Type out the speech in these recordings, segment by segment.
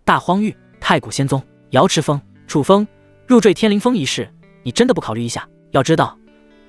大荒域、太古仙宗、瑶池峰、楚风入赘天灵峰一事，你真的不考虑一下？要知道，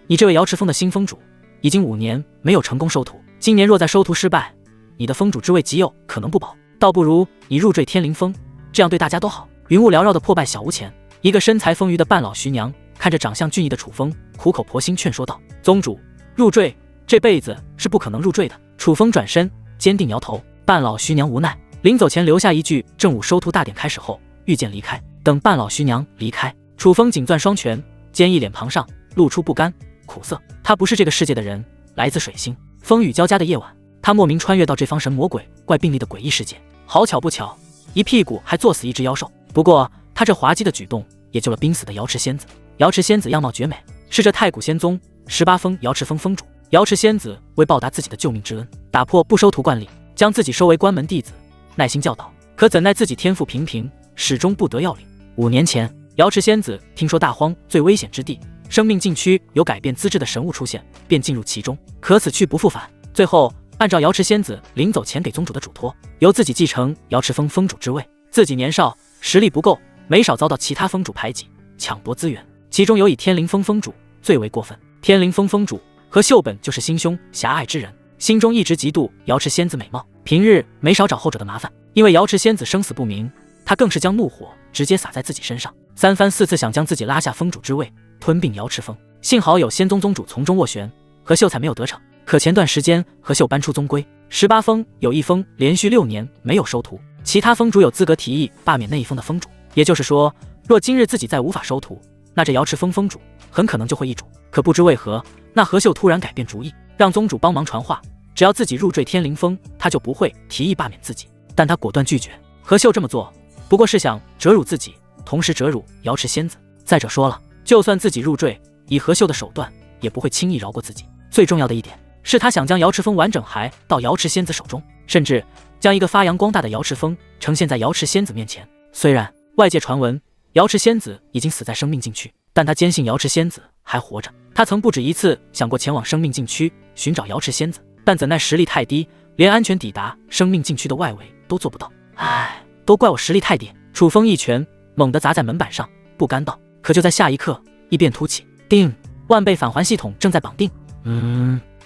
你这位瑶池峰的新峰主已经5年没有成功收徒，今年若再收徒失败，你的峰主之位极有可能不保，倒不如你入赘天灵峰，这样对大家都好。云雾缭绕的破败小屋前，一个身材丰腴的半老徐娘看着长相俊逸的楚风，苦口婆心劝说道：“宗主，入赘这辈子是不可能入赘的。”楚风转身坚定摇头。半老徐娘无奈，临走前留下一句：“正午收徒大典开始后，御剑离开。”等半老徐娘离开，楚风紧攥双拳，坚毅脸庞上露出不甘、苦涩。他不是这个世界的人，来自水星。风雨交加的夜晚，他莫名穿越到这方神魔鬼怪并立的诡异世界。好巧不巧，一屁股还坐死一只妖兽。不过他这滑稽的举动也救了濒死的瑶池仙子。瑶池仙子样貌绝美，是这太古仙宗18峰瑶池峰峰主。瑶池仙子为报答自己的救命之恩，打破不收徒惯例，将自己收为关门弟子，耐心教导。可怎奈自己天赋平平，始终不得要领。5年前，瑶池仙子听说大荒最危险之地生命禁区有改变资质的神物出现，便进入其中，可此去不复返。最后按照瑶池仙子临走前给宗主的嘱托，由自己继承瑶池峰峰主之位。自己年少，实力不够，没少遭到其他峰主排挤抢夺资源，其中有以天灵峰峰主最为过分。天灵峰峰主何秀本就是心胸狭隘之人，心中一直嫉妒瑶池仙子美貌，平日没少找后者的麻烦。因为瑶池仙子生死不明，他更是将怒火直接洒在自己身上，3番4次想将自己拉下峰主之位，吞并瑶池峰。幸好有仙宗宗主从中斡旋，何秀才没有得逞。可前段时间何秀搬出宗规，18峰有一峰连续6年没有收徒，其他峰主有资格提议罢免那一峰的峰主。也就是说，若今日自己再无法收徒，那这瑶池峰峰主很可能就会易主。可不知为何，那何秀突然改变主意，让宗主帮忙传话，只要自己入赘天灵峰，他就不会提议罢免自己。但他果断拒绝。何秀这么做不过是想折辱自己，同时折辱瑶池仙子。再者说了，就算自己入赘，以何秀的手段也不会轻易饶过自己。最重要的一点是，他想将瑶池峰完整还到瑶池仙子手中，甚至将一个发扬光大的瑶池峰呈现在瑶池仙子面前。虽然外界传闻瑶池仙子已经死在生命禁区，但他坚信瑶池仙子还活着。他曾不止一次想过前往生命禁区寻找瑶池仙子，但怎奈实力太低，连安全抵达生命禁区的外围都做不到。唉，都怪我实力太低。楚风一拳猛地砸在门板上，不甘道。可就在下一刻，异变突起，叮！万倍返还系统正在绑定。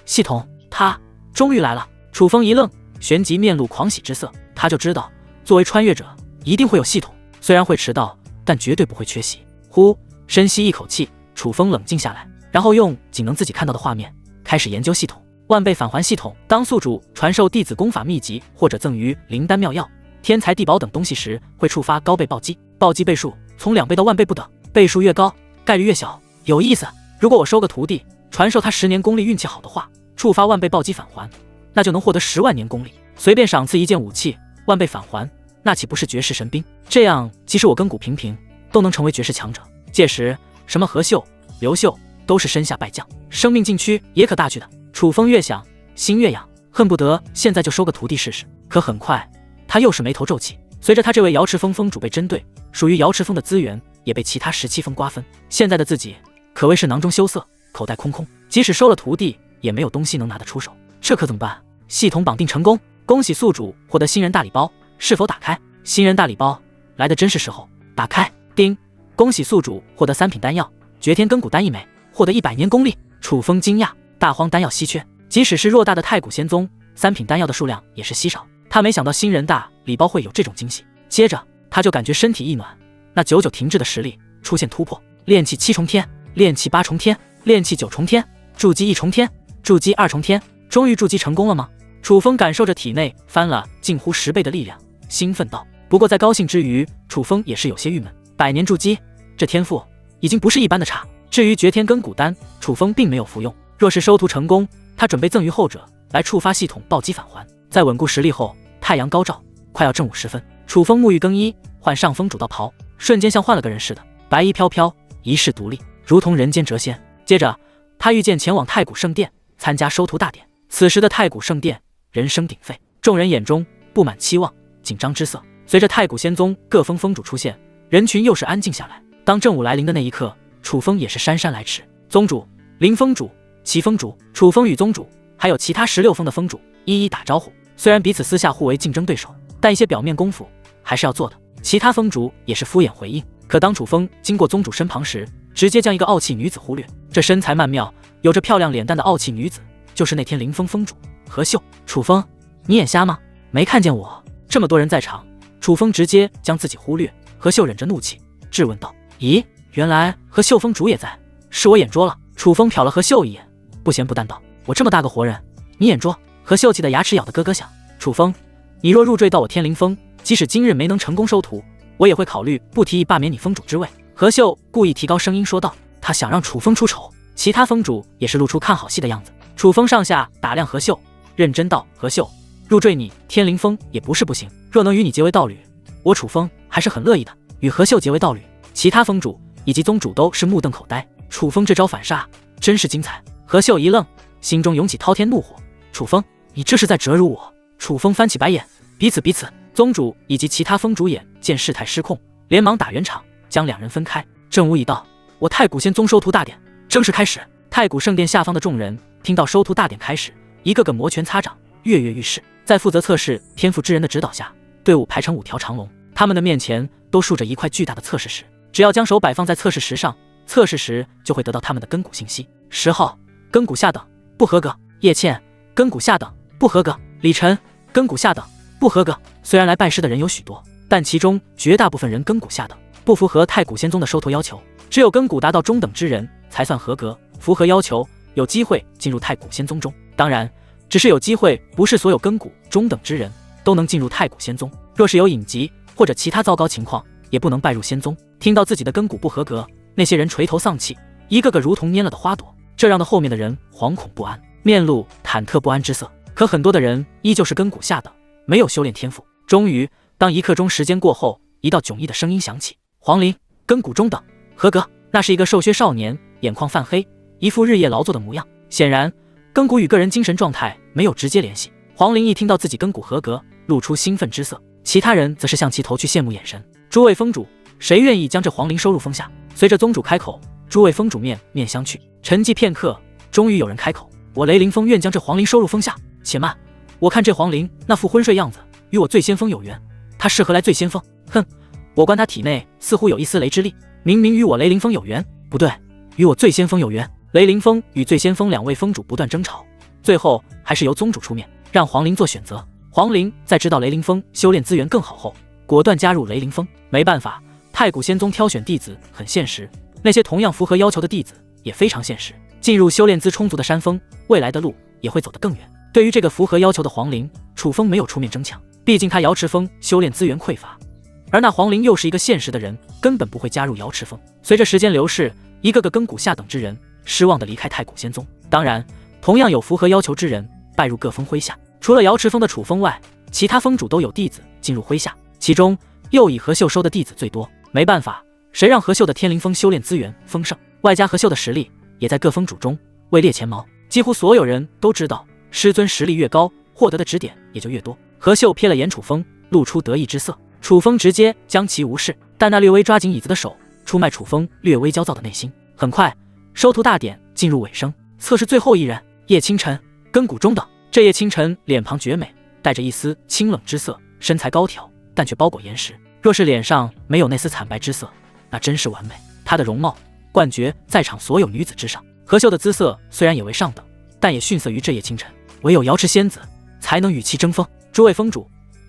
系统，他终于来了。楚风一愣，旋即面露狂喜之色。他就知道，作为穿越者，一定会有系统，虽然会迟到，但绝对不会缺席。呼，深吸一口气，楚风冷静下来，然后用仅能自己看到的画面开始研究系统。万倍返还系统，当宿主传授弟子功法秘籍或者赠予灵丹妙药、天材地宝等东西时，会触发高倍暴击，暴击倍数从2倍到1万倍不等，倍数越高，概率越小。有意思，如果我收个徒弟，传授他10年功力，运气好的话，触发1万倍暴击返还，那就能获得10万年功力。随便赏赐一件武器，1万倍返还，那岂不是绝世神兵？这样，即使我根骨平平，都能成为绝世强者。届时，什么何秀、刘秀都是身下败将，生命禁区也可大去的。楚风越想心越痒，恨不得现在就收个徒弟试试。可很快，他又是眉头皱起。随着他这位瑶池峰峰主被针对，属于瑶池峰的资源也被其他17峰瓜分。现在的自己可谓是囊中羞涩，口袋空空，即使收了徒弟，也没有东西能拿得出手。这可怎么办？系统绑定成功，恭喜宿主获得新人大礼包，是否打开？新人大礼包来的真是时候，打开。叮，恭喜宿主获得3品丹药，绝天根骨丹1枚，获得100年功力。楚风惊讶，大荒丹药稀缺，即使是偌大的太古仙宗，3品丹药的数量也是稀少。他没想到新人大礼包会有这种惊喜。接着他就感觉身体一暖，那久久停滞的实力出现突破，炼气7重天，炼气8重天，炼气9重天，筑基1重天，筑基2重天，终于筑基成功了吗？楚风感受着体内翻了近乎10倍的力量，兴奋道。不过在高兴之余，楚风也是有些郁闷，100年筑基，这天赋已经不是一般的差。至于绝天根骨丹，楚风并没有服用，若是收徒成功，他准备赠予后者来触发系统暴击返还。在稳固实力后，太阳高照，快要正午时分，楚风沐浴更衣，换上峰主道袍，瞬间像换了个人似的，白衣飘飘，一世独立，如同人间谪仙。接着他御剑前往太古圣殿参加收徒大典。此时的太古圣殿人声鼎沸，众人眼中布满期望、紧张之色。随着太古仙宗各峰峰主出现，人群又是安静下来。当正午来临的那一刻，楚风也是姗姗来迟。宗主、灵峰主、齐峰主、楚风与宗主还有其他16峰的峰主一一打招呼。虽然彼此私下互为竞争对手，但一些表面功夫还是要做的。其他峰主也是敷衍回应。可当楚风经过宗主身旁时，直接将一个傲气女子忽略。这身材曼妙、有着漂亮脸蛋的傲气女子，就是那天凌风峰主何秀。楚风，你眼瞎吗？没看见我？这么多人在场，楚风直接将自己忽略。何秀忍着怒气质问道：“咦，原来何秀峰主也在，是我眼拙了。”楚风瞟了何秀一眼，不咸不淡道：“我这么大个活人，你眼拙？”何秀气的牙齿咬得咯咯响。楚风，你若入赘到我天灵峰，即使今日没能成功收徒，我也会考虑不提议罢免你峰主之位。何秀故意提高声音说道，他想让楚风出丑。其他峰主也是露出看好戏的样子。楚风上下打量何秀，认真道：“何秀，入赘你天灵峰也不是不行，若能与你结为道侣，我楚风还是很乐意的。”与何秀结为道侣，其他峰主以及宗主都是目瞪口呆。楚风这招反杀真是精彩。何秀一愣，心中涌起滔天怒火：“楚风，你这是在折辱我！”楚风翻起白眼：“彼此。”宗主以及其他峰主眼见事态失控，连忙打圆场，将两人分开。正午已到，我太古仙宗收徒大典正式开始。太古圣殿下方的众人听到收徒大典开始，一个个摩拳擦掌，跃跃欲试。在负责测试天赋之人的指导下，队伍排成5条长龙，他们的面前都竖着一块巨大的测试石，只要将手摆放在测试石上，测试石就会得到他们的根骨信息。10号，根骨下等，不合格。叶倩，根骨下等，不合格。李晨，根骨下等，不合格。虽然来拜师的人有许多，但其中绝大部分人根骨下等，不符合太古仙宗的收徒要求。只有根骨达到中等之人才算合格，符合要求有机会进入太古仙宗中。当然，只是有机会，不是所有根骨中等之人都能进入太古仙宗。若是有隐疾或者其他糟糕情况，也不能拜入仙宗。听到自己的根骨不合格，那些人垂头丧气，一个个如同蔫了的花朵，这让的后面的人惶恐不安，面露忐忑不安之色。可很多的人依旧是根骨下等，没有修炼天赋。终于，当1刻钟时间过后，一道迥异的声音响起：“黄陵，根骨中等，合格。”那是一个瘦削少年，眼眶泛黑，一副日夜劳作的模样。显然，根骨与个人精神状态没有直接联系。黄陵一听到自己根骨合格，露出兴奋之色，其他人则是向其投去羡慕眼神。诸位峰主，谁愿意将这黄陵收入峰下？随着宗主开口，诸位峰主面相觑，沉寂片刻，终于有人开口：“我雷凌峰愿将这黄陵收入峰下。”且慢，我看这黄陵那副昏睡样子，与我醉仙峰有缘，他适合来醉仙峰。哼，我观他体内似乎有一丝雷之力，明明与我雷凌峰有缘，不对，与我醉仙峰有缘。雷凌峰与醉仙峰2位峰主不断争吵，最后还是由宗主出面，让黄陵做选择。黄陵在知道雷凌峰修炼资源更好后，果断加入雷凌峰。没办法，太古仙宗挑选弟子很现实，那些同样符合要求的弟子也非常现实。进入修炼资充足的山峰，未来的路也会走得更远。对于这个符合要求的黄陵，楚风没有出面争抢，毕竟他瑶池峰修炼资源匮乏，而那黄陵又是一个现实的人，根本不会加入瑶池峰。随着时间流逝，一个个根骨下等之人失望地离开太古仙宗。当然，同样有符合要求之人拜入各峰麾下。除了瑶池峰的楚风外，其他峰主都有弟子进入麾下，其中又以何秀收的弟子最多。没办法，谁让何秀的天灵峰修炼资源丰盛，外加何秀的实力也在各峰主中位列前茅。几乎所有人都知道，师尊实力越高，获得的指点也就越多。何秀瞥了眼楚风，露出得意之色。楚风直接将其无视，但那略微抓紧椅子的手，出卖楚风略微焦躁的内心。很快，收徒大典进入尾声，测试最后一人叶清晨，根骨中等。这叶清晨脸庞绝美，带着一丝清冷之色，身材高挑，但却包裹严实。若是脸上没有那丝惨白之色，那真是完美。她的容貌冠绝在场所有女子之上。何秀的姿色虽然也为上等，但也逊色于这叶清晨。唯有瑶池仙子才能与其争锋。诸位峰主，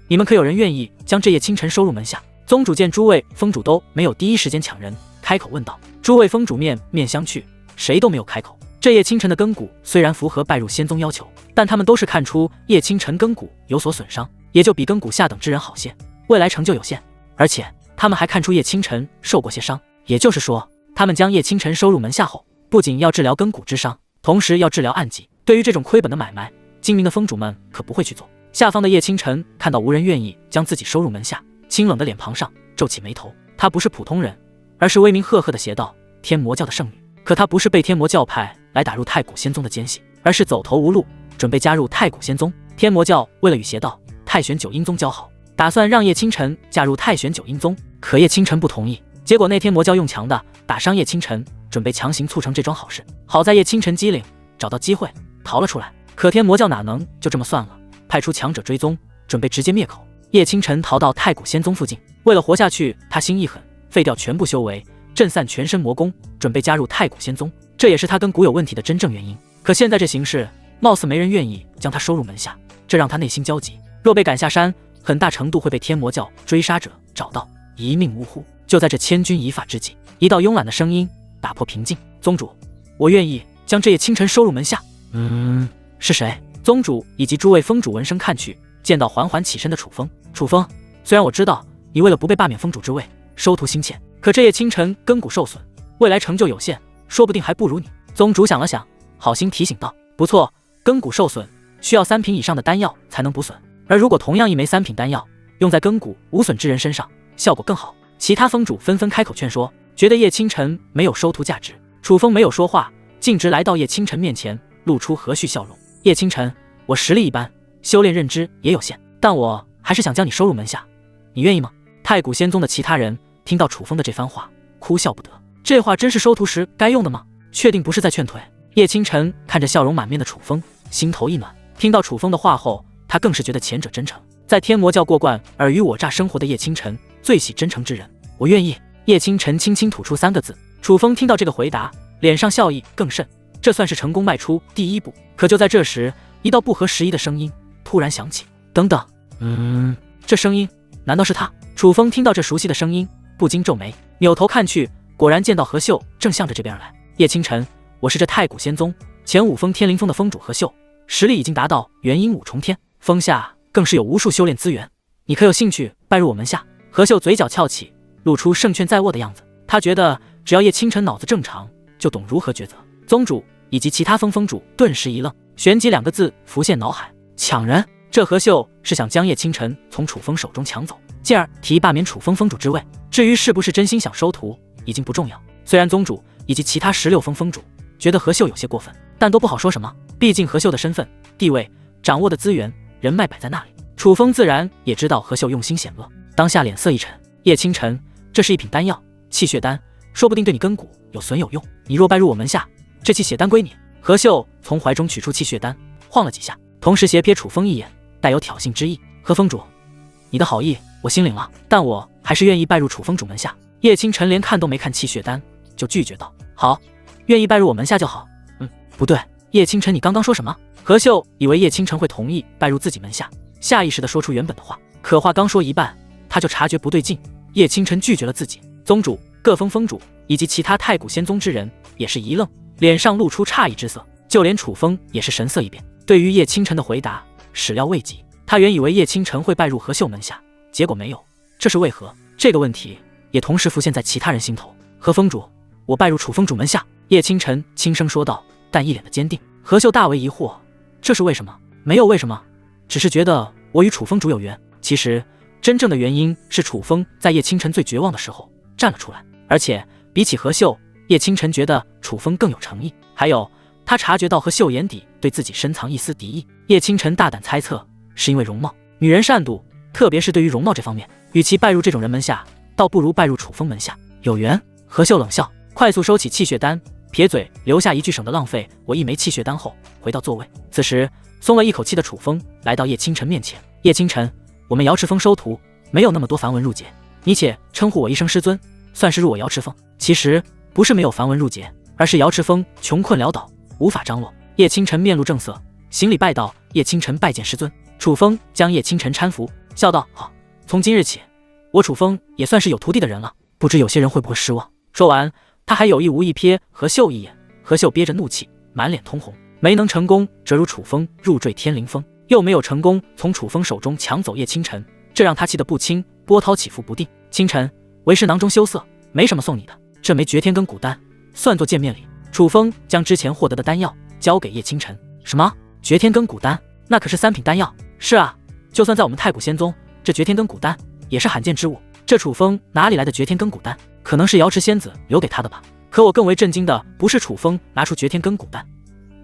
你们可有人愿意将这叶清晨收入门下？宗主见诸位峰主都没有第一时间抢人，开口问道。诸位峰主面相觑，谁都没有开口。这叶清晨的根骨虽然符合拜入仙宗要求，但他们都是看出叶清晨根骨有所损伤，也就比根骨下等之人好些，未来成就有限。而且他们还看出叶清晨受过些伤，也就是说，他们将叶清晨收入门下后，不仅要治疗根骨之伤，同时要治疗暗疾。对于这种亏本的买卖，精明的峰主们可不会去做。下方的叶清晨看到无人愿意将自己收入门下，清冷的脸庞上皱起眉头。他不是普通人，而是威名赫赫的邪道天魔教的圣女。可他不是被天魔教派来打入太古仙宗的奸细，而是走投无路，准备加入太古仙宗。天魔教为了与邪道太玄九阴宗交好，打算让叶清晨加入太玄九阴宗，可叶清晨不同意。结果那天魔教用强的打伤叶清晨，准备强行促成这桩好事。好在叶清晨机灵，找到机会逃了出来。可天魔教哪能就这么算了，派出强者追踪，准备直接灭口。叶清晨逃到太古仙宗附近，为了活下去，他心一狠，废掉全部修为，震散全身魔功，准备加入太古仙宗。这也是他跟古有问题的真正原因。可现在这形势，貌似没人愿意将他收入门下，这让他内心焦急。若被赶下山，很大程度会被天魔教追杀者找到，一命呜呼。就在这千钧一发之际，一道慵懒的声音打破平静：“宗主，我愿意将这夜清晨收入门下。”是谁？宗主以及诸位封主闻声看去，见到缓缓起身的楚风。楚风，虽然我知道你为了不被罢免封主之位，收徒心切，可这夜清晨根骨受损，未来成就有限，说不定还不如你。宗主想了想，好心提醒道：“不错，根骨受损，需要3品以上的丹药才能补损，而如果同样一枚3品丹药用在根骨无损之人身上，效果更好。”其他封主纷纷开口劝说，觉得叶清晨没有收徒价值。楚风没有说话，径直来到叶清晨面前，露出和煦笑容：“叶清晨，我实力一般，修炼认知也有限，但我还是想将你收入门下，你愿意吗？”太古仙宗的其他人听到楚风的这番话，哭笑不得。这话真是收徒时该用的吗？确定不是在劝退？叶清晨看着笑容满面的楚风，心头一暖。听到楚风的话后，他更是觉得前者真诚。在天魔教过惯尔虞我诈生活的叶清晨，最喜真诚之人。我愿意。叶清晨轻轻吐出3个字。楚风听到这个回答，脸上笑意更甚，这算是成功迈出第一步。可就在这时，一道不合时宜的声音突然响起：“等等，这声音难道是他？”楚风听到这熟悉的声音，不禁皱眉，扭头看去，果然见到何秀正向着这边而来。叶清晨，我是这太古仙宗前5峰天灵峰的峰主何秀，实力已经达到元婴5重天，峰下更是有无数修炼资源，你可有兴趣拜入我门下？何秀嘴角翘起，露出胜券在握的样子。他觉得只要叶清晨脑子正常，就懂如何抉择。宗主以及其他峰主顿时一愣，旋即2个字浮现脑海：抢人。这何秀是想将叶清晨从楚风手中抢走，进而提罢免楚风峰主之位。至于是不是真心想收徒，已经不重要。虽然宗主以及其他16峰峰主觉得何秀有些过分，但都不好说什么，毕竟何秀的身份、地位、掌握的资源、人脉摆在那里。楚风自然也知道何秀用心险恶，当下脸色一沉：叶清晨，这是一品丹药，气血丹，说不定对你根骨有损有用，你若拜入我门下，这气血丹归你。何秀从怀中取出气血丹，晃了几下，同时斜瞥楚风一眼，带有挑衅之意：何峰主，你的好意我心领了，但我还是愿意拜入楚峰主门下。叶清晨连看都没看气血丹，就拒绝道：好，愿意拜入我门下就好。不对，叶清晨，你刚刚说什么？何秀以为叶清晨会同意拜入自己门下，下意识地说出原本的话，可话刚说一半，他就察觉不对劲，叶清晨拒绝了自己。宗主、各峰峰主以及其他太古仙宗之人也是一愣，脸上露出诧异之色，就连楚风也是神色一变。对于叶清晨的回答始料未及，他原以为叶清晨会拜入何秀门下，结果没有，这是为何？这个问题也同时浮现在其他人心头。何峰主，我拜入楚峰主门下。叶清晨轻声说道，但一脸的坚定。何秀大为疑惑，这是为什么？没有为什么，只是觉得我与楚峰主有缘。其实真正的原因是楚风在叶清晨最绝望的时候站了出来，而且比起何秀，叶清晨觉得楚风更有诚意。还有他察觉到何秀眼底对自己深藏一丝敌意。叶清晨大胆猜测，是因为容貌，女人善妒，特别是对于容貌这方面，与其拜入这种人门下，倒不如拜入楚风门下。有缘。何秀冷笑，快速收起气血丹，撇嘴留下一句省得浪费我一枚气血丹后回到座位。此时松了一口气的楚风来到叶清晨面前：叶清晨，我们瑶池峰收徒没有那么多繁文缛节，你且称呼我一声师尊，算是入我瑶池峰。其实不是没有繁文缛节，而是瑶池峰穷困潦倒，无法张罗。叶清晨面露正色，行礼拜道：叶清晨拜见师尊。楚风将叶清晨搀扶，笑道：好，从今日起，我楚风也算是有徒弟的人了，不知有些人会不会失望。说完，他还有意无意瞥何秀一眼。何秀憋着怒气，满脸通红，没能成功折入楚风入赘天灵峰，又没有成功从楚风手中抢走叶清晨，这让他气得不轻，波涛起伏不定。清晨，为师囊中羞涩，没什么送你的，这枚绝天根骨丹算作见面礼。楚风将之前获得的丹药交给叶清晨。什么？绝天根骨丹？那可是3品丹药。是啊，就算在我们太古仙宗，这绝天根骨丹也是罕见之物。这楚风哪里来的绝天根骨丹？可能是瑶池仙子留给他的吧。可我更为震惊的不是楚风拿出绝天根骨丹，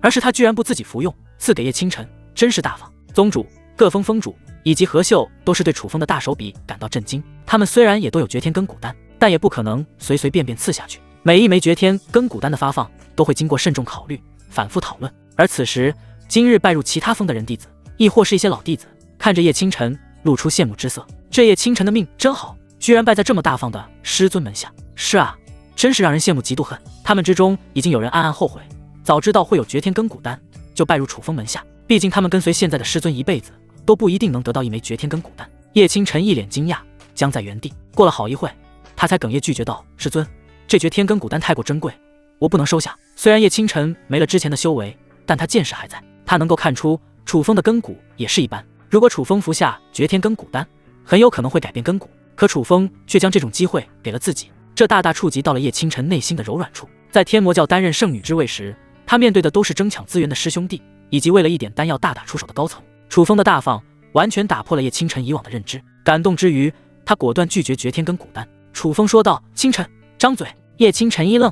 而是他居然不自己服用，赐给叶清晨，真是大方。宗主、各峰峰主以及何秀都是对楚风的大手笔感到震惊。他们虽然也都有绝天根骨丹，但也不可能随随便便赐下去。每一枚绝天根骨丹的发放都会经过慎重考虑，反复讨论。而此时今日拜入其他峰的人弟子，亦或是一些老弟子，看着叶清晨露出羡慕之色。这叶清晨的命真好，居然败在这么大方的师尊门下。是啊，真是让人羡慕嫉妒恨。他们之中已经有人暗暗后悔，早知道会有绝天根骨丹，就拜入楚风门下。毕竟他们跟随现在的师尊一辈子，都不一定能得到一枚绝天根骨丹。叶清晨一脸惊讶，僵在原地。过了好一会，他才哽咽拒绝道：“师尊，这绝天根骨丹太过珍贵，我不能收下。”虽然叶清晨没了之前的修为，但他见识还在，他能够看出楚风的根骨也是一般。如果楚风服下绝天根骨丹，很有可能会改变根骨，可楚风却将这种机会给了自己，这大大触及到了叶清晨内心的柔软处。在天魔教担任圣女之位时，他面对的都是争抢资源的师兄弟，以及为了一点丹药大打出手的高层。楚风的大方完全打破了叶清晨以往的认知，感动之余，他果断拒绝绝天根骨丹。楚风说道：“清晨，张嘴。”叶清晨一愣，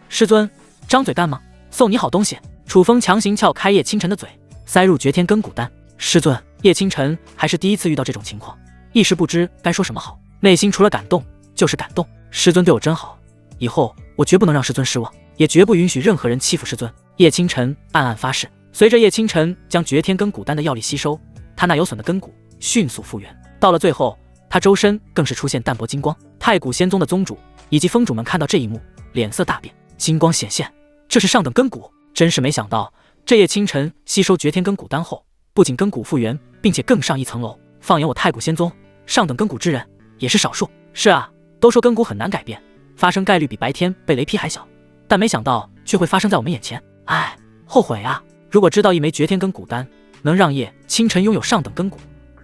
师尊，张嘴干嘛？送你好东西。楚风强行撬开叶清晨的嘴，塞入绝天根骨丹。师尊，叶清晨还是第一次遇到这种情况，一时不知该说什么好，内心除了感动就是感动。师尊对我真好，以后我绝不能让师尊失望，也绝不允许任何人欺负师尊。叶清晨暗暗发誓。随着叶清晨将绝天根骨丹的药力吸收，他那有损的根骨迅速复原。到了最后，他周身更是出现淡薄金光。太古仙宗的宗主以及宗主们看到这一幕，脸色大变。金光显现，这是上等根骨。真是没想到，这叶清晨吸收绝天根骨丹后，不仅根骨复原，并且更上一层楼。放眼我太古仙宗，上等根骨之人也是少数。是啊，都说根骨很难改变，发生概率比白天被雷劈还小，但没想到却会发生在我们眼前。唉，后悔啊！如果知道一枚绝天根骨丹能让叶清晨拥有上等根骨，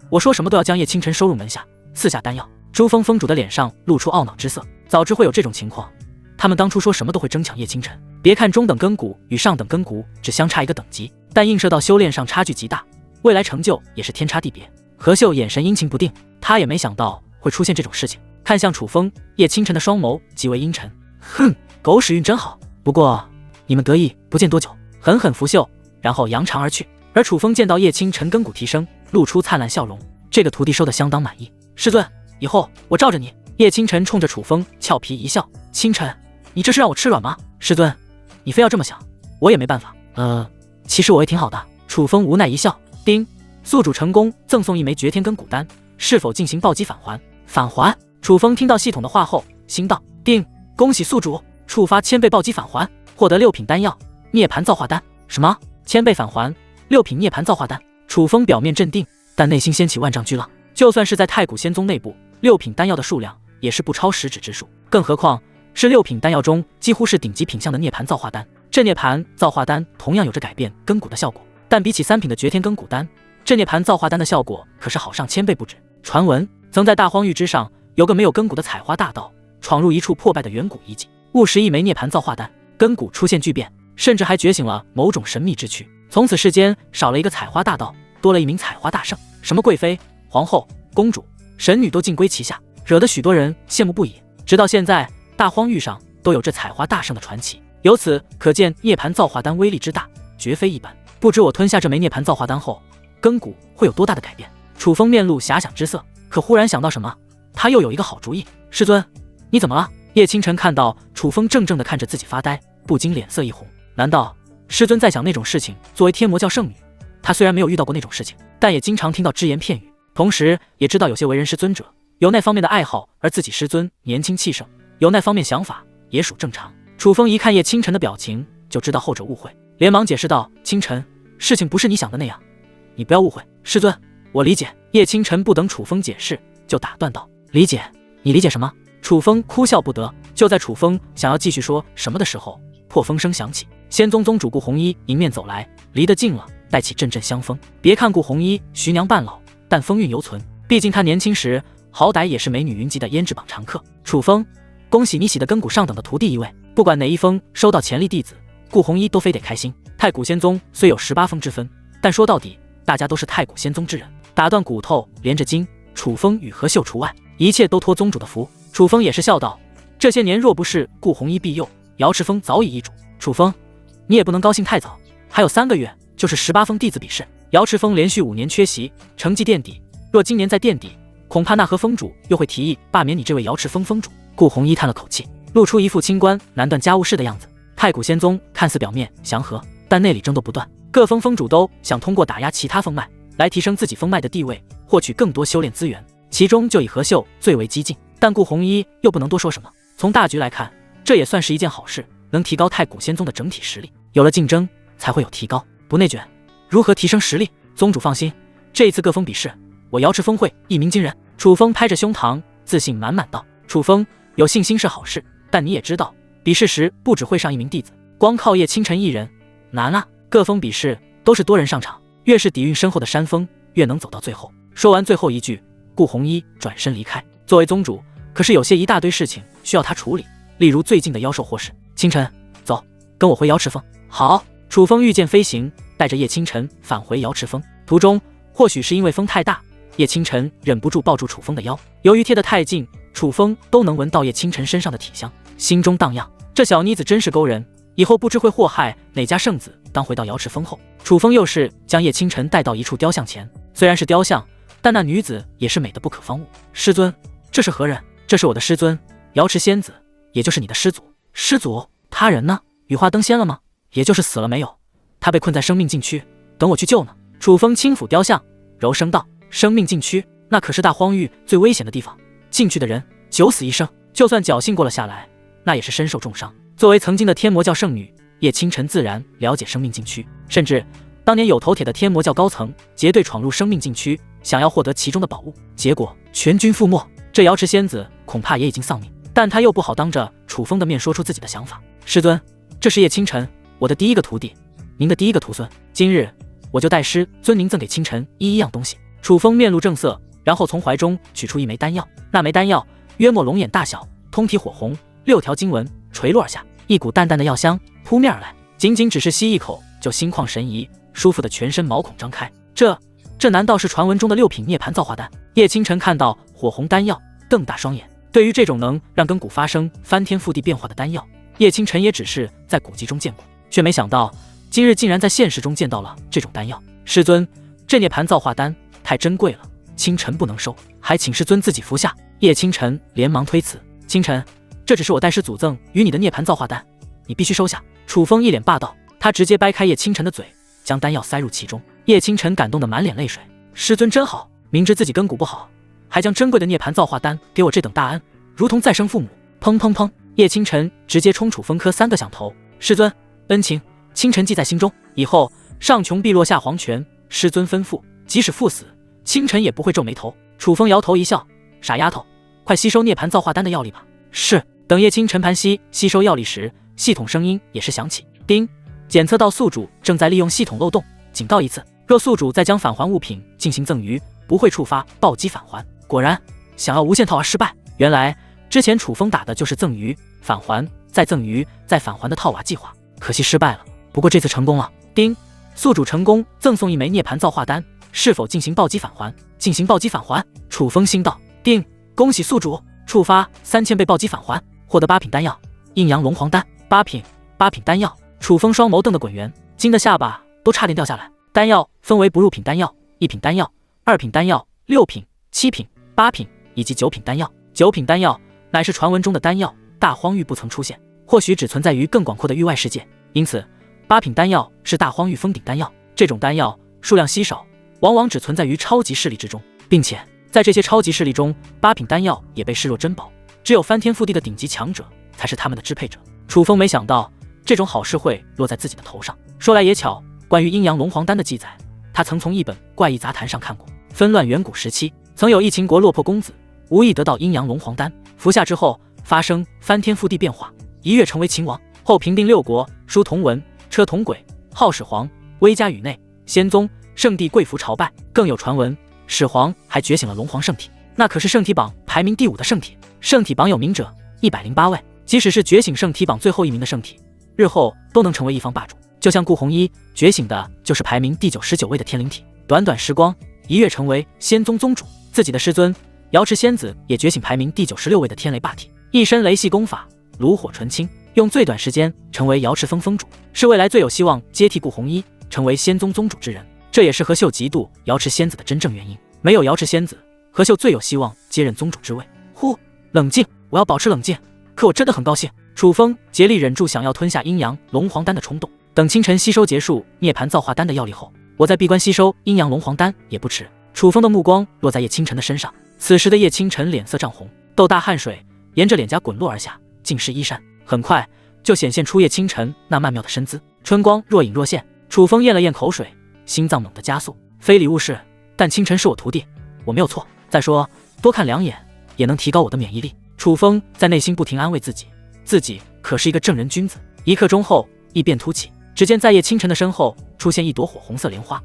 我说什么都要将叶清晨收入门下，赐下丹药。珠峰峰主的脸上露出懊恼之色，早知会有这种情况，他们当初说什么都会争抢叶清晨。别看中等根骨与上等根骨只相差一个等级，但映射到修炼上差距极大，未来成就也是天差地别。何秀眼神阴晴不定，他也没想到会出现这种事情，看向楚风、叶清晨的双眸极为阴沉。哼，狗屎运真好，不过你们得意不见多久。狠狠拂袖，然后扬长而去。而楚风见到叶清晨根骨提升，露出灿烂笑容，这个徒弟收得相当满意。师尊，以后我罩着你。叶清晨冲着楚风俏皮一笑。清晨，你这是让我吃软吗？师尊，你非要这么想，我也没办法。其实我也挺好的。楚风无奈一笑。丁，宿主成功赠送一枚绝天根骨丹，是否进行暴击返还？返还。楚风听到系统的话后，心道：丁，恭喜宿主触发1000倍暴击返还，获得6品丹药涅槃造化丹。什么？1000倍返还6品涅槃造化丹？楚风表面镇定，但内心掀起万丈巨浪。就算是在太古仙宗内部，6品丹药的数量也是不超10指之数，更何况是6品丹药中几乎是顶级品相的涅槃造化丹。这涅槃造化丹同样有着改变根骨的效果，但比起3品的绝天根骨丹，这涅槃造化丹的效果可是好上1000倍不止。传闻曾在大荒域之上有个没有根骨的采花大盗，闯入一处破败的远古遗迹，误食一枚涅槃造化丹，根骨出现巨变，甚至还觉醒了某种神秘之躯。从此世间少了一个采花大盗，多了一名采花大圣，什么贵妃、皇后、公主、神女都尽归其下，惹得许多人羡慕不已。直到现在，大荒域上都有这采花大圣的传奇，由此可见涅槃造化丹威力之大，绝非一般。不知我吞下这枚涅槃造化丹后，根骨会有多大的改变？楚风面露遐想之色，可忽然想到什么，他又有一个好主意。师尊，你怎么了？叶清晨看到楚风怔怔地看着自己发呆，不禁脸色一红。难道师尊在想那种事情？作为天魔教圣女，她虽然没有遇到过那种事情，但也经常听到只言片语，同时也知道有些为人师尊者有那方面的爱好，而自己师尊年轻气盛，有那方面想法也属正常。楚风一看叶清晨的表情，就知道后者误会，连忙解释道：清晨，事情不是你想的那样，你不要误会。师尊，我理解。叶清晨不等楚风解释，就打断道：理解？你理解什么？楚风哭笑不得。就在楚风想要继续说什么的时候，破风声响起，仙宗宗主顾红衣迎面走来，离得近了，带起阵阵香风。别看顾红衣徐娘半老，但风韵犹存，毕竟她年轻时好歹也是美女云集的胭脂榜常客。楚风，恭喜你喜得根骨上等的徒弟一位，不管哪一峰收到潜力弟子，顾红衣都非得开心。太古仙宗虽有18峰之分，但说到底大家都是太古仙宗之人，打断骨头连着筋，楚风与何秀除外，一切都托宗主的福。楚风也是笑道：这些年若不是顾红衣庇佑，瑶池峰早已易主。楚风，你也不能高兴太早，还有3个月就是18峰弟子比试。瑶池峰连续5年缺席，成绩垫底，若今年再垫底，恐怕那何峰主又会提议罢免你这位瑶池峰峰主。顾红衣叹了口气，露出一副清官难断家务事的样子。太古仙宗看似表面祥和，但内里争斗不断，各峰峰主都想通过打压其他峰脉来提升自己峰脉的地位，获取更多修炼资源，其中就以何秀最为激进。但顾弘一又不能多说什么。从大局来看，这也算是一件好事，能提高太古仙宗的整体实力。有了竞争，才会有提高，不内卷。如何提升实力？宗主放心，这一次各峰比试，我瑶池峰会一鸣惊人。楚风拍着胸膛，自信满满道：“楚风，有信心是好事，但你也知道，比试时不只会上一名弟子，光靠叶清晨一人难啊。各峰比试都是多人上场，越是底蕴深厚的山峰，越能走到最后。”说完最后一句，顾弘一转身离开。作为宗主，可是有些一大堆事情需要他处理，例如最近的妖兽祸事。清晨，走，跟我回瑶池峰。好。楚风御剑飞行，带着叶清晨返回瑶池峰。途中，或许是因为风太大，叶清晨忍不住抱住楚风的腰。由于贴得太近，楚风都能闻到叶清晨身上的体香，心中荡漾。这小妮子真是勾人，以后不知会祸害哪家圣子。当回到瑶池峰后，楚风又是将叶清晨带到一处雕像前。虽然是雕像，但那女子也是美得不可方物。师尊，这是何人？这是我的师尊，瑶池仙子，也就是你的师祖。师祖？他人呢？羽花登仙了吗？也就是死了没有？他被困在生命禁区，等我去救呢。楚风轻抚雕像，柔声道：“生命禁区，那可是大荒域最危险的地方，进去的人九死一生，就算侥幸过了下来，那也是身受重伤。”作为曾经的天魔教圣女，叶清晨自然了解生命禁区，甚至当年有头铁的天魔教高层结队闯入生命禁区，想要获得其中的宝物，结果全军覆没。这瑶池仙子恐怕也已经丧命，但她又不好当着楚风的面说出自己的想法。师尊，这是叶清晨，我的第一个徒弟，您的第一个徒孙。今日我就代师尊您赠给清晨一样东西。楚风面露正色，然后从怀中取出一枚丹药，那枚丹药约莫龙眼大小，通体火红，6条经文垂落而下，一股淡淡的药香扑面而来，仅仅只是吸一口就心旷神怡，舒服的全身毛孔张开。这难道是传闻中的6品涅槃造化丹？叶清晨看到火红丹药，瞪大双眼。对于这种能让根骨发生翻天覆地变化的丹药，叶清晨也只是在古籍中见过，却没想到今日竟然在现实中见到了这种丹药。师尊，这涅槃造化丹太珍贵了，清晨不能收，还请师尊自己服下。叶清晨连忙推辞：“清晨，这只是我代师祖赠与你的涅槃造化丹，你必须收下。”楚风一脸霸道，他直接掰开叶清晨的嘴，将丹药塞入其中。叶清晨感动得满脸泪水：“师尊真好，明知自己根骨不好，还将珍贵的涅槃造化丹给我这等大恩，如同再生父母。”砰砰砰！叶清晨直接冲楚风磕3个响头。师尊，恩情清晨记在心中，以后上穷碧落下黄泉，师尊吩咐，即使赴死，清晨也不会皱眉头。楚风摇头一笑：“傻丫头，快吸收涅槃造化丹的药力吧。”是。等叶清晨盘吸收药力时，系统声音也是响起：“叮，检测到宿主正在利用系统漏洞，警告一次，若宿主再将返还物品进行赠予，不会触发暴击返还。”果然，想要无限套娃失败。原来之前楚风打的就是赠予、返还、再赠予、再返还的套娃计划，可惜失败了。不过这次成功了。叮，宿主成功赠送一枚涅槃造化丹，是否进行暴击返还？进行暴击返还。楚风心道：“叮，恭喜宿主触发3000倍暴击返还，获得8品丹药阴阳龙皇丹。8品丹药。”楚风双眸瞪得滚圆，惊得下巴都差点掉下来。丹药分为不入品丹药、1品丹药、2品丹药、6品、7品、8品以及9品丹药。9品丹药乃是传闻中的丹药，大荒域不曾出现，或许只存在于更广阔的域外世界。因此8品丹药是大荒域封顶丹药。这种丹药数量稀少，往往只存在于超级势力之中，并且在这些超级势力中，8品丹药也被视若珍宝，只有翻天覆地的顶级强者才是他们的支配者。楚风没想到这种好事会落在自己的头上。说来也巧，关于阴阳龙皇丹的记载，他曾从一本怪异杂谈上看过。纷乱远古时期，曾有一秦国落魄公子，无意得到阴阳龙皇丹，服下之后发生翻天覆地变化，一跃成为秦王。后平定6国，书同文，车同轨，号始皇，威加宇内，仙宗圣地跪服朝拜。更有传闻，始皇还觉醒了龙皇圣体，那可是圣体榜排名第5的圣体。圣体榜有名者108位，即使是觉醒圣体榜最后1名的圣体，日后都能成为一方霸主。就像顾弘一觉醒的就是排名第99位的天灵体，短短时光一跃成为仙宗宗主。自己的师尊瑶池仙子也觉醒排名第96位的天雷霸体，一身雷系功法，炉火纯青，用最短时间成为瑶池峰峰主，是未来最有希望接替顾弘一成为仙宗宗主之人。这也是何秀嫉妒瑶池仙子的真正原因。没有瑶池仙子，何秀最有希望接任宗主之位。呼，冷静，我要保持冷静。可我真的很高兴。楚风竭力忍住想要吞下阴阳龙皇丹的冲动。等清晨吸收结束涅槃造化丹的药力后，我再闭关吸收阴阳龙皇丹也不迟。楚风的目光落在叶清晨的身上，此时的叶清晨脸色涨红，豆大汗水沿着脸颊滚落而下，浸湿衣衫，很快就显现出叶倾城那曼妙的身姿。春光若隐若现，楚风咽了咽口水，心脏猛地加速。非礼勿视，但倾城是我徒弟，我没有错。再说，多看2眼也能提高我的免疫力。楚风在内心不停安慰自己，自己可是一个正人君子。1刻钟后，异变突起，只见在叶倾城的身后出现一朵火红色莲花。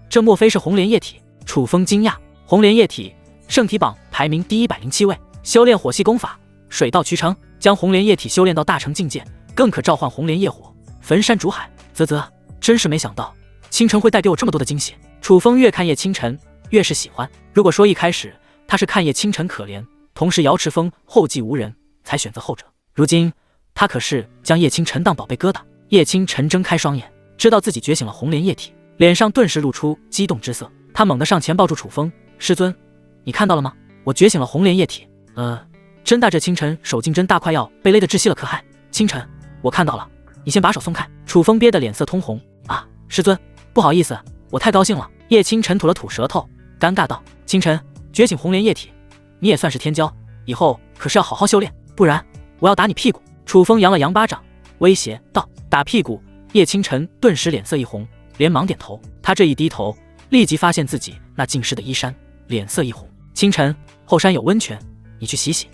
这莫非是红莲液体？楚风惊讶。红莲液体，圣体榜排名第107位。修炼火系功法，水到渠成，将红莲液体修炼到大成境界，更可召唤红莲业火，焚山煮海。真是没想到，倾城会带给我这么多的惊喜。楚风越看叶倾城，越是喜欢。如果说一开始他是看叶倾城可怜，同时瑶池峰后继无人，才选择后者，如今他可是将叶倾城当宝贝疙瘩。叶倾城睁开双眼，知道自己觉醒了红莲液体，脸上顿时露出激动之色。他猛地上前抱住楚风，师尊，你看到了吗？我觉醒了红莲液体。真大，这倾城手竞争大快要被勒得窒息了，可害！倾城，我看到了，你先把手松开。楚风憋得脸色通红。啊，师尊，不好意思，我太高兴了。叶倾城吐了吐舌头，尴尬道：倾城，觉醒红莲液体，你也算是天骄，以后可是要好好修炼，不然我要打你屁股。楚风扬了扬巴掌，威胁道：打屁股！叶倾城顿时脸色一红，连忙点头。他这一低头，立即发现自己那浸湿的衣衫，脸色一红。倾城，后山有温泉，你去洗洗。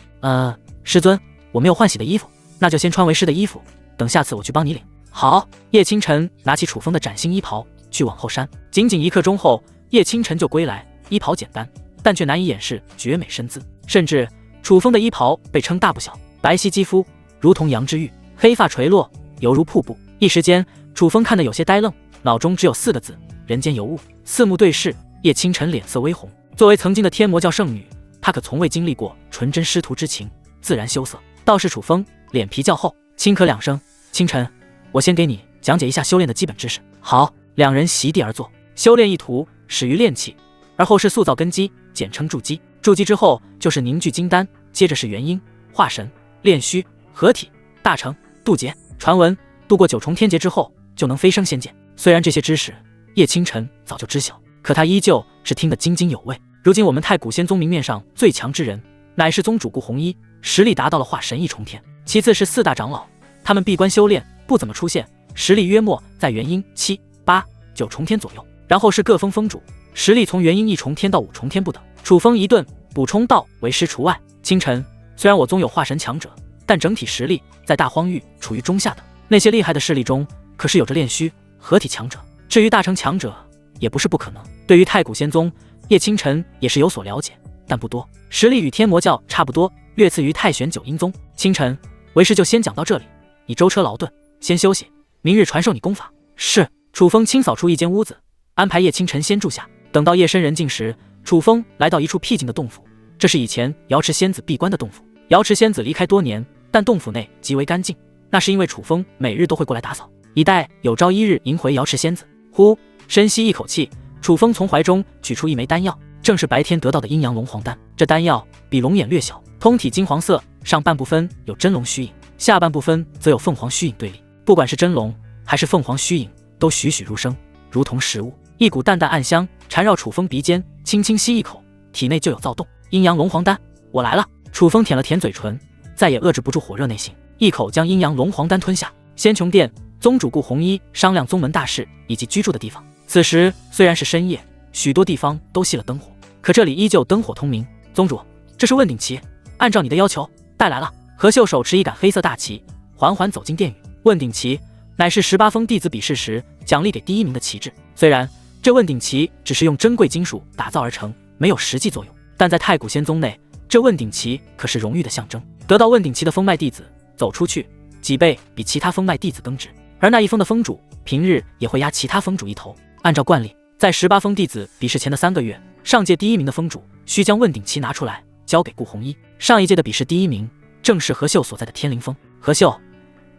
师尊，我没有换洗的衣服，那就先穿为师的衣服，等下次我去帮你领。好。叶倾城拿起楚风的崭新衣袍，去往后山。仅1刻钟后，叶倾城就归来。衣袍简单，但却难以掩饰绝美身姿，甚至楚风的衣袍被称大不小，白皙肌肤如同羊脂玉，黑发垂落犹如瀑布。一时间，楚风看得有些呆愣，脑中只有4个字：人间尤物。四目对视，叶倾城脸色微红。作为曾经的天魔教圣女，她可从未经历过纯真师徒之情，自然羞涩。倒是楚风脸皮较厚，轻咳2声：倾城，我先给你讲解一下修炼的基本知识。好。2人席地而坐。修炼一途始于炼气，而后是塑造根基，简称筑基。筑基之后就是凝聚金丹，接着是元婴、化神、炼虚、合体、大成、渡劫。传闻度过9重天劫之后，就能飞升仙界。虽然这些知识叶倾城早就知晓，可他依旧是听得津津有味。如今我们太古仙宗明面上最强之人，乃是宗主顾红衣，实力达到了化神1重天。其次是4大长老，他们闭关修炼，不怎么出现，实力约莫在元婴7、8、9重天左右。然后是各峰峰主，实力从元婴1重天到5重天不等。楚风一顿补充道：为师除外。倾城，虽然我宗有化神强者，但整体实力在大荒域处于中下等，那些厉害的势力中可是有着炼虚、合体强者，至于大成强者也不是不可能。对于太古仙宗，叶倾城也是有所了解，但不多，实力与天魔教差不多，略次于太玄9阴宗。倾城，为师就先讲到这里，你舟车劳顿，先休息，明日传授你功法。是。楚风清扫出一间屋子，安排叶倾城先住下。等到夜深人静时，楚风来到一处僻静的洞府，这是以前瑶池仙子闭关的洞府。瑶池仙子离开多年，但洞府内极为干净，那是因为楚风每日都会过来打扫，以待有朝一日迎回瑶池仙子。呼，深吸一口气，楚风从怀中取出一枚丹药，正是白天得到的阴阳龙皇丹。这丹药比龙眼略小，通体金黄色，上半部分有真龙虚影，下半部分则有凤凰虚影对立。不管是真龙还是凤凰虚影，都栩栩如生，如同食物。一股淡淡暗香缠绕楚风鼻尖，轻轻吸一口，体内就有躁动。阴阳龙皇丹，我来了。楚风舔了舔嘴唇，再也遏制不住火热内心，一口将阴阳龙皇丹吞下。仙穹殿，宗主顾红衣商量宗门大事以及居住的地方。此时虽然是深夜，许多地方都熄了灯火，可这里依旧灯火通明。宗主，这是问鼎旗，按照你的要求带来了。何秀手持一杆黑色大旗，缓缓走进殿宇。问鼎旗乃是18峰弟子比试时奖励给第1名的旗帜。虽然这问鼎旗只是用珍贵金属打造而成，没有实际作用，但在太古仙宗内，这问鼎旗可是荣誉的象征。得到问鼎旗的封脉弟子走出去，几倍比其他封脉弟子增值，而那一峰的峰主平日也会压其他峰主一头。按照惯例，在18峰弟子比试前的3个月，上届第1名的峰主需将问鼎旗拿出来交给顾红衣。上一届的比试第1名正是何秀所在的天灵峰。何秀，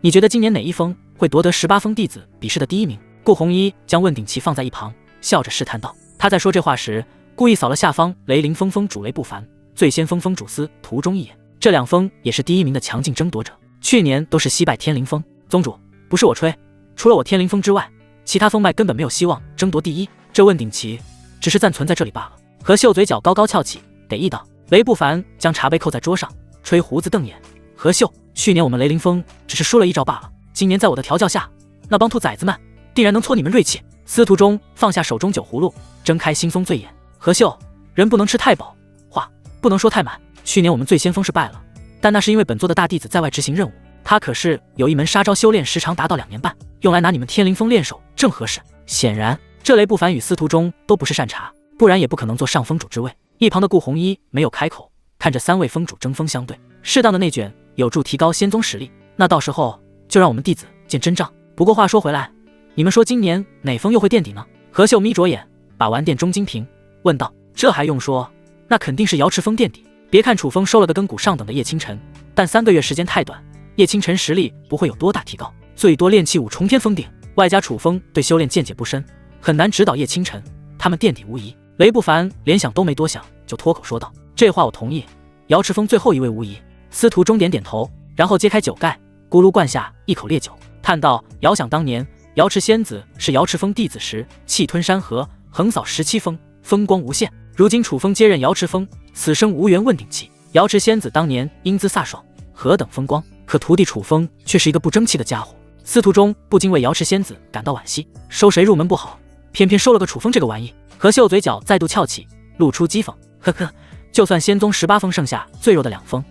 你觉得今年哪一峰会夺得18峰弟子比试的第1名？顾红衣将问鼎旗放在一旁，笑着试探道。他在说这话时，故意扫了下方雷凌峰峰主雷不凡、醉仙峰峰主司途中一眼。这2峰也是第1名的强劲争夺者，去年都是惜败天灵峰。宗主，不是我吹，除了我天灵峰之外，其他峰脉根本没有希望争夺第1，这问鼎旗只是暂存在这里罢了。何秀嘴角高高翘起，得意道。雷不凡将茶杯扣在桌上，吹胡子瞪眼。何秀，去年我们雷凌风只是输了1招罢了，今年在我的调教下，那帮兔崽子们定然能挫你们锐气。司徒中放下手中酒葫芦，睁开惺忪醉眼。何秀，人不能吃太饱，话不能说太满。去年我们醉仙峰是败了，但那是因为本座的大弟子在外执行任务，他可是有一门杀招修炼时长达到2年半，用来拿你们天灵峰练手，正合适。显然，这雷不凡与司徒中都不是善茬，不然也不可能坐上峰主之位。一旁的顾红衣没有开口，看着3位峰主针锋相对，适当的内卷有助提高仙宗实力。那到时候就让我们弟子见真章。不过话说回来，你们说今年哪峰又会垫底呢？何秀眯着眼，把玩店中金瓶，问道。这还用说，那肯定是瑶池峰垫底。别看楚风收了个根骨上等的叶清晨，但3个月时间太短，叶清晨实力不会有多大提高，最多练气5重天封顶，外加楚风对修炼见解不深，很难指导叶清晨，他们垫底无疑。雷不凡连想都没多想，就脱口说道：“这话我同意，瑶池峰最后一位无疑。”司徒中点点头，然后揭开酒盖，咕噜灌下一口烈酒，叹道：“遥想当年，瑶池仙子是瑶池峰弟子时，气吞山河，横扫17峰，风光无限。如今楚风接任瑶池峰，此生无缘问鼎期。瑶池仙子当年英姿飒爽，何等风光，可徒弟楚风却是一个不争气的家伙。”司徒中不禁为瑶池仙子感到惋惜，收谁入门不好，偏偏收了个楚风这个玩意。何秀嘴角再度翘起，露出讥讽：“呵呵，就算仙宗18峰剩下最弱的2峰，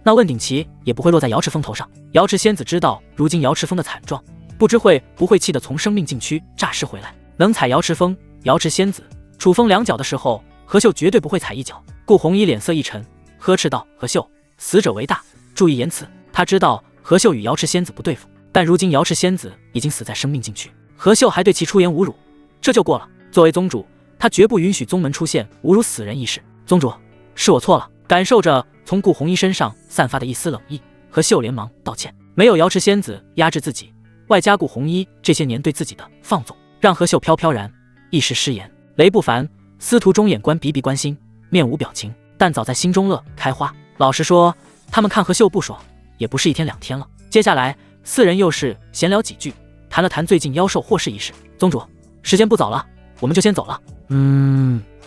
那问鼎旗也不会落在瑶池峰头上。瑶池仙子知道如今瑶池峰的惨状，不知会不会气得从生命禁区诈尸回来。能踩瑶池峰、瑶池仙子、楚风2脚的时候，何秀绝对不会踩1脚。”顾红衣脸色一沉，呵斥道：“何秀，死者为大，注意言辞。”他知道何秀与瑶池仙子不对付，但如今瑶池仙子已经死在生命禁区，何秀还对其出言侮辱，这就过了。作为宗主，他绝不允许宗门出现侮辱死人一事。宗主，是我错了。感受着从顾红衣身上散发的一丝冷意，何秀连忙道歉。没有瑶池仙子压制自己，外加顾红衣这些年对自己的放纵，让何秀飘飘然，一时失言。雷不凡、司徒中眼观鼻鼻关心，面无表情，但早在心中乐开花。老实说，他们看何秀不爽，也不是1天2天了。接下来4人又是闲聊几句，谈了谈最近妖兽获释一事。宗主，时间不早了，我们就先走了。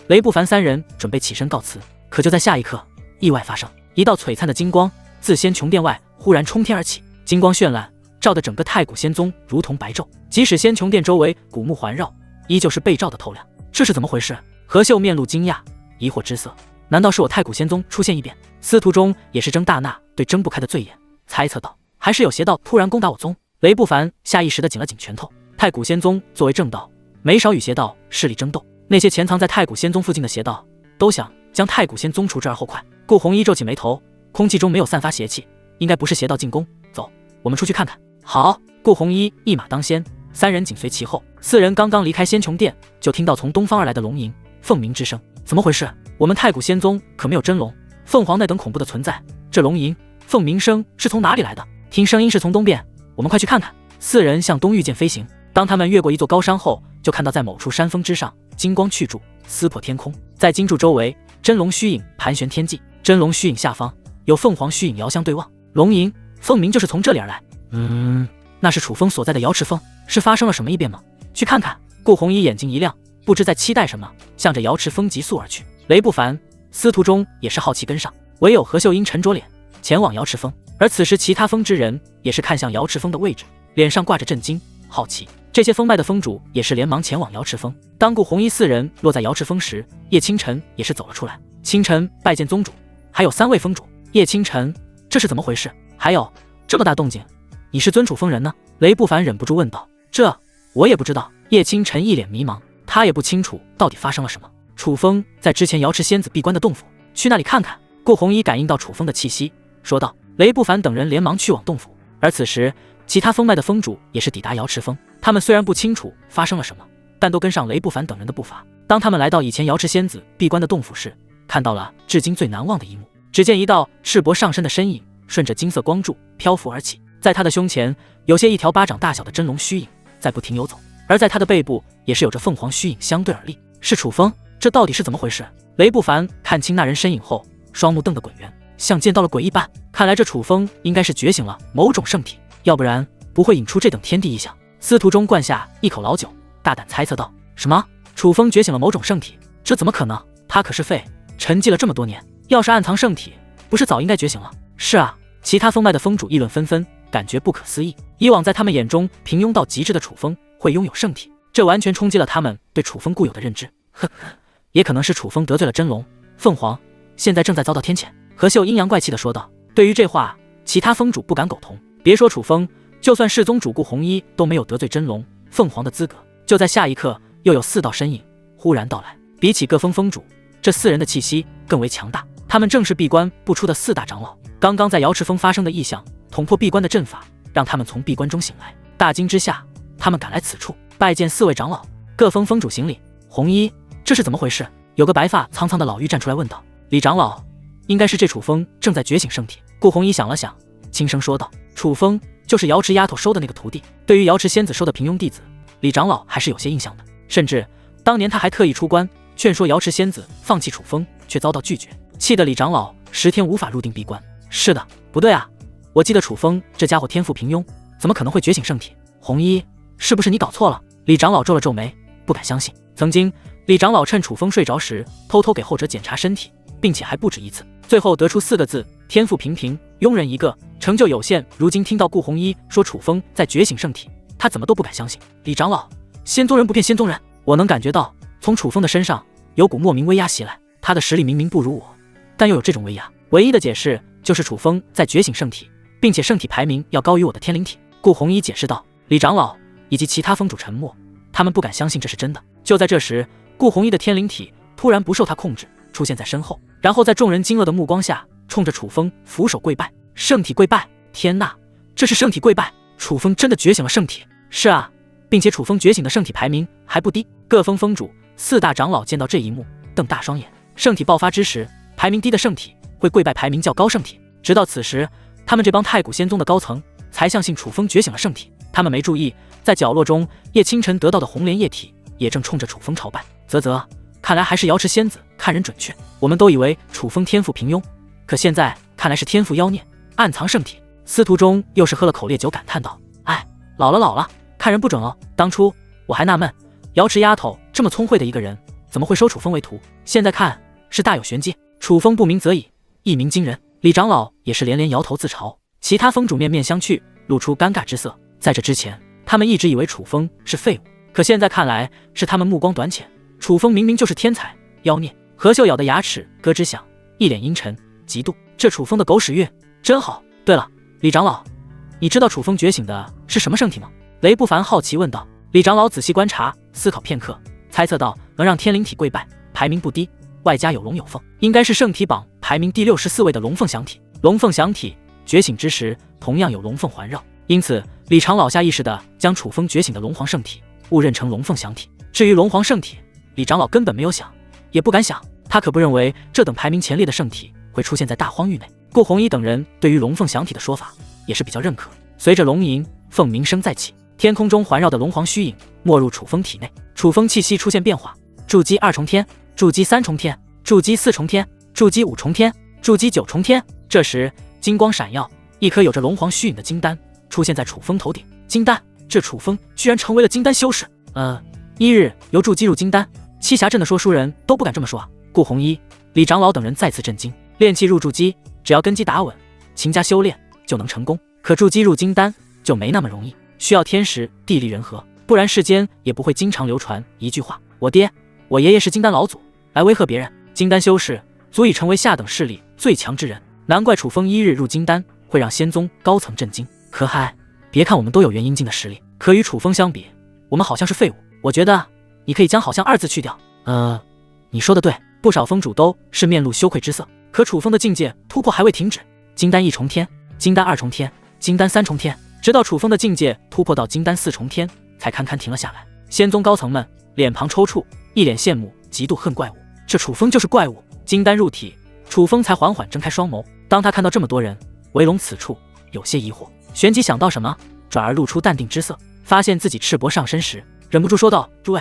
雷不凡3人准备起身告辞，可就在下一刻，意外发生，一道璀璨的金光自仙穹殿外忽然冲天而起，金光绚烂，照得整个太古仙宗如同白昼，即使仙穹殿周围古木环绕，依旧是被照得透亮。这是怎么回事？何秀面露惊讶疑惑之色，难道是我太古仙宗出现异变？司徒中也是睁大那对睁不开的醉眼，猜测道：“还是有邪道突然攻打我宗？”雷不凡下意识地紧了紧拳头。太古仙宗作为正道，没少与邪道势力争斗，那些潜藏在太古仙宗附近的邪道都想将太古仙宗除之而后快。顾红衣皱起眉头，空气中没有散发邪气，应该不是邪道进攻。走，我们出去看看。好，顾红衣一马当先，3人紧随其后。4人刚刚离开仙穹殿，就听到从东方而来的龙吟、凤鸣之声。怎么回事？我们太古仙宗可没有真龙、凤凰那等恐怖的存在，这龙吟、凤鸣声是从哪里来的？听声音是从东边，我们快去看看。4人向东御剑飞行。当他们越过一座高山后，就看到在某处山峰之上，金光去柱，撕破天空。在金柱周围，真龙虚影盘旋天际，真龙虚影下方有凤凰虚影遥相对望。龙吟、凤鸣就是从这里而来。那是楚风所在的瑶池峰，是发生了什么异变吗？去看看。顾红衣眼睛一亮，不知在期待什么，向着瑶池峰急速而去。雷不凡、司徒中也是好奇跟上，唯有何秀英沉着脸前往瑶池峰。而此时其他峰之人也是看向瑶池峰的位置，脸上挂着震惊、好奇。这些峰脉的峰主也是连忙前往瑶池峰。当顾红衣4人落在瑶池峰时，叶清晨也是走了出来。清晨拜见宗主，还有3位峰主。叶清晨，这是怎么回事？还有这么大动静，你是尊楚峰人呢？雷不凡忍不住问道。这我也不知道。叶清晨一脸迷茫，他也不清楚到底发生了什么。楚风在之前瑶池仙子闭关的洞府，去那里看看。顾红衣感应到楚风的气息，说道。雷不凡等人连忙去往洞府。而此时其他峰脉的峰主也是抵达瑶池峰，他们虽然不清楚发生了什么，但都跟上雷不凡等人的步伐。当他们来到以前瑶池仙子闭关的洞府时，看到了至今最难忘的一幕。只见一道赤膊上身的身影顺着金色光柱漂浮而起，在他的胸前有些1条巴掌大小的真龙虚影在不停游走，而在他的背部也是有着凤凰虚影相对而立。是楚风，这到底是怎么回事？雷不凡看清那人身影后，双目瞪得滚圆，像见到了鬼一般。看来这楚风应该是觉醒了某种圣体，要不然不会引出这等天地异象。司徒中灌下一口老酒，大胆猜测道：“什么？楚风觉醒了某种圣体？这怎么可能？他可是废沉寂了这么多年，要是暗藏圣体，不是早应该觉醒了？是啊，其他封脉的封主议论纷纷，感觉不可思议。以往在他们眼中平庸到极致的楚风会拥有圣体，这完全冲击了他们对楚风固有的认知。呵，也可能是楚风得罪了真龙、凤凰，现在正在遭到天谴。何秀阴阳怪气地说道。对于这话，其他封主不敢苟同。别说楚风，就算世宗主顾红衣都没有得罪真龙、凤凰的资格。就在下一刻，又有4道身影忽然到来。比起各封封主，这4人的气息更为强大。他们正是闭关不出的4大长老。刚刚在瑶池峰发生的异象，捅破闭关的阵法，让他们从闭关中醒来。大惊之下，他们赶来此处拜见4位长老。各封封主行礼。红衣，这是怎么回事？有个白发苍苍的老妪站出来问道。李长老，应该是这楚风正在觉醒圣体。顾红衣想了想，轻声说道。楚风就是瑶池丫头收的那个徒弟。对于瑶池仙子收的平庸弟子，李长老还是有些印象的。甚至当年他还特意出关劝说瑶池仙子放弃楚风，却遭到拒绝，气得李长老10天无法入定闭关。是的，不对啊，我记得楚风这家伙天赋平庸，怎么可能会觉醒圣体？红衣，是不是你搞错了？李长老皱了皱眉，不敢相信。曾经李长老趁楚风睡着时，偷偷给后者检查身体，并且还不止一次，最后得出4个字：天赋平平，庸人一个，成就有限。如今听到顾红衣说楚风在觉醒圣体，他怎么都不敢相信。李长老，仙宗人不骗仙宗人，我能感觉到从楚风的身上有股莫名威压袭来。他的实力明明不如我，但又有这种威压，唯一的解释就是楚风在觉醒圣体，并且圣体排名要高于我的天灵体。顾红衣解释道。李长老以及其他封主沉默，他们不敢相信这是真的。就在这时，顾红衣的天灵体突然不受他控制，出现在身后，然后在众人惊愕的目光下，冲着楚风俯首跪拜。圣体跪拜！天呐，这是圣体跪拜！楚风真的觉醒了圣体？是啊，并且楚风觉醒的圣体排名还不低。各封封主、4大长老见到这一幕，瞪大双眼。圣体爆发之时，排名低的圣体会跪拜排名较高圣体。直到此时，他们这帮太古仙宗的高层才相信楚风觉醒了圣体。他们没注意，在角落中，叶清晨得到的红莲液体也正冲着楚风朝拜。啧，看来还是瑶池仙子看人准确。我们都以为楚风天赋平庸，可现在看来是天赋妖孽，暗藏圣体。司徒中又是喝了口烈酒，感叹道：哎，老了，看人不准哦。当初我还纳闷，瑶池丫头这么聪慧的一个人，怎么会收楚风为徒？现在看是大有玄机。楚风不鸣则已，一鸣惊人。李长老也是连连摇头自嘲。其他封主面面相觑，露出尴尬之色。在这之前，他们一直以为楚风是废物，可现在看来是他们目光短浅。楚风明明就是天才妖孽。何秀咬的牙齿咯吱响，一脸阴沉，嫉妒。这楚风的狗屎运真好。对了，李长老，你知道楚风觉醒的是什么圣体吗？雷不凡好奇问道。李长老仔细观察，思考片刻，猜测到能让天灵体跪拜，排名不低，外加有龙有凤，应该是圣体榜排名第64位的龙凤祥体。龙凤祥体觉醒之时，同样有龙凤环绕，因此李长老下意识地将楚风觉醒的龙皇圣体误认成龙凤祥体。至于龙皇圣体，李长老根本没有想，也不敢想，他可不认为这等排名前列的圣体会出现在大荒域内。顾红衣等人对于龙凤祥体的说法也是比较认可。随着龙吟凤鸣声再起，天空中环绕的龙皇虚影没入楚风体内，楚风气息出现变化，筑基2重天，筑基3重天，筑基4重天，筑基5重天，筑基9重天。这时金光闪耀，一颗有着龙皇虚影的金丹出现在楚风头顶。金丹，这楚风居然成为了金丹修士。1日由筑基入金丹，栖霞镇的说书人都不敢这么说啊。顾红衣、李长老等人再次震惊。炼气入筑基，只要根基打稳，勤加修炼就能成功。可筑基入金丹就没那么容易，需要天时地利人和，不然世间也不会经常流传一句话：我爹、我爷爷是金丹老祖，来威吓别人。金丹修士足以成为下等势力最强之人，难怪楚风1日入金丹会让仙宗高层震惊。可嗨，别看我们都有元阴境的实力，可与楚风相比，我们好像是废物。我觉得你可以将好像2字去掉。你说的对，不少封主都是面露羞愧之色。可楚风的境界突破还未停止，金丹1重天，金丹2重天，金丹3重天，直到楚风的境界突破到金丹4重天，才堪堪停了下来。仙宗高层们脸庞抽搐，一脸羡慕、嫉妒、恨怪物。这楚风就是怪物。金丹入体，楚风才缓缓睁开双眸。当他看到这么多人围拢此处，有些疑惑，旋即想到什么，转而露出淡定之色。发现自己赤膊上身时，忍不住说道：诸位，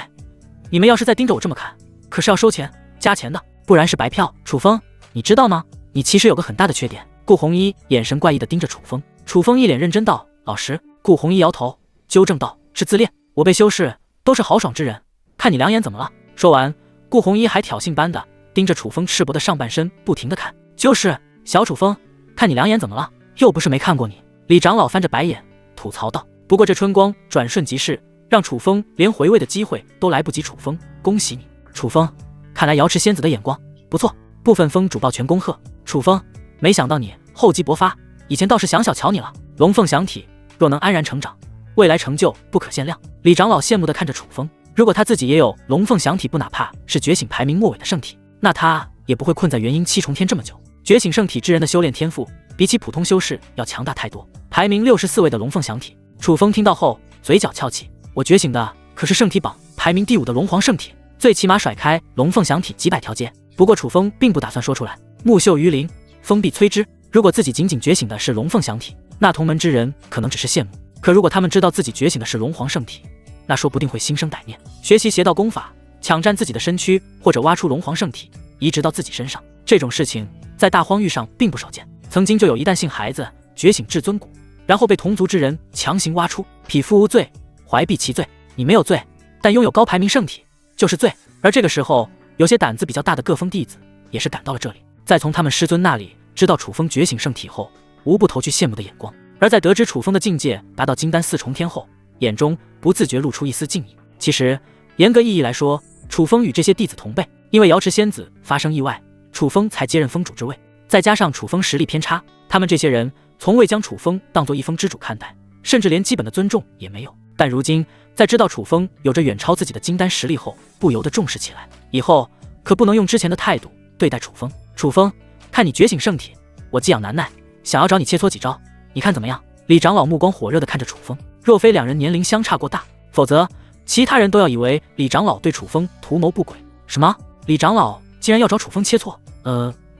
你们要是再盯着我这么看，可是要收钱加钱的，不然是白票。楚风，你知道吗？你其实有个很大的缺点。顾红衣眼神怪异地盯着楚风。楚风一脸认真道：老师。顾红衣摇头纠正道：是自恋，我辈修士都是豪爽之人，看你两眼怎么了？说完，顾红衣还挑衅般的盯着楚风赤膊的上半身不停地看。就是小楚风，看你两眼怎么了？又不是没看过你。李长老翻着白眼吐槽道。不过这春光转瞬即逝，让楚风连回味的机会都来不及。楚风，恭喜你！楚风，看来瑶池仙子的眼光不错。部分风主抱拳恭贺。楚风，没想到你厚积薄发，以前倒是想小瞧你了。龙凤祥体若能安然成长，未来成就不可限量。李长老羡慕地看着楚风，如果他自己也有龙凤祥体，不哪怕是觉醒排名末尾的圣体，那他也不会困在元婴七重天这么久。觉醒圣体之人的修炼天赋比起普通修士要强大太多。排名64位的龙凤祥体，楚风听到后嘴角翘起，我觉醒的可是圣体榜排名第5的龙皇圣体，最起码甩开龙凤祥体几百条街。不过楚风并不打算说出来，木秀于林，风必摧之。如果自己仅仅觉醒的是龙凤祥体，那同门之人可能只是羡慕，可如果他们知道自己觉醒的是龙皇圣体，那说不定会心生歹念，学习邪道功法，抢占自己的身躯，或者挖出龙皇圣体移植到自己身上。这种事情在大荒域上并不少见，曾经就有一旦姓孩子觉醒至尊骨，然后被同族之人强行挖出，匹夫无罪，怀璧其罪。你没有罪，但拥有高排名圣体就是罪。而这个时候，有些胆子比较大的各峰弟子也是赶到了这里，在从他们师尊那里知道楚风觉醒圣体后，无不投去羡慕的眼光。而在得知楚风的境界达到金丹4重天后，眼中不自觉露出一丝敬意。其实严格意义来说，楚风与这些弟子同辈，因为瑶池仙子发生意外，楚风才接任峰主之位，再加上楚风实力偏差，他们这些人从未将楚风当作一峰之主看待，甚至连基本的尊重也没有。但如今在知道楚风有着远超自己的金丹实力后，不由得重视起来，以后可不能用之前的态度对待楚风。楚风，看你觉醒圣体，我寄养难耐，想要找你切磋几招，你看怎么样？李长老目光火热地看着楚风，若非两人年龄相差过大，否则其他人都要以为李长老对楚风图谋不轨。什么？李长老竟然要找楚风切磋？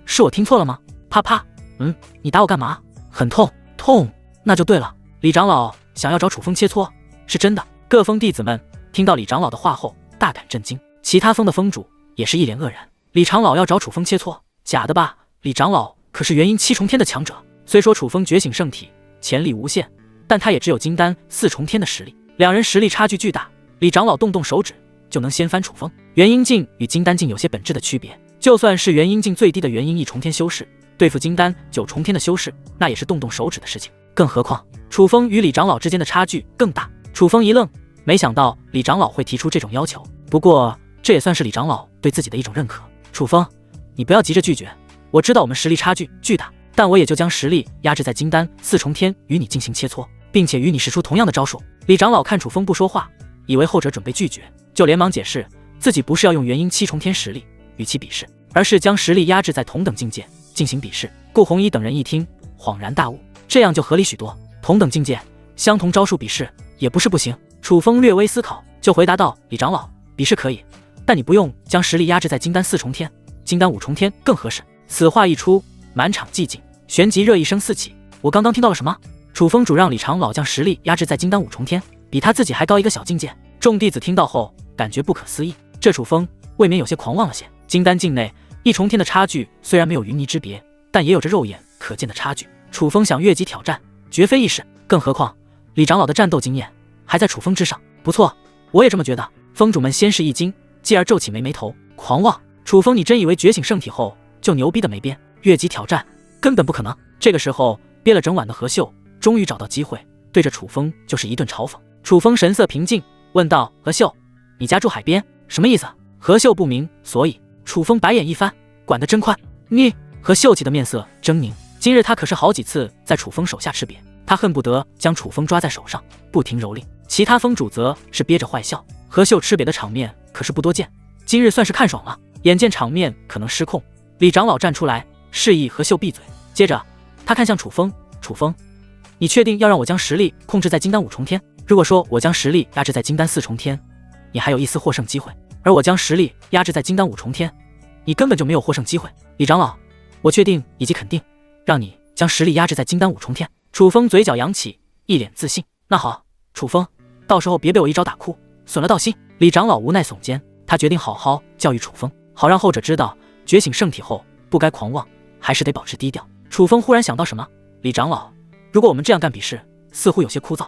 是我听错了吗？啪啪，你打我干嘛？很痛？痛，那就对了。李长老想要找楚风切磋，是真的。各峰弟子们听到李长老的话后大感震惊，其他峰的峰主也是一脸愕然。李长老要找楚风切磋？假的吧？李长老可是元婴7重天的强者，虽说楚风觉醒圣体潜力无限，但他也只有金丹4重天的实力，两人实力差距巨大。李长老动动手指就能掀翻楚风。元婴境与金丹境有些本质的区别，就算是元婴境最低的元婴1重天修士，对付金丹9重天的修士，那也是动动手指的事情。更何况楚风与李长老之间的差距更大。楚风一愣，没想到李长老会提出这种要求，不过这也算是李长老对自己的一种认可。楚风，你不要急着拒绝，我知道我们实力差距巨大，但我也就将实力压制在金丹4重天与你进行切磋，并且与你使出同样的招数。李长老看楚风不说话，以为后者准备拒绝，就连忙解释自己不是要用元婴7重天实力与其比试，而是将实力压制在同等境界进行比试。顾红衣等人一听恍然大悟，这样就合理许多，同等境界相同招数比试也不是不行。楚风略微思考就回答道，李长老，比试可以，但你不用将实力压制在金丹4重天，金丹5重天更合适。此话一出，满场寂静，旋即热议声四起。我刚刚听到了什么？楚风主让李长老将实力压制在金丹5重天，比他自己还高一个小境界。众弟子听到后感觉不可思议，这楚风未免有些狂妄了些。金丹境内1重天的差距虽然没有云泥之别，但也有着肉眼可见的差距。楚风想越级挑战绝非易事，更何况李长老的战斗经验还在楚风之上。不错，我也这么觉得。峰主们先是一惊，继而皱起眉头。狂妄！楚风，你真以为觉醒圣体后就牛逼的没边？越级挑战根本不可能。这个时候憋了整晚的何秀终于找到机会，对着楚风就是一顿嘲讽。楚风神色平静，问道，何秀，你家住海边，什么意思？何秀不明所以。楚风白眼一翻，管得真宽。你！何秀气的面色狰狞，今日他可是好几次在楚风手下吃瘪，他恨不得将楚风抓在手上不停蹂躏。其他峰主则是憋着坏笑，何秀吃瘪的场面可是不多见，今日算是看爽了。眼见场面可能失控，李长老站出来示意何秀闭嘴，接着他看向楚风，楚风，你确定要让我将实力控制在金丹5重天？如果说我将实力压制在金丹4重天，你还有一丝获胜机会，而我将实力压制在金丹5重天，你根本就没有获胜机会。李长老，我确定以及肯定让你将实力压制在金丹5重天。楚风嘴角扬起，一脸自信。那好，楚风，到时候别被我一招打哭，损了道心。李长老无奈耸肩，他决定好好教育楚风，好让后者知道觉醒圣体后不该狂妄，还是得保持低调。楚风忽然想到什么，李长老，如果我们这样干比试，似乎有些枯燥。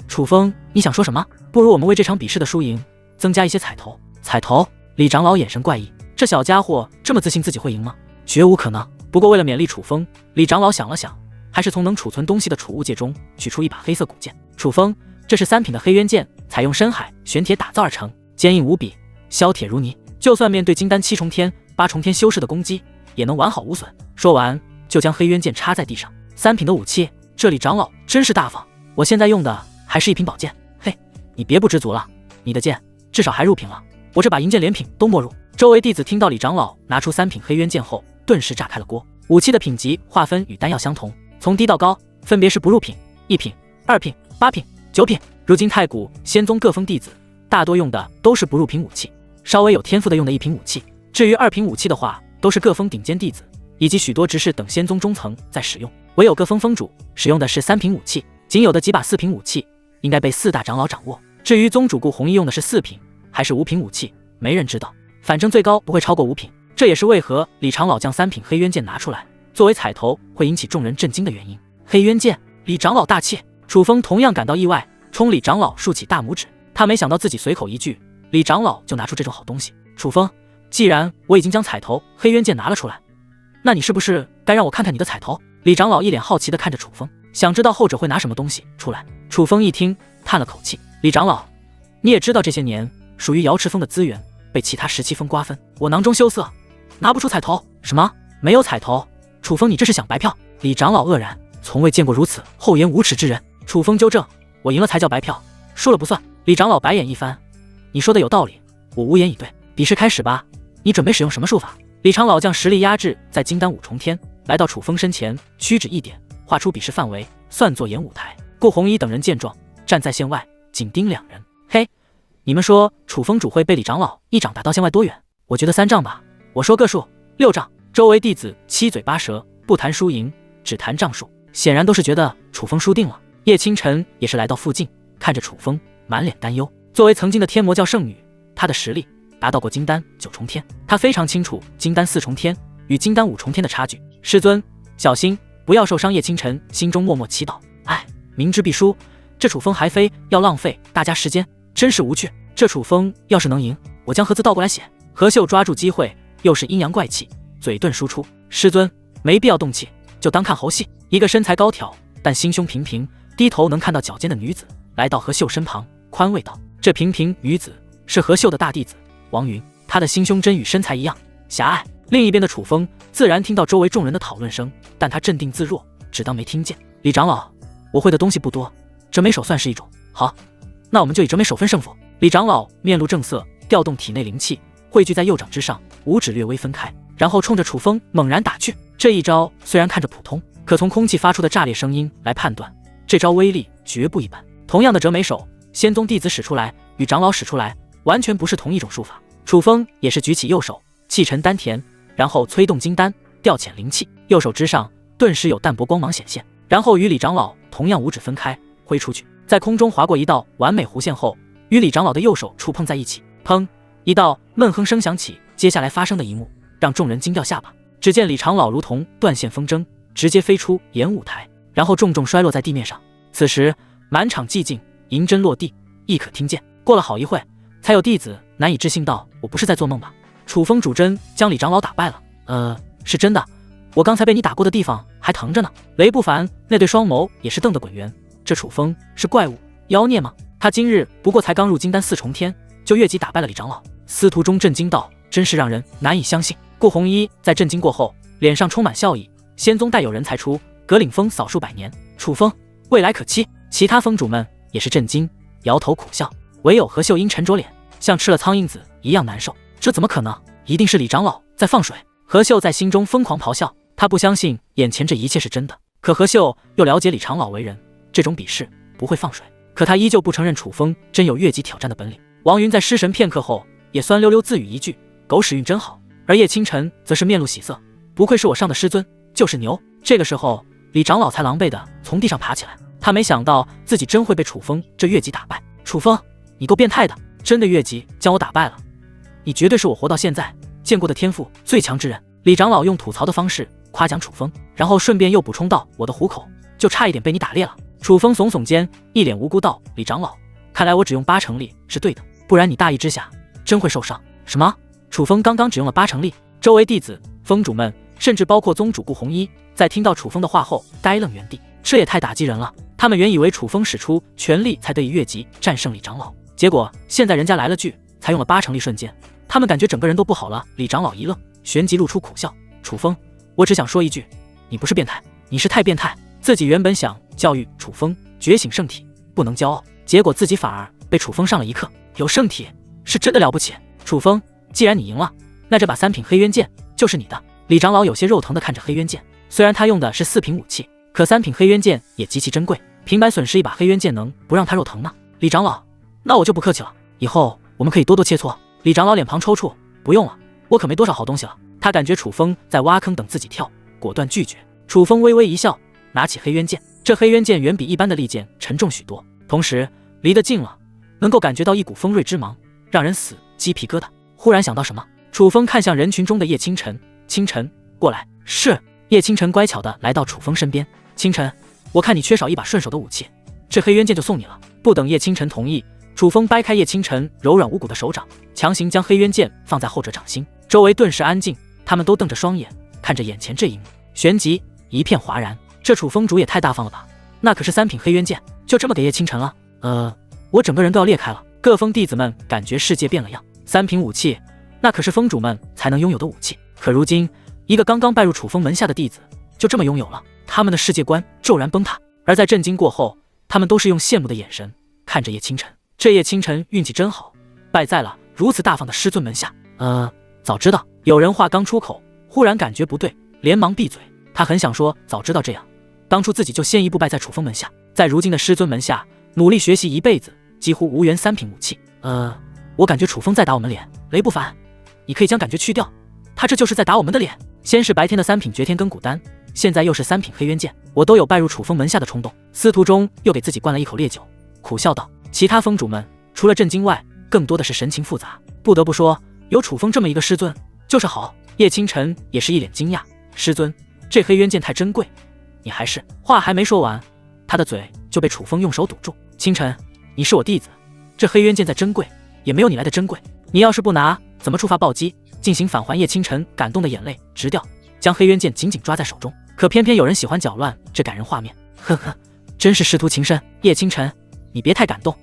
楚风，你想说什么？不如我们为这场比试的输赢增加一些彩头。彩头？李长老眼神怪异，这小家伙这么自信自己会赢吗？绝无可能。不过为了勉励楚风，李长老想了想，还是从能储存东西的储物戒中取出一把黑色古剑。楚风，这是3品的黑渊剑，采用深海玄铁打造而成，坚硬无比，削铁如泥，就算面对金丹7重天、8重天修士的攻击，也能完好无损。说完，就将黑渊剑插在地上。3品的武器，这李长老真是大方。我现在用的还是1品宝剑。嘿，你别不知足了，你的剑至少还入品了，我这把银剑连品都没入。周围弟子听到李长老拿出3品黑渊剑后，顿时炸开了锅。武器的品级划分与丹药相同，从低到高分别是不入品、1品、2品、8品、9品。如今太古仙宗各峰弟子大多用的都是不入品武器，稍微有天赋的用的1品武器。至于2品武器的话，都是各峰顶尖弟子以及许多执事等仙宗中层在使用，唯有各峰峰主使用的是3品武器，仅有的几把4品武器应该被4大长老掌握。至于宗主顾弘毅用的是4品还是5品武器，没人知道，反正最高不会超过5品。这也是为何李长老将3品黑渊剑拿出来作为彩头会引起众人震惊的原因。黑渊剑，李长老大气。楚风同样感到意外，冲李长老竖起大拇指。他没想到自己随口一句，李长老就拿出这种好东西。楚风，既然我已经将彩头黑渊剑拿了出来，那你是不是该让我看看你的彩头？李长老一脸好奇地看着楚风，想知道后者会拿什么东西出来。楚风一听，叹了口气，李长老，你也知道这些年属于瑶池峰的资源被其他17峰瓜分，我囊中羞涩，拿不出彩头。什么？没有彩头？楚风，你这是想白票？李长老愕然，从未见过如此厚颜无耻之人。楚风纠正，我赢了才叫白票，输了不算。李长老白眼一翻，你说的有道理，我无言以对。比试开始吧，你准备使用什么术法？李长老将实力压制在金丹5重天，来到楚风身前，屈指一点，画出比试范围，算作演舞台。顾弘一等人见状，站在线外，紧盯2人。嘿，你们说楚风主会被李长老一掌打到线外多远？我觉得3丈吧。我说个数，6丈。周围弟子七嘴八舌，不谈输赢，只谈丈数，显然都是觉得楚风输定了。叶清晨也是来到附近，看着楚风，满脸担忧。作为曾经的天魔教圣女，她的实力达到过金丹9重天，她非常清楚金丹4重天与金丹5重天的差距。师尊，小心不要受伤。叶清晨心中默默祈祷。哎，明知必输，这楚风还非要浪费大家时间，真是无趣。这楚风要是能赢，我将盒子倒过来写。何秀抓住机会，又是阴阳怪气，嘴遁输出。师尊，没必要动气，就当看猴戏。一个身材高挑但心胸平平，低头能看到脚尖的女子来到何秀身旁，宽慰道：这平平女子是何秀的大弟子王云，她的心胸真与身材一样狭隘。另一边的楚风自然听到周围众人的讨论声，但他镇定自若，只当没听见。李长老，我会的东西不多，折眉手算是一种。好，那我们就以折眉手分胜负。李长老面露正色，调动体内灵气汇聚在右掌之上，五指略微分开，然后冲着楚风猛然打去。这一招虽然看着普通，可从空气发出的炸裂声音来判断，这招威力绝不一般。同样的折眉手，仙宗弟子使出来与长老使出来完全不是同一种术法。楚风也是举起右手，气沉丹田，然后催动金丹，调遣灵气，右手之上顿时有淡薄光芒显现，然后与李长老同样五指分开挥出去，在空中划过一道完美弧线后，与李长老的右手触碰在一起。砰！一道闷哼声响起，接下来发生的一幕让众人惊掉下巴。只见李长老如同断线风筝，直接飞出演舞台，然后重重摔落在地面上。此时满场寂静，银针落地，亦可听见。过了好一会，才有弟子难以置信道：我不是在做梦吧？楚风主真将李长老打败了。是真的，我刚才被你打过的地方还疼着呢。雷不凡那对双眸也是瞪得滚圆，这楚风是怪物妖孽吗？他今日不过才刚入金丹4重天，就越级打败了李长老。司徒中震惊道：真是让人难以相信。顾弘一在震惊过后，脸上充满笑意。仙宗代有人才出，葛岭峰扫数百年，楚风未来可期。其他峰主们也是震惊，摇头苦笑，唯有何秀英沉着脸，像吃了苍蝇子一样难受。这怎么可能？一定是李长老在放水。何秀在心中疯狂咆哮，他不相信眼前这一切是真的。可何秀又了解李长老为人，这种比试不会放水。可他依旧不承认楚风真有越级挑战的本领。王云在失神片刻后，也酸溜溜自语一句：狗屎运真好。而叶清晨则是面露喜色，不愧是我上的师尊，就是牛。这个时候，李长老才狼狈地从地上爬起来。他没想到自己真会被楚风这越级打败。楚风，你够变态的，真的越级将我打败了。你绝对是我活到现在见过的天赋最强之人。李长老用吐槽的方式夸奖楚风，然后顺便又补充道：我的虎口就差一点被你打裂了。楚风耸耸肩，一脸无辜道：李长老，看来我只用8成力是对的，不然你大意之下真会受伤。什么？楚风刚刚只用了8成力？周围弟子、峰主们甚至包括宗主顾弘一，在听到楚风的话后呆愣原地。这也太打击人了。他们原以为楚风使出全力才得以越级战胜李长老，结果现在人家来了句才用了8成力瞬间，他们感觉整个人都不好了。李长老一愣，旋即露出苦笑：楚风，我只想说一句，你不是变态，你是太变态。自己原本想教育楚风觉醒圣体，不能骄傲，结果自己反而被楚风上了一课。有圣体是真的了不起。楚风，既然你赢了，那这把3品黑渊剑就是你的。李长老有些肉疼地看着黑渊剑，虽然他用的是4品武器，可3品黑渊剑也极其珍贵，平白损失一把黑渊剑能不让他肉疼吗？李长老，那我就不客气了，以后我们可以多多切磋。李长老脸庞抽搐，不用了，我可没多少好东西了。他感觉楚风在挖坑等自己跳，果断拒绝。楚风微微一笑，拿起黑渊剑，这黑渊剑远比一般的利剑沉重许多，同时离得近了，能够感觉到一股锋锐之芒，让人死鸡皮疙瘩。忽然想到什么，楚风看向人群中的叶清晨，清晨，过来。是。叶清晨乖巧地来到楚风身边，清晨，我看你缺少一把顺手的武器，这黑渊剑就送你了。不等叶清晨同意，楚风掰开叶清晨柔软无骨的手掌，强行将黑渊剑放在后者掌心。周围顿时安静，他们都瞪着双眼看着眼前这一幕，旋即一片哗然。这楚风主也太大方了吧，那可是3品黑渊剑，就这么给叶清晨了？我整个人都要裂开了。各峰弟子们感觉世界变了样，3品武器那可是峰主们才能拥有的武器，可如今一个刚刚拜入楚风门下的弟子就这么拥有了，他们的世界观骤然崩塌。而在震惊过后，他们都是用羡慕的眼神看着叶清晨。这叶清晨运气真好，拜在了如此大方的师尊门下。早知道。有人话刚出口，忽然感觉不对，连忙闭嘴。他很想说早知道这样，当初自己就先一步拜在楚风门下，在如今的师尊门下努力学习一辈子，几乎无缘3品武器。我感觉楚风在打我们脸。雷不凡，你可以将感觉去掉，他这就是在打我们的脸。先是白天的3品绝天根骨丹，现在又是3品黑渊剑，我都有拜入楚风门下的冲动。司徒中又给自己灌了一口烈酒，苦笑道。其他峰主们除了震惊外，更多的是神情复杂。不得不说，有楚风这么一个师尊就是好。叶清晨也是一脸惊讶，师尊，这黑渊剑太珍贵，你还是……话还没说完，他的嘴就被楚风用手堵住。清晨，你是我弟子，这黑渊剑再珍贵也没有你来的珍贵，你要是不拿，怎么触发暴击进行返还？叶清晨感动的眼泪直掉，将黑渊剑紧紧抓在手中。可偏偏有人喜欢搅乱这感人画面，呵呵，真是师徒情深。叶清晨，你别太感动，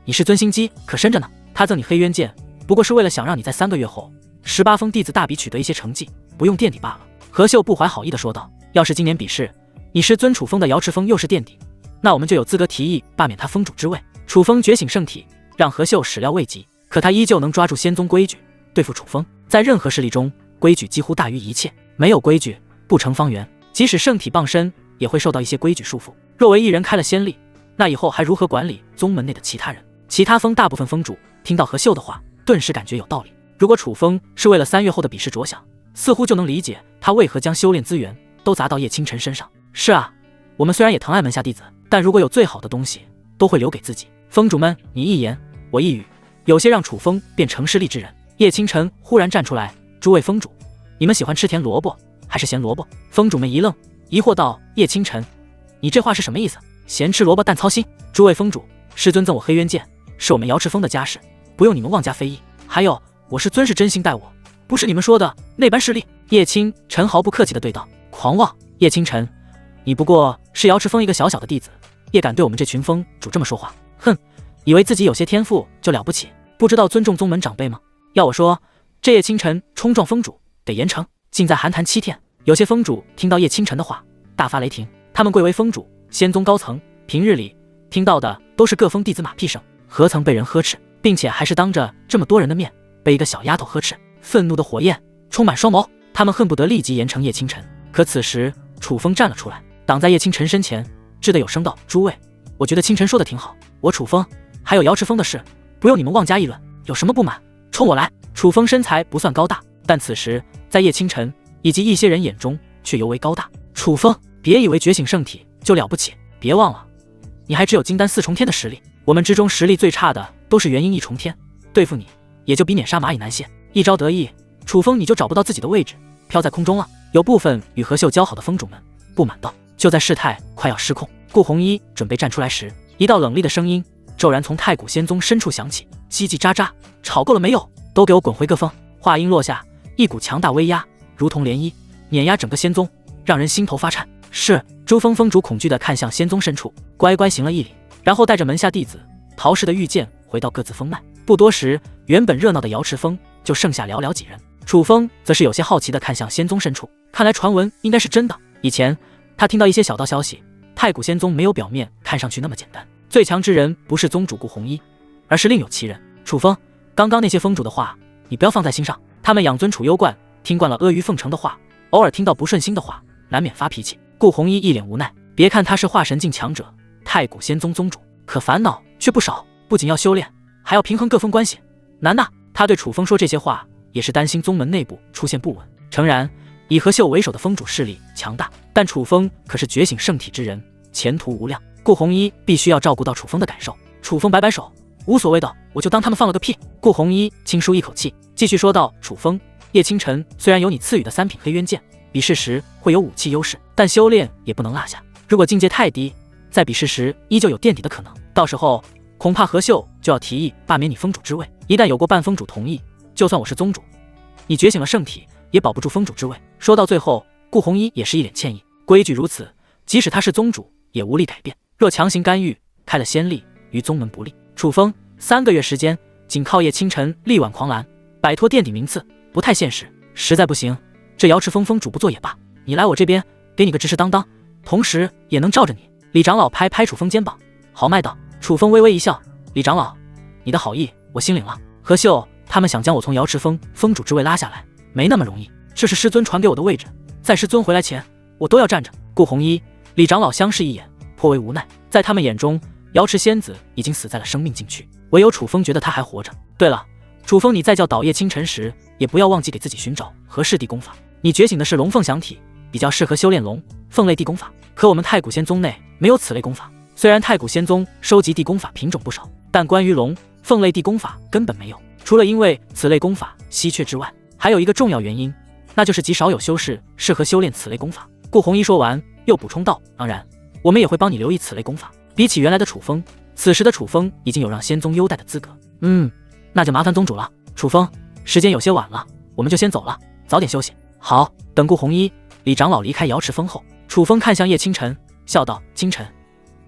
你师尊心机可深着呢。他赠你黑渊剑，不过是为了想让你在3个月后18峰弟子大比取得一些成绩，不用垫底罢了。何秀不怀好意地说道。要是今年比试你师尊楚风的瑶池峰又是垫底，那我们就有资格提议罢免他峰主之位。楚风觉醒圣体让何秀始料未及，可他依旧能抓住仙宗规矩对付楚风。在任何势力中，规矩几乎大于一切，没有规矩不成方圆，即使圣体傍身也会受到一些规矩束缚。若为一人开了先例，那以后还如何管理宗门内的其他人？其他峰大部分峰主听到何秀的话，顿时感觉有道理。如果楚风是为了3月后的比试着想，似乎就能理解他为何将修炼资源都砸到叶清晨身上。是啊，我们虽然也疼爱门下弟子，但如果有最好的东西，都会留给自己。峰主们，你一言我一语，有些让楚风变成势利之人。叶清晨忽然站出来，诸位峰主，你们喜欢吃甜萝卜还是咸萝卜？峰主们一愣，疑惑道：叶清晨，你这话是什么意思？咸吃萝卜淡操心。诸位峰主，师尊赠我黑渊剑，是我们瑶池峰的家事，不用你们妄加非议。还有，我师尊是真心待我，不是你们说的那般势利。叶清晨毫不客气地对道。狂妄！叶清晨，你不过是瑶池峰一个小小的弟子，也敢对我们这群峰主这么说话？哼，以为自己有些天赋就了不起，不知道尊重宗门长辈吗？要我说，这叶清晨冲撞峰主得严惩，尽在寒潭7天。有些峰主听到叶清晨的话大发雷霆，他们贵为峰主，仙宗高层，平日里听到的都是各峰弟子马屁声，何曾被人呵斥，并且还是当着这么多人的面被一个小丫头呵斥。愤怒的火焰充满双眸，他们恨不得立即严惩叶清晨。可此时楚风站了出来，挡在叶清晨身前，掷得有声道：诸位，我觉得清晨说的挺好，我楚风还有瑶池峰的事，不用你们妄加议论，有什么不满冲我来。楚风身材不算高大，但此时在叶清晨以及一些人眼中却尤为高大。楚风，别以为觉醒圣体就了不起，别忘了你还只有金丹4重天的实力，我们之中实力最差的都是元婴1重天，对付你也就比碾杀蚂蚁难些。一招得意，楚风你就找不到自己的位置，飘在空中了。有部分与何秀交好的峰主们不满道。就在事态快要失控，顾弘一准备站出来时，一道冷厉的声音骤然从太古仙宗深处响起：叽叽喳喳，吵够了没有？都给我滚回各峰！话音落下，一股强大威压如同涟漪碾压整个仙宗，让人心头发颤。是。珠峰峰主恐惧地看向仙宗深处，乖乖行了一礼，然后带着门下弟子陶氏的御剑回到各自峰脉。不多时，原本热闹的瑶池峰就剩下寥寥几人。楚风则是有些好奇地看向仙宗深处，看来传闻应该是真的。以前他听到一些小道消息，太古仙宗没有表面看上去那么简单，最强之人不是宗主顾红衣，而是另有其人。楚风，刚刚那些峰主的话你不要放在心上，他们养尊处优惯，听惯了阿谀奉承的话，偶尔听到不顺心的话难免发脾气。顾红衣一脸无奈，别看他是化神境强者，太古仙宗宗主，可烦恼却不少，不仅要修炼，还要平衡各峰关系，难呐。他对楚风说这些话，也是担心宗门内部出现不稳。诚然，以何秀为首的峰主势力强大，但楚风可是觉醒圣体之人，前途无量。顾红衣必须要照顾到楚风的感受。楚风摆摆手，无所谓的，我就当他们放了个屁。顾红衣轻舒一口气，继续说道：楚风，叶清晨虽然有你赐予的3品黑渊剑，比试时会有武器优势，但修炼也不能落下。如果境界太低，在比试时依旧有垫底的可能，到时候恐怕何秀就要提议罢免你峰主之位。一旦有过半峰主同意，就算我是宗主，你觉醒了圣体也保不住峰主之位。说到最后，顾红衣也是一脸歉意，规矩如此，即使他是宗主也无力改变，若强行干预，开了先例，于宗门不利。楚风3个月时间，仅靠叶清晨力挽狂澜，摆脱垫底名次不太现实，实在不行，这瑶池峰峰主不做也罢，你来我这边给你个执事当当，同时也能罩着你。李长老拍拍楚风肩膀，豪迈道。楚风微微一笑，李长老，你的好意我心领了。何秀他们想将我从瑶池峰峰主之位拉下来，没那么容易，这是师尊传给我的位置，在师尊回来前我都要站着。顾红衣、李长老相视一眼，颇为无奈。在他们眼中，瑶池仙子已经死在了生命禁区，唯有楚风觉得他还活着。对了，楚风，你在叫倒叶清晨时，也不要忘记给自己寻找合适地功法。你觉醒的是龙凤降体，比较适合修炼龙凤类地功法，可我们太古仙宗内没有此类功法。虽然太古仙宗收集地功法品种不少，但关于龙凤类地功法根本没有。除了因为此类功法稀缺之外，还有一个重要原因，那就是极少有修士适合修炼此类功法。顾红衣说完又补充道，当然我们也会帮你留意此类功法。比起原来的楚风，此时的楚风已经有让仙宗优待的资格。那就麻烦宗主了。楚风，时间有些晚了，我们就先走了，早点休息。好。等顾红衣、李长老离开瑶池峰后，楚风看向叶清晨，笑道，清晨，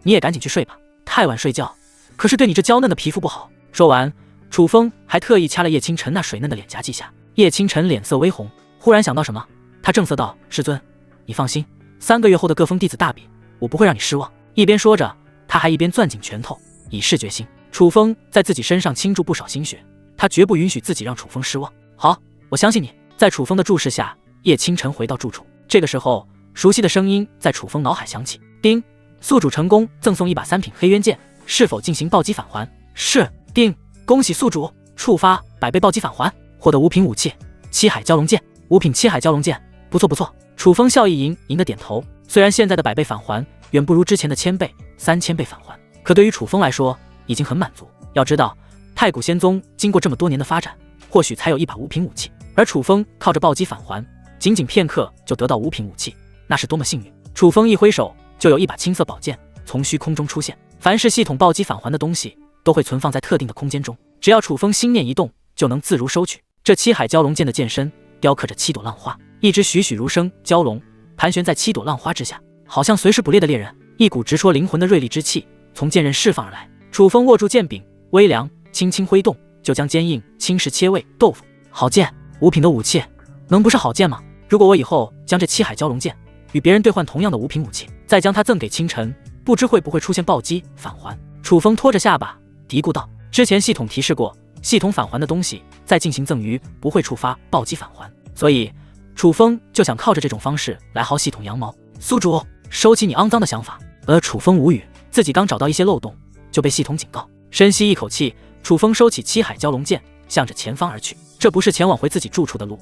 你也赶紧去睡吧，太晚睡觉可是对你这娇嫩的皮肤不好。说完，楚风还特意掐了叶清晨那水嫩的脸颊几下。叶清晨脸色微红，忽然想到什么，他正色道，师尊，你放心，3个月后的各峰弟子大比，我不会让你失望。一边说着，他还一边攥紧拳头，以示决心。楚风在自己身上倾注不少心血，他绝不允许自己让楚风失望。好，我相信你。在楚风的注视下，叶清晨回到住处。这个时候，熟悉的声音在楚风脑海响起，叮，宿主成功赠送1把3品黑渊剑，是否进行暴击返还？是。叮，恭喜宿主触发100倍暴击返还，获得5品武器七海蛟龙剑。5品七海蛟龙剑，不错不错。楚风笑意盈盈的点头。虽然现在的100倍返还远不如之前的1000倍、3000倍返还，可对于楚风来说已经很满足。要知道，太古仙宗经过这么多年的发展，或许才有1把5品武器，而楚风靠着暴击返还，仅仅片刻就得到5品武器，那是多么幸运。楚风一挥手，就有1把青色宝剑从虚空中出现。凡是系统暴击返还的东西，都会存放在特定的空间中，只要楚风心念一动，就能自如收取。这七海蛟龙剑的剑身雕刻着7朵浪花，一只栩栩如生蛟龙盘旋在7朵浪花之下，好像随时捕猎的猎人。一股直戳灵魂的锐利之气从剑刃释放而来。楚风握住剑柄，微凉，轻轻挥动，就将坚硬青石切味豆腐。好剑，5品的武器，能不是好剑吗？如果我以后将这七海蛟龙剑与别人兑换同样的5品武器，再将它赠给清晨，不知会不会出现暴击返还。楚风拖着下巴嘀咕道，之前系统提示过，系统返还的东西再进行赠予不会触发暴击返还，所以楚风就想靠着这种方式来薅系统羊毛。宿主，收起你肮脏的想法。楚风无语，自己刚找到一些漏洞就被系统警告。深吸一口气，楚风收起七海蛟龙剑，向着前方而去。这不是前往回自己住处的路，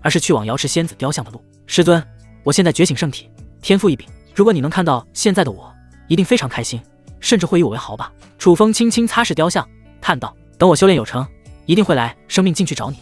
而是去往瑶池仙子雕像的路。师尊，我现在觉醒圣体，天赋异禀，如果你能看到现在的我，一定非常开心，甚至会以我为豪吧。楚风轻轻擦拭雕像，叹道，等我修炼有成，一定会来生命禁区找你，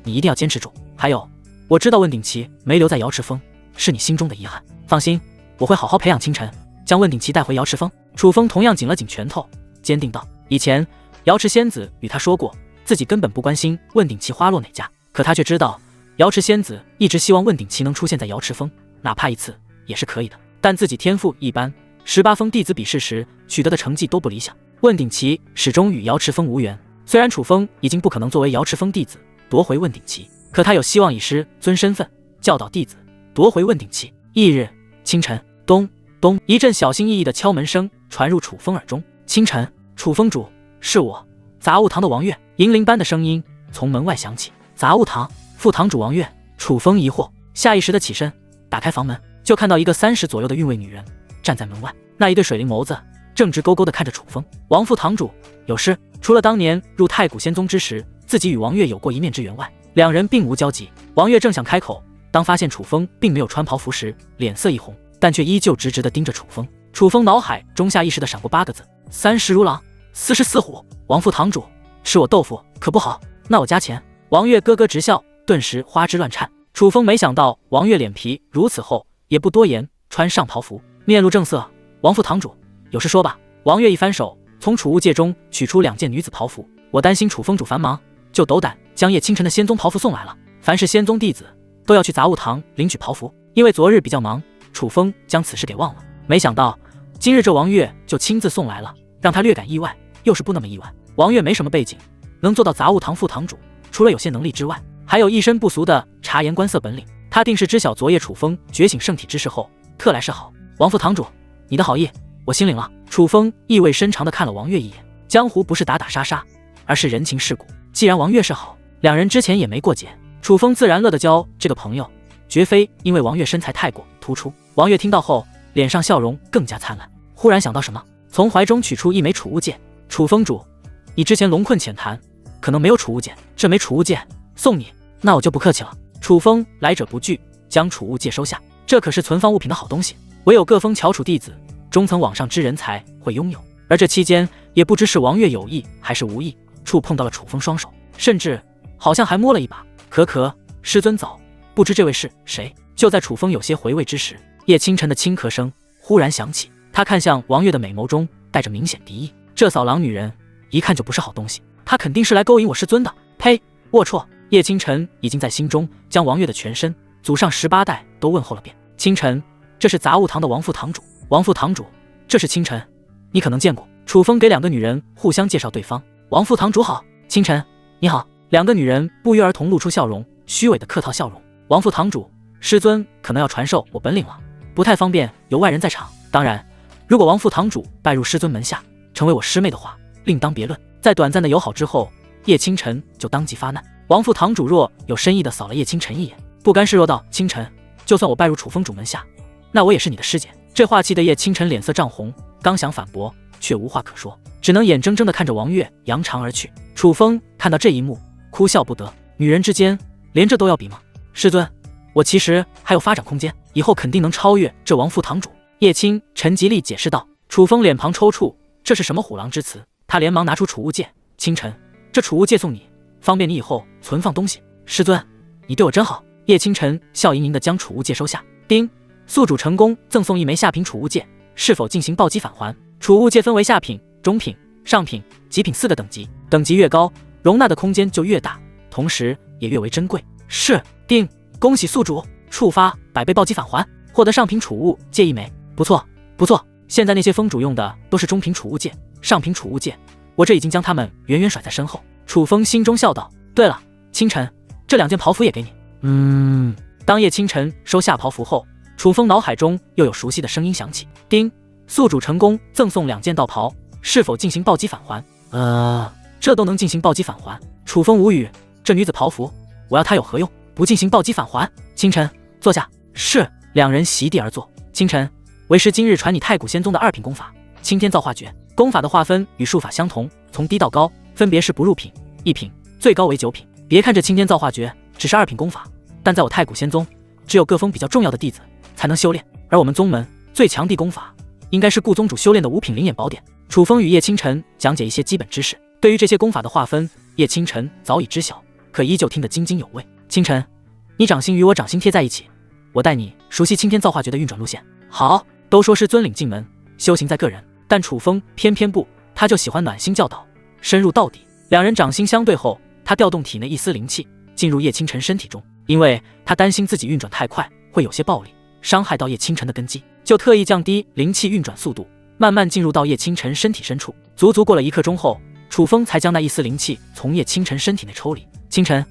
你一定要坚持住。还有，我知道问鼎奇没留在瑶池峰是你心中的遗憾，放心，我会好好培养清晨，将问鼎奇带回瑶池峰。楚风同样紧了紧拳头，坚定道，以前瑶池仙子与他说过，自己根本不关心问鼎奇花落哪家，可他却知道瑶池仙子一直希望问鼎奇能出现在瑶池峰，哪怕一次也是可以的，但自己天赋一般，18峰弟子比试时取得的成绩都不理想。问鼎奇始终与瑶池峰无缘，虽然楚风已经不可能作为瑶池峰弟子夺回问鼎奇，可他有希望以师尊身份教导弟子夺回问鼎奇。翌日清晨，咚咚一阵小心翼翼的敲门声传入楚风耳中。清晨，楚风主，是我，杂物堂的王月。银铃般的声音从门外响起。杂物堂副堂主王月。楚风疑惑，下意识的起身打开房门，就看到一个30左右的韵味女人站在门外，那一对水灵眸子正直勾勾的看着楚风。王副堂主有事？除了当年入太古仙宗之时自己与王月有过一面之缘外，两人并无交集。王月正想开口，当发现楚风并没有穿袍服时，脸色一红，但却依旧直直的盯着楚风。楚风脑海中下意识的闪过8个字：30如狼，40似虎。王副堂主，是我豆腐可不好，那我加钱。王月咯咯直笑，顿时花枝乱颤。楚风没想到王月脸皮如此厚，也不多言，穿上袍服，面露正色。王副堂主，有事说吧。王月一翻手，从储物戒中取出2件女子袍服。我担心楚风主繁忙，就斗胆将叶清晨的仙宗袍服送来了。凡是仙宗弟子都要去杂物堂领取袍服，因为昨日比较忙，楚风将此事给忘了。没想到今日这王月就亲自送来了，让他略感意外，又是不那么意外。王月没什么背景，能做到杂物堂副堂主，除了有些能力之外，还有一身不俗的察言观色本领。他定是知晓昨夜楚风觉醒圣体之事后，特来示好。王副堂主，你的好意我心领了。楚风意味深长地看了王月一眼。江湖不是打打杀杀，而是人情世故。既然王月是好，两人之前也没过节，楚风自然乐得交这个朋友，绝非因为王月身材太过突出。王月听到后，脸上笑容更加灿烂，忽然想到什么，从怀中取出一枚储物戒。楚风主，你之前龙困浅潭，可能没有储物戒，这枚储物戒送你。那我就不客气了。楚风来者不拒，将储物戒收下。这可是存放物品的好东西，唯有各峰翘楚弟子、中层往上之人才会拥有。而这期间也不知是王月有意还是无意，触碰到了楚风双手，甚至好像还摸了一把。可师尊早，不知这位是谁？就在楚风有些回味之时，叶清晨的轻咳声忽然响起。他看向王月的美眸中带着明显敌意，这扫狼女人一看就不是好东西，她肯定是来勾引我师尊的。呸！龌龊！叶清晨已经在心中将王月的全身、祖上18代都问候了遍。清晨，这是杂物堂的王副堂主。王副堂主，这是清晨，你可能见过。楚风给2个女人互相介绍对方。王副堂主好，清晨你好。2个女人不约而同露出笑容，虚伪的客套笑容。王副堂主，师尊可能要传授我本领了，不太方便有外人在场。当然，如果王副堂主拜入师尊门下，成为我师妹的话，另当别论。在短暂的友好之后，叶清晨就当即发难。王副堂主若有深意地扫了叶清晨一眼，不甘示弱道：清晨，就算我拜入楚风主门下，那我也是你的师姐。这话气得叶清晨脸色涨红，刚想反驳，却无话可说，只能眼睁睁地看着王月扬长而去。楚风看到这一幕，哭笑不得。女人之间连这都要比吗？师尊，我其实还有发展空间，以后肯定能超越这王副堂主。叶清晨极力解释道。楚风脸庞抽搐，这是什么虎狼之词？他连忙拿出储物戒。清晨，这储物戒送你，方便你以后存放东西。师尊，你对我真好。叶清晨笑盈盈地将储物戒收下。丁，宿主成功赠送1枚下品储物戒，是否进行暴击返还？储物戒分为下品、中品、上品、极品4个等级，等级越高，容纳的空间就越大，同时也越为珍贵。是。丁，恭喜宿主触发100倍暴击返还，获得上品储物戒1枚。不错不错，现在那些峰主用的都是中品储物戒，上品储物戒我这已经将他们远远甩在身后。楚风心中笑道。对了，清晨，这2件袍服也给你。当叶清晨收下袍服后，楚风脑海中又有熟悉的声音响起。丁，宿主成功赠送2件道袍，是否进行暴击返还？这都能进行暴击返还？楚风无语，这女子袍服我要她有何用？不进行暴击返还？清晨，坐下。是。2人席地而坐。清晨，为师今日传你太古仙宗的2品功法青天造化诀。功法的划分与术法相同，从低到高分别是不入品、1品，最高为9品。别看这青天造化诀只是2品功法，但在我太古仙宗，只有各峰比较重要的弟子才能修炼，而我们宗门最强地功法应该是顾宗主修炼的5品灵眼宝典。楚风与叶清晨讲解一些基本知识，对于这些功法的划分，叶清晨早已知晓，可依旧听得津津有味。清晨，你掌心与我掌心贴在一起，我带你熟悉青天造化诀的运转路线。好。都说是尊领进门，修行在个人，但楚风偏偏不，他就喜欢暖心教导，深入到底。2人掌心相对后，他调动体内一丝灵气进入叶清晨身体中，因为他担心自己运转太快会有些暴力，伤害到叶清晨的根基，就特意降低灵气运转速度，慢慢进入到叶清晨身体深处。足足过了1刻钟后，楚风才将那一丝灵气从叶清晨身体内抽离。清晨，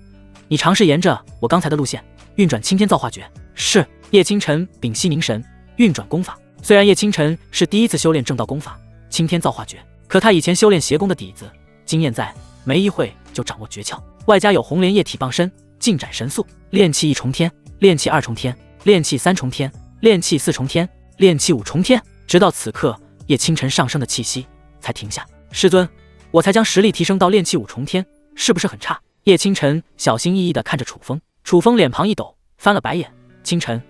你尝试沿着我刚才的路线运转青天造化诀。是。叶清晨屏息凝神，运转功法。虽然叶清晨是第一次修炼正道功法青天造化诀，可他以前修炼邪功的底子，经验在，没一会就掌握诀窍，外加有红莲液体傍身，进展神速。炼气1重天，炼气2重天，炼气3重天，炼气4重天，炼气5重天。直到此刻，叶清晨上升的气息才停下。师尊，我才将实力提升到炼气5重天，是不是很差？叶清晨小心翼翼地看着楚风，楚风脸庞一抖，翻了白眼。清晨，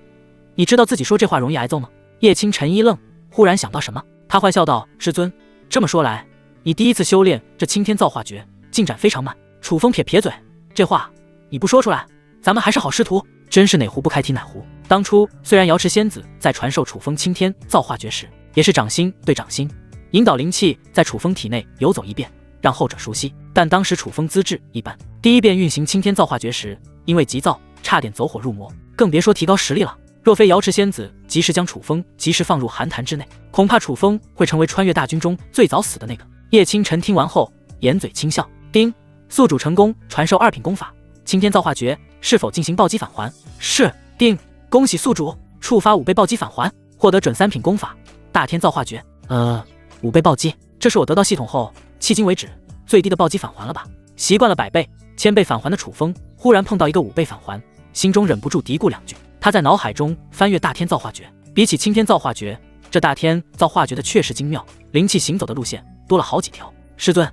你知道自己说这话容易挨揍吗？叶清晨一愣，忽然想到什么，他坏笑道：师尊，这么说来，你第一次修炼这青天造化诀进展非常慢。楚风撇撇嘴，这话你不说出来，咱们还是好师徒，真是哪壶不开提哪壶。当初虽然瑶池仙子在传授楚风青天造化诀时，也是掌心对掌心，引导灵气在楚风体内游走一遍，让后者熟悉，但当时楚风资质一般，第一遍运行青天造化诀时，因为急躁差点走火入魔，更别说提高实力了。若非瑶池仙子及时将楚风及时放入寒潭之内，恐怕楚风会成为穿越大军中最早死的那个。叶清晨听完后，掩嘴轻笑。丁，宿主成功传授2品功法青天造化诀，是否进行暴击返还？是。丁，恭喜宿主触发5倍暴击返还，获得准3品功法大天造化诀。5倍暴击，这是我得到系统后迄今为止最低的暴击返还了吧？习惯了100倍、1000倍返还的楚风，忽然碰到一个5倍返还，心中忍不住嘀咕2句。他在脑海中翻阅大天造化诀，比起青天造化诀，这大天造化诀的确实精妙，灵气行走的路线多了好几条。师尊，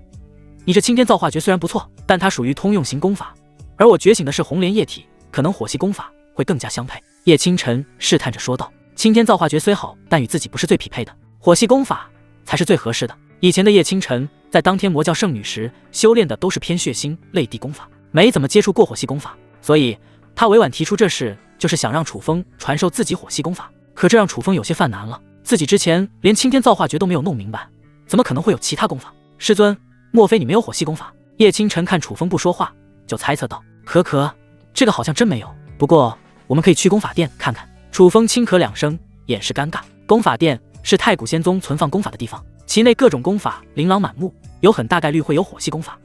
你这青天造化诀虽然不错，但它属于通用型功法，而我觉醒的是红莲液体，可能火系功法会更加相配。叶清晨试探着说道。青天造化诀虽好，但与自己不是最匹配的，火系功法才是最合适的。以前的叶清晨在当天魔教圣女时修炼的都是偏血腥类地功法，没怎么接触过火系功法，所以他委婉提出这事就是想让楚风传授自己火系功法。可这让楚风有些犯难了，自己之前连青天造化诀都没有弄明白，怎么可能会有其他功法？师尊，莫非你没有火系功法？叶清晨看楚风不说话，就猜测道。可这个好像真没有，不过我们可以去功法殿看看。楚风轻咳2声，掩饰尴尬。功法殿是太古仙宗存放功法的地方，其内各种功法琳琅满目，有很大概率会有火系功法。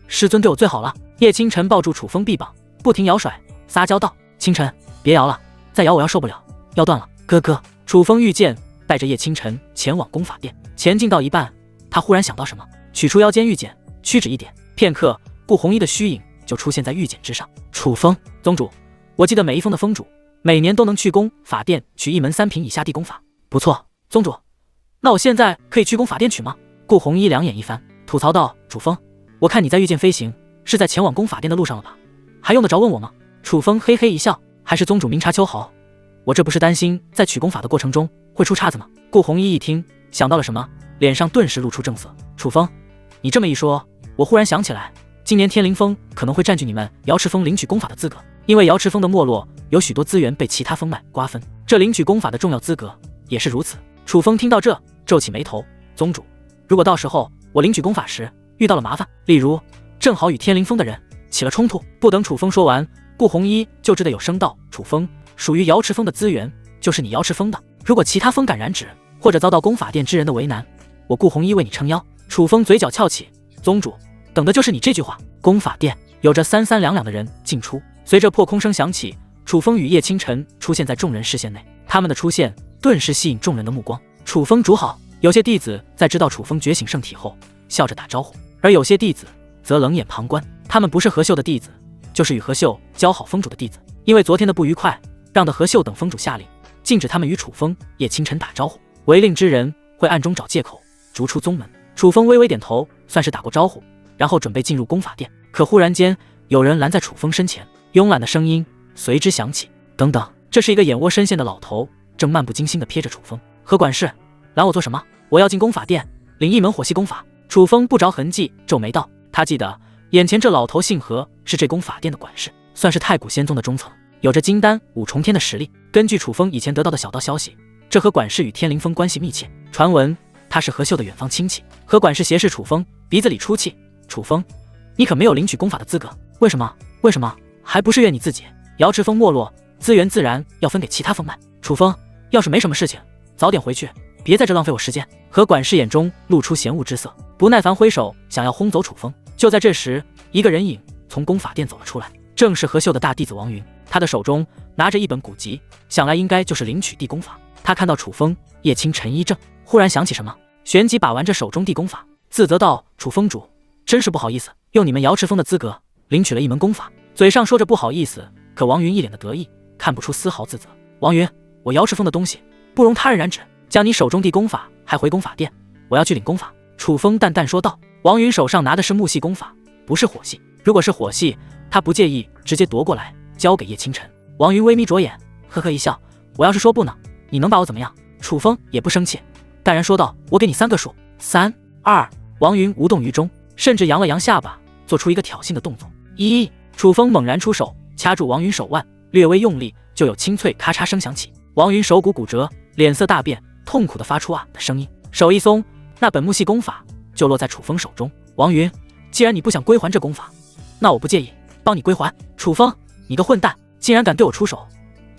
师尊对我最好了。叶清晨抱住楚风臂膀，不停摇甩，撒娇道。清晨，别摇了，再摇我要受不了，要断了。哥哥。楚风御剑带着叶清晨前往功法殿，前进到一半，他忽然想到什么，取出腰间玉简，屈指一点，片刻，顾红衣的虚影就出现在玉简之上。楚风宗主，我记得每一峰的峰主每年都能去功法殿取一门3品以下地功法。不错，宗主，那我现在可以去功法殿取吗？顾红衣两眼一翻，吐槽道。楚风，我看你在御剑飞行，是在前往功法殿的路上了吧？还用得着问我吗？楚风嘿嘿一笑，还是宗主明察秋毫，我这不是担心在取功法的过程中会出岔子吗？顾红衣一听，想到了什么，脸上顿时露出正色。楚风，你这么一说，我忽然想起来，今年天灵峰可能会占据你们瑶池峰领取功法的资格，因为瑶池峰的没落，有许多资源被其他峰脉瓜分，这领取功法的重要资格也是如此。楚风听到这，皱起眉头。宗主，如果到时候我领取功法时遇到了麻烦，例如正好与天灵峰的人起了冲突，不等楚风说完，顾红衣就只得有声道。楚风，属于瑶池峰的资源就是你瑶池峰的，如果其他峰敢染指，或者遭到功法殿之人的为难，我顾红衣为你撑腰。楚风嘴角翘起，宗主，等的就是你这句话。功法殿有着三三两两的人进出，随着破空声响起，楚风与叶清晨出现在众人视线内，他们的出现顿时吸引众人的目光。楚风主好。有些弟子在知道楚风觉醒圣体后笑着打招呼，而有些弟子则冷眼旁观，他们不是何秀的弟子，就是与何秀交好峰主的弟子，因为昨天的不愉快，让得何秀等峰主下令禁止他们与楚风、叶清晨打招呼，违令之人会暗中找借口逐出宗门。楚风微微点头，算是打过招呼，然后准备进入功法殿，可忽然间有人拦在楚风身前，慵懒的声音随之响起。等等，这是一个眼窝深陷的老头，正漫不经心地瞥着楚风。何管事，拦我做什么？我要进功法殿领一门火系功法。楚风不着痕迹皱眉道，他记得眼前这老头姓何，是这功法殿的管事，算是太古仙宗的中层，有着金丹5重天的实力。根据楚风以前得到的小道消息，这何管事与天灵峰关系密切，传闻他是何秀的远方亲戚。何管事斜视楚风，鼻子里出气。楚风，你可没有领取功法的资格。为什么？还不是怨你自己。瑶池峰没落，资源自然要分给其他峰脉。楚风，要是没什么事情，早点回去，别在这浪费我时间。何管事眼中露出嫌恶之色，不耐烦挥手想要轰走楚风。就在这时，一个人影从功法殿走了出来，正是何秀的大弟子王云。他的手中拿着一本古籍，想来应该就是领取地功法。他看到楚风，叶青沉一怔，忽然想起什么，旋即把玩着手中地功法，自责道：“楚风主，真是不好意思，用你们瑶池峰的资格领取了一门功法。”嘴上说着不好意思，可王云一脸的得意，看不出丝毫自责。王云，我瑶池峰的东西不容他人染指，将你手中地功法还回功法殿，我要去领功法。楚风淡淡说道。王云手上拿的是木系功法，不是火系。如果是火系，他不介意直接夺过来交给叶清晨。王云微眯着眼，呵呵一笑，我要是说不呢，你能把我怎么样？楚风也不生气，淡然说道：“我给你3个数，3、2。”王云无动于衷，甚至扬了扬下巴，做出一个挑衅的动作。1！楚风猛然出手，掐住王云手腕，略微用力，就有清脆咔嚓声响起。王云手骨骨折，脸色大变，痛苦地发出啊的声音。手一松，那本木系功法就落在楚风手中。王云，既然你不想归还这功法，那我不介意帮你归还。楚风，你个混蛋，竟然敢对我出手！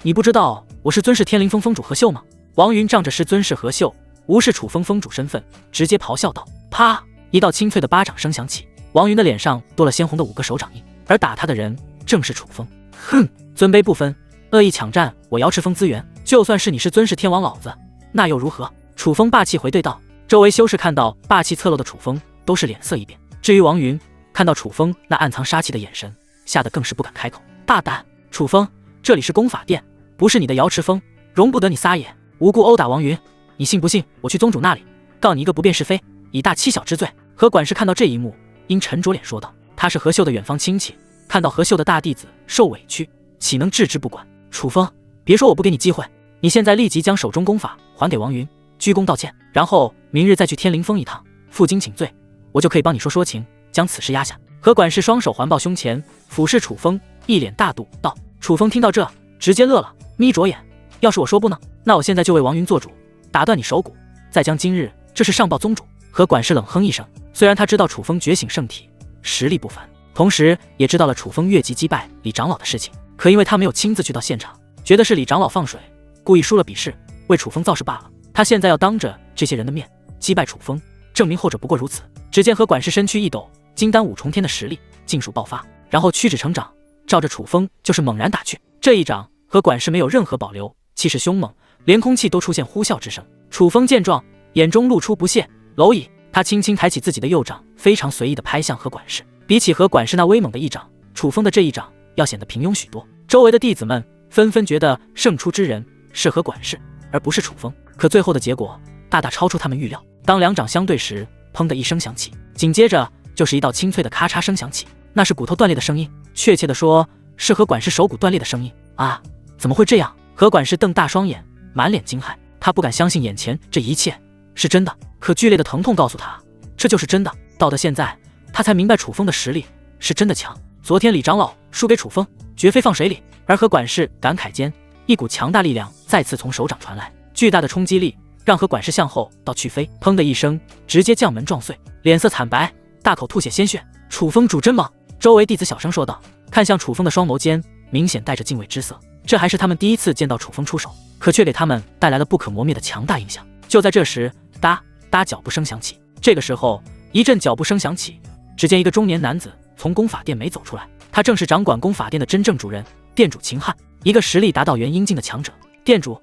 你不知道我是尊氏天灵峰峰主何秀吗？王云仗着是尊氏何秀，无视楚风峰主身份，直接咆哮道。啪！一道清脆的巴掌声响起，王云的脸上多了鲜红的5个手掌印，而打他的人正是楚风。哼，尊卑不分，恶意抢占我瑶池峰资源，就算是你是尊氏天王老子，那又如何？楚风霸气回对道。周围修士看到霸气侧漏的楚风，都是脸色一变。至于王云，看到楚风那暗藏杀气的眼神，吓得更是不敢开口。大胆！楚风，这里是功法殿，不是你的瑶池峰，容不得你撒野，无故殴打王云。你信不信我去宗主那里告你一个不辨是非，以大欺小之罪？何管事看到这一幕，阴沉着脸说道。他是何秀的远方亲戚，看到何秀的大弟子受委屈，岂能置之不管？楚风，别说我不给你机会，你现在立即将手中功法还给王云，鞠躬道歉，然后明日再去天灵峰一趟，负荆请罪，我就可以帮你说情，将此事压下。何管事双手环抱胸前，俯视楚风，一脸大度道。楚风听到这，直接乐了，眯着眼，要是我说不呢？那我现在就为王云做主，打断你手骨，再将今日这事上报宗主。何管事冷哼一声，虽然他知道楚风觉醒圣体实力不凡，同时也知道了楚风越级击败李长老的事情，可因为他没有亲自去到现场，觉得是李长老放水，故意输了比试，为楚风造势罢了。他现在要当着这些人的面击败楚风，证明后者不过如此。只见何管事身躯一抖，金丹5重天的实力尽数爆发，然后屈指成掌，照着楚风就是猛然打去。这一掌，何管事没有任何保留，气势凶猛，连空气都出现呼啸之声。楚风见状，眼中露出不屑，蝼蚁。他轻轻抬起自己的右掌，非常随意地拍向何管事。比起何管事那威猛的一掌，楚风的这一掌要显得平庸许多。周围的弟子们纷纷觉得胜出之人是何管事，而不是楚风。可最后的结果大大超出他们预料。当2掌相对时，砰的一声响起，紧接着就是一道清脆的咔嚓声响起，那是骨头断裂的声音，确切地说是何管事手骨断裂的声音。啊，怎么会这样？何管事瞪大双眼，满脸惊骇，他不敢相信眼前这一切是真的，可剧烈的疼痛告诉他，这就是真的。到了现在，他才明白楚风的实力是真的强。昨天李长老输给楚风，绝非放水里。而何管事感慨间，一股强大力量再次从手掌传来，巨大的冲击力让何管事向后倒去飞，砰的一声，直接将门撞碎，脸色惨白，大口吐血鲜血。楚风主真猛！周围弟子小声说道，看向楚风的双眸间明显带着敬畏之色。这还是他们第一次见到楚风出手，可却给他们带来了不可磨灭的强大印象。就在这时，哒哒脚步声响起。这个时候，一阵脚步声响起，只见一个中年男子从功法殿没走出来，他正是掌管功法殿的真正主人，殿主秦汉，一个实力达到元婴境的强者。殿主，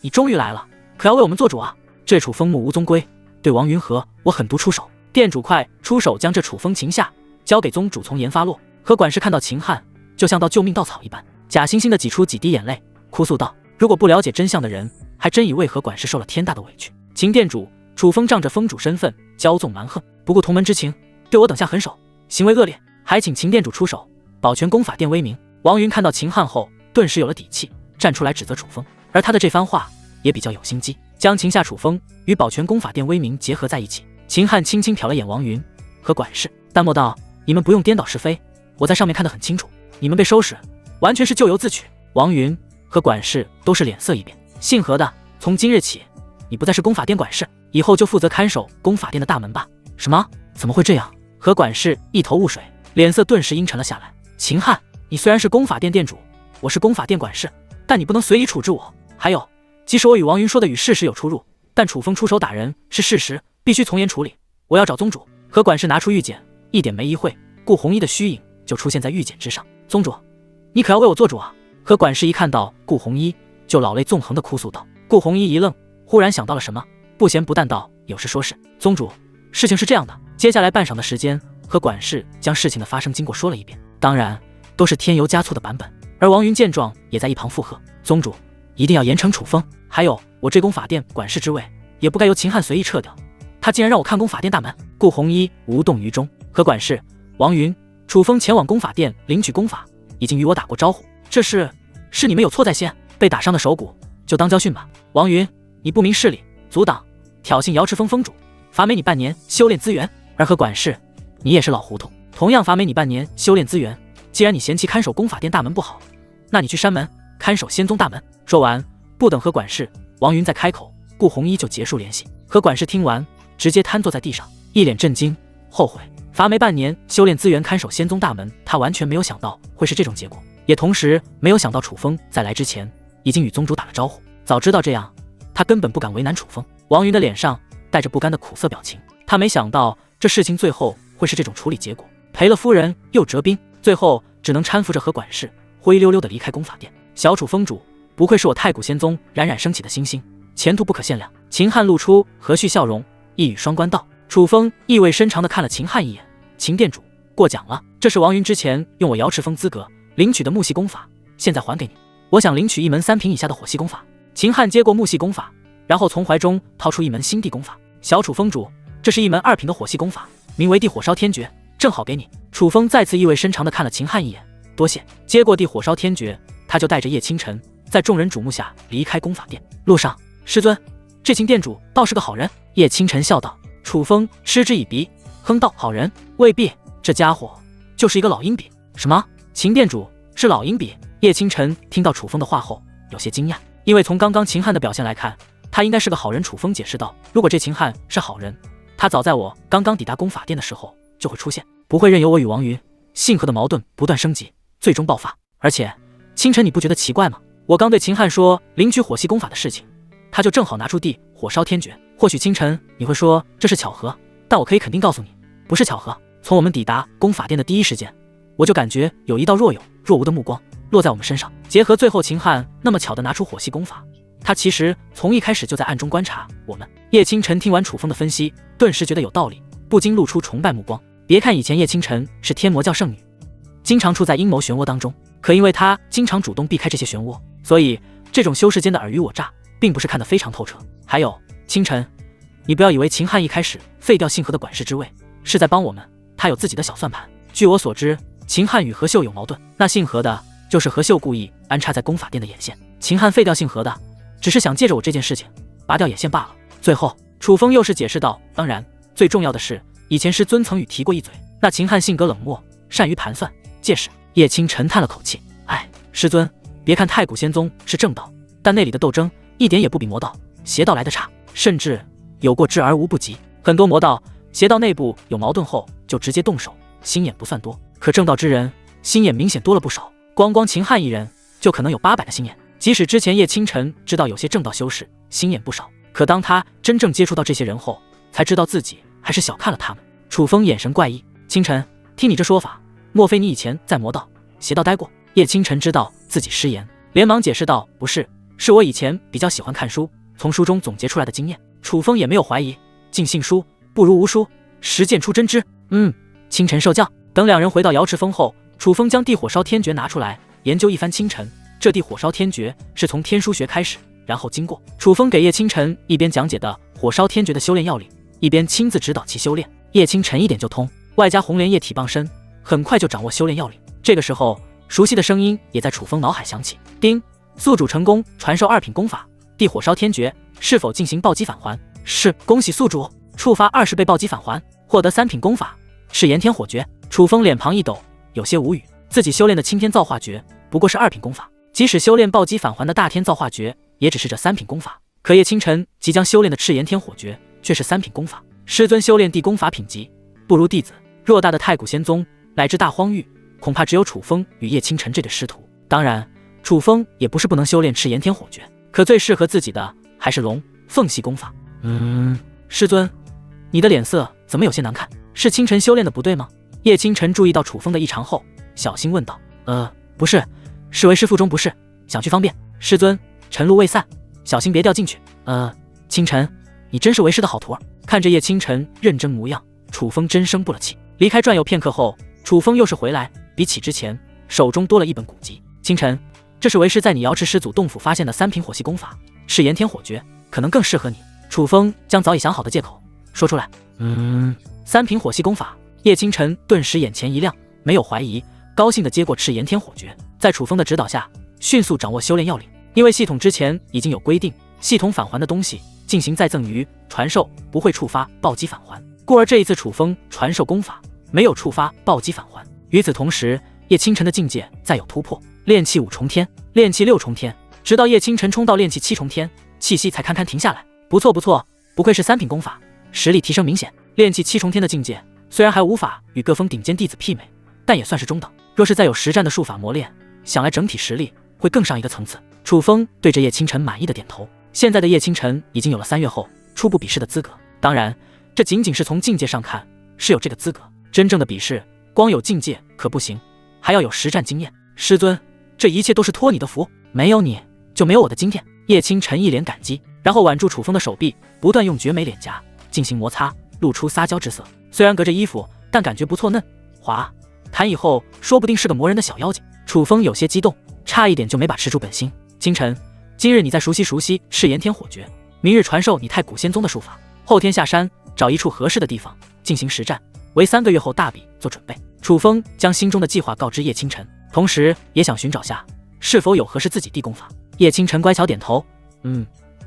你终于来了，可要为我们做主啊！这楚风目无踪归，对王云和我狠毒出手。殿主快出手，将这楚风擒下，交给宗主从严发落。何管事看到秦汉，就像到救命稻草一般，假惺惺地挤出几滴眼泪，哭诉道：如果不了解真相的人，还真以为何管事受了天大的委屈。秦殿主，楚风仗着封主身份骄纵蛮横，不顾同门之情，对我等下狠手，行为恶劣，还请秦殿主出手保全功法殿威名。王云看到秦汉后，顿时有了底气，站出来指责楚风。而他的这番话也比较有心机，将擒下楚风与保全功法殿威名结合在一起。秦汉轻轻瞟了眼王云和管事，淡漠道：你们不用颠倒是非，我在上面看得很清楚，你们被收拾完全是咎由自取。王云和管事都是脸色一变，姓何的，从今日起你不再是功法殿管事，以后就负责看守功法殿的大门吧。什么？怎么会这样？何管事一头雾水，脸色顿时阴沉了下来。秦汉，你虽然是功法殿殿主，我是功法殿管事，但你不能随意处置我。还有，即使我与王云说的与事实有出入，但楚风出手打人是事实，必须从严处理。我要找宗主。何管事拿出玉简，一点没一会，顾红衣的虚影就出现在玉简之上。宗主，你可要为我做主啊！何管事一看到顾红衣，就老泪纵横的哭诉道。顾红衣一愣，忽然想到了什么，不咸不淡道：有事说事。宗主，事情是这样的。接下来半晌的时间，何管事将事情的发生经过说了一遍，当然都是添油加醋的版本。而王云见状，也在一旁附和：宗主一定要严惩楚风，还有我这功法殿管事之位，也不该由秦汉随意撤掉。他竟然让我看功法殿大门。顾红衣无动于衷。何管事，王云，楚风前往功法殿领取功法，已经与我打过招呼，这事是你们有错在先，被打伤的手骨就当教训吧。王云，你不明事理，阻挡挑衅瑶池峰峰主，罚没你半年修炼资源。而何管事，你也是老糊涂，同样罚没你半年修炼资源。既然你嫌弃看守功法殿大门不好，那你去山门看守仙宗大门。说完，不等何管事、王云再开口，顾红衣就结束联系。何管事听完，直接瘫坐在地上，一脸震惊、后悔。罚没半年修炼资源看守仙宗大门，他完全没有想到会是这种结果，也同时没有想到楚风在来之前已经与宗主打了招呼。早知道这样，他根本不敢为难楚风。王云的脸上带着不甘的苦涩表情，他没想到这事情最后会是这种处理结果，赔了夫人又折兵，最后只能搀扶着何管事灰溜溜的离开功法殿。小楚峰主，不愧是我太古仙宗冉冉升起的新星，前途不可限量。秦汉露出和煦笑容，一语双关道。楚风意味深长地看了秦汉一眼，秦殿主过奖了，这是王云之前用我瑶池峰资格领取的木系功法，现在还给你。我想领取一门3品以下的火系功法。秦汉接过木系功法，然后从怀中掏出一门星地功法。小楚峰主，这是一门2品的火系功法，名为地火烧天诀，正好给你。楚风再次意味深长地看了秦汉一眼，多谢。接过地火烧天诀，他就带着叶清晨在众人瞩目下离开功法殿。路上，师尊，这秦殿主倒是个好人。叶清晨笑道。楚风嗤之以鼻，哼道：好人未必，这家伙就是一个老阴笔。什么？秦殿主是老阴笔？叶清晨听到楚风的话后有些惊讶，因为从刚刚秦汉的表现来看，他应该是个好人。楚风解释道：如果这秦汉是好人，他早在我刚刚抵达功法殿的时候就会出现，不会任由我与王云、信和的矛盾不断升级，最终爆发。而且清晨，你不觉得奇怪吗？我刚对秦汉说领取火系功法的事情，他就正好拿出地火烧天诀。或许清晨你会说这是巧合，但我可以肯定告诉你，不是巧合。从我们抵达功法殿的第一时间，我就感觉有一道若有若无的目光落在我们身上，结合最后秦汉那么巧的拿出火系功法，他其实从一开始就在暗中观察我们。叶清晨听完楚风的分析，顿时觉得有道理，不禁露出崇拜目光。别看以前叶清晨是天魔教圣女，经常处在阴谋漩涡当中，可因为她经常主动避开这些漩涡，所以这种修士间的尔虞我诈并不是看得非常透彻。还有清晨，你不要以为秦汉一开始废掉信和的管事之位是在帮我们，他有自己的小算盘。据我所知，秦汉与何秀有矛盾，那信和的就是何秀故意安插在功法殿的眼线，秦汉废掉信和的只是想借着我这件事情拔掉眼线罢了。最后楚风又是解释道，当然最重要的是以前师尊曾与提过一嘴，那秦汉性格冷漠，善于盘算，届时叶清晨叹了口气，哎，师尊，别看太古仙宗是正道，但那里的斗争一点也不比魔道、邪道来的差，甚至有过之而无不及。很多魔道、邪道内部有矛盾后就直接动手，心眼不算多，可正道之人心眼明显多了不少，光秦汉一人就可能有800的心眼。即使之前叶清晨知道有些正道修士心眼不少，可当他真正接触到这些人后，才知道自己还是小看了他们。楚风眼神怪异，清晨，听你这说法，莫非你以前在魔道、邪道待过？叶清晨知道自己失言，连忙解释道，不是，是我以前比较喜欢看书，从书中总结出来的经验。楚风也没有怀疑，尽信书不如无书，实践出真知。清晨受教。等两人回到瑶池峰后，楚风将地火烧天诀拿出来研究一番。清晨，这地火烧天诀是从天书学开始，然后经过楚风给叶清晨一边讲解的火烧天诀的修炼要领，一边亲自指导其修炼。叶清晨一点就通，外加红莲液体傍身，很快就掌握修炼要领。这个时候，熟悉的声音也在楚风脑海响起，丁，宿主成功传授2品功法地火烧天诀，是否进行暴击返还？是，恭喜宿主触发20倍暴击返还，获得3品功法赤炎天火诀。楚风脸庞一抖，有些无语，自己修炼的青天造化诀不过是2品功法，即使修炼暴击返还的大天造化诀也只是这3品功法，可叶清晨即将修炼的赤炎天火诀却是3品功法。师尊修炼地功法品级不如弟子，偌大的太古仙宗乃至大荒域恐怕只有楚风与叶清晨这对师徒。当然，楚风也不是不能修炼赤炎天火诀，可最适合自己的还是龙凤系功法。师尊，你的脸色怎么有些难看？是清晨修炼的不对吗？叶清晨注意到楚风的异常后，小心问道。不是，是为师腹中不适，想去方便。师尊，晨露未散，小心别掉进去。清晨，你真是为师的好徒儿。看着叶清晨认真模样，楚风真生不了气。离开转悠片刻后，楚风又是回来，比起之前，手中多了一本古籍。清晨，这是为师在你瑶池师祖洞府发现的3品火系功法，赤炎天火诀，可能更适合你。楚风将早已想好的借口说出来。3品火系功法，叶清晨顿时眼前一亮，没有怀疑，高兴地接过赤炎天火诀，在楚风的指导下，迅速掌握修炼要领。因为系统之前已经有规定，系统返还的东西进行再赠与传授，不会触发暴击返还，故而这一次楚风传授功法没有触发暴击返还。与此同时，叶清晨的境界再有突破，炼气5重天，炼气6重天，直到叶清晨冲到炼气7重天，气息才堪堪停下来。不错，不愧是3品功法，实力提升明显。炼气7重天的境界虽然还无法与各峰顶尖弟子媲美，但也算是中等。若是再有实战的术法磨练，想来整体实力会更上一个层次。楚风对着叶清晨满意的点头。现在的叶清晨已经有了3月后初步比试的资格，当然，这仅仅是从境界上看是有这个资格，真正的比试光有境界可不行，还要有实战经验。师尊，这一切都是托你的福，没有你就没有我的今天。叶清晨一脸感激，然后挽住楚风的手臂，不断用绝美脸颊进行摩擦，露出撒娇之色。虽然隔着衣服，但感觉不错，嫩滑，谈以后说不定是个磨人的小妖精。楚风有些激动，差一点就没把持住本心。清晨，今日你再熟悉赤炎天火诀，明日传授你太古仙宗的术法，后天下山找一处合适的地方进行实战，为3个月后大比做准备。楚风将心中的计划告知叶清晨，同时也想寻找下是否有合适自己地功法。叶清晨乖巧点头，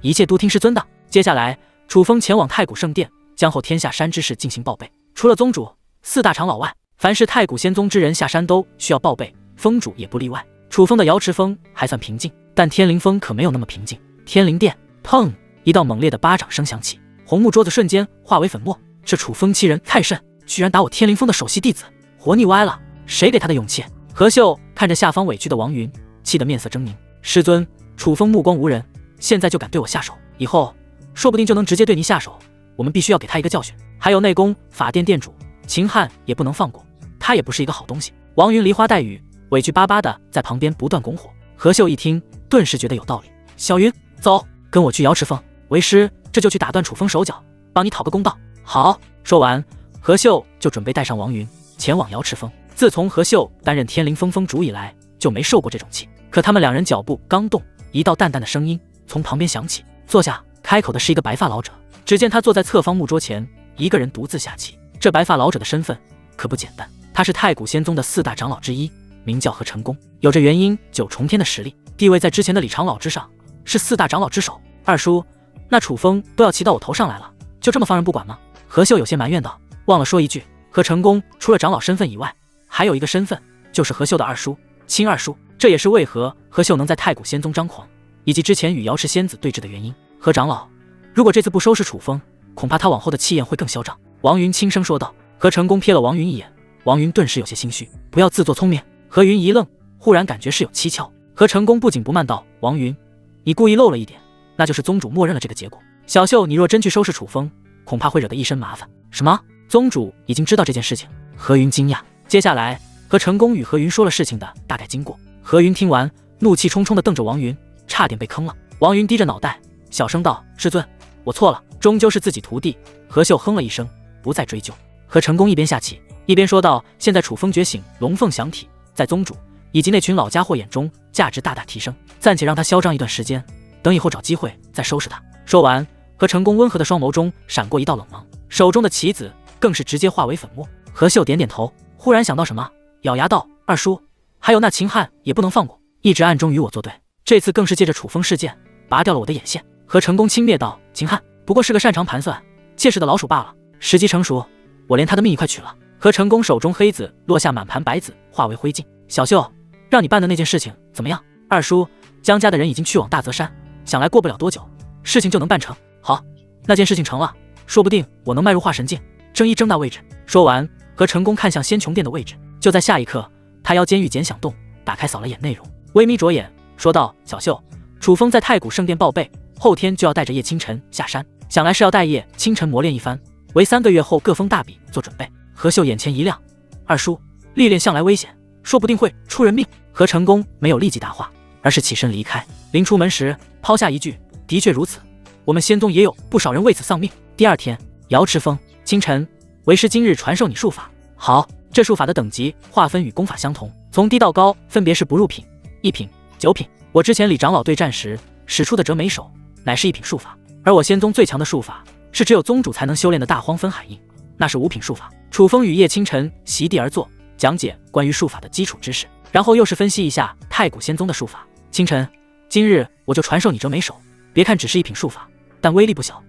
一切都听师尊的。接下来，楚风前往太古圣殿，将后天下山之事进行报备。除了宗主、4大长老外，凡是太古仙宗之人下山都需要报备，峰主也不例外。楚风的瑶池峰还算平静，但天灵峰可没有那么平静。天灵殿，砰！一道猛烈的巴掌声响起，红木桌子瞬间化为粉末。这楚风欺人太甚，居然打我天灵峰的首席弟子，活腻歪了！谁给他的勇气？何秀看着下方委屈的王云，气得面色狰狞。师尊，楚风目光无人，现在就敢对我下手，以后说不定就能直接对你下手。我们必须要给他一个教训。还有内宫法殿殿主秦汉也不能放过，他也不是一个好东西。王云梨花带雨，委屈巴巴的在旁边不断拱火。何秀一听，顿时觉得有道理。小云，走，跟我去瑶池峰，为师这就去打断楚风手脚，帮你讨个公道。好。说完，何秀就准备带上王云前往瑶池峰。自从何秀担任天灵峰峰主以来，就没受过这种气。可他们2人脚步刚动，一道淡淡的声音从旁边响起。坐下。开口的是一个白发老者。只见他坐在侧方木桌前，一个人独自下棋。这白发老者的身份可不简单，他是太古仙宗的4大长老之一，名叫何成功，有着元婴9重天的实力，地位在之前的李长老之上，是4大长老之首。二叔，那楚风都要骑到我头上来了，就这么放任不管吗？何秀有些埋怨道。忘了说一句，何成功除了长老身份以外，还有一个身份，就是何秀的二叔，亲二叔。这也是为何何秀能在太古仙宗张狂，以及之前与瑶池仙子对峙的原因。何长老，如果这次不收拾楚风，恐怕他往后的气焰会更嚣张。王云轻声说道。何成功瞥了王云一眼，王云顿时有些心虚，不要自作聪明。何云一愣，忽然感觉是有蹊跷。何成功不紧不慢道，王云，你故意漏了一点，那就是宗主默认了这个结果。小秀，你若真去收拾楚风，恐怕会惹得一身麻烦。什么？宗主已经知道这件事情？何云惊讶。接下来，何成功与何云说了事情的大概经过。何云听完，怒气冲冲地瞪着王云，差点被坑了。王云低着脑袋，小声道：“师尊，我错了，终究是自己徒弟。”何秀哼了一声，不再追究。何成功一边下棋，一边说道：“现在楚风觉醒，龙凤祥体，在宗主以及那群老家伙眼中价值大大提升，暂且让他嚣张一段时间，等以后找机会再收拾他。”说完，何成功温和的双眸中闪过一道冷芒，手中的棋子更是直接化为粉末。何秀点点头，忽然想到什么，咬牙道：“二叔，还有那秦汉也不能放过，一直暗中与我作对，这次更是借着楚风事件拔掉了我的眼线。”何成功轻蔑道：“秦汉不过是个擅长盘算、借势的老鼠罢了，时机成熟，我连他的命一块取了。”何成功手中黑子落下，满盘白子化为灰烬。小秀，让你办的那件事情怎么样？二叔，江家的人已经去往大泽山，想来过不了多久，事情就能办成。好，那件事情成了，说不定我能迈入化神境，争一争那位置。说完，何成功看向仙穹殿的位置。就在下一刻，他腰间玉简响动，打开扫了眼内容，微眯着眼说道：“小秀，楚风在太古圣殿报备，后天就要带着叶清晨下山，想来是要带叶清晨磨练一番，为3个月后各封大比做准备。”何秀眼前一亮：“二叔，历练向来危险，说不定会出人命。”何成功没有立即答话，而是起身离开。临出门时抛下一句：“的确如此，我们仙宗也有不少人为此丧命。”第二天，瑶池峰，清晨，为师今日传授你术法。好，这术法的等级划分与功法相同，从低到高分别是不入品、1品、9品。我之前李长老对战时使出的折眉手乃是1品术法，而我仙宗最强的术法是只有宗主才能修炼的大荒分海印，那是5品术法。楚风与叶清晨席地而坐，讲解关于术法的基础知识，然后又是分析一下太古仙宗的术法。清晨，今日我就传授你折眉手，别看只是1品术法，但威力不小。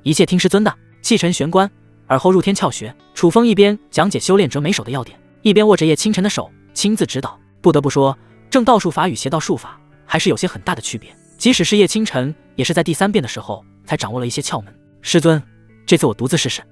一切听师尊的。气沉玄关，而后入天窍学。楚风一边讲解修炼折眉手的要点，一边握着叶清晨的手亲自指导。不得不说，正道术法与邪道术法还是有些很大的区别，即使是叶清晨也是在第3遍的时候才掌握了一些窍门。师尊，这次我独自试试。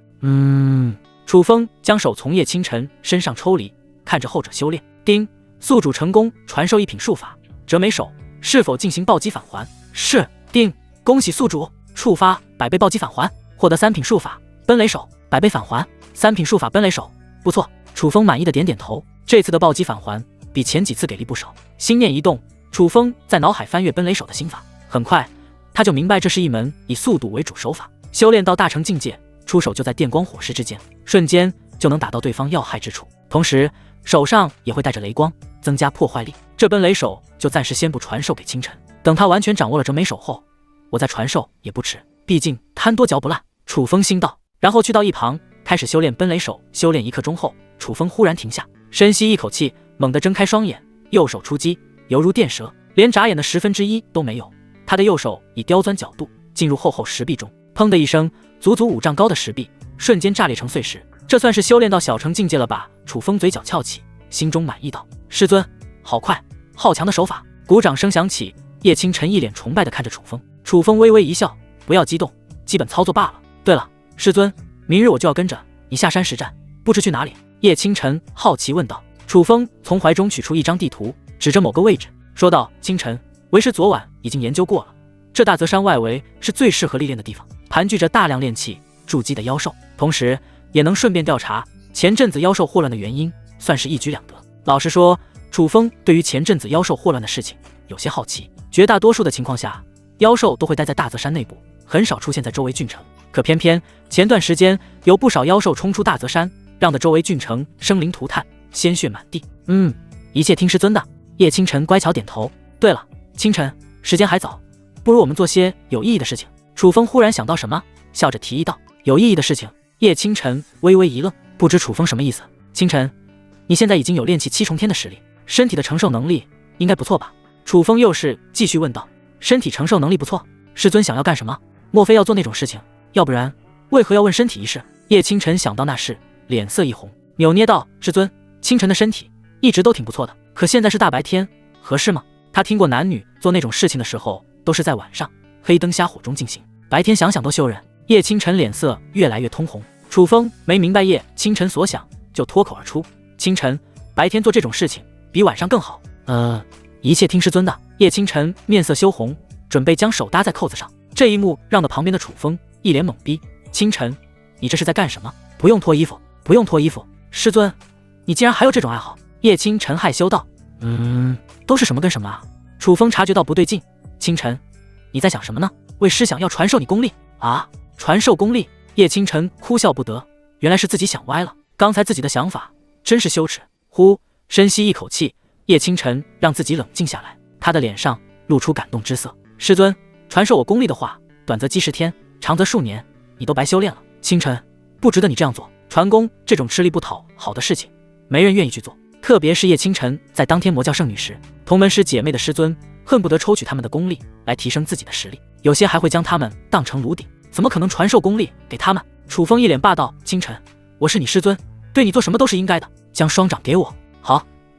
楚风将手从叶清晨身上抽离，看着后者修炼。丁，宿主成功传授1品术法折眉手，是否进行暴击返还？是。丁，恭喜宿主触发100倍暴击返还，获得3品术法奔雷手100倍返还，3品术法奔雷手，不错。楚风满意的点点头，这次的暴击返还比前几次给力不少。心念一动，楚风在脑海翻阅奔雷手的心法，很快他就明白这是一门以速度为主手法，修炼到大成境界，出手就在电光火石之间，瞬间就能打到对方要害之处，同时手上也会带着雷光，增加破坏力。这奔雷手就暂时先不传授给清晨，等他完全掌握了折眉手后，我再传授也不迟，毕竟贪多嚼不烂。楚风心道，然后去到一旁开始修炼奔雷手。修炼1刻钟后，楚风忽然停下，深吸一口气，猛地睁开双眼，右手出击，犹如电蛇，连眨眼的1/10都没有。他的右手以刁钻角度进入厚厚石壁中，砰的一声，足足5丈高的石壁瞬间炸裂成碎石。这算是修炼到小成境界了吧？楚风嘴角翘起，心中满意道：“师尊，好快，好强的手法！”鼓掌声响起，叶清晨一脸崇拜地看着楚风。楚风微微一笑：“不要激动，基本操作罢了。对了，师尊，明日我就要跟着你下山实战，不知去哪里？”叶清晨好奇问道。楚风从怀中取出一张地图，指着某个位置说道：“清晨，为师昨晚已经研究过了，这大泽山外围是最适合历练的地方，盘踞着大量炼气筑基的妖兽，同时也能顺便调查前阵子妖兽霍乱的原因，算是一举两得。”老实说，楚风对于前阵子妖兽霍乱的事情有些好奇。绝大多数的情况下，妖兽都会待在大泽山内部，很少出现在周围郡城。可偏偏前段时间有不少妖兽冲出大泽山，让得周围郡城生灵涂炭，鲜血满地。一切听师尊的。叶清晨乖巧点头。对了，清晨，时间还早，不如我们做些有意义的事情。楚风忽然想到什么，笑着提议道。有意义的事情？叶清晨微微一愣，不知楚风什么意思。清晨，你现在已经有炼气7重天的实力，身体的承受能力应该不错吧？楚风又是继续问道。身体承受能力不错，师尊想要干什么？莫非要做那种事情？要不然为何要问身体一事？叶清晨想到那事，脸色一红，扭捏道：“师尊，清晨的身体一直都挺不错的，可现在是大白天，合适吗？”他听过男女做那种事情的时候，都是在晚上黑灯瞎火中进行，白天想想都羞人。叶清晨脸色越来越通红。楚风没明白叶清晨所想，就脱口而出：“清晨，白天做这种事情比晚上更好。”一切听师尊的。叶清晨面色羞红，准备将手搭在扣子上。这一幕让得旁边的楚风一脸懵逼：“清晨，你这是在干什么？不用脱衣服，不用脱衣服。师尊，你竟然还有这种爱好？”叶清晨害羞道：“都是什么跟什么啊？”楚风察觉到不对劲：“清晨，你在想什么呢？为师想要传授你功力啊！传授功力？”叶清晨哭笑不得，原来是自己想歪了，刚才自己的想法真是羞耻。深吸一口气，叶清晨让自己冷静下来，他的脸上露出感动之色：“师尊，传授我功力的话，短则几10天，长则数年，你都白修炼了。清晨，不值得你这样做。传功这种吃力不讨好的事情，没人愿意去做。特别是叶清晨在当天魔教圣女时，同门师姐妹的师尊恨不得抽取他们的功力来提升自己的实力，有些还会将他们当成炉鼎，怎么可能传授功力给他们？”楚风一脸霸道：“清晨，我是你师尊，对你做什么都是应该的，将双掌给我。”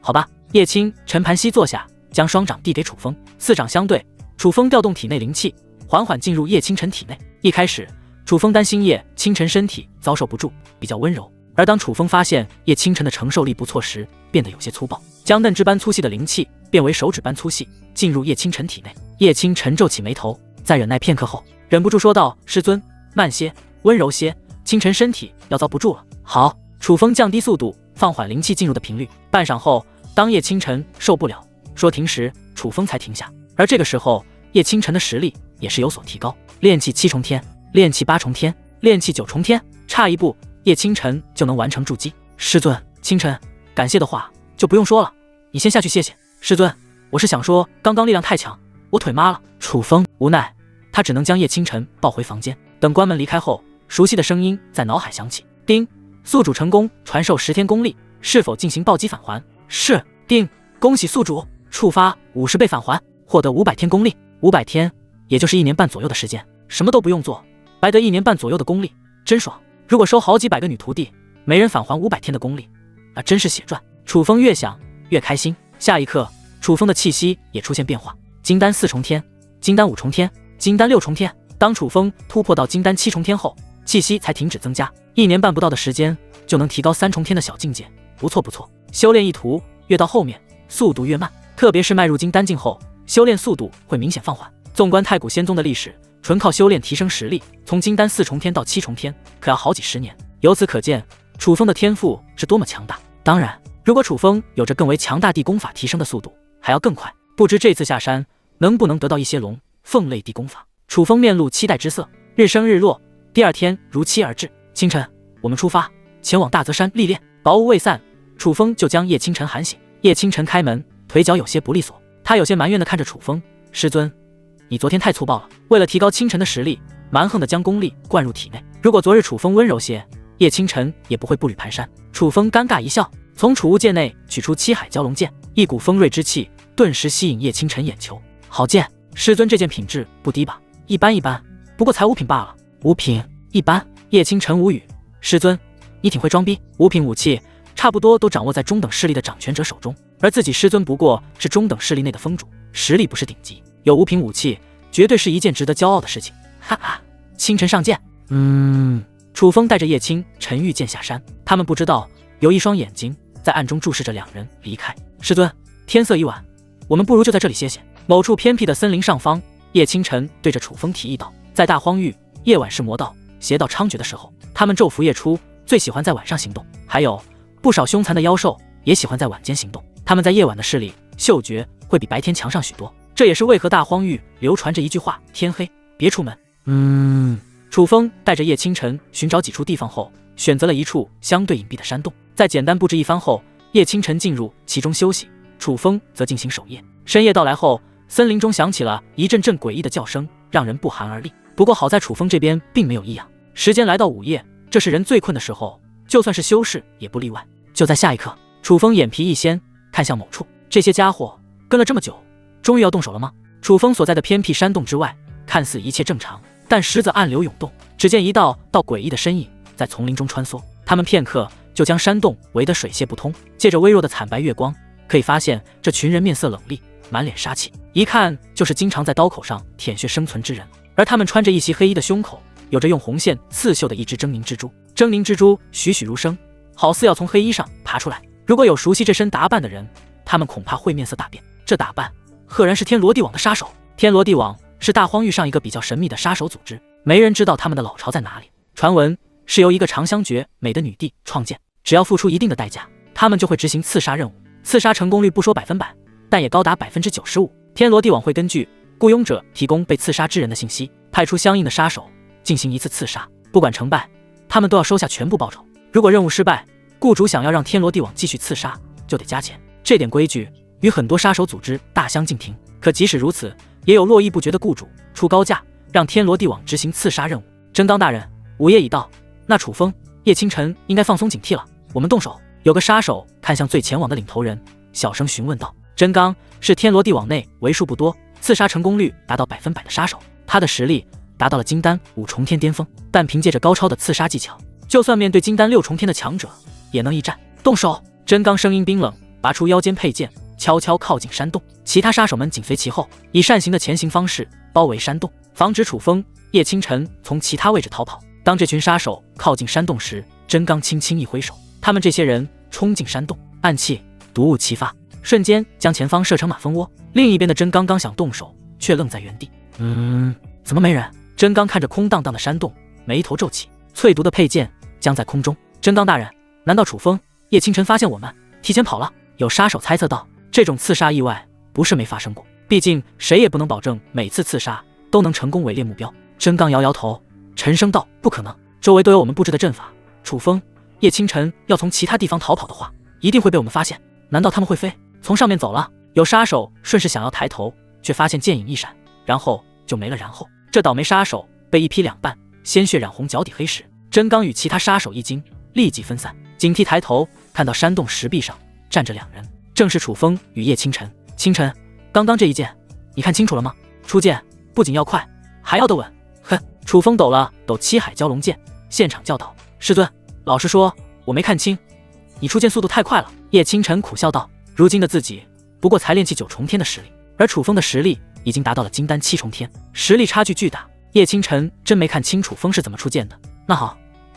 好吧。叶清晨盘膝坐下，将双掌递给楚风，4掌相对，楚风调动体内灵气，缓缓进入叶清晨体内。一开始，楚风担心叶清晨身体遭受不住，比较温柔，而当楚风发现叶清晨的承受力不错时，变得有些粗暴，姜嫩枝般粗细的灵气变为手指般粗细，进入叶清晨体内。叶清晨皱起眉头，在忍耐片刻后，忍不住说道：“师尊，慢些，温柔些，清晨身体要遭不住了。”好，楚风降低速度，放缓灵气进入的频率。半晌后，当叶清晨受不了说停时，楚风才停下。而这个时候，叶清晨的实力也是有所提高，炼气7重天，炼气8重天，炼气9重天，差一步，叶清晨就能完成筑基。师尊，清晨，感谢的话就不用说了，你先下去谢谢。师尊，我是想说，刚刚力量太强，我腿麻了。楚风无奈，他只能将叶清晨抱回房间。等关门离开后，熟悉的声音在脑海响起：丁，宿主成功传授10天功力，是否进行暴击返还？是。丁，恭喜宿主触发50倍返还，获得500天功力。500天，也就是1年半左右的时间，什么都不用做，白得1年半左右的功力，真爽。如果收好几百个女徒弟，每人返还500天的功力，那真是血赚。楚风越想越开心。下一刻，楚风的气息也出现变化，金丹4重天，金丹5重天，金丹6重天。当楚风突破到金丹7重天后，气息才停止增加，1年半不到的时间就能提高3重天的小境界，不错不错。修炼一途越到后面，速度越慢，特别是迈入金丹境后，修炼速度会明显放缓。纵观太古仙宗的历史，纯靠修炼提升实力，从金丹4重天到7重天，可要好几十年。由此可见，楚风的天赋是多么强大。当然，如果楚风有着更为强大地功法，提升的速度还要更快。不知这次下山能不能得到一些龙凤类地功法。楚风面露期待之色。日升日落，第二天如期而至。清晨，我们出发，前往大泽山历练。薄雾未散，楚风就将叶清晨喊醒。叶清晨开门，腿脚有些不利索，他有些埋怨地看着楚风：“师尊，你昨天太粗暴了，为了提高清晨的实力，蛮横地将功力灌入体内。如果昨日楚风温柔些，叶清晨也不会步履蹒跚。”楚风尴尬一笑，从储物戒内取出七海蛟龙剑，一股锋锐之气顿时吸引叶清晨眼球。好剑，师尊这件品质不低吧？一般一般，不过才5品罢了。5品一般。叶清晨无语。师尊，你挺会装逼。5品武器差不多都掌握在中等势力的掌权者手中，而自己师尊不过是中等势力内的封主，实力不是顶级，有5品武器绝对是一件值得骄傲的事情。哈哈，清晨上剑。楚风带着叶清晨御剑下山，他们不知道有一双眼睛在暗中注视着两人离开。师尊，天色已晚，我们不如就在这里歇歇。某处偏僻的森林上方，叶清晨对着楚风提议道：“在大荒域，夜晚是魔道邪道猖獗的时候，他们昼伏夜出，最喜欢在晚上行动。还有不少凶残的妖兽也喜欢在晚间行动，他们在夜晚的视力、嗅觉会比白天强上许多。这也是为何大荒域流传着一句话：天黑别出门。”楚风带着叶清晨寻找几处地方后，选择了一处相对隐蔽的山洞。在简单布置一番后，叶清晨进入其中休息，楚风则进行守夜。深夜到来后，森林中响起了一阵阵诡异的叫声，让人不寒而栗。不过好在楚风这边并没有异样。时间来到午夜，这是人最困的时候，就算是修士也不例外。就在下一刻，楚风眼皮一掀，看向某处，这些家伙跟了这么久，终于要动手了吗？楚风所在的偏僻山洞之外，看似一切正常，但实则暗流涌动。只见一道诡异的身影在丛林中穿梭，他们片刻就将山洞围得水泄不通。借着微弱的惨白月光，可以发现这群人面色冷厉，满脸杀气，一看就是经常在刀口上舔血生存之人。而他们穿着一袭黑衣的胸口有着用红线刺绣的一只狰狞蜘蛛，狰狞蜘蛛栩栩如生，好似要从黑衣上爬出来。如果有熟悉这身打扮的人，他们恐怕会面色大变。这打扮赫然是天罗地网的杀手。天罗地网是大荒域上一个比较神秘的杀手组织，没人知道他们的老巢在哪里。传闻是由一个长相绝美的女帝创建，只要付出一定的代价，他们就会执行刺杀任务。刺杀成功率不说100%，但也高达95%。天罗地网会根据雇佣者提供被刺杀之人的信息，派出相应的杀手进行一次刺杀，不管成败，他们都要收下全部报酬。如果任务失败，雇主想要让天罗地网继续刺杀，就得加钱。这点规矩与很多杀手组织大相径庭，可即使如此，也有络绎不绝的雇主出高价让天罗地网执行刺杀任务。真刚大人，午夜已到，那楚风、叶清晨应该放松警惕了，我们动手。有个杀手看向最前往的领头人，小声询问道。真刚是天罗地网内为数不多刺杀成功率达到100%的杀手，他的实力达到了金丹5重天巅峰，但凭借着高超的刺杀技巧，就算面对金丹6重天的强者也能一战。动手！真刚声音冰冷，拔出腰间佩剑，悄悄靠近山洞。其他杀手们紧随其后，以扇形的前行方式包围山洞，防止楚风、叶清晨从其他位置逃跑。当这群杀手靠近山洞时，真刚轻轻一挥手，他们这些人冲进山洞。暗器毒雾齐发，瞬间将前方射成马蜂窝。另一边的真刚刚想动手，却愣在原地。怎么没人？真刚看着空荡荡的山洞，眉头皱起。淬毒的佩剑将在空中。真刚大人，难道楚风、叶清晨发现我们，提前跑了？有杀手猜测道。这种刺杀意外不是没发生过，毕竟谁也不能保证每次刺杀都能成功围猎目标。真刚摇摇头，沉声道：“不可能，周围都有我们布置的阵法。楚风、叶清晨要从其他地方逃跑的话，一定会被我们发现。难道他们会飞？从上面走了？”有杀手顺势想要抬头，却发现剑影一闪，然后就没了。然后这倒霉杀手被一劈两半，鲜血染红脚底黑石。真刚与其他杀手一惊，立即分散，警惕抬头，看到山洞石壁上站着两人，正是楚风与叶清晨。清晨，刚刚这一剑，你看清楚了吗？出剑不仅要快，还要得稳。哼！楚风抖了抖七海蛟龙剑，现场教导：“师尊，老实说，我没看清，你出剑速度太快了。”叶清晨苦笑道：“如今的自己不过才炼气9重天的实力，而楚风的实力已经达到了金丹7重天，实力差距巨大。”叶清晨真没看清楚风是怎么出剑的。那好，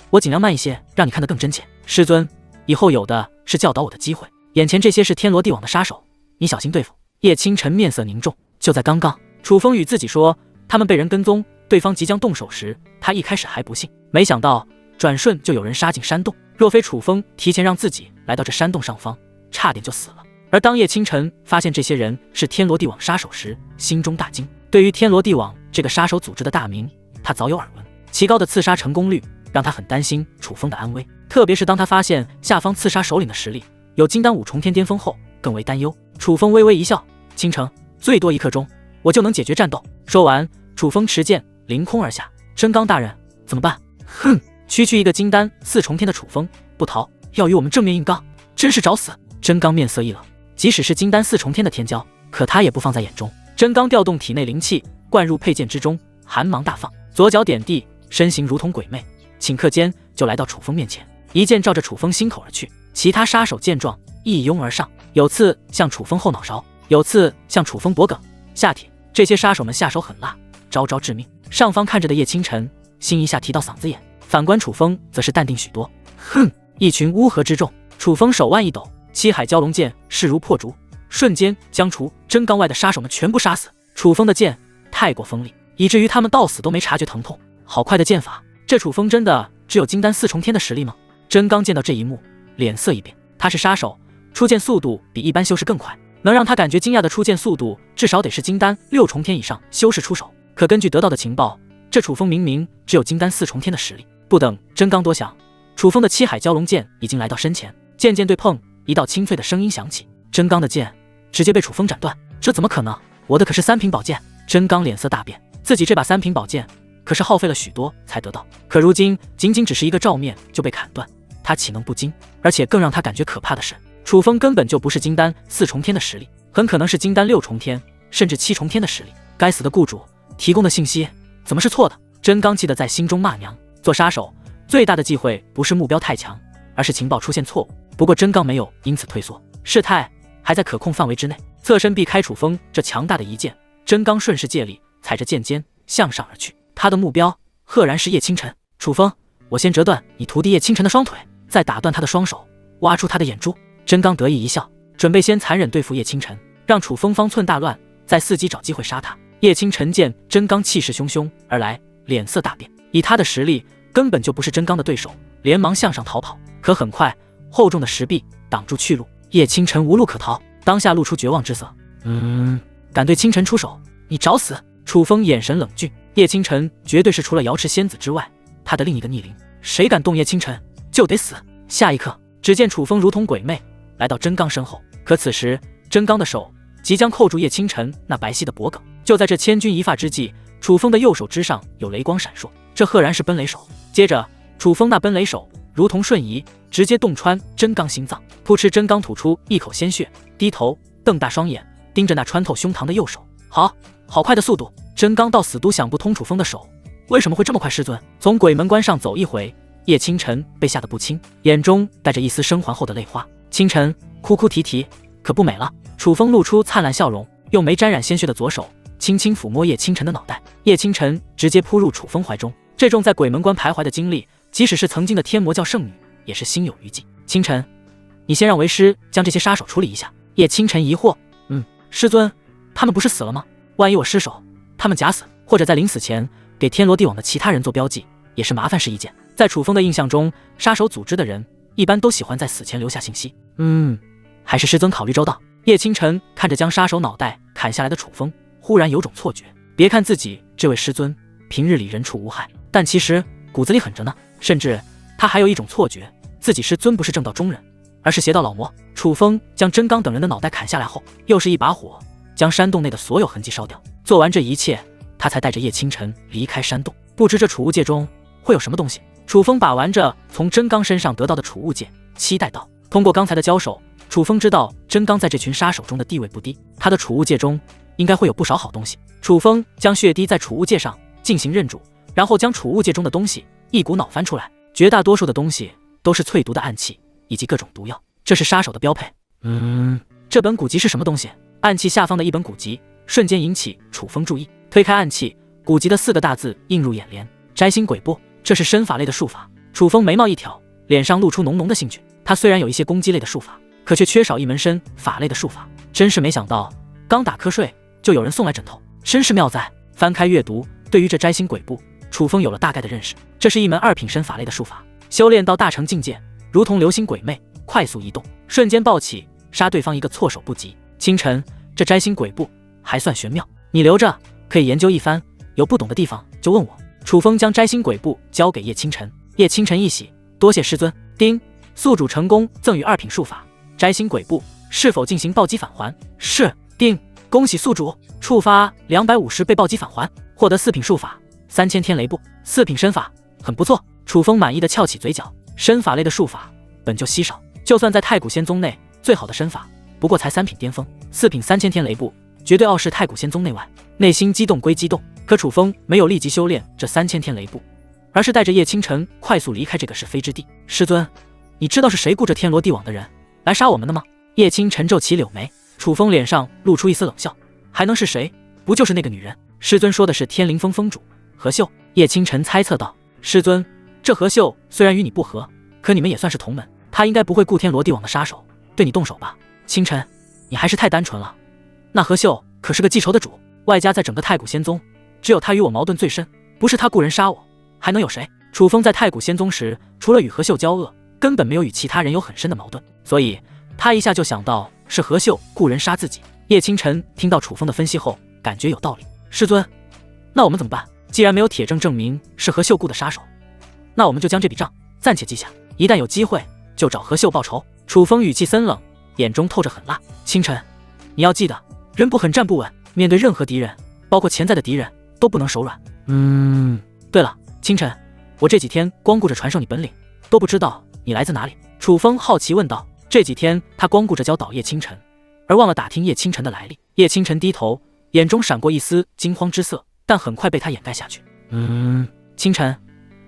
我尽量慢一些，让你看得更真切。师尊，以后有的是教导我的机会。眼前这些是天罗地网的杀手，你小心对付。叶清晨面色凝重。就在刚刚，楚风与自己说他们被人跟踪，对方即将动手时，他一开始还不信，没想到转瞬就有人杀进山洞。若非楚风提前让自己来到这山洞上方，差点就死了。而当叶清晨发现这些人是天罗地网杀手时，心中大惊。对于天罗地网这个杀手组织的大名，他早有耳闻，其高的刺杀成功率让他很担心楚风的安危，特别是当他发现下方刺杀首领的实力有金丹5重天巅峰后，更为担忧。楚风微微一笑：“倾城，最多1刻钟，我就能解决战斗。”说完，楚风持剑凌空而下。真刚大人，怎么办？哼！区区一个金丹4重天的楚风不逃，要与我们正面硬刚，真是找死！真刚面色一冷，即使是金丹4重天的天骄，可他也不放在眼中。真刚调动体内灵气，灌入佩剑之中，寒芒大放，左脚点地，身形如同鬼魅，顷刻间就来到楚风面前，一剑照着楚风心口而去。其他杀手见状，一拥而上，有刺向楚风后脑勺，有刺向楚风脖颈、下体。这些杀手们下手狠辣，招招致命。上方看着的叶清晨心一下提到嗓子眼，反观楚风则是淡定许多。哼！一群乌合之众。楚风手腕一抖，七海蛟龙剑势如破竹，瞬间将除真刚外的杀手们全部杀死。楚风的剑太过锋利，以至于他们到死都没察觉疼痛。好快的剑法！这楚风真的只有金丹4重天的实力吗？真刚见到这一幕，脸色一变。他是杀手，出剑速度比一般修士更快，能让他感觉惊讶的出剑速度至少得是金丹6重天以上修士出手。可根据得到的情报，这楚风明明只有金丹4重天的实力。不等真刚多想，楚风的七海蛟龙剑已经来到身前，剑剑对碰，一道清脆的声音响起，真刚的剑直接被楚风斩断。这怎么可能？我的可是3品宝剑！真刚脸色大变，自己这把3品宝剑可是耗费了许多才得到，可如今仅仅只是一个照面就被砍断，他岂能不惊？而且更让他感觉可怕的是，楚风根本就不是金丹4重天的实力，很可能是金丹6重天甚至7重天的实力。该死的雇主提供的信息怎么是错的？真刚气得在心中骂娘。做杀手最大的忌讳不是目标太强，而是情报出现错误。不过真刚没有因此退缩，事态还在可控范围之内，侧身避开楚风这强大的一剑。真刚顺势借力，踩着剑尖向上而去，他的目标赫然是叶清晨。楚风，我先折断你徒弟叶清晨的双腿，再打断他的双手，挖出他的眼珠。真刚得意一笑，准备先残忍对付叶清晨，让楚风方寸大乱，再伺机找机会杀他。叶清晨见真刚气势汹汹而来，脸色大变，以他的实力根本就不是真刚的对手，连忙向上逃跑。可很快，厚重的石壁挡住去路，叶清晨无路可逃，当下露出绝望之色。敢对清晨出手，你找死！楚风眼神冷峻，叶清晨绝对是除了瑶池仙子之外他的另一个逆鳞，谁敢动叶清晨就得死。下一刻，只见楚风如同鬼魅来到真刚身后，可此时真刚的手即将扣住叶清晨那白皙的脖颈。就在这千钧一发之际，楚风的右手之上有雷光闪烁，这赫然是奔雷手。接着楚风那奔雷手如同瞬移，直接洞穿真刚心脏，扑哧，真刚吐出一口鲜血，低头瞪大双眼盯着那穿透胸膛的右手。好快的速度！真刚到死都想不通楚风的手为什么会这么快。师尊，从鬼门关上走一回。叶清晨被吓得不轻，眼中带着一丝生还后的泪花。清晨哭哭啼啼，可不美了。楚风露出灿烂笑容，用没沾染鲜血的左手轻轻抚摸叶清晨的脑袋。叶清晨直接扑入楚风怀中。这种在鬼门关徘徊的经历，即使是曾经的天魔教圣女也是心有余悸。清晨，你先让为师将这些杀手处理一下。叶清晨疑惑，师尊，他们不是死了吗？万一我失手，他们假死，或者在临死前给天罗地网的其他人做标记，也是麻烦事一件。在楚风的印象中，杀手组织的人一般都喜欢在死前留下信息。还是师尊考虑周到。叶清晨看着将杀手脑袋砍下来的楚风，忽然有种错觉。别看自己这位师尊平日里人畜无害，但其实骨子里狠着呢。甚至他还有一种错觉，自己师尊不是正道中人，而是邪道老魔。楚风将真刚等人的脑袋砍下来后，又是一把火将山洞内的所有痕迹烧掉。做完这一切，他才带着叶清晨离开山洞。不知这储物戒中会有什么东西？楚风把玩着从真刚身上得到的储物戒，期待道。通过刚才的交手，楚风知道真刚在这群杀手中的地位不低，他的储物戒中应该会有不少好东西。楚风将血滴在储物戒上进行认主，然后将储物戒中的东西一股脑翻出来。绝大多数的东西都是淬毒的暗器以及各种毒药，这是杀手的标配。这本古籍是什么东西？暗器下方的一本古籍瞬间引起楚风注意。推开暗器，古籍的4个大字映入眼帘：摘星鬼步。这是身法类的术法。楚风眉毛一挑，脸上露出浓浓的兴趣。他虽然有一些攻击类的术法，可却缺少一门身法类的术法。真是没想到，刚打瞌睡就有人送来枕头，真是妙哉。翻开阅读，对于这摘星鬼步，楚风有了大概的认识。这是一门2品身法类的术法，修炼到大成境界，如同流星鬼魅，快速移动，瞬间暴起，杀对方一个措手不及。清晨，这摘星鬼步还算玄妙，你留着可以研究一番，有不懂的地方就问我。楚风将摘星鬼步交给叶清晨，叶清晨一喜，多谢师尊。丁，宿主成功赠予2品术法摘星鬼步，是否进行暴击返还？是。丁，恭喜宿主触发250倍暴击返还，获得4品术法3000天雷步，4品身法，很不错。楚风满意的翘起嘴角，身法类的术法本就稀少，就算在太古仙宗内，最好的身法不过才3品巅峰，4品3000天雷步绝对傲视太古仙宗内外。内心激动归激动，可楚风没有立即修炼这3000天雷步，而是带着叶清晨快速离开这个是非之地。师尊，你知道是谁雇着天罗地网的人来杀我们的吗？叶清晨皱起柳眉，楚风脸上露出一丝冷笑，还能是谁？不就是那个女人？师尊说的是天灵峰峰主何秀。叶清晨猜测道。师尊，这何秀虽然与你不和，可你们也算是同门，他应该不会雇天罗地网的杀手对你动手吧？清晨，你还是太单纯了。那何秀可是个记仇的主，外加在整个太古仙宗，只有他与我矛盾最深，不是他雇人杀我，还能有谁？楚风在太古仙宗时，除了与何秀交恶，根本没有与其他人有很深的矛盾，所以他一下就想到是何秀雇人杀自己。叶清晨听到楚风的分析后，感觉有道理。师尊，那我们怎么办？既然没有铁证证明是何秀雇的杀手，那我们就将这笔账暂且记下，一旦有机会就找何秀报仇。楚风语气森冷，眼中透着狠辣。清晨，你要记得，人不狠站不稳，面对任何敌人，包括潜在的敌人，都不能手软。对了，清晨，我这几天光顾着传授你本领，都不知道你来自哪里。楚风好奇问道。这几天他光顾着教导叶清晨，而忘了打听叶清晨的来历。叶清晨低头，眼中闪过一丝惊慌之色，但很快被他掩盖下去。清晨，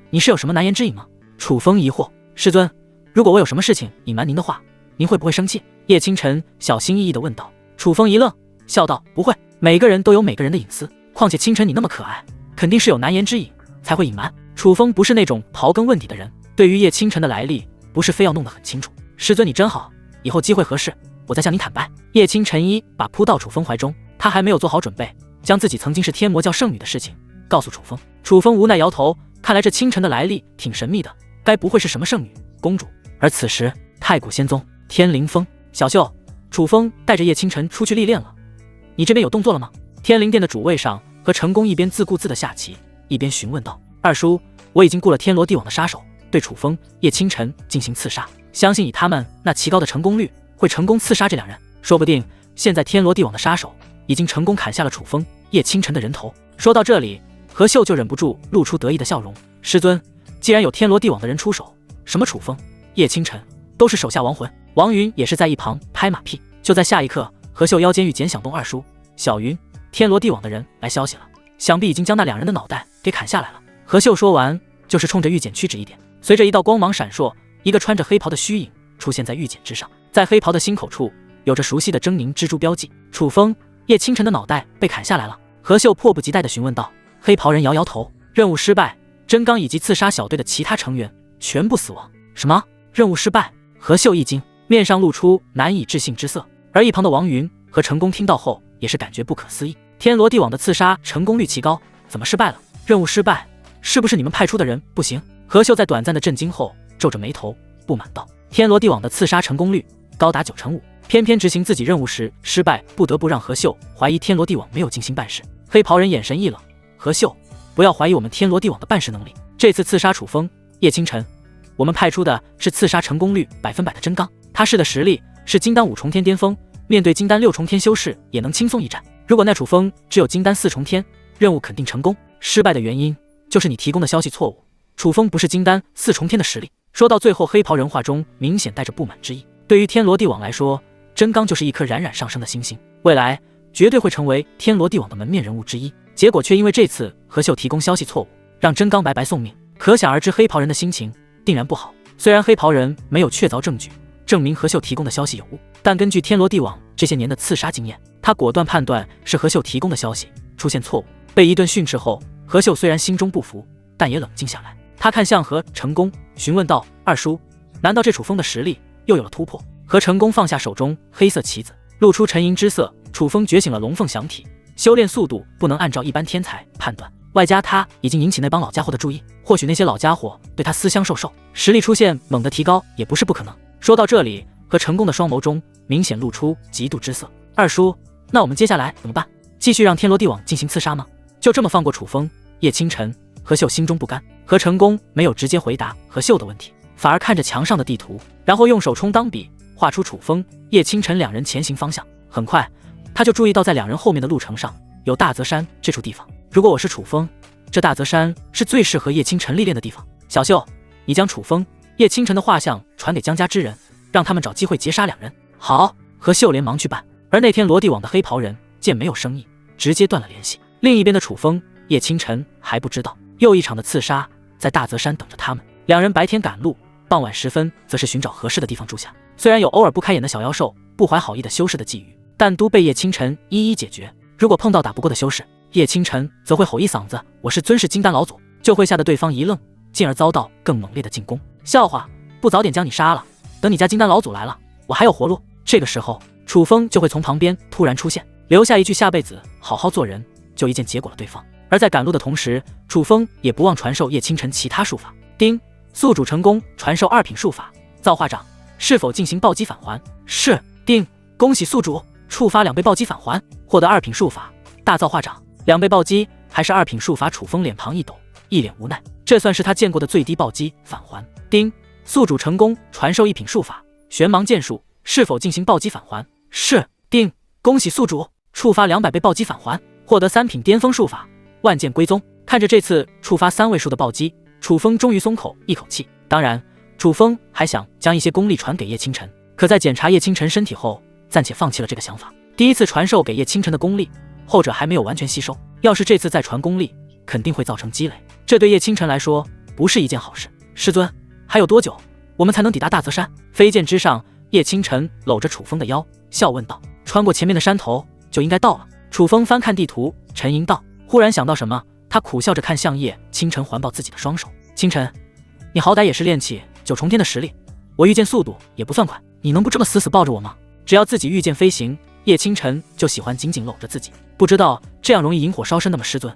你是有什么难言之隐吗？楚风疑惑。师尊，如果我有什么事情隐瞒您的话，您会不会生气？叶清晨小心翼翼地问道。楚风一愣，笑道：不会，每个人都有每个人的隐私，况且清晨你那么可爱，肯定是有难言之隐才会隐瞒。楚风不是那种刨根问底的人，对于叶清晨的来历，不是非要弄得很清楚。师尊你真好，以后机会合适，我再向您坦白。叶清晨一把扑到楚风怀中，他还没有做好准备，将自己曾经是天魔教圣女的事情告诉楚风。楚风无奈摇头，看来这清晨的来历挺神秘的，该不会是什么圣女、公主？而此时，太古仙宗天灵峰，小秀，楚风带着叶清晨出去历练了，你这边有动作了吗？天灵殿的主位上，和陈宫一边自顾自的下棋，一边询问道。二叔，我已经雇了天罗地网的杀手，对楚风、叶清晨进行刺杀，相信以他们那奇高的成功率，会成功刺杀这2人。说不定现在天罗地网的杀手已经成功砍下了楚风、叶清晨的人头。说到这里，何秀就忍不住露出得意的笑容。师尊，既然有天罗地网的人出手，什么楚风、叶清晨都是手下亡魂。王云也是在一旁拍马屁。就在下一刻，何秀腰间玉简响动，二叔，小云，天罗地网的人来消息了，想必已经将那2人的脑袋给砍下来了。何秀说完，就是冲着玉简屈指一点，随着一道光芒闪烁，一个穿着黑袍的虚影出现在玉简之上，在黑袍的心口处有着熟悉的狰狞蜘蛛标记。楚风、叶清晨的脑袋被砍下来了。何秀迫不及待地询问道。黑袍人摇摇头，任务失败，真刚以及刺杀小队的其他成员全部死亡。什么？任务失败？何秀一惊，面上露出难以置信之色。而一旁的王云和陈宫听到后也是感觉不可思议，天罗地网的刺杀成功率奇高，怎么失败了？任务失败，是不是你们派出的人不行？何秀在短暂的震惊后皱着眉头不满道，天罗地网的刺杀成功率高达95%，偏偏执行自己任务时失败，不得不让何秀怀疑天罗地网没有精心办事。黑袍人眼神一冷，何秀，不要怀疑我们天罗地网的办事能力，这次刺杀楚风、叶清晨，我们派出的是刺杀成功率100%的真刚，他是的实力是金丹5重天巅峰，面对金丹6重天修士也能轻松一战。如果那楚风只有金丹4重天，任务肯定成功，失败的原因就是你提供的消息错误，楚风不是金丹4重天的实力。说到最后，黑袍人话中明显带着不满之意。对于天罗地网来说，真刚就是一颗冉冉上升的星星，未来绝对会成为天罗地网的门面人物之一，结果却因为这次何秀提供消息错误，让真刚白白送命，可想而知黑袍人的心情定然不好。虽然黑袍人没有确凿证据证明何秀提供的消息有误，但根据天罗地网这些年的刺杀经验，他果断判断是何秀提供的消息出现错误。被一顿训斥后，何秀虽然心中不服，但也冷静下来。他看向何成功，询问道：“二叔，难道这楚风的实力又有了突破？”何成功放下手中黑色棋子，露出沉银之色。楚风觉醒了龙凤响体，修炼速度不能按照一般天才判断，外加他已经引起那帮老家伙的注意，或许那些老家伙对他思乡受受，实力出现猛的提高也不是不可能。说到这里，何成功的双眸中明显露出嫉妒之色。二叔，那我们接下来怎么办？继续让天罗地网进行刺杀吗？就这么放过楚风、叶清晨？何秀心中不甘。何成功没有直接回答何秀的问题，反而看着墙上的地图，然后用手充当笔，画出楚风、叶清晨两人前行方向。很快他就注意到在两人后面的路程上有大泽山这处地方。如果我是楚风，这大泽山是最适合叶清晨历练的地方。小秀，你将楚风、叶清晨的画像传给江家之人，让他们找机会截杀两人。好。何秀连忙去办。而那天罗地网的黑袍人见没有生意，直接断了联系。另一边的楚风、叶清晨还不知道，又一场的刺杀在大泽山等着他们。两人白天赶路，傍晚时分则是寻找合适的地方住下。虽然有偶尔不开眼的小妖兽、不怀好意的修士的觊觎，但都被叶清晨一一解决。如果碰到打不过的修士，叶清晨则会吼一嗓子：“我是尊氏金丹老祖！”就会吓得对方一愣，进而遭到更猛烈的进攻。笑话，不早点将你杀了，等你家金丹老祖来了，我还有活路。这个时候，楚风就会从旁边突然出现，留下一句下辈子好好做人，就一箭结果了对方。而在赶路的同时，楚风也不忘传授叶清晨其他术法。丁，宿主成功传授2品术法造化掌，是否进行暴击返还？是。丁，恭喜宿主触发2倍暴击返还，获得2品术法大造化掌，2倍暴击还是2品术法。楚风脸庞一抖，一脸无奈，这算是他见过的最低暴击返还。丁，宿主成功传授1品术法玄芒剑术，是否进行暴击返还？是。丁，恭喜宿主触发200倍暴击返还，获得3品巅峰术法万剑归宗。看着这次触发3位数的暴击，楚风终于松口一口气。当然，楚风还想将一些功力传给叶清晨，可在检查叶清晨身体后，暂且放弃了这个想法。第一次传授给叶清晨的功力，后者还没有完全吸收，要是这次再传功力，肯定会造成积累，这对叶清晨来说不是一件好事。师尊，还有多久我们才能抵达大泽山？飞剑之上，叶清晨搂着楚风的腰，笑问道：“穿过前面的山头就应该到了。”楚风翻看地图，沉吟道。忽然想到什么，他苦笑着看向叶清晨环抱自己的双手：“清晨，你好歹也是练起9重天的实力，我御剑速度也不算快，你能不这么死死抱着我吗？”只要自己御剑飞行，叶清晨就喜欢紧紧搂着自己，不知道这样容易引火烧身的吗？师尊，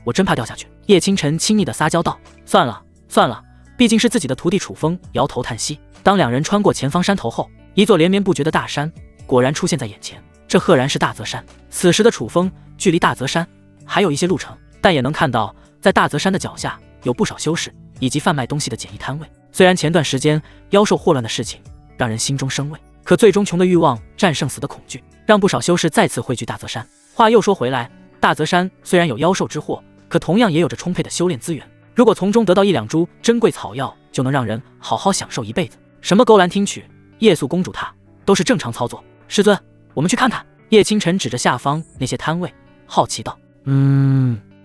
我真怕掉下去。叶清晨亲昵地撒娇道。算了，毕竟是自己的徒弟。楚风摇头叹息。当两人穿过前方山头后，一座连绵不绝的大山果然出现在眼前，这赫然是大泽山。此时的楚风距离大泽山还有一些路程，但也能看到在大泽山的脚下有不少修士以及贩卖东西的简易摊位。虽然前段时间妖兽祸乱的事情让人心中生畏，可最终穷的欲望战胜死的恐惧，让不少修士再次汇聚大泽山。话又说回来，大泽山虽然有妖兽之祸，可同样也有着充沛的修炼资源，如果从中得到1-2株珍贵草药，就能让人好好享受一辈子。什么勾栏听曲、夜宿公主塔都是正常操作。师尊，我们去看看。叶清晨指着下方那些摊位，好奇道。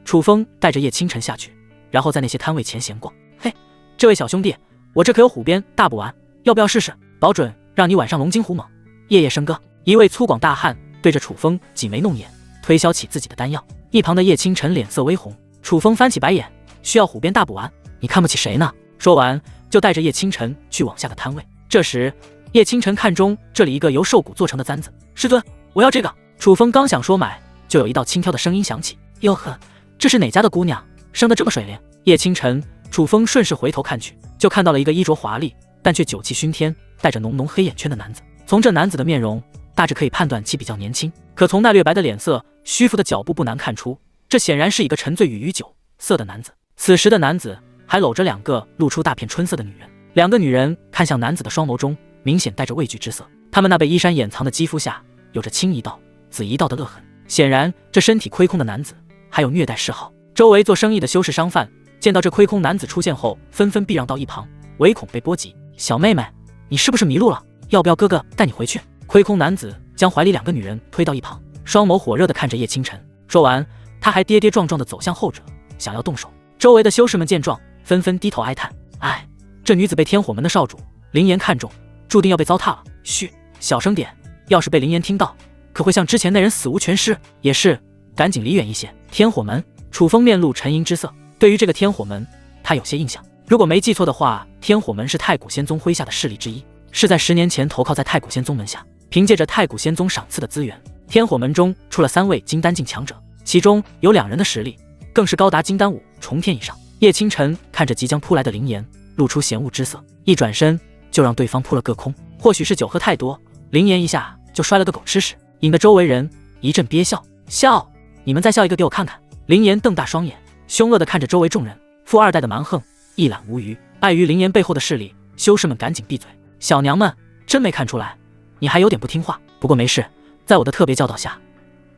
楚风带着叶清晨下去，然后在那些摊位前闲逛。嘿，这位小兄弟，我这可有虎鞭大补丸，要不要试试？保准让你晚上龙精虎猛，夜夜笙歌。一位粗犷大汉对着楚风挤眉弄眼，推销起自己的丹药。一旁的叶清晨脸色微红。楚风翻起白眼，需要虎鞭大补丸？你看不起谁呢？说完就带着叶清晨去往下个摊位。这时叶清晨看中这里一个由兽骨做成的簪子，师尊，我要这个。楚风刚想说买，就有一道轻佻的声音响起：哟呵，这是哪家的姑娘，生得这么水灵？叶清晨、楚风顺势回头看去，就看到了一个衣着华丽，但却酒气熏天，带着浓浓黑眼圈的男子。从这男子的面容，大致可以判断其比较年轻，可从那略白的脸色、虚浮的脚步不难看出，这显然是一个沉醉于酒色的男子。此时的男子还搂着2个露出大片春色的女人，2个女人看向男子的双眸中，明显带着畏惧之色。她们那被衣衫掩藏的肌肤下，有着青一道、紫一道的勒痕，显然这身体亏空的男子还有虐待嗜好。周围做生意的修士商贩见到这亏空男子出现后，纷纷避让到一旁，唯恐被波及。小妹妹，你是不是迷路了？要不要哥哥带你回去？亏空男子将怀里2个女人推到一旁，双眸火热地看着叶清晨。说完，他还跌跌撞撞地走向后者，想要动手。周围的修士们见状，纷纷低头哀叹：哎，这女子被天火门的少主林岩看中，注定要被糟蹋了。嘘，小声点，要是被林岩听到，可会像之前那人死无全尸。也是，赶紧离远一些。天火门，楚风面露沉吟之色。对于这个天火门，他有些印象。如果没记错的话，天火门是太古仙宗麾下的势力之一，是在10年前投靠在太古仙宗门下。凭借着太古仙宗赏赐的资源，天火门中出了3位金丹境强者，其中有2人的实力更是高达金丹5重天以上。叶清晨看着即将扑来的林岩，露出嫌恶之色，一转身就让对方扑了个空。或许是酒喝太多，林岩一下就摔了个狗吃屎，引得周围人一阵憋笑。笑？你们再笑一个给我看看！林岩瞪大双眼，凶恶地看着周围众人，富2代的蛮横一览无余。碍于林岩背后的势力，修士们赶紧闭嘴。小娘们，真没看出来你还有点不听话，不过没事，在我的特别教导下，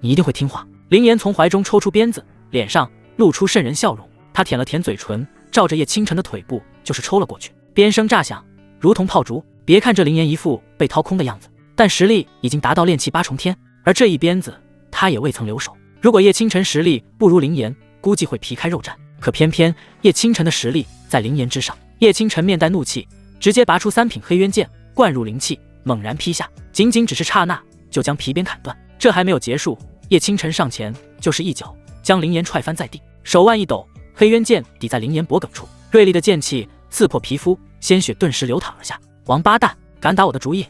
你一定会听话。林岩从怀中抽出鞭子，脸上露出瘆人笑容。他舔了舔嘴唇，照着叶清晨的腿部就是抽了过去，鞭声炸响，如同炮竹。别看这林岩一副被掏空的样子，但实力已经达到炼气8重天，而这一鞭子他也未曾留手。如果叶清晨实力不如林岩，估计会皮开肉绽，可偏偏叶清晨的实力在林岩之上。叶清晨面带怒气，直接拔出3品黑渊剑，灌入灵气，猛然劈下，仅仅只是刹那，就将皮鞭砍断。这还没有结束，叶清晨上前就是一脚将林岩踹翻在地，手腕一抖，黑渊剑抵在林岩脖颈处，锐利的剑气刺破皮肤，鲜血顿时流淌而下。王八蛋，敢打我的主意，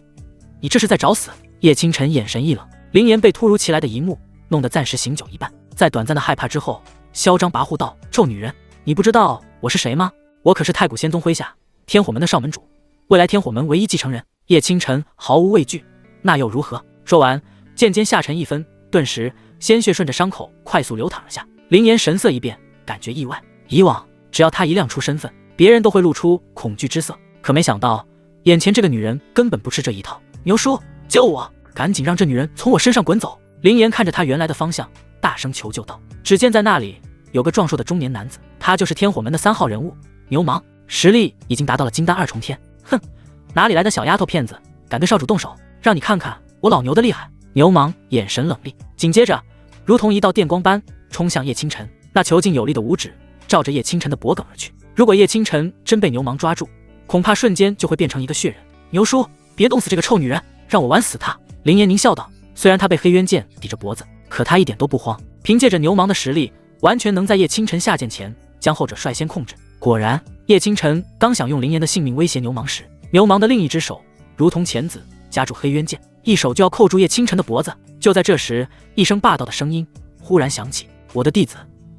你这是在找死！叶清晨眼神一冷，林岩被突如其来的一幕弄得暂时醒酒一半，在短暂的害怕之后，嚣张跋扈道：臭女人，你不知道我是谁吗？我可是太古仙宗麾下天火门的少门主，未来天火门唯一继承人。叶清晨毫无畏惧，那又如何？说完，剑尖下沉一分，顿时鲜血顺着伤口快速流淌而下。林岩神色一变，感觉意外。以往只要他一亮出身份，别人都会露出恐惧之色，可没想到眼前这个女人根本不吃这一套。牛叔，救我！赶紧让这女人从我身上滚走！林岩看着他原来的方向，大声求救道。只见在那里有个壮硕的中年男子，他就是天火门的3号人物牛虻，实力已经达到了金丹2重天。哼，哪里来的小丫头片子，敢对少主动手？让你看看我老牛的厉害！牛虻眼神冷厉，紧接着如同一道电光般冲向叶清晨，那遒劲有力的五指照着叶清晨的脖颈而去。如果叶清晨真被牛虻抓住，恐怕瞬间就会变成一个血人。牛叔，别弄死这个臭女人，让我玩死她！林岩狞笑道。虽然他被黑渊剑抵着脖子，可他一点都不慌，凭借着牛虻的实力，完全能在叶清晨下剑前将后者率先控制。果然，叶清晨刚想用林岩的性命威胁牛虻时，牛虻的另一只手如同钳子夹住黑渊剑，一手就要扣住叶清晨的脖子。就在这时，一声霸道的声音忽然响起：我的弟子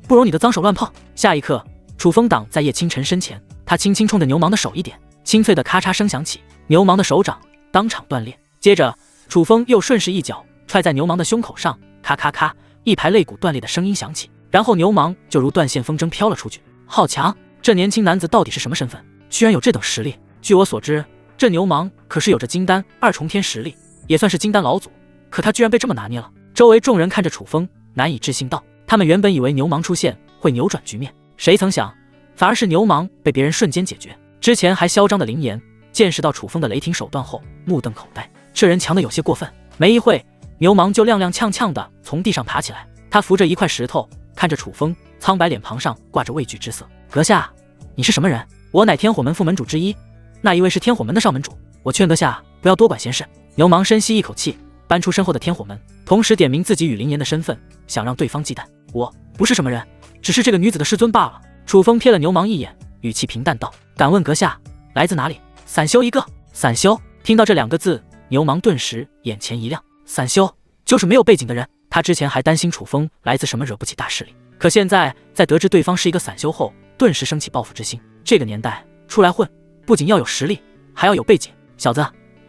不容你的脏手乱碰！下一刻，楚风挡在叶清晨身前，他轻轻冲着牛虻的手一点，清脆的咔嚓声响起，牛虻的手掌当场断裂。接着楚风又顺势一脚踹在牛虻的胸口上，咔咔咔，一排肋骨断裂的声音响起，然后牛虻就如断线风筝飘了出去。好强！这年轻男子到底是什么身份，居然有这等实力？据我所知，这牛虻可是有着金丹2重天实力，也算是金丹老祖，可他居然被这么拿捏了。周围众人看着楚风，难以置信道：他们原本以为牛虻出现会扭转局面，谁曾想反而是牛虻被别人瞬间解决。之前还嚣张的林岩见识到楚风的雷霆手段后，目瞪口呆，这人强得有些过分。没一会，牛虻就踉踉跄跄地从地上爬起来，他扶着一块石头，看着楚风，苍白脸庞上挂着畏惧之色。阁下，你是什么人？我乃天火门副门主之一，那一位是天火门的少门主，我劝阁下不要多管闲事。牛虻深吸一口气，搬出身后的天火门，同时点明自己与林岩的身份，想让对方忌惮。我不是什么人，只是这个女子的师尊罢了。楚风瞥了牛虻一眼，语气平淡道：敢问阁下来自哪里？散修一个。散修？听到这2个字，牛虻顿时眼前一亮，散修就是没有背景的人。他之前还担心楚风来自什么惹不起大势力，可现在在得知对方是一个散修后，顿时升起报复之心。这个年代出来混，不仅要有实力，还要有背景。小子，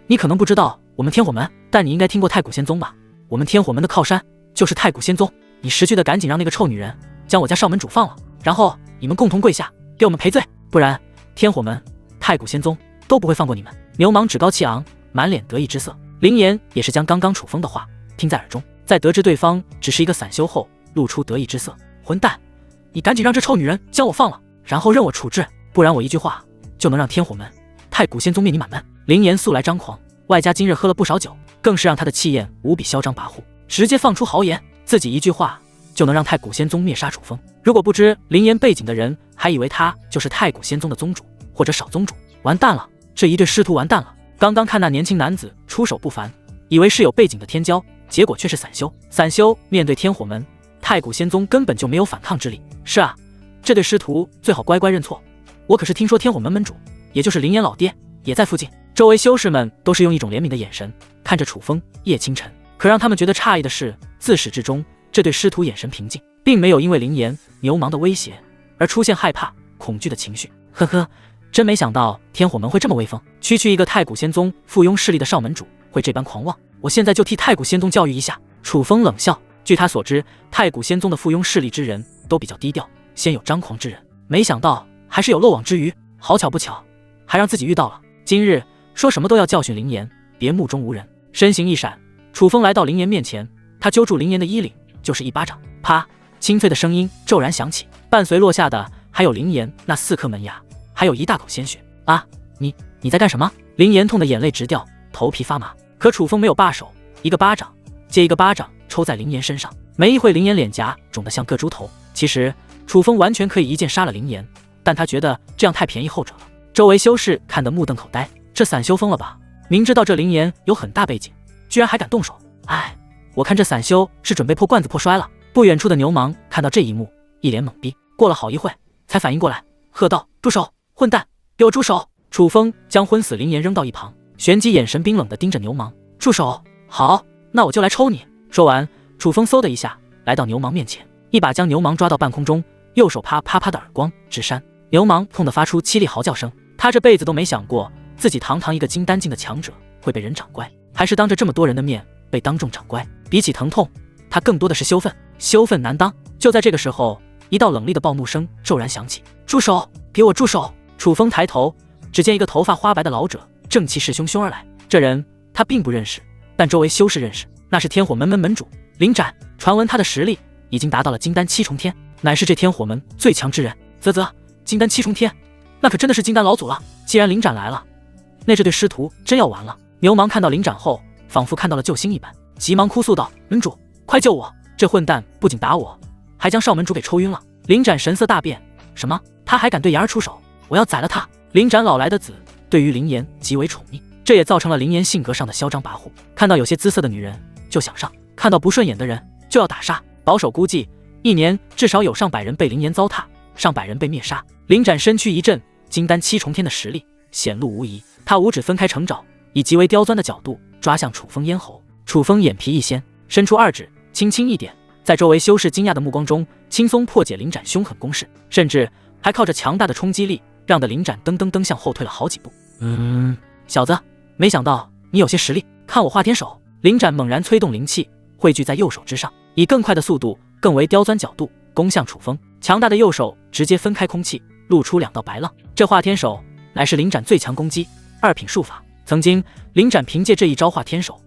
你可能不知道我们天火门，但你应该听过太古仙宗吧？我们天火门的靠山就是太古仙宗。你识趣的赶紧让那个臭女人将我家少门主放了，然后你们共同跪下给我们赔罪，不然天火门、太古仙宗都不会放过你们。牛虻趾高气昂，满脸得意之色。林岩也是将刚刚楚风的话听在耳中，在得知对方只是一个散修后，露出得意之色。混蛋，你赶紧让这臭女人将我放了，然后任我处置，不然我一句话就能让天火门、太古仙宗灭你满门。林岩素来张狂，外加今日喝了不少酒，更是让他的气焰无比嚣张跋扈，直接放出豪言，自己一句话就能让太古仙宗灭杀楚风。如果不知林岩背景的人还以为他就是太古仙宗的宗主或者少宗主，完蛋了，这一对师徒完蛋了。刚刚看那年轻男子出手不凡，以为是有背景的天骄，结果却是散修。散修面对天火门、太古仙宗根本就没有反抗之力。是啊，这对师徒最好乖乖认错。我可是听说天火门门主，也就是林岩老爹也在附近。周围修士们都是用一种怜悯的眼神看着楚风、叶清晨。可让他们觉得诧异的是，自始至终这对师徒眼神平静，并没有因为林岩、牛虻的威胁而出现害怕、恐惧的情绪。呵呵，真没想到天火门会这么威风，区区一个太古仙宗附庸势力的少门主会这般狂妄。我现在就替太古仙宗教育一下。楚风冷笑，据他所知，太古仙宗的附庸势力之人都比较低调，鲜有张狂之人，没想到还是有漏网之鱼。好巧不巧，还让自己遇到了。今日说什么都要教训林岩，别目中无人。身形一闪，楚风来到林岩面前，他揪住林岩的衣领就是一巴掌，啪，清脆的声音骤然响起，伴随落下的还有林岩那4颗门牙，还有一大口鲜血。啊，你在干什么？林岩痛得眼泪直掉，头皮发麻。可楚风没有罢手，一个巴掌接一个巴掌抽在林岩身上。没一会，林岩脸颊肿得像个猪头。其实楚风完全可以一剑杀了林岩，但他觉得这样太便宜后者了。周围修士看得目瞪口呆，这散修疯了吧？明知道这林岩有很大背景，居然还敢动手。哎，我看这散修是准备破罐子破摔了。不远处的牛虻看到这一幕，一脸懵逼，过了好一会才反应过来，喝道：住手，混蛋，给我住手！楚风将昏死林岩扔到一旁，旋即眼神冰冷地盯着牛虻，住手！好，那我就来抽你。说完，楚风嗖的一下来到牛虻面前，一把将牛虻抓到半空中，右手啪啪啪的耳光直扇。牛虻痛得发出凄厉嚎叫声，他这辈子都没想过自己堂堂一个金丹境的强者会被人长乖，还是当着这么多人的面被当众长乖。比起疼痛，他更多的是羞愤，羞愤难当。就在这个时候，一道冷厉的暴怒声骤然响起，住手，给我住手！楚风抬头，只见一个头发花白的老者正气势汹汹而来。这人他并不认识，但周围修士认识，那是天火门门主林斩。传闻他的实力已经达到了金丹7重天，乃是这天火门最强之人。金丹7重天，那可真的是金丹老祖了。既然林斩来了，那这对师徒真要完了。牛虻看到林斩后，仿佛看到了救星一般，急忙哭诉道：门主，快救我！这混蛋不仅打我，还将少门主给抽晕了。林斩神色大变，什么？他还敢对妍儿出手？我要宰了他！林斩老来的子，对于林岩极为宠溺，这也造成了林岩性格上的嚣张跋扈，看到有些姿色的女人就想上，看到不顺眼的人就要打杀。保守估计，一年至少有上百人被林岩糟蹋，上百人被灭杀。林斩身躯一震，金丹7重天的实力显露无遗。他五指分开成爪，以极为刁钻的角度抓向楚风咽喉。楚风眼皮一掀，伸出2指，轻轻一点，在周围修士惊讶的目光中，轻松破解林斩凶狠攻势，甚至还靠着强大的冲击力，让的林斩噔噔噔向后退了好几步。小子，没想到你有些实力，看我化天手！林斩猛然催动灵气，汇聚在右手之上，以更快的速度、更为刁钻角度攻向楚风。强大的右手直接分开空气，露出2道白浪。这化天手乃是林斩最强攻击2品术法。曾经林斩凭借这一招化天手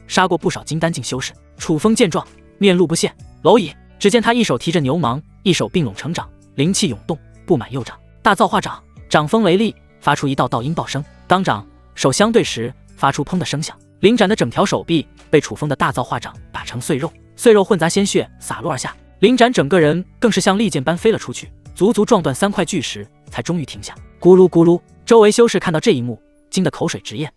杀过不少金丹境修士。楚风见状，面露不屑，蝼蚁！只见他一手提着牛虻，一手并拢成掌，灵气涌动，布满右掌。大造化掌，掌风雷厉，发出一道道音爆声。当掌手相对时，发出砰的声响。林斩的整条手臂被楚风的大造化掌打成碎肉，碎肉混杂鲜血洒落而下。林斩整个人更是像利剑般飞了出去，足足撞断3块巨石，才终于停下。咕噜咕噜，周围修士看到这一幕，惊得口水直咽。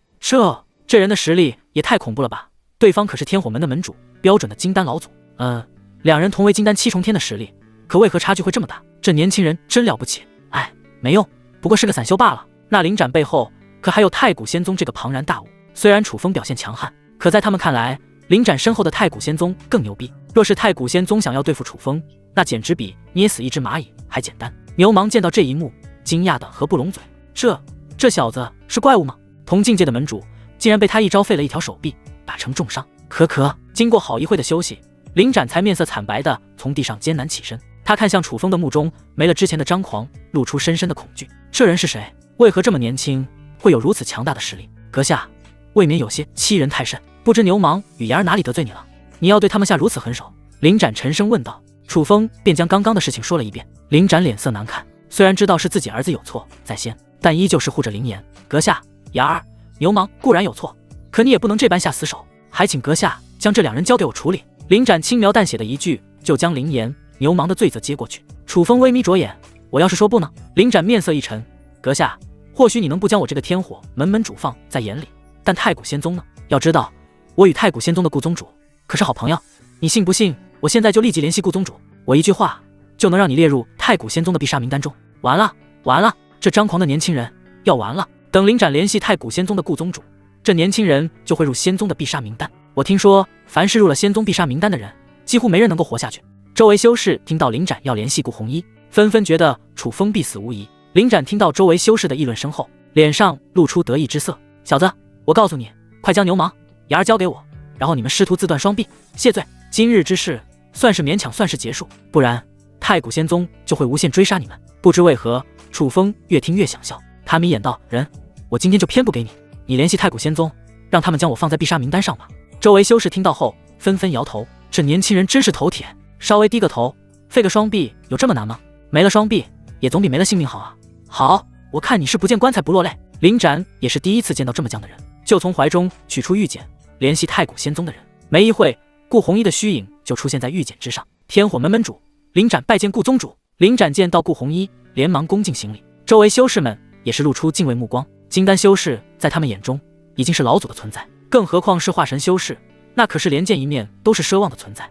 这人的实力也太恐怖了吧！对方可是天火门的门主，标准的金丹老祖。2人同为金丹7重天的实力，可为何差距会这么大？这年轻人真了不起。哎，没用，不过是个散修罢了。那林斩背后可还有太古仙宗这个庞然大物。虽然楚风表现强悍，可在他们看来，林斩身后的太古仙宗更牛逼。若是太古仙宗想要对付楚风，那简直比捏死一只蚂蚁还简单。牛虻见到这一幕，惊讶的合不拢嘴。这小子是怪物吗？同境界的门主竟然被他一招废了一条手臂，打成重伤。经过好一会的休息，林斩才面色惨白的从地上艰难起身。他看向楚风的目中没了之前的张狂，露出深深的恐惧。这人是谁？为何这么年轻，会有如此强大的实力？阁下未免有些欺人太甚，不知牛虻与言儿哪里得罪你了？你要对他们下如此狠手？林斩沉声问道。楚风便将刚刚的事情说了一遍。林斩脸色难看，虽然知道是自己儿子有错在先，但依旧是护着林言。阁下，言儿，牛虻固然有错，可你也不能这般下死手，还请阁下将这两人交给我处理。林斩轻描淡写的一句，就将林言、牛虻的罪责接过去。楚风微眯着眼，我要是说不呢？林斩面色一沉，阁下，或许你能不将我这个天火门主放在眼里，但太古仙宗呢？要知道，我与太古仙宗的顾宗主可是好朋友，你信不信我现在就立即联系顾宗主，我一句话就能让你列入太古仙宗的必杀名单中。完了，这张狂的年轻人要完了。等林斩联系太古仙宗的顾宗主，这年轻人就会入仙宗的必杀名单。我听说凡是入了仙宗必杀名单的人，几乎没人能够活下去。周围修士听到林斩要联系顾红衣，纷纷觉得楚风必死无疑。林斩听到周围修士的议论声后，脸上露出得意之色。小子，我告诉你，快将牛虻、言儿交给我，然后你们师徒自断双臂，谢罪。今日之事算是勉强算是结束，不然太古仙宗就会无限追杀你们。不知为何，楚风越听越想笑，他眯眼道：人，我今天就偏不给你，你联系太古仙宗，让他们将我放在必杀名单上吧。周围修士听到后纷纷摇头，这年轻人真是头铁，稍微低个头，废个双臂有这么难吗？没了双臂也总比没了性命好啊。好，我看你是不见棺材不落泪。林斩也是第一次见到这么犟的人，就从怀中取出玉简，联系太古仙宗的人。没一会，顾红衣的虚影就出现在玉简之上。天火门主，林斩拜见顾宗主。林斩见到顾红衣，连忙恭敬行礼。周围修士们也是露出敬畏目光。金丹修士在他们眼中已经是老祖的存在，更何况是化神修士，那可是连见一面都是奢望的存在。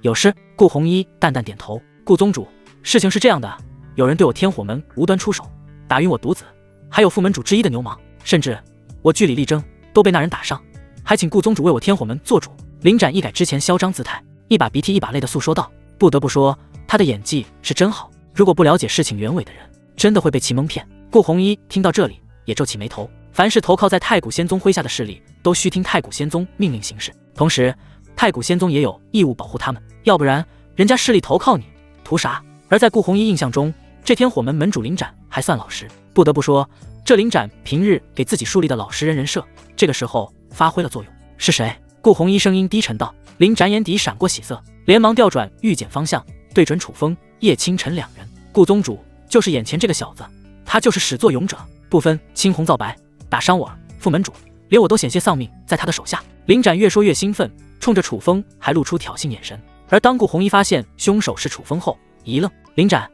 有事。顾红衣淡淡点头。顾宗主，事情是这样的，有人对我天火门无端出手，打晕我独子，还有副门主之一的牛虻，甚至我据理力争都被那人打伤，还请顾宗主为我天火门做主。林斩一改之前嚣张姿态，一把鼻涕一把泪的诉说道。不得不说，他的演技是真好，如果不了解事情原委的人，真的会被其蒙骗。顾红衣听到这里也皱起眉头，凡是投靠在太古仙宗麾下的势力，都需听太古仙宗命令行事，同时太古仙宗也有义务保护他们，要不然人家势力投靠你图啥？而在顾红衣印象中，这天火门门主林斩还算老实。不得不说，这林斩平日给自己树立的老实人人设，这个时候发挥了作用。是谁？顾红衣声音低沉道。林斩眼底闪过喜色，连忙调转御剑方向，对准楚风、叶清晨两人。顾宗主，就是眼前这个小子，他就是始作俑者，不分青红皂白，打伤我儿、副门主，连我都险些丧命在他的手下。林斩越说越兴奋，冲着楚风还露出挑衅眼神。而当顾红衣发现凶手是楚风后，一愣。林斩，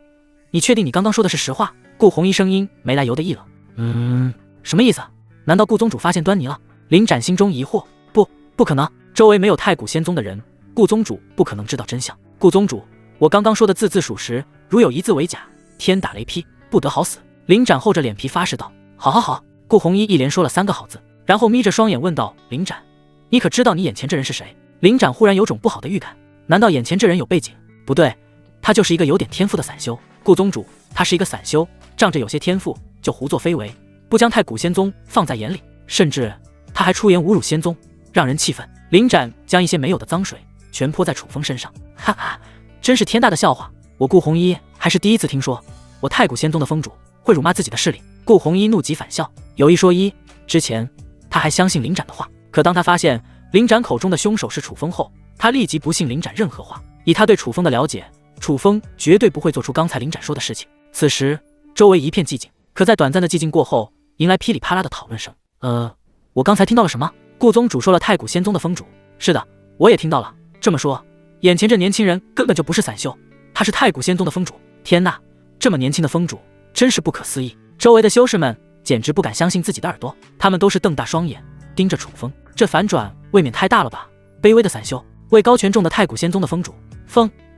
你确定你刚刚说的是实话？顾红衣声音没来由的一冷。什么意思？难道顾宗主发现端倪了？林斩心中疑惑。不可能，周围没有太古仙宗的人，顾宗主不可能知道真相。顾宗主，我刚刚说的字字属实，如有一字为假，天打雷劈，不得好死。林斩厚着脸皮发誓道。好。顾红衣一连说了3个好字，然后眯着双眼问道：林斩，你可知道你眼前这人是谁？林斩忽然有种不好的预感，难道眼前这人有背景？不对，他就是一个有点天赋的散修。顾宗主，他是一个散修，仗着有些天赋就胡作非为，不将太古仙宗放在眼里，甚至他还出言侮辱仙宗，让人气愤。林斩将一些没有的脏水全泼在楚风身上。哈哈，真是天大的笑话，我顾红衣还是第一次听说我太古仙宗的宗主会辱骂自己的势力。顾红衣怒极反笑。有一说一，之前他还相信林斩的话，可当他发现林斩口中的凶手是楚风后，他立即不信林斩任何话。以他对楚风的了解，楚风绝对不会做出刚才林斩说的事情。此时周围一片寂静，可在短暂的寂静过后，迎来噼里啪啦的讨论声。我刚才听到了什么？顾宗主说了太古仙宗的宗主。是的，我也听到了。这么说，眼前这年轻人根本就不是散修，他是太古仙宗的宗主。天哪，这么年轻的宗主真是不可思议。周围的修士们简直不敢相信自己的耳朵，他们都是瞪大双眼盯着楚风。这反转未免太大了吧？卑微的散修，位高权重的太古仙宗的宗主。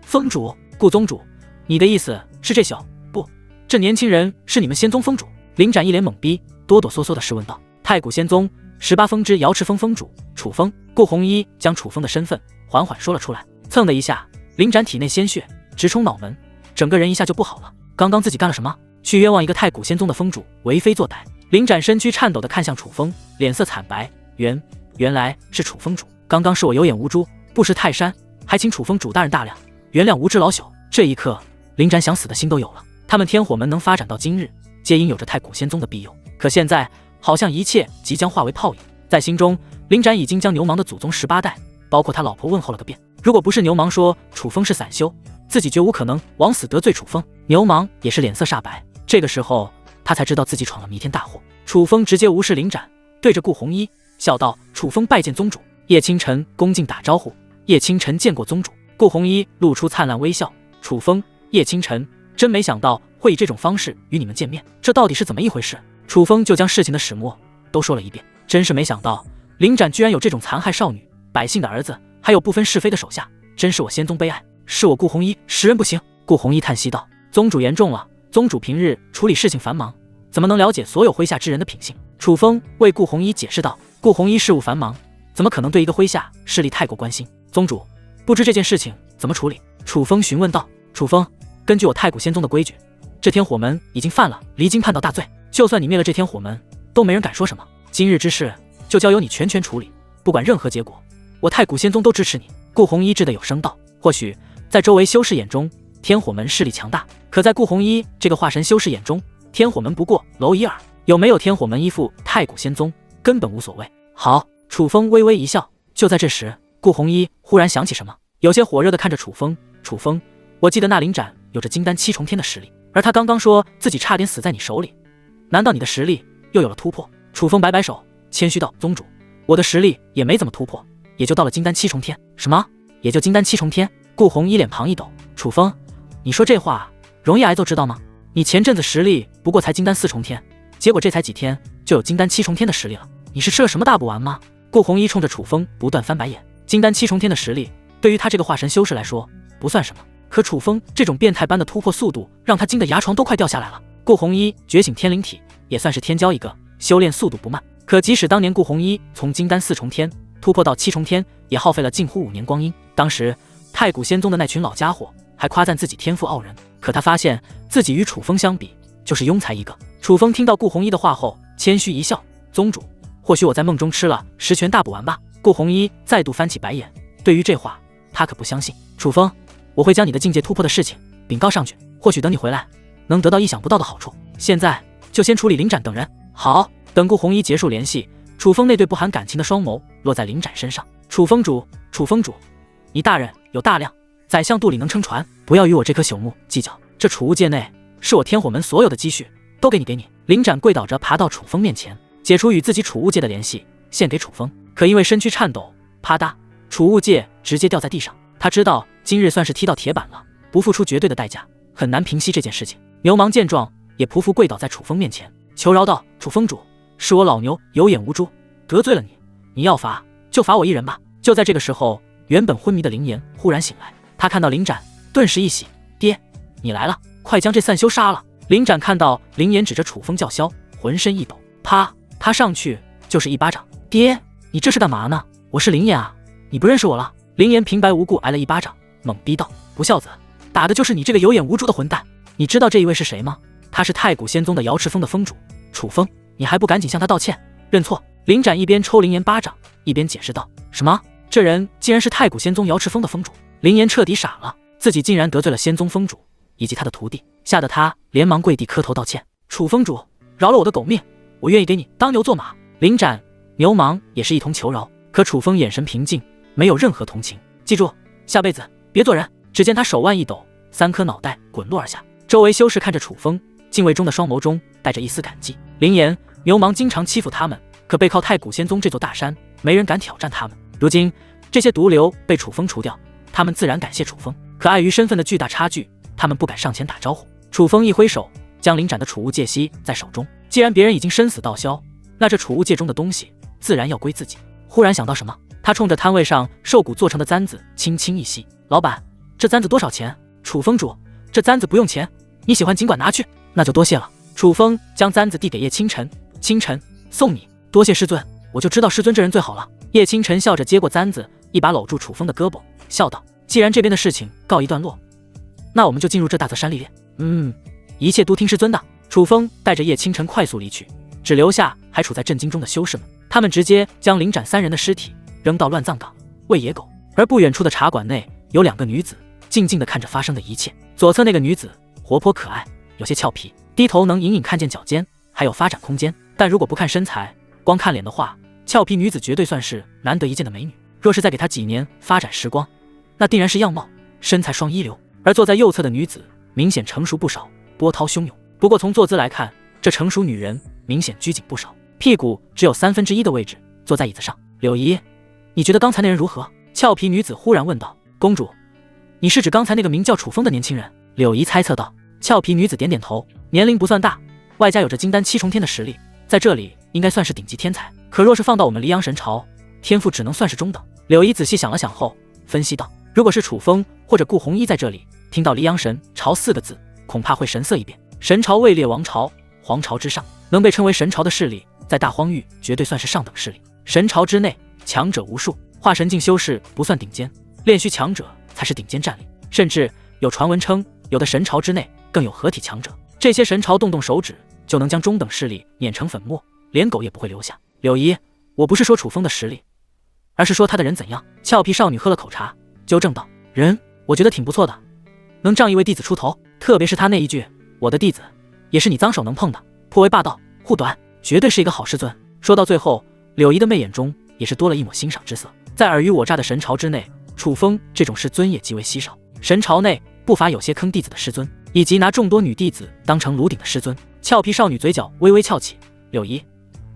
宗主，顾宗主，你的意思是这小不，这年轻人是你们仙宗宗主？林斩一脸懵逼，哆哆嗦嗦地试问道：“太古仙宗18峰之瑶池峰峰主楚风。”顾红衣将楚风的身份缓缓说了出来。蹭的一下，林展体内鲜血直冲脑门，整个人一下就不好了。刚刚自己干了什么？去冤枉一个太古仙宗的峰主，为非作歹。林展身躯颤抖地看向楚风，脸色惨白。原来是楚峰主，刚刚是我有眼无珠，不识泰山，还请楚峰主大人大量原谅无知老朽。这一刻，林展想死的心都有了。他们天火门能发展到今日，皆因有着太古仙宗的庇佑，可现在好像一切即将化为泡影。在心中，林展已经将牛蟒的祖宗18代，包括他老婆问候了个遍。如果不是牛蟒说楚风是散修，自己绝无可能枉死得罪楚风。牛蟒也是脸色煞白，这个时候他才知道自己闯了弥天大祸。楚风直接无视林展，对着顾红衣笑道：“楚风拜见宗主。”叶清晨恭敬打招呼：“叶清晨见过宗主。”顾红衣露出灿烂微笑：“楚风，叶清晨，真没想到会以这种方式与你们见面，这到底是怎么一回事？”楚风就将事情的始末都说了一遍。真是没想到，林展居然有这种残害少女百姓的儿子，还有不分是非的手下，真是我仙宗悲哀，是我顾红衣识人不行。顾红衣叹息道：“宗主言重了，宗主平日处理事情繁忙，怎么能了解所有麾下之人的品性？”楚风为顾红衣解释道：“顾红衣事务繁忙，怎么可能对一个麾下势力太过关心？宗主，不知这件事情怎么处理？”楚风询问道。楚风，根据我太古仙宗的规矩，这天火门已经犯了离经叛道大罪，就算你灭了这天火门，都没人敢说什么。今日之事就交由你全权处理，不管任何结果，我太古仙宗都支持你。顾红衣掷得有声道。或许在周围修士眼中，天火门势力强大，可在顾红衣这个化神修士眼中，天火门不过蝼蚁耳，有没有天火门依附太古仙宗根本无所谓。好，楚风微微一笑。就在这时，顾红衣忽然想起什么，有些火热地看着楚风。楚风，我记得那林展有着金丹7重天的实力，而他刚刚说自己差点死在你手里，难道你的实力又有了突破？楚风摆摆手，谦虚道：“宗主，我的实力也没怎么突破，也就到了金丹7重天。”什么？也就金丹7重天？顾红衣脸庞一抖。楚风，你说这话容易挨揍知道吗？你前阵子实力不过才金丹4重天，结果这才几天就有金丹7重天的实力了，你是吃了什么大补丸吗？顾红衣冲着楚风不断翻白眼。金丹7重天的实力对于他这个化神修士来说不算什么，可楚风这种变态般的突破速度，让他惊得牙床都快掉下来了。顾红衣觉醒天灵体也算是天骄一个，修炼速度不慢，可即使当年顾红衣从金丹4重天突破到7重天，也耗费了近乎5年光阴。当时太古仙宗的那群老家伙还夸赞自己天赋傲人，可他发现自己与楚风相比就是庸才一个。楚风听到顾红衣的话后，谦虚一笑：“宗主，或许我在梦中吃了10全大补丸吧。”顾红衣再度翻起白眼，对于这话他可不相信。楚风，我会将你的境界突破的事情禀告上去，或许等你回来能得到意想不到的好处。现在就先处理林展等人。好。等顾红衣结束联系，楚风那对不含感情的双眸落在林展身上。楚风主，楚风主，你大人有大量，宰相肚里能撑船，不要与我这棵朽木计较。这储物界内是我天火门所有的积蓄，都给你。林展跪倒着爬到楚风面前，解除与自己储物界的联系，献给楚风。可因为身躯颤抖，啪嗒，储物界直接掉在地上。他知道今日算是踢到铁板了，不付出绝对的代价，很难平息这件事情。牛蟒见状，也匍匐跪倒在楚风面前，求饶道：“楚风主，是我老牛有眼无珠，得罪了你，你要罚就罚我一人吧。”就在这个时候，原本昏迷的林岩忽然醒来，他看到林展，顿时一喜：“爹，你来了，快将这散修杀了！”林展看到林岩指着楚风叫嚣，浑身一抖，啪，他上去就是一巴掌：“爹，你这是干嘛呢？我是林岩啊，你不认识我了？”林岩平白无故挨了一巴掌，猛逼道：“不孝子，打的就是你这个有眼无珠的混蛋！你知道这一位是谁吗？他是太古仙宗的瑶池峰的峰主楚风，你还不赶紧向他道歉认错！”林展一边抽林岩巴掌，一边解释道：“什么？这人竟然是太古仙宗瑶池峰的峰主？”林岩彻底傻了，自己竟然得罪了仙宗峰主以及他的徒弟，吓得他连忙跪地磕头道歉：“楚峰主，饶了我的狗命，我愿意给你当牛做马。”林展、牛蟒也是一同求饶，可楚风眼神平静，没有任何同情。记住，下辈子别做人。只见他手腕一抖，3颗脑袋滚落而下。周围修士看着楚风，敬畏中的双眸中带着一丝感激。林岩、牛蟒经常欺负他们，可背靠太古仙宗这座大山，没人敢挑战他们。如今这些毒瘤被楚风除掉，他们自然感谢楚风，可碍于身份的巨大差距，他们不敢上前打招呼。楚风一挥手，将林展的储物戒吸在手中。既然别人已经生死道消，那这储物戒中的东西自然要归自己。忽然想到什么，他冲着摊位上兽骨做成的簪子轻轻一吸：“老板，这簪子多少钱？”“楚风主，这簪子不用钱，你喜欢尽管拿去。”“那就多谢了。”楚风将簪子递给叶清晨，轻清晨，送你，多谢师尊，我就知道师尊这人最好了。叶清晨笑着接过簪子，一把搂住楚风的胳膊，笑道：既然这边的事情告一段落，那我们就进入这大泽山历练。一切都听师尊的。楚风带着叶清晨快速离去，只留下还处在震惊中的修士们。他们直接将灵斩3人的尸体扔到乱葬岗喂野狗。而不远处的茶馆内有2个女子静静地看着发生的一切。左侧那个女子活泼可爱，有些俏皮，低头能隐隐看见脚尖，还有发展空间。但如果不看身材，光看脸的话，俏皮女子绝对算是难得一见的美女。若是再给她几年发展时光，那定然是样貌身材双一流。而坐在右侧的女子明显成熟不少，波涛汹涌。不过从坐姿来看，这成熟女人明显拘谨不少，屁股只有1/3的位置坐在椅子上。柳姨，你觉得刚才那人如何？俏皮女子忽然问道。公主，你是指刚才那个名叫楚风的年轻人？柳姨猜测道。俏皮女子点点头，年龄不算大，外加有着金丹7重天的实力，在这里应该算是顶级天才。可若是放到我们黎阳神朝，天赋只能算是中等。柳姨仔细想了想后分析道，如果是楚风或者顾红衣在这里，听到黎阳神朝4个字，恐怕会神色一变。神朝位列王朝、皇朝之上，能被称为神朝的势力，在大荒域绝对算是上等势力。神朝之内强者无数，化神境修士不算顶尖，炼虚强者才是顶尖战力。甚至有传闻称，有的神朝之内更有合体强者，这些神朝动动手指就能将中等势力碾成粉末，连狗也不会留下。柳姨，我不是说楚风的实力，而是说他的人怎样。俏皮少女喝了口茶，纠正道：人我觉得挺不错的，能仗一位弟子出头，特别是他那一句我的弟子也是你脏手能碰的，颇为霸道护短，绝对是一个好师尊。说到最后，柳姨的媚眼中也是多了一抹欣赏之色。在尔虞我诈的神朝之内，楚风这种师尊也极为稀少。神朝内不乏有些坑弟子的师尊，以及拿众多女弟子当成炉鼎的师尊。俏皮少女嘴角微微翘起，柳姨，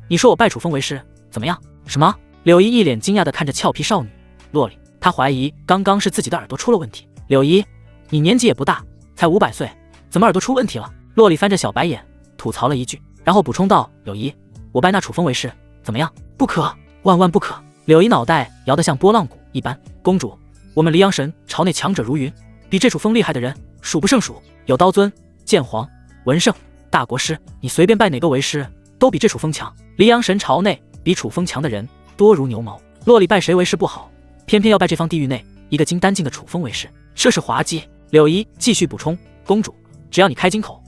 你说我拜楚风为师怎么样？什么？柳姨一脸惊讶地看着俏皮少女洛里，她怀疑刚刚是自己的耳朵出了问题。柳姨，你年纪也不大，才500岁，怎么耳朵出问题了？洛里翻着小白眼吐槽了一句，然后补充道：柳姨，我拜那楚风为师怎么样？不可，万万不可！柳姨脑袋摇得像拨浪鼓一般。公主，我们黎阳神朝内强者如云，比这楚风厉害的人数不胜数，有刀尊、剑皇、文圣、大国师，你随便拜哪个为师都比这楚风强。黎阳神朝内比楚风强的人多如牛毛，洛里拜谁为师不好，偏偏要拜这方地狱内一个金丹境的楚风为师，这是滑稽。柳姨继续补充，公主，只要你开金口，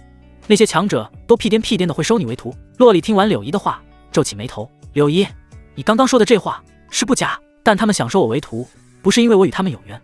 那些强者都屁颠屁颠的会收你为徒。洛里听完柳姨的话皱起眉头，柳姨，你刚刚说的这话是不假，但他们想收我为徒，不是因为我与他们有缘，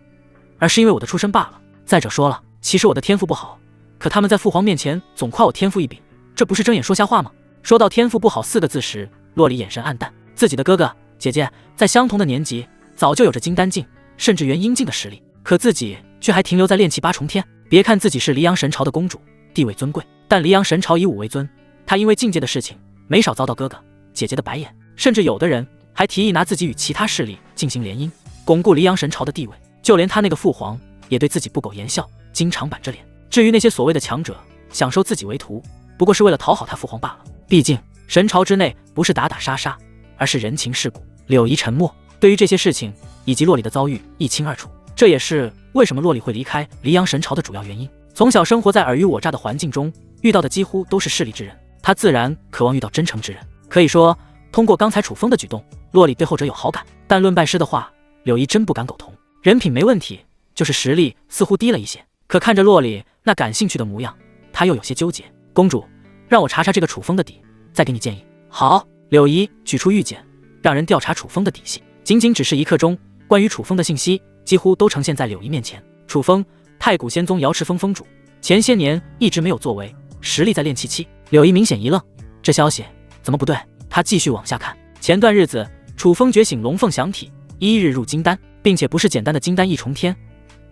而是因为我的出身罢了。再者说了，其实我的天赋不好，可他们在父皇面前总夸我天赋异禀，这不是睁眼说瞎话吗？说到天赋不好4个字时，洛里眼神暗淡。自己的哥哥姐姐在相同的年纪早就有着金丹境甚至元婴境的实力，可自己却还停留在炼气8重天。别看自己是黎阳神朝的公主，地位尊贵，但黎阳神朝以武为尊，她因为境界的事情没少遭到哥哥姐姐的白眼，甚至有的人还提议拿自己与其他势力进行联姻，巩固黎阳神朝的地位。就连他那个父皇也对自己不苟言笑，经常板着脸。至于那些所谓的强者想收自己为徒，不过是为了讨好他父皇罢了。毕竟神朝之内不是打打杀杀，而是人情世故。柳姨沉默，对于这些事情以及洛里的遭遇一清二楚，这也是为什么洛里会离开黎阳神朝的主要原因。从小生活在尔虞我诈的环境中，遇到的几乎都是势利之人，他自然渴望遇到真诚之人。可以说，通过刚才楚风的举动，洛里对后者有好感，但论拜师的话，柳姨真不敢苟同。人品没问题，就是实力似乎低了一些。可看着洛里那感兴趣的模样，他又有些纠结。公主，让我查查这个楚风的底，再给你建议。好。柳姨取出玉简，让人调查楚风的底细。仅仅只是1刻钟，关于楚风的信息几乎都呈现在柳姨面前。楚风，太古仙宗瑶池峰峰主，前些年一直没有作为，实力在炼气期。柳姨明显一愣，这消息怎么不对？她继续往下看。前段日子，楚风觉醒龙凤降体，1日入金丹，并且不是简单的金丹1重天，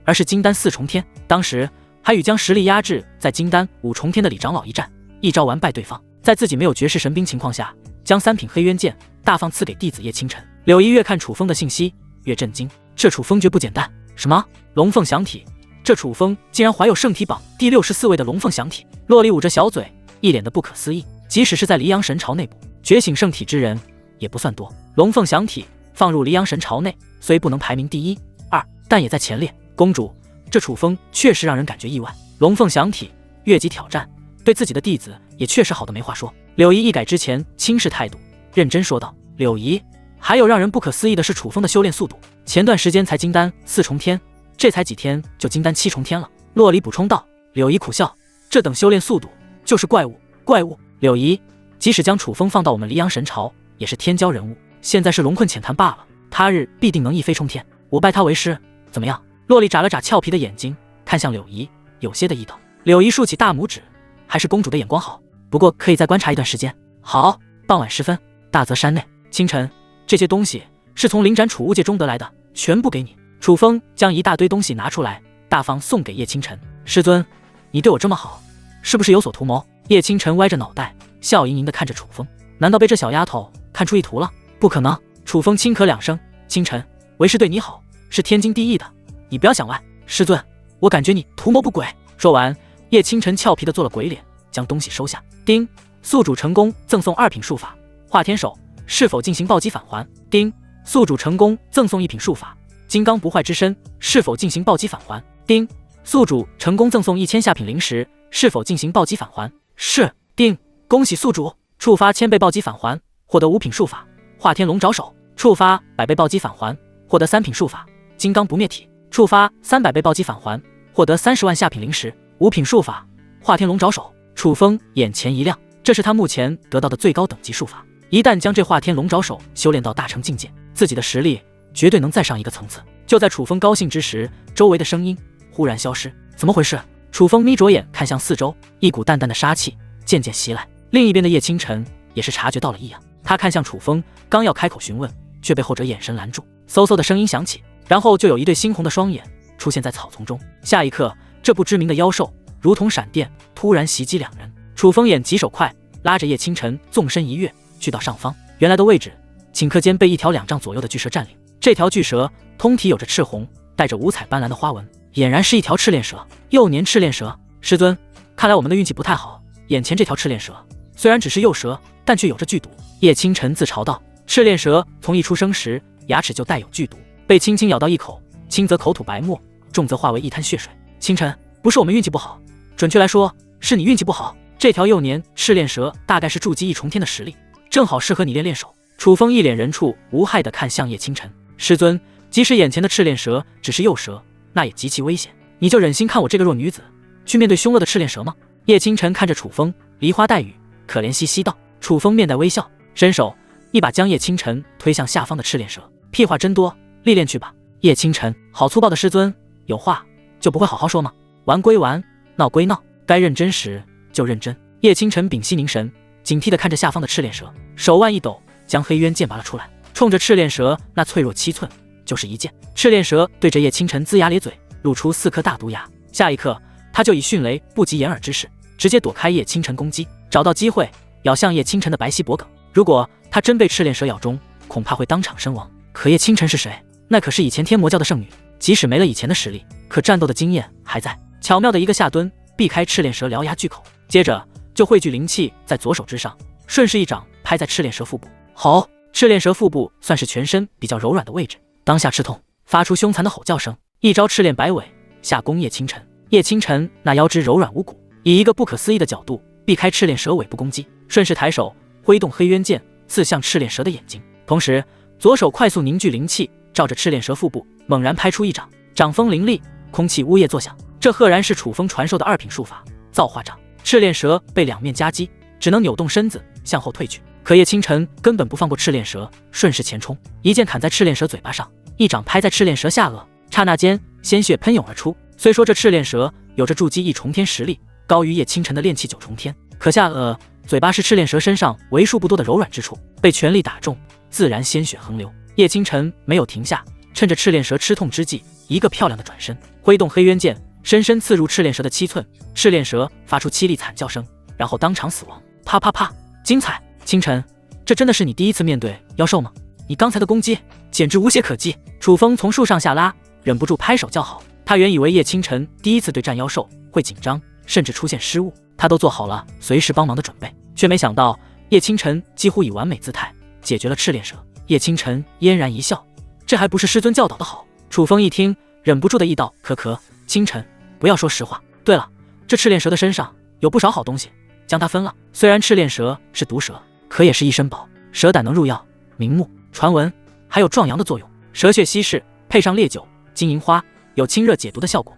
而是金丹4重天。当时还与将实力压制在金丹5重天的李长老一战，一招完败对方，在自己没有绝世神兵情况下，将3品黑渊剑大方赐给弟子叶清晨。柳姨越看楚风的信息越震惊，这楚风绝不简单。什么龙凤降体？这楚风竟然怀有圣体榜第64位的龙凤降体！洛里捂着小嘴，一脸的不可思议。即使是在黎阳神朝内部，觉醒圣体之人也不算多。龙凤降体放入黎阳神朝内，虽不能排名第1、2，但也在前列。公主，这楚风确实让人感觉意外。龙凤降体越级挑战，对自己的弟子也确实好的没话说。柳姨一改之前轻视态度，认真说道：“柳姨，还有让人不可思议的是楚风的修炼速度，前段时间才金丹4重天，这才几天就金丹7重天了。”洛离补充道。柳姨苦笑，这等修炼速度就是怪物，怪物。柳姨，即使将楚风放到我们黎阳神朝，也是天骄人物，现在是龙困浅谈罢了，他日必定能一飞冲天，我拜他为师，怎么样？洛离眨了眨俏皮的眼睛，看向柳姨，有些的意道。柳姨竖起大拇指，还是公主的眼光好，不过可以再观察一段时间。好。傍晚时分，大泽山内，清晨，这些东西是从灵斩储物界中得来的，全部给你。楚风将一大堆东西拿出来，大方送给叶清晨。师尊，你对我这么好，是不是有所图谋？叶清晨歪着脑袋，笑盈盈地看着楚风，难道被这小丫头看出意图了？不可能。楚风轻咳2声，清晨，为师对你好，是天经地义的，你不要想歪。师尊，我感觉你图谋不轨。说完，叶清晨俏皮地做了鬼脸，将东西收下。丁，宿主成功赠送2品术法化天手，是否进行暴击返还？丁，宿主成功赠送1品术法金刚不坏之身，是否进行暴击返还？丁，宿主成功赠送1000下品灵石，是否进行暴击返还？是。丁，恭喜宿主触发1000倍暴击返还，获得5品术法化天龙爪手，触发100倍暴击返还，获得3品术法金刚不灭体，触发300倍暴击返还，获得30万下品灵石，5品术法化天龙爪手。楚风眼前一亮，这是他目前得到的最高等级术法，一旦将这化天龙爪手修炼到大成境界，自己的实力绝对能再上一个层次。就在楚风高兴之时，周围的声音忽然消失，怎么回事？楚风眯着眼看向四周，一股淡淡的杀气渐渐袭来。另一边的叶清晨也是察觉到了异样，他看向楚风，刚要开口询问，却被后者眼神拦住。嗖嗖的声音响起，然后就有一对猩红的双眼出现在草丛中。下一刻，这不知名的妖兽如同闪电突然袭击两人。楚风眼疾手快，拉着叶清晨纵身一跃，去到上方原来的位置。顷刻间被一条2丈左右的巨蛇占领。这条巨蛇通体有着赤红，带着五彩斑斓的花纹，俨然是一条赤练蛇，幼年赤练蛇。师尊，看来我们的运气不太好，眼前这条赤练蛇虽然只是幼蛇，但却有着剧毒。叶清晨自嘲道。赤练蛇从一出生时牙齿就带有剧毒，被轻轻咬到一口，轻则口吐白沫，重则化为一滩血水。清晨，不是我们运气不好，准确来说是你运气不好。这条幼年赤练蛇大概是筑基1重天的实力，正好适合你练手。楚风一脸人畜无害地看向叶清晨。师尊，即使眼前的赤练蛇只是幼蛇，那也极其危险，你就忍心看我这个弱女子去面对凶恶的赤练蛇吗？叶清晨看着楚风，梨花带雨，可怜兮兮道。楚风面带微笑，伸手一把将叶清晨推向下方的赤练蛇。屁话真多，历练去吧。叶清晨，好粗暴的师尊，有话就不会好好说吗？玩归玩，闹归闹，该认真时就认真。叶清晨屏息凝神，警惕地看着下方的赤练蛇，手腕一抖，将黑渊剑拔了出来，冲着赤练蛇那脆弱7寸就是一剑。赤练蛇对着叶清晨龇牙咧嘴，露出4颗大毒牙。下一刻，他就以迅雷不及掩耳之势直接躲开叶清晨攻击，找到机会咬向叶清晨的白皙脖颈。如果他真被赤练蛇咬中，恐怕会当场身亡。可叶清晨是谁？那可是以前天魔教的圣女，即使没了以前的实力，可战斗的经验还在。巧妙的一个下蹲，避开赤练蛇獠牙巨口，接着就汇聚灵气在左手之上，顺势一掌拍在赤练蛇腹部。好，赤练蛇腹部算是全身比较柔软的位置，当下吃痛，发出凶残的吼叫声，一招赤练百尾下攻叶清晨。叶清晨那腰肢柔软无骨，以一个不可思议的角度避开赤练蛇尾部攻击，顺势抬手挥动黑渊剑刺向赤练蛇的眼睛，同时左手快速凝聚灵气，照着赤练蛇腹部猛然拍出一掌，掌风凌厉，空气呜咽作响。这赫然是楚风传授的2品术法造化掌。赤练蛇被两面夹击，只能扭动身子向后退去。可叶清晨根本不放过赤练蛇，顺势前冲，一剑砍在赤练蛇嘴巴上，一掌拍在赤练蛇下颚，刹那间鲜血喷涌而出。虽说这赤练蛇有着筑基1重天实力，高于叶清晨的炼气9重天，可下颚、嘴巴是赤练蛇身上为数不多的柔软之处，被全力打中，自然鲜血横流。叶清晨没有停下，趁着赤练蛇吃痛之际，一个漂亮的转身，挥动黑渊剑深深刺入赤练蛇的7寸，赤练蛇发出凄厉惨叫声，然后当场死亡。啪啪啪，精彩！清晨，这真的是你第一次面对妖兽吗？你刚才的攻击简直无懈可击。楚风从树上下拉，忍不住拍手叫好。他原以为叶清晨第一次对战妖兽会紧张，甚至出现失误，他都做好了随时帮忙的准备，却没想到叶清晨几乎以完美姿态解决了赤练蛇。叶清晨嫣然一笑，这还不是师尊教导的好？楚风一听，忍不住的意道：可清晨，不要说实话。对了，这赤练蛇的身上有不少好东西，将它分了。虽然赤练蛇是毒蛇，可也是一身宝，蛇胆能入药、明目、传闻，还有壮阳的作用。蛇血稀释，配上烈酒、金银花，有清热解毒的效果。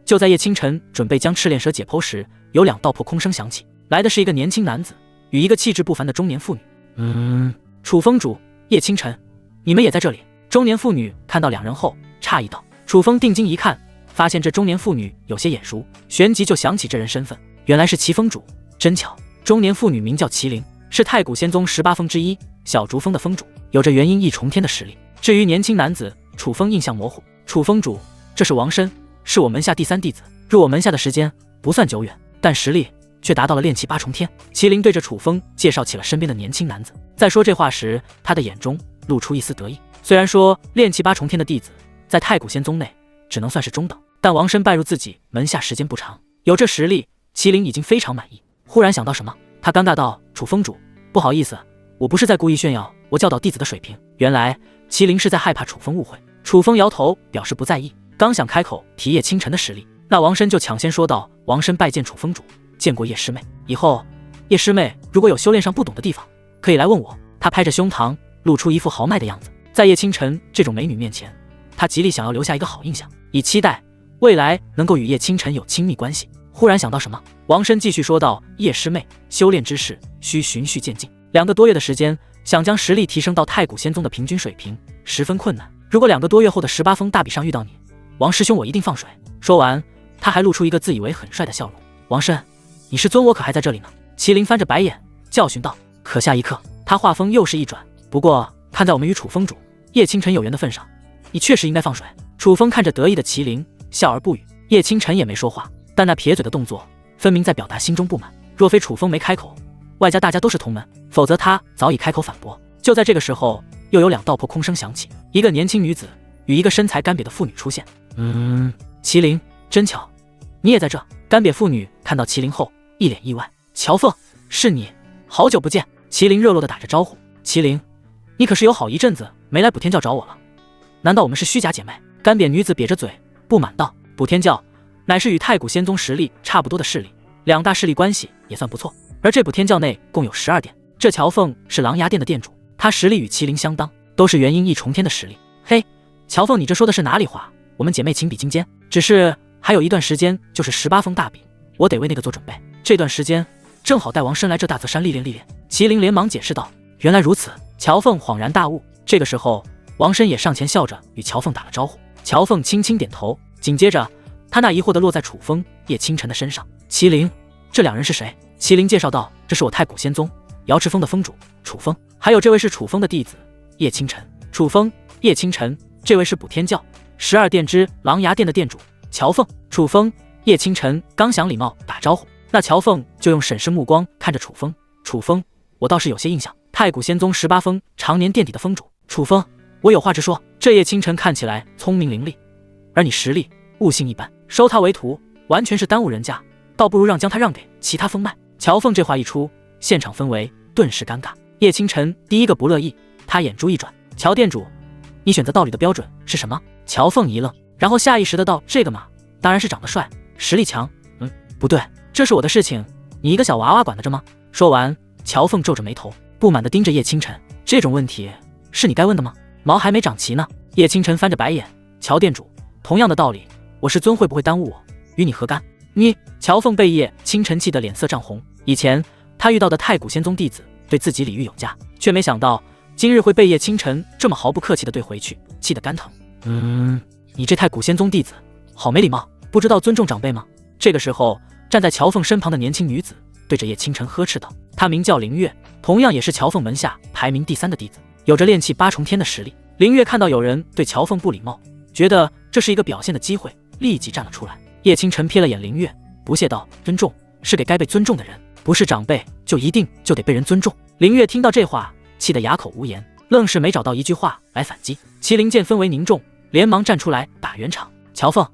就在叶清晨准备将赤练蛇解剖时，有2道破空声响起，来的是一个年轻男子与一个气质不凡的中年妇女。楚风主、叶清晨，你们也在这里？中年妇女看到2人后诧异道。楚风定睛一看，发现这中年妇女有些眼熟，旋即就想起这人身份，原来是齐峰主。真巧，中年妇女名叫麒麟，是太古仙宗18峰之一，小竹峰的峰主，有着元婴一重天的实力。至于年轻男子，楚风印象模糊。楚峰主，这是王申，是我门下第3弟子，入我门下的时间不算久远，但实力却达到了炼气8重天。麒麟对着楚风介绍起了身边的年轻男子，在说这话时，他的眼中露出一丝得意。虽然说炼气8重天的弟子在太古仙宗内只能算是中等，但王申拜入自己门下时间不长，有这实力，麒麟已经非常满意。忽然想到什么，他尴尬道：“楚峰主，不好意思，我不是在故意炫耀我教导弟子的水平。”原来麒麟是在害怕楚风误会。楚风摇头表示不在意，刚想开口提叶清晨的实力，那王申就抢先说道：“王申拜见楚峰主，见过叶师妹，以后叶师妹如果有修炼上不懂的地方，可以来问我。”他拍着胸膛，露出一副豪迈的样子。在叶清晨这种美女面前，他极力想要留下一个好印象，以期待未来能够与叶清晨有亲密关系。忽然想到什么，王申继续说道：“叶师妹，修炼之事需循序渐进，2个多月的时间，想将实力提升到太古仙宗的平均水平，十分困难。如果2个多月后的18峰大比上遇到你，王师兄我一定放水。”说完，他还露出一个自以为很帅的笑容。王申，你师尊我可还在这里呢？麒麟翻着白眼教训道。可下一刻，他话锋又是一转，不过看在我们与楚峰主、叶清晨有缘的份上，你确实应该放水。楚风看着得意的麒麟，笑而不语。叶清晨也没说话，但那撇嘴的动作分明在表达心中不满。若非楚风没开口，外加大家都是同门，否则他早已开口反驳。就在这个时候，又有2道破空声响起，一个年轻女子与一个身材干瘪的妇女出现。麒麟，真巧，你也在这。干瘪妇女看到麒麟后一脸意外。乔凤，是你，好久不见。麒麟热络地打着招呼。麒麟，你可是有好一阵子没来补天教找我了，难道我们是虚假姐妹？干瘪女子瘪着嘴不满道。补天教乃是与太古仙宗实力差不多的势力，2大势力关系也算不错，而这补天教内共有12殿，这乔凤是狼牙殿的殿主，她实力与麒麟相当，都是元婴1重天的实力。嘿，乔凤，你这说的是哪里话？我们姐妹情比金坚，只是还有一段时间就是18峰大比，我得为那个做准备，这段时间正好带王申来这大泽山历练历练。麒麟连忙解释道。原来如此。乔凤恍然大悟。这个时候，王申也上前笑着与乔凤打了招呼。乔凤轻轻点头，紧接着他那疑惑的落在楚风、叶清晨的身上。麒麟，这2人是谁？麒麟介绍道：“这是我太古仙宗瑶池峰的峰主楚风，还有这位是楚风的弟子叶清晨。楚风、叶清晨，这位是补天教12殿之狼牙殿的殿主乔凤。”楚风、叶清晨刚想礼貌打招呼，那乔凤就用审视目光看着楚风。楚风，我倒是有些印象，太古仙宗18峰常年垫底的峰主。楚风，我有话直说，这叶清晨看起来聪明伶俐，而你实力悟性一般，收他为徒完全是耽误人家，倒不如将他让给其他峰脉。乔凤这话一出，现场氛围顿时尴尬。叶清晨第一个不乐意，他眼珠一转：“乔殿主，你选择道侣的标准是什么？”乔凤一愣，然后下意识的道：“这个嘛，当然是长得帅，实力强。不对，这是我的事情，你一个小娃娃管得着吗？”说完，乔凤皱着眉头，不满地盯着叶清晨：“这种问题是你该问的吗？毛还没长齐呢。”叶清晨翻着白眼：“乔殿主，同样的道理，我师尊会不会耽误我，与你何干？”你乔凤被叶清晨气得脸色涨红。以前他遇到的太古仙宗弟子对自己礼遇有加，却没想到今日会被叶清晨这么毫不客气地对回去，气得肝疼。你这太古仙宗弟子好没礼貌，不知道尊重长辈吗？这个时候，站在乔凤身旁的年轻女子对着叶清晨呵斥道：“她名叫凌月，同样也是乔凤门下排名第3的弟子，有着炼气8重天的实力。”凌月看到有人对乔凤不礼貌，觉得这是一个表现的机会，立即站了出来。叶清晨瞥了眼凌月，不屑道：“尊重是给该被尊重的人，不是长辈就一定就得被人尊重。”凌月听到这话，气得哑口无言，愣是没找到一句话来反击。麒麟见氛围凝重，连忙站出来打圆场：“乔凤，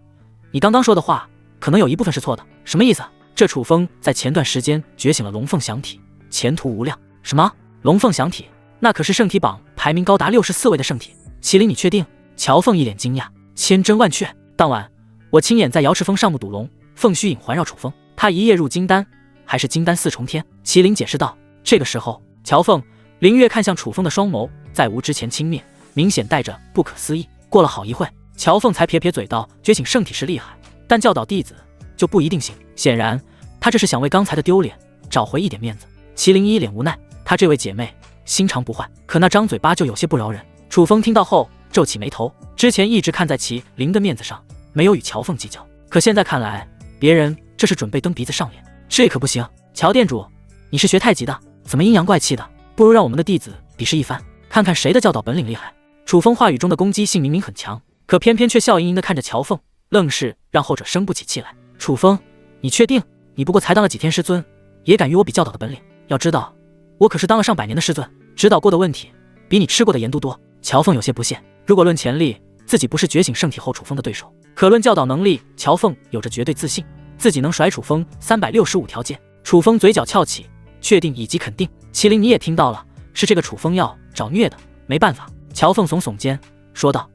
你刚刚说的话可能有一部分是错的，什么意思？”这楚风在前段时间觉醒了龙凤响体，前途无量。什么龙凤响体？那可是圣体榜排名高达64位的圣体。麒麟，你确定？乔凤一脸惊讶，千真万确。当晚我亲眼在瑶池峰上目睹龙凤虚影环绕楚风，他一夜入金丹，还是金丹4重天？麒麟解释道。这个时候，乔凤、林月看向楚风的双眸，再无之前轻蔑，明显带着不可思议。过了好一会，乔凤才撇撇嘴道：“觉醒圣体是厉害，但教导弟子就不一定行。”显然，他这是想为刚才的丢脸找回一点面子。麒麟一脸无奈，他这位姐妹心肠不坏，可那张嘴巴就有些不饶人。楚风听到后皱起眉头，之前一直看在麒麟的面子上，没有与乔凤计较，可现在看来，别人这是准备蹬鼻子上脸，这可不行。乔店主，你是学太极的，怎么阴阳怪气的？不如让我们的弟子比试一番，看看谁的教导本领厉害。楚风话语中的攻击性明明很强，可偏偏却笑盈盈地看着乔凤，愣是让后者生不起气来。楚风，你确定？你不过才当了几天师尊，也敢与我比教导的本领？要知道，我可是当了上百年的师尊，指导过的问题比你吃过的盐都多。乔凤有些不屑，如果论潜力，自己不是觉醒圣体后楚风的对手，可论教导能力，乔凤有着绝对自信，自己能甩楚风365条街。楚风嘴角翘起，确定以及肯定。麒麟，你也听到了，是这个楚风要找虐的，没办法。乔凤耸耸肩说道：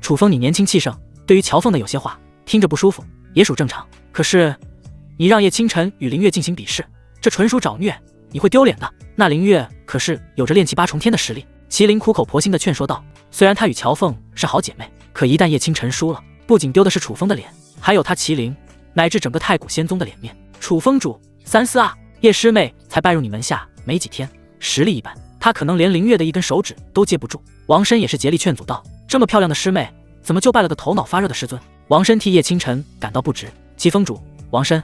楚风你年轻气盛，对于乔凤的有些话听着不舒服也属正常，可是你让叶清晨与林月进行比试，这纯属找虐，你会丢脸的。那林月可是有着炼气8重天的实力。麒麟苦口婆心地劝说道，虽然他与乔凤是好姐妹，可一旦叶清晨输了，不仅丢的是楚风的脸，还有他麒麟乃至整个太古仙宗的脸面。楚风主三思啊，叶师妹才拜入你门下没几天，实力一般，她可能连林月的一根手指都接不住。王申也是竭力劝阻道，这么漂亮的师妹，怎么就拜了个头脑发热的师尊？王申替叶清晨感到不值。齐峰主、王申，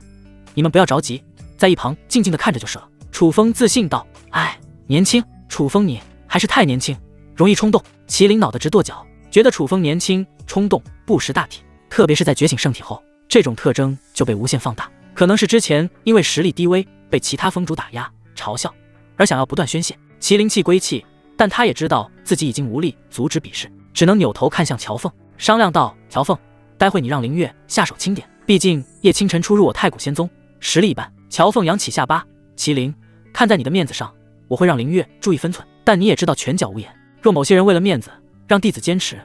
你们不要着急，在一旁静静地看着就是了。楚风自信道。哎，年轻，楚风你还是太年轻，容易冲动。麒麟脑袋直跺脚，觉得楚风年轻、冲动、不识大体，特别是在觉醒圣体后，这种特征就被无限放大。可能是之前因为实力低微，被其他峰主打压、嘲笑，而想要不断宣泄。麒麟气归气，但他也知道自己已经无力阻止比试，只能扭头看向乔凤，商量道：乔凤，待会你让林月下手轻点，毕竟叶清晨出入我太古仙宗，实力一般。乔凤扬起下巴，麒麟，看在你的面子上，我会让林月注意分寸，但你也知道拳脚无眼，若某些人为了面子让弟子坚持，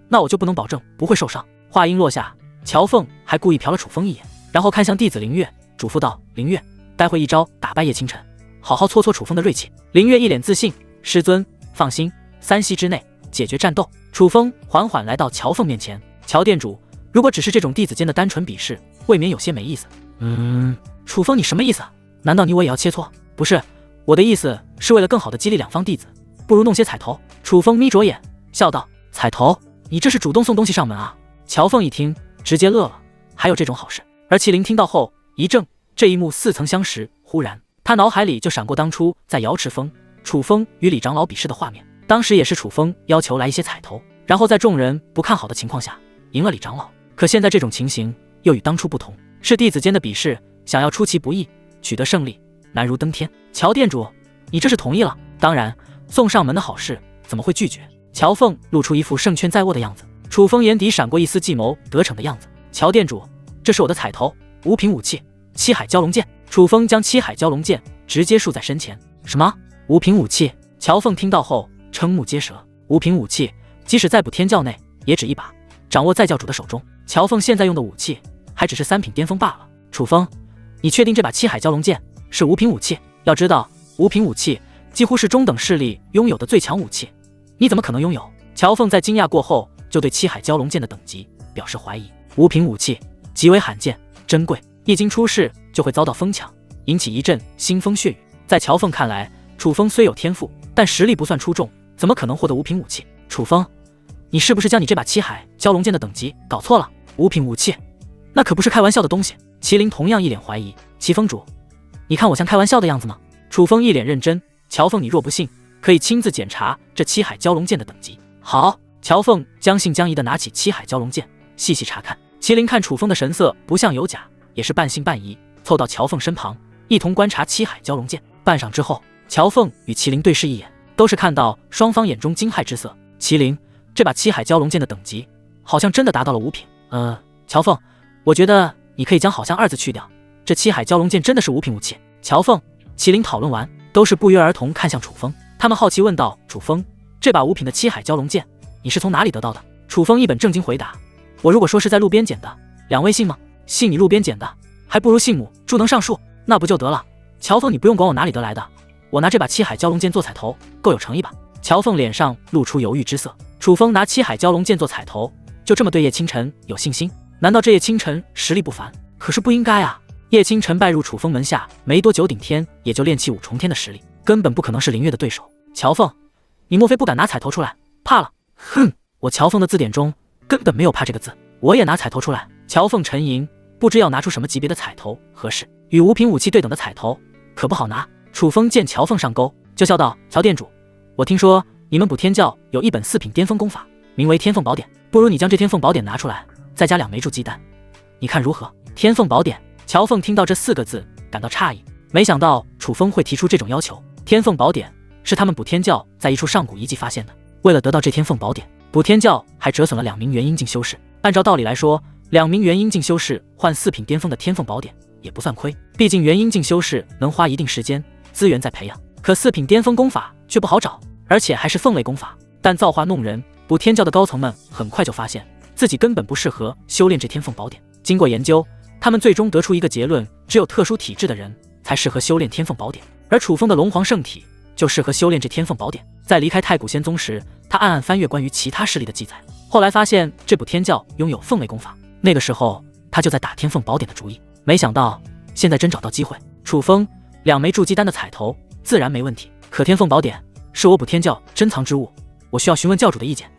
那我就不能保证不会受伤。话音落下，乔凤还故意瞟了楚风一眼，然后看向弟子林月，嘱咐道：林月，待会一招打败叶清晨，好好搓搓楚风的锐气。林月一脸自信，师尊放心，3息之内解决战斗。楚风缓缓来到乔凤面前，乔店主，如果只是这种弟子间的单纯比试，未免有些没意思。楚风你什么意思？难道你我也要切磋？不是，我的意思是为了更好的激励两方弟子，不如弄些彩头。楚风眯着眼笑道：彩头？你这是主动送东西上门啊？乔凤一听直接乐了，还有这种好事？而麒麟听到后一怔，这一幕似曾相识，忽然他脑海里就闪过当初在瑶池峰楚风与李长老比试的画面，当时也是楚风要求来一些彩头，然后在众人不看好的情况下赢了李长老。可现在这种情形又与当初不同，是弟子间的比试，想要出其不意取得胜利难如登天。乔店主，你这是同意了？当然，送上门的好事怎么会拒绝？乔凤露出一副胜券在握的样子，楚风眼底闪过一丝计谋得逞的样子。乔店主，这是我的彩头，五品武器七海蛟龙剑。楚风将七海蛟龙剑直接竖在身前。什么？五品武器？乔凤听到后瞠目结舌，五品武器即使在补天教内也只一把，掌握在教主的手中。乔凤现在用的武器还只是3品巅峰罢了。楚风，你确定这把七海蛟龙剑是五品武器？要知道，五品武器几乎是中等势力拥有的最强武器，你怎么可能拥有？乔凤在惊讶过后就对七海蛟龙剑的等级表示怀疑。五品武器极为罕见珍贵，一经出世就会遭到疯抢，引起一阵腥风血雨。在乔凤看来，楚风虽有天赋，但实力不算出众，怎么可能获得五品武器？楚风，你是不是将你这把七海蛟龙剑的等级搞错了？五品武器那可不是开玩笑的东西。麒麟同样一脸怀疑。齐峰主，你看我像开玩笑的样子吗？楚风一脸认真。乔凤，你若不信，可以亲自检查这七海蛟龙剑的等级。好。乔凤将信将疑地拿起七海蛟龙剑细细查看。麒麟看楚风的神色不像有假，也是半信半疑，凑到乔凤身旁一同观察七海蛟龙剑。半晌之后，乔凤与麒麟对视一眼，都是看到双方眼中惊骇之色。麒麟，这把七海蛟龙剑的等级好像真的达到了五品。乔凤，我觉得你可以将好像2字去掉，这七海蛟龙剑真的是五品武器。乔凤、麒麟讨论完，都是不约而同看向楚风，他们好奇问道：楚风，这把五品的七海蛟龙剑你是从哪里得到的？楚风一本正经回答：我如果说是在路边捡的，2位信吗？信你路边捡的，还不如信母猪能上树。那不就得了？乔凤，你不用管我哪里得来的，我拿这把七海蛟龙剑做彩头，够有诚意吧？乔凤脸上露出犹豫之色。楚风拿七海蛟龙剑做彩头，就这么对叶清晨有信心？难道这叶清晨实力不凡？可是不应该啊！叶清晨拜入楚风门下没多久，顶天也就练气5重天的实力，根本不可能是林月的对手。乔凤，你莫非不敢拿彩头出来？怕了？哼，我乔凤的字典中根本没有怕这个字。我也拿彩头出来。乔凤沉吟，不知要拿出什么级别的彩头合适。与五品武器对等的彩头可不好拿。楚风见乔凤上钩，就笑道：乔店主，我听说你们补天教有一本4品巅峰功法，名为天凤宝典，不如你将这天凤宝典拿出来，再加2枚筑基丹，你看如何？天凤宝典。乔凤听到这4个字感到诧异，没想到楚风会提出这种要求。天凤宝典是他们补天教在一处上古遗迹发现的，为了得到这天凤宝典，补天教还折损了2名元婴境修士。按照道理来说，2名元婴境修士换4品巅峰的天凤宝典也不算亏，毕竟元婴境修士能花一定时间资源在培养，可4品巅峰功法却不好找，而且还是凤类功法。但造化弄人，补天教的高层们很快就发现自己根本不适合修炼这天凤宝典。经过研究，他们最终得出一个结论，只有特殊体质的人才适合修炼天凤宝典，而楚风的龙皇圣体就适合修炼这天凤宝典。在离开太古仙宗时，他暗暗翻阅关于其他势力的记载，后来发现这补天教拥有凤类功法，那个时候他就在打天凤宝典的主意，没想到现在真找到机会。楚风2枚筑基丹的彩头自然没问题，可天凤宝典是我补天教珍藏之物，我需要询问教主的意见。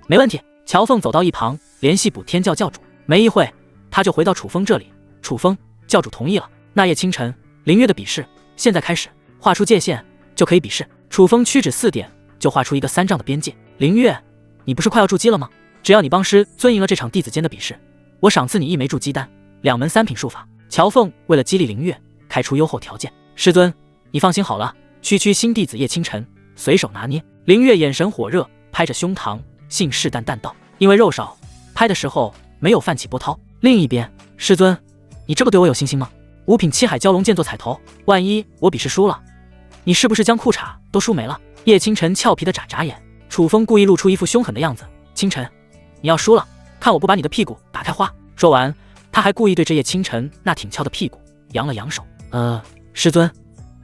没问题。乔凤走到一旁联系补天教教主，没一会他就回到楚风这里。楚风，教主同意了，那夜清晨、林月的比试现在开始，画出界限就可以比试。楚风屈指4点就画出一个3丈的边界。林月，你不是快要筑基了吗？只要你帮师尊赢了这场弟子间的比试，我赏赐你1枚筑基丹，2门3品术法。乔凤为了激励林月，开出优厚条件。师尊，你放心好了，区新弟子叶清晨随手拿捏。林月眼神火热，拍着胸膛，信誓旦旦道：因为肉少，拍的时候没有泛起波涛。另一边，师尊，你这不对我有信心吗？5品七海蛟龙剑做彩头，万一我比试输了，你是不是将裤衩都输没了？叶清晨俏皮的眨眨眼。楚风故意露出一副凶狠的样子：清晨，你要输了，看我不把你的屁股打开花。说完，他还故意对着叶清晨那挺翘的屁股扬了扬手。师尊，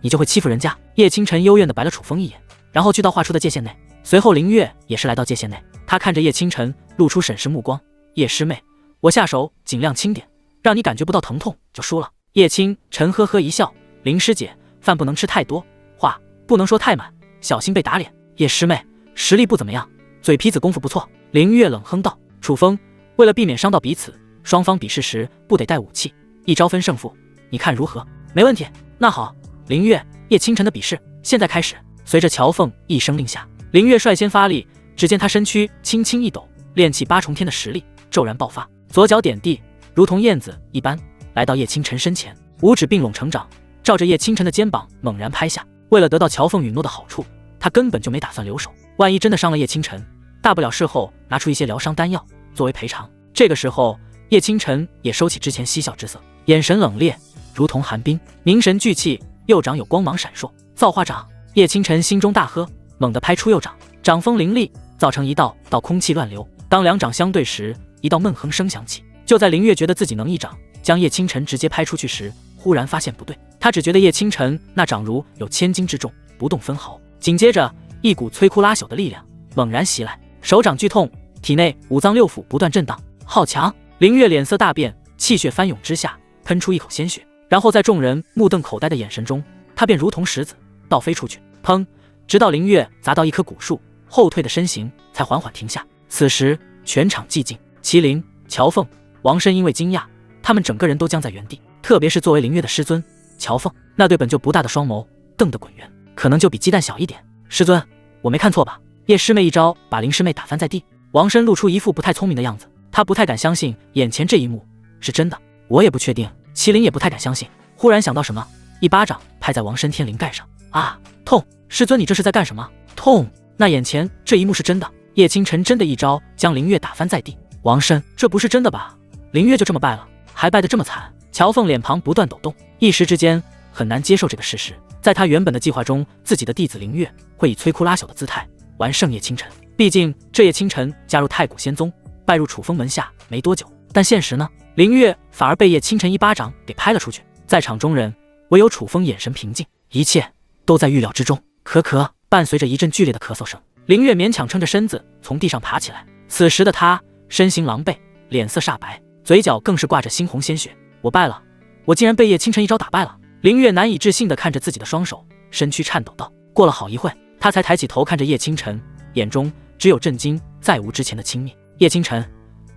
你就会欺负人家？叶清晨幽怨地白了楚风一眼，然后聚到画出的界限内。随后林月也是来到界限内，他看着叶清晨，露出审视目光。叶师妹，我下手尽量轻点，让你感觉不到疼痛就输了。叶清晨呵呵一笑：林师姐，饭不能吃太多，话不能说太满，小心被打脸。叶师妹实力不怎么样，嘴皮子功夫不错。林月冷哼道。楚风，为了避免伤到彼此，双方比试时不得带武器，一招分胜负，你看如何？没问题。那好，林月、叶清晨的比试现在开始。随着乔凤一声令下，林月率先发力，只见他身躯轻轻一抖，炼气8重天的实力骤然爆发，左脚点地，如同燕子一般来到叶清晨身前，5指并拢成掌，照着叶清晨的肩膀猛然拍下。为了得到乔凤允诺的好处，他根本就没打算留手，万一真的伤了叶清晨，大不了事后拿出一些疗伤丹药作为赔偿。这个时候，叶清晨也收起之前嬉笑之色，眼神冷冽，如同寒冰，凝神聚气，右掌有光芒闪烁。造化掌！叶清晨心中大喝，猛地拍出右掌，掌风凌厉，造成一道道空气乱流。当2掌相对时，一道闷哼声响起。就在林月觉得自己能一掌将叶清晨直接拍出去时，忽然发现不对，他只觉得叶清晨那掌如有千斤之重，不动分毫。紧接着，一股摧枯拉朽的力量猛然袭来，手掌剧痛，体内5脏6腑不断震荡。好强！林月脸色大变，气血翻涌之下，喷出一口鲜血，然后在众人目瞪口呆的眼神中，他便如同石子倒飞出去。砰！直到林月砸到一棵古树，后退的身形才缓缓停下。此时全场寂静，麒麟、乔凤、王申因为惊讶，他们整个人都僵在原地。特别是作为林月的师尊乔凤，那对本就不大的双眸瞪得滚圆，可能就比鸡蛋小一点。师尊，我没看错吧？叶师妹一招把林师妹打翻在地。王申露出一副不太聪明的样子，他不太敢相信眼前这一幕是真的。我也不确定，麒麟也不太敢相信。忽然想到什么，一巴掌拍在王申天灵盖上。啊，痛！师尊，你这是在干什么？痛！那眼前这一幕是真的，叶清晨真的一招将林月打翻在地。王申，这不是真的吧？林月就这么败了，还败得这么惨？乔凤脸庞不断抖动，一时之间很难接受这个事实。在他原本的计划中，自己的弟子林月会以摧枯拉朽的姿态完胜叶清晨，毕竟这叶清晨加入太古仙宗，拜入楚风门下没多久。但现实呢，林月反而被叶清晨一巴掌给拍了出去。在场中人唯有楚风眼神平静，一切都在预料之中。咳咳，伴随着一阵剧烈的咳嗽声，林月勉强撑着身子从地上爬起来。此时的她身形狼狈，脸色煞白，嘴角更是挂着猩红鲜血。我败了，我竟然被叶倾城一招打败了。林月难以置信地看着自己的双手，身躯颤抖道。过了好一会，她才抬起头看着叶倾城，眼中只有震惊，再无之前的轻蔑。叶倾城，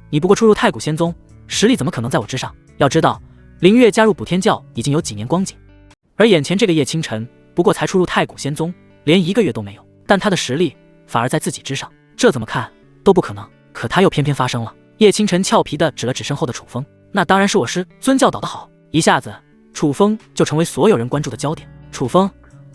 你不过初入太古仙宗，实力怎么可能在我之上？要知道，林月加入补天教已经有几年光景，而眼前这个叶倾城不过才初入太古仙宗，连1个月都没有，但他的实力反而在自己之上，这怎么看都不可能。可他又偏偏发生了。叶倾城俏皮地指了指身后的楚风，那当然是我师尊教导得好。一下子，楚风就成为所有人关注的焦点。楚风，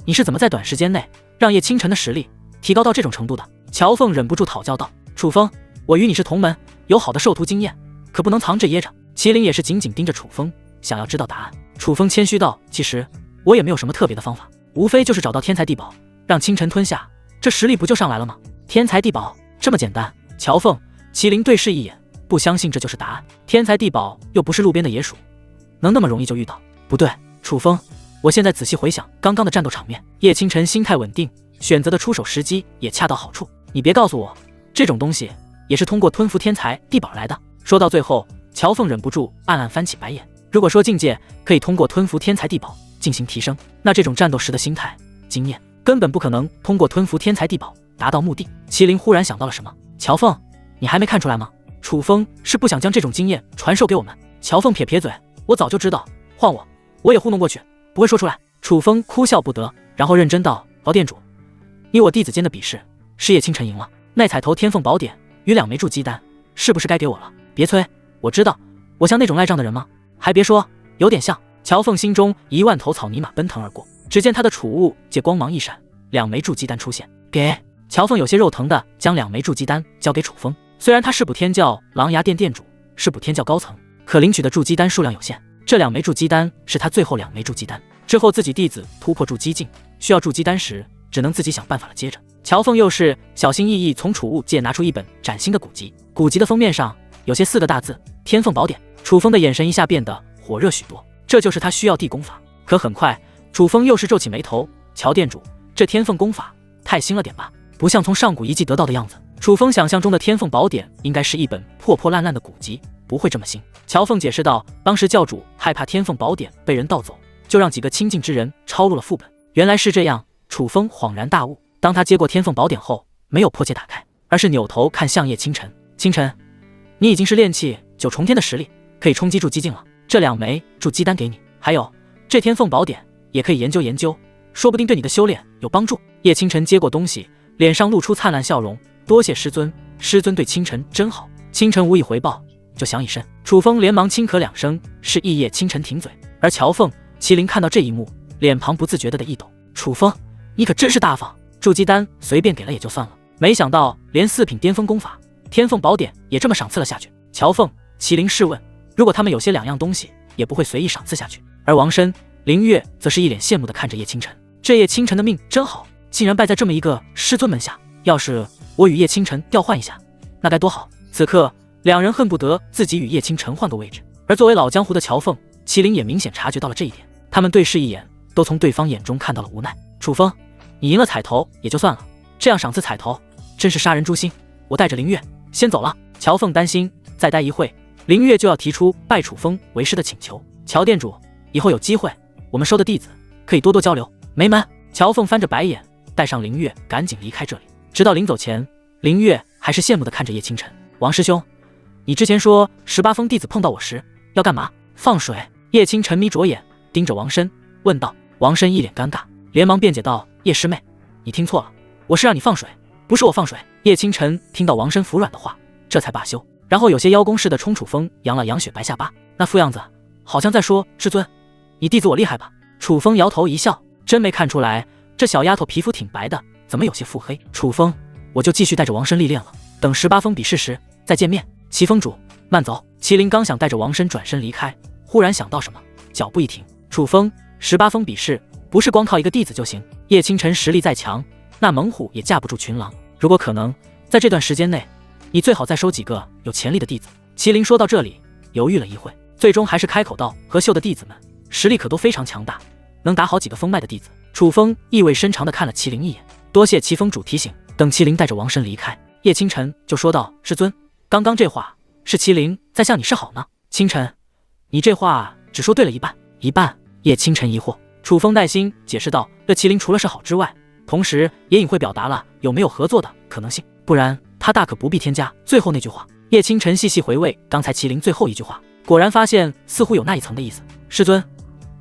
你是怎么在短时间内让叶倾城的实力提高到这种程度的？乔凤忍不住讨教道。楚风，我与你是同门，有好的授徒经验，可不能藏着掖着。麒麟也是紧紧盯着楚风，想要知道答案。楚风谦虚道，其实我也没有什么特别的方法，无非就是找到天才地宝，让倾城吞下，这实力不就上来了吗？天才地宝这么简单？乔凤、麒麟对视一眼，不相信这就是答案。天才地宝又不是路边的野鼠，能那么容易就遇到？不对，楚风，我现在仔细回想刚刚的战斗场面，叶倾城心态稳定，选择的出手时机也恰到好处。你别告诉我，这种东西也是通过吞服天才地宝来的。说到最后，乔凤忍不住暗暗翻起白眼。如果说境界可以通过吞服天才地宝进行提升，那这种战斗时的心态、经验根本不可能通过吞服天才地宝达到目的。麒麟忽然想到了什么，乔凤，你还没看出来吗？楚风是不想将这种经验传授给我们。乔凤撇撇嘴，我早就知道，换我也糊弄过去，不会说出来。楚风哭笑不得，然后认真道，老店主，你我弟子间的比试是叶倾城赢了，那彩头天凤宝典与2枚筑基丹是不是该给我了？别催，我知道，我像那种赖账的人吗？还别说，有点像。乔凤心中1万头草泥马奔腾而过，只见他的储物界光芒一闪，2枚筑基丹出现，给。乔凤有些肉疼的将2枚筑基丹交给楚风。虽然他是补天教狼牙殿殿主，是补天教高层，可领取的筑基丹数量有限，这2枚筑基丹是他最后2枚筑基丹。之后自己弟子突破筑基境，需要筑基丹时，只能自己想办法了。接着，乔凤又是小心翼翼从储物界拿出一本崭新的古籍，古籍的封面上有些4个大字：天凤宝典。楚风的眼神一下变得火热许多，这就是他需要地功法。可很快，楚风又是皱起眉头，乔店主，这天凤功法太新了点吧，不像从上古遗迹得到的样子。楚风想象中的天凤宝典应该是一本破破烂烂的古籍，不会这么新。乔凤解释道，当时教主害怕天凤宝典被人盗走，就让几个亲近之人抄录了副本。原来是这样。楚风恍然大悟，当他接过天凤宝典后，没有迫切打开，而是扭头看向叶倾城。倾城，你已经是炼气9重天的实力，可以冲击筑基境了，这2枚筑基丹给你，还有这天凤宝典也可以研究研究，说不定对你的修炼有帮助。叶倾城接过东西，脸上露出灿烂笑容，多谢师尊，师尊对倾城真好。倾城无以回报，就想以身。楚风连忙轻咳2声，示意叶倾城停嘴。而乔凤、麒麟看到这一幕，脸庞不自觉的一抖。楚风，你可真是大方，筑基丹随便给了也就算了，没想到连4品巅峰功法天凤宝典也这么赏赐了下去。乔凤、麒麟试问，如果他们有些2样东西，也不会随意赏赐下去。而王申、林月则是一脸羡慕地看着叶倾城，这叶倾城的命真好，竟然败在这么一个师尊门下。要是我与叶倾城调换一下，那该多好。此刻2人恨不得自己与叶倾城换个位置。而作为老江湖的乔凤、麒麟也明显察觉到了这一点，他们对视一眼，都从对方眼中看到了无奈。楚风，你赢了彩头也就算了，这样赏赐彩头真是杀人诛心。我带着林月先走了。乔凤担心再待一会，林月就要提出拜楚风为师的请求。乔店主，以后有机会，我们收的弟子可以多多交流。没门！乔凤翻着白眼，带上林月赶紧离开这里。直到临走前，林月还是羡慕地看着叶倾城。王师兄，你之前说18峰弟子碰到我时要干嘛？放水。叶倾城眯着眼盯着王申问道。王申一脸尴尬，连忙辩解道，叶师妹，你听错了，我是让你放水，不是我放水。叶倾城听到王申服软的话，这才罢休，然后有些邀功似的冲楚风扬了扬雪白下巴，那副样子好像在说，师尊，你弟子我厉害吧？楚风摇头一笑，真没看出来，这小丫头皮肤挺白的，怎么有些腹黑？楚风，我就继续带着王申历练了，等18峰比试时再见面。齐峰主，慢走。麒麟刚想带着王申转身离开，忽然想到什么，脚步一停。楚风，18峰比试不是光靠一个弟子就行，叶倾城实力再强，那猛虎也架不住群狼。如果可能，在这段时间内，你最好再收几个有潜力的弟子。麒麟说到这里，犹豫了一会，最终还是开口道：何秀的弟子们实力可都非常强大，能打好几个封脉的弟子。楚风意味深长地看了麒麟一眼，多谢齐峰主提醒。等麒麟带着王申离开，叶清晨就说道：“师尊，刚刚这话是麒麟在向你示好呢。”清晨，你这话只说对了一半。一半？叶清晨疑惑。楚风耐心解释道：“这麒麟除了示好之外，同时也隐晦表达了有没有合作的可能性，不然他大可不必添加最后那句话。”叶清晨细细回味刚才麒麟最后一句话，果然发现似乎有那一层的意思。师尊，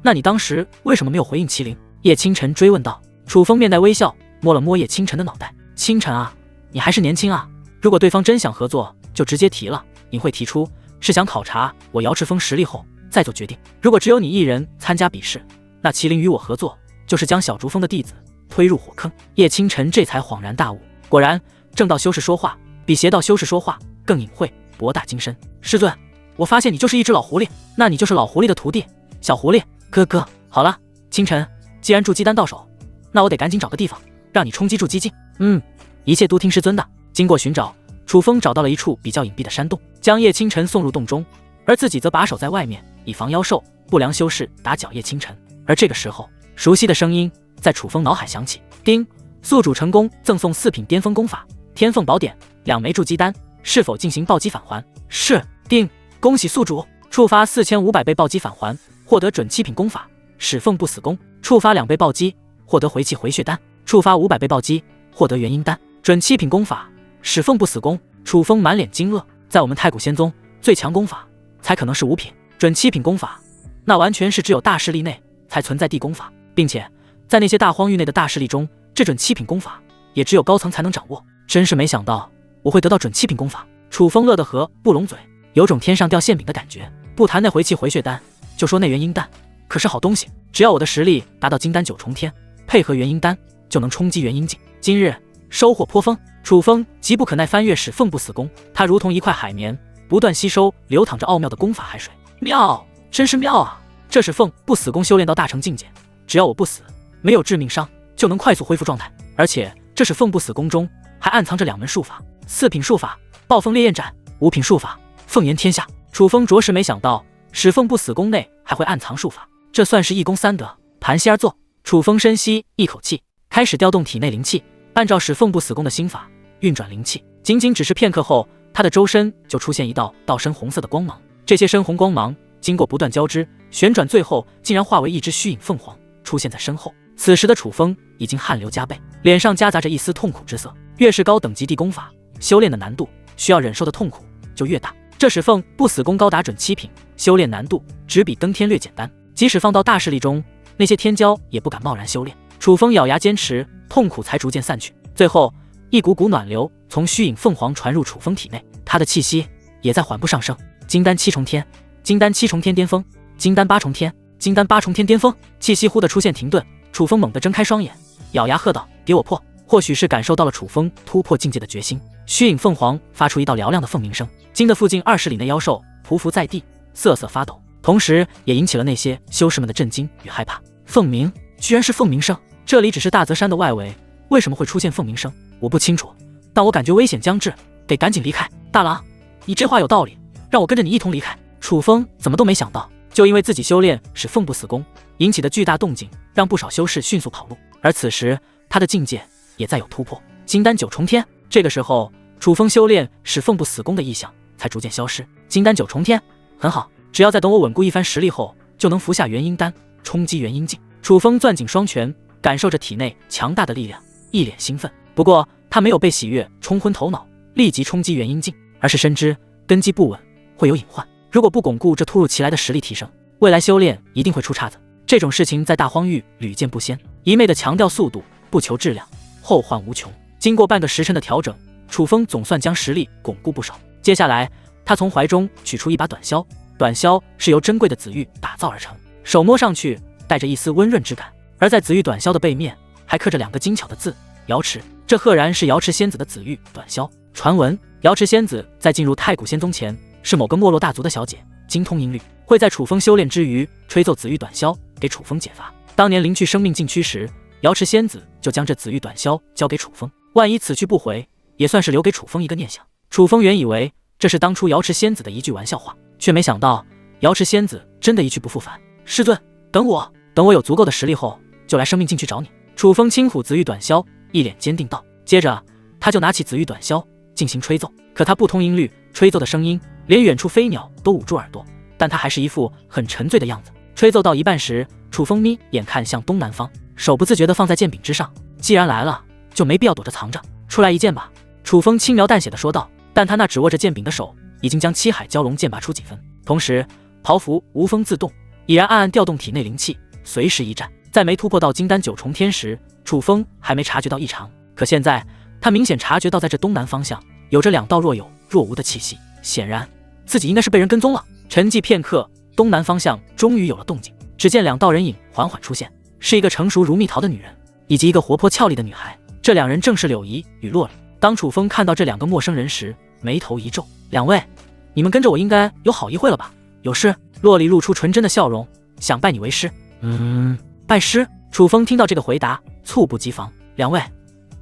那你当时为什么没有回应麒麟？叶清晨追问道。楚风面带微笑，摸了摸叶清晨的脑袋。清晨啊，你还是年轻啊，如果对方真想合作，就直接提了。你会提出是想考察我瑶池峰实力后再做决定。如果只有你一人参加比试，那麒麟与我合作就是将小竹峰的弟子推入火坑。叶清晨这才恍然大悟，果然正道修士说话比邪道修士说话更隐晦博大精深。师尊，我发现你就是一只老狐狸。那你就是老狐狸的徒弟。小狐狸哥哥，好了，清晨，既然筑基丹到手，那我得赶紧找个地方让你冲击筑基境。一切都听师尊的。经过寻找，楚风找到了一处比较隐蔽的山洞，将叶清晨送入洞中，而自己则把守在外面，以防妖兽不良修士打搅叶清晨。而这个时候，熟悉的声音在楚风脑海响起：丁，宿主成功赠送4品巅峰功法天凤宝典2枚筑基丹，是否进行暴击返还？是。丁，恭喜宿主触发4500倍暴击返还，获得准7品功法使凤不死功，触发2倍暴击获得回气回血丹，触发500倍暴击获得元婴丹。准7品功法使凤不死功。楚风满脸惊愕，在我们太古仙宗最强功法才可能是5品，准7品功法那完全是只有大势力内才存在地功法，并且在那些大荒域内的大势力中，这准7品功法也只有高层才能掌握。真是没想到我会得到准7品功法。楚风乐得合不拢嘴，有种天上掉馅饼的感觉。不谈那回气回血丹，就说那元婴丹可是好东西，只要我的实力达到金丹9重天，配合元婴丹就能冲击元婴境。今日收获颇丰。楚风急不可耐翻阅使凤不死功，它如同一块海绵，不断吸收流淌着奥妙的功法海水。妙，真是妙啊！这使凤不死功修炼到大成境界，只要我不死，没有致命伤，就能快速恢复状态。而且这使凤不死功中还暗藏着2门术法，4品术法暴风烈焰斩，5品术法凤炎天下。楚风着实没想到使凤不死功内还会暗藏术法，这算是一功3得。盘膝而坐，楚风深吸一口气，开始调动体内灵气，按照使凤不死功的心法运转灵气。仅仅只是片刻后，他的周身就出现一道深红色的光芒。这些深红光芒经过不断交织旋转，最后竟然化为一只虚影凤凰出现在身后。此时的楚风已经汗流浃背，脸上夹杂着一丝痛苦之色。越是高等级地功法，修炼的难度需要忍受的痛苦就越大。这使凤不死功高达准7品，修炼难度只比登天略简单，即使放到大势力中，那些天骄也不敢贸然修炼。楚风咬牙坚持，痛苦才逐渐散去。最后一股股暖流从虚影凤凰传入楚风体内，他的气息也在缓步上升。金丹7重天，金丹7重天巅峰，金丹8重天，金丹8重天巅峰。气息忽地出现停顿，楚风猛地睁开双眼，咬牙喝道：“给我破！”或许是感受到了楚风突破境界的决心，虚影凤凰发出一道嘹亮的凤鸣声，惊得附近20里内妖兽匍匐在地，瑟瑟发抖，同时也引起了那些修士们的震惊与害怕。凤鸣，居然是凤鸣声！这里只是大泽山的外围，为什么会出现凤鸣声？我不清楚，但我感觉危险将至，得赶紧离开。大郎，你这话有道理，让我跟着你一同离开。楚风怎么都没想到，就因为自己修炼使凤不死功引起的巨大动静，让不少修士迅速跑路。而此时他的境界也在有突破，金丹9重天。这个时候，楚风修炼使凤不死功的意象才逐渐消失。金丹9重天，很好，只要再等我稳固一番实力后，就能服下元婴丹，冲击元婴境。楚风攥紧双拳，感受着体内强大的力量，一脸兴奋。不过他没有被喜悦冲昏头脑，立即冲击元婴境，而是深知根基不稳，会有隐患。如果不巩固这突如其来的实力提升，未来修炼一定会出岔子。这种事情在大荒域屡见不鲜，一昧的强调速度，不求质量，后患无穷。经过半个时辰的调整，楚风总算将实力巩固不少。接下来他从怀中取出一把短箫，短箫是由珍贵的紫玉打造而成，手摸上去带着一丝温润之感。而在紫玉短箫的背面还刻着2个精巧的字：瑶池。这赫然是瑶池仙子的紫玉短箫。传闻瑶池仙子在进入太古仙宗前，是某个没落大族的小姐，精通音律，会在楚风修炼之余吹奏紫玉短箫给楚风解乏。当年临去生命禁区时，瑶池仙子就将这紫玉短箫交给楚风，万一此去不回，也算是留给楚风一个念想。楚风原以为这是当初瑶池仙子的一句玩笑话，却没想到瑶池仙子真的一去不复返。师尊，等我！等我有足够的实力后，就来生命境去找你。楚风轻抚紫玉短箫，一脸坚定道。接着他就拿起紫玉短箫进行吹奏，可他不通音律，吹奏的声音连远处飞鸟都捂住耳朵，但他还是一副很沉醉的样子。吹奏到一半时，楚风眯眼看向东南方，手不自觉地放在剑柄之上。既然来了，就没必要躲着藏着，出来一剑吧。楚风轻描淡写地说道。但他那只握着剑柄的手已经将七海蛟龙剑拔出几分，同时袍服无风自动，已然暗暗调动体内灵气，随时一战。在没突破到金丹九重天时，楚风还没察觉到异常，可现在他明显察觉到，在这东南方向有着两道若有若无的气息，显然自己应该是被人跟踪了。沉寂片刻，东南方向终于有了动静，只见两道人影缓缓出现，是一个成熟如蜜桃的女人，以及一个活泼俏丽的女孩。这两人正是柳姨与洛里。当楚风看到这两个陌生人时，眉头一皱：“两位，你们跟着我应该有好一会了吧？有事？”洛里露出纯真的笑容：“想拜你为师。”拜师？楚风听到这个回答，猝不及防：“两位，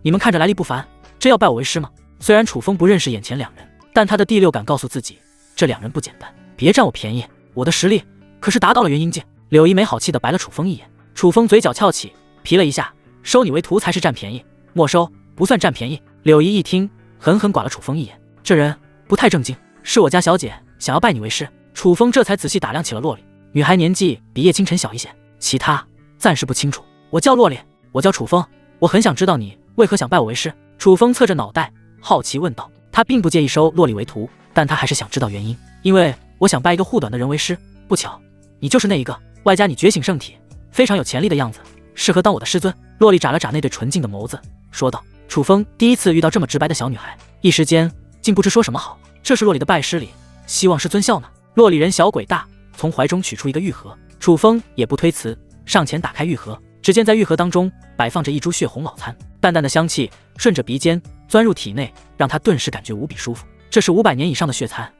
你们看着来历不凡，真要拜我为师吗？”虽然楚风不认识眼前两人，但他的第六感告诉自己，这两人不简单。别占我便宜，我的实力可是达到了元婴境。柳姨没好气地白了楚风一眼。楚风嘴角翘起，皮了一下：“收你为徒才是占便宜，没收不算占便宜。”柳姨一听，狠狠剐了楚风一眼，这人不太正经，是我家小姐想要拜你为师。楚风这才仔细打量起了洛里，女孩年纪比叶清晨小一些，其他暂时不清楚。我叫洛里，我叫楚风，我很想知道你为何想拜我为师。楚风侧着脑袋好奇问道。他并不介意收洛里为徒，但他还是想知道原因。因为我想拜一个护短的人为师，不巧你就是那一个，外加你觉醒圣体，非常有潜力的样子，适合当我的师尊。洛里眨了眨那对纯净的眸子，说道。楚风第一次遇到这么直白的小女孩，一时间竟不知说什么好。这是洛里的拜师礼，希望师尊笑纳。洛里人小鬼大，从怀中取出一个玉盒，楚风也不推辞，上前打开玉盒。只见在玉盒当中摆放着一株血红老参，淡淡的香气顺着鼻尖钻入体内，让他顿时感觉无比舒服。这是500年以上的血参，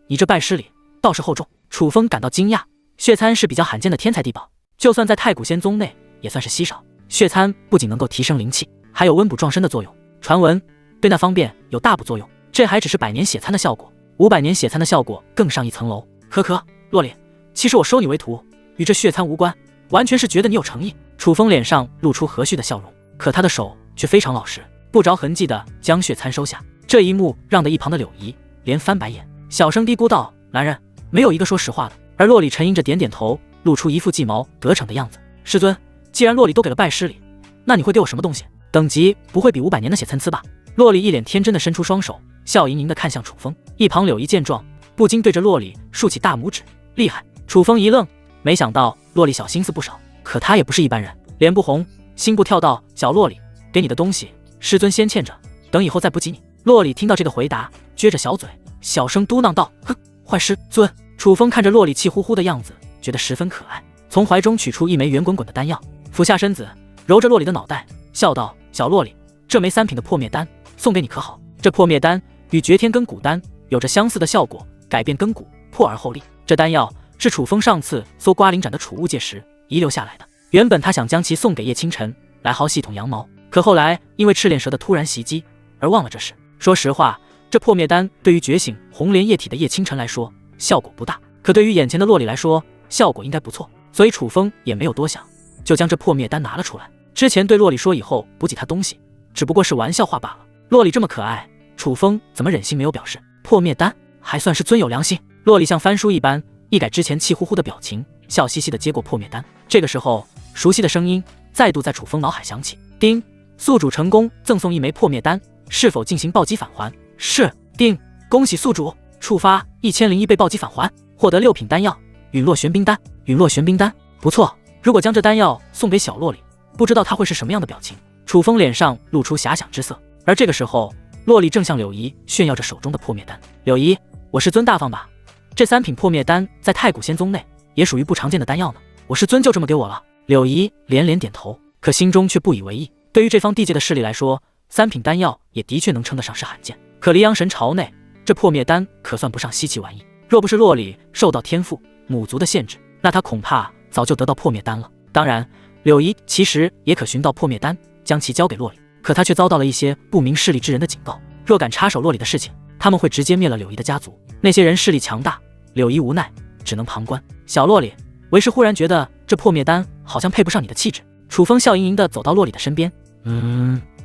你这拜师礼倒是厚重。楚风感到惊讶，血参是比较罕见的天才地宝，就算在太古仙宗内也算是稀少。血参不仅能够提升灵气，还有温补壮身的作用，传闻对那方面有大补作用。这还只是100年血参的效果，500年血参的效果更上一层楼。可，洛里，其实我收你为徒与这血参无关，完全是觉得你有诚意。楚风脸上露出和煦的笑容，可他的手却非常老实，不着痕迹地将血参收下。这一幕让得一旁的柳姨连翻白眼，小声嘀咕道：“男人没有一个说实话的。”而洛里沉吟着点点头，露出一副计谋得逞的样子。师尊，既然洛里都给了拜师礼，那你会给我什么东西？等级不会比500年的血参差吧？洛里一脸天真地伸出双手，笑盈盈地看向楚风。一旁柳姨见状，不禁对着洛里竖起大拇指：“厉害！”楚风一愣，没想到洛里小心思不少，可他也不是一般人，脸不红心不跳道：“小洛里，给你的东西师尊先欠着，等以后再补给你。”洛里听到这个回答，撅着小嘴，小声嘟囔道：“哼，坏师尊。”楚风看着洛里气呼呼的样子，觉得十分可爱，从怀中取出一枚圆滚滚的丹药，俯下身子揉着洛里的脑袋，笑道：“小洛里，这枚3品的破灭丹送给你可好？这破灭丹与绝天根骨丹有着相似的效果，改变根骨，破而后立。这丹药是楚风上次搜瓜灵斩的储物界时遗留下来的，原本他想将其送给叶清晨来薅系统羊毛，可后来因为赤炼蛇的突然袭击而忘了这事。说实话，这破灭丹对于觉醒红莲液体的叶清晨来说效果不大，可对于眼前的洛里来说效果应该不错，所以楚风也没有多想，就将这破灭丹拿了出来。之前对洛里说以后补给他东西只不过是玩笑话罢了，洛里这么可爱，楚风怎么忍心没有表示？破灭丹还算是尊有良心。洛里像翻书一般一改之前气呼呼的表情，笑嘻嘻地接过破灭丹。这个时候，熟悉的声音再度在楚风脑海响起：“丁，宿主成功赠送1枚破灭丹，是否进行暴击返还？”“是。”“丁，恭喜宿主触发1001倍暴击返还，获得6品丹药陨落玄冰丹。”“陨落玄冰丹，不错。如果将这丹药送给小洛里，不知道他会是什么样的表情。”楚风脸上露出遐想之色。而这个时候，洛里正向柳姨炫耀着手中的破灭丹。“柳姨，我师尊大方吧？这3品破灭丹在太古仙宗内也属于不常见的丹药呢，我师尊就这么给我了。”柳姨连连点头，可心中却不以为意。对于这方地界的势力来说，3品丹药也的确能称得上是罕见，可离阳神朝内这破灭丹可算不上稀奇玩意。若不是洛里受到天赋母族的限制，那他恐怕早就得到破灭丹了。当然，柳姨其实也可寻到破灭丹，将其交给洛里，可他却遭到了一些不明势力之人的警告，若敢插手洛里的事情，他们会直接灭了柳姨的家族。那些人势力强大，柳姨无奈只能旁观。“小洛里，为师忽然觉得这破灭丹好像配不上你的气质。楚风笑盈盈地走到洛里的身边，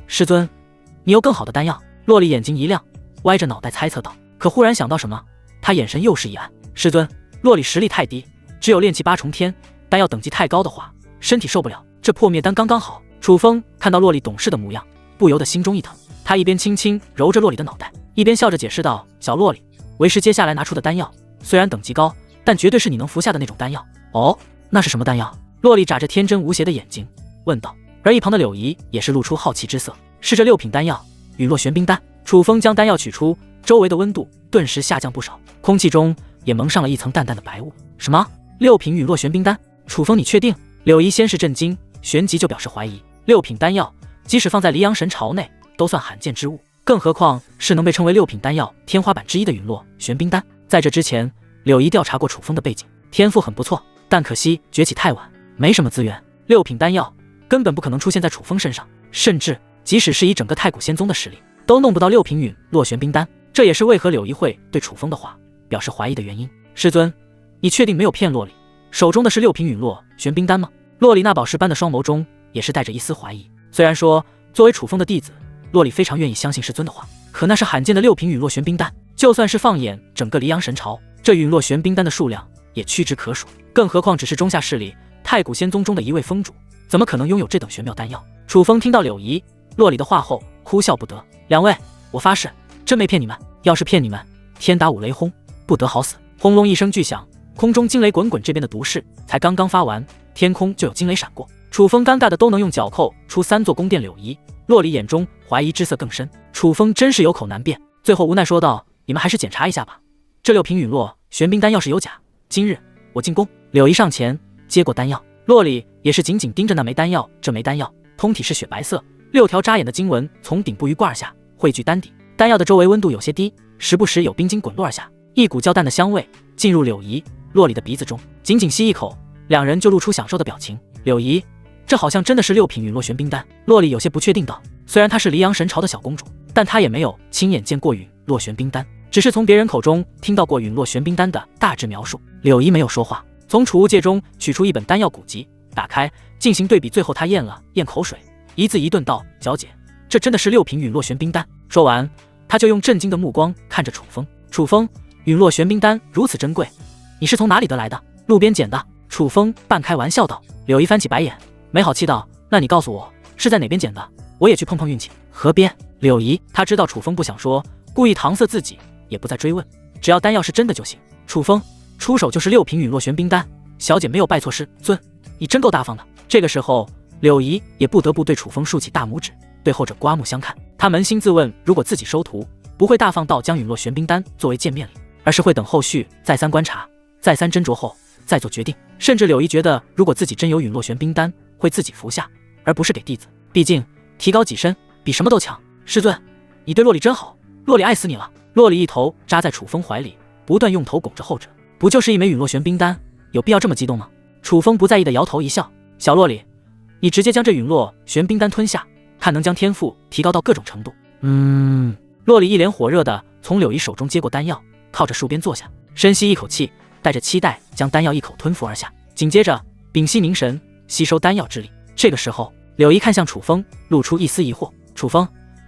师尊，你有更好的丹药？洛里眼睛一亮，歪着脑袋猜测道，可忽然想到什么，他眼神又是一暗。师尊，洛里实力太低，只有炼气8重天，丹药等级太高的话，身体受不了。这破灭丹刚刚好。楚风看到洛里懂事的模样，不由得心中一疼。他一边轻轻揉着洛里的脑袋，一边笑着解释道：“小洛里，为师接下来拿出的丹药，虽然等级高，但绝对是你能服下的那种丹药。”哦，那是什么丹药？洛里眨着天真无邪的眼睛问道。而一旁的柳姨也是露出好奇之色。是这6品丹药，陨落玄冰丹。楚风将丹药取出，周围的温度顿时下降不少，空气中也蒙上了一层淡淡的白雾。什么？6品陨落玄冰丹？楚风，你确定？柳姨先是震惊，旋即就表示怀疑。6品丹药，即使放在离阳神朝内，都算罕见之物，更何况是能被称为6品丹药天花板之一的陨落玄冰丹。在这之前，柳姨调查过楚风的背景，天赋很不错，但可惜崛起太晚，没什么资源。6品丹药根本不可能出现在楚风身上，甚至即使是以整个太古仙宗的实力，都弄不到6品陨落玄冰丹。这也是为何柳姨会对楚风的话表示怀疑的原因。师尊，你确定没有骗洛里？手中的是6品陨落玄冰丹吗？洛里那宝石般的双眸中也是带着一丝怀疑。虽然说作为楚风的弟子，洛里非常愿意相信师尊的话，可那是罕见的6品陨落玄冰丹，就算是放眼整个离阳神朝，这陨落玄冰丹的数量也屈指可数，更何况只是中下势力太古仙宗中的一位宗主，怎么可能拥有这等玄妙丹药？楚风听到柳姨、洛里的话后哭笑不得。两位，我发誓真没骗你们，要是骗你们，天打五雷轰，不得好死。轰隆一声巨响，空中惊雷滚滚，这边的毒誓才刚刚发完，天空就有惊雷闪过。楚风尴尬的都能用脚扣出3座宫殿。柳姨、洛里眼中怀疑之色更深。楚风真是有口难辩，最后无奈说道：“你们还是检查一下吧，这6品陨落玄冰丹要是有假，今日我进宫。”柳姨上前接过丹药，洛里也是紧紧盯着那枚丹药。这枚丹药通体是雪白色，6条扎眼的经文从顶部鱼贯而下，汇聚丹底。丹药的周围温度有些低，时不时有冰晶滚落而下，一股较淡的香味进入柳姨、洛里的鼻子中。仅仅吸一口，两人就露出享受的表情。柳姨，这好像真的是6品陨落玄冰丹。洛里有些不确定道，虽然她是离阳神朝的小公主，但她也没有亲眼见过陨落玄冰丹，只是从别人口中听到过陨落玄冰丹的大致描述。柳姨没有说话，从储物戒中取出一本丹药古籍，打开进行对比。最后她咽了咽口水，一字一顿道：“小姐，这真的是6品陨落玄冰丹。”说完，她就用震惊的目光看着楚风。楚风，陨落玄冰丹如此珍贵，你是从哪里得来的？路边捡的？楚风半开玩笑道。柳姨翻起白眼，没好气道：“那你告诉我是在哪边捡的，我也去碰碰运气。”河边。柳姨她知道楚风不想说，故意搪塞自己，也不再追问，只要丹药是真的就行。楚风出手就是6品陨落玄冰丹，小姐没有拜错师尊，你真够大方的。这个时候，柳姨也不得不对楚风竖起大拇指，对后者刮目相看。她扪心自问，如果自己收徒，不会大方到将陨落玄冰丹作为见面礼，而是会等后续再三观察、再三斟酌后再做决定。甚至柳姨觉得，如果自己真有陨落玄冰丹，会自己服下，而不是给弟子。毕竟提高己身比什么都强。师尊，你对洛里真好，洛里爱死你了。洛里一头扎在楚风怀里，不断用头拱着后者。不就是一枚陨落玄冰丹，有必要这么激动吗？楚风不在意的摇头一笑，小洛里，你直接将这陨落玄冰丹吞下，看能将天赋提高到各种程度。洛里一脸火热的从柳姨手中接过丹药，靠着树边坐下，深吸一口气，带着期待将丹药一口吞服而下，紧接着屏息凝神，吸收丹药之力。这个时候，柳姨看向楚风，露出一丝疑惑：“楚风，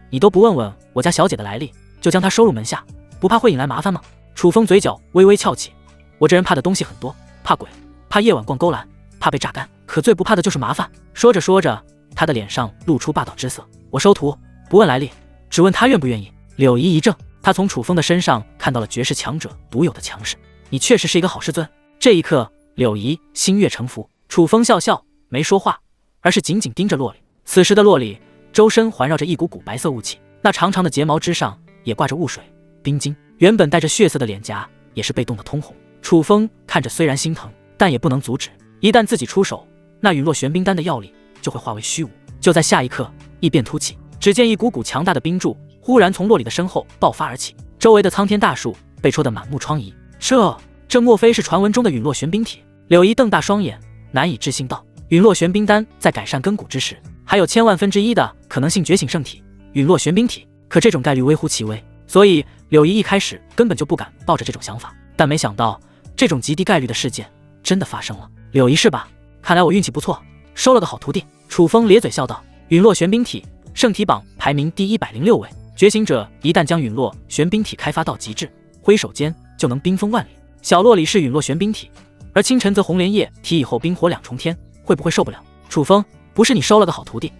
你都不问问我家小姐的来历，就将她收入门下，不怕会引来麻烦吗？”楚风嘴角微微翘起：“我这人怕的东西很多，怕鬼，怕夜晚逛勾栏，怕被榨干，可最不怕的就是麻烦。”说着说着，他的脸上露出霸道之色：“我收徒，不问来历，只问他愿不愿意。”柳姨一怔，她从楚风的身上看到了绝世强者独有的强势。你确实是一个好师尊。这一刻，柳姨心悦诚服。楚风笑笑，没说话，而是紧紧盯着洛里。此时的洛里周身环绕着一股股白色雾气，那长长的睫毛之上也挂着雾水冰晶，原本带着血色的脸颊也是被冻得通红。楚风看着虽然心疼，但也不能阻止，一旦自己出手，那陨落玄冰丹的药力就会化为虚无。就在下一刻，异变突起，只见一股股强大的冰柱忽然从洛里的身后爆发而起，周围的苍天大树被戳得满目疮痍。这莫非是传闻中的陨落玄冰体？柳姨瞪大双眼，难以置信道：“陨落玄冰丹在改善根骨之时，还有千万分之一的可能性觉醒圣体陨落玄冰体，可这种概率微乎其微。”所以柳姨一开始根本就不敢抱着这种想法，但没想到这种极低概率的事件真的发生了。柳姨是吧？看来我运气不错，收了个好徒弟。楚风咧嘴笑道：“陨落玄冰体，圣体榜排名第106位。觉醒者一旦将陨落玄冰体开发到极致，挥手间就能冰封万里。小洛里是陨落玄冰体，而清晨则红莲叶体以后冰火2重天，会不会受不了？”楚风，不是你收了个好徒弟，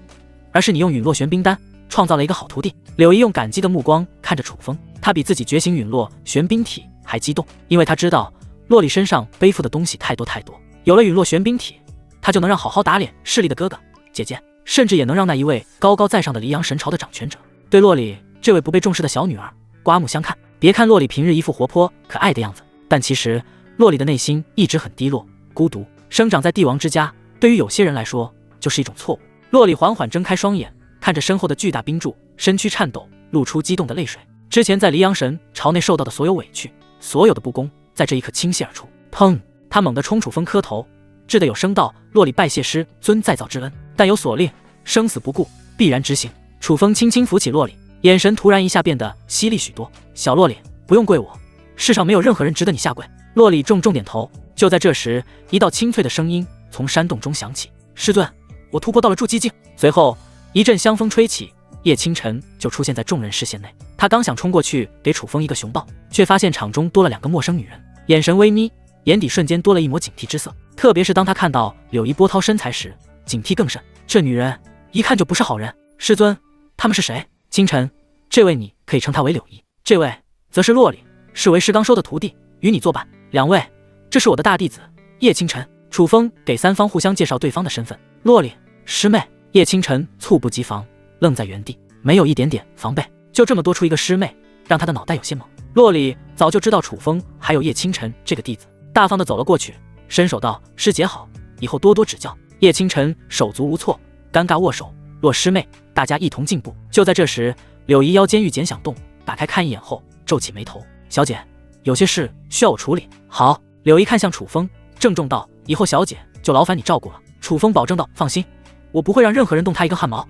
而是你用陨落玄冰丹创造了一个好徒弟。柳依用感激的目光看着楚风，他比自己觉醒陨落玄冰体还激动，因为他知道洛里身上背负的东西太多太多，有了陨落玄冰体，他就能让好好打脸势力的哥哥姐姐，甚至也能让那一位高高在上的黎阳神朝的掌权者对洛里这位不被重视的小女儿刮目相看。别看洛里平日一副活泼可爱的样子，但其实洛里的内心一直很低落孤独。生长在帝王之家，对于有些人来说就是一种错误。洛里缓缓睁开双眼，看着身后的巨大冰柱，身躯颤抖，露出激动的泪水。之前在黎阳神朝内受到的所有委屈，所有的不公，在这一刻倾泻而出。砰！他猛地冲楚风磕头，志得有声道：“洛里拜谢师尊再造之恩，但有所令，生死不顾，必然执行。”楚风轻轻扶起洛里，眼神突然一下变得犀利许多。“小洛里，不用跪我，世上没有任何人值得你下跪。”洛里重重点头。就在这时，一道清脆的声音从山洞中响起：“师尊，我突破到了筑基境。”随后一阵香风吹起，叶清晨就出现在众人视线内。他刚想冲过去给楚风一个熊抱，却发现场中多了2个陌生女人，眼神微眯，眼底瞬间多了一抹警惕之色。特别是当他看到柳依波涛身材时，警惕更甚。这女人一看就不是好人。师尊，他们是谁？清晨，这位你可以称她为柳依，这位则是洛里，是为师刚收的徒弟，与你作伴。2位，这是我的大弟子叶清晨。楚风给3方互相介绍对方的身份。洛里，师妹。叶清晨猝不及防，愣在原地，没有一点点防备，就这么多出一个师妹，让他的脑袋有些懵。洛里早就知道楚风还有叶清晨这个弟子，大方的走了过去，伸手道：“师姐好，以后多多指教。”叶清晨手足无措，尴尬握手：“洛师妹，大家一同进步。”就在这时，柳依腰间玉简响动，打开看一眼后皱起眉头：“小姐，有些事需要我处理。”好。柳依看向楚风，郑重道：“以后小姐就劳烦你照顾了。”楚风保证道：“放心，我不会让任何人动他一根汗毛。”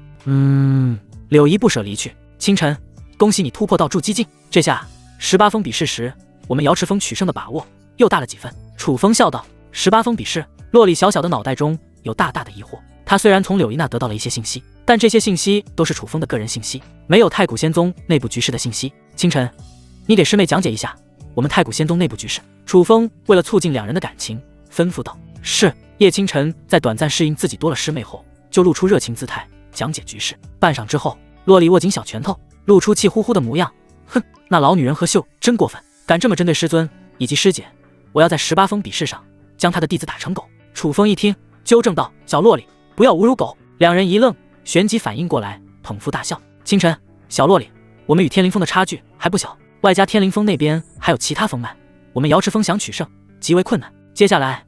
柳依不舍离去。清晨，恭喜你突破到筑基境，这下18封比试时，我们瑶池峰取胜的把握又大了几分。楚风笑道：“18封比试？”洛里小小的脑袋中有大大的疑惑。他虽然从柳依那得到了一些信息，但这些信息都是楚风的个人信息，没有太古仙宗内部局势的信息。清晨，你给师妹讲解一下我们太古仙宗内部局势。楚风为了促进2人的感情，吩咐道。是。叶清晨在短暂适应自己多了师妹后，就露出热情姿态，讲解局势。半晌之后，洛里握紧小拳头，露出气呼呼的模样。哼，那老女人何秀真过分，敢这么针对师尊以及师姐，我要在18封比试上将她的弟子打成狗。楚风一听，纠正道：“小洛里，不要侮辱狗。”2人一愣，旋即反应过来，捧腹大笑。清晨，小洛里，我们与天灵峰的差距还不小，外加天灵峰那边还有其他峰脉，我们瑶池峰想取胜极为困难。接下来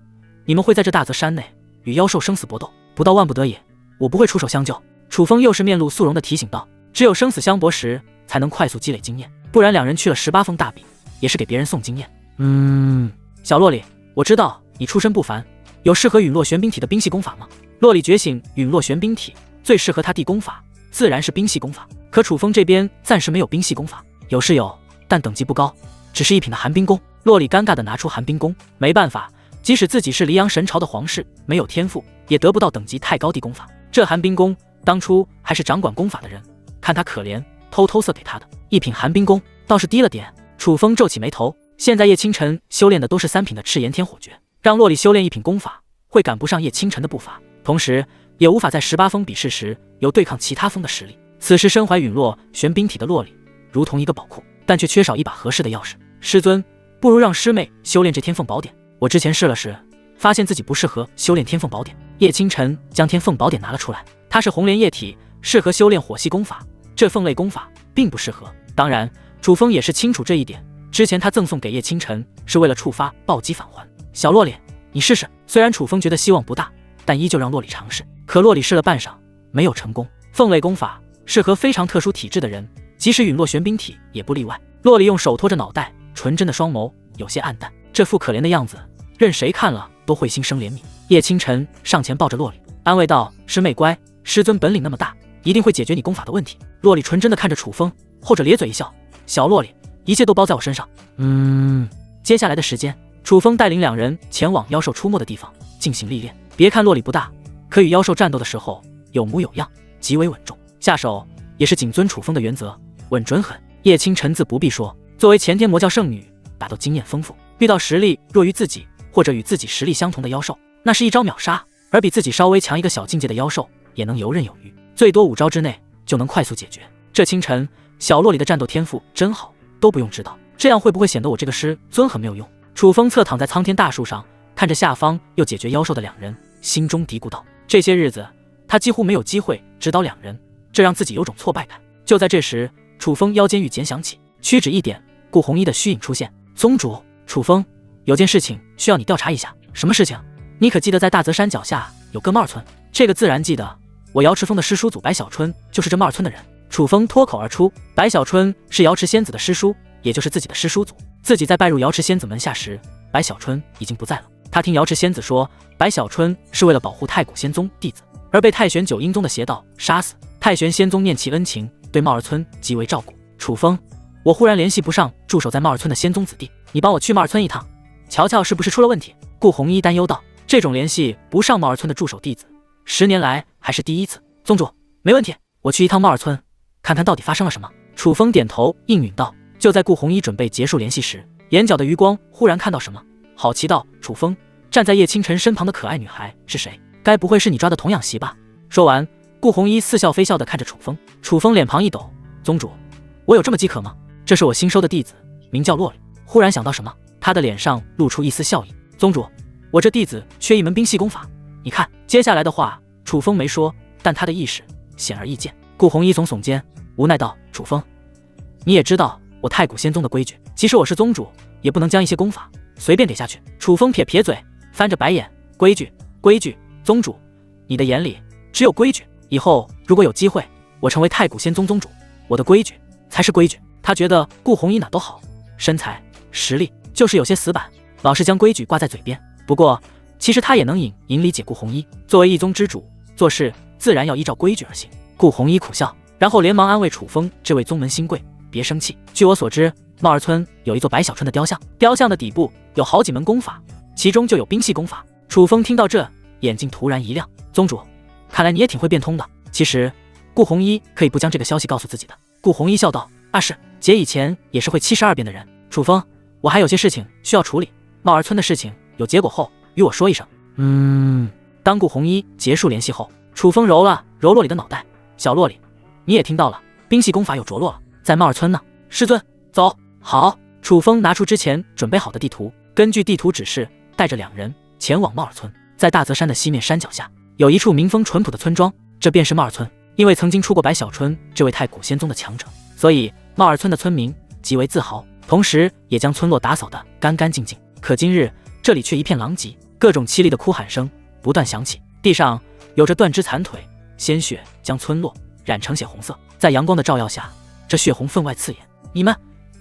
你们会在这大泽山内与妖兽生死搏斗，不到万不得已，我不会出手相救。楚风又是面露肃容地提醒道：“只有生死相搏时，才能快速积累经验，不然2人去了18封大比，也是给别人送经验。”小洛里，我知道你出身不凡，有适合陨落玄冰体的冰系功法吗？洛里觉醒陨落玄冰体，最适合他弟功法自然是冰系功法，可楚风这边暂时没有冰系功法。有是有，但等级不高，只是1品的寒冰功。洛里尴尬地拿出寒冰功，没办法，即使自己是黎阳神朝的皇室，没有天赋也得不到等级太高的功法。这寒冰功当初还是掌管功法的人看他可怜，偷偷塞给他的1品寒冰功倒是低了点。楚风皱起眉头，现在叶清晨修炼的都是3品的赤炎天火诀，让洛里修炼1品功法会赶不上叶清晨的步伐，同时也无法在18封比试时有对抗其他封的实力。此时身怀陨落玄冰体的洛里如同一个宝库，但却缺少一把合适的钥匙。师尊，不如让师妹修炼这天凤宝典，我之前试了试，发现自己不适合修炼天凤宝典。叶清晨将天凤宝典拿了出来，它是红莲液体，适合修炼火系功法，这凤类功法并不适合。当然楚风也是清楚这一点，之前他赠送给叶清晨是为了触发暴击返还。小洛里，你试试。虽然楚风觉得希望不大，但依旧让洛里尝试。可洛里试了半晌没有成功。凤类功法适合非常特殊体质的人，即使陨落玄冰体也不例外。洛里用手托着脑袋，纯真的双眸有些暗淡，这副可怜的样子任谁看了都会心生怜悯。叶清晨上前抱着洛里，安慰道：“师妹乖，师尊本领那么大，一定会解决你功法的问题。”洛里纯真的看着楚风，后者咧嘴一笑：“小洛里，一切都包在我身上。”接下来的时间，楚风带领2人前往妖兽出没的地方进行历练。别看洛里不大，可与妖兽战斗的时候有模有样，极为稳重。下手也是谨遵楚风的原则，稳准狠。叶清晨自不必说，作为前天魔教圣女，打斗经验丰富，遇到实力弱于自己或者与自己实力相同的妖兽，那是一招秒杀；而比自己稍微强一个小境界的妖兽，也能游刃有余，最多5招之内就能快速解决。这清晨小洛里的战斗天赋真好，都不用知道，这样会不会显得我这个师尊很没有用？楚风侧躺在苍天大树上，看着下方又解决妖兽的2人，心中嘀咕道：这些日子他几乎没有机会指导2人，这让自己有种挫败感。就在这时，楚风腰间玉简响起，屈指一点，顾红衣的虚影出现。宗主，楚风，有件事情需要你调查一下。什么事情？你可记得在大泽山脚下有个帽村？这个自然记得，我瑶池峰的师叔祖白小春就是这帽村的人。楚风脱口而出，白小春是瑶池仙子的师叔，也就是自己的师叔祖。自己在拜入瑶池仙子门下时，白小春已经不在了。他听瑶池仙子说，白小春是为了保护太古仙宗弟子，而被太玄九阴宗的邪道杀死。太玄仙宗念其恩情，对帽儿村极为照顾。楚风，我忽然联系不上驻守在帽儿村的仙宗子弟，你帮我去帽儿村一趟，瞧瞧是不是出了问题。顾红衣担忧道，这种联系不上帽儿村的驻守弟子，10年来还是第一次。宗主，没问题，我去一趟帽儿村，看看到底发生了什么。楚风点头应允道。就在顾红衣准备结束联系时，眼角的余光忽然看到什么，好奇道：楚风，站在叶清晨身旁的可爱女孩是谁？该不会是你抓的童养媳吧？说完，顾红衣似笑非笑地看着楚风。楚风脸庞一抖，宗主，我有这么饥渴吗？这是我新收的弟子，名叫洛里。忽然想到什么，他的脸上露出一丝笑意。宗主，我这弟子缺一门冰系功法，你看。接下来的话楚风没说，但他的意识显而易见。顾红衣耸耸肩，无奈道：楚风，你也知道我太古仙宗的规矩，即使我是宗主，也不能将一些功法随便给下去。楚风撇撇嘴，翻着白眼，规矩，规矩。宗主，你的眼里只有规矩。以后如果有机会，我成为太古仙宗宗主，我的规矩才是规矩。他觉得顾红衣哪都好，身材、实力，就是有些死板，老是将规矩挂在嘴边。不过其实他也能隐理解顾红衣，作为一宗之主，做事自然要依照规矩而行。顾红衣苦笑，然后连忙安慰楚风这位宗门新贵，别生气。据我所知，帽儿村有一座白小春的雕像，雕像的底部有好几门功法，其中就有冰系功法。楚风听到这，眼睛突然一亮，宗主，看来你也挺会变通的。其实顾红衣可以不将这个消息告诉自己的。顾红衣笑道：是，姐以前也是会72变的人。楚风，我还有些事情需要处理，帽儿村的事情有结果后与我说一声。当顾红衣结束联系后，楚风揉了揉洛里的脑袋，小洛里，你也听到了，冰系功法有着落了，在帽儿村呢。师尊，走。好。楚风拿出之前准备好的地图，根据地图指示，带着2人前往帽儿村。在大泽山的西面山脚下，有一处民风淳朴的村庄，这便是帽儿村。因为曾经出过白小春这位太古仙宗的强者，所以帽儿村的村民极为自豪，同时也将村落打扫得干干净净。可今日这里却一片狼藉，各种凄厉的哭喊声不断响起，地上有着断肢残腿，鲜血将村落染成血红色，在阳光的照耀下，这血红分外刺眼。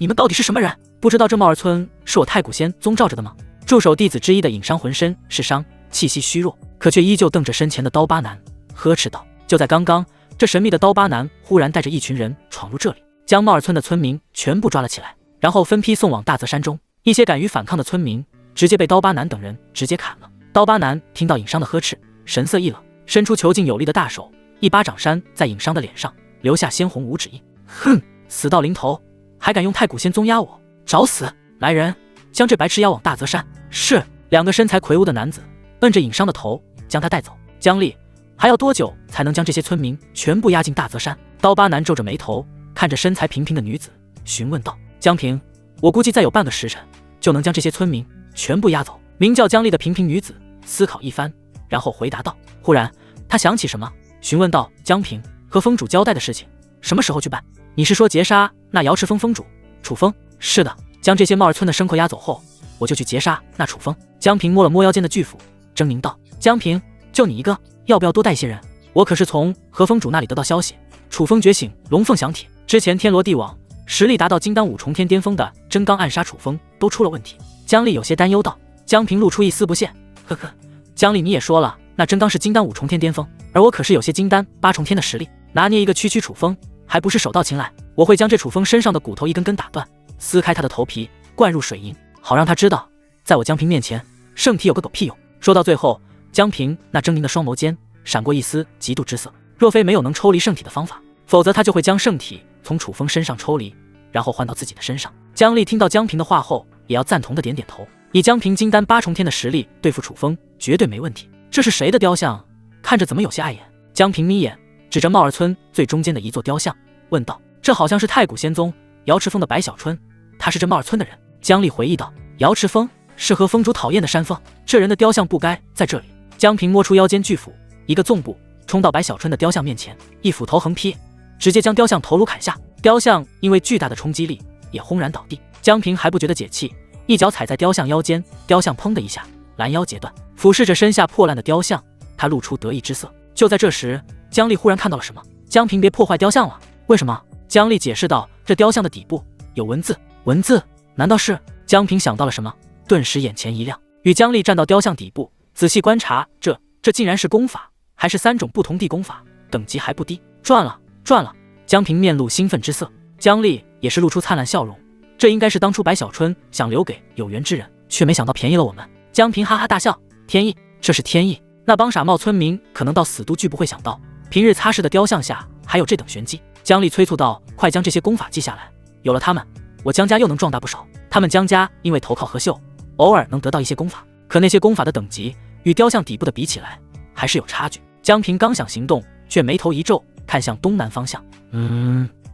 你们到底是什么人？不知道这帽儿村是我太古仙宗罩着的吗？驻守弟子之一的尹商浑身是伤，气息虚弱，可却依旧瞪着身前的刀疤男，呵斥道。就在刚刚，这神秘的刀疤男忽然带着一群人闯入这里，将帽儿村的村民全部抓了起来，然后分批送往大泽山中。一些敢于反抗的村民直接被刀疤男等人直接砍了。刀疤男听到尹商的呵斥，神色一冷，伸出遒劲有力的大手，一巴掌扇在尹商的脸上，留下鲜红五指印。哼，死到临头还敢用太古仙宗压我，找死！来人，将这白痴押往大泽山。是。2个身材魁梧的男子摁着尹商的头，将他带走。姜丽，还要多久才能将这些村民全部押进大泽山？刀疤男皱着眉头，看着身材平平的女子，询问道。江平，我估计再有半个时辰，就能将这些村民全部押走。名叫姜丽的平平女子思考一番，然后回答道。忽然她想起什么，询问道：江平，和峰主交代的事情什么时候去办？你是说劫杀那瑶池峰峰主楚风？是的，将这些帽儿村的牲口押走后，我就去劫杀那楚风。江平摸了摸腰间的巨斧，狰狞道：江平，就你一个，要不要多带些人？我可是从和峰主那里得到消息，楚风觉醒龙凤响体，之前天罗地网实力达到金丹5重天巅峰的真刚暗杀楚风都出了问题。姜丽有些担忧道。江平露出一丝不屑，呵呵，姜丽你也说了，那真刚是金丹5重天巅峰，而我可是有些金丹8重天的实力，拿捏一个区楚风还不是手到擒来。我会将这楚风身上的骨头一根根打断，撕开他的头皮，灌入水银，好让他知道在我江平面前圣体有个狗屁用。说到最后，江平那狰狞的双眸间闪过一丝嫉妒之色。若非没有能抽离圣体的方法，否则他就会将圣体从楚风身上抽离，然后换到自己的身上。姜丽听到江平的话后，也要赞同的点点头。以江平金丹8重天的实力对付楚风，绝对没问题。这是谁的雕像？看着怎么有些碍眼？江平眯眼，指着帽儿村最中间的一座雕像，问道：“这好像是太古仙宗瑶池峰的白小春，他是这帽儿村的人。”姜丽回忆道：“瑶池峰是和峰主讨厌的山峰，这人的雕像不该在这里。”江平摸出腰间巨斧，一个纵步冲到白小春的雕像面前，一斧头横劈，直接将雕像头颅砍下。雕像因为巨大的冲击力也轰然倒地。江平还不觉得解气，一脚踩在雕像腰间，雕像砰的一下拦腰截断。俯视着身下破烂的雕像，他露出得意之色。就在这时，姜丽忽然看到了什么。江平，别破坏雕像了。为什么？姜丽解释道：“这雕像的底部有文字。”文字？难道是？江平想到了什么，顿时眼前一亮。与姜丽站到雕像底部，仔细观察，这竟然是功法，还是3种不同地功法，等级还不低。赚了，赚了！江平面露兴奋之色，姜丽也是露出灿烂笑容。这应该是当初白小春想留给有缘之人，却没想到便宜了我们。江平哈哈大笑：“天意，这是天意。那帮傻帽村民可能到死都拒不会想到，平日擦拭的雕像下还有这等玄机。”姜丽催促道：“快将这些功法记下来，有了他们，我姜家又能壮大不少。他们姜家因为投靠何秀，偶尔能得到一些功法，可那些功法的等级与雕像底部的比起来，还是有差距。”江平刚想行动，却眉头一皱，看向东南方向。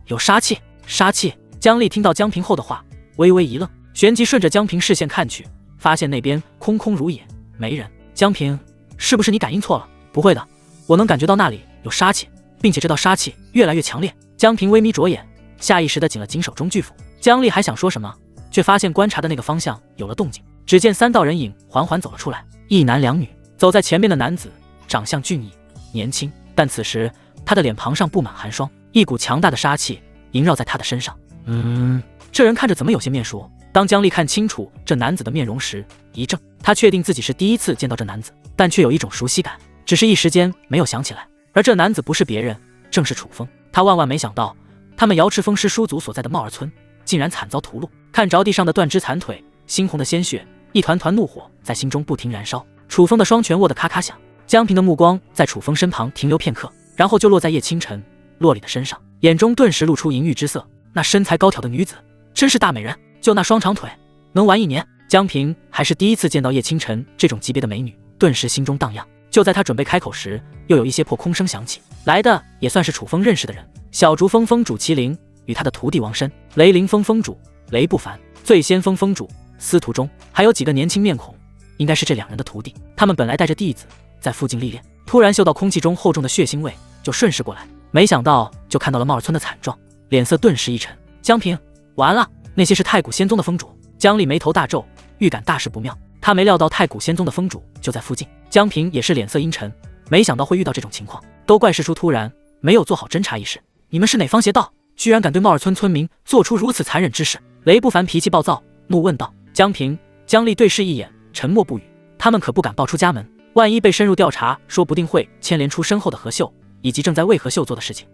有杀气，杀气！姜丽听到江平后的话，微微一愣，旋即顺着江平视线看去，发现那边空空如也，没人。江平，是不是你感应错了？不会的，我能感觉到那里有杀气，并且这道杀气越来越强烈。江平微眯着眼，下意识地紧了紧手中巨斧。姜丽还想说什么，却发现观察的那个方向有了动静。只见3道人影缓缓走了出来，一男2女。走在前面的男子长相俊逸年轻，但此时他的脸庞上布满寒霜，一股强大的杀气萦绕在他的身上。这人看着怎么有些面熟？当姜丽看清楚这男子的面容时，一怔。他确定自己是第一次见到这男子，但却有一种熟悉感，只是一时间没有想起来。而这男子不是别人，正是楚风。他万万没想到，他们瑶池峰师叔祖所在的帽儿村竟然惨遭屠戮。看着地上的断肢残腿，猩红的鲜血，一团团怒火在心中不停燃烧。楚风的双拳握得咔咔响，江平的目光在楚风身旁停留片刻，然后就落在叶清晨洛里的身上，眼中顿时露出淫欲之色。那身材高挑的女子真是大美人，就那双长腿能玩1年。江平还是第一次见到叶清晨这种级别的美女，顿时心中荡漾。就在他准备开口时，又有一些破空声响起，来的也算是楚风认识的人，小竹峰峰主麒麟与他的徒弟王申，雷凌峰峰主雷不凡，醉仙峰峰主司徒中，还有几个年轻面孔，应该是这2人的徒弟。他们本来带着弟子在附近历练，突然嗅到空气中厚重的血腥味，就顺势过来，没想到就看到了帽儿村的惨状，脸色顿时一沉。江平，完了，那些是太古仙宗的峰主。姜丽眉头大皱，预感大事不妙。他没料到太古仙宗的峰主就在附近。江平也是脸色阴沉，没想到会遇到这种情况，都怪师叔突然没有做好侦查一事。你们是哪方邪道，居然敢对帽儿村村民做出如此残忍之事？雷不凡脾气暴躁，怒问道。江平、姜丽对视一眼，沉默不语。他们可不敢报出家门，万一被深入调查，说不定会牵连出身后的何秀以及正在为何秀做的事情。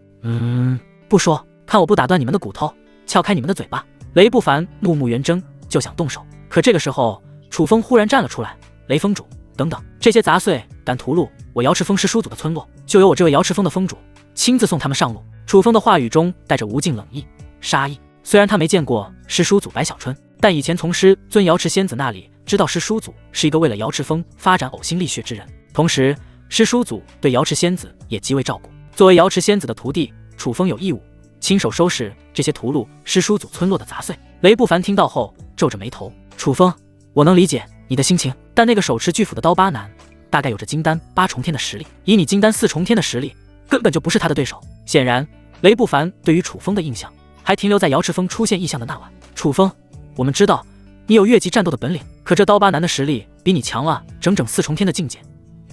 不说，看我不打断你们的骨头，撬开你们的嘴巴！雷不凡怒目圆睁，就想动手。可这个时候，楚风忽然站了出来：“雷峰主，等等，这些杂碎敢屠戮我瑶池峰师叔祖的村落，就由我这位瑶池峰的峰主亲自送他们上路。”楚风的话语中带着无尽冷意、杀意。虽然他没见过师叔祖白小春，但以前从师尊瑶池仙子那里知道师叔祖是一个为了瑶池峰发展呕心沥血之人，同时师叔祖对瑶池仙子也极为照顾。作为瑶池仙子的徒弟，楚风有义务亲手收拾这些屠戮师叔祖村落的杂碎。雷不凡听到后皱着眉头：“楚风，我能理解你的心情，但那个手持巨斧的刀疤男大概有着金丹8重天的实力，以你金丹4重天的实力，根本就不是他的对手。”显然，雷不凡对于楚风的印象还停留在瑶池峰出现异象的那晚。楚风，我们知道你有越级战斗的本领，可这刀疤男的实力比你强了整整4重天的境界，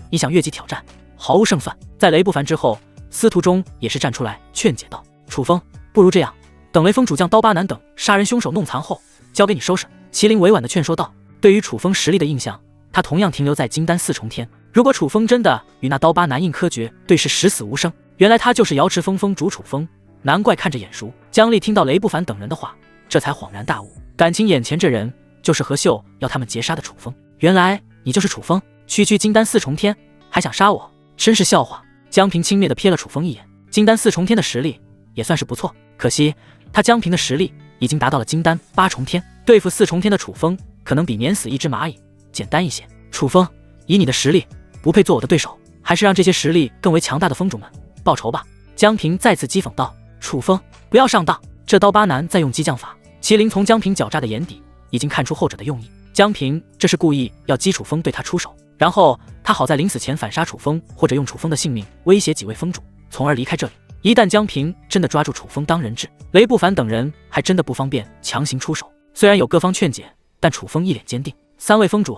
你想越级挑战，毫无胜算。在雷不凡之后，司徒中也是站出来劝解道：“楚风，不如这样，等雷锋主将刀疤男等杀人凶手弄残后，交给你收拾。”麒麟委婉地劝说道。对于楚风实力的印象，他同样停留在金丹4重天。如果楚风真的与那刀疤男硬科诀对视十死无生，原来他就是瑶池峰峰主楚风，难怪看着眼熟。姜丽听到雷不凡等人的话，这才恍然大悟，感情眼前这人就是何秀要他们劫杀的楚风。原来你就是楚风。区区金丹4重天，还想杀我，真是笑话。江平轻蔑地瞥了楚风一眼，金丹4重天的实力也算是不错，可惜他江平的实力已经达到了金丹8重天，对付4重天的楚风，可能比碾死一只蚂蚁简单一些。楚风，以你的实力，不配做我的对手，还是让这些实力更为强大的风主们报仇吧。江平再次讥讽道：“楚风，不要上当，这刀疤男在用激将法。”麒麟从江平狡诈的眼底已经看出后者的用意，江平这是故意要激楚风对他出手，然后他好在临死前反杀楚风，或者用楚风的性命威胁几位风主，从而离开这里。一旦江平真的抓住楚风当人质，雷不凡等人还真的不方便强行出手。虽然有各方劝解，但楚风一脸坚定：“3位风主，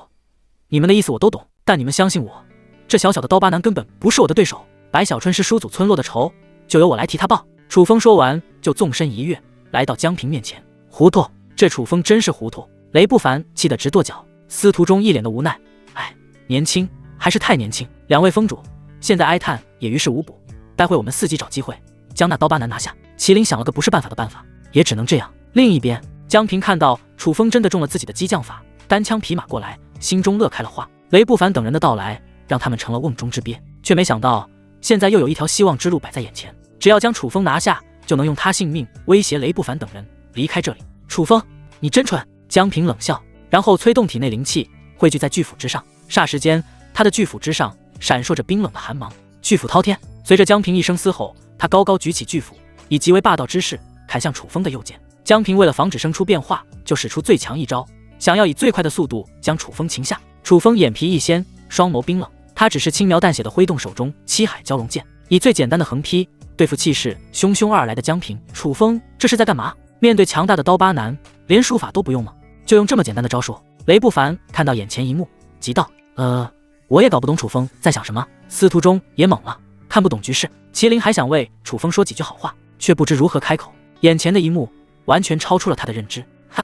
你们的意思我都懂，但你们相信我，这小小的刀疤男根本不是我的对手。白小春师叔祖村落的仇，就由我来替他报。”楚风说完，就纵身一跃，来到江平面前。糊涂，这楚风真是糊涂！雷不凡气得直跺脚，司徒中一脸的无奈：“哎，年轻，还是太年轻。2位风主，现在哀叹也于事无补，待会我们伺机找机会将那刀疤男拿下。”麒麟想了个不是办法的办法，也只能这样。另一边，江平看到楚风真的中了自己的激将法，单枪匹马过来，心中乐开了花。雷不凡等人的到来，让他们成了瓮中之鳖，却没想到现在又有一条希望之路摆在眼前，只要将楚风拿下，就能用他性命威胁雷不凡等人离开这里。楚风，你真蠢！江平冷笑，然后催动体内灵气汇聚在巨斧之上，霎时间，他的巨斧之上闪烁着冰冷的寒芒。巨斧滔天，随着江平一声嘶吼，他高高举起巨斧，以极为霸道之势砍向楚风的右肩。江平为了防止生出变化，就使出最强一招，想要以最快的速度将楚风擒下。楚风眼皮一掀，双眸冰冷，他只是轻描淡写的挥动手中七海蛟龙剑，以最简单的横劈对付气势汹汹而来的江平。楚风这是在干嘛？面对强大的刀疤男，连术法都不用吗？就用这么简单的招数？雷不凡看到眼前一幕，急道：“我也搞不懂楚风在想什么。”司徒中也懵了，看不懂局势。麒麟还想为楚风说几句好话，却不知如何开口。眼前的一幕完全超出了他的认知。哈，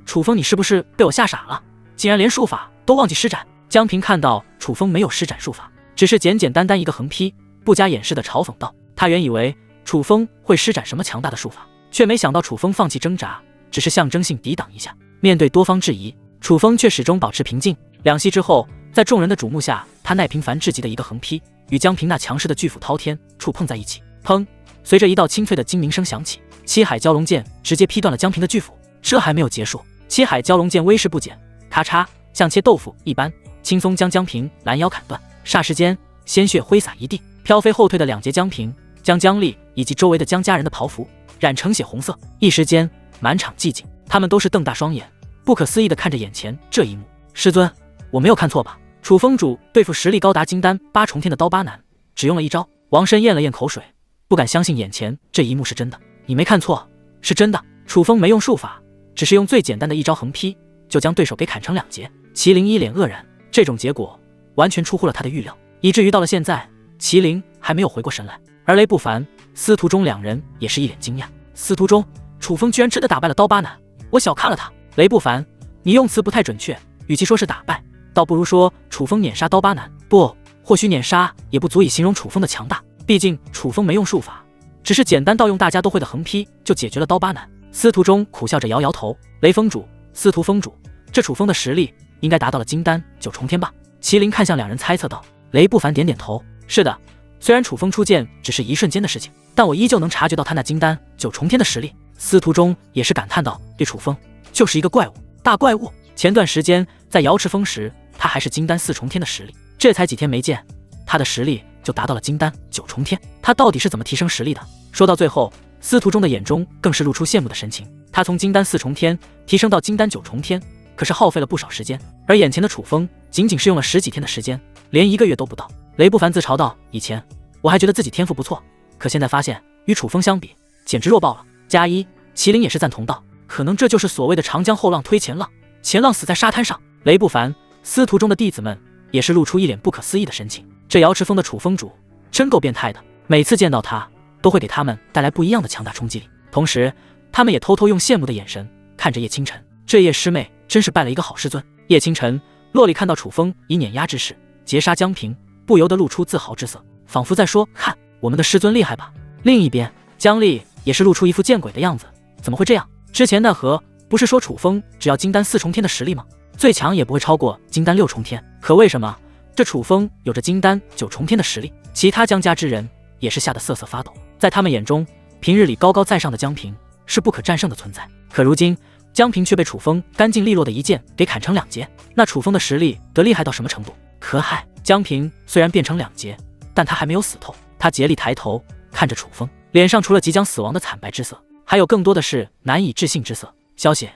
楚风，你是不是被我吓傻了？竟然连术法都忘记施展！江平看到楚风没有施展术法，只是简简单单一个横劈，不加掩饰的嘲讽道：“他原以为楚风会施展什么强大的术法，却没想到楚风放弃挣扎，只是象征性抵挡一下。面对多方质疑，楚风却始终保持平静。两息之后，在众人的瞩目下，他耐平凡至极的一个横劈，与江平那强势的巨斧滔天触碰在一起。砰！随着一道清脆的金鸣声响起，七海蛟龙剑直接劈断了江平的巨斧。这还没有结束，七海蛟龙剑威势不减，咔嚓，像切豆腐一般，轻松将江平拦腰砍断。霎时间，鲜血挥洒一地，飘飞后退的2截江平将江丽以及周围的江家人的袍服染成血红色。一时间，满场寂静，他们都是瞪大双眼，不可思议地看着眼前这一幕。师尊，我没有看错吧？楚风主对付实力高达金丹8重天的刀疤男，只用了一招。王申咽了咽口水，不敢相信眼前这一幕是真的。你没看错，是真的。楚风没用术法，只是用最简单的一招横劈，就将对手给砍成2截。麒麟一脸愕然，这种结果完全出乎了他的预料，以至于到了现在，麒麟还没有回过神来。而雷不凡、司徒中2人也是一脸惊讶。司徒中，楚风居然真的打败了刀疤男，我小看了他。雷不凡，你用词不太准确，与其说是打败，倒不如说楚风碾杀刀疤男。不，或许碾杀也不足以形容楚风的强大，毕竟楚风没用术法，只是简单到用大家都会的横劈就解决了刀疤男。司徒中苦笑着摇摇头：“雷风主，司徒风主，这楚风的实力应该达到了金丹9重天吧？”麒麟看向2人猜测道。雷不凡点点头：“是的，虽然楚风出剑只是一瞬间的事情，但我依旧能察觉到他那金丹9重天的实力。”司徒中也是感叹道：“这楚风就是一个怪物，大怪物。前段时间在瑶池峰时，他还是金丹4重天的实力，这才几天没见，他的实力就达到了金丹9重天。他到底是怎么提升实力的？”说到最后，司徒中的眼中更是露出羡慕的神情。他从金丹4重天提升到金丹9重天，可是耗费了不少时间，而眼前的楚风仅仅是用了10几天的时间，连1个月都不到。雷不凡自嘲道：“以前我还觉得自己天赋不错，可现在发现与楚风相比，简直弱爆了。”加一，麒麟也是赞同道：“可能这就是所谓的长江后浪推前浪，前浪死在沙滩上。”雷不凡、司徒中的弟子们也是露出一脸不可思议的神情。这瑶池峰的楚风主真够变态的，每次见到他都会给他们带来不一样的强大冲击力。同时，他们也偷偷用羡慕的眼神看着叶清晨。这叶师妹真是拜了一个好师尊。叶清晨、洛丽看到楚风以碾压之势截杀江平，不由得露出自豪之色，仿佛在说：“看，我们的师尊厉害吧？”另一边，江丽也是露出一副见鬼的样子。怎么会这样？之前奈何不是说楚风只要金丹4重天的实力吗？最强也不会超过金丹6重天，可为什么这楚风有着金丹9重天的实力，其他江家之人也是吓得瑟瑟发抖。在他们眼中，平日里高高在上的江平是不可战胜的存在，可如今江平却被楚风干净利落的一剑给砍成2截。那楚风的实力得厉害到什么程度？可嗨，江平虽然变成2截，但他还没有死透。他竭力抬头看着楚风，脸上除了即将死亡的惨白之色，还有更多的是难以置信之色。消息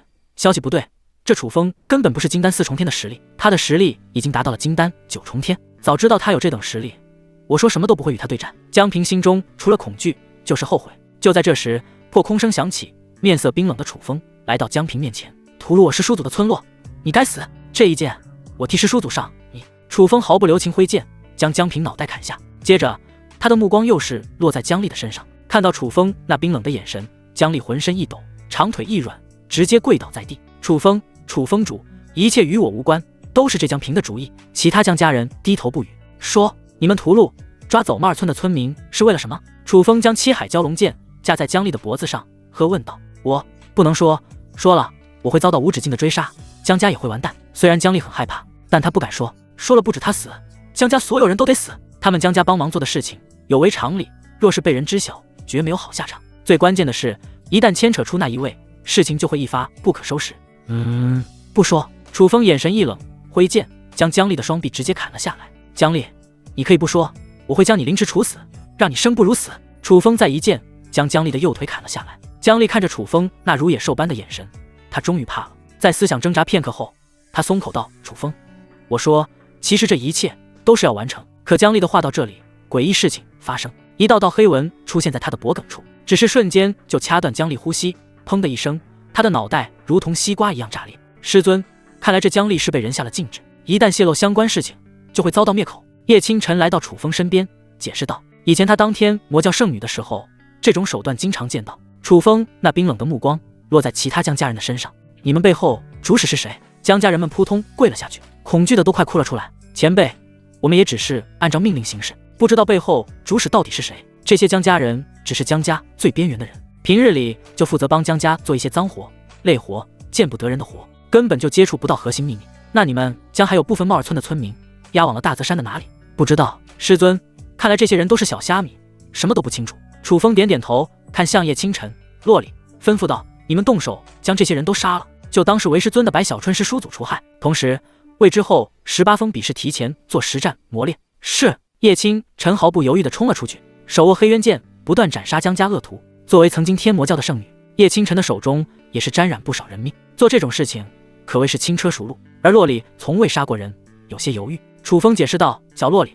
不对，这楚风根本不是金丹4重天的实力，他的实力已经达到了金丹9重天。早知道他有这等实力，我说什么都不会与他对战。江平心中除了恐惧就是后悔。就在这时，破空声响起，面色冰冷的楚风来到江平面前，屠戮我师叔祖的村落，你该死！这一剑我替师叔祖上你。楚风毫不留情挥剑将江平脑袋砍下，接着他的目光又是落在江丽的身上。看到楚风那冰冷的眼神，江丽浑身一抖，长腿一软，直接跪倒在地。楚风主，一切与我无关，都是这江平的主意。其他江家人低头不语，说：你们屠戮抓走马尔村的村民是为了什么？楚风将七海蛟龙剑架在江丽的脖子上，喝问道：我不能说了我会遭到无止境的追杀，江家也会完蛋。虽然江丽很害怕，但她不敢说了不止她死，江家所有人都得死。他们江家帮忙做的事情有违常理，若是被人知晓，绝没有好下场。最关键的是，一旦牵扯出那一位，事情就会一发不可收拾。不说。楚风眼神一冷，挥剑将江丽的双臂直接砍了下来。江丽，你可以不说，我会将你凌迟处死，让你生不如死。楚风再一剑将江丽的右腿砍了下来。江丽看着楚风那如野兽般的眼神，她终于怕了。在思想挣扎片刻后，她松口道：楚风，我说其实这一切都是要完成。可江丽的话到这里，诡异事情发生，一道道黑纹出现在她的脖颈处，只是瞬间就掐断江丽呼吸。砰的一声，她的脑袋如同西瓜一样炸裂。师尊，看来这江丽是被人下了禁制，一旦泄露相关事情，就会遭到灭口。叶清晨来到楚风身边，解释道：以前他当天魔教圣女的时候，这种手段经常见到。楚风那冰冷的目光落在其他江家人的身上，你们背后主使是谁？江家人们扑通跪了下去，恐惧的都快哭了出来。前辈，我们也只是按照命令行事，不知道背后主使到底是谁。这些江家人只是江家最边缘的人，平日里就负责帮江家做一些脏活、累活、见不得人的活，根本就接触不到核心秘密。那你们江还有部分帽儿村的村民押往了大泽山的哪里？不知道。师尊，看来这些人都是小虾米，什么都不清楚。楚风点点头，看向叶清晨、洛里，吩咐道：你们动手将这些人都杀了，就当是为师尊的白小春师叔祖除害，同时为之后18封比试提前做实战磨练。是。叶清晨毫不犹豫地冲了出去，手握黑渊剑，不断斩杀江家恶徒。作为曾经天魔教的圣女，叶清晨的手中也是沾染不少人命，做这种事情可谓是轻车熟路。而洛里从未杀过人，有些犹豫。楚风解释道：小洛里，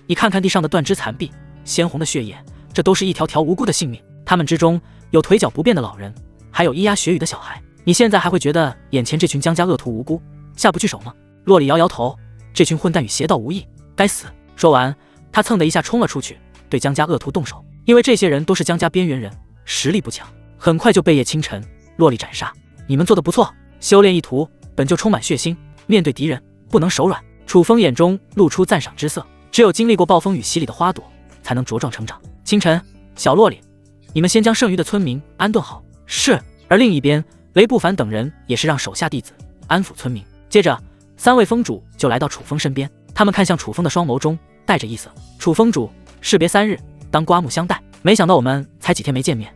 你看看地上的断肢残臂，鲜红的血液，这都是一条条无辜的性命。他们之中有腿脚不便的老人，还有咿呀学语的小孩。你现在还会觉得眼前这群江家恶徒无辜，下不去手吗？洛里摇摇头，这群混蛋与邪道无异，该死。说完，他蹭的一下冲了出去，对江家恶徒动手。因为这些人都是江家边缘人，实力不强，很快就被叶清晨、洛里斩杀。你们做得不错，修炼一途本就充满血腥，面对敌人不能手软。楚风眼中露出赞赏之色，只有经历过暴风雨洗礼的花朵才能茁壮成长。清晨、小洛里，你们先将剩余的村民安顿好。是。而另一边，雷不凡等人也是让手下弟子安抚村民。接着3位封主就来到楚风身边，他们看向楚风的双眸中带着异色。楚封主，士别3日，当刮目相待。没想到我们才几天没见面，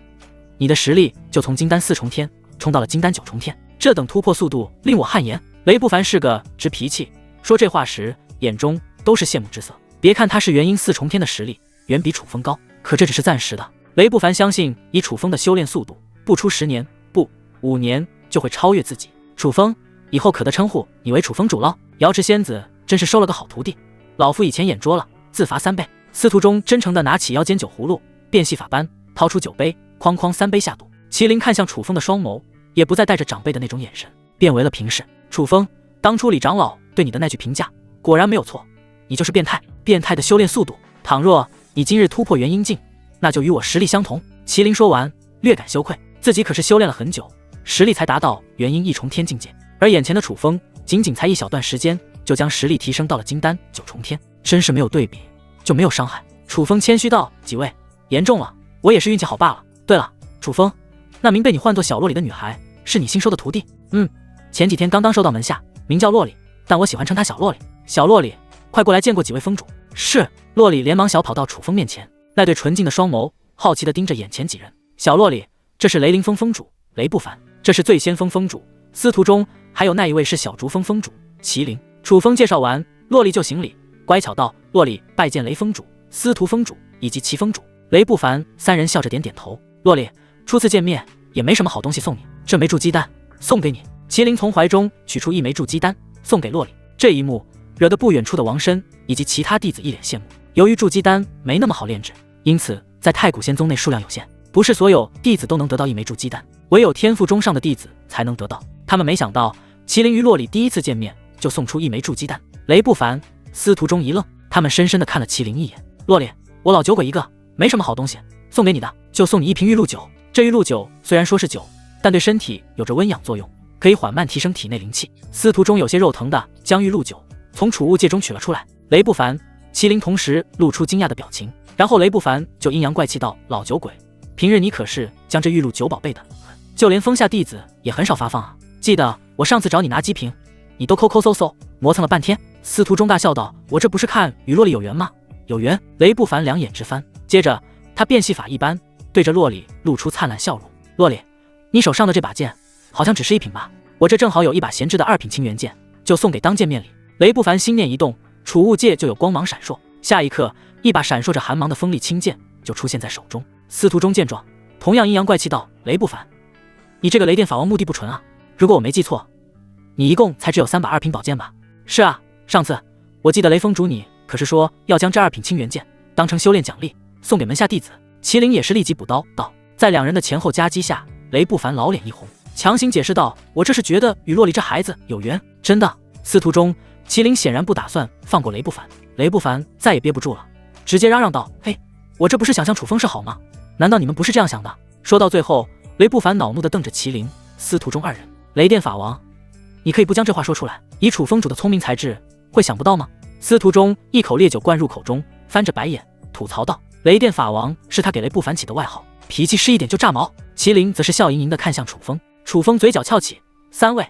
你的实力就从金丹4重天冲到了金丹9重天，这等突破速度令我汗颜。雷不凡是个直脾气，说这话时眼中都是羡慕之色。别看他是元婴4重天的实力远比楚风高，可这只是暂时的。雷不凡相信以楚风的修炼速度，不出10年不5年就会超越自己。楚风，以后可得称呼你为楚风主了。瑶池仙子真是收了个好徒弟，老夫以前眼拙了，自罚3杯。司徒中真诚地拿起腰间酒葫芦，变戏法般掏出酒杯，哐哐3杯下肚。麒麟看向楚风的双眸，也不再带着长辈的那种眼神，变为了平视。楚风，当初李长老对你的那句评价果然没有错，你就是变态，变态的修炼速度。倘若你今日突破元婴境，那就与我实力相同。麒麟说完，略感羞愧，自己可是修炼了很久，实力才达到元婴1重天境界，而眼前的楚风仅仅才一小段时间就将实力提升到了金丹9重天，真是没有对比就没有伤害。楚风谦虚道：几位言重了，我也是运气好罢了。对了，楚风，那名被你唤作小洛里的女孩是你新收的徒弟？前几天刚刚收到门下，名叫洛里，但我喜欢称她小洛里。小洛里，快过来见过几位封主。是。洛里连忙小跑到楚风面前，那对纯净的双眸好奇地盯着眼前几人。小洛里，这是雷凌峰峰主雷不凡，这是醉仙峰峰主司徒中，还有那一位是小竹峰峰主麒麟。楚风介绍完，洛里就行礼，乖巧道：洛里拜见雷峰主、司徒峰主以及齐峰主。雷不凡三人笑着点点头。洛里，初次见面也没什么好东西送你，这枚筑基丹送给你。麒麟从怀中取出一枚筑基丹送给洛里，这一幕惹得不远处的王申以及其他弟子一脸羡慕。由于筑基丹没那么好炼制，因此在太古仙宗内数量有限，不是所有弟子都能得到一枚筑基丹，唯有天赋中上的弟子才能得到。他们没想到麒麟与洛里第一次见面就送出一枚筑基丹。雷不凡、司徒中一愣，他们深深地看了麒麟一眼。洛里，我老酒鬼一个，没什么好东西，送给你的就送你一瓶玉露酒。这玉露酒虽然说是酒，但对身体有着温养作用，可以缓慢提升体内灵气。司徒中有些肉疼的将玉露酒从储物戒中取了出来。雷不凡、麒麟同时露出惊讶的表情，然后雷不凡就阴阳怪气道：老酒鬼，平日你可是将这玉露酒宝贝的，就连峰下弟子也很少发放啊。记得我上次找你拿鸡瓶，你都抠抠搜搜磨蹭了半天。司徒中大笑道：我这不是看与洛里有缘吗？有缘。雷不凡两眼直翻，接着他变戏法一般对着洛里露出灿烂笑容。洛里，你手上的这把剑好像只是一品吧？我这正好有一把闲置的2品清元剑，就送给当见面礼。雷不凡心念一动，储物戒就有光芒闪烁，下一刻一把闪烁着寒芒的锋利青剑就出现在手中。司徒中见状同样阴阳怪气道：雷不凡，你这个雷电法王目的不纯啊，如果我没记错，你一共才只有3把2品宝剑吧？是啊，上次我记得雷峰主你可是说要将这2品清元剑当成修炼奖励送给门下弟子。麒麟也是立即补刀道。在两人的前后夹击下，雷不凡老脸一红，强行解释道：我这是觉得与洛里这孩子有缘。真的？司徒中，麒麟显然不打算放过雷不凡。雷不凡再也憋不住了，直接嚷嚷道：嘿，我这不是想向楚风示好吗？难道你们不是这样想的？说到最后，雷不凡恼怒地瞪着麒麟、司徒中二人。雷电法王，你可以不将这话说出来，以楚风主的聪明才智会想不到吗？司徒中一口烈酒灌入口中，翻着白眼吐槽道：雷电法王是他给雷不凡起的外号，脾气湿一点就炸毛。麒麟则是笑盈盈地看向楚风，楚风嘴角翘起：三位，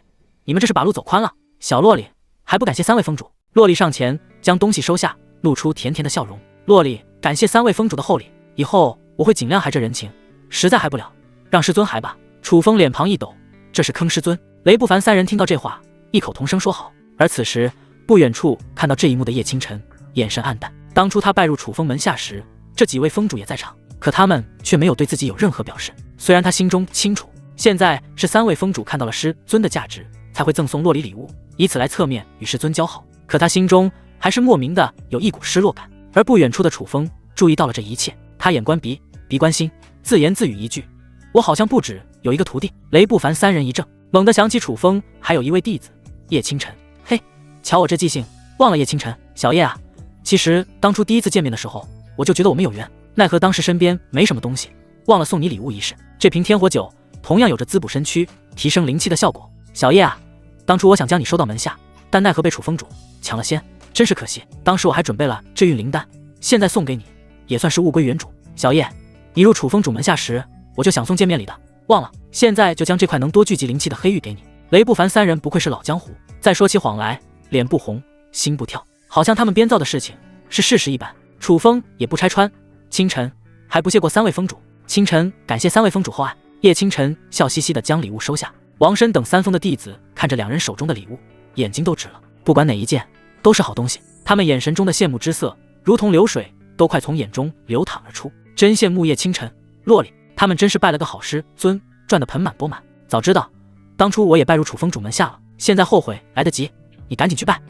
你们这是把路走宽了。小洛里，还不感谢3位峰主？洛里上前将东西收下，露出甜甜的笑容。洛里，感谢3位峰主的厚礼，以后我会尽量还这人情，实在还不了，让师尊还吧。楚风脸庞一抖，这是坑师尊。雷不凡3人听到这话，异口同声说好。而此时不远处看到这一幕的叶清晨眼神黯淡，当初他拜入楚风门下时，这几位峰主也在场，可他们却没有对自己有任何表示。虽然他心中清楚，现在是3位峰主看到了师尊的价值，才会赠送洛里礼物，以此来侧面与师尊交好，可他心中还是莫名的有一股失落感。而不远处的楚风注意到了这一切，他眼观鼻，鼻观心，自言自语一句：我好像不止有一个徒弟。雷不凡3人一怔，猛地想起楚风还有一位弟子叶清晨。嘿，瞧我这记性，忘了叶清晨。小叶啊，其实当初第一次见面的时候，我就觉得我们有缘，奈何当时身边没什么东西，忘了送你礼物一事。这瓶天火酒同样有着滋补身躯、提升灵气的效果。小叶啊，当初我想将你收到门下，但奈何被楚风主抢了先，真是可惜。当时我还准备了这运灵丹，现在送给你，也算是物归原主。小叶，你入楚风主门下时，我就想送见面礼的，忘了，现在就将这块能多聚集灵气的黑玉给你。雷不凡3人不愧是老江湖，再说起谎来，脸不红，心不跳，好像他们编造的事情是事实一般。楚风也不拆穿，清晨还不谢过3位峰主。清晨感谢3位峰主厚爱。叶清晨笑嘻嘻地将礼物收下。王申等3峰的弟子看着2人手中的礼物，眼睛都直了，不管哪一件都是好东西，他们眼神中的羡慕之色如同流水，都快从眼中流淌而出。真羡慕叶清晨、洛里，他们真是拜了个好师尊，赚得盆满钵满。早知道当初我也拜入楚风主门下了，现在后悔来得及，你赶紧去拜。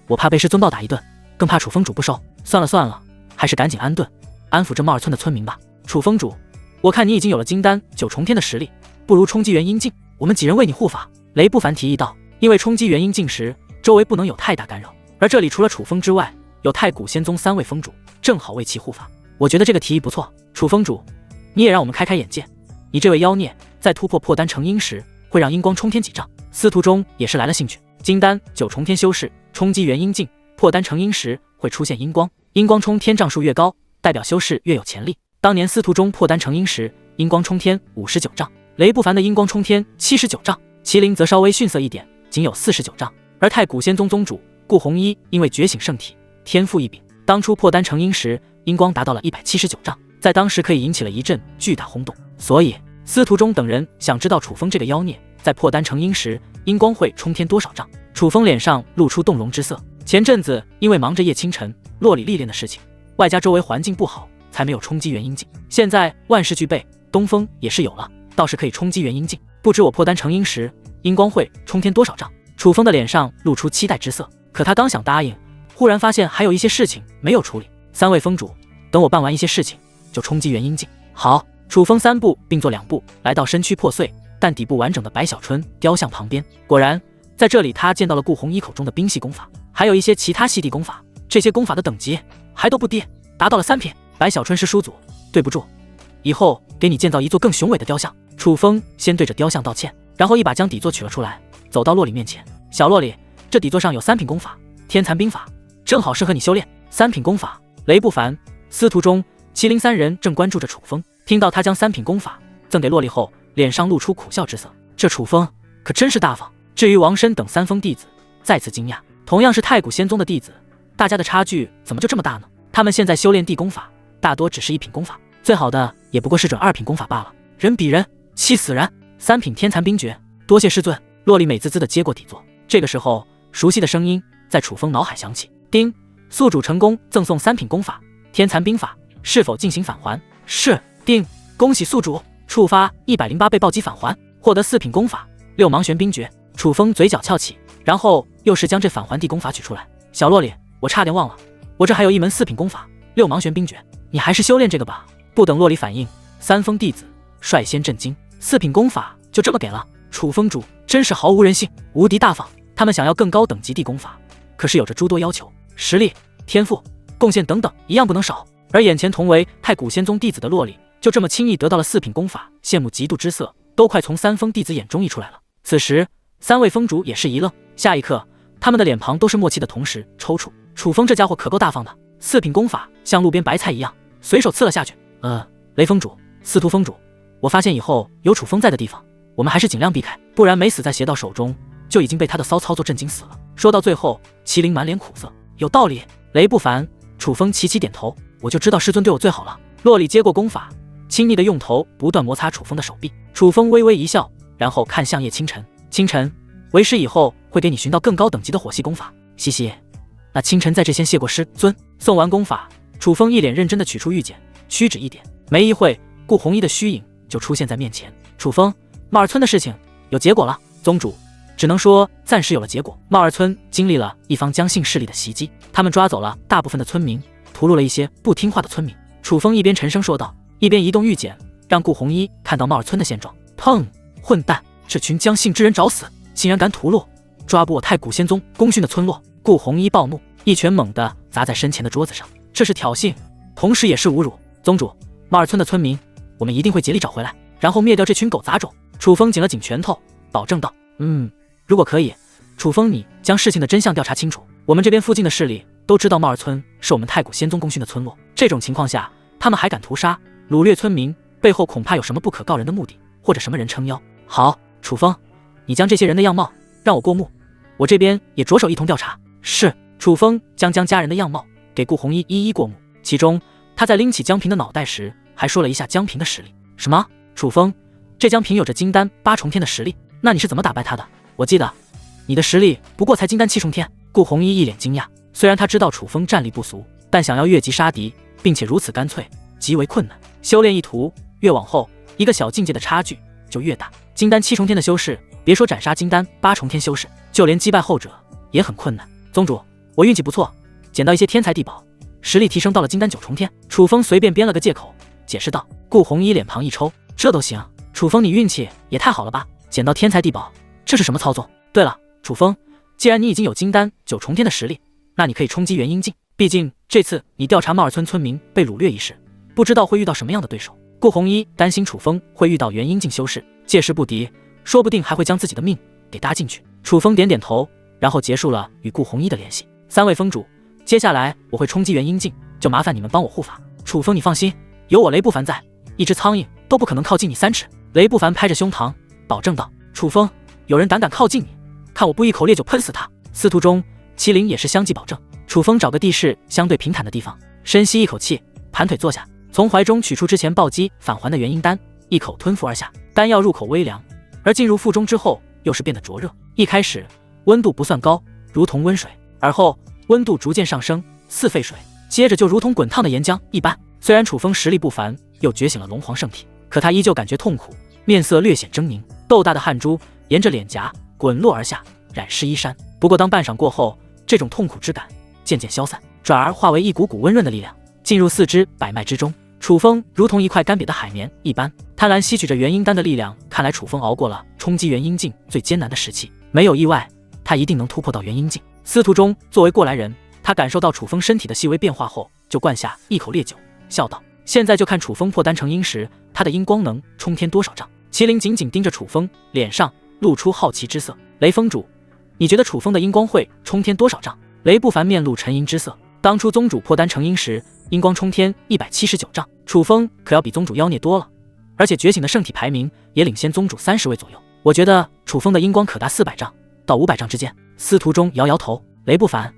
我怕被师尊暴打一顿，更怕楚风主不收。算了，还是赶紧安顿，安抚这茂尔村的村民吧。楚风主，我看你已经有了金丹9重天的实力，不如冲击元阴境，我们几人为你护法。雷不凡提议道，因为冲击元阴境时，周围不能有太大干扰，而这里除了楚风之外，有太古仙宗3位峰主，正好为其护法。我觉得这个提议不错。楚风主，你也让我们开开眼界，你这位妖孽在突破丹成阴时，会让阴光冲天几丈。司徒中也是来了兴趣，金丹9重天修士冲击元阴境，丹成阴时会出现阴光，阴光冲天丈数越高，代表修士越有潜力。当年司徒中丹成阴时，阴光冲天59丈，雷不凡的阴光冲天79丈，麒麟则稍微逊色一点，仅有49丈。而太古仙宗宗主顾红衣因为觉醒圣体，天赋异禀，当初破丹成阴时，阴光达到了179丈，在当时可以引起了一阵巨大轰动。所以司徒中等人想知道楚风这个妖孽在破丹成阴时，阴光会冲天多少丈。楚风脸上露出动容之色。前阵子因为忙着叶清晨、洛里历练的事情，外加周围环境不好，才没有冲击元阴境。现在万事俱备，东风也是有了，倒是可以冲击元阴境。不知我破丹成阴时，阴光会冲天多少丈？楚风的脸上露出期待之色。可他刚想答应，忽然发现还有一些事情没有处理。3位封主，等我办完一些事情，就冲击元阴境。好。楚风3步并作2步来到身躯破碎但底部完整的白小春雕像旁边。果然，在这里他见到了顾红衣口中的冰系功法，还有一些其他系地功法。这些功法的等级还都不低，达到了3品。白小春是书祖，对不住，以后给你建造一座更雄伟的雕像。楚风先对着雕像道歉，然后一把将底座取了出来，走到洛里面前。小洛里，这底座上有3品功法，天残兵法，正好适合你修炼。3品功法，雷不凡、司徒中、麒麟3人正关注着楚风。听到他将3品功法赠给洛丽后，脸上露出苦笑之色。这楚风可真是大方。至于王申等3封弟子，再次惊讶。同样是太古仙宗的弟子，大家的差距怎么就这么大呢？他们现在修炼地功法，大多只是1品功法，最好的也不过是准2品功法罢了。人比人，气死人！3品天残冰诀，多谢师尊。洛丽美滋滋地接过底座。这个时候，熟悉的声音在楚风脑海响起：丁，宿主成功赠送3品功法天残兵法，是否进行返还？是。定，恭喜宿主触发108倍暴击返还，获得4品功法6芒玄冰诀。楚风嘴角翘起，然后又是将这返还地功法取出来。小洛里，我差点忘了，我这还有一门4品功法6芒玄冰诀，你还是修炼这个吧。不等洛里反应，3封弟子率先震惊，4品功法就这么给了？楚风主真是毫无人性，无敌大方。他们想要更高等级地功法，可是有着诸多要求，实力、天赋、贡献等等一样不能少。而眼前同为太古仙宗弟子的洛里，就这么轻易得到了4品功法，羡慕嫉妒之色都快从3封弟子眼中溢出来了。此时3位封主也是一愣，下一刻他们的脸庞都是默契的同时抽搐。楚风这家伙可够大方的，4品功法像路边白菜一样随手刺了下去。雷封主、司徒封主，我发现以后有楚风在的地方，我们还是尽量避开，不然没死在邪道手中，就已经被他的骚操作震惊死了。说到最后，麒麟满脸苦涩。有道理。雷不凡、楚风齐齐点头，我就知道师尊对我最好了。洛里接过功法，亲昵的用头不断摩擦楚风的手臂。楚风微微一笑，然后看向叶清晨。清晨，为师以后会给你寻到更高等级的火系功法。嘻嘻，那清晨在这先谢过师尊。送完功法，楚风一脸认真的取出玉简，屈指一点。没一会，顾红衣的虚影就出现在面前。楚风，帽儿村的事情有结果了。宗主，只能说暂时有了结果。帽儿村经历了一方江姓势力的袭击，他们抓走了大部分的村民，屠戮了一些不听话的村民。楚风一边沉声说道，一边移动玉简，让顾红衣看到帽儿村的现状。砰！混蛋，这群江姓之人找死，竟然敢屠戮、抓捕我太古仙宗功勋的村落！顾红衣暴怒，一拳猛地砸在身前的桌子上。这是挑衅，同时也是侮辱。宗主，帽儿村的村民，我们一定会竭力找回来，然后灭掉这群狗杂种。楚风紧了紧拳头，保证道：如果可以，楚风你将事情的真相调查清楚。我们这边附近的势力都知道帽儿村是我们太古仙宗功勋的村落，这种情况下，他们还敢屠杀、掳掠村民，背后恐怕有什么不可告人的目的，或者什么人撑腰。好，楚风，你将这些人的样貌让我过目，我这边也着手一同调查。是。楚风将家人的样貌给顾红衣一一过目，其中他在拎起江平的脑袋时，还说了一下江平的实力。什么？楚风，这江平有着金丹8重天的实力，那你是怎么打败他的？我记得你的实力不过才金丹7重天。顾红衣一脸惊讶，虽然他知道楚风战力不俗，但想要越级杀敌，并且如此干脆，极为困难。修炼一途，越往后一个小境界的差距就越大。金丹7重天的修士，别说斩杀金丹8重天修士，就连击败后者也很困难。宗主，我运气不错，捡到一些天才地宝，实力提升到了金丹9重天。楚风随便编了个借口解释道。顾红衣脸庞一抽，这都行？楚风你运气也太好了吧，捡到天才地宝，这是什么操作？对了，楚风，既然你已经有金丹9重天的实力，那你可以冲击元阴境，毕竟这次你调查帽儿村村民被掳掠一事，不知道会遇到什么样的对手。顾红衣担心楚风会遇到元阴境修士，届时不敌，说不定还会将自己的命给搭进去。楚风点点头，然后结束了与顾红衣的联系。3位封主，接下来我会冲击元阴境，就麻烦你们帮我护法。楚风你放心，有我雷不凡在，一只苍蝇都不可能靠近你3尺。雷不凡拍着胸膛保证道。楚风，有人胆敢靠近你，看我不一口烈酒喷死他。司徒中麒麟也是相继保证。楚风找个地势相对平坦的地方，深吸一口气，盘腿坐下，从怀中取出之前暴击返还的元婴丹，一口吞服而下。丹药入口微凉，而进入腹中之后又是变得灼热。一开始温度不算高，如同温水，而后温度逐渐上升，似沸水，接着就如同滚烫的岩浆一般。虽然楚风实力不凡，又觉醒了龙皇圣体，可他依旧感觉痛苦，面色略显狰狞，豆大的汗珠沿着脸颊滚落而下，染湿衣衫。不过当半晌过后，这种痛苦之感渐渐消散，转而化为一股股温润的力量，进入四肢百脉之中。楚风如同一块干瘪的海绵一般，贪婪吸取着元婴丹的力量。看来楚风熬过了冲击元婴境最艰难的时期，没有意外，他一定能突破到元婴境。司徒中作为过来人，他感受到楚风身体的细微变化后，就灌下一口烈酒，笑道：“现在就看楚风破丹成婴时，他的阴光能冲天多少丈。”麒麟紧紧盯着楚风，脸上露出好奇之色。雷峰主，你觉得楚风的阴光会冲天多少丈？雷不凡面露沉吟之色。当初宗主破丹成婴时，阴光冲天179丈，楚风可要比宗主妖孽多了，而且觉醒的圣体排名也领先宗主30位左右。我觉得楚风的阴光可达400丈到500丈之间。司徒中摇摇头，雷不凡，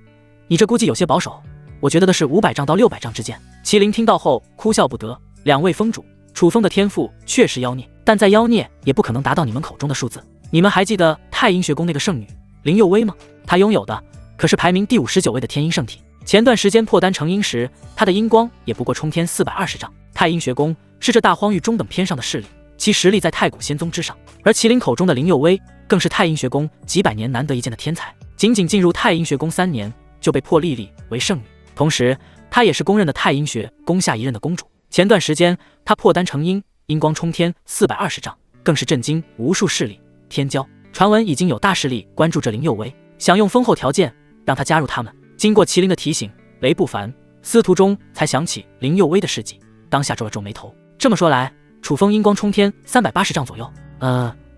你这估计有些保守，我觉得的是500丈到600丈之间。麒麟听到后哭笑不得，两位峰主，楚风的天赋确实妖孽，但在妖孽也不可能达到你们口中的数字。你们还记得太阴学宫那个圣女林佑薇吗？她拥有的可是排名第59位的天阴圣体。前段时间破丹成婴时，他的阴光也不过冲天420丈。太阴学宫是这大荒域中等偏上的势力，其实力在太古仙宗之上。而麒麟口中的林佑薇更是太阴学宫几百年难得一见的天才，仅仅进入太阴学宫3年就被破立为圣女，同时她也是公认的太阴学宫下一任的公主。前段时间她破丹成婴，阴光冲天420丈，更是震惊无数势力。天骄传闻已经有大势力关注着林佑薇，想用丰厚条件让她加入他们。经过麒麟的提醒，雷不凡、司徒中才想起林佑薇的事迹，当下皱了皱眉头。这么说来，楚风阴光冲天380丈左右，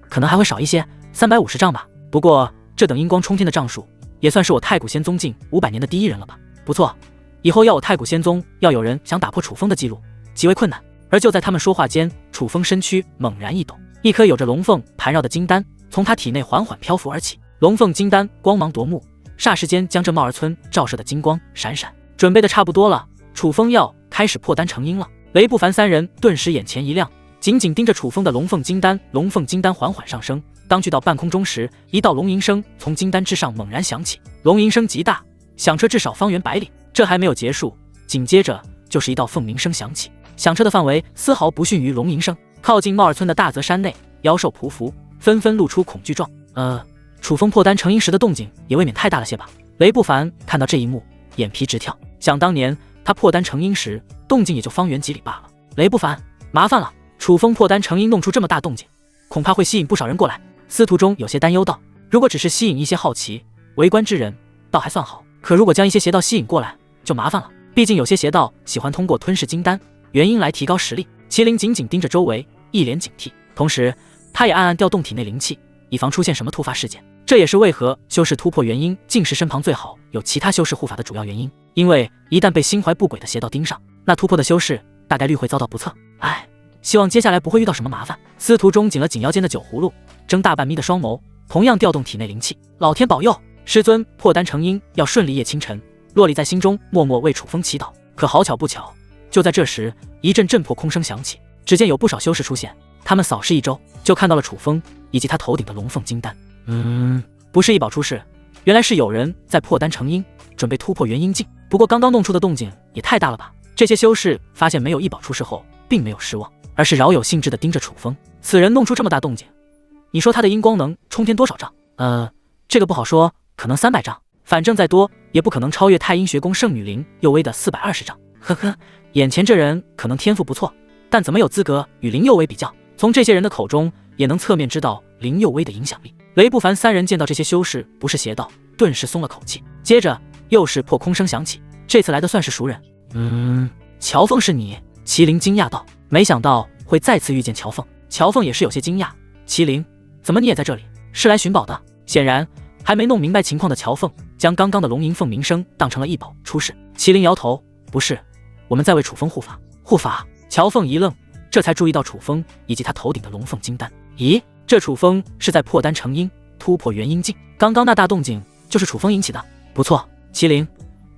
可能还会少一些，350丈吧。不过这等阴光冲天的丈数，也算是我太古仙宗近500年的第一人了吧？不错，以后要我太古仙宗要有人想打破楚风的记录，极为困难。而就在他们说话间，楚风身躯猛然一抖，一颗有着龙凤盘绕的金丹从他体内缓缓漂浮而起。龙凤金丹光芒夺目，霎时间将这帽儿村照射的金光闪闪。准备的差不多了，楚风要开始破丹成婴了。雷不凡3人顿时眼前一亮，紧紧盯着楚风的龙凤金丹。龙凤金丹缓缓上升，当去到半空中时，一道龙吟声从金丹之上猛然响起，龙吟声极大，响彻至少方圆100里。这还没有结束，紧接着就是一道凤鸣声响起，响彻的范围丝毫不逊于龙吟声。靠近帽儿村的大泽山内，妖兽匍匐，纷纷露出恐惧状。楚风破丹成婴时的动静也未免太大了些吧？雷不凡看到这一幕，眼皮直跳。想当年他破丹成婴时，动静也就方圆几里罢了。雷不凡，麻烦了，楚风破丹成婴弄出这么大动静，恐怕会吸引不少人过来。司徒中有些担忧道，如果只是吸引一些好奇围观之人，倒还算好，可如果将一些邪道吸引过来，就麻烦了。毕竟有些邪道喜欢通过吞噬金丹元婴来提高实力。麒麟紧紧盯着周围，一脸警惕，同时他也暗暗调动体内灵气，以防出现什么突发事件。这也是为何修士突破元婴境时身旁最好有其他修士护法的主要原因，因为一旦被心怀不轨的邪道盯上，那突破的修士大概率会遭到不测。希望接下来不会遇到什么麻烦。司徒中紧了紧腰间的酒葫芦，睁大半眯的双眸，同样调动体内灵气。老天保佑，师尊破丹成婴要顺利夜清晨。洛丽在心中默默为楚风祈祷。可好巧不巧，就在这时，一阵震破空声响起，只见有不少修士出现，他们扫视一周，就看到了楚风以及他头顶的龙凤金丹。不是一宝出世，原来是有人在破丹成婴，准备突破元婴境。不过刚刚弄出的动静也太大了吧？这些修士发现没有一宝出世后，并没有失望，而是饶有兴致地盯着楚风。此人弄出这么大动静，你说他的阴光能冲天多少丈？这个不好说，可能300丈，反正再多也不可能超越太阴学宫圣女林佑薇的420丈。呵呵，眼前这人可能天赋不错，但怎么有资格与林佑薇比较？从这些人的口中也能侧面知道林佑薇的影响力。雷不凡3人见到这些修士不是邪道，顿时松了口气。接着又是破空声响起，这次来的算是熟人。乔凤是你？麒麟惊讶道，没想到会再次遇见乔凤。乔凤也是有些惊讶，麒麟，怎么你也在这里？是来寻宝的？显然还没弄明白情况的乔凤，将刚刚的龙吟凤鸣声当成了异宝出世。麒麟摇头，不是，我们在为楚风护法。护法？乔凤一愣，这才注意到楚风以及他头顶的龙凤金丹。咦，这楚风是在破丹成婴，突破元婴境？刚刚那大动静就是楚风引起的？不错，麒麟，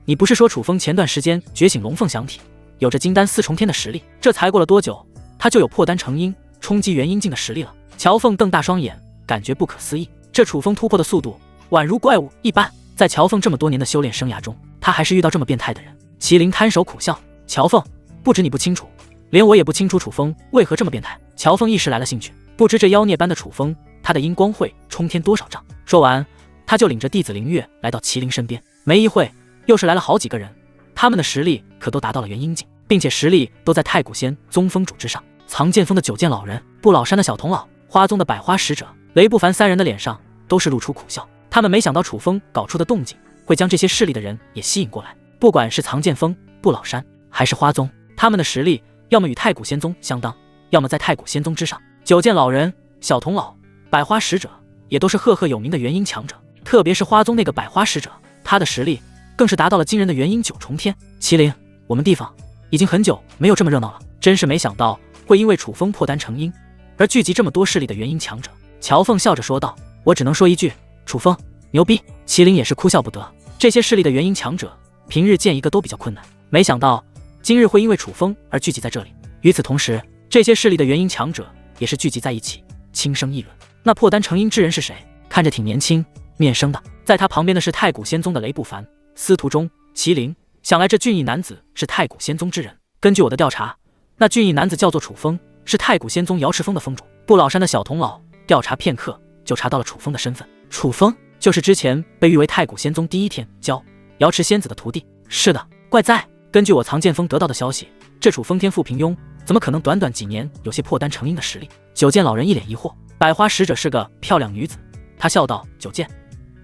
你不是说楚风前段时间觉醒龙凤响体，有着金丹4重天的实力？这才过了多久，他就有破丹成阴、冲击元阴境的实力了？乔凤瞪大双眼，感觉不可思议。这楚风突破的速度，宛如怪物一般。在乔凤这么多年的修炼生涯中，他还是遇到这么变态的人。麒麟摊手苦笑：乔凤，不止你不清楚，连我也不清楚楚风为何这么变态。乔凤一时来了兴趣，不知这妖孽般的楚风，他的阴光会冲天多少丈？说完，他就领着弟子灵月来到麒麟身边。没一会，又是来了好几个人，他们的实力可都达到了元阴境，并且实力都在太古仙宗宗主之上。藏剑锋的九剑老人，不老山的小童老，花宗的百花使者，雷不凡三人的脸上都是露出苦笑。他们没想到楚风搞出的动静会将这些势力的人也吸引过来。不管是藏剑锋、不老山还是花宗，他们的实力要么与太古仙宗相当，要么在太古仙宗之上。九剑老人、小童老、百花使者也都是赫赫有名的元阴强者，特别是花宗那个百花使者，他的实力更是达到了惊人的元阴9重天。麒麟，我们地方已经很久没有这么热闹了，真是没想到会因为楚风破丹成阴而聚集这么多势力的元阴强者。乔凤笑着说道：我只能说一句，楚风牛逼。麒麟也是哭笑不得，这些势力的元阴强者平日见一个都比较困难，没想到今日会因为楚风而聚集在这里。与此同时，这些势力的元阴强者也是聚集在一起，轻声议论。那破丹成阴之人是谁？看着挺年轻面生的。在他旁边的是太古仙宗的雷不凡、司徒中、麒麟。想来这俊逸男子是太古仙宗之人。根据我的调查，那俊逸男子叫做楚风，是太古仙宗瑶池峰的峰主。不老山的小童老调查片刻就查到了楚风的身份。楚风就是之前被誉为太古仙宗第一天教瑶池仙子的徒弟。是的，怪哉！根据我藏剑锋得到的消息，这楚风天赋平庸，怎么可能短短几年有些破丹成阴的实力？九剑老人一脸疑惑。百花使者是个漂亮女子，她笑道：九剑，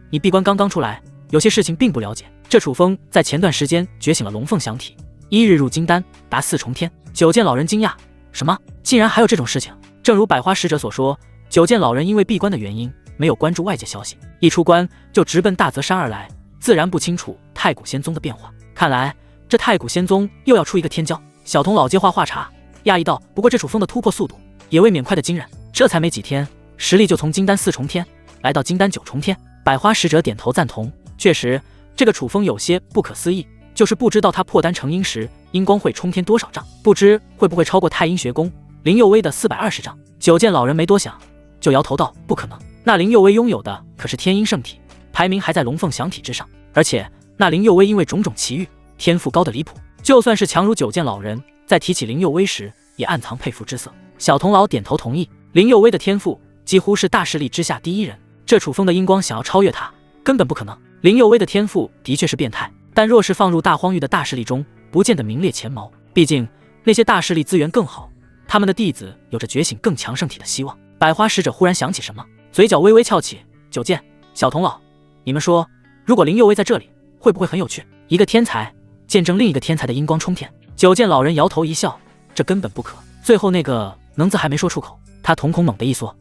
你闭关刚刚出来，有些事情并不了解。这楚风在前段时间觉醒了龙凤响体，1日入金丹达4重天。九剑老人惊讶：什么？竟然还有这种事情？正如百花使者所说，九剑老人因为闭关的原因，没有关注外界消息，一出关就直奔大泽山而来，自然不清楚太古仙宗的变化。看来这太古仙宗又要出一个天骄。小童老接话话茬，讶异道：不过这楚风的突破速度也未免快得惊人，这才没几天，实力就从金丹4重天来到金丹9重天。百花使者点头赞同，确实这个楚风有些不可思议，就是不知道他破丹成阴时阴光会冲天多少丈，不知会不会超过太阴学宫林佑威的420丈。九剑老人没多想，就摇头道：不可能，那林佑威拥有的可是天阴圣体，排名还在龙凤响体之上，而且那林佑威因为种种奇遇，天赋高得离谱，就算是强如九剑老人，在提起林佑威时也暗藏佩服之色。小童老点头同意，林佑威的天赋几乎是大势力之下第一人，这楚风的阴光想要超越他根本不可能。林佑威的天赋的确是变态，但若是放入大荒域的大势力中，不见得名列前茅，毕竟那些大势力资源更好，他们的弟子有着觉醒更强圣体的希望。百花使者忽然想起什么，嘴角微微翘起：九剑、小童老，你们说如果林佑威在这里会不会很有趣？一个天才见证另一个天才的阴光冲天。九剑老人摇头一笑：这根本不可。最后那个能字还没说出口，他瞳孔猛地一缩：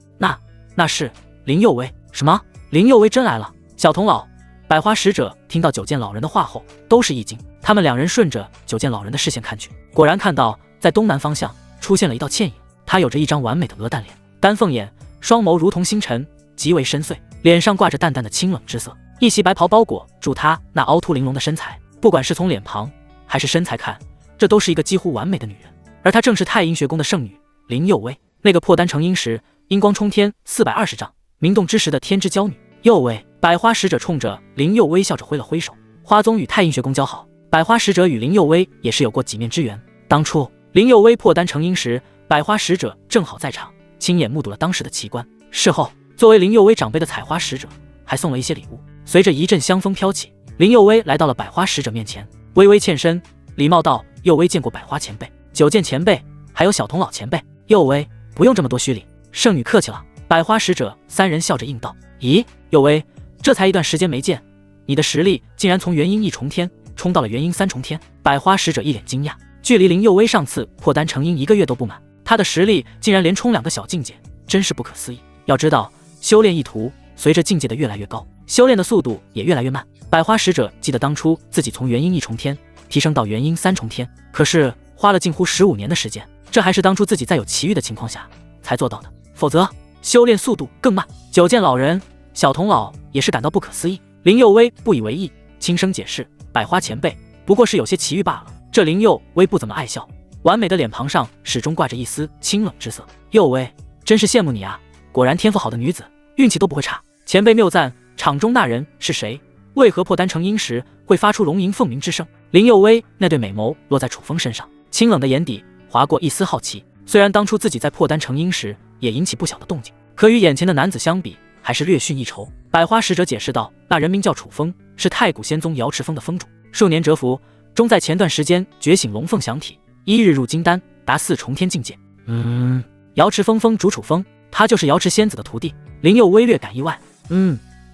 那是林佑威。什么？林佑威真来了？小童老、百花使者听到九剑老人的话后都是一惊，他们两人顺着九剑老人的视线看去，果然看到在东南方向出现了一道倩影。他有着一张完美的鹅蛋脸，丹凤眼，双眸如同星辰，极为深邃，脸上挂着淡淡的清冷之色。一袭白袍包裹住她那凹凸玲珑的身材，不管是从脸庞还是身材看，这都是一个几乎完美的女人。而她正是太阴学宫的圣女林佑威，那个破丹成阴时阴光冲天420丈，名动之时的天之娇女佑威。百花使者冲着林佑威笑着挥了挥手。花宗与太阴学宫交好，百花使者与林佑威也是有过几面之缘。当初林佑威破丹成阴时，百花使者正好在场，亲眼目睹了当时的奇观。事后作为林佑威长辈的采花使者还送了一些礼物。随着一阵香风飘起，林佑威来到了百花使者面前，微微欠身，礼貌道：佑威见过百花前辈、九剑前辈，还有小童老前辈。佑威不用这么多虚礼，圣女客气了。百花使者三人笑着应道：咦，佑威，这才一段时间没见，你的实力竟然从元阴1重天冲到了元阴3重天。百花使者一脸惊讶，距离林佑威上次破丹成阴1个月都不满，他的实力竟然连冲2个小境界，真是不可思议。要知道，修炼一途随着境界的越来越高，修炼的速度也越来越慢。百花使者记得当初自己从元阴1重天提升到元阴3重天，可是花了近乎15年的时间，这还是当初自己在有奇遇的情况下才做到的，否则修炼速度更慢。九剑老人、小童老也是感到不可思议。林佑威不以为意，轻声解释：“百花前辈，不过是有些奇遇罢了。”这林佑威不怎么爱笑，完美的脸庞上始终挂着一丝清冷之色。佑威，真是羡慕你啊！果然天赋好的女子，运气都不会差。前辈谬赞，场中那人是谁？为何破丹成阴时会发出龙吟凤鸣之声？林佑威那对美眸落在楚风身上，清冷的眼底划过一丝好奇。虽然当初自己在破丹成阴时也引起不小的动静，可与眼前的男子相比，还是略逊一筹。百花使者解释道：“那人名叫楚风，是太古仙宗瑶池峰的峰主，数年蛰伏，终在前段时间觉醒龙凤降体，1日入金丹，达4重天境界。”瑶池峰峰主楚风，他就是瑶池仙子的徒弟。林佑威略感意外。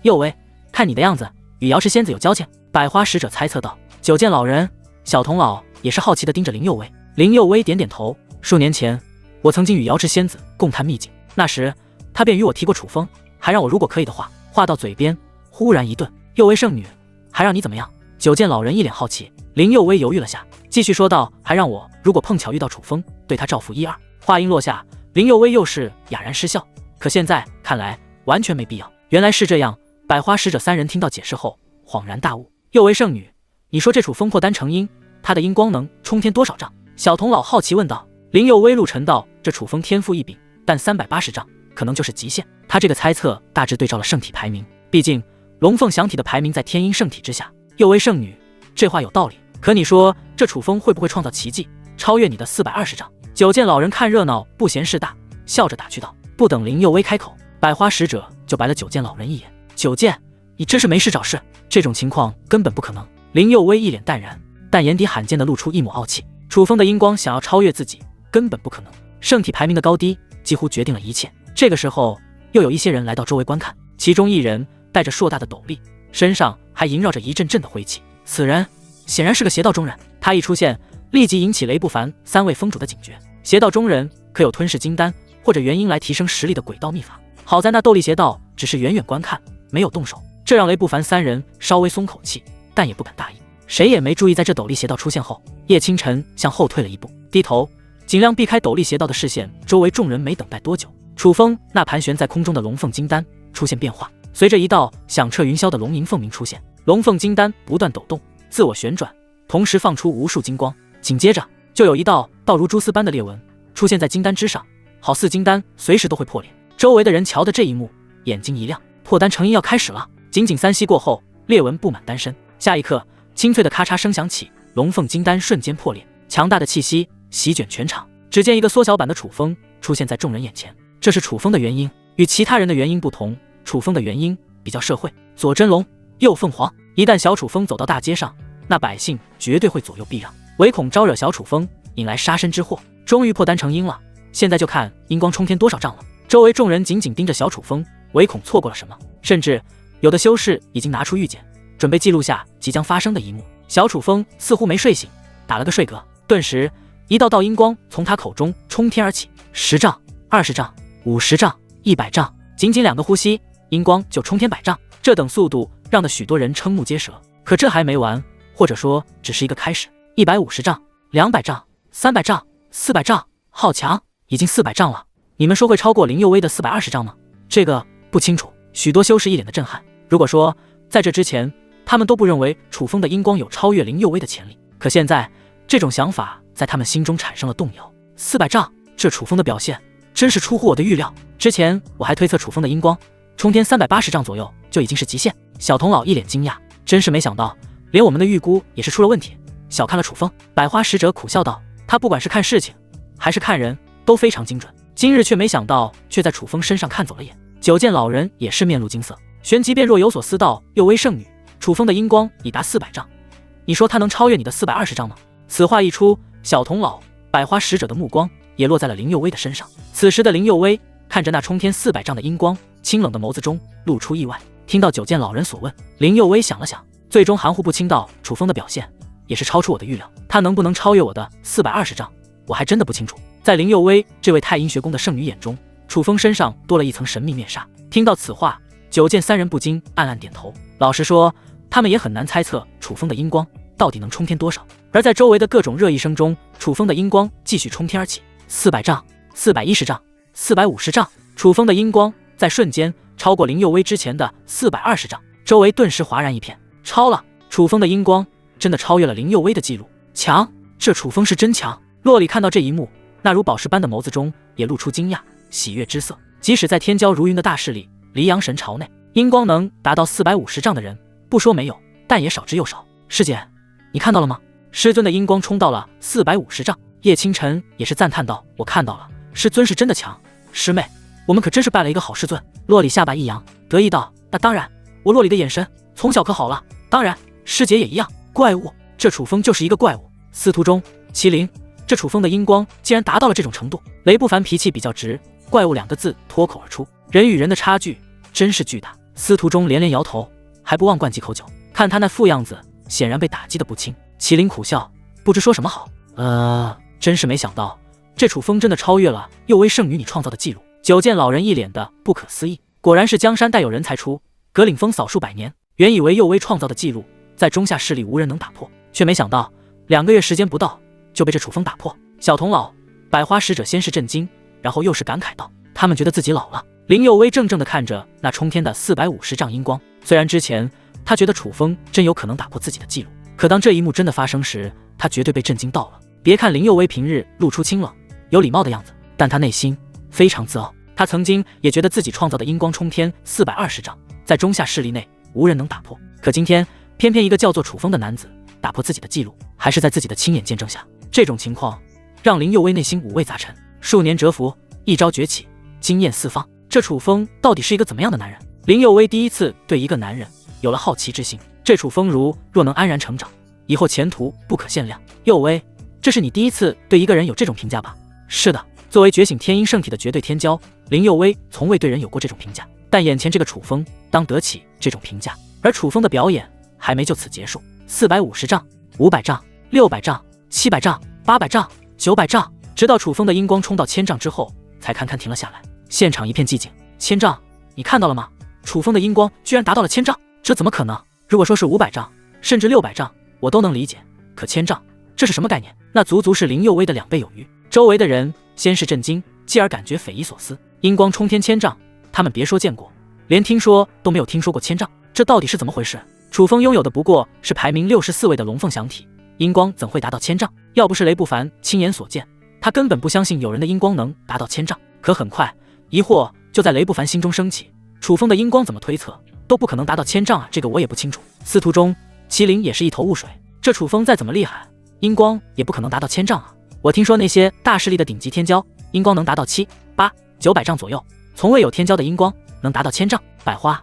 佑威，看你的样子，与瑶池仙子有交情。百花使者猜测道。九剑老人、小童老也是好奇地盯着林佑威。林佑威点点头。数年前，我曾经与瑶池仙子共探秘境，那时他便与我提过楚风，还让我如果可以的话。话到嘴边，忽然一顿。佑威圣女，还让你怎么样？九剑老人一脸好奇。林佑威犹豫了下，继续说道：“还让我如果碰巧遇到楚风，对他照拂1、2。”话音落下，林佑威又是哑然失笑。可现在看来，完全没必要。原来是这样。百花使者3人听到解释后，恍然大悟。佑威圣女，你说这楚风破丹成阴，他的阴光能冲天多少丈？小童老好奇问道。林佑威露沉道：“这楚风天赋异禀，但380丈可能就是极限。”他这个猜测大致对照了圣体排名，毕竟龙凤降体的排名在天阴圣体之下。佑威圣女，这话有道理。可你说这楚风会不会创造奇迹，超越你的420丈？九剑老人看热闹不嫌事大，笑着打趣道。不等林佑威开口，百花使者就白了九剑老人一眼。九剑，你真是没事找事，这种情况根本不可能。林佑威一脸淡然，但眼底罕见的露出一抹傲气。楚风的阴光想要超越自己，根本不可能。圣体排名的高低几乎决定了一切。这个时候，又有一些人来到周围观看，其中一人带着硕大的斗笠，身上还萦绕着一阵阵的灰气。此人显然是个邪道中人，他一出现，立即引起雷不凡3位峰主的警觉。邪道中人可有吞噬金丹或者元婴来提升实力的鬼道秘法。好在那斗笠邪道只是远远观看，没有动手，这让雷不凡3人稍微松口气，但也不敢大意。谁也没注意，在这斗笠邪道出现后，叶清晨向后退了一步，低头尽量避开斗笠邪道的视线。周围众人没等待多久，楚风那盘旋在空中的龙凤金丹出现变化，随着一道响彻云霄的龙吟凤鸣出现，龙凤金丹不断抖动，自我旋转，同时放出无数金光。紧接着就有一道如蛛丝般的裂纹出现在金丹之上，好似金丹随时都会破裂。周围的人瞧的这一幕，眼睛一亮，破丹成阴要开始了。仅仅3息过后，裂纹布满丹身，下一刻，清脆的咔嚓声响起，龙凤金丹瞬间破裂，强大的气息席卷全场。只见一个缩小版的楚风出现在众人眼前，这是楚风的元婴，与其他人的元婴不同，楚风的元婴比较社会，左真龙，右凤凰。一旦小楚风走到大街上，那百姓绝对会左右避让，唯恐招惹小楚风，引来杀身之祸。终于破丹成阴了，现在就看阴光冲天多少丈了。周围众人紧紧盯着小楚风，唯恐错过了什么，甚至有的修士已经拿出玉简，准备记录下即将发生的一幕。小楚风似乎没睡醒，打了个睡嗝，顿时一道阴光从他口中冲天而起，10丈、20丈、50丈、100丈，仅仅2个呼吸，阴光就冲天100丈。这等速度让得许多人瞠目结舌。可这还没完，或者说只是一个开始。150丈、200丈、300丈、400丈，好强，已经400丈了。你们说会超过林佑威的420丈吗？这个不清楚。许多修士一脸的震撼。如果说在这之前，他们都不认为楚风的阴光有超越林佑威的潜力，可现在这种想法在他们心中产生了动摇。400丈，这楚风的表现真是出乎我的预料。之前我还推测楚风的阴光冲天380丈左右就已经是极限。小童老一脸惊讶，真是没想到，连我们的预估也是出了问题，小看了楚风。百花使者苦笑道，他不管是看事情还是看人都非常精准，今日却没想到却在楚风身上看走了眼。九剑老人也是面露惊色，旋即便若有所思道，佑威圣女，楚风的阴光已达400丈，你说他能超越你的420丈吗？此话一出，小童老、百花使者的目光也落在了林佑威的身上。此时的林佑威看着那冲天400丈的阴光，清冷的眸子中露出意外。听到九剑老人所问，林佑威想了想，最终含糊不清道，楚风的表现也是超出我的预料，他能不能超越我的420丈，我还真的不清楚。在林佑威这位太阴学宫的圣女眼中，楚风身上多了一层神秘面纱。听到此话，九剑3人不禁暗暗点头。老实说，他们也很难猜测楚风的阴光到底能冲天多少。而在周围的各种热议声中，楚风的阴光继续冲天而起，400丈、410丈、450丈，楚风的阴光在瞬间超过林佑威之前的420丈，周围顿时哗然一片。超了！楚风的阴光真的超越了林佑威的记录，强！这楚风是真强！洛里看到这一幕，那如宝石般的眸子中也露出惊讶、喜悦之色。即使在天骄如云的大势力离阳神朝内，阴光能达到450丈的人，不说没有，但也少之又少。师姐，你看到了吗？师尊的阴光冲到了450丈。叶清晨也是赞叹道：“我看到了，师尊是真的强。师妹，我们可真是拜了一个好师尊。”洛里下巴一扬，得意道：“那当然，我洛里的眼神从小可好了。当然，师姐也一样。怪物，这楚风就是一个怪物。司徒中、麒麟，这楚风的阴光竟然达到了这种程度。”雷不凡脾气比较直，怪物2个字脱口而出。人与人的差距真是巨大。司徒中连连摇头，还不忘灌几口酒。看他那副样子，显然被打击的不轻。麒麟苦笑，不知说什么好。真是没想到，这楚风真的超越了佑威圣女你创造的记录。九剑老人一脸的不可思议，果然是江山代有人才出，葛岭峰扫数百年。原以为佑威创造的记录在中下势力无人能打破，却没想到2个月时间不到就被这楚风打破。小童老、百花使者先是震惊，然后又是感慨道：“他们觉得自己老了。”林佑威怔怔地看着那冲天的450丈阴光，虽然之前他觉得楚风真有可能打破自己的记录，可当这一幕真的发生时，他绝对被震惊到了。别看林佑威平日露出清冷有礼貌的样子，但他内心非常自傲。他曾经也觉得自己创造的阴光冲天420丈，在中下势力内无人能打破。可今天偏偏一个叫做楚风的男子打破自己的记录，还是在自己的亲眼见证下。这种情况让林佑威内心五味杂陈。数年蛰伏，一朝崛起，惊艳四方。这楚风到底是一个怎么样的男人？林佑威第一次对一个男人有了好奇之心。这楚风若能安然成长，以后前途不可限量。佑威，这是你第一次对一个人有这种评价吧？是的，作为觉醒天阴圣体的绝对天骄，林佑威从未对人有过这种评价。但眼前这个楚风当得起这种评价，而楚风的表演还没就此结束。450丈、500丈、600丈、700丈、800丈、900丈，直到楚风的阴光冲到1000丈之后，才堪堪停了下来。现场一片寂静。1000丈，你看到了吗？楚风的阴光居然达到了1000丈，这怎么可能？如果说是500丈，甚至600丈，我都能理解。可1000丈，这是什么概念？那足足是林佑威的2倍有余。周围的人先是震惊，继而感觉匪夷所思。阴光冲天1000丈，他们别说见过，连听说都没有听说过1000丈，这到底是怎么回事？楚风拥有的不过是排名64位的龙凤响体，阴光怎会达到1000丈？要不是雷不凡亲眼所见，他根本不相信有人的阴光能达到1000丈。可很快，疑惑就在雷不凡心中升起，楚风的阴光怎么推测都不可能达到1000丈啊，这个我也不清楚。司徒中、麒麟也是一头雾水，这楚风再怎么厉害，阴光也不可能达到1000丈啊。我听说那些大势力的顶级天骄，阴光能达到7、8、900丈左右，从未有天骄的阴光能达到1000丈。百花，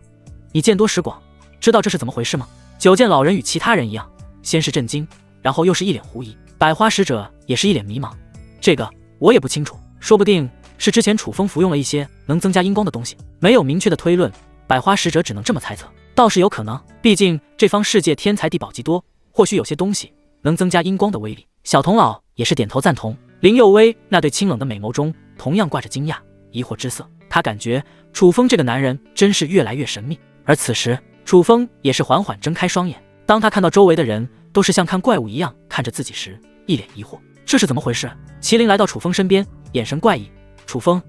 你见多识广，知道这是怎么回事吗？九剑老人与其他人一样，先是震惊，然后又是一脸狐疑。百花使者也是一脸迷茫，这个我也不清楚，说不定是之前楚风服用了一些能增加阴光的东西，没有明确的推论，百花使者只能这么猜测，倒是有可能，毕竟这方世界天才地宝极多，或许有些东西能增加阴光的威力。小童老也是点头赞同。林佑威那对清冷的美眸中同样挂着惊讶、疑惑之色，他感觉楚风这个男人真是越来越神秘。而此时，楚风也是缓缓睁开双眼，当他看到周围的人都是像看怪物一样看着自己时，一脸疑惑，这是怎么回事？麒麟来到楚风身边，眼神怪异。楚风，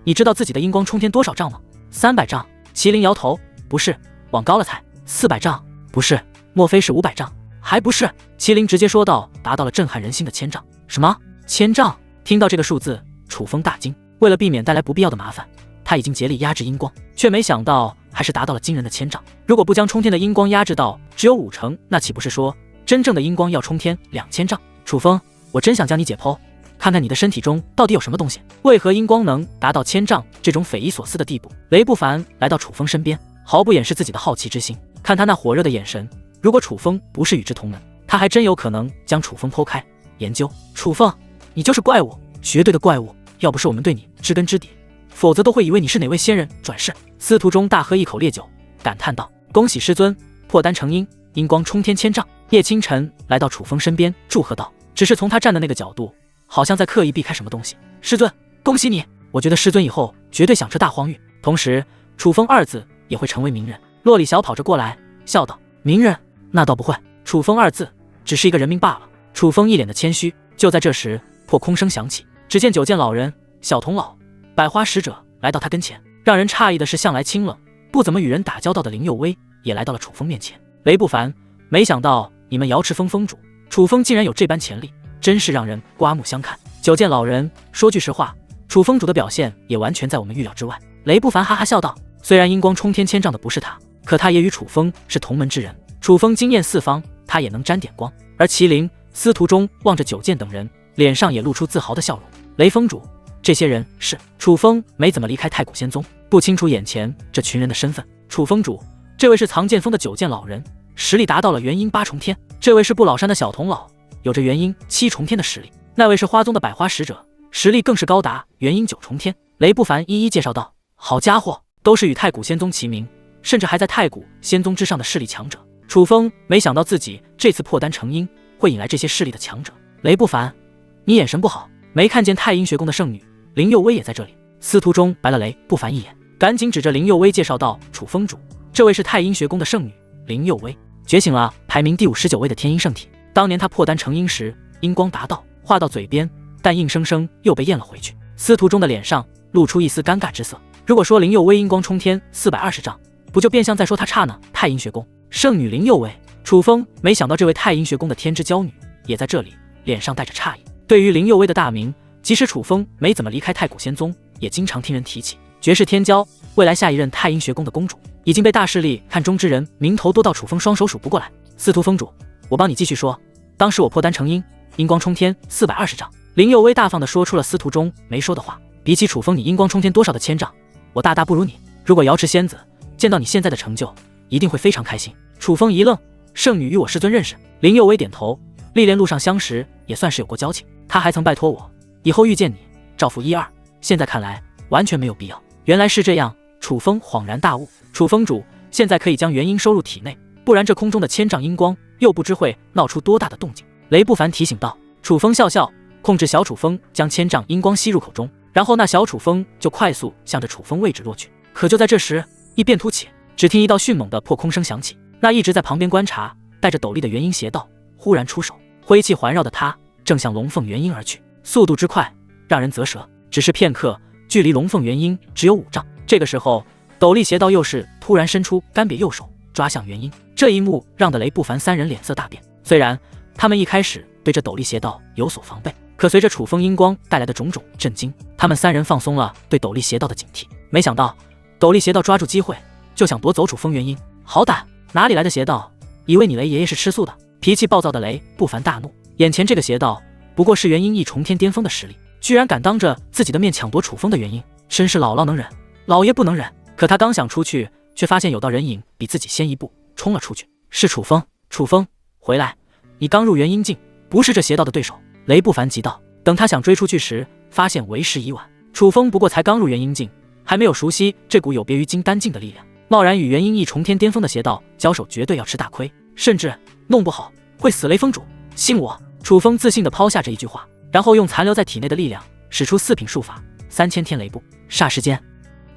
你知道自己的阴光冲天多少丈吗？300丈。麒麟摇头，不是，往高了猜。400丈，不是，莫非是500丈？还不是。麒麟直接说道，达到了震撼人心的1000丈。什么？1000丈？听到这个数字，楚风大惊。为了避免带来不必要的麻烦，他已经竭力压制阴光，却没想到还是达到了惊人的1000丈。如果不将冲天的阴光压制到只有50%，那岂不是说真正的阴光要冲天2000丈？楚风，我真想将你解剖，看看你的身体中到底有什么东西，为何阴光能达到1000丈这种匪夷所思的地步？雷不凡来到楚风身边，毫不掩饰自己的好奇之心。看他那火热的眼神，如果楚风不是与之同门，他还真有可能将楚风剖开研究。楚风，你就是怪物，绝对的怪物，要不是我们对你知根知底，否则都会以为你是哪位仙人转世。司徒中大喝一口烈酒，感叹道：“恭喜师尊破丹成阴，阴光冲天1000丈。”叶清晨来到楚风身边祝贺道，只是从他站的那个角度，好像在刻意避开什么东西。师尊，恭喜你！我觉得师尊以后绝对响彻大荒域，同时楚风2字也会成为名人。洛里小跑着过来，笑道：“名人？那倒不会，楚风2字只是一个人名罢了。”楚风一脸的谦虚。就在这时，破空声响起，只见九剑老人、小童老、百花使者来到他跟前。让人诧异的是，向来清冷、不怎么与人打交道的林佑威也来到了楚风面前。雷不凡、没想到你们瑶池峰峰主楚风竟然有这般潜力，真是让人刮目相看。九剑老人，说句实话，楚峰主的表现也完全在我们预料之外。雷不凡哈哈笑道，虽然阴光冲天千丈的不是他，可他也与楚风是同门之人，楚风惊艳四方，他也能沾点光。而麒麟、司徒中望着九剑等人，脸上也露出自豪的笑容。雷峰主，这些人是……楚风没怎么离开太古仙宗，不清楚眼前这群人的身份。楚峰主，这位是藏剑锋的九剑老人，实力达到了元婴8重天；这位是不老山的小童老，有着元婴7重天的实力；那位是花宗的百花使者，实力更是高达元婴9重天。雷不凡一一介绍道：“好家伙，都是与太古仙宗齐名，甚至还在太古仙宗之上的势力强者。”楚风没想到自己这次破丹成阴，会引来这些势力的强者。雷不凡，你眼神不好，没看见太阴学宫的圣女林佑薇也在这里？司徒中白了雷不凡一眼，赶紧指着林佑薇介绍道：“楚峰主，这位是太阴学宫的圣女林佑薇，觉醒了排名第59位的天阴圣体。当年她破丹成阴时，阴光达到，话到嘴边，但硬生生又被咽了回去。”司徒中的脸上露出一丝尴尬之色。如果说林佑薇阴光冲天420丈，不就变相在说他差呢？太阴学宫圣女林佑薇，楚风没想到这位太阴学宫的天之娇女也在这里，脸上带着诧异。对于林佑薇的大名，即使楚风没怎么离开太古仙宗，也经常听人提起。绝世天骄，未来下一任太阴学宫的公主，已经被大势力看中之人名头多到楚风双手数不过来。司徒峰主，我帮你继续说，当时我破丹成阴，阴光冲天420丈。林佑薇大方地说出了司徒中没说的话。比起楚风你阴光冲天多少的千丈，我大大不如你。如果瑶池仙子见到你现在的成就，一定会非常开心。楚风一愣，圣女与我师尊认识？林佑薇点头，历练路上相识，也算是有过交情。他还曾拜托我以后遇见你照付1、2，现在看来完全没有必要。原来是这样，楚风恍然大悟。楚峰主，现在可以将元婴收入体内，不然这空中的千丈阴光又不知会闹出多大的动静。雷不凡提醒道。楚风笑笑，控制小楚风将千丈阴光吸入口中，然后那小楚风就快速向着楚风位置落去。可就在这时，异变突起，只听一道迅猛的破空声响起，那一直在旁边观察带着斗笠的元婴邪道忽然出手，灰气环绕的他正向龙凤元婴而去，速度之快让人啧舌。只是片刻，距离龙凤元婴只有5丈。这个时候，斗笠邪道又是突然伸出干瘪右手抓向元婴，这一幕让得雷不凡3人脸色大变。虽然他们一开始对这斗笠邪道有所防备，可随着楚风阴光带来的种种震惊，他们3人放松了对斗笠邪道的警惕。没想到斗笠邪道抓住机会就想夺走楚风元婴，好胆，哪里来的邪道？以为你雷爷爷是吃素的？脾气暴躁的雷不凡大怒，眼前这个邪道不过是元婴1重天巅峰的实力，居然敢当着自己的面抢夺楚风的元婴，真是姥姥能忍，老爷不能忍。可他刚想出去，却发现有道人影比自己先一步冲了出去，是楚风。楚风，回来，你刚入元婴境，不是这邪道的对手。雷不凡急道。等他想追出去时，发现为时已晚。楚风不过才刚入元婴境，还没有熟悉这股有别于金丹境的力量，贸然与元婴1重天巅峰的邪道交手，绝对要吃大亏，甚至弄不好会死。雷峰主，信我。楚风自信地抛下这一句话，然后用残留在体内的力量使出4品术法3000天雷步。霎时间，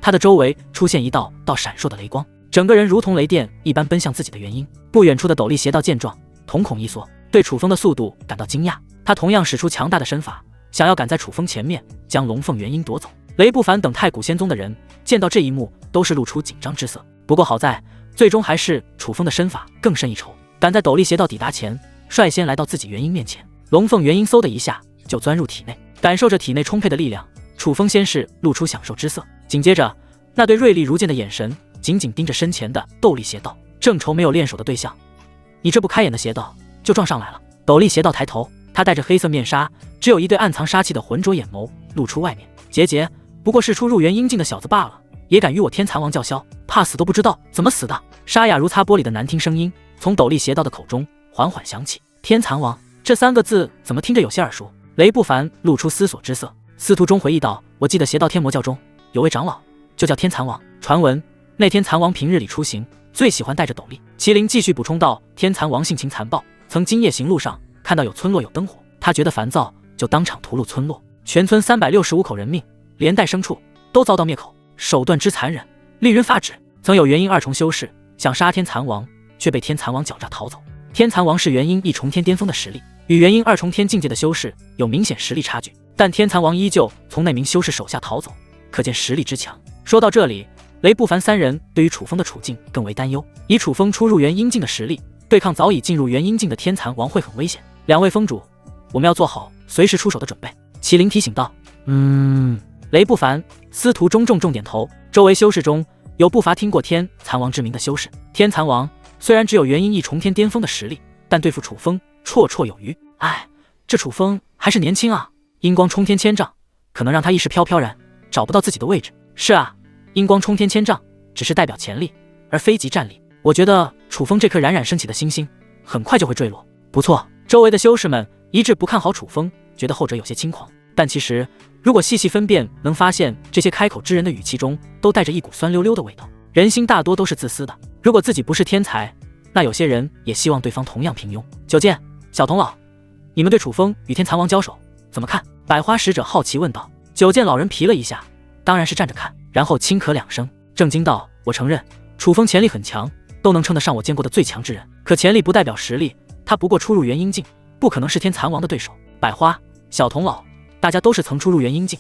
他的周围出现一道道闪烁的雷光，整个人如同雷电一般奔向自己的元婴。不远处的斗笠邪道见状，瞳孔一缩，对楚风的速度感到惊讶。他同样使出强大的身法，想要赶在楚风前面将龙凤元婴夺走。雷不凡等太古仙宗的人见到这一幕，都是露出紧张之色。不过好在最终还是楚风的身法更胜一筹，赶在斗笠邪道抵达前，率先来到自己元婴面前。龙凤元婴嗖的一下就钻入体内，感受着体内充沛的力量，楚风先是露出享受之色，紧接着那对锐利如剑的眼神紧紧盯着身前的斗笠邪道，正愁没有练手的对象，你这不开眼的邪道就撞上来了。斗笠邪道抬头，他戴着黑色面纱，只有一对暗藏杀气的浑浊眼眸露出外面。桀桀，不过是初入元婴境的小子罢了，也敢与我天蚕王叫嚣，怕死都不知道怎么死的。沙哑如擦玻璃的难听声音从斗笠邪道的口中缓缓响起。天蚕王这3个字怎么听着有些耳熟？雷不凡露出思索之色。司徒中回忆道，我记得邪道天魔教中有位长老就叫天蚕王，传闻那天蚕王平日里出行最喜欢带着斗笠。麒麟继续补充道，天蚕王性情残暴，曾今夜行路上看到有村落有灯火，他觉得烦躁，就当场屠戮村落，全村365口人命连带牲畜都遭到灭口，手段之残忍令人发指。曾有元婴2重修士想杀天蚕王，却被天蚕王狡诈逃走。天蚕王是元婴1重天巅峰的实力，与元婴2重天境界的修士有明显实力差距，但天蚕王依旧从那名修士手下逃走，可见实力之强。说到这里，雷不凡3人对于楚风的处境更为担忧。以楚风初入元婴境的实力，对抗早已进入元婴境的天蚕王会很危险。两位封主，我们要做好随时出手的准备。麒麟提醒道。雷不凡、司徒中重点头。周围修士中有不乏听过天蚕王之名的修士。天蚕王虽然只有元婴一重天巅峰的实力，但对付楚风绰绰有余。这楚风还是年轻啊，阴光冲天千丈可能让他一时飘飘然，找不到自己的位置。是啊，阴光冲天千丈只是代表潜力，而非即战力。我觉得楚风这颗冉冉升起的星星很快就会坠落。不错，周围的修士们一致不看好楚风，觉得后者有些轻狂。但其实如果细细分辨，能发现这些开口之人的语气中都带着一股酸溜溜的味道。人心大多都是自私的，如果自己不是天才，那有些人也希望对方同样平庸。九剑、小童老，你们对楚风与天蚕王交手怎么看？百花使者好奇问道。九剑老人皮了一下，当然是站着看，然后轻咳两声，正经道：我承认楚风潜力很强，都能称得上我见过的最强之人，可潜力不代表实力，他不过初入元婴境，不可能是天蚕王的对手。百花、小童老，大家都是曾初入元婴境，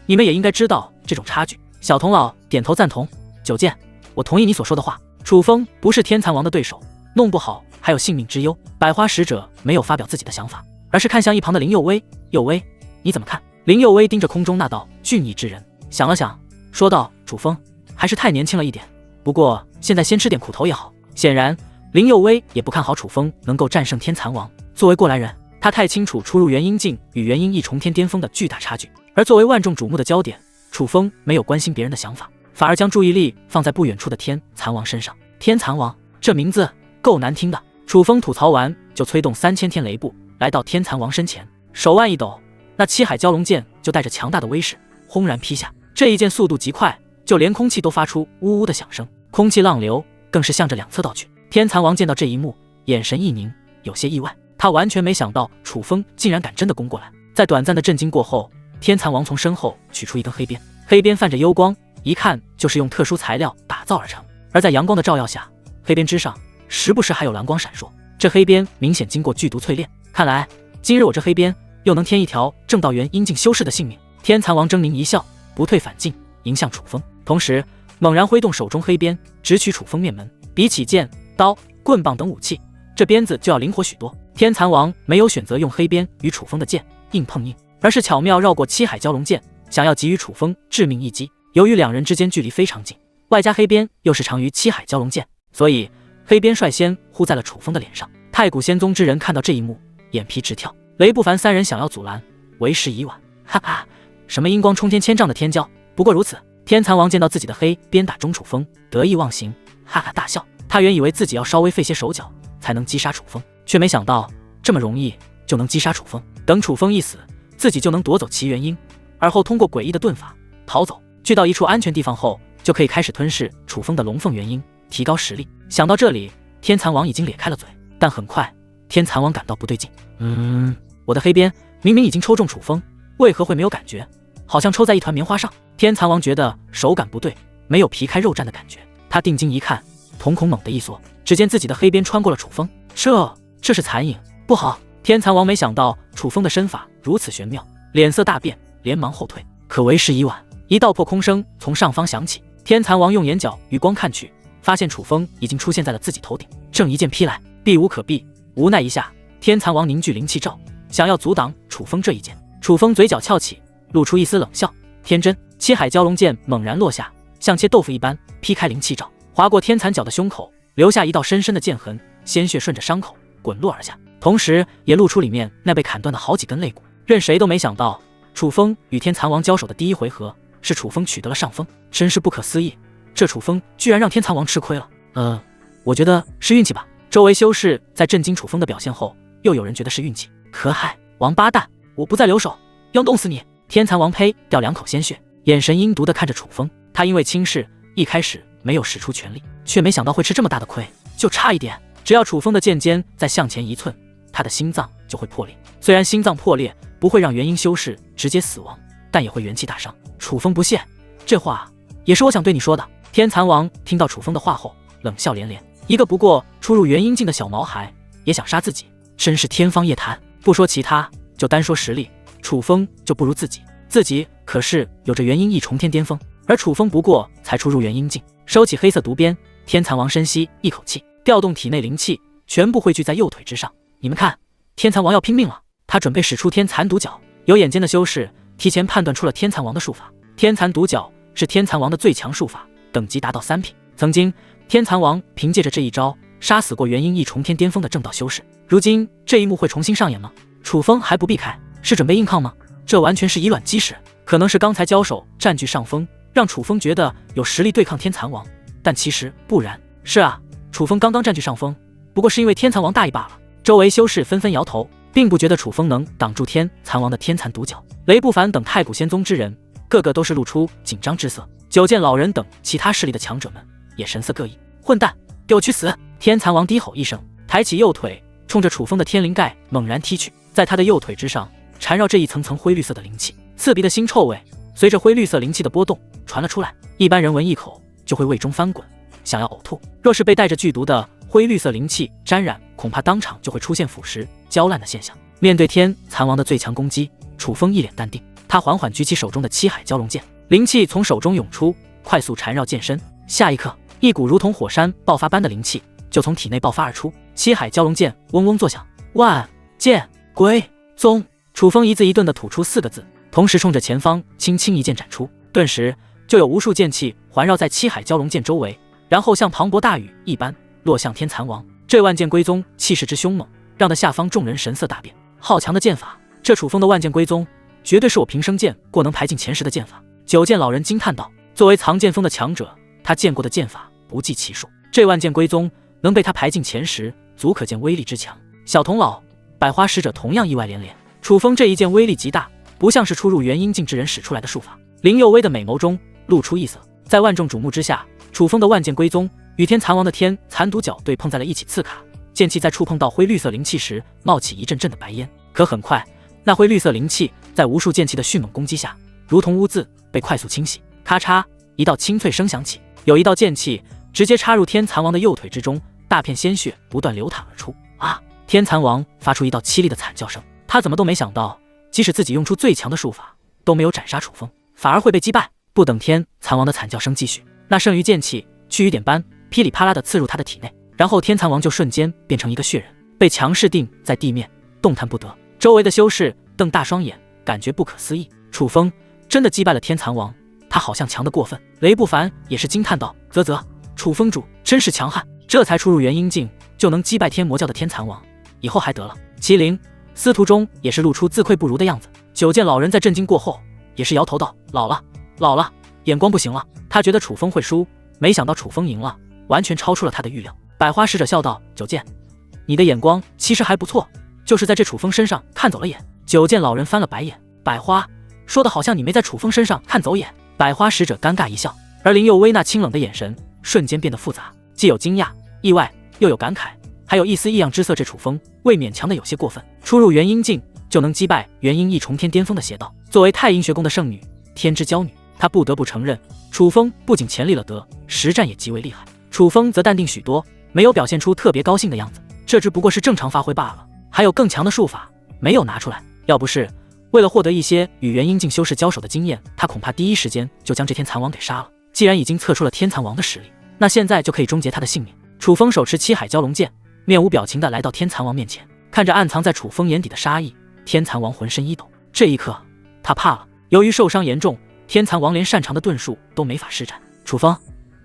你们也应该知道这种差距。小童老点头赞同。九剑，我同意你所说的话，楚风不是天蚕王的对手，弄不好还有性命之忧。百花使者没有发表自己的想法，而是看向一旁的林佑威。佑威，你怎么看？林佑威盯着空中那道俊逸之人，想了想，说道：楚风还是太年轻了一点，不过现在先吃点苦头也好。显然林佑威也不看好楚风能够战胜天蚕王。作为过来人，他太清楚初入元婴境与元婴一重天巅峰的巨大差距，而作为万众瞩目的焦点，楚风没有关心别人的想法，反而将注意力放在不远处的天蚕王身上。天蚕王这名字够难听的。楚风吐槽完，就催动3000天雷步来到天蚕王身前，手腕一抖，那七海蛟龙剑就带着强大的威势轰然劈下。这一剑速度极快，就连空气都发出呜呜的响声，空气浪流更是向着两侧倒去。天蚕王见到这一幕，眼神一凝，有些意外。他完全没想到楚风竟然敢真的攻过来。在短暂的震惊过后，天蚕王从身后取出一根黑鞭，黑鞭泛着幽光，一看就是用特殊材料打造而成。而在阳光的照耀下，黑鞭之上时不时还有蓝光闪烁。这黑鞭明显经过剧毒淬炼，看来今日我这黑鞭又能添一条正道元婴境修士的性命。天蚕王狰狞一笑，不退反进，迎向楚风，同时猛然挥动手中黑鞭，直取楚风面门。比起剑、刀、棍棒等武器，这鞭子就要灵活许多。天蚕王没有选择用黑鞭与楚风的剑硬碰硬，而是巧妙绕过七海蛟龙剑，想要给予楚风致命一击。由于两人之间距离非常近，外加黑鞭又是长于七海蛟龙剑，所以黑鞭率先呼在了楚风的脸上。太古仙宗之人看到这一幕，眼皮直跳。雷不凡三人想要阻拦，为时已晚。哈哈，什么阴光冲天千丈的天骄，不过如此。天蚕王见到自己的黑鞭打中楚风，得意忘形，哈哈大笑。他原以为自己要稍微费些手脚才能击杀楚风，却没想到这么容易就能击杀楚风。等楚风一死，自己就能夺走其元婴，而后通过诡异的遁法逃走，聚到一处安全地方后，就可以开始吞噬楚风的龙凤元婴，提高实力。想到这里，天蚕王已经咧开了嘴，但很快天蚕王感到不对劲。我的黑鞭明明已经抽中楚风，为何会没有感觉？好像抽在一团棉花上。天蚕王觉得手感不对，没有皮开肉绽的感觉。他定睛一看，瞳孔猛地一缩，只见自己的黑鞭穿过了楚风。这是残影，不好！天蚕王没想到楚风的身法如此玄妙，脸色大变，连忙后退。可为时已晚，一道破空声从上方响起。天蚕王用眼角余光看去，发现楚风已经出现在了自己头顶，正一剑劈来，避无可避。无奈一下，天蚕王凝聚灵气罩，想要阻挡楚风这一剑。楚风嘴角翘起，露出一丝冷笑，天真。七海蛟龙剑猛然落下，像切豆腐一般劈开灵气罩，划过天蚕角的胸口，留下一道深深的剑痕，鲜血顺着伤口滚落而下，同时也露出里面那被砍断的好几根肋骨。任谁都没想到，楚风与天蚕王交手的第一回合是楚风取得了上风，真是不可思议。这楚风居然让天蚕王吃亏了。我觉得是运气吧。周围修士在震惊楚风的表现后，又有人觉得是运气。可嗨，王八蛋，我不再留手，要弄死你！天蚕王呸掉2口鲜血，眼神阴毒地看着楚风。他因为轻视，一开始没有使出全力，却没想到会吃这么大的亏，就差一点。只要楚风的剑尖再向前1寸，他的心脏就会破裂。虽然心脏破裂不会让元婴修士直接死亡，但也会元气大伤。楚风不屑，这话也是我想对你说的。天蚕王听到楚风的话后，冷笑连连。一个不过初入元婴境的小毛孩，也想杀自己，真是天方夜谭。不说其他，就单说实力，楚风就不如自己。自己可是有着元婴一重天巅峰，而楚风不过才初入元婴境。收起黑色毒鞭，天蚕王深吸一口气，调动体内灵气，全部汇聚在右腿之上。你们看，天蚕王要拼命了，他准备使出天蚕独角。有眼尖的修士提前判断出了天蚕王的术法。天蚕独角是天蚕王的最强术法，等级达到3品。曾经，天蚕王凭借着这一招杀死过元婴翼重天巅峰的正道修士。如今这一幕会重新上演吗？楚风还不避开，是准备硬抗吗？这完全是以卵击石。可能是刚才交手占据上风，让楚风觉得有实力对抗天蚕王，但其实不然。是啊，楚风刚刚占据上风，不过是因为天蚕王大意罢了。周围修士纷纷摇头，并不觉得楚风能挡住天蚕王的天蚕独角。雷不凡等太古仙宗之人，个个都是露出紧张之色。九剑老人等其他势力的强者们也神色各异。混蛋，给我去死！天蚕王低吼一声，抬起右腿，冲着楚风的天灵盖猛然踢去。在他的右腿之上缠绕着一层层灰绿色的灵气，刺鼻的腥臭味随着灰绿色灵气的波动传了出来。一般人闻一口就会胃中翻滚，想要呕吐。若是被带着剧毒的灰绿色灵气沾染，恐怕当场就会出现腐蚀焦烂的现象。面对天蚕王的最强攻击，楚风一脸淡定，他缓缓举起手中的七海蛟龙剑，灵气从手中涌出，快速缠绕剑身。下一刻，一股如同火山爆发般的灵气就从体内爆发而出，七海蛟龙剑嗡嗡作响。万剑归宗！楚风一字一顿地吐出4个字，同时冲着前方轻轻一剑斩出，顿时就有无数剑气环绕在七海蛟龙剑周围，然后像磅礴大雨一般落向天蚕王。这万剑归宗气势之凶猛，让得下方众人神色大变。好强的剑法，这楚风的万剑归宗绝对是我平生见过能排进前10的剑法。九剑老人惊叹道，作为藏剑锋的强者，他见过的剑法不计其数，这万剑归宗能被他排进前10，足可见威力之强。小童老、百花使者同样意外连连。楚风这一剑威力极大，不像是出入元婴境之人使出来的术法。林佑威的美眸中露出异色，在万众瞩目之下，楚风的万剑归宗与天蚕王的天蚕独角对碰在了一起，刺卡。剑气在触碰到灰绿色灵气时冒起一阵阵的白烟，可很快那灰绿色灵气在无数剑气的迅猛攻击下如同污渍被快速清洗。咔嚓，一道清脆声响起，有一道剑气直接插入天蚕王的右腿之中，大片鲜血不断流淌而出。啊！天蚕王发出一道凄厉的惨叫声，他怎么都没想到，即使自己用出最强的术法都没有斩杀楚风，反而会被击败。不等天蚕王的惨叫声继续，那剩余剑气去雨点般噼里啪啦地刺入他的体内，然后天蚕王就瞬间变成一个血人，被强势定在地面，动弹不得。周围的修士瞪大双眼，感觉不可思议。楚风真的击败了天蚕王，他好像强得过分。雷不凡也是惊叹道：啧啧，楚风主真是强悍，这才出入元婴境就能击败天魔教的天蚕王，以后还得了。麒麟、司徒中也是露出自愧不如的样子。九剑老人在震惊过后也是摇头道：老了，眼光不行了。他觉得楚风会输，没想到楚风赢了，完全超出了他的预料。百花使者笑道：九剑，你的眼光其实还不错，就是在这楚风身上看走了眼。九剑老人翻了白眼，百花说的好像你没在楚风身上看走眼。百花使者尴尬一笑，而林佑威那清冷的眼神瞬间变得复杂，既有惊讶、意外，又有感慨，还有一丝异样之色。这楚风未勉强的有些过分，出入元婴境就能击败元婴翼重天巅峰的邪道。作为太阴学宫的圣女，天之娇女，她不得不承认，楚风不仅潜力了得，实战也极为厉害。楚风则淡定许多，没有表现出特别高兴的样子，这只不过是正常发挥罢了，还有更强的术法没有拿出来。要不是为了获得一些与元婴境修士交手的经验，他恐怕第一时间就将这天蚕王给杀了。既然已经测出了天蚕王的实力，那现在就可以终结他的性命。楚风手持七海蛟龙剑，面无表情地来到天蚕王面前，看着暗藏在楚风眼底的杀意，天蚕王浑身一抖。这一刻他怕了，由于受伤严重，天蚕王连擅长的遁术都没法施展。楚风，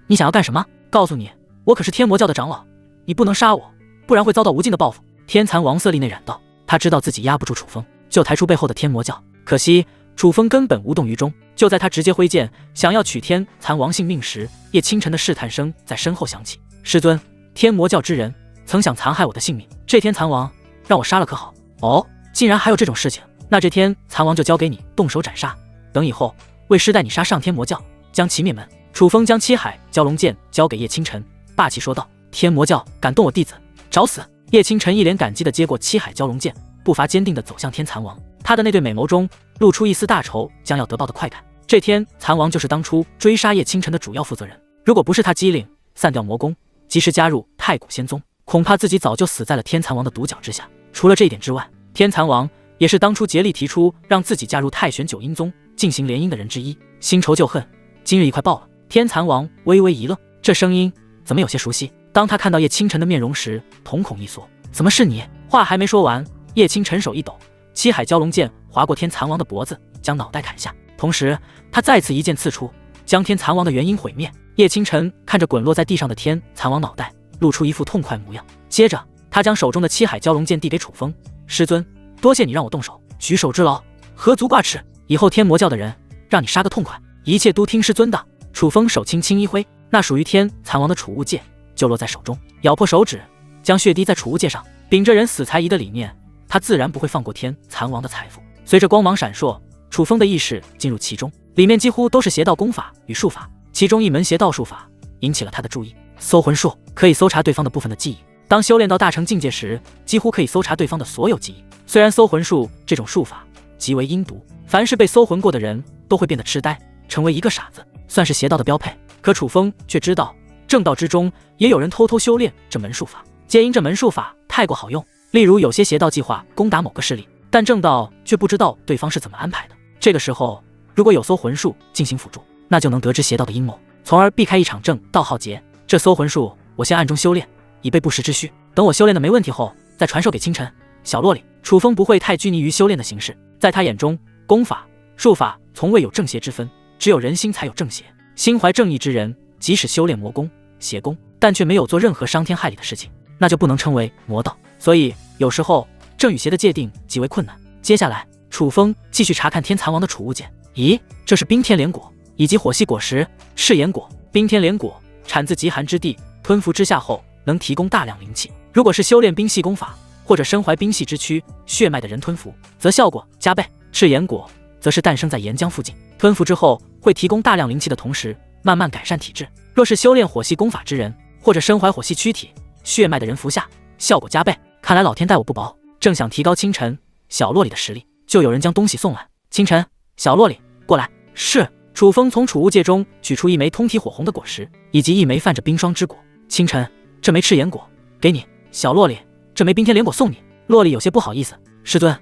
你想要干什么？告诉你，我可是天魔教的长老，你不能杀我，不然会遭到无尽的报复。天蚕王色厉内荏道，他知道自己压不住楚风，就抬出背后的天魔教，可惜楚风根本无动于衷。就在他直接挥剑想要取天蚕王性命时，叶清晨的试探声在身后响起：师尊，天魔教之人曾想残害我的性命，这天蚕王让我杀了可好？哦，竟然还有这种事情，那这天蚕王就交给你动手斩杀，等以后为师带你杀上天魔教，将其灭门。楚风将七海蛟龙剑交给叶清晨，霸气说道：天魔教敢动我弟子，找死！叶清晨一脸感激地接过七海蛟龙剑，步伐坚定地走向天蚕王，他的那对美眸中露出一丝大仇将要得报的快感。这天蚕王就是当初追杀叶清晨的主要负责人，如果不是他机灵散掉魔功，及时加入太古仙宗，恐怕自己早就死在了天蚕王的独角之下。除了这一点之外，天蚕王也是当初竭力提出让自己加入太玄九阴宗进行联姻的人之一，新仇旧恨今日一块报了。天蚕王微微一愣，这声音怎么有些熟悉？当他看到叶清晨的面容时，瞳孔一缩。怎么是你？话还没说完，叶清晨手一抖，七海蛟龙剑划过天蚕王的脖子，将脑袋砍下。同时，他再次一剑刺出，将天蚕王的元婴毁灭。叶清晨看着滚落在地上的天蚕王脑袋，露出一副痛快模样。接着，他将手中的七海蛟龙剑递给楚风：“师尊，多谢你让我动手，举手之劳，何足挂齿。以后天魔教的人，让你杀个痛快，一切都听师尊的。”楚风手轻轻一挥，那属于天蚕王的储物戒就落在手中，咬破手指，将血滴在储物戒上。秉着人死财遗的理念，他自然不会放过天蚕王的财富。随着光芒闪烁，楚风的意识进入其中，里面几乎都是邪道功法与术法，其中一门邪道术法引起了他的注意。搜魂术可以搜查对方的部分的记忆，当修炼到大成境界时，几乎可以搜查对方的所有记忆。虽然搜魂术这种术法极为阴毒，凡是被搜魂过的人都会变得痴呆，成为一个傻子，算是邪道的标配。可楚风却知道，正道之中也有人偷偷修炼这门术法，皆因这门术法太过好用。例如有些邪道计划攻打某个势力，但正道却不知道对方是怎么安排的。这个时候，如果有搜魂术进行辅助，那就能得知邪道的阴谋，从而避开一场正道浩劫。这搜魂术我先暗中修炼，以备不时之需，等我修炼的没问题后再传授给清晨、小洛里。楚风不会太拘泥于修炼的形式，在他眼中，功法、术法从未有正邪之分，只有人心才有正邪。心怀正义之人，即使修炼魔功、邪功，但却没有做任何伤天害理的事情，那就不能称为魔道。所以有时候正与邪的界定极为困难。接下来，楚风继续查看天蚕王的储物戒。咦，这是冰天莲果以及火系果实赤炎果。冰天莲果产自极寒之地，吞服之下后能提供大量灵气。如果是修炼冰系功法或者身怀冰系之躯血脉的人吞服，则效果加倍。赤炎果则是诞生在岩浆附近，吞服之后会提供大量灵气的同时，慢慢改善体质。若是修炼火系功法之人，或者身怀火系躯体血脉的人服下，效果加倍。看来老天待我不薄，正想提高清晨、小洛里的实力，就有人将东西送来。清晨、小洛里，过来。是。楚风从储物戒中取出一枚通体火红的果实，以及一枚泛着冰霜之果。清晨，这枚赤炎果给你；小洛里，这枚冰天莲果送你。洛里有些不好意思，师尊，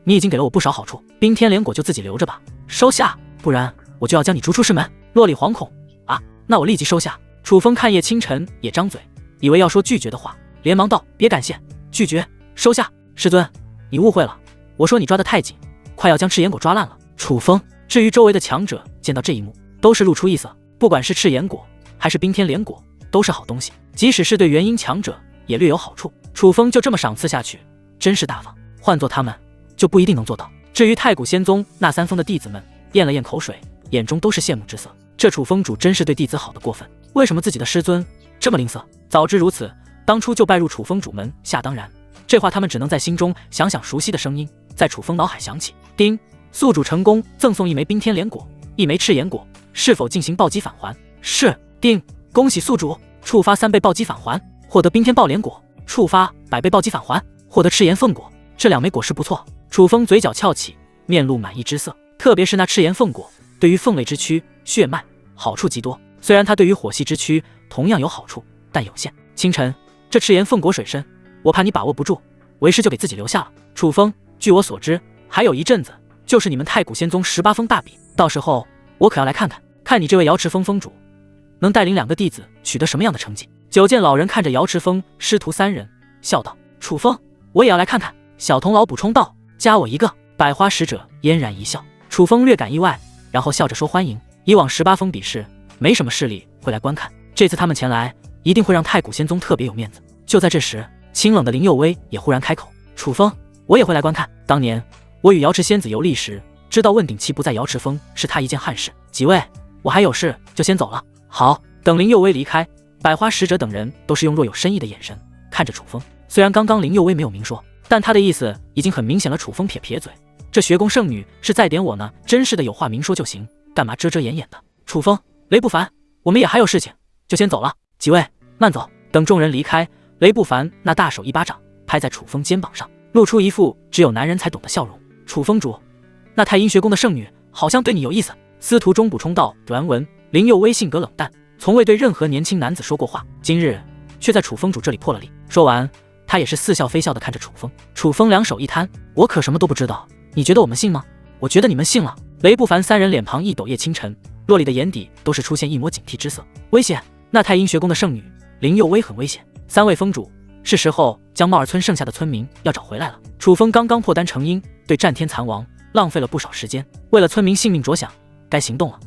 你已经给了我不少好处，冰天莲果就自己留着吧。收下，不然我就要将你逐出师门。洛里惶恐，啊，那我立即收下。楚风看叶清晨也张嘴，以为要说拒绝的话，连忙道：别感谢，拒绝，收下。师尊，你误会了，我说你抓得太紧，快要将赤炎果抓烂了。楚风至于周围的强者见到这一幕，都是露出异色。不管是赤炎果还是冰天莲果，都是好东西，即使是对元婴强者也略有好处。楚风就这么赏赐下去，真是大方。换做他们，就不一定能做到。至于太古仙宗那三峰的弟子们，咽了咽口水，眼中都是羡慕之色。这楚风主真是对弟子好的过分，为什么自己的师尊这么吝啬？早知如此，当初就拜入楚风主门下当然。这话他们只能在心中想想熟悉的声音，在楚风脑海响起。丁，宿主成功赠送一枚冰天莲果，一枚赤炎果，是否进行暴击返还？是。丁，恭喜宿主触发3倍暴击返还，获得冰天暴莲果；触发100倍暴击返还，获得赤炎凤果。这2枚果实不错。楚风嘴角翘起，面露满意之色。特别是那赤炎凤果，对于凤类之躯血脉好处极多。虽然它对于火系之躯同样有好处，但有限。清晨，这赤炎凤果水深，我怕你把握不住，为师就给自己留下了。楚风，据我所知，还有一阵子就是你们太古仙宗18峰大比，到时候我可要来看看，看你这位瑶池峰峰主能带领2个弟子取得什么样的成绩。九剑老人看着瑶池峰师徒3人，笑道：楚风，我也要来看看。小童老补充道：加我一个。百花使者嫣然一笑。楚风略感意外，然后笑着说：欢迎。以往18峰比试，没什么势力会来观看，这次他们前来，一定会让太古仙宗特别有面子。就在这时，清冷的林佑威也忽然开口：楚风，我也会来观看。当年我与瑶池仙子游历时，知道问鼎期不在瑶池峰是他一件憾事。几位，我还有事就先走了。好。等林佑威离开，百花使者等人都是用若有深意的眼神看着楚风。虽然刚刚林佑威没有明说，但他的意思已经很明显了。楚风撇撇嘴，这学宫圣女是在点我呢，真是的，有话明说就行，干嘛遮遮掩掩的？楚风，雷不凡，我们也还有事情，就先走了。几位慢走。等众人离开，雷不凡那大手一巴掌拍在楚风肩膀上，露出一副只有男人才懂的笑容。楚风主，那太阴学宫的圣女好像对你有意思。司徒中补充道：原文林佑威性格冷淡，从未对任何年轻男子说过话，今日却在楚风主这里破了例。说完，他也是似笑非笑地看着楚风。楚风两手一摊：我可什么都不知道，你觉得我们信吗？我觉得你们信了。雷不凡3人脸庞一抖，叶清晨、洛里的眼底都是出现一抹警惕之色。危险！那太阴学宫的圣女林佑威很危险。3位封主，是时候将帽儿村剩下的村民要找回来了。楚风刚刚破丹成阴，对战天残王浪费了不少时间，为了村民性命着想，该行动了。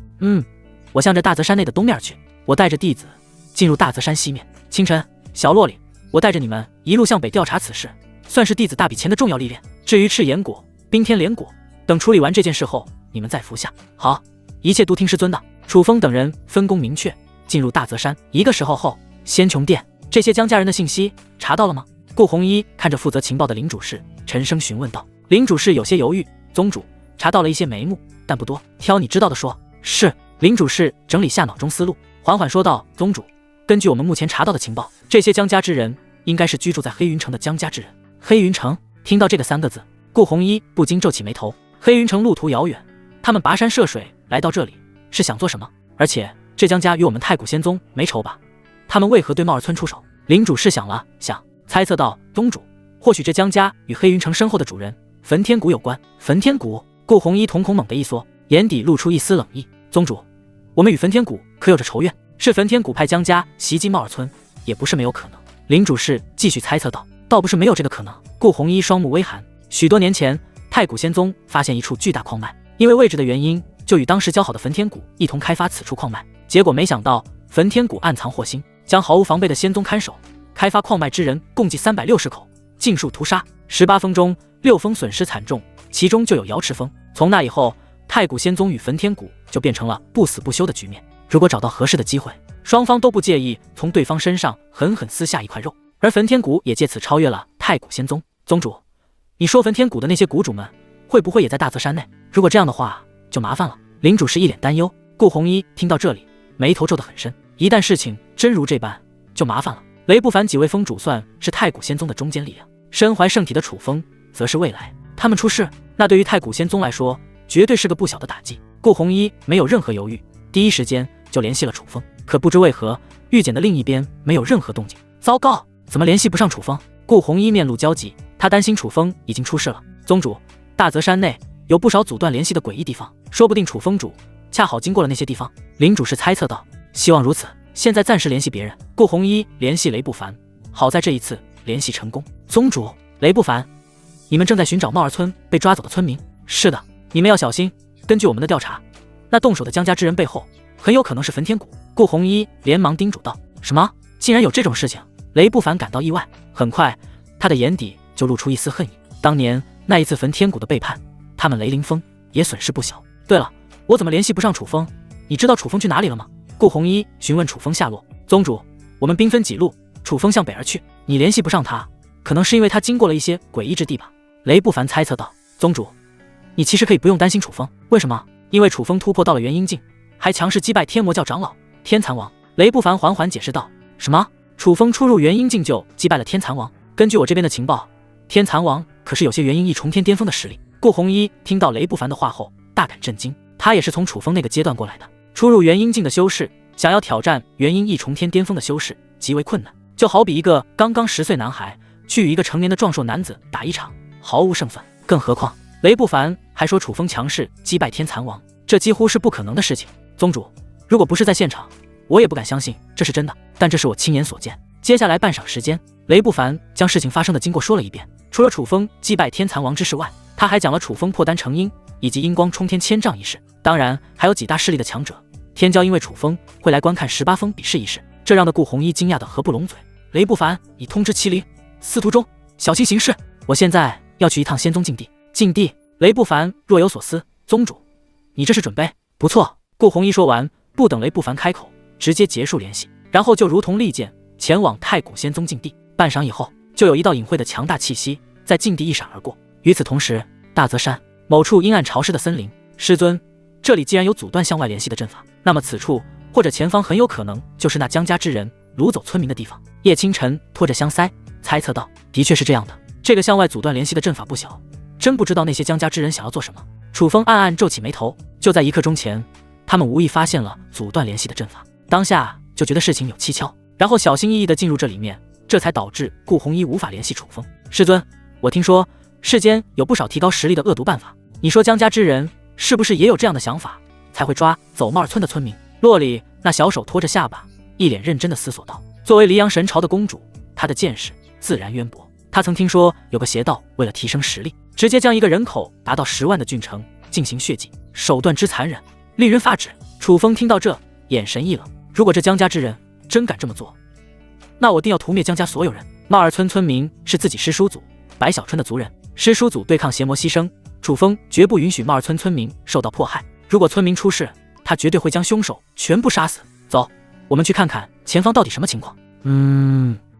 我向着大泽山内的东面去，我带着弟子进入大泽山西面。清晨，小洛里，我带着你们一路向北调查此事，算是弟子大比前的重要历练。至于赤炎果、冰天连果，等处理完这件事后，你们再服下。好，一切都听师尊的。楚风等人分工明确，进入大泽山。1个时候后，仙穹殿这些江家人的信息查到了吗？顾红衣看着负责情报的林主事，沉声询问道。林主事有些犹豫，宗主，查到了一些眉目，但不多，挑你知道的说。是。林主事整理下脑中思路，缓缓说道。宗主，根据我们目前查到的情报，这些江家之人应该是居住在黑云城的江家之人。黑云城，听到这个3个字，顾红衣不禁皱起眉头。黑云城路途遥远，他们跋山涉水来到这里，是想做什么？而且这江家与我们太古仙宗没仇吧？他们为何对帽儿村出手？林主事想了想，猜测道：宗主，或许这江家与黑云城身后的主人焚天谷有关。焚天谷？顾红衣瞳孔猛地一缩，眼底露出一丝冷意。宗主，我们与焚天谷可有着仇怨？是焚天谷派江家袭击帽儿村，也不是没有可能。林主事继续猜测道。倒不是没有这个可能。顾红衣双目微寒。许多年前，太古仙宗发现一处巨大矿脉，因为位置的原因，就与当时交好的焚天谷一同开发此处矿脉。结果没想到焚天谷暗藏祸心，将毫无防备的仙宗看守、开发矿脉之人共计360口，尽数屠杀。18封中6封损失惨重，其中就有瑶池峰。从那以后，太古仙宗与焚天谷就变成了不死不休的局面。如果找到合适的机会，双方都不介意从对方身上狠狠撕下一块肉，而焚天谷也借此超越了太古仙宗。宗主，你说焚天谷的那些谷主们会不会也在大泽山内？如果这样的话，就麻烦了。林主是一脸担忧。顾红衣听到这里，眉头皱得很深。一旦事情真如这般，就麻烦了。雷不凡几位封主算是太古仙宗的中坚力量，身怀圣体的楚风则是未来。他们出事，那对于太古仙宗来说，绝对是个不小的打击。顾红衣没有任何犹豫，第一时间就联系了楚风。可不知为何，玉简的另一边没有任何动静。糟糕，怎么联系不上楚风？顾红衣面露焦急，他担心楚风已经出事了。宗主，大泽山内有不少阻断联系的诡异地方，说不定楚风主恰好经过了那些地方。林主是猜测道。希望如此，现在暂时联系别人。顾红衣联系雷不凡，好在这一次联系成功。宗主，雷不凡，你们正在寻找帽儿村被抓走的村民。是的，你们要小心。根据我们的调查，那动手的江家之人背后很有可能是焚天谷。顾红衣连忙叮嘱道。什么？竟然有这种事情？雷不凡感到意外。很快，他的眼底就露出一丝恨意。当年那一次焚天谷的背叛，他们雷凌风也损失不小。对了，我怎么联系不上楚风？你知道楚风去哪里了吗？顾红衣询问楚风下落。宗主，我们兵分几路，楚风向北而去，你联系不上他，可能是因为他经过了一些诡异之地吧？雷不凡猜测道。宗主，你其实可以不用担心楚风。为什么？因为楚风突破到了元婴境，还强势击败天魔教长老天残王。雷不凡缓缓解释道。什么？楚风初入元婴境就击败了天残王？根据我这边的情报，天残王可是有些元婴一重天巅峰的实力。顾红衣听到雷不凡的话后大感震惊，他也是从楚风那个阶段过来的。初入元婴境的修士想要挑战元婴一重天巅峰的修士极为困难，就好比一个刚刚10岁男孩去与一个成年的壮硕男子打一场，毫无胜算。更何况雷不凡还说楚风强势击败天残王，这几乎是不可能的事情。宗主，如果不是在现场，我也不敢相信这是真的，但这是我亲眼所见。接下来半晌时间，雷不凡将事情发生的经过说了一遍，除了楚风击败天残王之事外，他还讲了楚风破丹成阴以及阴光冲天千丈一事，当然还有几大势力的强者天骄因为楚风会来观看18封比试一事，这让的顾红衣惊讶的合不拢嘴。雷不凡已通知麒麟司徒中小心行事，我现在要去一趟仙宗禁地。禁地？雷不凡若有所思。宗主，你这是准备？不错。顾红衣说完，不等雷不凡开口，直接结束联系，然后就如同利剑前往太古仙宗禁地。半晌以后，就有一道隐晦的强大气息在禁地一闪而过。与此同时，大泽山某处阴暗潮湿的森林。师尊，这里既然有阻断向外联系的阵法，那么此处或者前方很有可能就是那江家之人掳走村民的地方。叶清晨拖着香腮猜测道。的确是这样的，这个向外阻断联系的阵法不小，真不知道那些江家之人想要做什么。楚风暗暗皱起眉头。就在1刻钟前，他们无意发现了阻断联系的阵法，当下就觉得事情有蹊跷，然后小心翼翼地进入这里面，这才导致顾红衣无法联系楚风。师尊，我听说世间有不少提高实力的恶毒办法，你说江家之人是不是也有这样的想法，才会抓走帽儿村的村民？洛里那小手托着下巴，一脸认真地思索道。作为黎阳神朝的公主，她的见识自然渊博。她曾听说有个邪道为了提升实力，直接将一个人口达到10万的郡城进行血祭，手段之残忍，令人发指。楚风听到这，眼神一冷，如果这江家之人真敢这么做，那我定要屠灭江家所有人。茂儿村村民是自己师叔祖白小春的族人，师叔祖对抗邪魔牺牲，楚风绝不允许茂儿村村民受到迫害。如果村民出事，他绝对会将凶手全部杀死。走，我们去看看前方到底什么情况。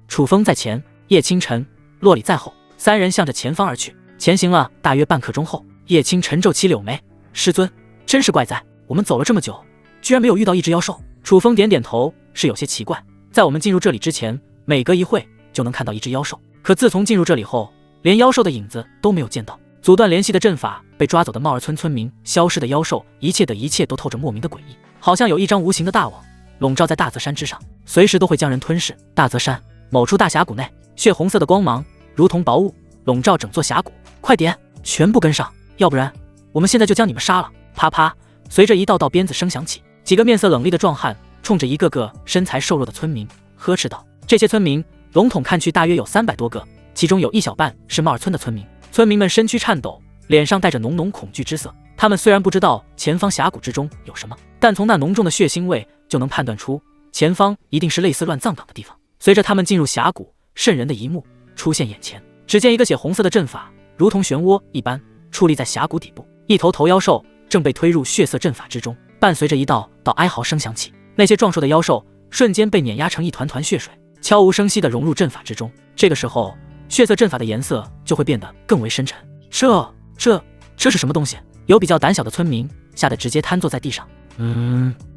楚风在前，叶清晨、洛里在后，三人向着前方而去。前行了大约半刻钟后，叶清晨皱起柳眉：“师尊，真是怪哉，我们走了这么久，居然没有遇到一只妖兽。”楚风点点头，是有些奇怪。在我们进入这里之前，每隔一会就能看到一只妖兽，可自从进入这里后，连妖兽的影子都没有见到。阻断联系的阵法被抓走的茂儿村村民，消失的妖兽，一切都透着莫名的诡异，好像有一张无形的大网笼罩在大泽山之上，随时都会将人吞噬。大泽山某处大峡谷内，血红色的光芒如同薄雾笼罩整座峡谷。快点，全部跟上，要不然我们现在就将你们杀了！啪啪，随着一道道鞭子声响起，几个面色冷厉的壮汉冲着一个个身材瘦弱的村民呵斥道。这些村民笼统看去大约有300多个，其中有一小半是茂儿村的村民。村民们身躯颤抖，脸上带着浓浓恐惧之色。他们虽然不知道前方峡谷之中有什么，但从那浓重的血腥味就能判断出前方一定是类似乱葬岗的地方。随着他们进入峡谷，瘆人的一幕出现眼前。只见一个血红色的阵法如同漩涡一般矗立在峡谷底部，一头妖兽正被推入血色阵法之中，伴随着一道道哀嚎声响起。那些壮硕的妖兽瞬间被碾压成一团团血水，悄无声息地融入阵法之中。这个时候，血色阵法的颜色就会变得更为深沉。这是什么东西？有比较胆小的村民吓得直接瘫坐在地上。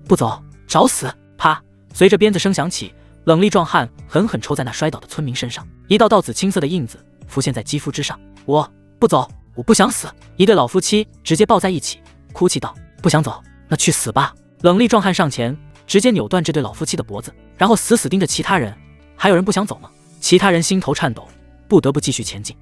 不走，找死！啪！随着鞭子声响起，冷厉壮汉狠狠抽在那摔倒的村民身上，一道道紫青色的印子浮现在肌肤之上。我不走，我不想死！一对老夫妻直接抱在一起，哭泣道：“不想走，那去死吧！”冷厉壮汉上前，直接扭断这对老夫妻的脖子，然后死死盯着其他人。还有人不想走吗？其他人心头颤抖，不得不继续前进。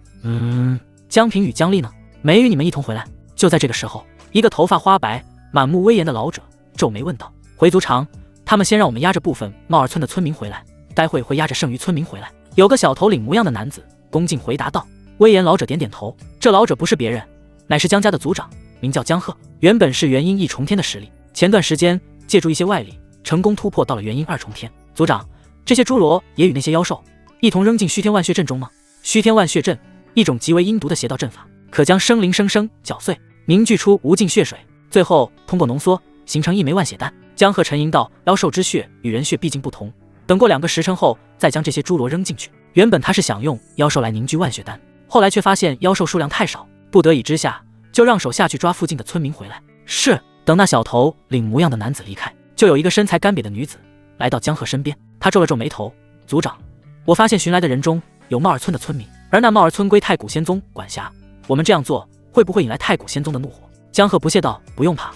江平与江丽呢？没与你们一同回来。就在这个时候，一个头发花白、满目威严的老者皱眉问道：“回族长，他们先让我们押着部分茂儿村的村民回来，待会押着剩余村民回来。”有个小头领模样的男子恭敬回答道。威严老者点点头，这老者不是别人，乃是江家的族长，名叫江鹤，原本是元婴1重天的实力，前段时间借助一些外力，成功突破到了元婴2重天。族长，这些侏罗也与那些妖兽一同扔进虚天万血阵中吗？虚天万血阵，一种极为阴毒的邪道阵法，可将生灵生搅碎，凝聚出无尽血水，最后通过浓缩形成一枚万血丹。江鹤沉吟道：“妖兽之血与人血毕竟不同，等过2个时辰后再将这些侏罗扔进去。”原本他是想用妖兽来凝聚万血丹，后来却发现妖兽数量太少，不得已之下就让手下去抓附近的村民回来。是。等那小头领模样的男子离开，就有一个身材干瘪的女子来到江鹤身边，她皱了皱眉头：“族长，我发现寻来的人中有茂儿村的村民，而那茂儿村归太古仙宗管辖，我们这样做会不会引来太古仙宗的怒火？”江鹤不屑道：“不用怕，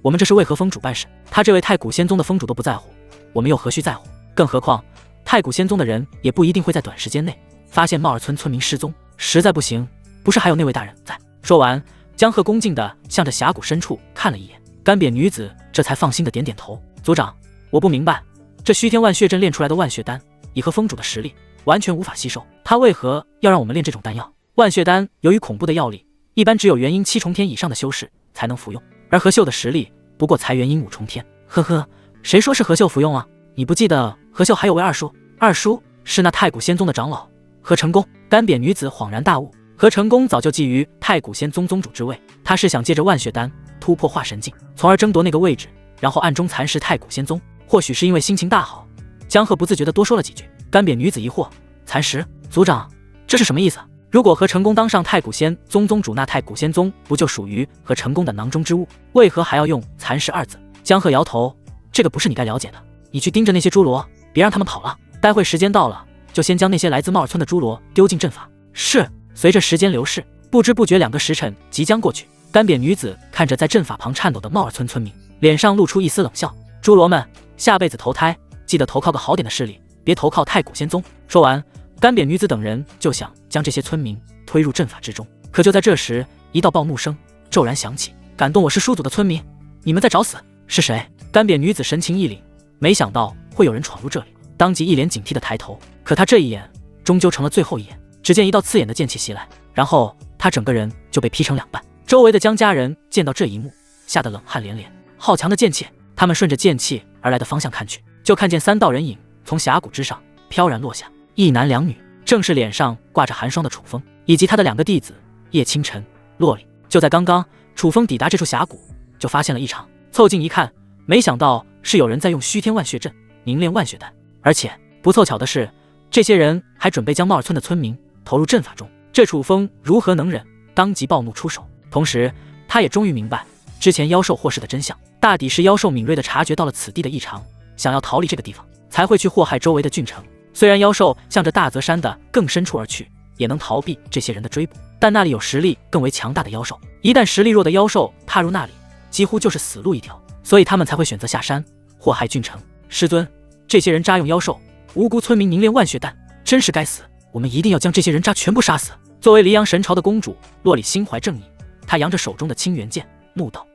我们这是为何封主办事，他这位太古仙宗的封主都不在乎，我们又何须在乎？更何况太古仙宗的人也不一定会在短时间内发现茂儿村村民失踪，实在不行，不是还有那位大人在？”说完，江鹤恭敬地向着峡谷深处看了一眼，干瘪女子这才放心地点点头：“族长，我不明白，这虚天万血阵炼出来的万血丹，以和封主的实力完全无法吸收，他为何要让我们炼这种丹药？万血丹由于恐怖的药力，一般只有元婴7重天以上的修士才能服用，而何秀的实力不过才元婴5重天。呵呵，谁说是何秀服用啊？你不记得何秀还有位二叔？二叔是那太古仙宗的长老何成功。”干瘪女子恍然大悟，何成功早就觊觎太古仙宗宗主之位，他是想借着万血丹突破化神境，从而争夺那个位置，然后暗中蚕食太古仙宗。或许是因为心情大好，江鹤不自觉地多说了几句。干瘪女子疑惑：“蚕食？族长，这是什么意思？如果何成功当上太古仙宗宗主，那太古仙宗不就属于何成功的囊中之物？为何还要用蚕食2字？”江鹤摇头：“这个不是你该了解的，你去盯着那些侏罗，别让他们跑了。待会时间到了，就先将那些来自茂儿村的侏罗丢进阵法。”是。随着时间流逝，不知不觉2个时辰即将过去。干瘪女子看着在阵法旁颤抖的茂儿村村民，脸上露出一丝冷笑：“侏罗们，下辈子投胎记得投靠个好点的势力，别投靠太古仙宗。”说完，干瘪女子等人就想将这些村民推入阵法之中。可就在这时，一道暴怒声骤然响起：“敢动我师叔祖的村民，你们在找死！”是谁？干瘪女子神情一凛，没想到会有人闯入这里，当即一脸警惕地抬头，可他这一眼终究成了最后一眼。只见一道刺眼的剑气袭来，然后他整个人就被劈成2半。周围的江家人见到这一幕，吓得冷汗连连。好强的剑气！他们顺着剑气而来的方向看去，就看见3道人影从峡谷之上飘然落下，一男2女，正是脸上挂着寒霜的楚风以及他的2个弟子叶清晨、洛里。就在刚刚，楚风抵达这处峡谷，就发现了异常，凑近一看，没想到是有人在用虚天万血阵凝练万血丹，而且不凑巧的是，这些人还准备将帽儿村的村民投入阵法中。这楚风如何能忍？当即暴怒出手，同时他也终于明白之前妖兽祸事的真相，大抵是妖兽敏锐地察觉到了此地的异常，想要逃离这个地方，才会去祸害周围的郡城。虽然妖兽向着大泽山的更深处而去，也能逃避这些人的追捕，但那里有实力更为强大的妖兽，一旦实力弱的妖兽踏入那里，几乎就是死路一条，所以他们才会选择下山祸害郡城。师尊，这些人渣用妖兽，无辜村民凝练万血丹，真是该死！我们一定要将这些人渣全部杀死。作为黎阳神朝的公主，洛里心怀正义，她扬着手中的青元剑，怒道：“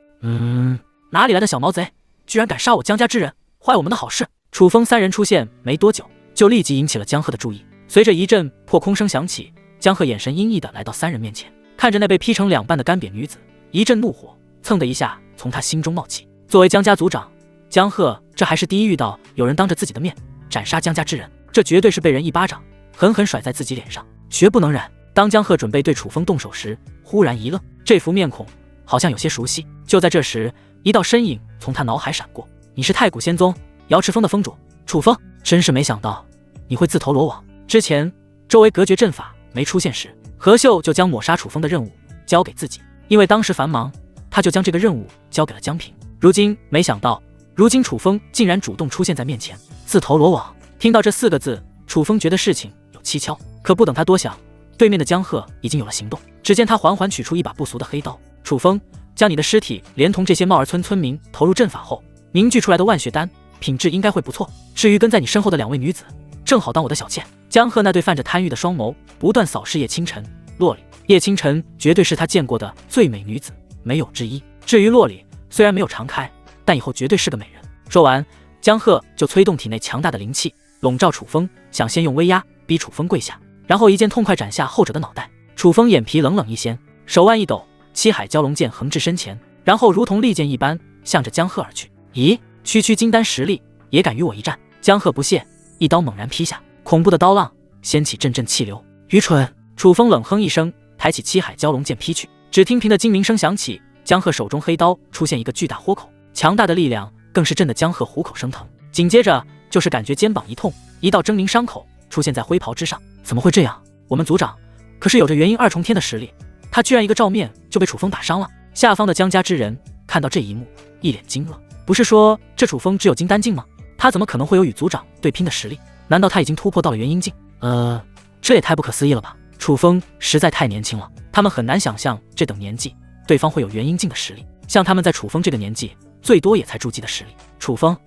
哪里来的小毛贼，居然敢杀我江家之人，坏我们的好事！”楚风3人出现没多久，就立即引起了江鹤的注意。随着一阵破空声响起，江鹤眼神阴翳地来到3人面前，看着那被劈成2半的干瘪女子，一阵怒火蹭的一下从他心中冒起。作为江家族长，江鹤这还是第一遇到有人当着自己的面斩杀江家之人，这绝对是被人一巴掌狠狠甩在自己脸上，绝不能忍。当江鹤准备对楚风动手时，忽然一愣，这副面孔好像有些熟悉。就在这时，一道身影从他脑海闪过：“你是太古仙宗瑶池峰的峰主楚风，真是没想到你会自投罗网。”之前周围隔绝阵法没出现时，何秀就将抹杀楚风的任务交给自己，因为当时繁忙，他就将这个任务交给了江平。没想到如今楚风竟然主动出现在面前，自投罗网。听到这4个字，楚风觉得事情有蹊跷，可不等他多想，对面的江鹤已经有了行动。只见他缓缓取出一把不俗的黑刀：“楚风，将你的尸体连同这些帽儿村村民投入阵法后，凝聚出来的万血丹品质应该会不错。至于跟在你身后的2位女子，正好当我的小妾。”江鹤那对泛着贪欲的双眸不断扫视叶清晨、洛里。叶清晨绝对是他见过的最美女子，没有之一。至于洛里，虽然没有常开，但以后绝对是个美人。说完，江鹤就催动体内强大的灵气，笼罩楚风，想先用威压逼楚风跪下，然后一剑痛快斩下后者的脑袋。楚风眼皮冷冷一掀，手腕一抖，七海蛟龙剑横至身前，然后如同利剑一般向着江鹤而去。咦，区区金丹实力也敢与我一战？江鹤不屑，一刀猛然劈下，恐怖的刀浪掀起阵阵气流。愚蠢！楚风冷哼一声，抬起七海蛟龙剑劈去。只听平的精鸣声响起，江鹤手中黑刀出现一个巨大豁口，强大的力量更是震得江鹤虎口生疼。紧接着就是感觉肩膀一痛，一道狰狞伤口出现在灰袍之上。怎么会这样？我们族长可是有着元婴2重天的实力，他居然一个照面就被楚风打伤了。下方的江家之人看到这一幕，一脸惊愕。不是说这楚风只有金丹境吗？他怎么可能会有与族长对拼的实力？难道他已经突破到了元婴境？这也太不可思议了吧！楚风实在太年轻了，他们很难想象这等年纪对方会有元婴境的实力。像他们在楚风这个年纪，最多也才筑基的实力。楚风，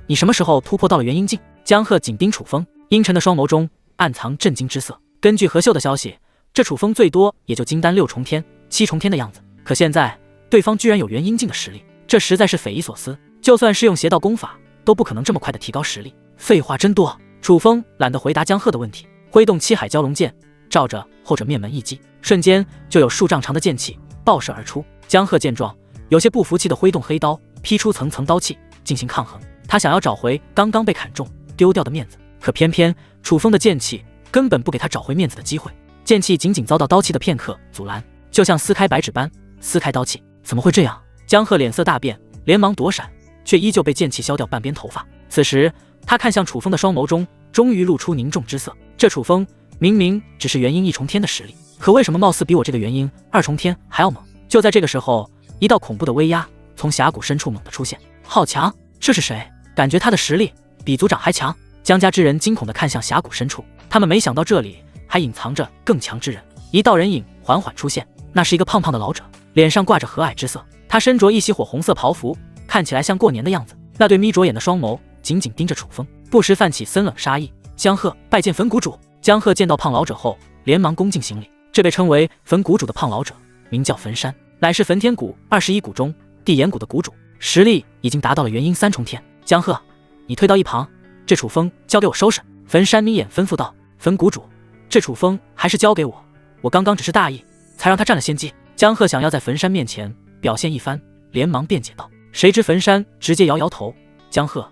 你什么时候突破到了元婴境？江鹤紧盯楚风，阴沉的双眸中暗藏震惊之色。根据何秀的消息，这楚风最多也就金丹6重天、7重天的样子，可现在对方居然有元婴境的实力，这实在是匪夷所思。就算是用邪道功法，都不可能这么快的提高实力。废话真多！楚风懒得回答江鹤的问题，挥动七海蛟龙剑，照着后者面门一击，瞬间就有数丈长的剑气爆射而出。江鹤见状，有些不服气的挥动黑刀，劈出层层刀气进行抗衡。他想要找回刚刚被砍中丢掉的面子，可偏偏楚风的剑气根本不给他找回面子的机会，剑气仅仅遭到刀气的片刻阻拦，就像撕开白纸般撕开刀气。怎么会这样？江鹤脸色大变，连忙躲闪，却依旧被剑气削掉半边头发。此时他看向楚风的双眸中终于露出凝重之色。这楚风明明只是元婴1重天的实力，可为什么貌似比我这个元婴2重天还要猛？就在这个时候，一道恐怖的威压从峡谷深处猛地出现。好强！这是谁？感觉他的实力比族长还强。江家之人惊恐地看向峡谷深处，他们没想到这里还隐藏着更强之人。一道人影缓缓出现，那是一个胖胖的老者，脸上挂着和蔼之色。他身着一袭火红色袍服，看起来像过年的样子。那对眯着眼的双眸紧紧盯着楚风，不时泛起森冷杀意。江鹤拜见坟谷主。江鹤见到胖老者后，连忙恭敬行礼。这被称为坟谷主的胖老者名叫坟山，乃是坟天谷21谷中地岩谷的谷主，实力已经达到了元婴3重天。江鹤，你退到一旁，这楚风交给我收拾。焚山眯眼吩咐道：“焚谷主，这楚风还是交给我，我刚刚只是大意，才让他占了先机。”江鹤想要在焚山面前表现一番，连忙辩解道，谁知焚山直接摇摇头：“江鹤，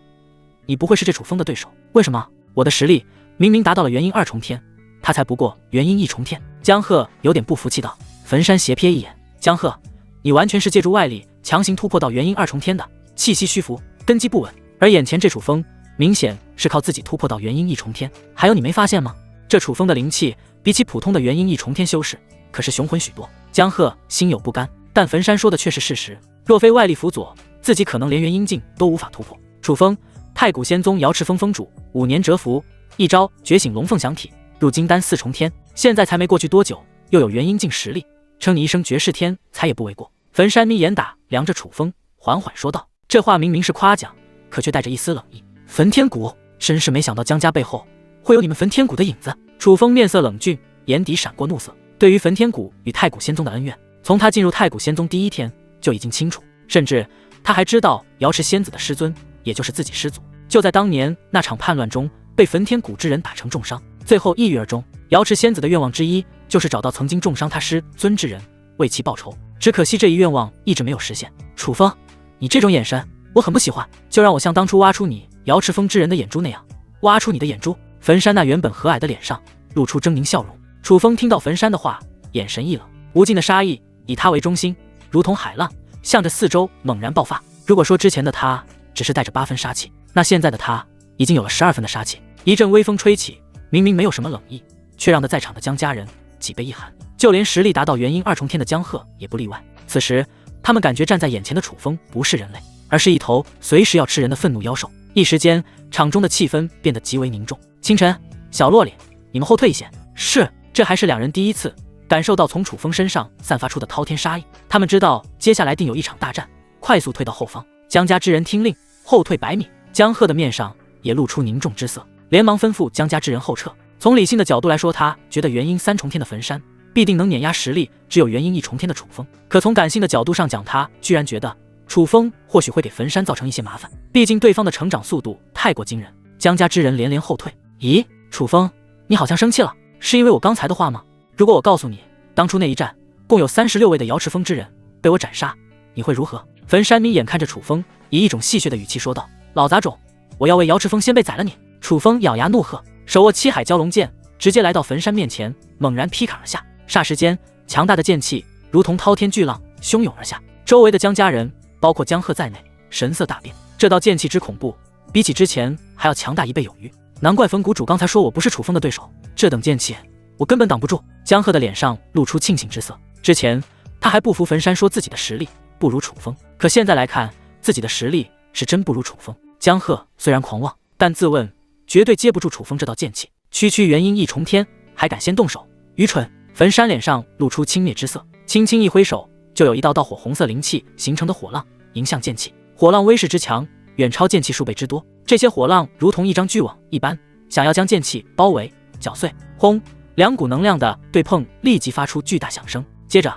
你不会是这楚风的对手。为什么？我的实力明明达到了元婴2重天，他才不过元婴1重天。”江鹤有点不服气道。焚山斜瞥一眼，江鹤，你完全是借助外力强行突破到元婴2重天的，气息虚浮，根基不稳。而眼前这楚风明显是靠自己突破到元婴1重天，还有你没发现吗？这楚风的灵气比起普通的元婴1重天修士可是雄浑许多。江鹤心有不甘，但焚山说的却是事实，若非外力辅佐，自己可能连元婴境都无法突破。楚风，太古仙宗瑶池峰峰主，5年蛰伏，一招觉醒龙凤响体，入金丹4重天，现在才没过去多久，又有元婴境实力，称你一声绝世天才也不为过。焚山眯眼打量着楚风，缓缓说道，这话明明是夸奖，可却带着一丝冷意。焚天谷，真是没想到江家背后会有你们焚天谷的影子。楚风面色冷峻，眼底闪过怒色。对于焚天谷与太古仙宗的恩怨，从他进入太古仙宗第一天就已经清楚，甚至他还知道瑶池仙子的师尊，也就是自己师祖，就在当年那场叛乱中被焚天谷之人打成重伤，最后抑郁而终。瑶池仙子的愿望之一就是找到曾经重伤他师尊之人，为其报仇。只可惜这一愿望一直没有实现。楚风，你这种眼神我很不喜欢，就让我像当初挖出你瑶池峰之人的眼珠那样，挖出你的眼珠。焚山那原本和蔼的脸上露出狰狞笑容。楚风听到焚山的话，眼神一冷，无尽的杀意以他为中心，如同海浪，向着四周猛然爆发。如果说之前的他只是带着8分杀气，那现在的他已经有了12分的杀气。一阵微风吹起，明明没有什么冷意，却让得在场的江家人脊背一寒，就连实力达到元婴2重天的江鹤也不例外。此时他们感觉站在眼前的楚风不是人类，而是一头随时要吃人的愤怒妖兽。一时间场中的气氛变得极为凝重。清晨，小洛里，你们后退一些。是。这还是两人第一次感受到从楚风身上散发出的滔天杀意，他们知道接下来定有一场大战，快速退到后方。江家之人听令，后退100米。江鹤的面上也露出凝重之色，连忙吩咐江家之人后撤。从理性的角度来说，他觉得元婴3重天的焚山必定能碾压实力只有元婴1重天的楚风，可从感性的角度上讲，他居然觉得楚风或许会给焚山造成一些麻烦，毕竟对方的成长速度太过惊人。江家之人连连后退。咦，楚风，你好像生气了，是因为我刚才的话吗？如果我告诉你，当初那一战共有36位的瑶池峰之人被我斩杀，你会如何？焚山眯眼看着楚风，以一种戏谑的语气说道，老杂种，我要为瑶池峰先辈宰了你！楚风咬牙怒喝，手握七海蛟龙剑，直接来到焚山面前，猛然劈砍而下。霎时间，强大的剑气如同滔天巨浪汹涌而下，周围的江家人包括江鹤在内神色大变。这道剑气之恐怖，比起之前还要强大1倍有余。难怪焚谷主刚才说我不是楚风的对手，这等剑气我根本挡不住。江鹤的脸上露出庆幸之色，之前他还不服焚山说自己的实力不如楚风，可现在来看，自己的实力是真不如楚风。江鹤虽然狂妄，但自问绝对接不住楚风这道剑气，区区元婴1重天还敢先动手，愚蠢！焚山脸上露出轻蔑之色，轻轻一挥手，就有一道道火红色灵气形成的火浪迎向剑气。火浪威势之强，远超剑气数倍之多，这些火浪如同一张巨网一般，想要将剑气包围搅碎。轰，两股能量的对碰立即发出巨大响声，接着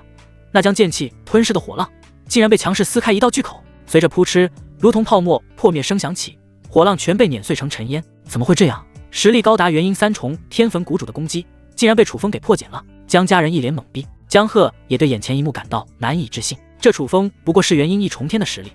那将剑气吞噬的火浪竟然被强势撕开一道巨口，随着扑哧如同泡沫破灭声响起，火浪全被碾碎成尘烟。怎么会这样？实力高达元婴3重天焚谷主的攻击竟然被楚风给破解了。江家人一脸懵逼，江鹤也对眼前一幕感到难以置信。这楚风不过是元婴1重天的实力，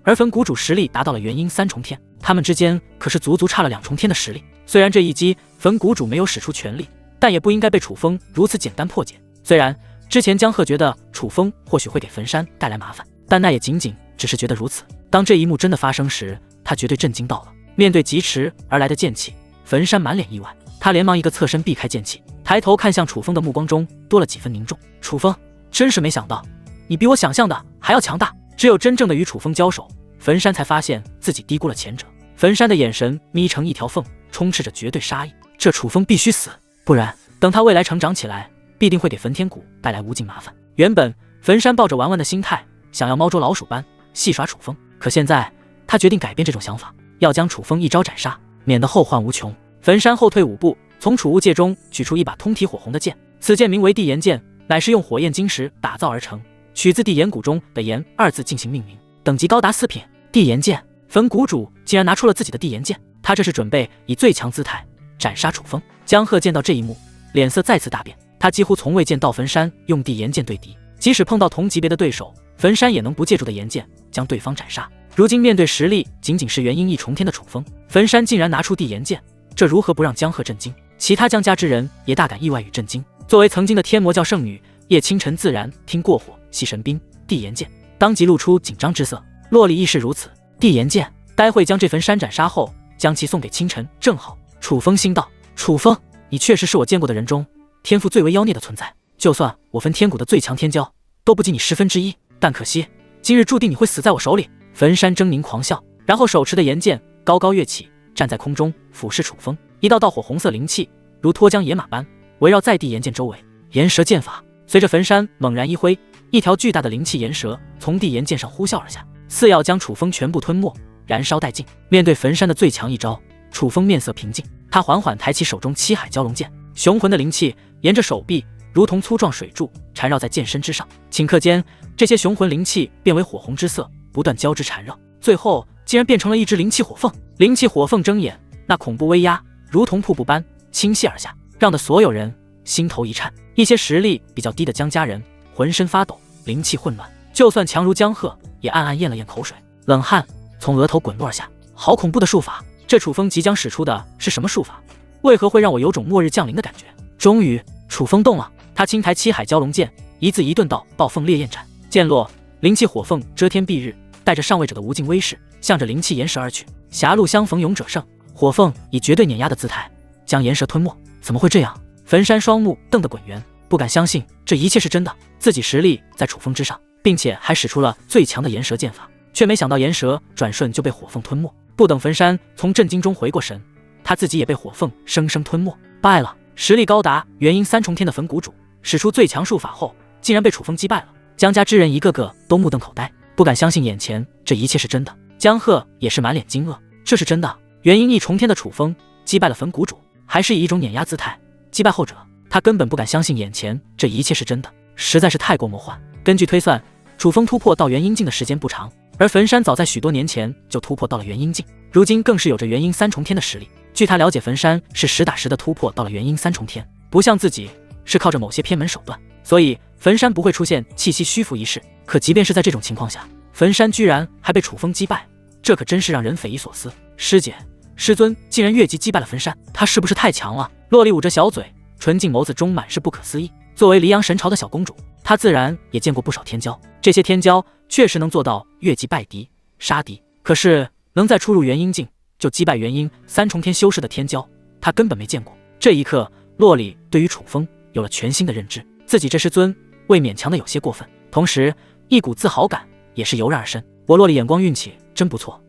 而焚谷主实力达到了元婴3重天，他们之间可是足足差了2重天的实力。虽然这一击焚谷主没有使出全力，但也不应该被楚风如此简单破解。虽然之前江鹤觉得楚风或许会给焚山带来麻烦，但那也仅仅只是觉得如此。当这一幕真的发生时，他绝对震惊到了。面对疾驰而来的剑气，焚山满脸意外，他连忙一个侧身避开剑气，抬头看向楚风的目光中多了几分凝重。楚风，真是没想到，你比我想象的还要强大。只有真正的与楚风交手，焚山才发现自己低估了前者。焚山的眼神眯成一条缝，充斥着绝对杀意。这楚风必须死，不然等他未来成长起来，必定会给焚天谷带来无尽麻烦。原本焚山抱着玩玩的心态，想要猫捉老鼠般戏耍楚风，可现在他决定改变这种想法，要将楚风一招斩杀，免得后患无穷。焚山后退5步，从储物戒中取出一把通体火红的剑，此剑名为地炎剑，乃是用火焰晶石打造而成，取自地炎谷中的炎2字进行命名，等级高达4品。地炎剑，焚谷主竟然拿出了自己的地炎剑，他这是准备以最强姿态斩杀楚风。江鹤见到这一幕，脸色再次大变。他几乎从未见到焚山用地炎剑对敌，即使碰到同级别的对手，焚山也能不借助的炎剑将对方斩杀。如今面对实力仅仅是元婴一重天的楚风，焚山竟然拿出地炎剑，这如何不让江鹤震惊？其他江家之人也大感意外与震惊。作为曾经的天魔教圣女，叶清晨自然听过火系神兵地炎剑，当即露出紧张之色。洛里亦是如此。地炎剑，待会将这焚山斩杀后，将其送给清晨正好。楚风心道：楚风，你确实是我见过的人中天赋最为妖孽的存在，就算我焚天谷的最强天骄，都不及你1/10，但可惜今日注定你会死在我手里。焚山狰狞狂笑，然后手持的炎剑高高跃起，站在空中俯视楚风。一道道火红色灵气如脱缰野马般围绕在地炎剑周围。炎蛇剑法，随着焚山猛然一挥，一条巨大的灵气炎蛇从地炎剑上呼啸而下，似要将楚风全部吞没燃烧殆尽。面对焚山的最强一招，楚风面色平静，他缓缓抬起手中七海蛟龙剑，雄浑的灵气沿着手臂如同粗壮水柱缠绕在剑身之上。顷刻间，这些雄浑灵气变为火红之色，不断交织缠绕，最后竟然变成了一只灵气火凤。灵气火凤睁眼，那恐怖威压如同瀑布般倾泻而下，让得所有人心头一颤。一些实力比较低的江家人浑身发抖，灵气混乱，就算强如江鹤也暗暗咽了咽口水，冷汗从额头滚落而下。好恐怖的术法，这楚风即将使出的是什么术法？为何会让我有种末日降临的感觉？终于楚风动了，他轻抬七海蛟龙剑，一字一顿道：暴凤烈焰斩。剑落，灵气火凤遮天蔽日，带着上位者的无尽威势，向着灵气岩蛇而去。狭路相逢勇者胜，火凤以绝对碾压的姿态将岩蛇吞没。怎么会这样？焚山双目瞪得滚圆，不敢相信这一切是真的，自己实力在楚风之上，并且还使出了最强的岩蛇剑法，却没想到岩蛇转瞬就被火凤吞没。不等焚山从震惊中回过神，他自己也被火凤生生吞没。败了！实力高达元婴3重天的焚谷主使出最强术法后，竟然被楚风击败了。江家之人一个个都目瞪口呆，不敢相信眼前这一切是真的。江鹤也是满脸惊愕，这是真的？元婴1重天的楚风击败了焚谷主，还是以一种碾压姿态击败后者？他根本不敢相信眼前这一切是真的，实在是太过魔幻。根据推算，楚风突破到元婴境的时间不长，而焚山早在许多年前就突破到了元婴境，如今更是有着元婴3重天的实力。据他了解，焚山是实打实的突破到了元婴3重天，不像自己是靠着某些偏门手段，所以焚山不会出现气息虚浮一事。可即便是在这种情况下，焚山居然还被楚风击败，这可真是让人匪夷所思。师姐，师尊竟然越级击败了焚山，他是不是太强了？洛丽捂着小嘴，纯净眸子中满是不可思议。作为黎阳神朝的小公主，她自然也见过不少天骄，这些天骄确实能做到越级败敌杀敌，可是能在初入元婴境就击败元婴3重天修士的天骄，她根本没见过。这一刻，洛丽对于楚风有了全新的认知，自己这师尊未勉强的有些过分，同时一股自豪感也是油然而生。我洛丽眼光运气真不错，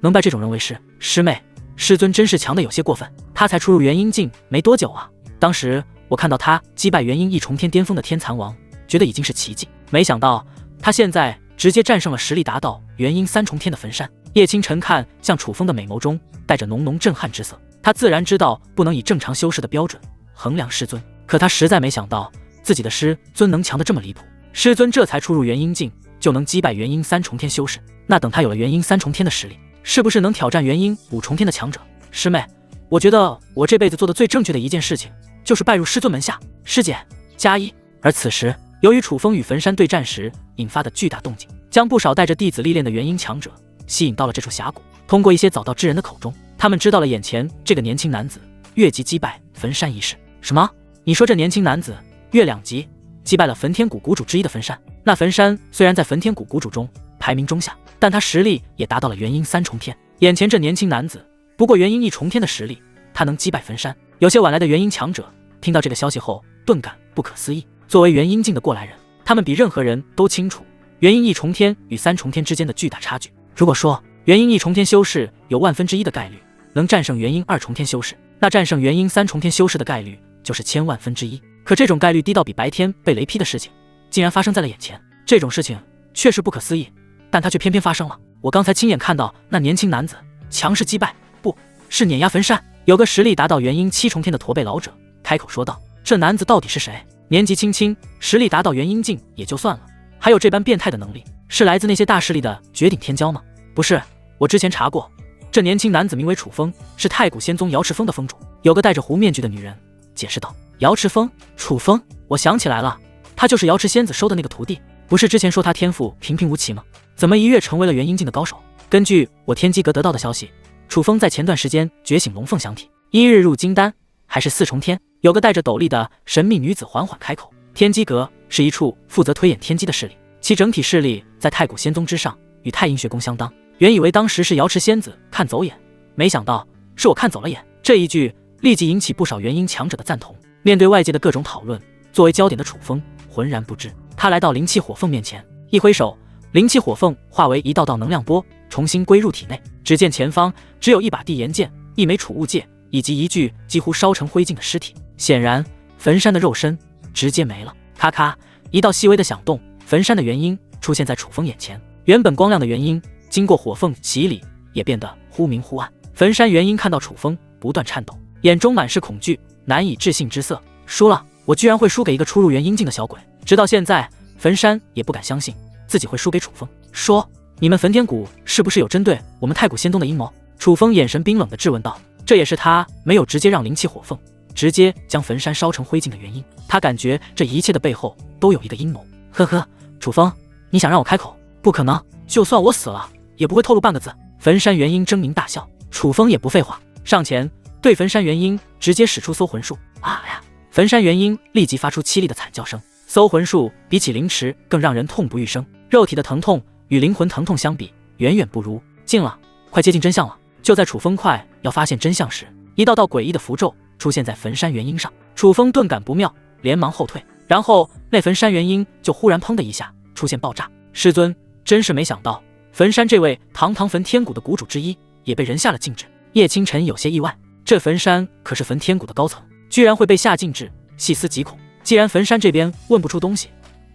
能拜这种人为师。师妹，师尊真是强的有些过分，他才初入元婴境没多久啊。当时我看到他击败元婴1重天巅峰的天残王，觉得已经是奇迹，没想到他现在直接战胜了实力达到元婴3重天的焚山。叶清晨看向楚风的美眸中带着浓浓震撼之色，他自然知道不能以正常修士的标准衡量师尊，可他实在没想到自己的师尊能强得这么离谱。师尊这才初入元婴境就能击败元婴3重天修士，那等他有了元婴3重天的实力，是不是能挑战元婴5重天的强者？师妹，我觉得我这辈子做的最正确的一件事情就是拜入师尊门下。师姐加一。而此时，由于楚风与焚山对战时引发的巨大动静，将不少带着弟子历练的元婴强者吸引到了这处峡谷。通过一些早到之人的口中，他们知道了眼前这个年轻男子越级击败焚山一事。什么？你说这年轻男子越2级击败了焚天谷谷主之一的焚山？那焚山虽然在焚天谷谷主中排名中下，但他实力也达到了元婴3重天。眼前这年轻男子不过元婴1重天的实力，他能击败焚山？有些晚来的元婴强者听到这个消息后顿感不可思议。作为元婴境的过来人，他们比任何人都清楚元婴1重天与3重天之间的巨大差距。如果说元婴1重天修士有1/1000的概率能战胜元婴2重天修士，那战胜元婴3重天修士的概率就是千万分之一。可这种概率低到比白天被雷劈的事情竟然发生在了眼前，这种事情确实不可思议，但它却偏偏发生了。我刚才亲眼看到那年轻男子强势击败，不是碾压焚山。有个实力达到元婴7重天的驼背老者开口说道：这男子到底是谁？年纪轻轻，实力达到元婴境也就算了，还有这般变态的能力，是来自那些大势力的绝顶天骄吗？不是，我之前查过，这年轻男子名为楚风，是太古仙宗瑶池峰的峰主。有个戴着狐面具的女人解释道：“瑶池峰，楚风，我想起来了，他就是瑶池仙子收的那个徒弟。不是之前说他天赋平平无奇吗？怎么一跃成为了元婴境的高手？根据我天机阁得到的消息，楚风在前段时间觉醒龙凤相体，1日入金丹，还是4重天。”有个戴着斗笠的神秘女子缓缓开口：“天机阁是一处负责推演天机的势力，其整体势力在太古仙宗之上，与太阴学宫相当。原以为当时是瑶池仙子看走眼，没想到是我看走了眼。”这一句立即引起不少元婴强者的赞同。面对外界的各种讨论，作为焦点的楚风浑然不知。他来到灵气火凤面前，一挥手，灵气火凤化为一道道能量波，重新归入体内。只见前方只有一把地炎剑、一枚储物戒，以及一具几乎烧成灰烬的尸体。显然焚山的肉身直接没了。咔咔，一道细微的响动，焚山的元婴出现在楚风眼前。原本光亮的元婴经过火凤洗礼，也变得忽明忽暗。焚山元婴看到楚风不断颤抖，眼中满是恐惧，难以置信之色。输了，我居然会输给一个初入元婴境的小鬼。直到现在，焚山也不敢相信自己会输给楚风。说，你们焚天谷是不是有针对我们太古仙宗的阴谋？楚风眼神冰冷地质问道。这也是他没有直接让灵气火凤直接将焚山烧成灰烬的原因。他感觉这一切的背后都有一个阴谋。呵呵，楚风，你想让我开口？不可能，就算我死了，也不会透露半个字。焚山元婴狰狞大笑。楚风也不废话，上前对焚山元婴直接使出搜魂术。啊呀！焚山元婴立即发出凄厉的惨叫声。搜魂术比起凌迟更让人痛不欲生，肉体的疼痛与灵魂疼痛相比，远远不如。近了，快接近真相了。就在楚风快要发现真相时，一道道诡异的符咒出现在焚山元婴上。楚风顿感不妙，连忙后退，然后那焚山元婴就忽然砰的一下出现爆炸。师尊，真是没想到，焚山这位堂堂焚天谷的谷主之一也被人下了禁制。叶清晨有些意外，这焚山可是焚天谷的高层，居然会被下禁制，细思极恐。既然焚山这边问不出东西，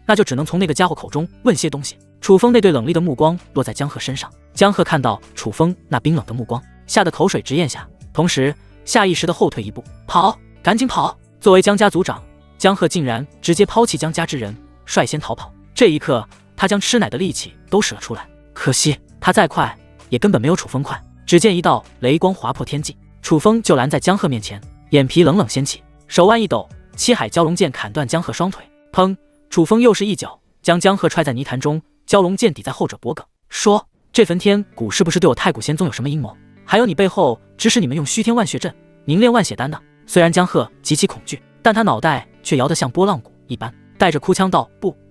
那就只能从那个家伙口中问些东西。楚风那对冷厉的目光落在江鹤身上，江鹤看到楚风那冰冷的目光，吓得口水直咽下，同时下意识地后退一步，跑，赶紧跑！作为江家族长，江鹤竟然直接抛弃江家之人，率先逃跑。这一刻，他将吃奶的力气都使了出来，可惜他再快也根本没有楚风快。只见一道雷光划破天际，楚风就拦在江鹤面前，眼皮冷冷掀起，手腕一抖，七海蛟龙剑砍断江鹤双腿。砰！楚风又是一脚将江鹤踹在泥潭中，蛟龙剑抵在后者脖颈。说，这焚天谷是不是对我太古仙宗有什么阴谋？还有你背后指使你们用虚天万血阵凝练万血丹的？虽然江鹤极其恐惧，但他脑袋却摇得像拨浪鼓一般，带着哭腔道：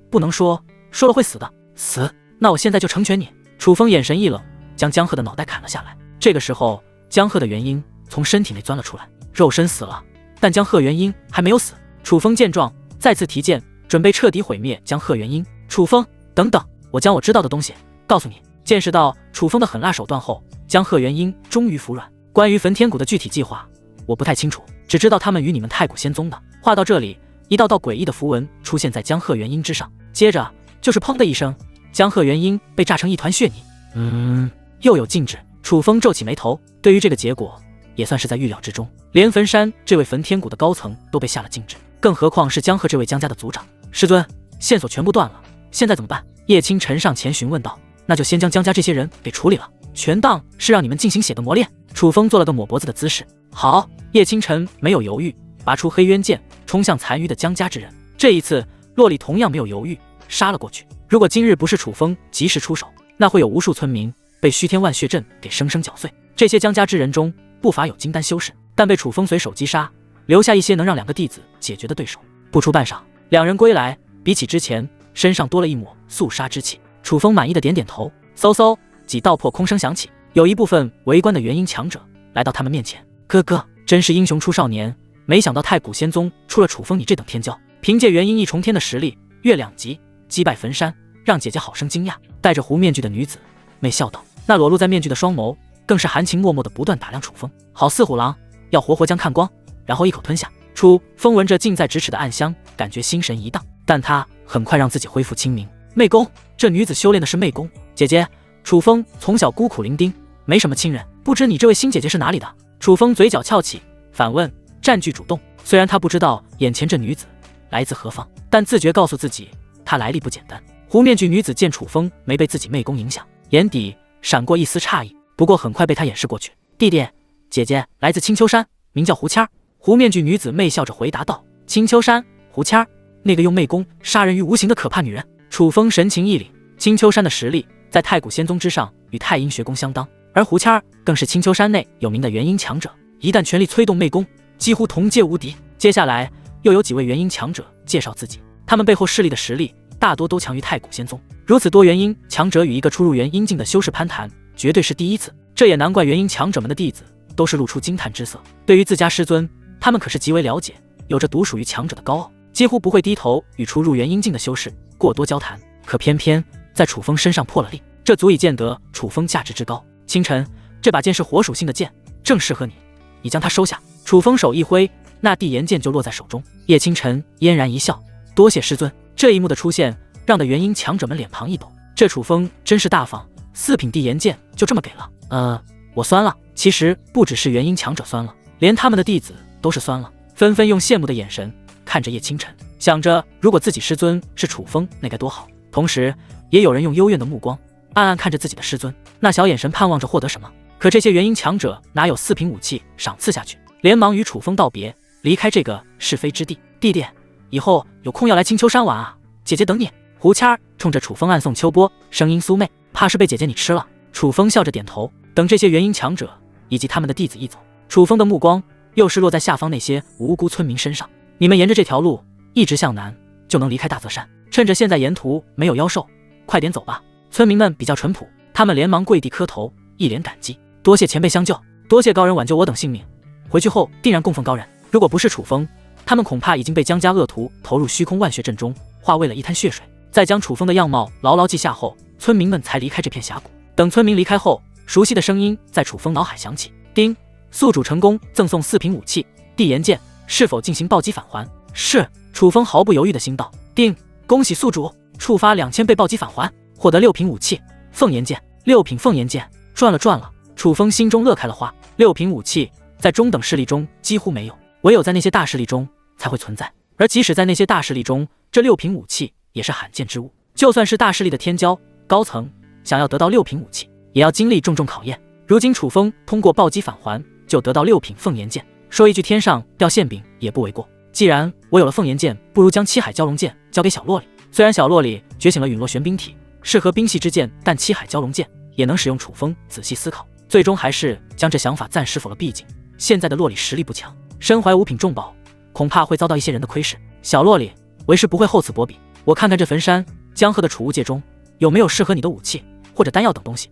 不能说，说了会死的。死？那我现在就成全你。楚风眼神一冷，将江鹤的脑袋砍了下来。这个时候，江鹤的元婴从身体内钻了出来，肉身死了，但江鹤元婴还没有死。楚风见状，再次提剑，准备彻底毁灭江鹤元婴。楚风，等等，我将我知道的东西告诉你。见识到楚风的狠辣手段后，江鹤元婴终于服软。关于焚天谷的具体计划，我不太清楚，只知道他们与你们太古仙宗的。话到这里，一道道诡异的符文出现在江鹤元婴之上，接着就是砰的一声，江鹤元婴被炸成一团血泥。又有禁制。楚风皱起眉头，对于这个结果也算是在预料之中。连焚山这位焚天谷的高层都被下了禁制，更何况是江鹤这位江家的族长。师尊，线索全部断了，现在怎么办？叶青尘上前询问道。那就先将江家这些人给处理了，全当是让你们进行血的磨练。楚风做了个抹脖子的姿势。好。叶青尘没有犹豫，拔出黑渊剑冲向残余的江家之人。这一次洛里同样没有犹豫，杀了过去。如果今日不是楚风及时出手，那会有无数村民被虚天万血阵给生生搅碎。这些江家之人中不乏有金丹修士，但被楚风随手击杀，留下一些能让两个弟子解决的对手。不出半晌，两人归来，比起之前身上多了一抹肃杀之气。楚风满意的点点头。嗖嗖，几道破空声响起，有一部分围观的元婴强者来到他们面前。哥哥，真是英雄出少年，没想到太古仙宗出了楚风你这等天骄，凭借元婴1重天的实力跃2级击败焚山，让姐姐好生惊讶。戴着狐面具的女子媚笑道，那裸露在面具的双眸更是含情脉脉的不断打量楚风，好似虎狼要活活将看光，然后一口吞下。楚风闻着近在咫尺的暗香，感觉心神一荡，但他很快让自己恢复清明。媚功，这女子修炼的是媚功。姐姐，楚风从小孤苦伶仃，没什么亲人，不知你这位新姐姐是哪里的？楚风嘴角翘起，反问，占据主动。虽然他不知道眼前这女子来自何方，但自觉告诉自己她来历不简单。狐面具女子见楚风没被自己媚功影响，眼底闪过一丝诧异，不过很快被他掩饰过去。弟弟，姐姐来自青丘山，名叫胡谦儿。胡面具女子媚笑着回答道：“青丘山，胡谦儿，那个用媚功杀人于无形的可怕女人。”楚风神情一凛，青丘山的实力在太古仙宗之上，与太阴学宫相当，而胡谦儿更是青丘山内有名的元婴强者，一旦全力催动媚功，几乎同阶无敌。接下来又有几位元婴强者介绍自己，他们背后势力的实力大多都强于太古仙宗。如此多元婴强者与一个初入元婴境的修士攀谈，绝对是第一次。这也难怪元婴强者们的弟子都是露出惊叹之色。对于自家师尊，他们可是极为了解，有着独属于强者的高傲，几乎不会低头与初入元婴境的修士过多交谈。可偏偏在楚风身上破了例，这足以见得楚风价值之高。清晨，这把剑是火属性的剑，正适合你，你将它收下。楚风手一挥，那地炎剑就落在手中。叶清晨嫣然一笑，多谢师尊。这一幕的出现，让的元婴强者们脸庞一抖，这楚风真是大方，4品地炎剑就这么给了。我酸了。其实不只是元婴强者酸了，连他们的弟子都是酸了，纷纷用羡慕的眼神看着叶清晨，想着如果自己师尊是楚风，那该多好。同时也有人用幽怨的目光暗暗看着自己的师尊，那小眼神盼望着获得什么。可这些元婴强者哪有4品武器赏赐下去，连忙与楚风道别，离开这个是非之地。弟弟，以后有空要来青丘山玩啊，姐姐等你。胡谦儿冲着楚风暗送秋波，声音酥媚，怕是被姐姐你吃了。楚风笑着点头。等这些元婴强者以及他们的弟子一走，楚风的目光又是落在下方那些无辜村民身上。你们沿着这条路一直向南，就能离开大泽山。趁着现在沿途没有妖兽，快点走吧。村民们比较淳朴，他们连忙跪地磕头，一脸感激。多谢前辈相救，多谢高人挽救我等性命。回去后定然供奉高人。如果不是楚风，他们恐怕已经被江家恶徒投入虚空万血阵中，化为了一滩血水。在将楚风的样貌牢牢记下后，村民们才离开这片峡谷。等村民离开后，熟悉的声音在楚风脑海响起：丁，宿主成功赠送4品武器地炎剑，是否进行暴击返还？是。楚风毫不犹豫地心道：丁，恭喜宿主触发2000倍暴击返还，获得6品武器凤炎剑。6品凤炎剑，赚了。楚风心中乐开了花。6品武器在中等势力中几乎没有，唯有在那些大势力中才会存在。而即使在那些大势力中，这6品武器也是罕见之物。就算是大势力的天骄高层，想要得到6品武器，也要经历重重考验。如今楚风通过暴击返还，就得到6品凤炎剑，说一句天上掉馅饼也不为过。既然我有了凤炎剑，不如将七海蛟龙剑交给小洛里。虽然小洛里觉醒了陨落玄冰体，适合冰系之剑，但七海蛟龙剑也能使用。楚风仔细思考，最终还是将这想法暂时否了。毕竟现在的洛里实力不强，身怀5品重宝，恐怕会遭到一些人的窥视。小洛里，为师不会厚此薄彼，我看看这坟山江河的储物界中有没有适合你的武器或者丹药等东西。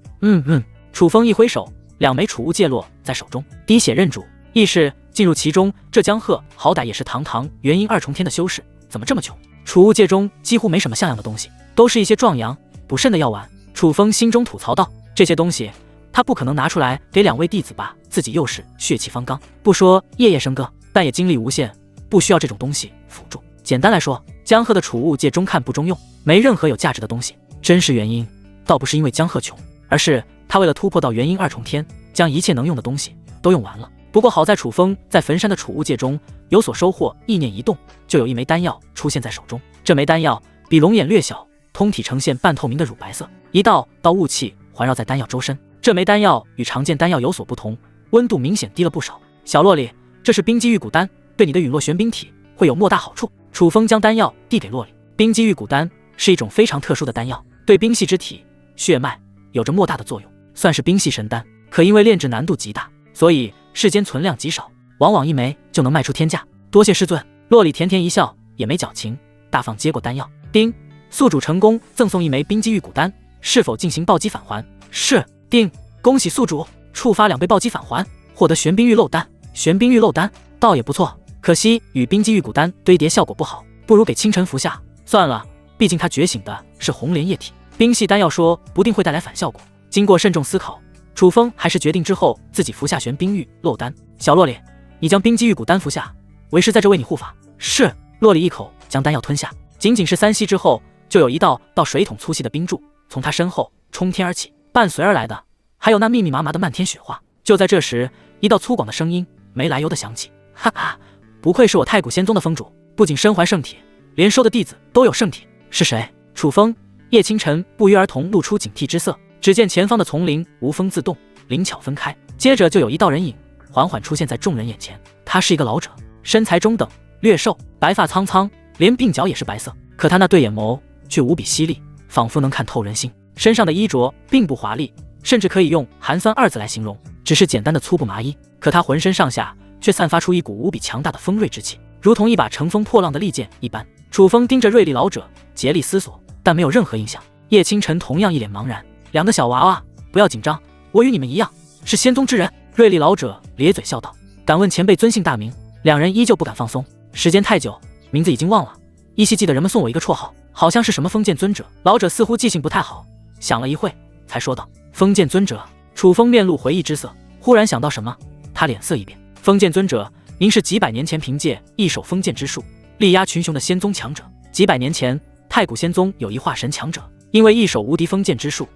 楚风一挥手，2枚储物界落在手中，滴血认主，意识进入其中。这江鹤好歹也是堂堂元婴2重天的修士，怎么这么穷？储物界中几乎没什么像样的东西，都是一些壮阳补肾的药丸。楚风心中吐槽道：这些东西他不可能拿出来给2位弟子吧，自己又是血气方刚，不说夜夜笙歌，但也精力无限，不需要这种东西辅助。简单来说，江鹤的储物界中看不中用，没任何有价值的东西。真实原因倒不是因为江鹤穷，而是他为了突破到元婴2重天，将一切能用的东西都用完了。不过好在楚风在坟山的储物界中有所收获，意念一动，就有1枚丹药出现在手中。这枚丹药比龙眼略小，通体呈现半透明的乳白色，一道道雾气环绕在丹药周身。这枚丹药与常见丹药有所不同，温度明显低了不少。小洛里，这是冰肌玉骨丹，对你的陨落玄冰体会有莫大好处。楚风将丹药递给洛里。冰肌玉骨丹是一种非常特殊的丹药，对冰系之体血脉有着莫大的作用，算是冰系神丹。可因为炼制难度极大，所以世间存量极少，往往1枚就能卖出天价。多谢师尊。洛里甜甜一笑，也没矫情，大方接过丹药。丁，宿主成功赠送1枚冰肌玉骨丹，是否进行暴击返还？是。丁，恭喜宿主触发2倍暴击返还，获得玄冰玉漏丹。玄冰玉漏丹倒也不错，可惜与冰肌玉骨丹堆叠效果不好，不如给清晨服下算了，毕竟他觉醒的是红莲液体，冰系丹药说不定会带来反效果。经过慎重思考，楚风还是决定之后自己服下玄冰玉漏丹。小洛里，你将冰肌玉骨丹服下，为师在这为你护法。是。洛里一口将丹药吞下，仅仅是3息之后，就有一道水桶粗细的冰柱从他身后冲天而起，伴随而来的还有那密密麻麻的漫天雪花。就在这时，一道粗犷的声音没来由的响起：哈哈，不愧是我太古仙宗的宗主，不仅身怀圣体，连收的弟子都有圣体。是谁？楚风。叶清晨不约而同露出警惕之色。只见前方的丛林无风自动，灵巧分开，接着就有一道人影缓缓出现在众人眼前。他是一个老者，身材中等，略瘦，白发苍苍，连鬓角也是白色，可他那对眼眸却无比犀利，仿佛能看透人心。身上的衣着并不华丽，甚至可以用寒酸二字来形容，只是简单的粗布麻衣，可他浑身上下却散发出一股无比强大的锋锐之气，如同一把乘风破浪的利剑一般。楚风盯着锐利老者，竭力思索，但没有任何印象。叶清晨同样一脸茫然。两个小娃娃，不要紧张，我与你们一样，是仙宗之人。锐利老者咧嘴笑道。敢问前辈尊姓大名？两人依旧不敢放松。时间太久，名字已经忘了，依稀记得人们送我一个绰号，好像是什么封建尊者。老者似乎记性不太好，想了一会才说道。封建尊者。楚风面露回忆之色，忽然想到什么，他脸色一变。封建尊者，您是几百年前凭借一手封建之术力压群雄的仙宗强者。几百年前，太古仙宗有一化神强者，因为一手无敌封建之术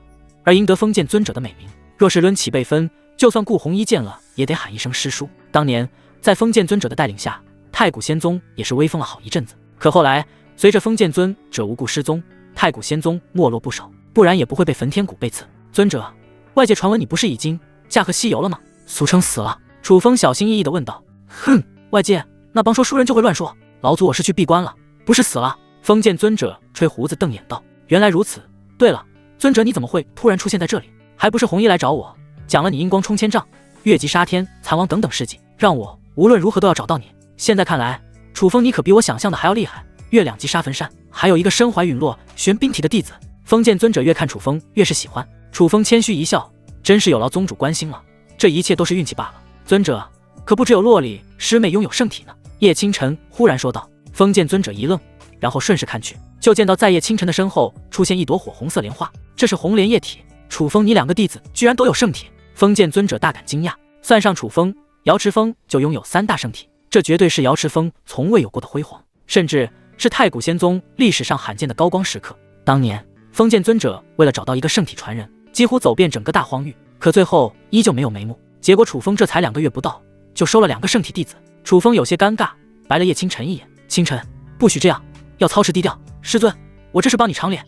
而赢得封建尊者的美名。若是论起辈分，就算顾红衣见了也得喊一声师叔。当年在封建尊者的带领下，太古仙宗也是威风了好一阵子。可后来随着封建尊者无故失踪，太古仙宗没落不少，不然也不会被焚天谷背刺。尊者，外界传闻你不是已经驾鹤西游了吗？俗称死了。楚风小心翼翼地问道。哼，外界那帮说书人就会乱说，老祖我是去闭关了，不是死了。封建尊者吹胡子瞪眼道。原来如此。对了，尊者你怎么会突然出现在这里？还不是红衣来找我，讲了你阴光冲千丈、越级杀天、残王等等事迹，让我无论如何都要找到你。现在看来，楚风你可比我想象的还要厉害，越两级杀焚山，还有一个身怀陨落玄冰体的弟子。封建尊者越看楚风越是喜欢。楚风谦虚一笑，真是有劳宗主关心了，这一切都是运气罢了。尊者可不只有洛里师妹拥有圣体呢。叶清晨忽然说道。封建尊者一愣，然后顺势看去，就见到在叶清晨的身后出现一朵火红色莲花，这是红莲液体。楚风你两个弟子居然都有圣体。封建尊者大感惊讶，算上楚风，瑶池峰就拥有3大圣体，这绝对是瑶池峰从未有过的辉煌，甚至是太古仙宗历史上罕见的高光时刻。当年封建尊者为了找到一个圣体传人，几乎走遍整个大荒域，可最后依旧没有眉目。结果楚风这才2个月不到就收了2个圣体弟子。楚风有些尴尬，白了叶清晨一眼。清晨，不许这样，要操持低调。师尊，我这是帮你长脸。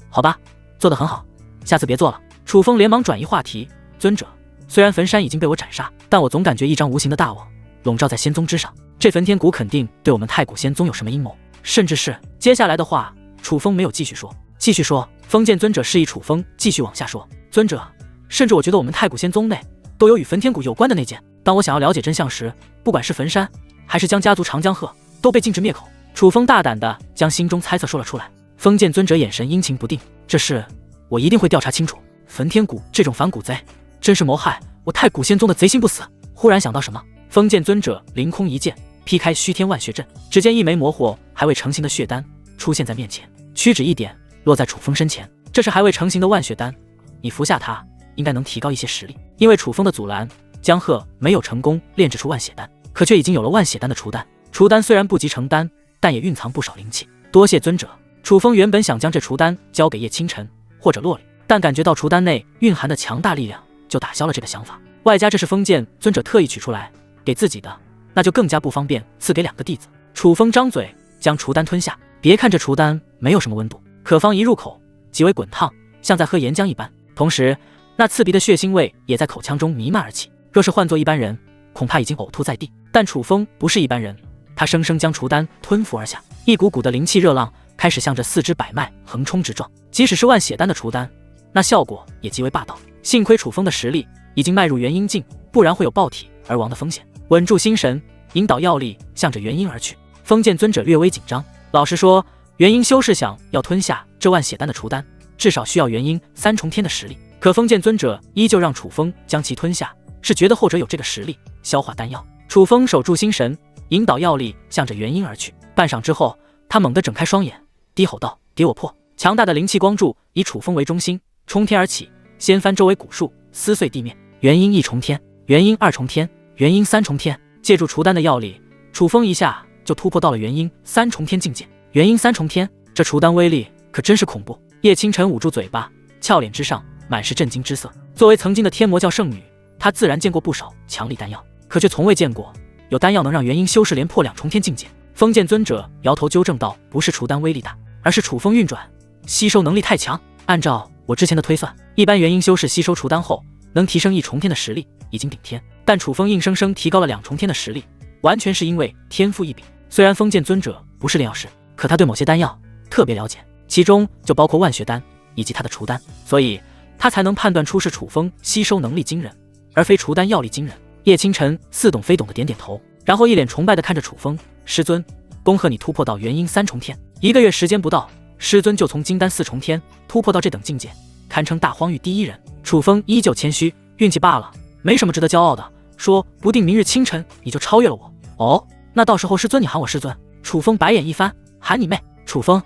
好吧，做得很好，下次别做了。楚风连忙转移话题。尊者，虽然焚山已经被我斩杀，但我总感觉一张无形的大网笼罩在仙宗之上，这焚天谷肯定对我们太古仙宗有什么阴谋，甚至是……接下来的话楚风没有继续说。继续说。封建尊者示意楚风继续往下说。尊者，甚至我觉得我们太古仙宗内都有与焚天谷有关的内奸，当我想要了解真相时，不管是焚山还是江家族长江鹤都被禁止灭口。楚风大胆地将心中猜测说了出来。封建尊者眼神阴晴不定，这事我一定会调查清楚。焚天谷这种反骨贼，真是谋害我太古仙宗的贼心不死。忽然想到什么，封建尊者凌空一剑劈开虚天万血阵，只见一枚魔火还未成型的血丹出现在面前，屈指一点落在楚风身前。这是还未成型的万血丹，你服下它应该能提高一些实力。因为楚风的阻拦，江鹤没有成功炼制出万血丹，可却已经有了万血丹的雏丹。雏丹虽然不及成丹，但也蕴藏不少灵气。多谢尊者。楚风原本想将这雏丹交给叶清晨或者洛里，但感觉到雏丹内蕴含的强大力量，就打消了这个想法。外加这是封建尊者特意取出来给自己的，那就更加不方便赐给2个弟子。楚风张嘴将雏丹吞下，别看这雏丹没有什么温度，可方一入口极为滚烫，像在喝岩浆一般，同时那刺鼻的血腥味也在口腔中弥漫而起。若是换作一般人，恐怕已经呕吐在地，但楚风不是一般人，他生生将雏丹吞服而下，一股股的灵气热浪开始向着4肢百脉横冲直撞。即使是万血丹的雏丹，那效果也极为霸道。幸亏楚风的实力已经迈入元婴境，不然会有爆体而亡的风险。稳住心神，引导药力向着元婴而去。封建尊者略微紧张，老实说，元婴修士想要吞下这万血丹的雏丹，至少需要元婴3重天的实力。可封建尊者依旧让楚风将其吞下，是觉得后者有这个实力消化丹药。楚风守住心神，引导药力向着元婴而去。半晌之后，他猛地睁开双眼，低吼道：“给我破！”强大的灵气光柱以楚风为中心冲天而起，掀翻周围古树，撕碎地面。元婴1重天，元婴2重天，元婴3重天。借助雏丹的药力，楚风一下就突破到了元婴3重天境界。元婴3重天，这雏丹威力可真是恐怖。叶清晨捂住嘴巴，俏脸之上满是震惊之色。作为曾经的天魔教圣女，她自然见过不少强力丹药，可却从未见过有丹药能让元婴修士连破2重天境界。封建尊者摇头纠正道：“不是雏丹威力大，而是楚风运转吸收能力太强。按照我之前的推算，一般元婴修士吸收雏丹后，能提升1重天的实力已经顶天，但楚风硬生生提高了2重天的实力，完全是因为天赋异禀。虽然封建尊者不是炼药师，可他对某些丹药特别了解，其中就包括万血丹以及他的除丹，所以他才能判断出是楚风吸收能力惊人，而非除丹药力惊人。叶清晨似懂非懂的点点头，然后一脸崇拜地看着楚风：“师尊，恭贺你突破到元婴3重天，1个月时间不到，师尊就从金丹4重天突破到这等境界，堪称大荒域第一人。”楚风依旧谦虚：“运气罢了，没什么值得骄傲的，说不定明日清晨你就超越了我。”“哦，那到时候师尊你喊我师尊。”楚风白眼一翻：“喊你妹！楚风，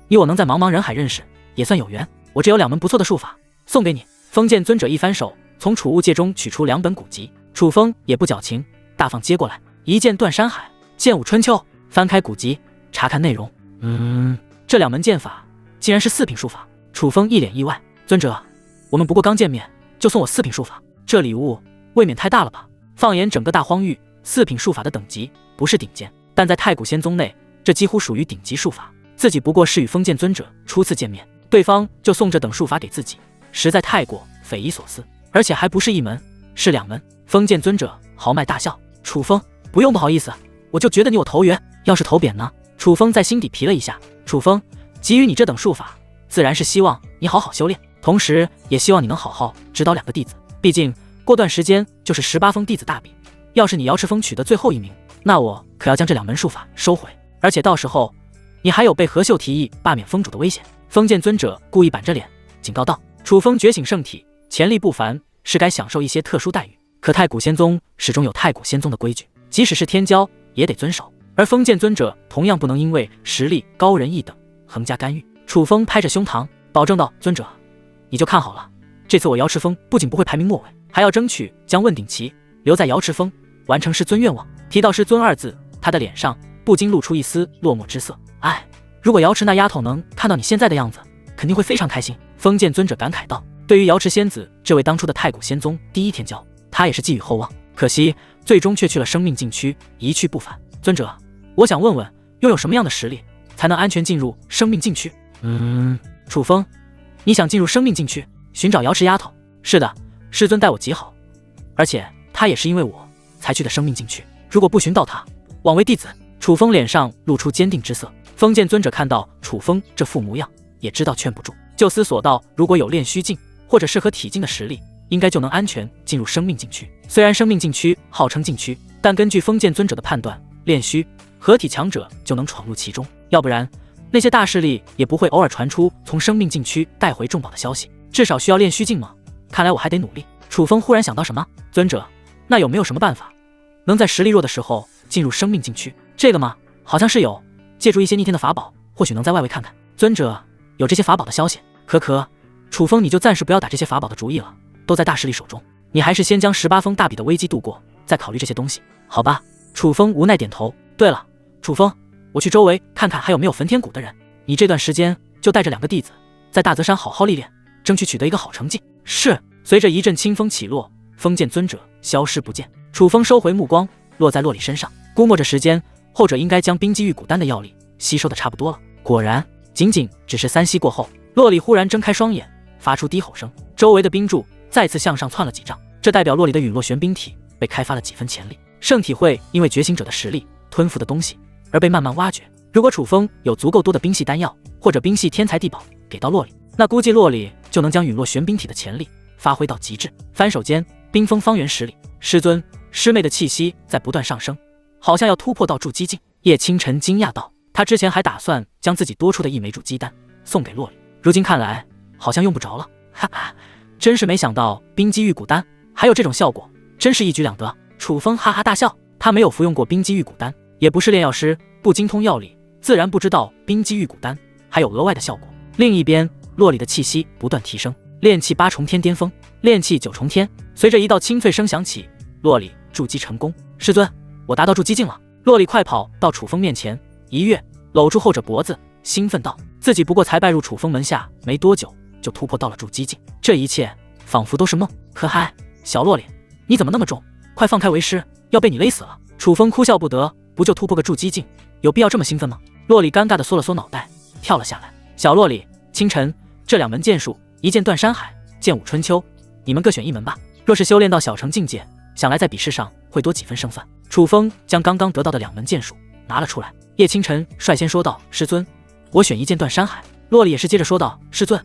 你我能在茫茫人海认识，也算有缘。我这有2门不错的术法，送给你。”封建尊者一翻手，从储物戒中取出2本古籍，楚风也不矫情，大方接过来。一剑断山海，剑舞春秋。翻开古籍，查看内容。这2门剑法竟然是4品术法。楚风一脸意外：“尊者，我们不过刚见面，就送我4品术法，这礼物未免太大了吧？”放眼整个大荒域，4品术法的等级不是顶尖，但在太古仙宗内，这几乎属于顶级术法。自己不过是与封建尊者初次见面，对方就送这等术法给自己，实在太过匪夷所思。而且还不是1门，是2门。封建尊者豪迈大笑：“楚风，不用不好意思，我就觉得你我投缘，要是投扁呢？”楚风在心底皮了一下：“楚风，给予你这等术法，自然是希望你好好修炼，同时也希望你能好好指导2个弟子。毕竟过段时间就是18封弟子大比，要是你瑶池峰取得最后1名，那我可要将这2门术法收回，而且到时候你还有被何秀提议罢免封主的危险。”封建尊者故意板着脸警告道：“楚风觉醒圣体，潜力不凡，是该享受一些特殊待遇。可太古仙宗始终有太古仙宗的规矩，即使是天骄也得遵守。而封建尊者同样不能因为实力高人一等横加干预。”楚风拍着胸膛保证道：“尊者，你就看好了，这次我瑶池峰不仅不会排名末尾，还要争取将问鼎旗留在瑶池峰，完成师尊愿望。”提到师尊2字，他的脸上不禁露出一丝落寞之色。“哎，如果瑶池那丫头能看到你现在的样子，肯定会非常开心。”封建尊者感慨道。对于瑶池仙子这位当初的太古仙宗第1天骄，他也是寄予厚望，可惜最终却去了生命禁区，一去不返。尊者，我想问问，拥有什么样的实力才能安全进入生命禁区？楚风，你想进入生命禁区寻找瑶池丫头？是的，师尊待我极好，而且他也是因为我才去的生命禁区，如果不寻到他，枉为弟子。楚风脸上露出坚定之色。封建尊者看到楚风这副模样，也知道劝不住，就思索道：如果有炼虚境或者适合体境的实力，应该就能安全进入生命禁区。虽然生命禁区号称禁区，但根据封建尊者的判断，炼虚合体强者就能闯入其中，要不然那些大势力也不会偶尔传出从生命禁区带回重宝的消息。至少需要炼虚境吗？看来我还得努力。楚风忽然想到什么：尊者，那有没有什么办法能在实力弱的时候进入生命禁区？这个吗？好像是有，借助一些逆天的法宝，或许能在外围看看。尊者有这些法宝的消息？可楚风，你就暂时不要打这些法宝的主意了，都在大势力手中，你还是先将18封大比的危机度过，再考虑这些东西，好吧？楚风无奈点头。对了，楚风，我去周围看看还有没有焚天谷的人，你这段时间就带着2个弟子在大泽山好好历练，争取取得一个好成绩。是。随着一阵清风起落，封建尊者消失不见。楚风收回目光，落在洛里身上，估摸着时间，后者应该将冰肌玉骨丹的药力吸收的差不多了。果然，仅只是3息过后，洛里忽然睁开双眼，发出低吼声，周围的冰柱再次向上窜了几丈，这代表洛里的陨落玄冰体被开发了几分潜力，圣体会因为觉醒者的实力吞服的东西而被慢慢挖掘。如果楚风有足够多的冰系丹药或者冰系天才地宝给到洛里，那估计洛里就能将陨落玄冰体的潜力发挥到极致。翻手间，冰封方圆10里，师尊师妹的气息在不断上升，好像要突破到筑基境。叶清晨惊讶道，他之前还打算将自己多出的1枚筑基丹送给洛里，如今看来好像用不着了。哈哈，真是没想到冰肌玉骨丹还有这种效果，真是一举两得。楚风哈哈大笑，他没有服用过冰肌玉骨丹，也不是炼药师，不精通药理，自然不知道冰肌玉骨丹还有额外的效果。另一边，洛里的气息不断提升，炼气8重天巅峰，炼气9重天。随着一道清脆声响起，洛里筑基成功。师尊，我达到筑基境了。洛里快跑到楚风面前，一跃搂住后者脖子，兴奋道：自己不过才拜入楚风门下没多久，就突破到了筑基境，这一切仿佛都是梦。可嗨，小洛里，你怎么那么重？快放开为师，要被你勒死了。楚风哭笑不得，不就突破个筑基境，有必要这么兴奋吗？洛里尴尬地缩了缩脑袋，跳了下来。小洛里，清晨，这2门剑术，一剑断山海，剑舞春秋，你们各选1门吧。若是修炼到小成境界，想来在比试上会多几分胜算。楚风将刚刚得到的2门剑术拿了出来。叶清晨率先说道：“师尊，我选一剑断山海。”洛丽也是接着说道：“师尊，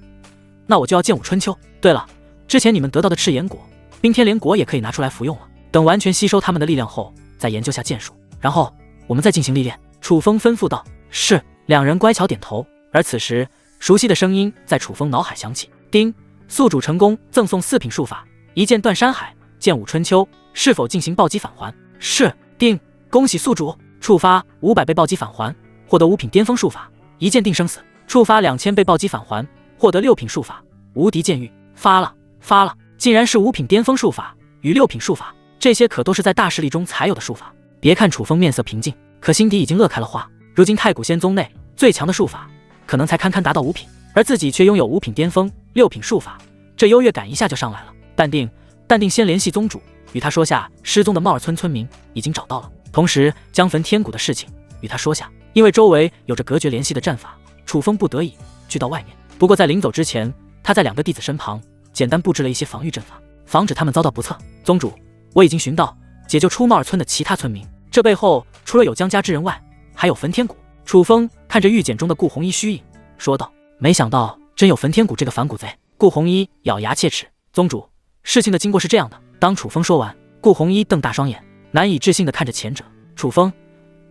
那我就要剑舞春秋。对了，之前你们得到的赤炎果、冰天莲果也可以拿出来服用了。等完全吸收他们的力量后，再研究下剑术，然后我们再进行历练。”楚风吩咐道：“是。”2人乖巧点头。而此时，熟悉的声音在楚风脑海响起：“丁，宿主成功赠送4品术法，一剑断山海，剑舞春秋，是否进行暴击返还？”“是。”“丁，恭喜宿主，触发500倍暴击返还，获得5品巅峰术法，一剑定生死；触发2000倍暴击返还，获得6品术法，无敌剑域。”“发了，发了！竟然是5品巅峰术法与6品术法，这些可都是在大势力中才有的术法。”别看楚风面色平静，可心底已经乐开了花。如今太古仙宗内最强的术法，可能才堪堪达到5品，而自己却拥有5品巅峰、6品术法，这优越感一下就上来了。淡定，淡定，先联系宗主，与他说下失踪的帽儿村村民已经找到了，同时将焚天谷的事情与他说下。因为周围有着隔绝联系的阵法，楚风不得已聚到外面。不过在临走之前，他在2个弟子身旁简单布置了一些防御阵法，防止他们遭到不测。宗主，我已经寻到解救出帽儿村的其他村民，这背后除了有江家之人外，还有焚天谷。楚风看着玉简中的顾红衣虚影，说道：“没想到真有焚天谷这个反骨贼。”顾红衣咬牙切齿：“宗主，事情的经过是这样的。”当楚风说完，顾红衣瞪大双眼，难以置信地看着前者。楚风，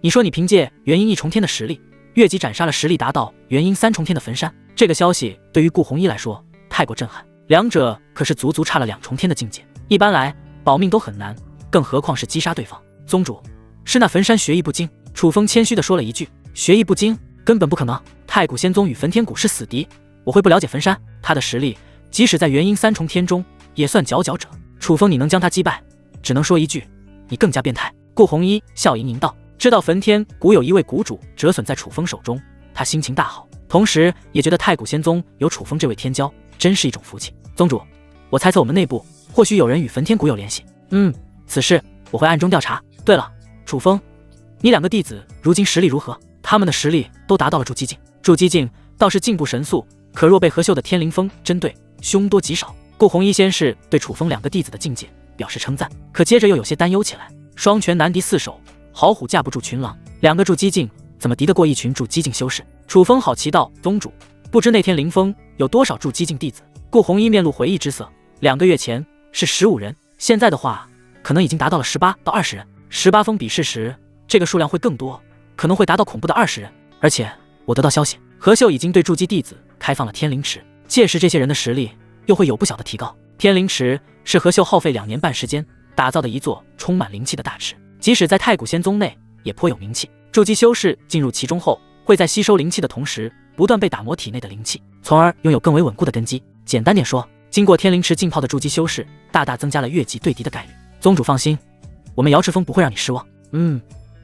你说你凭借元婴1重天的实力，越级斩杀了实力达到元婴3重天的焚山，这个消息对于顾红衣来说太过震撼。2者可是足足差了2重天的境界，一般来保命都很难，更何况是击杀对方。宗主，是那焚山学艺不精。楚风谦虚地说了一句：“学艺不精，根本不可能。太古仙宗与焚天谷是死敌，我会不了解焚山？他的实力，即使在元婴3重天中，也算佼佼者。楚风，你能将他击败，只能说一句，你更加变态。”顾红衣笑盈盈道：“知道焚天谷有一位谷主折损在楚风手中，他心情大好，同时也觉得太古仙宗有楚风这位天骄，真是一种福气。宗主，我猜测我们内部或许有人与焚天谷有联系。此事我会暗中调查。对了，楚风，你2个弟子如今实力如何？”“他们的实力都达到了筑基境。”“筑基境倒是进步神速，可若被何秀的天灵峰针对，凶多吉少。”顾红衣先是对楚风2个弟子的境界表示称赞，可接着又有些担忧起来。双拳难敌4手，好虎架不住群狼，2个筑基境怎么敌得过一群筑基境修士？楚风好奇道：“宗主，不知那天灵峰有多少筑基境弟子？”顾红衣面露回忆之色：“2个月前是15人，现在的话可能已经达到了18到20人。18封比试时，这个数量会更多，可能会达到恐怖的20人。而且我得到消息，何秀已经对筑基弟子开放了天灵池，届时这些人的实力又会有不小的提高。天灵池是何秀耗费2年半时间打造的一座充满灵气的大池，即使在太古仙宗内也颇有名气。筑基修士进入其中后，会在吸收灵气的同时，不断被打磨体内的灵气，从而拥有更为稳固的根基。简单点说，经过天灵池浸泡的筑基修士，大大增加了越级对敌的概率。宗主放心，我们瑶池峰不会让你失望。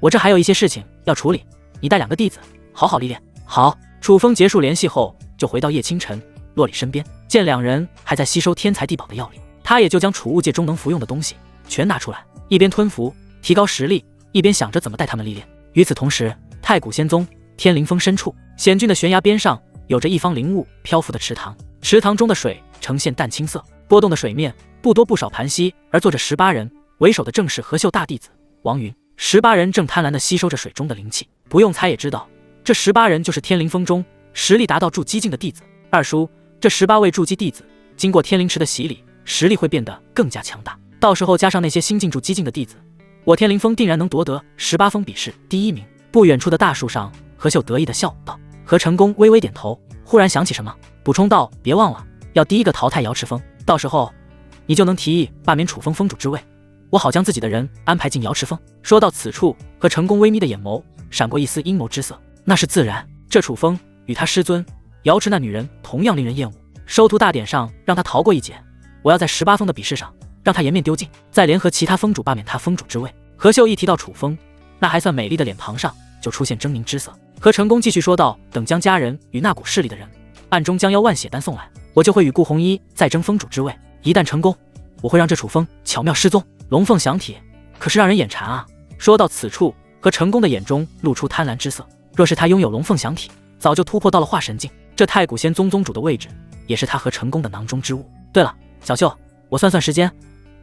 我这还有一些事情要处理，你带2个弟子好好历练。”“好。”楚风结束联系后，就回到叶清晨、洛里身边，见2人还在吸收天才地宝的药力，他也就将储物界中能服用的东西全拿出来，一边吞服提高实力，一边想着怎么带他们历练。与此同时，太古仙宗天灵峰深处险峻的悬崖边上，有着一方灵雾漂浮的池塘，池塘中的水呈现淡青色，波动的水面不多不少盘膝而坐着18人，为首的正是何秀大弟子王云。18人正贪婪地吸收着水中的灵气，不用猜也知道，这18人就是天灵峰中实力达到筑基境的弟子。二叔，这18位筑基弟子经过天灵池的洗礼，实力会变得更加强大，到时候加上那些新进筑基境的弟子，我天灵峰定然能夺得18封比试第1名。不远处的大树上，何秀得意地笑道。何成功微微点头，忽然想起什么，补充道：“别忘了，要第一个淘汰瑶池峰，到时候你就能提议罢免楚风峰主之位，我好将自己的人安排进瑶池峰。”说到此处，何成功微眯的眼眸闪过一丝阴谋之色。那是自然，这楚风与他师尊瑶池那女人同样令人厌恶，收徒大典上让他逃过一劫，我要在18封的比试上让他颜面丢尽，再联合其他峰主罢免他峰主之位。何秀一提到楚风，那还算美丽的脸庞上就出现狰狞之色。何成功继续说道：“等将家人与那股势力的人暗中将妖万血丹送来，我就会与顾红衣再争峰主之位。一旦成功，我会让这楚风巧妙失踪。龙凤响体可是让人眼馋啊！”说到此处，何成功的眼中露出贪婪之色。若是他拥有龙凤响体，早就突破到了化神境，这太古仙宗宗主的位置也是他何成功的囊中之物。对了，小秀，我算算时间，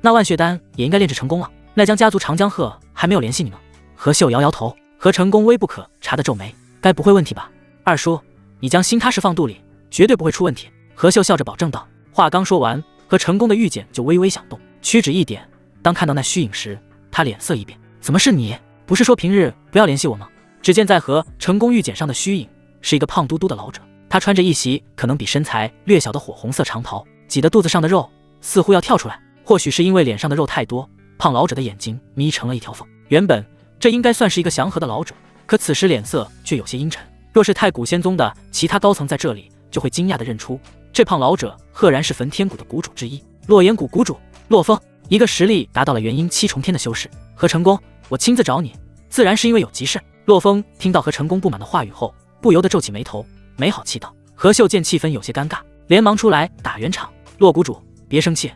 那万血丹也应该炼制成功了。奈江家族长江鹤还没有联系你吗？何秀摇摇头，何成功微不可察的皱眉，该不会问题吧？二叔，你将心踏实放肚里，绝对不会出问题。何秀笑着保证道。话刚说完，何成功的玉剑就微微响动，屈指一点。当看到那虚影时，他脸色一变，怎么是你？不是说平日不要联系我吗？只见在何成功玉简上的虚影是一个胖嘟嘟的老者，他穿着一袭可能比身材略小的火红色长袍，挤得肚子上的肉似乎要跳出来。或许是因为脸上的肉太多，胖老者的眼睛眯成了一条缝。原本这应该算是一个祥和的老者，可此时脸色却有些阴沉。若是太古仙宗的其他高层在这里，就会惊讶地认出这胖老者赫然是焚天谷的谷主之一，洛言谷谷主洛风，一个实力达到了元婴7重天的修士。何成功，我亲自找你，自然是因为有急事。洛风听到何成功不满的话语后，不由得皱起眉头，没好气道。何秀见气氛有些尴尬，连忙出来打圆场。洛谷主，别生气，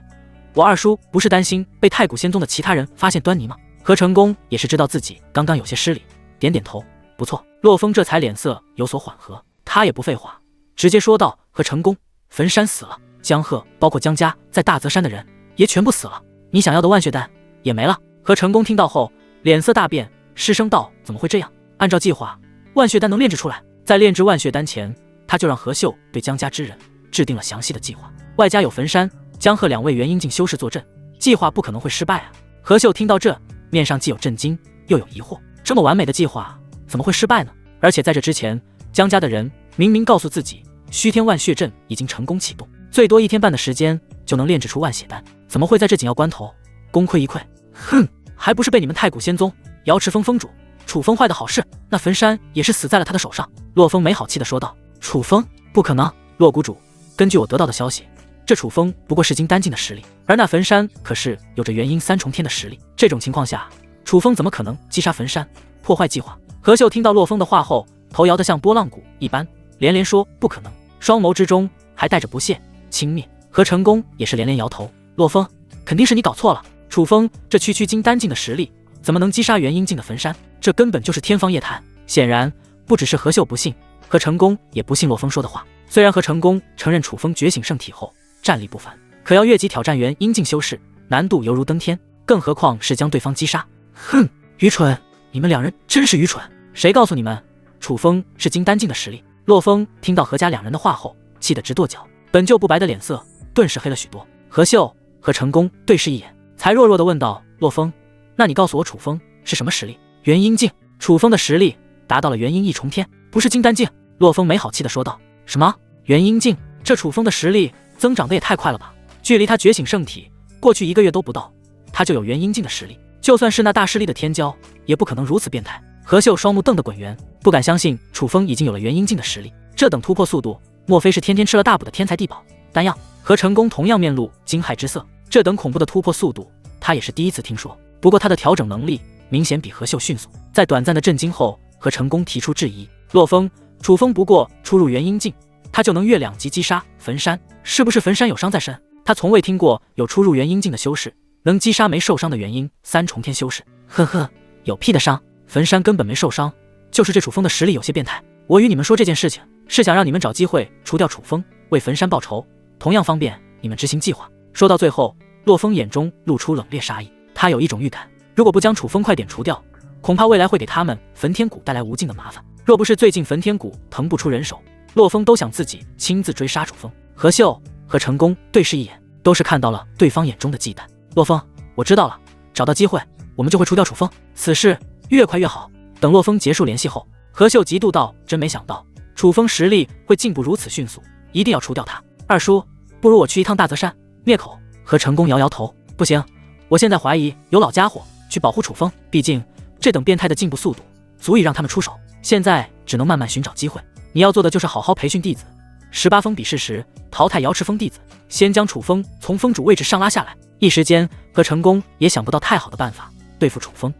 我二叔不是担心被太古仙宗的其他人发现端倪吗？何成功也是知道自己刚刚有些失礼，点点头，不错。洛风这才脸色有所缓和，他也不废话，直接说道：何成功，焚山死了，江鹤包括江家在大泽山的人也全部死了，你想要的万血丹也没了。何成功听到后脸色大变，失声道：怎么会这样？按照计划，万血丹能炼制出来，在炼制万血丹前，他就让何秀对江家之人制定了详细的计划，外加有焚山、江鹤2位元婴境修士坐镇，计划不可能会失败啊。何秀听到这，面上既有震惊又有疑惑，这么完美的计划怎么会失败呢？而且在这之前，江家的人明明告诉自己虚天万血阵已经成功启动，最多1天半的时间就能炼制出万血丹，怎么会在这紧要关头功亏一篑？哼，还不是被你们太古仙宗瑶池峰峰主楚风坏的好事，那焚山也是死在了他的手上。洛风没好气地说道。楚风？不可能，洛谷主，根据我得到的消息，这楚风不过是金丹境的实力，而那焚山可是有着元婴3重天的实力，这种情况下，楚风怎么可能击杀焚山，破坏计划？何秀听到洛风的话后，头摇得像拨浪鼓一般，连连说不可能，双眸之中还带着不屑轻蔑。何成功也是连连摇头，洛风，肯定是你搞错了，楚风这区金丹境的实力怎么能击杀元婴境的焚山？这根本就是天方夜谭。显然不只是何秀不信，何成功也不信洛风说的话。虽然何成功承认楚风觉醒圣体后战力不凡，可要越级挑战元婴境修士，难度犹如登天，更何况是将对方击杀。哼，愚蠢，你们2人真是愚蠢，谁告诉你们楚风是金丹境的实力？洛风听到何家2人的话后，气得直跺脚，本就不白的脸色顿时黑了许多。何秀、何成功对视一眼，才弱弱地问道：洛风，那你告诉我楚风是什么实力？元婴境。楚风的实力达到了元婴1重天，不是金丹境。洛风没好气地说道。什么？元婴境？这楚风的实力增长得也太快了吧，距离他觉醒圣体过去1个月都不到，他就有元婴境的实力，就算是那大势力的天骄也不可能如此变态。何秀双目瞪得滚圆，不敢相信楚风已经有了元婴境的实力，这等突破速度，莫非是天天吃了大补的天才地宝丹药？何成功同样面露惊骇之色，这等恐怖的突破速度他也是第一次听说，不过他的调整能力明显比何秀迅速。在短暂的震惊后，何成功提出质疑：洛风，楚风不过初入元婴境，他就能越2级击杀焚山，是不是焚山有伤在身？他从未听过有初入元婴境的修士能击杀没受伤的元婴3重天修士。呵呵，有屁的伤，焚山根本没受伤，就是这楚风的实力有些变态。我与你们说这件事情，是想让你们找机会除掉楚风，为焚山报仇，同样方便你们执行计划。说到最后，洛风眼中露出冷冽杀意，他有一种预感，如果不将楚风快点除掉，恐怕未来会给他们焚天谷带来无尽的麻烦。若不是最近焚天谷腾不出人手，洛风都想自己亲自追杀楚风。何秀、何成功对视一眼，都是看到了对方眼中的忌惮。洛风，我知道了，找到机会我们就会除掉楚风，此事越快越好。等洛风结束联系后，何秀嫉妒道：真没想到楚风实力会进步如此迅速，一定要除掉他。二叔，不如我去一趟大泽山灭口。何成功摇摇头，不行，我现在怀疑有老家伙去保护楚风，毕竟这等变态的进步速度足以让他们出手，现在只能慢慢寻找机会。你要做的就是好好培训弟子，18峰比试时淘汰瑶池峰弟子，先将楚风从峰主位置上拉下来。一时间何成功也想不到太好的办法对付楚风。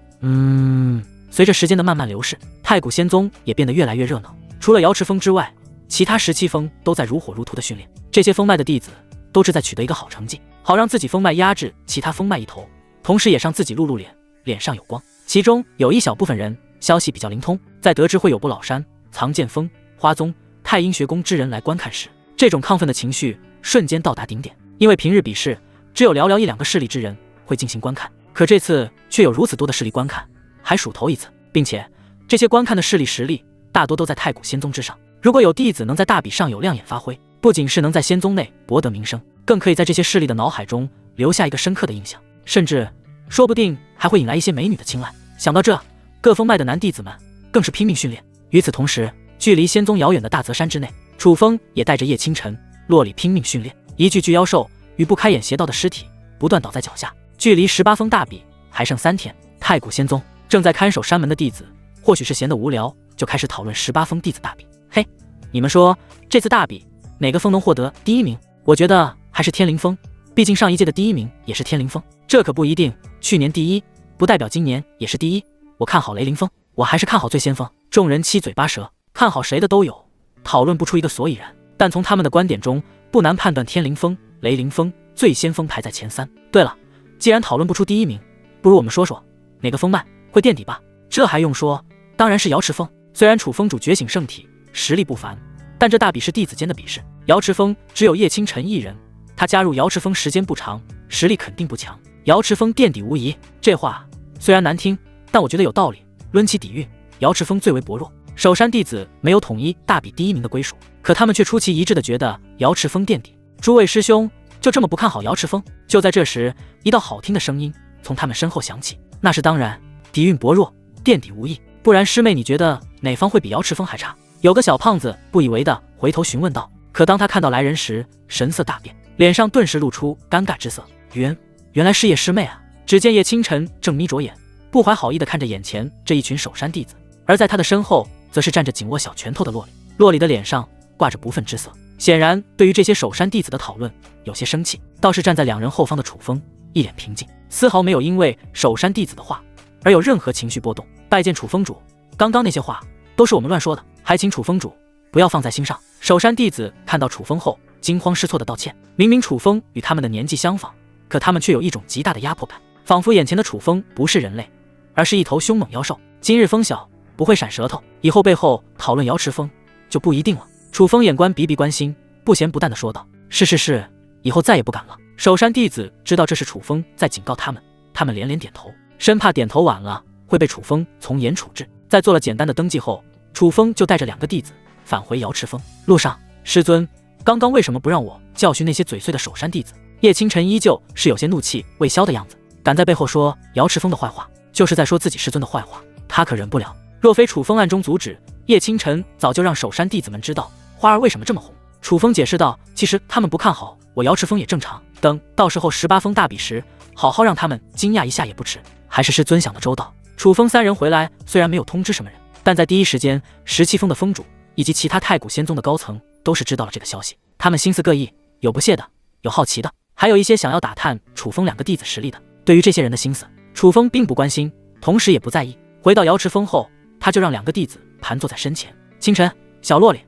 随着时间的慢慢流逝，太古仙宗也变得越来越热闹，除了瑶池峰之外，其他17峰都在如火如荼的训练，这些峰脉的弟子都志在取得一个好成绩，好让自己峰脉压制其他峰脉一头，同时也让自己露脸，脸上有光。其中有一小部分人消息比较灵通，在得知会有不老山、藏剑峰、花宗、太阴学宫之人来观看时，这种亢奋的情绪瞬间到达顶点。因为平日比试只有寥寥1-2个势力之人会进行观看，可这次却有如此多的势力观看，还数头一次，并且这些观看的势力实力大多都在太古仙宗之上。如果有弟子能在大比上有亮眼发挥，不仅是能在仙宗内博得名声，更可以在这些势力的脑海中留下一个深刻的印象，甚至说不定还会引来一些美女的青睐。想到这，各封脉的男弟子们更是拼命训练。与此同时，距离仙宗遥远的大泽山之内，楚风也带着叶清晨、洛里拼命训练。一具巨妖兽与不开眼邪道的尸体不断倒在脚下，距离18封大比还剩3天。太古仙宗正在看守山门的弟子，或许是闲得无聊，就开始讨论18封弟子大比。嘿，你们说这次大比哪个封能获得第1名？我觉得还是天灵封，毕竟上一届的第1名也是天灵封。这可不一定，去年第1不代表今年也是第1。我看好雷灵封，我还是看好醉仙封。众人七嘴八舌，看好谁的都有，讨论不出一个所以然。但从他们的观点中，不难判断天灵封、雷灵封、醉仙封排在前3。对了，既然讨论不出第1名，不如我们说说哪个封脉会垫底吧？这还用说，当然是瑶池封。虽然楚封主觉醒圣体实力不凡，但这大比是弟子间的比试，瑶池封只有叶清晨一人，他加入瑶池封时间不长，实力肯定不强。瑶池封垫底无疑，这话虽然难听，但我觉得有道理。论其底蕴，瑶池封最为薄弱。守山弟子没有统一大比第1名的归属，可他们却出奇一致的觉得瑶池封垫底。诸位师兄就这么不看好瑶池封？就在这时，一道好听的声音从他们身后响起：“那是当然，底蕴薄弱，垫底无益。不然师妹，你觉得哪方会比瑶池封还差？”有个小胖子不以为的回头询问道。可当他看到来人时，神色大变，脸上顿时露出尴尬之色。原来是叶师妹啊！只见叶清晨正眯着眼，不怀好意地看着眼前这一群守山弟子，而在他的身后则是站着紧握小拳头的洛里。洛里的脸上挂着不忿之色，显然对于这些守山弟子的讨论有些生气。倒是站在2人后方的楚风一脸平静，丝毫没有因为守山弟子的话而有任何情绪波动。拜见楚封主，刚刚那些话都是我们乱说的，还请楚封主不要放在心上。守山弟子看到楚风后惊慌失措的道歉。明明楚风与他们的年纪相仿，可他们却有一种极大的压迫感，仿佛眼前的楚风不是人类，而是一头凶猛妖兽。今日风小，不会闪舌头，以后背后讨论瑶池封就不一定了。楚风眼观鼻鼻关心，不咸不淡的说道：“是，以后再也不敢了。”守山弟子知道这是楚风在警告他们，他们连连点头，生怕点头晚了会被楚风从严处置。在做了简单的登记后，楚风就带着2个弟子返回瑶池封。路上，师尊，刚刚为什么不让我教训那些嘴碎的守山弟子？叶清晨依旧是有些怒气未消的样子，敢在背后说瑶池封的坏话，就是在说自己师尊的坏话，他可忍不了。若非楚风暗中阻止，叶清晨早就让守山弟子们知道花儿为什么这么红。楚风解释道：“其实他们不看好我瑶池封也正常，等到时候18封大比时，好好让他们惊讶一下也不迟。”还是师尊想的周到。楚风3人回来，虽然没有通知什么人，但在第一时间，17封的封主以及其他太古仙宗的高层都是知道了这个消息。他们心思各异，有不屑的，有好奇的，还有一些想要打探楚风2个弟子实力的。对于这些人的心思，楚风并不关心，同时也不在意。回到瑶池封后，他就让2个弟子盘坐在身前。清晨、小洛里，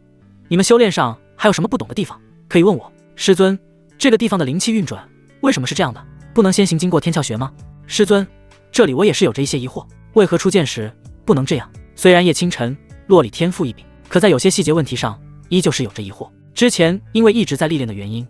你们修炼上还有什么不懂的地方，可以问我。师尊，这个地方的灵气运转为什么是这样的？不能先行经过天窍穴吗？师尊，这里我也是有着一些疑惑，为何出剑时不能这样？虽然叶清晨、洛里天赋异禀，可在有些细节问题上依旧是有着疑惑。之前因为一直在历练的原因，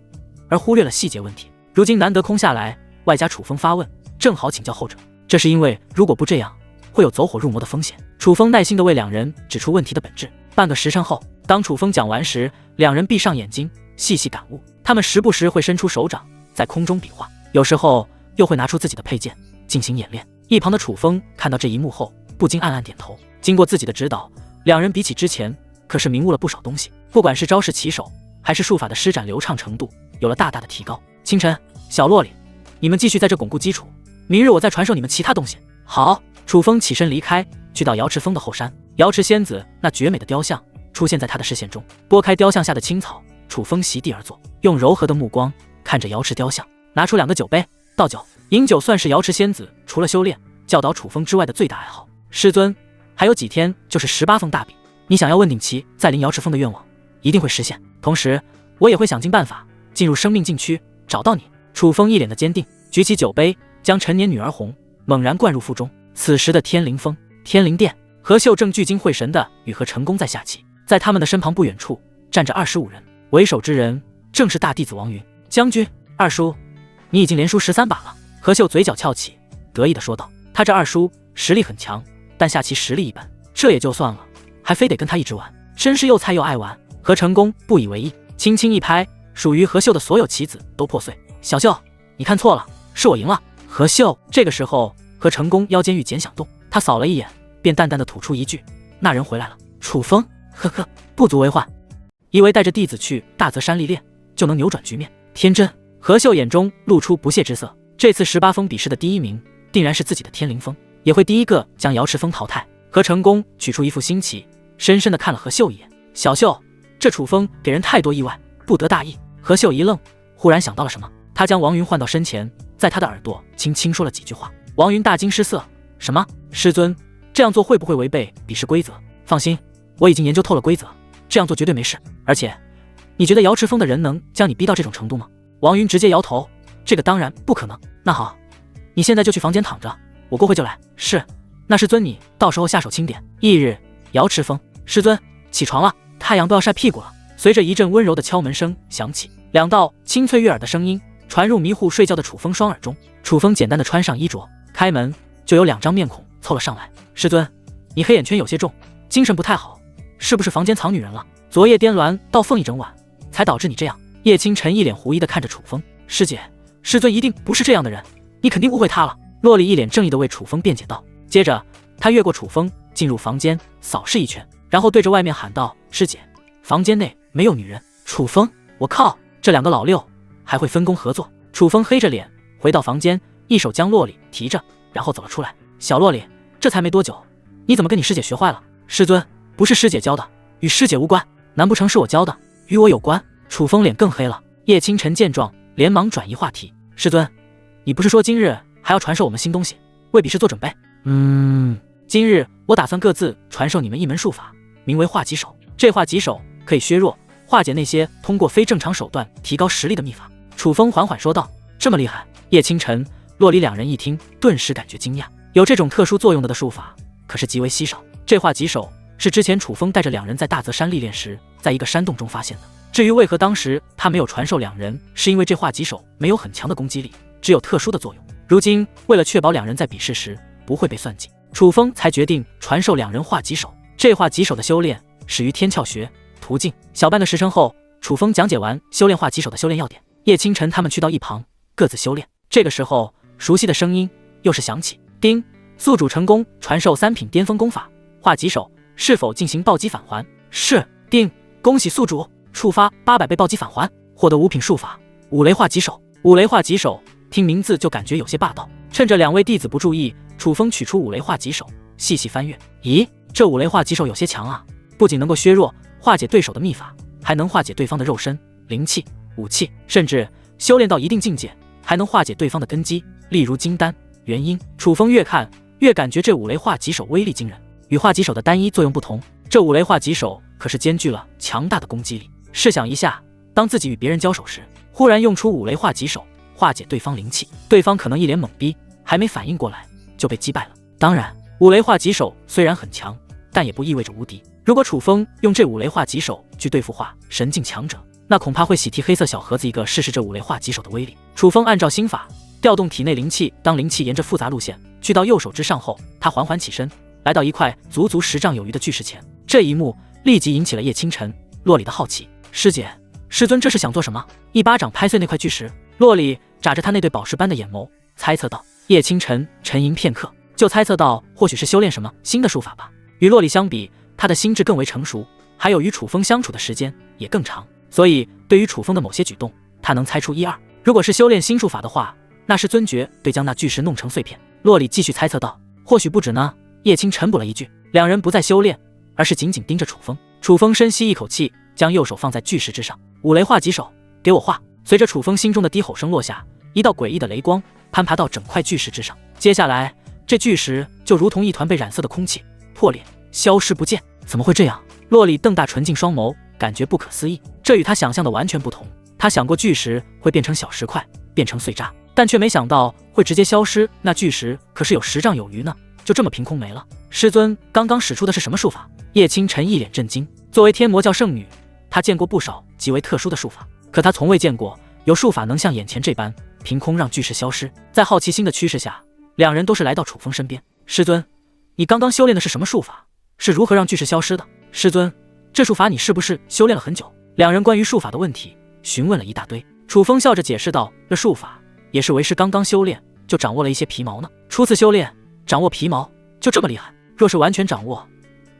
而忽略了细节问题，如今难得空下来，外加楚风发问，正好请教后者。这是因为如果不这样，会有走火入魔的风险。楚风耐心地为2人指出问题的本质。半个时辰后，当楚风讲完时，2人闭上眼睛，细细感悟。他们时不时会伸出手掌在空中比划，有时候又会拿出自己的佩剑进行演练。一旁的楚风看到这一幕后，不禁暗暗点头。经过自己的指导，2人比起之前可是明悟了不少东西，不管是招式起手，还是术法的施展流畅程度，有了大大的提高。清晨、小洛里，你们继续在这巩固基础，明日我再传授你们其他东西。好。楚风起身离开，去到瑶池峰的后山。瑶池仙子那绝美的雕像出现在他的视线中，拨开雕像下的青草，楚风席地而坐，用柔和的目光看着瑶池雕像，拿出2个酒杯倒酒。饮酒算是瑶池仙子除了修炼教导楚风之外的最大爱好。师尊，还有几天就是18封大比，你想要问鼎旗在临瑶池峰的愿望一定会实现，同时我也会想尽办法进入生命禁区找到你。楚风一脸的坚定，举起酒杯，将陈年女儿红猛然灌入腹中。此时的天灵峰、天灵殿，何秀正聚精会神地与何成功在下棋，在他们的身旁不远处站着25人，为首之人正是大弟子王云将军。二叔，你已经连输13把了，何秀嘴角翘起，得意地说道：“他这二叔实力很强，但下棋实力一般，这也就算了，还非得跟他一直玩，真是又菜又爱玩。”何成功不以为意，轻轻一拍，属于何秀的所有棋子都破碎。小秀，你看错了，是我赢了。何秀这个时候，何成功腰间玉简响动，他扫了一眼，便淡淡的吐出一句：“那人回来了。”楚风，呵呵，不足为患。以为带着弟子去大泽山历练就能扭转局面，天真。何秀眼中露出不屑之色，这次18封比试的第1名定然是自己的天灵峰，也会第一个将瑶池峰淘汰。何成功取出一副新棋，深深的看了何秀一眼。小秀，这楚风给人太多意外，不得大意。何秀一愣，忽然想到了什么，他将王云唤到身前，在他的耳朵轻轻说了几句话。王云大惊失色，什么？师尊，这样做会不会违背比试规则？放心，我已经研究透了规则，这样做绝对没事。而且，你觉得瑶池峰的人能将你逼到这种程度吗？王云直接摇头，这个当然不可能。那好，你现在就去房间躺着，我过会就来。是，那师尊你到时候下手轻点。翌日，瑶池峰，师尊起床了，太阳都要晒屁股了。随着一阵温柔的敲门声响起，2道清脆悦耳的声音传入迷糊睡觉的楚风双耳中。楚风简单的穿上衣着，开门就有2张面孔凑了上来。师尊，你黑眼圈有些重，精神不太好，是不是房间藏女人了？昨夜颠鸾倒凤一整晚，才导致你这样。叶清晨一脸狐疑的看着楚风，师姐，师尊一定不是这样的人，你肯定误会他了。洛丽一脸正义的为楚风辩解道。接着他越过楚风进入房间，扫视一圈，然后对着外面喊道：“师姐，房间内没有女人。”楚风，我靠，这2个老六还会分工合作。楚风黑着脸回到房间，一手将洛丽提着，然后走了出来。小洛丽，这才没多久，你怎么跟你师姐学坏了？师尊，不是师姐教的，与师姐无关。难不成是我教的，与我有关？楚风脸更黑了。叶清晨见状，连忙转移话题：“师尊，你不是说今日还要传授我们新东西，为比试做准备？”今日我打算各自传授你们一门术法，名为化棘手。这化棘手可以削弱、化解那些通过非正常手段提高实力的秘法。楚风缓缓说道：“这么厉害？”叶清晨、洛离2人一听，顿时感觉惊讶。有这种特殊作用的术法，可是极为稀少。这化棘手是之前楚风带着2人在大泽山历练时，在一个山洞中发现的。至于为何当时他没有传授2人，是因为这化棘手没有很强的攻击力，只有特殊的作用。如今为了确保2人在比试时不会被算计，楚风才决定传授2人化棘手。这化棘手的修炼始于天窍穴途径。小半个时辰后，楚风讲解完修炼化棘手的修炼要点，叶清晨他们去到一旁各自修炼。这个时候，熟悉的声音又是响起：“丁，宿主成功传授3品巅峰功法化棘手，是否进行暴击返还？”“是。”“丁，恭喜宿主触发800倍暴击返还，获得5品术法五雷化棘手。”五雷化棘手听名字就感觉有些霸道。趁着2位弟子不注意，楚风取出五雷化棘手，细细翻阅。咦，这五雷化棘手有些强啊！不仅能够削弱、化解对手的秘法，还能化解对方的肉身、灵气、武器，甚至修炼到一定境界，还能化解对方的根基，例如金丹、元婴。楚风越看越感觉这五雷化棘手威力惊人。与化棘手的单一作用不同，这五雷化棘手可是兼具了强大的攻击力。试想一下，当自己与别人交手时，忽然用出五雷化棘手，化解对方灵气，对方可能一脸懵逼，还没反应过来就被击败了。当然，五雷化棘手虽然很强，但也不意味着无敌。如果楚风用这五雷化棘手去对付化神境强者，那恐怕会喜提黑色小盒子一个试试这五雷化棘手的威力。楚风按照心法调动体内灵气，当灵气沿着复杂路线去到右手之上后，他缓缓起身，来到一块足足10丈有余的巨石前。这一幕立即引起了叶清晨、洛里的好奇。师姐，师尊这是想做什么？一巴掌拍碎那块巨石。洛里眨着他那对宝石般的眼眸，猜测道。叶清晨沉吟片刻，就猜测到或许是修炼什么新的术法吧。与洛里相比，他的心智更为成熟，还有与楚风相处的时间也更长，所以对于楚风的某些举动，他能猜出一二。如果是修炼新术法的话，那师尊绝对将那巨石弄成碎片。洛里继续猜测道。或许不止呢。叶清晨补了一句。2人不再修炼，而是紧紧盯着楚风。楚风深吸一口气，将右手放在巨石之上。五雷化棘手，给我化！随着楚风心中的低吼声落下，一道诡异的雷光攀爬到整块巨石之上。接下来，这巨石就如同一团被染色的空气，破裂，消失不见。怎么会这样？洛里瞪大纯净双眸，感觉不可思议。这与他想象的完全不同。他想过巨石会变成小石块，变成碎渣，但却没想到会直接消失。那巨石可是有10丈有余呢，就这么凭空没了。师尊刚刚使出的是什么术法？叶清晨一脸震惊。作为天魔教圣女，她见过不少极为特殊的术法，可她从未见过有术法能像眼前这般凭空让巨石消失。在好奇心的驱使下，两人都是来到楚风身边。师尊，你刚刚修炼的是什么术法？是如何让巨石消失的？师尊，这术法你是不是修炼了很久？两人关于术法的问题询问了一大堆。楚风笑着解释道：这术法也是为师刚刚修炼就掌握了一些皮毛呢。初次修炼掌握皮毛就这么厉害？若是完全掌握，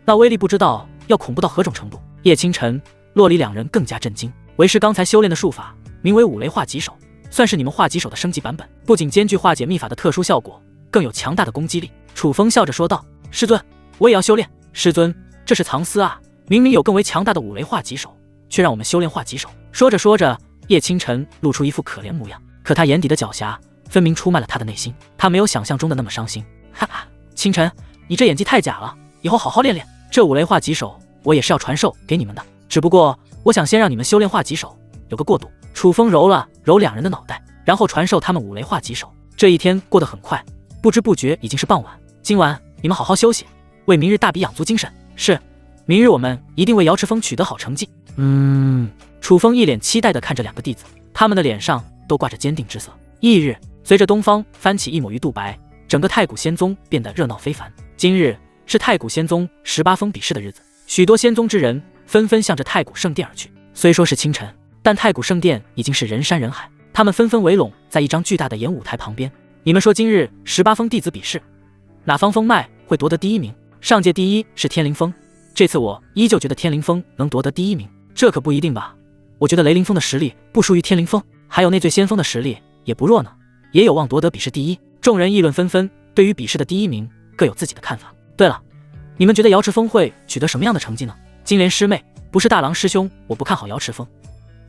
那威力不知道要恐怖到何种程度。叶清晨、洛离两人更加震惊。为师刚才修炼的术法名为五雷化棘手，算是你们化棘手的升级版本，不仅兼具化解秘法的特殊效果，更有强大的攻击力。楚风笑着说道：师尊，我也要修炼。师尊，这是藏私啊，明明有更为强大的五雷化棘手，却让我们修炼化棘手。说着说着，叶清晨露出一副可怜模样，可他眼底的狡黠分明出卖了他的内心。他没有想象中的那么伤心。哈哈，清晨，你这演技太假了，以后好好练练。这五雷化棘手我也是要传授给你们的，只不过我想先让你们修炼化棘手，有个过渡。楚风揉了揉两人的脑袋，然后传授他们五雷化棘手。这一天过得很快，不知不觉已经是傍晚。今晚你们好好休息，为明日大比养足精神。是，明日我们一定为瑶池峰取得好成绩。楚风一脸期待地看着两个弟子，他们的脸上都挂着坚定之色。翌日，随着东方翻起一抹鱼肚白，整个太古仙宗变得热闹非凡。今日是太古仙宗18峰比试的日子，许多仙宗之人纷纷向着太古圣殿而去。虽说是清晨，但太古圣殿已经是人山人海，他们纷纷围拢在一张巨大的演舞台旁边。你们说今日18峰弟子比试，哪方峰脉会夺得第一名？上届第一是天灵峰，这次我依旧觉得天灵峰能夺得第一名。这可不一定吧，我觉得雷凌峰的实力不输于天灵峰，还有那醉仙峰的实力也不弱呢，也有望夺得比试第一。众人议论纷纷，对于比试的第一名各有自己的看法。对了，你们觉得瑶池峰会取得什么样的成绩呢？金莲师妹，不是大郎师兄我不看好瑶池峰，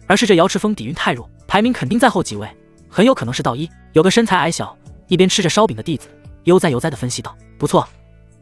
而是这瑶池峰底蕴太弱，排名肯定在后几位，很有可能是道一。有个身材矮小一边吃着烧饼的弟子悠哉悠哉地分析道。不错，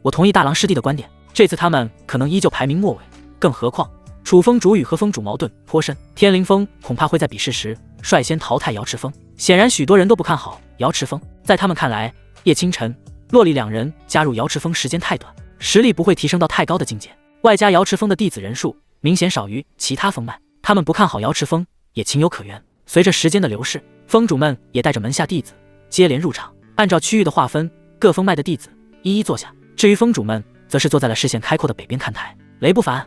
我同意大郎师弟的观点，这次他们可能依旧排名末尾，更何况楚风主与和风主矛盾颇深，天灵峰恐怕会在比试时率先淘汰瑶池峰。显然许多人都不看好瑶池峰，在他们看来，叶清晨、洛离两人加入瑶池峰时间太短，实力不会提升到太高的境界，外加瑶池峰的弟子人数明显少于其他峰脉，他们不看好瑶池峰也情有可原。随着时间的流逝，峰主们也带着门下弟子接连入场，按照区域的划分，各峰脉的弟子一一坐下。至于峰主们则是坐在了视线开阔的北边看台。雷不凡，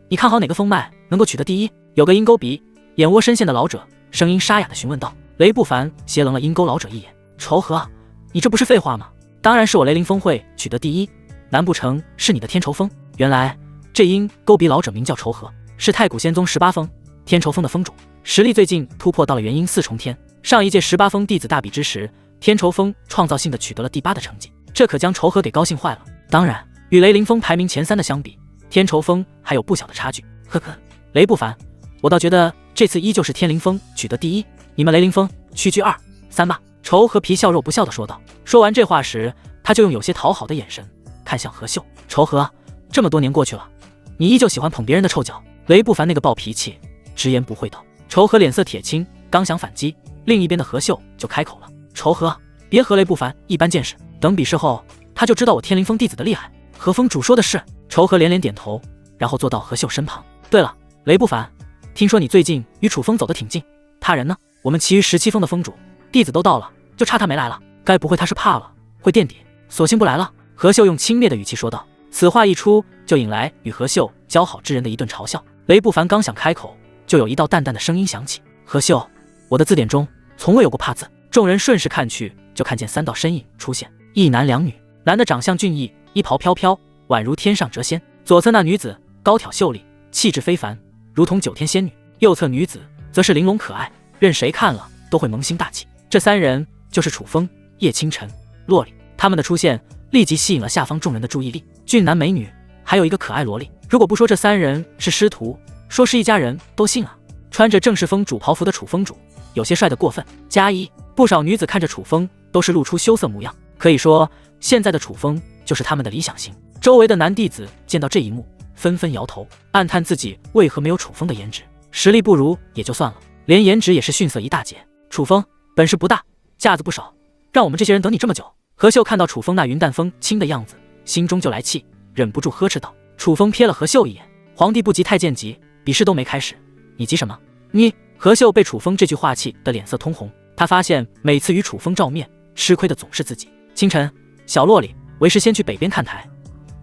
你看好哪个峰脉能够取得第一？有个鹰钩鼻、眼窝深陷的老者声音沙哑地询问道。雷不凡斜愣了鹰钩老者一眼，仇和，你这不是废话吗？当然是我雷凌峰会取得第一，难不成是你的天仇峰？原来这鹰钩鼻老者名叫仇和，是太古仙宗18峰天仇峰的峰主，实力最近突破到了元婴4重天。上一届18峰弟子大比之时，天仇峰创造性的取得了第8的成绩，这可将仇和给高兴坏了。当然，与雷凌峰排名前3的相比，天仇峰还有不小的差距。呵呵，雷不凡，我倒觉得这次依旧是天灵峰取得第一，你们雷凌峰屈居2、3吧。仇和皮笑肉不笑地说道。说完这话时，他就用有些讨好的眼神看向何秀。仇和，这么多年过去了，你依旧喜欢捧别人的臭脚？雷不凡那个暴脾气直言不讳道。仇和脸色铁青，刚想反击，另一边的何秀就开口了。仇和，别和雷不凡一般见识，等比试后他就知道我天灵峰弟子的厉害。何峰主说的是。仇和连连点头，然后坐到何秀身旁。对了，雷不凡，听说你最近与楚风走得挺近，他人呢？我们其余17峰的峰主弟子都到了，就差他没来了。该不会他是怕了会垫底，索性不来了？何秀用轻蔑的语气说道。此话一出，就引来与何秀交好之人的一顿嘲笑。雷不凡刚想开口，就有一道淡淡的声音响起。何秀，我的字典中从未有过怕字。众人顺势看去，就看见3道身影出现，一男2女。男的长相俊逸，衣袍飘飘，宛如天上谪仙。左侧那女子高挑秀丽，气质非凡，如同9天仙女。右侧女子则是玲珑可爱，任谁看了都会萌心大气。这3人就是楚风、叶清晨、洛离。他们的出现立即吸引了下方众人的注意力。俊男美女，还有一个可爱萝莉。如果不说这3人是师徒，说是一家人都信啊。穿着正式峰主袍服的楚峰主有些帅得过分。加一，不少女子看着楚风都是露出羞涩模样。可以说现在的楚风就是他们的理想型。周围的男弟子见到这一幕，纷纷摇头，暗叹自己为何没有楚风的颜值。实力不如也就算了，连颜值也是逊色一大截。楚风本事不大，架子不少，让我们这些人等你这么久。何秀看到楚风那云淡风轻的样子，心中就来气，忍不住呵斥道。楚风瞥了何秀一眼，皇帝不急太监急，比试都没开始，你急什么？你！何秀被楚风这句话气得脸色通红，他发现每次与楚风照面，吃亏的总是自己。清晨，小洛里，为师先去北边看台，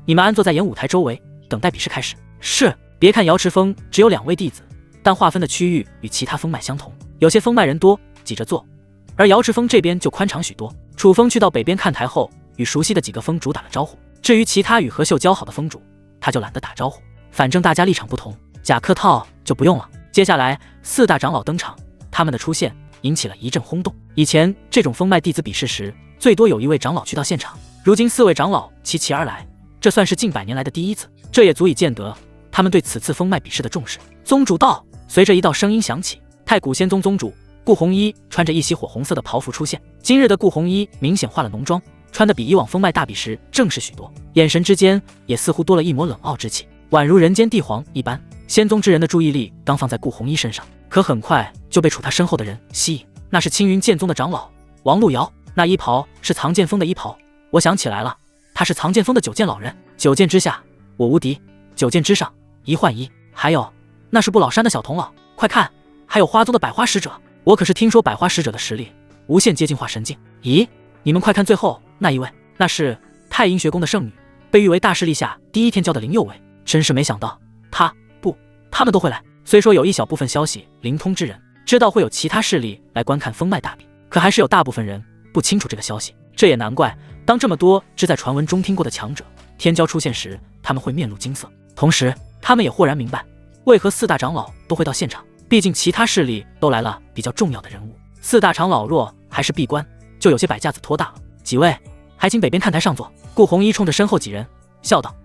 你们安坐在演武台周围，等待比试开始。是。别看瑶池峰只有2位弟子，但划分的区域与其他峰脉相同，有些峰脉人多，挤着坐，而瑶池峰这边就宽敞许多。楚风去到北边看台后，与熟悉的几个峰主打了招呼。至于其他与何秀交好的峰主，他就懒得打招呼，反正大家立场不同，假客套就不用了。接下来4大长老登场，他们的出现引起了一阵轰动。以前这种峰脉弟子比试时，最多有1位长老去到现场，如今4位长老齐齐而来，这算是近100年来的第一次，这也足以见得他们对此次峰脉比试的重视。宗主到！随着一道声音响起，太古仙宗宗主顾红衣穿着一袭火红色的袍服出现。今日的顾红衣明显化了浓妆，穿得比以往峰脉大比时正式许多，眼神之间也似乎多了一抹冷傲之气，宛如人间帝皇一般。仙宗之人的注意力刚放在顾红衣身上，可很快就被处他身后的人吸引。那是青云剑宗的长老王路遥，那衣袍是藏剑锋的衣袍。我想起来了，他是藏剑锋的9剑老人。9剑之下我无敌，9剑之上1换1。还有，那是不老山的小童老，快看，还有花宗的百花使者。我可是听说百花使者的实力无限接近化神境。咦，你们快看最后那一位，那是太阴学宫的圣女，被誉为大势力下第一天骄的林佑薇。真是没想到，他们都会来。虽说有一小部分消息灵通之人知道会有其他势力来观看峰脉大比，可还是有大部分人不清楚这个消息。这也难怪，当这么多只在传闻中听过的强者天骄出现时，他们会面露惊色。同时他们也豁然明白，为何4大长老都会到现场，毕竟其他势力都来了比较重要的人物，4大长老若还是闭关，就有些摆架子托大了。几位，还请北边看台上座。顾红衣冲着身后几人笑道。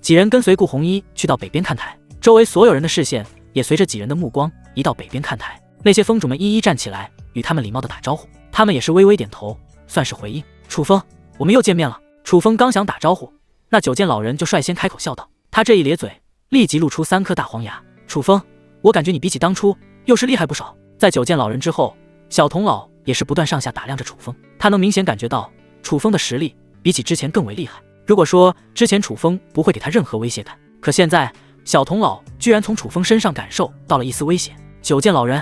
几人跟随顾红衣去到北边看台，周围所有人的视线也随着几人的目光移到北边看台。那些峰主们一一站起来与他们礼貌地打招呼，他们也是微微点头，算是回应。楚风，我们又见面了。楚风刚想打招呼，那9剑老人就率先开口笑道。他这一咧嘴，立即露出3颗大黄牙。楚风，我感觉你比起当初又是厉害不少。在9剑老人之后，小童老也是不断上下打量着楚风，他能明显感觉到楚风的实力比起之前更为厉害。如果说之前楚风不会给他任何威胁感，可现在小童老居然从楚风身上感受到了一丝威胁。9剑老人，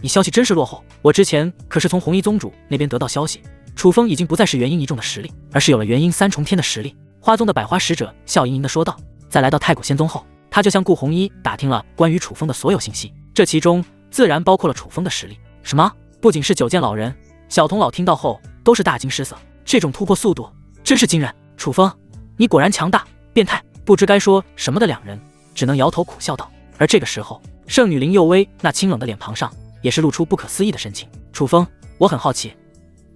你消息真是落后。我之前可是从红衣宗主那边得到消息，楚风已经不再是元婴1众的实力，而是有了元婴3重天的实力。花宗的百花使者笑盈盈地说道。在来到太古仙宗后，他就向顾红衣打听了关于楚风的所有信息，这其中自然包括了楚风的实力。什么？不仅是9剑老人，小童老听到后都是大惊失色，这种突破速度真是惊人。楚风，你果然强大，变态。不知该说什么的2人只能摇头苦笑道。而这个时候，圣女林佑薇那清冷的脸庞上也是露出不可思议的神情。楚风，我很好奇，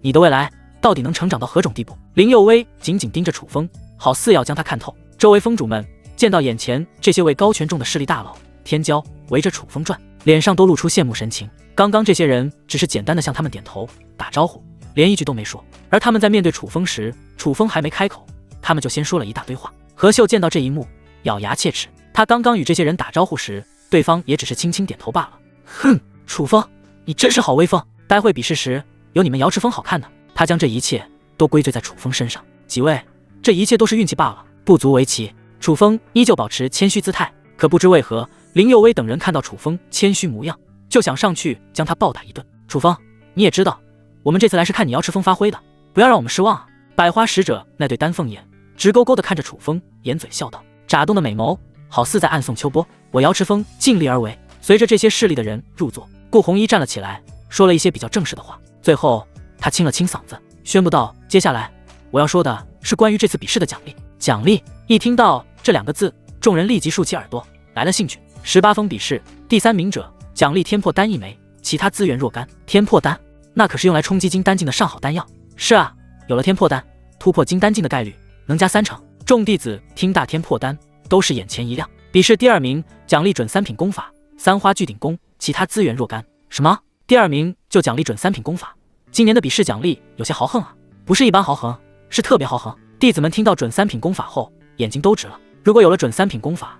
你的未来到底能成长到何种地步？林佑薇紧紧盯着楚风，好似要将他看透。周围峰主们见到眼前这些位高权重的势力大佬天骄围着楚风转，脸上都露出羡慕神情。刚刚这些人只是简单的向他们点头打招呼，连一句都没说。而他们在面对楚风时，楚风还没开口，他们就先说了一大堆话。何秀见到这一幕，咬牙切齿。他刚刚与这些人打招呼时，对方也只是轻轻点头罢了。哼，楚风，你真是好威风。待会比试时，有你们瑶池峰好看的。他将这一切都归罪在楚风身上。几位，这一切都是运气罢了，不足为奇。楚风依旧保持谦虚姿态，可不知为何，林佑薇等人看到楚风谦虚模样，就想上去将他暴打一顿。楚风，你也知道，我们这次来是看你瑶池峰发挥的，不要让我们失望啊。百花使者那对丹凤眼直勾勾地看着楚风，掩嘴笑道，眨动的美眸好似在暗送秋波。我瑶池峰尽力而为。随着这些势力的人入座，顾红衣站了起来，说了一些比较正式的话，最后他清了清嗓子，宣布道，接下来我要说的是关于这次比试的奖励。奖励！一听到这2个字，众人立即竖起耳朵来了兴趣。18峰比试第3名者奖励天破丹1枚，其他资源若干。天破丹，那可是用来冲击金丹境的上好丹药。是啊，有了天破丹，突破金丹境的概率能加3成。众弟子听大天破丹都是眼前一亮。比试第2名奖励准3品功法3花聚顶功，其他资源若干。什么？第2名就奖励准3品功法？今年的比试奖励有些豪横啊，不是一般豪横，是特别豪横。弟子们听到准3品功法后，眼睛都直了。如果有了准3品功法，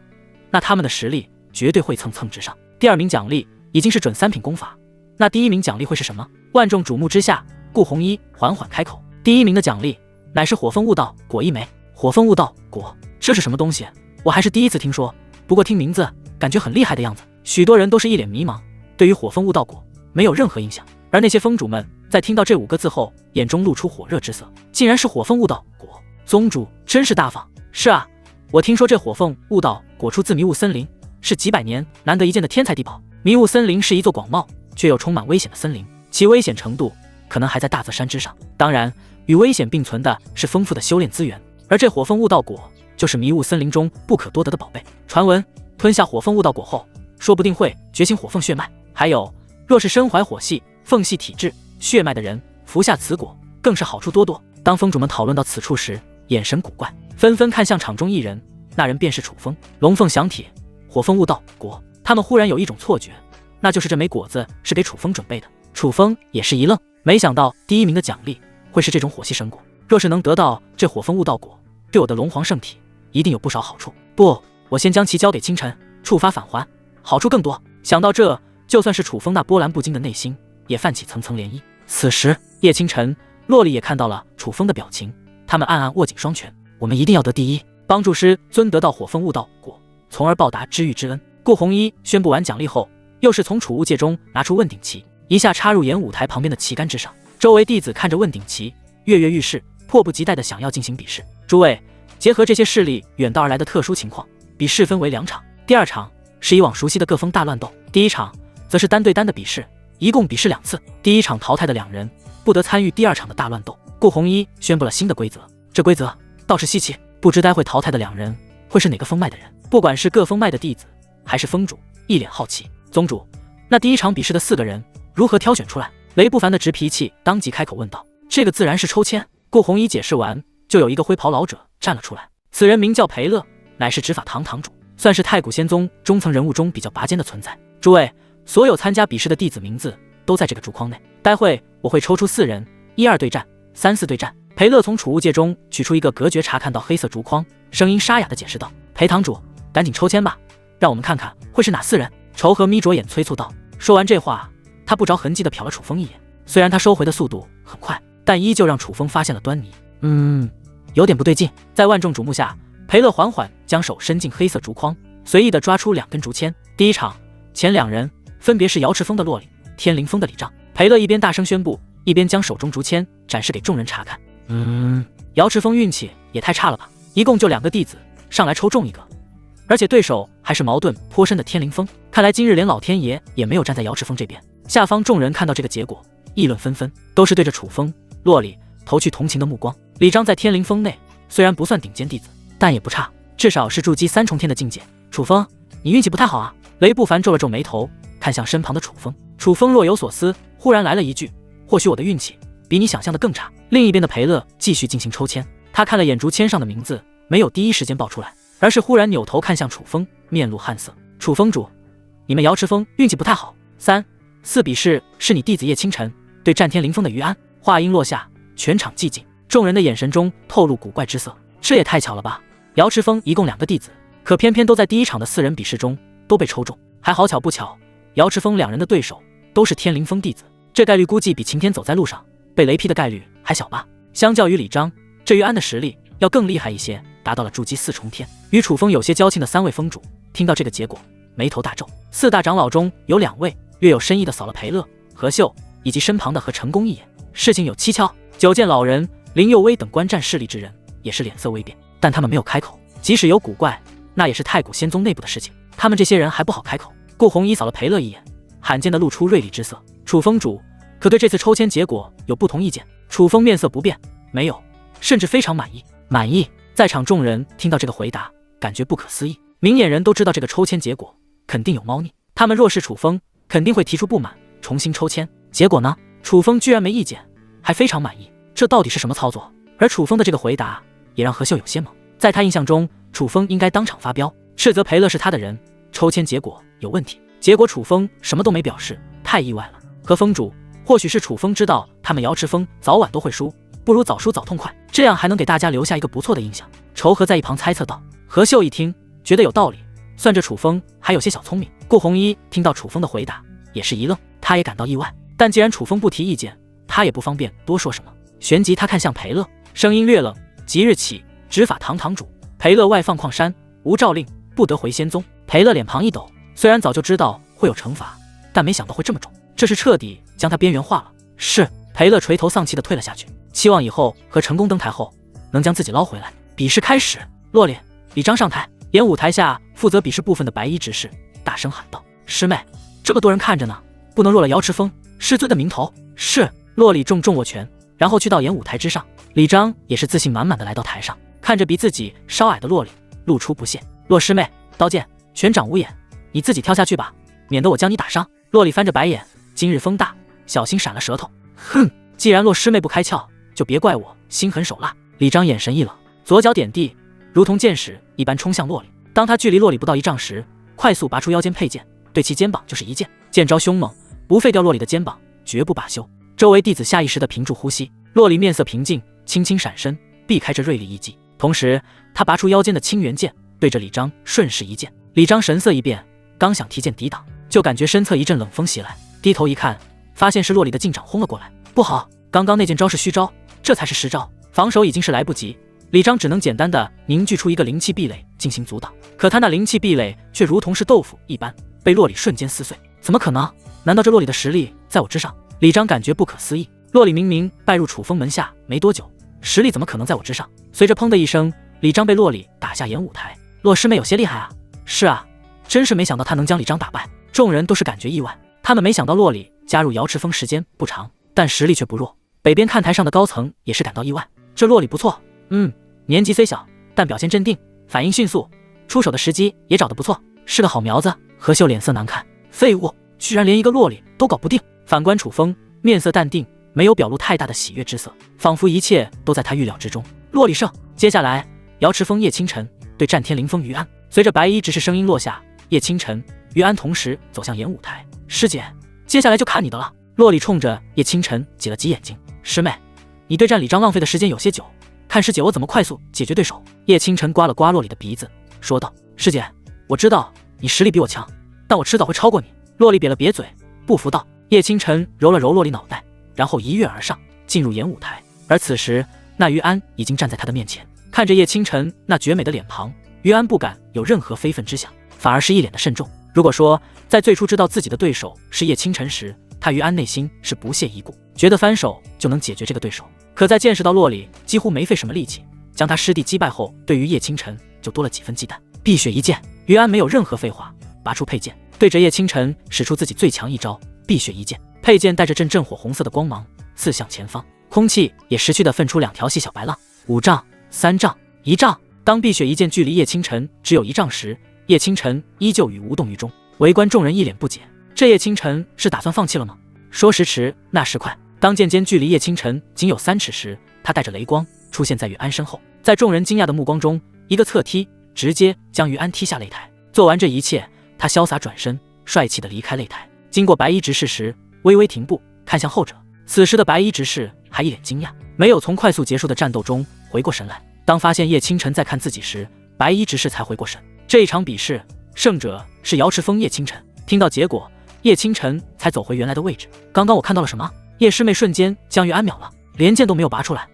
那他们的实力绝对会蹭蹭直上。第2名奖励已经是准3品功法，那第1名奖励会是什么？万众瞩目之下，顾红衣缓缓开口：第1名的奖励乃是火风悟道果1枚。火风悟道果，这是什么东西？我还是第一次听说，不过听名字感觉很厉害的样子。许多人都是一脸迷茫，对于火风悟道果没有任何印象。而那些封主们在听到这5个字后，眼中露出火热之色，竟然是火凤悟道果。宗主真是大方。是啊，我听说这火凤悟道果出自迷雾森林，是几百年难得一见的天才地宝。迷雾森林是一座广袤却又充满危险的森林，其危险程度可能还在大泽山之上。当然，与危险并存的是丰富的修炼资源，而这火凤悟道果就是迷雾森林中不可多得的宝贝。传闻吞下火凤悟道果后，说不定会觉醒火凤血脉。还有，若是身怀火系、凤系体质血脉的人，服下此果更是好处多多。当封主们讨论到此处时，眼神古怪，纷纷看向场中一人，那人便是楚风。龙凤降铁，火凤悟道果。他们忽然有一种错觉，那就是这枚果子是给楚风准备的。楚风也是一愣，没想到第1名的奖励会是这种火系神果。若是能得到这火凤悟道果，对我的龙皇圣体一定有不少好处。不，我先将其交给清晨，触发返还，好处更多。想到这，就算是楚风那波澜不惊的内心也泛起层层涟漪。此时叶清晨、洛丽也看到了楚风的表情，他们暗暗握紧双拳，我们一定要得第一，帮助师尊得到火凤悟道果，从而报答知遇之恩。顾红衣宣布完奖励后，又是从储物戒中拿出问鼎旗，一下插入演武台旁边的旗杆之上。周围弟子看着问鼎旗，跃跃欲试，迫不及待地想要进行比试。诸位，结合这些势力远道而来的特殊情况，比试分为2场。第2场是以往熟悉的各风大乱斗，第1场则是单对单的比试，一共比试2次。第1场淘汰的2人不得参与第2场的大乱斗。顾红衣宣布了新的规则，这规则倒是稀奇，不知待会淘汰的2人会是哪个封脉的人。不管是各封脉的弟子还是封主，一脸好奇。宗主，那第1场比试的4个人如何挑选出来？雷不凡的直脾气当即开口问道。这个自然是抽签。顾红衣解释完，就有一个灰袍老者站了出来，此人名叫裴乐，乃是执法堂堂主，算是太古仙宗中层人物中比较拔尖的存在。诸位，所有参加比试的弟子名字都在这个竹筐内，待会我会抽出4人，1-2对战，3-4对战。裴乐从储物戒中取出一个隔绝查看到黑色竹筐，声音沙哑地解释道。裴堂主，赶紧抽签吧，让我们看看会是哪4人。仇和眯着眼催促道。说完这话，他不着痕迹地瞟了楚风一眼，虽然他收回的速度很快，但依旧让楚风发现了端倪。有点不对劲。在万众瞩目下，裴乐缓缓将手伸进黑色竹筐，随意地抓出2根竹签。第1场前2人分别是瑶池峰的洛里、天灵峰的李仗。裴乐一边大声宣布，一边将手中竹签展示给众人查看。瑶池峰运气也太差了吧，一共就2个弟子上来抽中一个，而且对手还是矛盾颇深的天灵峰，看来今日连老天爷也没有站在瑶池峰这边。下方众人看到这个结果，议论纷纷，都是对着楚风、洛里投去同情的目光。李章在天灵峰内虽然不算顶尖弟子，但也不差，至少是筑基3重天的境界。楚风，你运气不太好啊。雷不凡皱了皱眉头，看向身旁的楚风。楚风若有所思，忽然来了一句，或许我的运气比你想象的更差。另一边的裴乐继续进行抽签，他看了眼竹签上的名字，没有第一时间报出来，而是忽然扭头看向楚风，面露汗色。楚风主，你们瑶池峰运气不太好，3、4比试是你弟子叶清晨对战天灵峰的余安。话音落下，全场寂静，众人的眼神中透露古怪之色。这也太巧了吧，瑶池峰一共2个弟子，可偏偏都在第1场的4人比试中都被抽中。还好巧不巧，瑶池峰2人的对手都是天灵峰弟子，这概率估计比晴天走在路上被雷劈的概率还小吧。相较于李章，这余安的实力要更厉害一些，达到了筑基4重天。与楚风有些交情的3位峰主听到这个结果，眉头大皱。4大长老中有2位略有深意的扫了裴乐、何秀以及身旁的何成功一眼，事情有蹊跷。九剑老人、林佑威等观战势力之人也是脸色微变，但他们没有开口。即使有古怪，那也是太古仙宗内部的事情，他们这些人还不好开口。顾红衣扫了裴乐一眼，罕见的露出锐利之色。楚峰主可对这次抽签结果有不同意见？楚风面色不变，没有，甚至非常满意。满意？在场众人听到这个回答，感觉不可思议。明眼人都知道这个抽签结果肯定有猫腻，他们若是楚风，肯定会提出不满，重新抽签。结果呢？楚风居然没意见，还非常满意，这到底是什么操作？而楚风的这个回答也让何秀有些懵，在他印象中，楚风应该当场发飙，斥责裴乐是他的人，抽签结果有问题。结果楚风什么都没表示，太意外了。何峰主，或许是楚风知道他们瑶池峰早晚都会输，不如早输早痛快，这样还能给大家留下一个不错的印象。仇和在一旁猜测道。何秀一听觉得有道理，算这楚风还有些小聪明。顾红衣听到楚风的回答也是一愣，他也感到意外，但既然楚风不提意见，他也不方便多说什么。旋即他看向裴乐，声音略冷，即日起执法堂堂主裴乐外放矿山，无诏令不得回仙宗。裴乐脸庞一抖，虽然早就知道会有惩罚，但没想到会这么重，这是彻底将他边缘化了。是，裴乐垂头丧气地退了下去，期望以后和成功登台后能将自己捞回来。比试开始，洛里、李章上台。演舞台下负责比试部分的白衣执事大声喊道：“师妹，这么多人看着呢，不能落了姚池峰师尊的名头。”是。洛里重握拳，然后去到演舞台之上。李章也是自信满满的来到台上，看着比自己稍矮的洛里，露出不屑：“洛师妹，刀剑拳掌无眼，你自己跳下去吧，免得我将你打伤。”洛里翻着白眼，今日风大，小心闪了舌头。哼，既然洛师妹不开窍，就别怪我心狠手辣。李章眼神一冷，左脚点地，如同箭矢一般冲向洛里。当他距离洛里不到1丈时，快速拔出腰间佩剑，对其肩膀就是一剑。剑招凶猛，不废掉洛里的肩膀，绝不罢休。周围弟子下意识地屏住呼吸。洛里面色平静，轻轻闪身，避开这锐利一击。同时，他拔出腰间的青元剑，对着李章顺势一剑。李章神色一变，刚想提剑抵挡，就感觉身侧一阵冷风袭来，低头一看，发现是洛里的劲掌轰了过来。不好，刚刚那剑招是虚招，这才是实招，防守已经是来不及。李章只能简单的凝聚出一个灵气壁垒进行阻挡，可他那灵气壁垒却如同是豆腐一般，被洛里瞬间撕碎。怎么可能？难道这洛里的实力在我之上？李章感觉不可思议。洛里明明拜入楚风门下没多久，实力怎么可能在我之上？随着砰的一声，李章被洛里打下演舞台。洛师妹有些厉害啊。是啊，真是没想到他能将李章打败。众人都是感觉意外，他们没想到洛里加入瑶池峰时间不长，但实力却不弱。北边看台上的高层也是感到意外，这洛里不错，年纪虽小，但表现镇定，反应迅速，出手的时机也找得不错，是个好苗子。何秀脸色难看，废物，居然连一个洛里都搞不定。反观楚风，面色淡定，没有表露太大的喜悦之色，仿佛一切都在他预料之中。洛里胜。接下来，瑶池峰叶清晨对战天凌风于安。随着白衣执事声音落下，叶清晨、于安同时走向演舞台。师姐，接下来就看你的了。洛里冲着叶清晨挤了挤眼睛：“师妹，你对战李章浪费的时间有些久，看师姐我怎么快速解决对手。”叶清晨刮了刮洛里的鼻子，说道：“师姐，我知道你实力比我强，但我迟早会超过你。”洛里瘪了瘪嘴，不服道。叶清晨揉了揉洛里脑袋，然后一跃而上，进入演舞台。而此时，那于安已经站在他的面前，看着叶清晨那绝美的脸庞，于安不敢有任何非分之想，反而是一脸的慎重。如果说在最初知道自己的对手是叶清晨时，他于安内心是不屑一顾，觉得翻手就能解决这个对手。可在见识到洛里几乎没费什么力气将他师弟击败后，对于叶清晨就多了几分忌惮。碧血一剑，于安没有任何废话，拔出佩剑，对着叶清晨使出自己最强一招碧血一剑。佩剑带着阵阵火红色的光芒刺向前方，空气也识趣地分出2条细小白浪。5丈、3丈、1丈。当碧血一剑距离叶清晨只有1丈时，叶清晨依旧与无动于衷。围观众人一脸不解，这叶清晨是打算放弃了吗？说时迟，那时快，当剑尖距离叶清晨仅有3尺时，他带着雷光出现在于安身后，在众人惊讶的目光中，一个侧踢直接将于安踢下擂台。做完这一切，他潇洒转身，帅气地离开擂台。经过白衣执事时，微微停步，看向后者。此时的白衣执事还一脸惊讶，没有从快速结束的战斗中回过神来。当发现叶清晨在看自己时，白衣执事才回过神。这一场比试，胜者是瑶池峰叶清晨。听到结果，叶清晨才走回原来的位置。刚刚我看到了什么？叶师妹瞬间将于安秒了，连剑都没有拔出来。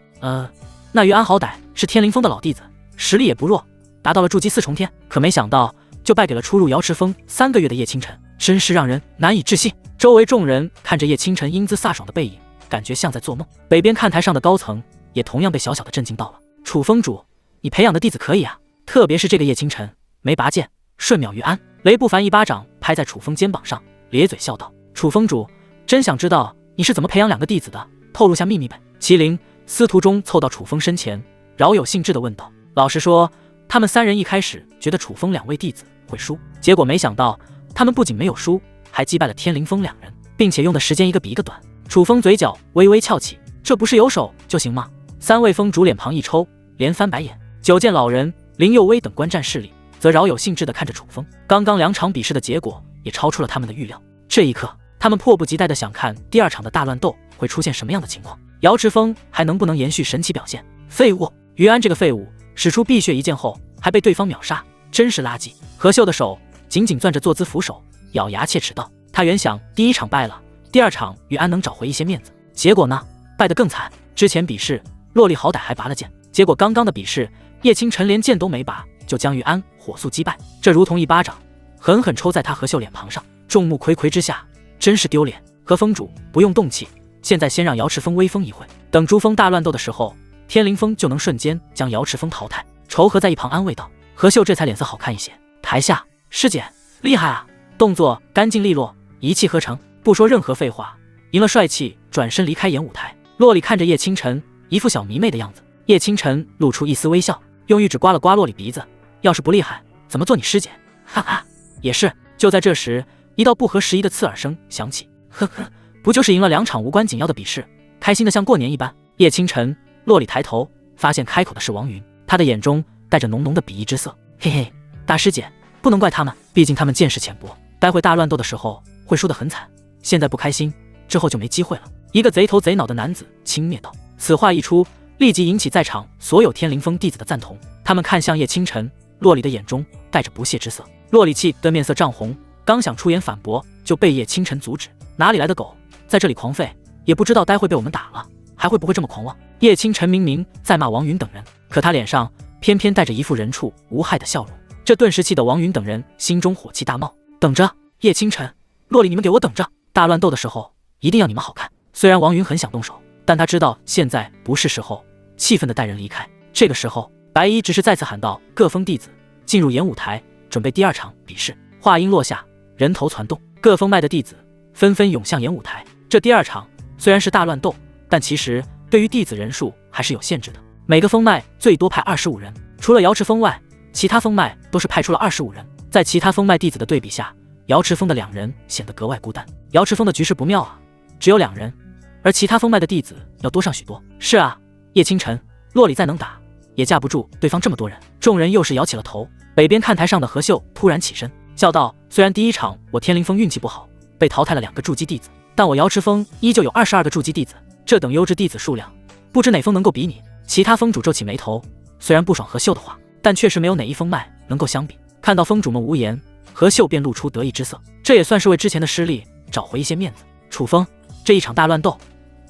那于安好歹是天灵峰的老弟子，实力也不弱，达到了筑基4重天，可没想到就败给了初入瑶池峰3个月的叶清晨，真是让人难以置信。周围众人看着叶清晨英姿飒爽的背影，感觉像在做梦。北边看台上的高层也同样被小小的震惊到了。楚峰主，你培养的弟子可以啊，特别是这个叶清晨，没拔剑，瞬秒于安。雷不凡一巴掌拍在楚风肩膀上，咧嘴笑道：“楚峰主，真想知道你是怎么培养2个弟子的，透露下秘密呗。”麒麟、司徒中凑到楚风身前，饶有兴致地问道：“老实说，他们3人一开始觉得楚风2位弟子会输，结果没想到他们不仅没有输，还击败了天灵峰2人，并且用的时间一个比一个短。”楚风嘴角微微翘起，这不是有手就行吗？3位峰主脸庞一抽，连翻白眼。九剑老人、林佑威等观战势力则饶有兴致地看着楚风。刚刚2场比试的结果也超出了他们的预料，这一刻他们迫不及待地想看第2场的大乱斗会出现什么样的情况，瑶池峰还能不能延续神奇表现。废物，于安这个废物使出碧血一剑后还被对方秒杀，真是垃圾。何秀的手紧紧攥着坐姿扶手，咬牙切齿道：“他原想第1场败了，第2场于安能找回一些面子，结果呢，败得更惨。之前比试洛丽好歹还拔了剑，结果刚刚的比试叶清晨连剑都没拔就将于安火速击败，这如同一巴掌狠狠抽在他何秀脸庞上。众目睽睽之下，真是丢脸。和风主不用动气，现在先让瑶池峰威风一回，等珠峰大乱斗的时候，天灵峰就能瞬间将瑶池峰淘汰。仇和在一旁安慰道。何秀这才脸色好看一些。台下，师姐厉害啊，动作干净利落，一气呵成，不说任何废话，赢了帅气，转身离开演舞台。洛里看着叶清晨，一副小迷妹的样子。叶清晨露出一丝微笑，用玉指刮了刮洛里鼻子，要是不厉害，怎么做你师姐？哈哈，也是。就在这时，一道不合时宜的刺耳声响起。呵呵，不就是赢了2场无关紧要的比试，开心的像过年一般。叶清晨，洛里抬头发现开口的是王云，他的眼中带着浓浓的鄙夷之色。嘿嘿，大师姐，不能怪他们，毕竟他们见识浅薄，待会大乱斗的时候会输得很惨，现在不开心，之后就没机会了。一个贼头贼脑的男子轻蔑道。此话一出，立即引起在场所有天灵峰弟子的赞同，他们看向叶清晨，洛里的眼中带着不屑之色。洛里气得面色涨红，刚想出言反驳，就被叶清晨阻止。哪里来的狗，在这里狂吠，也不知道待会被我们打了，还会不会这么狂妄？叶清晨明明在骂王云等人，可他脸上偏偏带着一副人畜无害的笑容，这顿时气得王云等人心中火气大冒。等着，叶清晨、洛里，你们给我等着！大乱斗的时候，一定要你们好看。虽然王云很想动手，但他知道现在不是时候，气愤地带人离开。这个时候，白衣只是再次喊道：“各峰弟子进入演舞台，准备第2场比试。”话音落下，人头攒动，各峰脉的弟子纷纷涌向演舞台。这第2场虽然是大乱斗，但其实对于弟子人数还是有限制的，每个峰脉最多派25人，除了瑶池峰外，其他峰脉都是派出了25人。在其他峰脉弟子的对比下，瑶池峰的2人显得格外孤单。瑶池峰的局势不妙啊，只有2人，而其他峰脉的弟子要多上许多。是啊，叶清晨、洛里再能打，也架不住对方这么多人。众人又是摇起了头。北边看台上的何秀突然起身，笑道：“虽然第1场我天灵峰运气不好，被淘汰了2个筑基弟子，但我瑶池峰依旧有22个筑基弟子，这等优质弟子数量，不知哪峰能够比拟？”其他峰主皱起眉头，虽然不爽何秀的话，但确实没有哪一峰脉能够相比。看到峰主们无言，何秀便露出得意之色，这也算是为之前的失利找回一些面子。楚风，这一场大乱斗，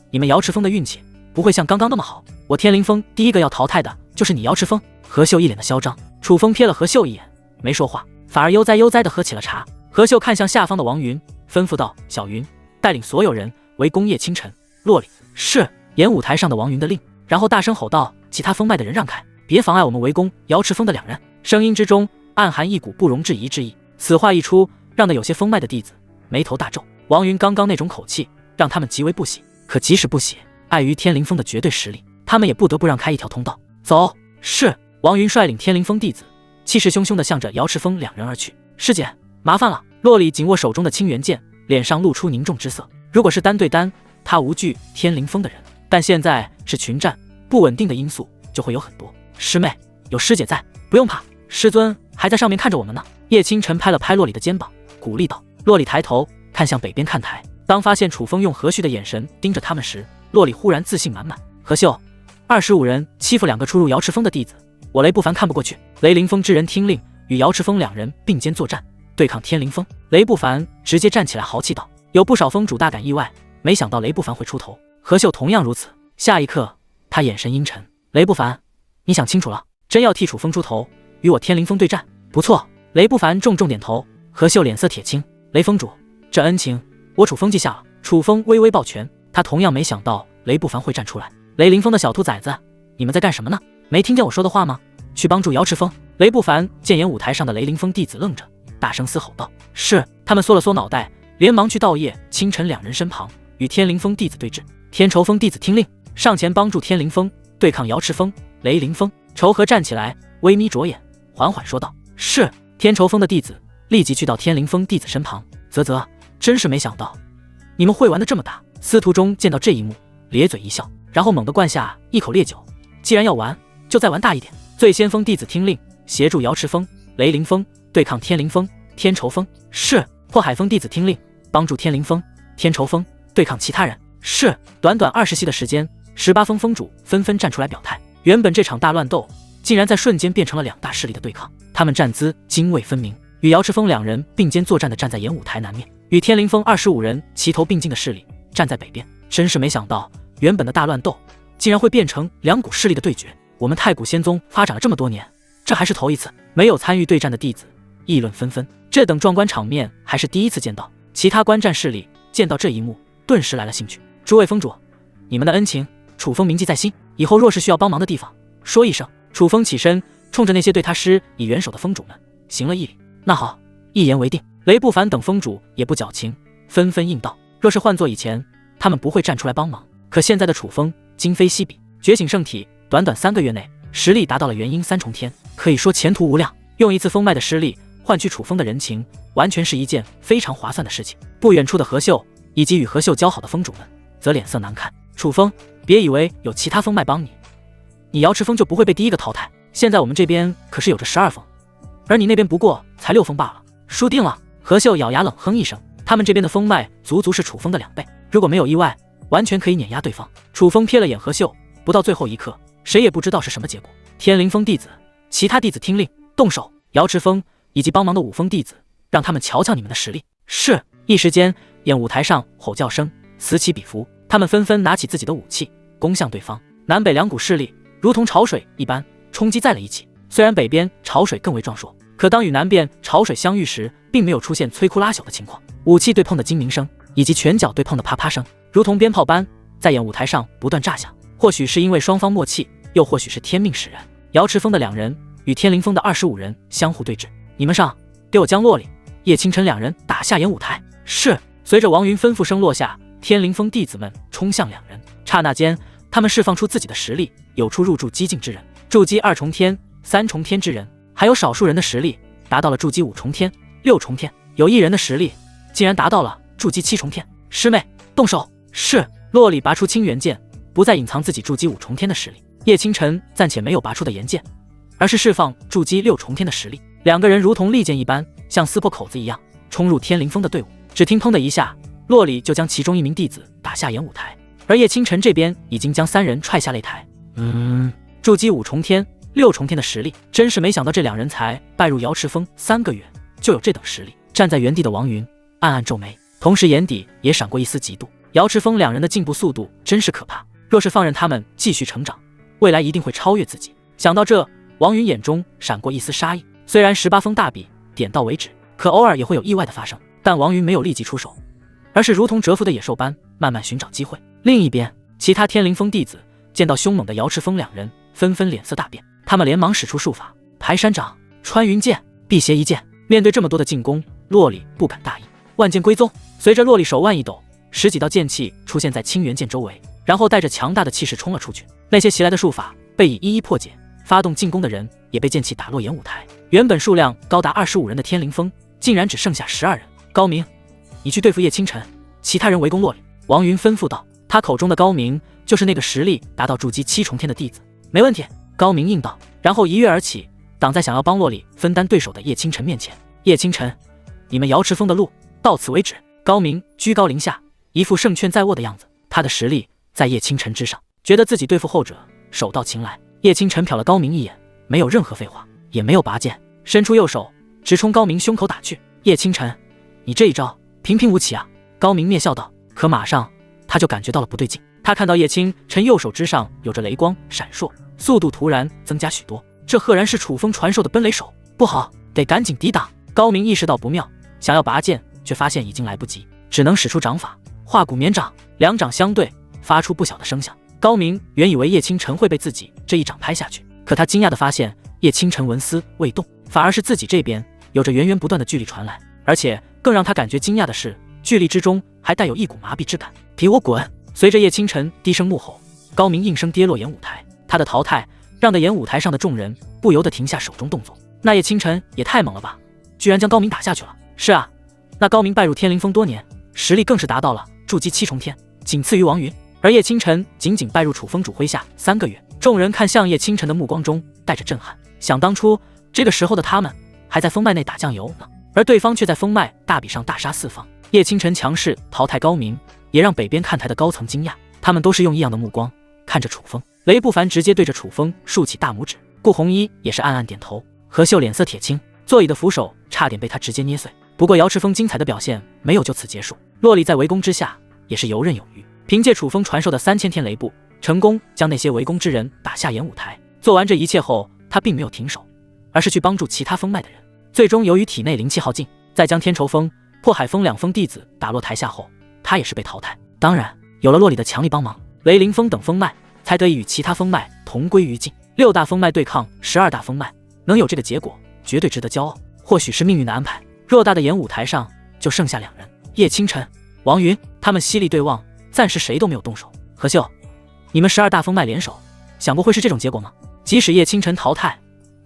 你们瑶池峰的运气不会像刚刚那么好，我天灵峰第1个要淘汰的就是你瑶池峰。何秀一脸的嚣张。楚风瞥了何秀一眼，没说话，反而悠哉悠哉地喝起了茶。何秀看向下方的王云，吩咐道：“小云，带领所有人围攻叶清晨、洛里。”是。演舞台上的王云的令，然后大声吼道：“其他峰脉的人让开，别妨碍我们围攻瑶池峰的2人。”声音之中暗含一股不容置疑之意。此话一出，让得有些峰脉的弟子眉头大皱。王云刚刚那种口气让他们极为不喜，可即使不喜，碍于天灵峰的绝对实力，他们也不得不让开一条通道。走。是。王云率领天灵峰弟子气势汹汹地向着瑶池峰2人而去。师姐，麻烦了。洛里紧握手中的清源剑，脸上露出凝重之色。如果是单对单，他无惧天灵峰的人，但现在是群战，不稳定的因素就会有很多。师妹，有师姐在，不用怕，师尊还在上面看着我们呢。叶清晨拍了拍洛里的肩膀，鼓励道。洛里抬头看向北边看台，当发现楚风用和煦的眼神盯着他们时，洛里忽然自信满满。何秀，25人欺负2个初入瑶池峰的弟子，我雷不凡看不过去。雷凌风之人听令，与瑶池峰2人并肩作战，对抗天灵峰。雷不凡直接站起来豪气道。有不少峰主大感意外，没想到雷不凡会出头。何秀同样如此。下一刻，他眼神阴沉。雷不凡，你想清楚了，真要替楚风出头，与我天灵峰对战？不错。雷不凡重重点头。何秀脸色铁青。雷峰主，这恩情我楚风记下了。楚风微微抱拳，他同样没想到雷不凡会站出来。雷凌风的小兔崽子，你们在干什么呢？没听见我说的话吗？去帮助瑶池峰。雷不凡见演舞台上的雷凌风弟子愣着，大声嘶吼道：“是！”他们缩了缩脑袋，连忙去到叶清晨2人身旁，与天灵峰弟子对峙。天仇峰弟子听令，上前帮助天灵峰对抗瑶池峰。雷凌风仇和站起来，微眯着眼，缓缓说道：“是。”天仇峰的弟子立即去到天灵峰弟子身旁。啧，真是没想到你们会玩得这么大。司徒中见到这一幕，咧嘴一笑，然后猛地灌下一口烈酒。既然要玩，就再玩大一点。最先锋弟子听令，协助瑶池峰、雷凌峰对抗天灵峰、天仇峰。是。破海峰弟子听令，帮助天灵峰、天仇峰对抗其他人。是。短短20息的时间，18峰峰主纷纷站出来表态。原本这场大乱斗竟然在瞬间变成了2大势力的对抗，他们站姿泾渭分明，与瑶池峰2人并肩作战的站在演舞台南面，与天灵峰25人齐头并进的势力站在北边。真是没想到，原本的大乱斗竟然会变成2股势力的对决。我们太古仙宗发展了这么多年，这还是头一次。没有参与对战的弟子议论纷纷，这等壮观场面还是第一次见到。其他观战势力见到这一幕，顿时来了兴趣。诸位封主，你们的恩情，楚风铭记在心，以后若是需要帮忙的地方，说一声。楚风起身，冲着那些对他施以援手的封主们行了一礼。那好，一言为定。雷不凡等封主也不矫情，纷纷应道。若是换作以前，他们不会站出来帮忙，可现在的楚风今非昔比，觉醒圣体，短短3个月内实力达到了元婴3重天，可以说前途无量。用一次封脉的失利换取楚风的人情，完全是一件非常划算的事情。不远处的何秀以及与何秀交好的封主们则脸色难看。楚风，别以为有其他封脉帮你，你瑶池峰就不会被第一个淘汰。现在我们这边可是有着12封，而你那边不过才6封罢了，输定了。何秀咬牙冷哼一声，他们这边的封脉足足是楚风的2倍，如果没有意外，完全可以碾压对方。楚风瞥了眼何秀，不到最后一刻，谁也不知道是什么结果。天灵峰弟子，其他弟子听令，动手！瑶池峰以及帮忙的5封弟子，让他们瞧瞧你们的实力。是。一时间，演舞台上吼叫声此起彼伏，他们纷纷拿起自己的武器，攻向对方。南北2股势力如同潮水一般冲击在了一起。虽然北边潮水更为壮硕，可当与南边潮水相遇时，并没有出现摧枯拉朽的情况。武器对碰的精鸣声，以及拳脚对碰的啪啪声，如同鞭炮般在演舞台上不断炸响。或许是因为双方默契，又或许是天命使然，瑶池峰的2人与天灵峰的25人相互对峙。你们上，给我将洛里、叶清晨2人打下演舞台。是。随着王云吩咐声落下，天灵峰弟子们冲向2人。刹那间，他们释放出自己的实力，有出入筑基境之人，筑基2重天、3重天之人，还有少数人的实力达到了筑基5重天、6重天，有1人的实力竟然达到了筑基7重天。师妹，动手！是。洛里拔出青元剑，不再隐藏自己筑基5重天的实力。叶清晨暂且没有拔出的岩剑，而是释放筑基6重天的实力。2个人如同利剑一般，像撕破口子一样冲入天灵峰的队伍。只听砰的一下，洛里就将其中1名弟子打下演舞台，而叶清晨这边已经将3人踹下擂台。筑基5重天、6重天的实力，真是没想到这2人才拜入瑶池峰3个月就有这等实力。站在原地的王云暗暗皱眉，同时眼底也闪过一丝嫉妒。瑶池峰2人的进步速度真是可怕，若是放任他们继续成长，未来一定会超越自己。想到这，王云眼中闪过一丝杀意。虽然18封大比点到为止，可偶尔也会有意外的发生。但王云没有立即出手，而是如同蛰伏的野兽般慢慢寻找机会。另一边，其他天灵峰弟子见到凶猛的瑶池峰2人，纷纷脸色大变，他们连忙使出术法，排山掌、穿云箭、辟邪一剑。面对这么多的进攻，洛里不敢大意。万剑归宗，随着洛里手腕一抖，10几道剑气出现在青元剑周围，然后带着强大的气势冲了出去。那些袭来的术法被一一破解，发动进攻的人也被剑气打落演舞台。原本数量高达25人的天灵峰，竟然只剩下12人。高明，你去对付叶清晨，其他人围攻洛里。王云吩咐道。他口中的高明，就是那个实力达到筑基7重天的弟子。没问题，高明应道，然后一跃而起，挡在想要帮洛里分担对手的叶清晨面前。叶清晨，你们瑶池峰的路到此为止。高明居高临下，一副胜券在握的样子，他的实力在叶清晨之上，觉得自己对付后者手到擒来。叶清晨瞟了高明一眼，没有任何废话，也没有拔剑，伸出右手直冲高明胸口打去。叶清晨，你这一招平平无奇啊！高明蔑笑道。可马上他就感觉到了不对劲，他看到叶清晨右手之上有着雷光闪烁，速度突然增加许多，这赫然是楚风传授的奔雷手。不好，得赶紧抵挡！高明意识到不妙，想要拔剑，却发现已经来不及，只能使出掌法化骨绵掌，2掌相对，发出不小的声响。高明原以为叶清晨会被自己这一掌拍下去，可他惊讶地发现叶清晨纹丝未动，反而是自己这边有着源源不断的巨力传来，而且更让他感觉惊讶的是，巨力之中还带有一股麻痹之感。给我滚！随着叶清晨低声怒吼，高明应声跌落演舞台。他的淘汰让得演舞台上的众人不由得停下手中动作。那叶清晨也太猛了吧，居然将高明打下去了。是啊，那高明拜入天灵峰多年，实力更是达到了筑基7重天，仅次于王云。而叶清晨仅拜入楚风主麾下3个月，众人看向叶清晨的目光中带着震撼。想当初这个时候的他们还在封脉内打酱油呢，而对方却在封脉大比上大杀4方。叶清晨强势淘汰高明，也让北边看台的高层惊讶，他们都是用异样的目光看着楚风。雷不凡直接对着楚风竖起大拇指，顾红衣也是暗暗点头。何秀脸色铁青，座椅的扶手差点被他直接捏碎。不过瑶池峰精彩的表现没有就此结束，洛里在围攻之下也是游刃有余，凭借楚风传授的3000天雷步，成功将那些围攻之人打下演舞台。做完这一切后，他并没有停手，而是去帮助其他封脉的人。最终由于体内灵气耗尽，再将天仇峰、破海峰2封弟子打落台下后，他也是被淘汰。当然，有了洛里的强力帮忙，雷凌风等风脉才得以与其他风脉同归于尽。6大风脉对抗12大风脉，能有这个结果，绝对值得骄傲。或许是命运的安排。偌大的演武台上就剩下2人，叶清晨、王云，他们犀利对望，暂时谁都没有动手。何秀，你们12大风脉联手，想过会是这种结果吗？即使叶清晨淘汰，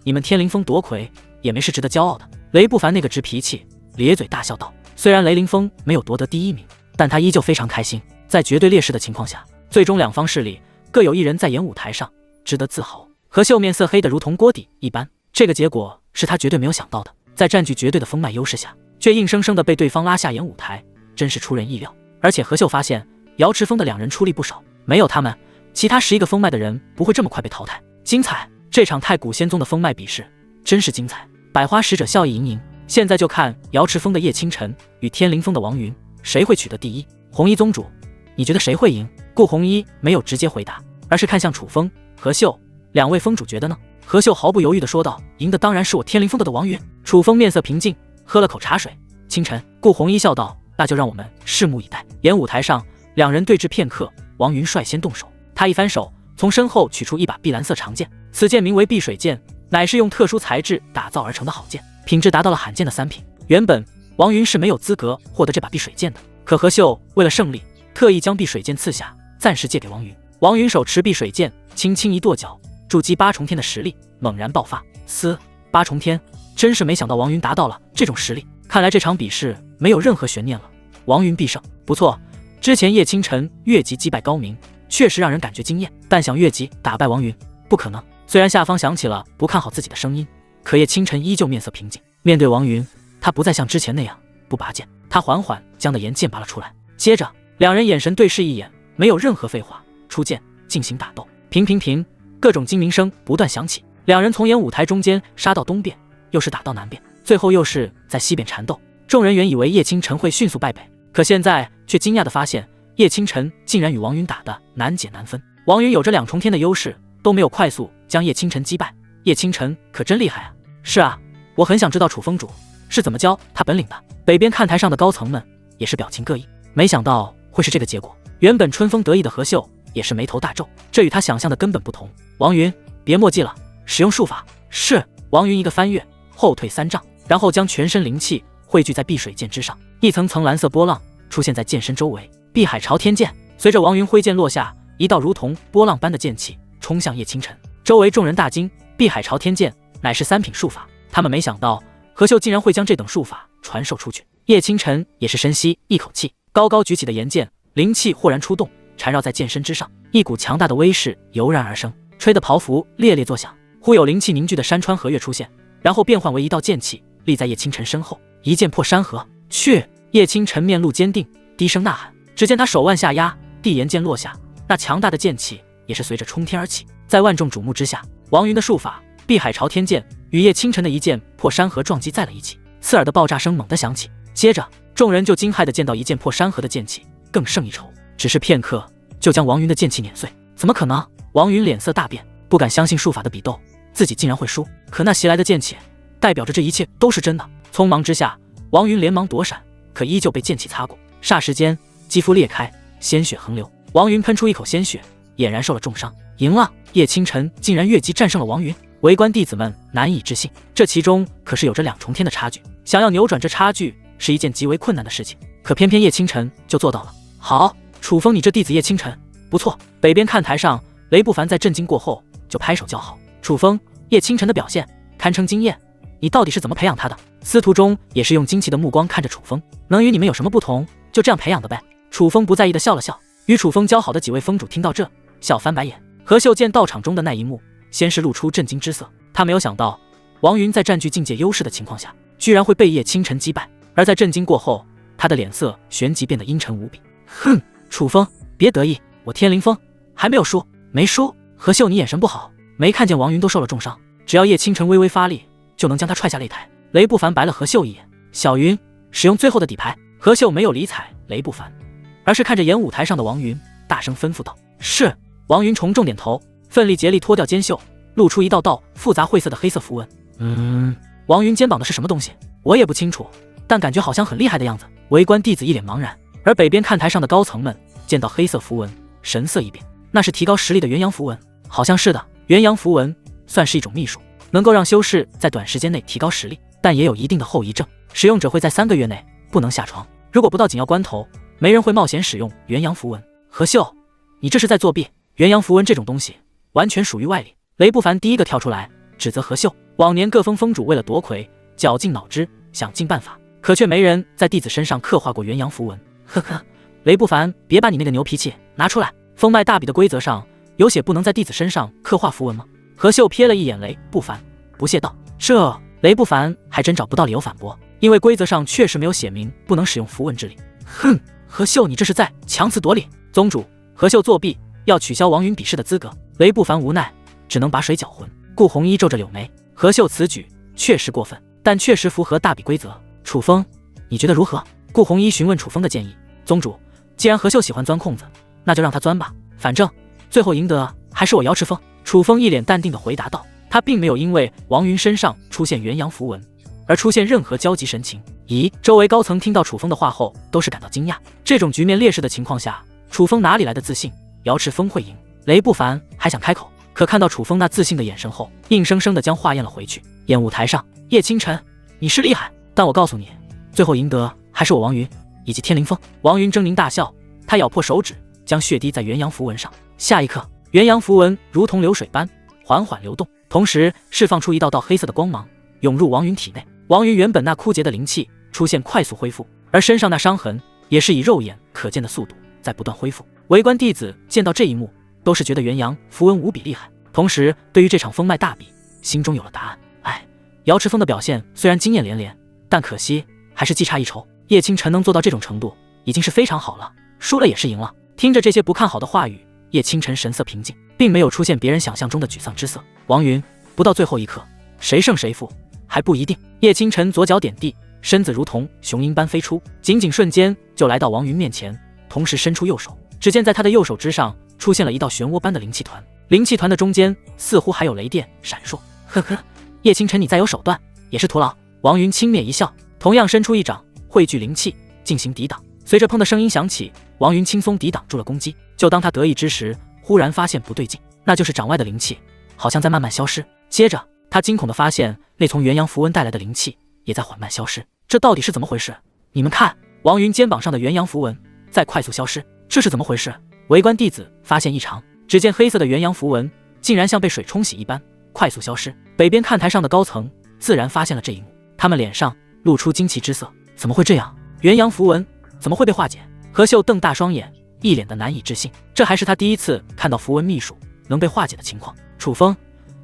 你们天灵峰夺魁也没是值得骄傲的。雷不凡那个直脾气，咧嘴大笑道：“虽然雷凌风没有夺得第1名，但他依旧非常开心。在绝对劣势的情况下，最终2方势力各有1人在演武台上，值得自豪。”何秀面色黑得如同锅底一般，这个结果是他绝对没有想到的。在占据绝对的风脉优势下，却硬生生的被对方拉下演武台，真是出人意料。而且何秀发现，瑶池峰的2人出力不少，没有他们，其他11个风脉的人不会这么快被淘汰。精彩！这场太古仙宗的风脉比试真是精彩。百花使者笑意盈盈，现在就看瑶池峰的叶清晨与天灵峰的王云，谁会取得第1。红衣宗主，你觉得谁会赢？顾红衣没有直接回答，而是看向楚风、何秀2位峰主，觉得呢？何秀毫不犹豫地说道：“赢的当然是我天灵峰的王云。”楚风面色平静，喝了口茶水。清晨，顾红衣笑道：“那就让我们拭目以待。”演武台上，2人对峙片刻，王云率先动手。他一翻手，从身后取出一把碧蓝色长剑，此剑名为碧水剑，乃是用特殊材质打造而成的好剑，品质达到了罕见的3品。原本王云是没有资格获得这把碧水剑的，可何秀为了胜利，特意将碧水剑赐下，暂时借给王云。王云手持碧水剑，轻轻一跺脚，筑基8重天的实力猛然爆发。8重天，真是没想到王云达到了这种实力。看来这场比试没有任何悬念了，王云必胜。不错，之前叶清晨越级击败高明，确实让人感觉惊艳，但想越级打败王云，不可能。虽然下方响起了不看好自己的声音，可叶清晨依旧面色平静。面对王云，他不再像之前那样不拔剑，他缓缓将的岩剑拔了出来。接着2人眼神对视一眼，没有任何废话，出剑进行打斗。平平平，各种精鸣声不断响起。2人从演武台中间杀到东边，又是打到南边，最后又是在西边缠斗。众人原以为叶清晨会迅速败北，可现在却惊讶地发现，叶清晨竟然与王云打得难解难分。王云有着2重天的优势，都没有快速将叶清晨击败。叶清晨可真厉害啊！是啊，我很想知道楚峰主是怎么教他本领的。北边看台上的高层们也是表情各异，没想到会是这个结果。原本春风得意的何秀也是眉头大皱，这与他想象的根本不同。王云，别墨迹了，使用术法。是。王云一个翻跃，后退3丈，然后将全身灵气汇聚在碧水剑之上，一层层蓝色波浪出现在剑身周围。碧海朝天剑，随着王云挥剑落下，一道如同波浪般的剑气冲向叶清晨。周围众人大惊，碧海朝天剑乃是3品术法，他们没想到何秀竟然会将这等术法传授出去。叶清晨也是深吸一口气，高高举起的岩剑，灵气豁然出动，缠绕在剑身之上，一股强大的威势油然而生，吹得袍服猎猎作响。忽有灵气凝聚的山川河岳出现，然后变换为一道剑气，立在叶清晨身后，一剑破山河。去！叶清晨面露坚定，低声呐喊。只见他手腕下压，地岩剑落下，那强大的剑气也是随着冲天而起。在万众瞩目之下，王云的术法碧海朝天剑与叶清晨的一剑破山河撞击在了一起，刺耳的爆炸声猛地响起。接着众人就惊骇地见到一剑破山河的剑气更胜一筹，只是片刻就将王云的剑气碾碎。怎么可能？王云脸色大变，不敢相信术法的比斗自己竟然会输，可那袭来的剑气代表着这一切都是真的。匆忙之下，王云连忙躲闪，可依旧被剑气擦过，霎时间肌肤裂开，鲜血横流。王云喷出一口鲜血，俨然受了重伤。赢了！叶清晨竟然越级战胜了王云，围观弟子们难以置信，这其中可是有着2重天的差距，想要扭转这差距是一件极为困难的事情，可偏偏叶清晨就做到了。好，楚风，你这弟子叶清晨不错。北边看台上，雷不凡在震惊过后就拍手叫好。楚风，叶清晨的表现堪称惊艳，你到底是怎么培养他的？司徒中也是用惊奇的目光看着楚风，能与你们有什么不同？就这样培养的呗。楚风不在意的笑了笑。与楚风交好的几位峰主听到这，笑翻白眼。何秀见道场中的那一幕，先是露出震惊之色，他没有想到王云在占据境界优势的情况下，居然会被叶清晨击败。而在震惊过后，他的脸色旋即变得阴沉无比。哼，楚风，别得意，我天灵峰还没有输。没输？何秀，你眼神不好，没看见王云都受了重伤，只要叶清晨微微发力，就能将他踹下擂台。雷不凡白了何秀一眼。小云，使用最后的底牌。何秀没有理睬雷不凡，而是看着演武台上的王云，大声吩咐道：是。王云重重点头，奋力竭力脱掉肩袖，露出一道道复杂晦涩的黑色符文。王云肩膀的是什么东西？我也不清楚，但感觉好像很厉害的样子。围观弟子一脸茫然，而北边看台上的高层们见到黑色符文，神色一变，那是提高实力的元阳符文。好像是的，元阳符文算是一种秘术，能够让修士在短时间内提高实力，但也有一定的后遗症，使用者会在3个月内不能下床。如果不到紧要关头，没人会冒险使用元阳符文。何秀，你这是在作弊！元阳符文这种东西完全属于外力。雷不凡第一个跳出来指责何秀。往年各封封主为了夺魁，绞尽脑汁想尽办法，可却没人在弟子身上刻画过元阳符文。呵呵，雷不凡，别把你那个牛脾气拿出来。封脉大比的规则上有写不能在弟子身上刻画符文吗？何秀瞥了一眼雷不凡，不屑道。这雷不凡还真找不到理由反驳，因为规则上确实没有写明不能使用符文之力。哼，何秀，你这是在强词夺理。宗主，何秀作弊，要取消王云比试的资格。雷不凡无奈，只能把水搅浑。顾红衣皱着柳眉，何秀此举确实过分，但确实符合大比规则。楚风，你觉得如何？顾红衣询问楚风的建议。宗主，既然何秀喜欢钻空子，那就让他钻吧，反正最后赢得还是我瑶池峰。楚风一脸淡定地回答道，他并没有因为王云身上出现元阳符文而出现任何焦急神情。咦，周围高层听到楚风的话后都是感到惊讶，这种局面劣势的情况下，楚风哪里来的自信瑶池峰会赢？雷不凡还想开口，可看到楚风那自信的眼神后，硬生生地将话咽了回去。演舞台上，叶清晨，你是厉害，但我告诉你，最后赢得还是我王云以及天灵峰。王云狰狞大笑，他咬破手指，将血滴在元阳符文上。下一刻，元阳符文如同流水般缓缓流动，同时释放出一道道黑色的光芒，涌入王云体内。王云原本那枯竭的灵气出现快速恢复，而身上那伤痕也是以肉眼可见的速度在不断恢复。围观弟子见到这一幕，都是觉得元阳符文无比厉害，同时对于这场封脉大比心中有了答案。哎，瑶池峰的表现虽然惊艳连连，但可惜还是技差一筹。叶清晨能做到这种程度已经是非常好了，输了也是赢了。听着这些不看好的话语，叶清晨神色平静，并没有出现别人想象中的沮丧之色。王云，不到最后一刻，谁胜谁负还不一定。叶清晨左脚点地，身子如同雄鹰般飞出，仅仅瞬间就来到王云面前，同时伸出右手。只见在他的右手之上出现了一道漩涡般的灵气团，灵气团的中间似乎还有雷电闪烁。呵呵，叶清晨你再有手段也是徒劳。王云轻蔑一笑，同样伸出一掌汇聚灵气进行抵挡。随着砰的声音响起，王云轻松抵挡住了攻击。就当他得意之时，忽然发现不对劲，那就是掌外的灵气好像在慢慢消失。接着他惊恐地发现那从元阳符文带来的灵气也在缓慢消失，这到底是怎么回事？你们看，王云肩膀上的元阳符文在快速消失，这是怎么回事？围观弟子发现异常，只见黑色的元阳符文竟然像被水冲洗一般快速消失。北边看台上的高层自然发现了这一幕，他们脸上露出惊奇之色。怎么会这样？元阳符文怎么会被化解？何秀瞪大双眼，一脸的难以置信，这还是他第一次看到符文秘术能被化解的情况。楚风，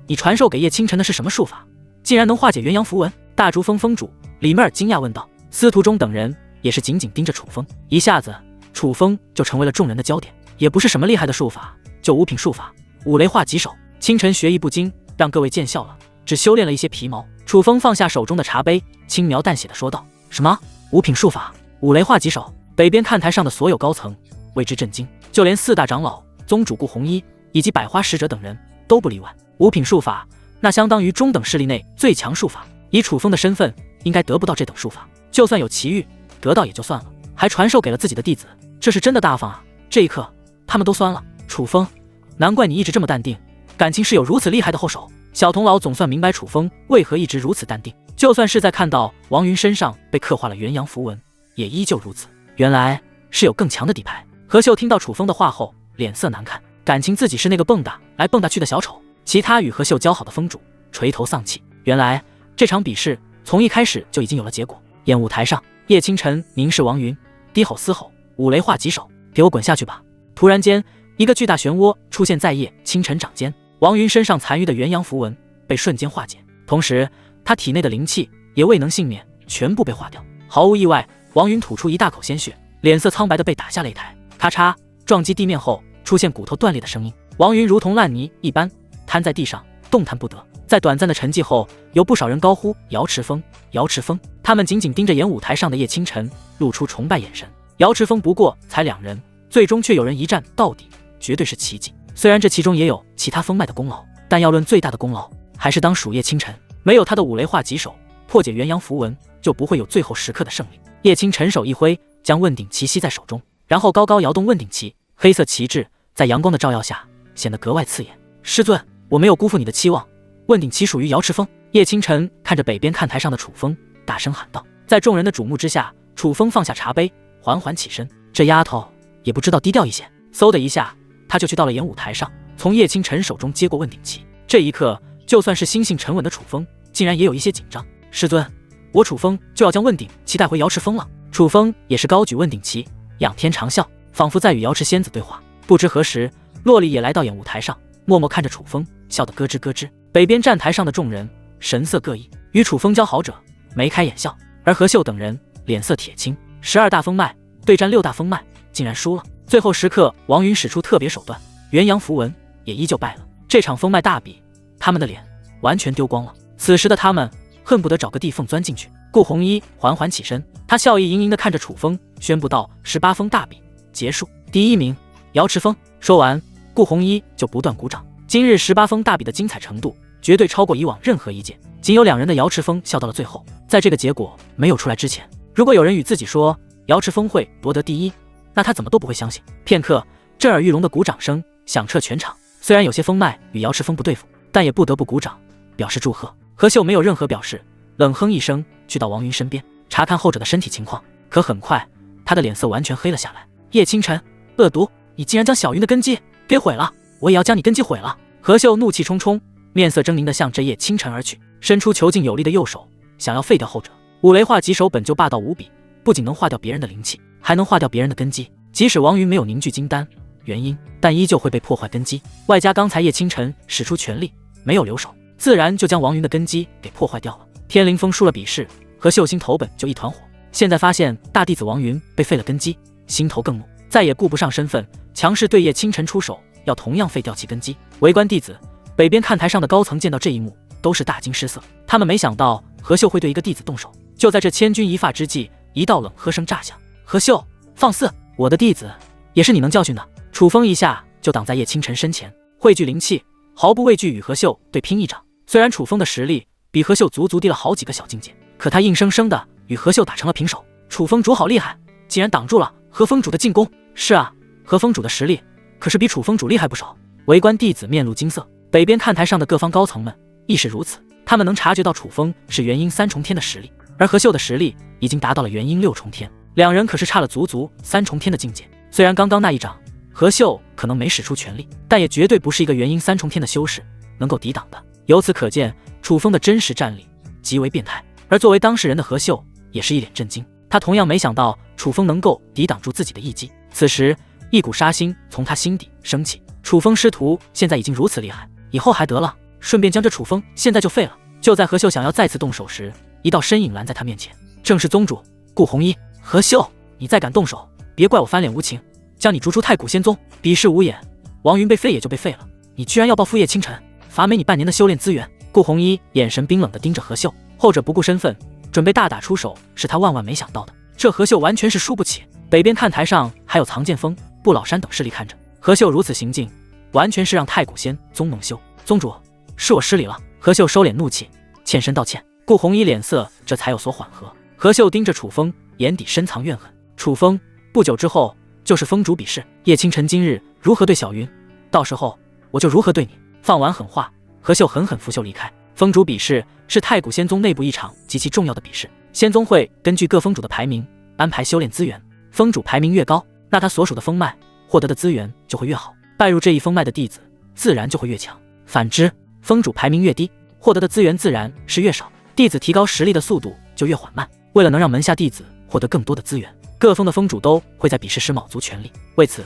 你传授给叶清晨的是什么术法，竟然能化解元阳符文？大竹峰峰主李妹儿惊讶问道。司徒中等人也是紧紧盯着楚风，一下子楚风就成为了众人的焦点。也不是什么厉害的术法，就五品术法五雷化棘手。清晨学艺不精，让各位见笑了，只修炼了一些皮毛。楚风放下手中的茶杯，轻描淡写的说道。什么五品术法五雷化棘手？北边看台上的所有高层为之震惊，就连四大长老、宗主顾红衣以及百花使者等人都不例外。五品术法那相当于中等势力内最强术法，以楚风的身份应该得不到这等术法，就算有奇遇得到也就算了，还传授给了自己的弟子，这是真的大方啊。这一刻他们都酸了。楚风，难怪你一直这么淡定，感情是有如此厉害的后手。小童老总算明白楚风为何一直如此淡定，就算是在看到王云身上被刻画了元阳符文，也依旧如此。原来是有更强的底牌。何秀听到楚风的话后，脸色难看，感情自己是那个蹦跶来蹦跶去的小丑。其他与何秀交好的峰主垂头丧气，原来这场比试从一开始就已经有了结果。演舞台上，叶清晨凝视王云，低吼嘶吼，五雷化棘手，给我滚下去吧！突然间，一个巨大漩涡出现在叶清晨掌间，王云身上残余的元阳符文被瞬间化解，同时他体内的灵气也未能幸免，全部被化掉。毫无意外，王云吐出一大口鲜血，脸色苍白的被打下擂台，咔嚓撞击地面后出现骨头断裂的声音，王云如同烂泥一般瘫在地上，动弹不得。在短暂的沉寂后，有不少人高呼瑶池峰，瑶池峰。他们紧紧盯着演舞台上的叶清晨，露出崇拜眼神。瑶池峰不过才2人，最终却有人一战到底，绝对是奇迹。虽然这其中也有其他封脉的功劳，但要论最大的功劳，还是当属叶清晨。没有他的五雷化棘手破解元阳符文，就不会有最后时刻的胜利。叶清晨手一挥，将问鼎齐吸在手中，然后高高摇动问鼎旗，黑色旗帜在阳光的照耀下显得格外刺眼。师尊，我没有辜负你的期望，问鼎旗属于瑶池峰。叶清晨看着北边看台上的楚风，大声喊道。在众人的瞩目之下，楚风放下茶杯，缓缓起身。这丫头也不知道低调一些，嗖的一下，他就去到了演武台上，从叶清晨手中接过问鼎旗。这一刻，就算是心性沉稳的楚风，竟然也有一些紧张。师尊，我楚风就要将问鼎旗带回瑶池峰了。楚风也是高举问鼎旗，仰天长啸，仿佛在与瑶池仙子对话。不知何时，洛丽也来到演武台上，默默看着楚风，笑得咯吱咯吱。北边站台上的众人神色各异，与楚风交好者眉开眼笑，而何秀等人脸色铁青。12大风脉对战6大风脉，竟然输了。最后时刻，王云使出特别手段，元阳符文也依旧败了。这场风脉大比，他们的脸完全丢光了。此时的他们恨不得找个地缝钻进去。顾红衣缓缓起身，他笑意盈盈地看着楚风，宣布道：18风大比结束，第1名瑶池峰。说完，顾红衣就不断鼓掌。今日18风大比的精彩程度绝对超过以往任何一届，仅有2人的瑶池峰笑到了最后。在这个结果没有出来之前，如果有人与自己说瑶池峰会夺得第1，那他怎么都不会相信。片刻，震耳欲聋的鼓掌声响彻全场。虽然有些风脉与瑶池峰不对付，但也不得不鼓掌表示祝贺。何秀没有任何表示，冷哼一声，去到王云身边查看后者的身体情况。可很快，他的脸色完全黑了下来。叶清晨，恶毒，你竟然将小云的根基给毁了，我也要将你根基毁了。何秀怒气冲冲，面色狰狞地向着叶清晨而去，伸出遒劲有力的右手，想要废掉后者。五雷化棘手本就霸道无比，不仅能化掉别人的灵气，还能化掉别人的根基。即使王云没有凝聚金丹元婴，但依旧会被破坏根基。外加刚才叶清晨使出全力，没有留手，自然就将王云的根基给破坏掉了。天灵峰输了比试，何秀心头本就一团火，现在发现大弟子王云被废了根基，心头更怒，再也顾不上身份，强势对叶清晨出手，要同样废掉其根基。围观弟子，北边看台上的高层见到这一幕，都是大惊失色。他们没想到何秀会对一个弟子动手。就在这千钧一发之际，一道冷喝声炸响：“何秀，放肆！我的弟子也是你能教训的！”楚风一下就挡在叶清晨身前，汇聚灵气，毫不畏惧与何秀对拼一掌。虽然楚风的实力比何秀足足低了好几个小境界，可他硬生生的与何秀打成了平手。楚风主好厉害，竟然挡住了何峰主的进攻。是啊，何峰主的实力可是比楚风主厉害不少。围观弟子面露惊色，北边看台上的各方高层们亦是如此。他们能察觉到楚风是元婴3重天的实力，而何秀的实力已经达到了元婴6重天，两人可是差了足足3重天的境界。虽然刚刚那一掌何秀可能没使出全力，但也绝对不是一个元婴3重天的修士能够抵挡的。由此可见，楚风的真实战力极为变态。而作为当事人的何秀也是一脸震惊，他同样没想到楚风能够抵挡住自己的一击。此时一股杀心从他心底升起，楚风师徒现在已经如此厉害，以后还得了，顺便将这楚风现在就废了。就在何秀想要再次动手时，一道身影拦在他面前，正是宗主顾红衣。何秀，你再敢动手，别怪我翻脸无情，将你逐出太古仙宗。比试无眼，王云被废也就被废了，你居然要报复叶清晨，罚没你半年的修炼资源。顾红衣眼神冰冷地盯着何秀，后者不顾身份，准备大打出手，是他万万没想到的。这何秀完全是输不起。北边看台上还有藏剑锋、不老山等势力看着，何秀如此行径，完全是让太古仙宗蒙羞。宗主，是我失礼了。何秀收敛怒气，欠身道歉。顾红衣脸色这才有所缓和。何秀盯着楚风，眼底深藏怨恨。楚风，不久之后就是峰主比试，叶清晨今日如何对小云，到时候我就如何对你。放完狠话，何秀狠狠拂袖离开。峰主比试是太古仙宗内部一场极其重要的比试，仙宗会根据各峰主的排名安排修炼资源，峰主排名越高，那他所属的峰脉获得的资源就会越好，拜入这一峰脉的弟子自然就会越强。反之，峰主排名越低，获得的资源自然是越少，弟子提高实力的速度就越缓慢。为了能让门下弟子获得更多的资源，各峰的峰主都会在比试时卯足全力，为此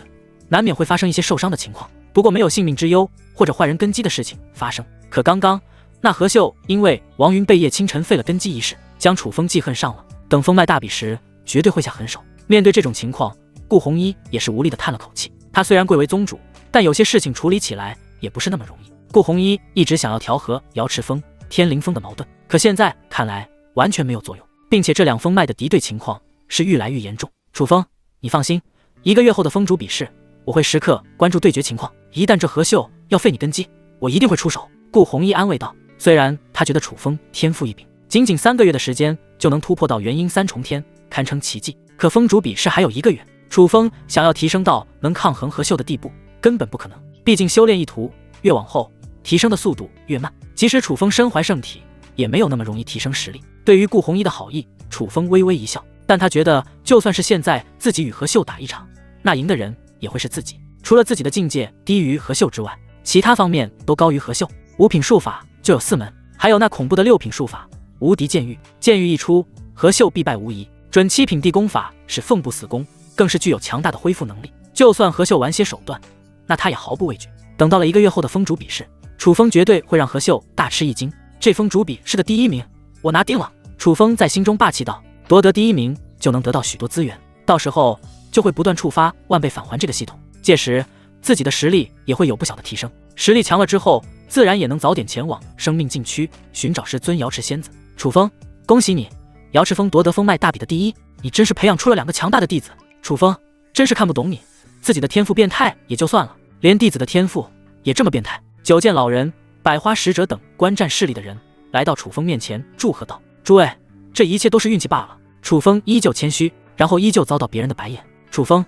难免会发生一些受伤的情况，不过没有性命之忧或者坏人根基的事情发生。可刚刚那何秀因为王云被叶清晨废了根基一事，将楚风记恨上了，等峰脉大比时绝对会下狠手。面对这种情况，顾红衣也是无力的叹了口气。他虽然贵为宗主，但有些事情处理起来也不是那么容易。顾红衣一直想要调和瑶池峰、天灵峰的矛盾，可现在看来完全没有作用，并且这两峰脉的敌对情况是愈来愈严重。楚风，你放心，1个月后的峰主比试，我会时刻关注对决情况，一旦这何秀要废你根基，我一定会出手。顾红衣安慰道。虽然他觉得楚风天赋异禀，仅仅3个月的时间就能突破到元婴3重天，堪称奇迹，可峰主比试还有1个月，楚风想要提升到能抗衡何秀的地步，根本不可能。毕竟修炼一途，越往后提升的速度越慢。即使楚风身怀圣体，也没有那么容易提升实力。对于顾红衣的好意，楚风微微一笑，但他觉得就算是现在自己与何秀打一场，那赢的人也会是自己。除了自己的境界低于何秀之外，其他方面都高于何秀。5品术法就有4门，还有那恐怖的6品术法无敌剑域。剑域一出，何秀必败无疑。准7品地功法是凤步死功，更是具有强大的恢复能力。就算何秀玩些手段，那他也毫不畏惧。等到了1个月后的风主比试，楚风绝对会让何秀大吃一惊。这风主比试的第1名，我拿定了！楚风在心中霸气道。夺得第1名就能得到许多资源，到时候就会不断触发万倍返还这个系统，届时自己的实力也会有不小的提升。实力强了之后，自然也能早点前往生命禁区寻找师尊瑶池仙子。楚风，恭喜你，瑶池峰夺得封脉大比的第1，你真是培养出了2个强大的弟子。楚风真是看不懂你，自己的天赋变态也就算了，连弟子的天赋也这么变态。9剑老人、百花使者等观战势力的人来到楚风面前祝贺道：“诸位，这一切都是运气罢了。”楚风依旧谦虚，然后依旧遭到别人的白眼。楚风，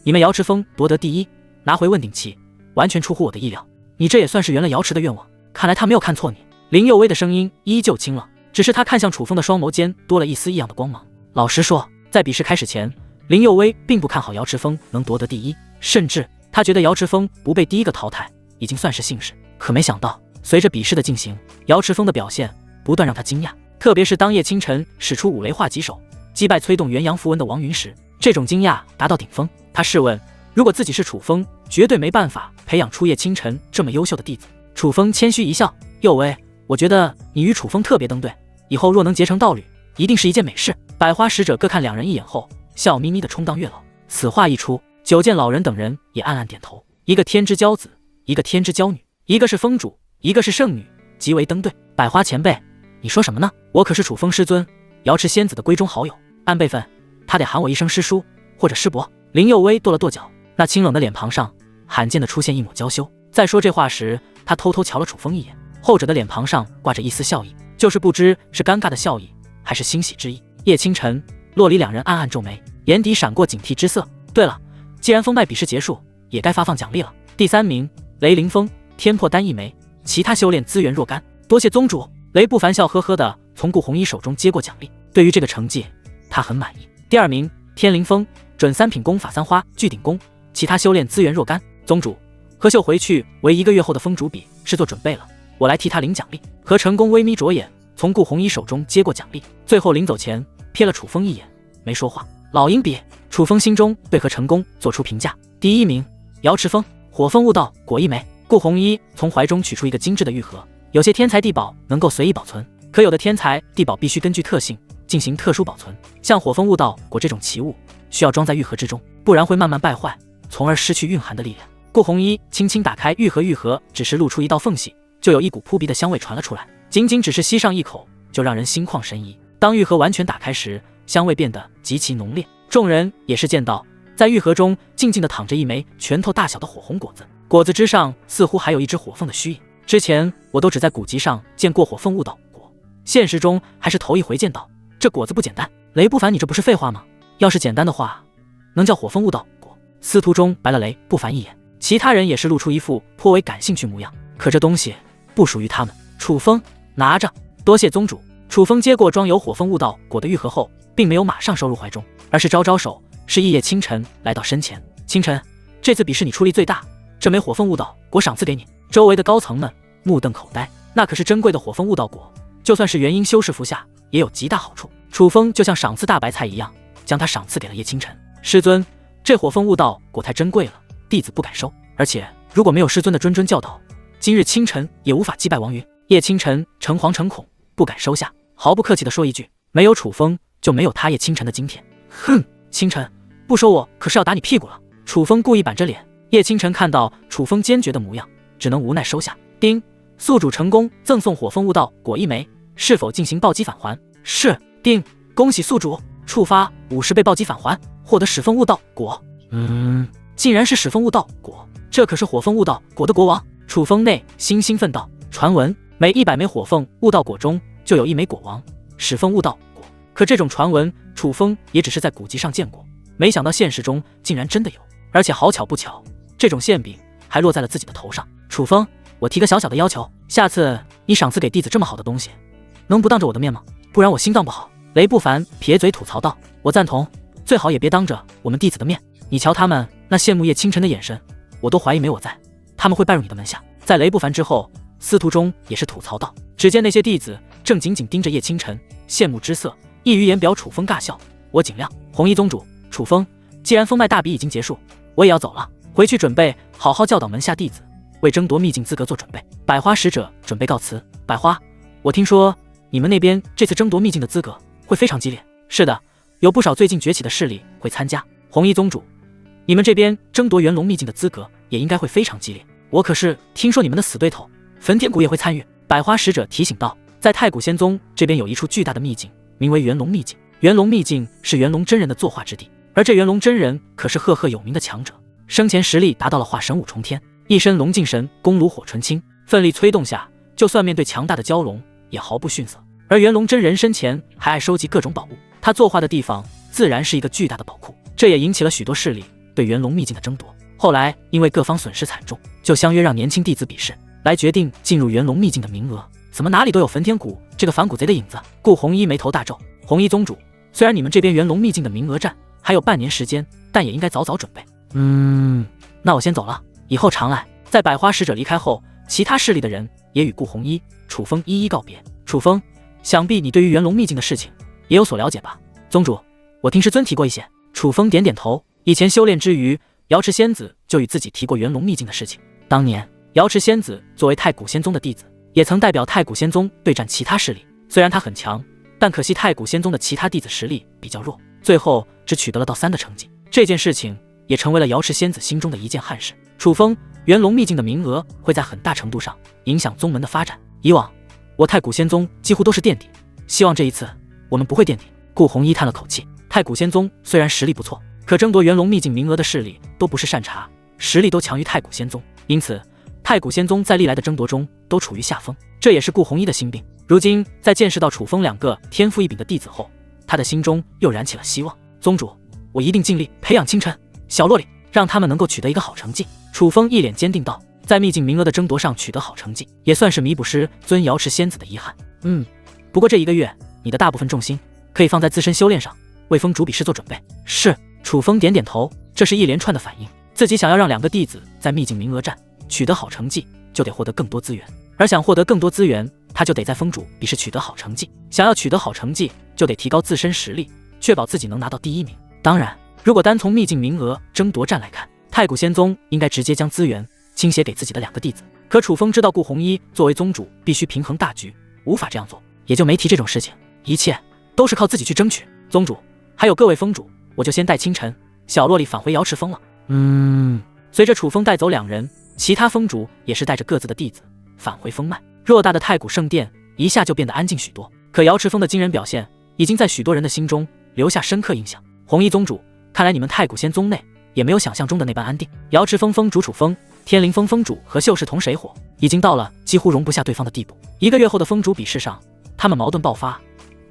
你们瑶池峰夺得第1，拿回问鼎器，完全出乎我的意料。你这也算是圆了瑶池的愿望，看来他没有看错你。林佑威的声音依旧清冷，只是他看向楚风的双眸间多了一丝异样的光芒。老实说，在比试开始前，林佑威并不看好瑶池峰能夺得第1，甚至他觉得瑶池峰不被第1个淘汰已经算是幸事。可没想到，随着比试的进行，瑶池峰的表现不断让他惊讶，特别是当叶清晨使出5雷化棘手击败催动元阳符文的王云时，这种惊讶达到顶峰。他试问，如果自己是楚风，绝对没办法培养出叶清晨这么优秀的弟子。楚风谦虚一笑，佑威，我觉得你与楚风特别登对，以后若能结成道侣，一定是一件美事。百花使者各看2人一眼后，笑眯眯地冲荡月楼。此话一出，9剑老人等人也暗暗点头。一个天之骄子，一个天之骄女，一个是风主，一个是圣女，极为登对。百花前辈，你说什么呢？我可是楚风师尊，瑶池仙子的闺中好友，按辈分，他得喊我一声师叔或者师伯。林佑威跺了跺脚，那清冷的脸庞上罕见的出现一抹娇羞。在说这话时，他偷偷瞧了楚风一眼，后者的脸庞上挂着一丝笑意，就是不知是尴尬的笑意还是欣喜之意。叶清晨、洛离2人暗暗皱眉，眼底闪过警惕之色。对了，既然封脉比试结束，也该发放奖励了。第3名，雷凌风，天破丹1枚，其他修炼资源若干。多谢宗主。雷不凡笑呵呵的从顾红衣手中接过奖励，对于这个成绩，他很满意。第2名，天灵风，准3品功法3花聚顶功，其他修炼资源若干。宗主，何秀回去为1个月后的风主比是做准备了，我来替他领奖励。何成功微眯着眼，从顾红衣手中接过奖励，最后临走前瞥了楚风一眼，没说话。老鹰比，楚风心中对何成功做出评价。第1名，瑶池峰，火风悟道果1枚。顾红衣从怀中取出一个精致的玉盒，有些天材地宝能够随意保存，可有的天材地宝必须根据特性进行特殊保存，像火风悟道果这种奇物，需要装在玉盒之中，不然会慢慢败坏，从而失去蕴含的力量。顾红衣轻轻打开玉盒，玉盒只是露出一道缝隙，就有一股扑鼻的香味传了出来，仅仅只是吸上一口，就让人心旷神怡。当玉盒完全打开时，香味变得极其浓烈。众人也是见到，在玉盒中静静地躺着一枚拳头大小的火红果子，果子之上似乎还有一只火凤的虚影。之前我都只在古籍上见过火凤悟道果，现实中还是头一回见到，这果子不简单。雷不凡，你这不是废话吗？要是简单的话，能叫火凤悟道果？司徒中白了雷不凡一眼，其他人也是露出一副颇为感兴趣模样。可这东西不属于他们。楚风，拿着。多谢宗主。楚风接过装有火凤悟道果的玉盒后，并没有马上收入怀中，而是招招手，示意叶清晨来到身前。清晨，这次比试你出力最大，这枚火凤悟道果赏赐给你。周围的高层们目瞪口呆，那可是珍贵的火凤悟道果，就算是元婴修士服下也有极大好处。楚风就像赏赐大白菜一样，将它赏赐给了叶清晨。师尊，这火凤悟道果太珍贵了，弟子不敢收，而且如果没有师尊的谆谆教导，今日清晨也无法击败王云。叶清晨诚惶诚恐，不敢收下，毫不客气地说一句，没有楚风就没有他叶清晨的今天。哼，清晨不收我可是要打你屁股了。楚风故意板着脸，叶清晨看到楚风坚决的模样，只能无奈收下。丁，宿主成功赠送火凤悟道果1枚，是否进行暴击返还？是。丁，恭喜宿主触发50倍暴击返还，获得始凤悟道果。竟然是始凤悟道果，这可是火凤悟道果的国王。楚风内心兴奋道，传闻每100枚火凤悟道果中就有1枚果王，始凤悟道果。可这种传闻楚风也只是在古籍上见过，没想到现实中竟然真的有，而且好巧不巧，这种馅饼还落在了自己的头上。楚风，我提个小小的要求，下次你赏赐给弟子这么好的东西，能不当着我的面吗？不然我心脏不好。雷不凡撇嘴吐槽道：“我赞同，最好也别当着我们弟子的面。你瞧他们那羡慕叶倾城的眼神，我都怀疑没我在，他们会拜入你的门下。”在雷不凡之后，司徒中也是吐槽道。只见那些弟子正紧紧盯着叶倾城，羡慕之色溢于言表。楚风尬笑：“我尽量。”红衣宗主，楚风，既然封脉大比已经结束，我也要走了，回去准备好好教导门下弟子，为争夺秘境资格做准备。百花使者准备告辞。百花，我听说你们那边这次争夺秘境的资格会非常激烈。是的，有不少最近崛起的势力会参加。红衣宗主，你们这边争夺元龙秘境的资格也应该会非常激烈。我可是听说你们的死对头焚天谷也会参与。百花使者提醒道，在太古仙宗这边有一处巨大的秘境，名为元龙秘境。元龙秘境是元龙真人的作化之地，而这元龙真人可是赫赫有名的强者，生前实力达到了化神武重天，一身龙镜神弓炉火纯青，奋力催动下，就算面对强大的蛟龙也毫不逊色。而元龙真人生前还爱收集各种宝物，他作化的地方自然是一个巨大的宝库，这也引起了许多势力对元龙秘境的争夺。后来因为各方损失惨重，就相约让年轻弟子比试，来决定进入元龙秘境的名额。怎么哪里都有焚天谷这个反骨贼的影子？顾红衣眉头大皱。红衣宗主，虽然你们这边元龙秘境的名额战还有半年时间，但也应该早早准备。那我先走了，以后常来。在百花使者离开后，其他势力的人也与顾红衣、楚风一一告别。楚风，想必你对于元龙秘境的事情也有所了解吧？宗主，我听师尊提过一些。楚风点点头，以前修炼之余，瑶池仙子就与自己提过元龙秘境的事情。当年瑶池仙子作为太古仙宗的弟子，也曾代表太古仙宗对战其他势力，虽然他很强，但可惜太古仙宗的其他弟子实力比较弱，最后只取得了到3的成绩。这件事情也成为了瑶池仙子心中的一件憾事。楚风，元龙秘境的名额会在很大程度上影响宗门的发展，以往我太古仙宗几乎都是垫底，希望这一次我们不会垫底。顾红衣叹了口气，太古仙宗虽然实力不错，可争夺元龙秘境名额的势力都不是善茬，实力都强于太古仙宗，因此太古仙宗在历来的争夺中都处于下风，这也是顾红衣的心病。如今在见识到楚风2个天赋异禀的弟子后，他的心中又燃起了希望。宗主，我一定尽力培养清晨、小洛里，让他们能够取得一个好成绩。楚风一脸坚定道，在秘境名额的争夺上取得好成绩，也算是弥补师尊瑶池仙子的遗憾。不过这1个月你的大部分重心可以放在自身修炼上，为封主比试做准备。是。楚风点点头，这是一连串的反应，自己想要让2个弟子在秘境名额战取得好成绩，就得获得更多资源，而想获得更多资源，他就得在封主比试取得好成绩。想要取得好成绩，就得提高自身实力，确保自己能拿到第1名。当然，如果单从秘境名额争夺战来看，太古仙宗应该直接将资源倾斜给自己的2个弟子。可楚风知道顾红衣作为宗主必须平衡大局，无法这样做，也就没提这种事情，一切都是靠自己去争取。宗主，还有各位封主，我就先带清晨、小洛里返回瑶池峰了。随着楚风带走2人，其他封主也是带着各自的弟子返回峰脉。偌大的太古圣殿一下就变得安静许多，可瑶池峰的惊人表现已经在许多人的心中留下深刻印象。红衣宗主，看来你们太古仙宗内也没有想象中的那般安定。瑶池峰峰主楚风、天灵峰峰主和秀士同水火已经到了几乎容不下对方的地步。1个月后的峰主比试上，他们矛盾爆发，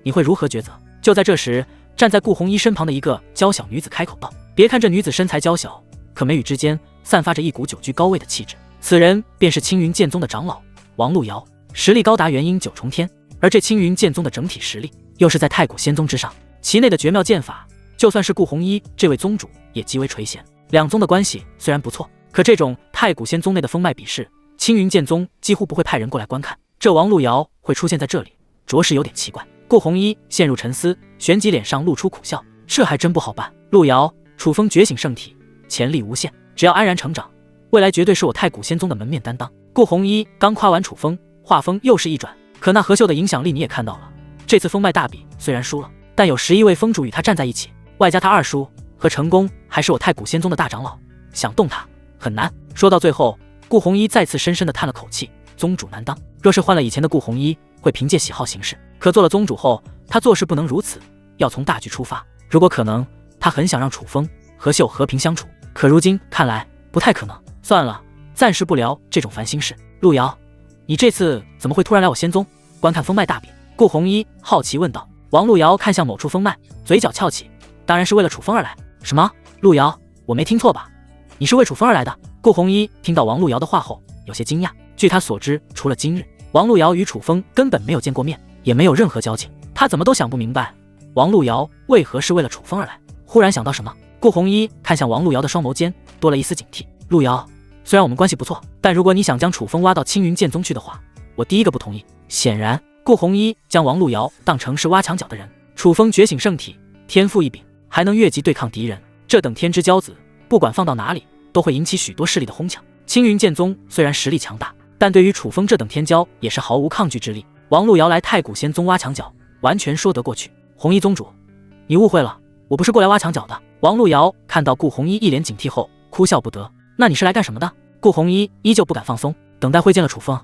你会如何抉择？就在这时，站在顾红衣身旁的一个娇小女子开口道。别看这女子身材娇小，可眉宇之间散发着一股久居高位的气质。此人便是青云剑宗的长老王路遥，实力高达元婴9重天，而这青云剑宗的整体实力又是在太古仙宗之上，其内的绝妙剑法，就算是顾红衣这位宗主也极为垂涎。2宗的关系虽然不错，可这种太古仙宗内的封脉比试，青云剑宗几乎不会派人过来观看，这王路遥会出现在这里，着实有点奇怪。顾红衣陷入沉思，旋即脸上露出苦笑，这还真不好办。路遥，楚风觉醒圣体，潜力无限，只要安然成长，未来绝对是我太古仙宗的门面担当。顾红衣刚夸完楚风，话锋又是一转，可那何秀的影响力你也看到了，这次封脉大比虽然输了，但有11位封主与他站在一起，外加他2叔和成功还是我太古仙宗的大长老，想动他很难。说到最后，顾红衣再次深深地叹了口气，宗主难当。若是换了以前的顾红衣，会凭借喜好行事，可做了宗主后，他做事不能如此，要从大局出发。如果可能，他很想让楚风、何秀和平相处，可如今看来不太可能。算了，暂时不聊这种烦心事。路遥，你这次怎么会突然来我仙宗观看封脉大比？顾红衣好奇问道。王路遥看向某处封脉，嘴角翘起，当然是为了楚风而来。什么？路遥，我没听错吧？你是为楚风而来的？顾弘一听到王路遥的话后，有些惊讶。据他所知，除了今日，王路遥与楚风根本没有见过面，也没有任何交情。他怎么都想不明白，王路遥为何是为了楚风而来。忽然想到什么，顾弘一看向王路遥的双眸间多了一丝警惕。路遥，虽然我们关系不错，但如果你想将楚风挖到青云剑宗去的话，我第一个不同意。显然，顾弘一将王路遥当成是挖墙脚的人。楚风觉醒圣体，天赋异禀，还能越级对抗敌人，这等天之骄子，不管放到哪里，都会引起许多势力的哄抢。青云剑宗虽然实力强大，但对于楚风这等天骄也是毫无抗拒之力。王路遥来太古仙宗挖墙脚，完全说得过去。弘一宗主，你误会了，我不是过来挖墙脚的。王路遥看到顾弘一一脸警惕后，哭笑不得。那你是来干什么的？顾弘一依旧不敢放松，等待会见了楚风，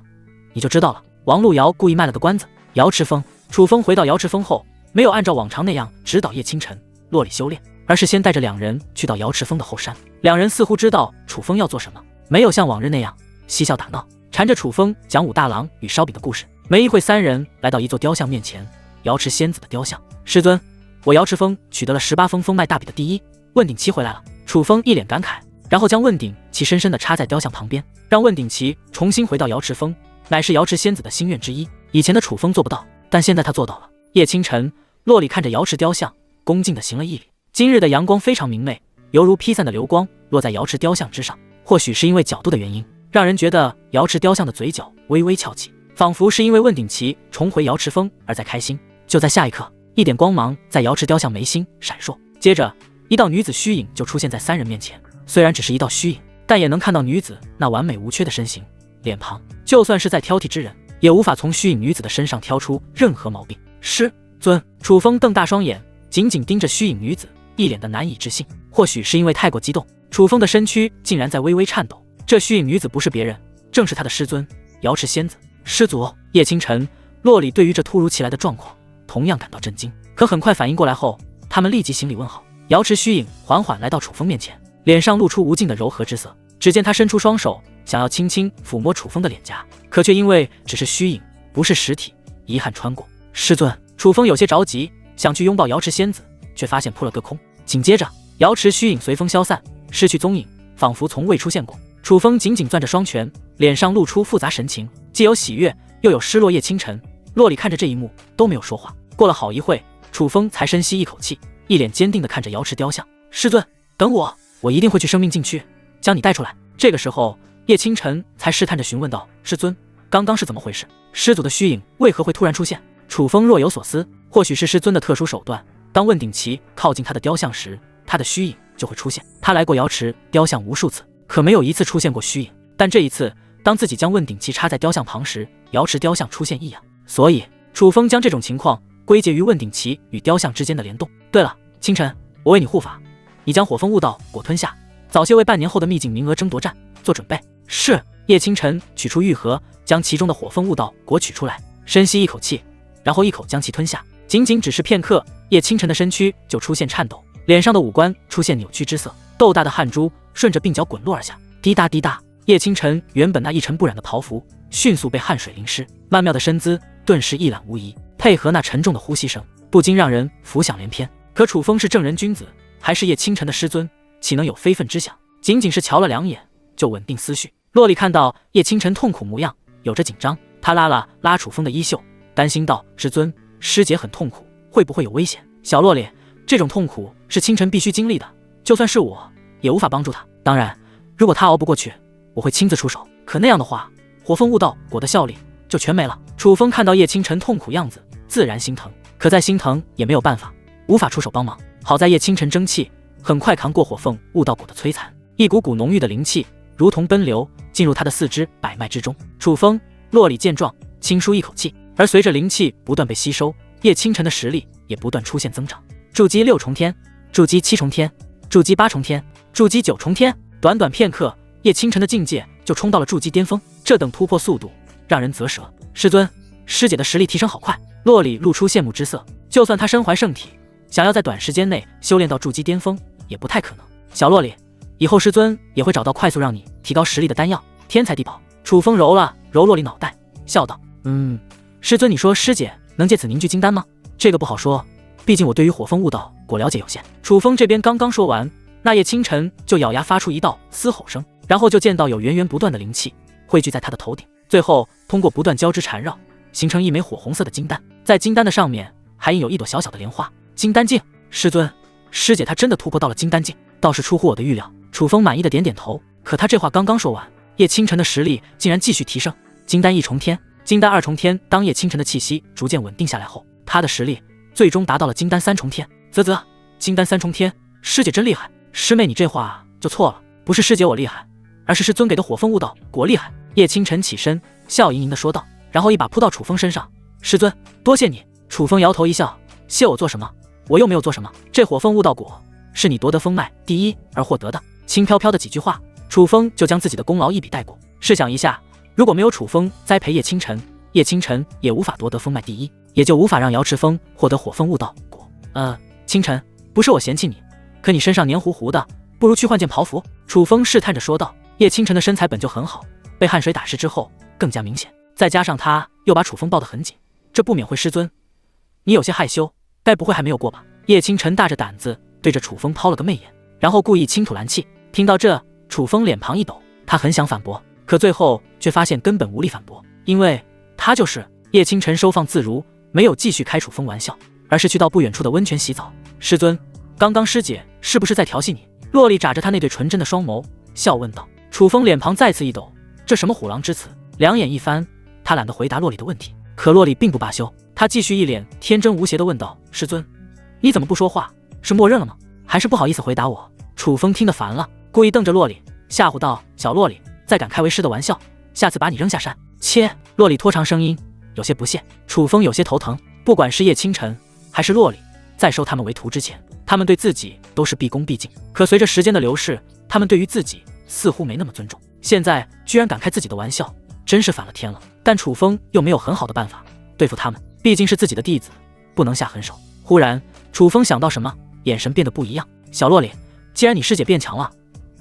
你就知道了。王路遥故意卖了个关子。瑶池峰，楚风回到瑶池峰后，没有按照往常那样指导叶清晨、洛里修炼，而是先带着两人去到瑶池峰的后山。两人似乎知道楚风要做什么，没有像往日那样嬉笑打闹，缠着楚风讲武大郎与烧饼的故事。没一会，三人来到一座雕像面前，瑶池仙子的雕像。师尊，我瑶池峰取得了18封封脉大比的第一，问鼎旗回来了。楚风一脸感慨，然后将问鼎旗深深地插在雕像旁边，让问鼎旗重新回到瑶池峰，乃是瑶池仙子的心愿之一。以前的楚风做不到，但现在他做到了。叶清晨、洛里看着瑶池雕像，恭敬地行了一礼。今日的阳光非常明媚，犹如披散的流光落在瑶池雕像之上。或许是因为角度的原因，让人觉得瑶池雕像的嘴角微微翘起，仿佛是因为问鼎旗重回瑶池峰而在开心。就在下一刻，一点光芒在瑶池雕像眉心闪烁，接着一道女子虚影就出现在三人面前。虽然只是一道虚影，但也能看到女子那完美无缺的身形、脸庞，就算是再挑剔之人，也无法从虚影女子的身上挑出任何毛病。师尊，楚风瞪大双眼，紧紧盯着虚影女子，一脸的难以置信。或许是因为太过激动，楚风的身躯竟然在微微颤抖。这虚影女子不是别人，正是他的师尊瑶池仙子。师祖，叶清晨、洛里对于这突如其来的状况同样感到震惊，可很快反应过来后，他们立即行礼问好。瑶池虚影缓缓来到楚风面前，脸上露出无尽的柔和之色。只见他伸出双手，想要轻轻抚摸楚风的脸颊，可却因为只是虚影，不是实体，遗憾穿过。师尊，楚风有些着急，想去拥抱瑶池仙子，却发现扑了个空。紧接着，瑶池虚影随风消散，失去踪影，仿佛从未出现过。楚风紧紧攥着双拳，脸上露出复杂神情，既有喜悦，又有失落。叶清晨、洛里看着这一幕都没有说话。过了好一会，楚风才深吸一口气，一脸坚定地看着瑶池雕像。师尊，等我，我一定会去生命禁区将你带出来。这个时候，叶清晨才试探着询问道：师尊，刚刚是怎么回事？师祖的虚影为何会突然出现？楚风若有所思，或许是师尊的特殊手段，当问鼎旗靠近他的雕像时，他的虚影就会出现。他来过瑶池雕像无数次，可没有一次出现过虚影，但这一次，当自己将问鼎旗插在雕像旁时，瑶池雕像出现异样，所以楚风将这种情况归结于问鼎旗与雕像之间的联动。对了，清晨，我为你护法，你将火风悟道果吞下，早些为半年后的秘境名额争夺战做准备。是。叶清晨取出玉盒，将其中的火风悟道果取出来，深吸一口气，然后一口将其吞下。仅仅只是片刻，叶清晨的身躯就出现颤抖，脸上的五官出现扭曲之色，豆大的汗珠顺着鬓角滚落而下，滴答滴答。叶清晨原本那一尘不染的袍服迅速被汗水淋湿，曼妙的身姿顿时一览无遗，配合那沉重的呼吸声，不禁让人浮想联翩。可楚风是正人君子，还是叶清晨的师尊，岂能有非分之想？仅仅是瞧了两眼就稳定思绪。洛里看到叶清晨痛苦模样，有着紧张，他拉了拉楚风的衣袖，担心道：师尊，师姐很痛苦，会不会有危险？小洛里，这种痛苦是清晨必须经历的，就算是我也无法帮助他。当然，如果他熬不过去，我会亲自出手，可那样的话，火风悟道果的效力就全没了。楚风看到叶清晨痛苦样子，自然心疼，可再心疼也没有办法，无法出手帮忙。好在叶清晨争气，很快扛过火凤悟道果的摧残，一股股浓郁的灵气如同奔流进入他的四肢百脉之中。楚风、洛里见状，轻舒一口气，而随着灵气不断被吸收，叶清晨的实力也不断出现增长。筑基6重天，筑基7重天，筑基8重天，筑基9重天。短短片刻，叶清晨的境界就冲到了筑基巅峰，这等突破速度让人啧舌。师尊，师姐的实力提升好快。洛里露出羡慕之色，就算他身怀圣体，想要在短时间内修炼到筑基巅峰也不太可能。小洛里，以后师尊也会找到快速让你提高实力的丹药、天才地宝。楚风揉了揉洛里脑袋，笑道：师尊，你说师姐能借此凝聚金丹吗？这个不好说，毕竟我对于火风悟道果了解有限。楚风这边刚刚说完，那夜清晨就咬牙发出一道嘶吼声，然后就见到有源源不断的灵气汇聚在他的头顶，最后通过不断交织缠绕，形成一枚火红色的金丹。在金丹的上面还印有一朵小小的莲花。金丹境，师尊，师姐她真的突破到了金丹境，倒是出乎我的预料。楚风满意的点点头。可他这话刚刚说完，叶清晨的实力竟然继续提升。金丹一重天，金丹二重天。当叶清晨的气息逐渐稳定下来后，他的实力最终达到了金丹三重天。啧，金丹三重天，师姐真厉害。师妹你这话就错了，不是师姐我厉害，而是师尊给的火风悟道果厉害。叶清晨起身笑盈盈的说道，然后一把扑到楚风身上。师尊，多谢你。楚风摇头一笑，谢我做什么？我又没有做什么。这火风悟道果是你夺得风脉第一而获得的。轻飘飘的几句话，楚风就将自己的功劳一笔带过。试想一下，如果没有楚风栽培叶清晨，叶清晨也无法夺得风脉第一，也就无法让瑶池峰获得火风悟道果。清晨，不是我嫌弃你，可你身上黏糊糊的，不如去换件袍服。楚风试探着说道。叶清晨的身材本就很好，被汗水打湿之后更加明显，再加上他又把楚风抱得很紧，这不免会师尊，你有些害羞，该不会还没有过吧？叶清晨大着胆子对着楚风抛了个媚眼，然后故意轻吐蓝气。听到这，楚风脸庞一抖，他很想反驳，可最后却发现根本无力反驳，因为他就是。叶清晨收放自如，没有继续开楚风玩笑，而是去到不远处的温泉洗澡。师尊，刚刚师姐是不是在调戏你？洛丽眨着她那对纯真的双眸，笑问道。楚风脸庞再次一抖，这什么虎狼之词？两眼一翻，他懒得回答洛丽的问题。可洛丽并不罢休，他继续一脸天真无邪地问道：师尊，你怎么不说话？是默认了吗？还是不好意思回答我？楚风听得烦了，故意瞪着洛丽，吓唬道：小洛丽，再敢开为师的玩笑，下次把你扔下山。切！洛丽拖长声音，有些不屑。楚风有些头疼，不管是叶清晨还是洛丽，在收他们为徒之前，他们对自己都是毕恭毕敬，可随着时间的流逝，他们对于自己似乎没那么尊重，现在居然敢开自己的玩笑，真是反了天了。但楚风又没有很好的办法对付他们，毕竟是自己的弟子，不能下狠手。忽然楚风想到什么，眼神变得不一样。小洛丽，既然你师姐变强了，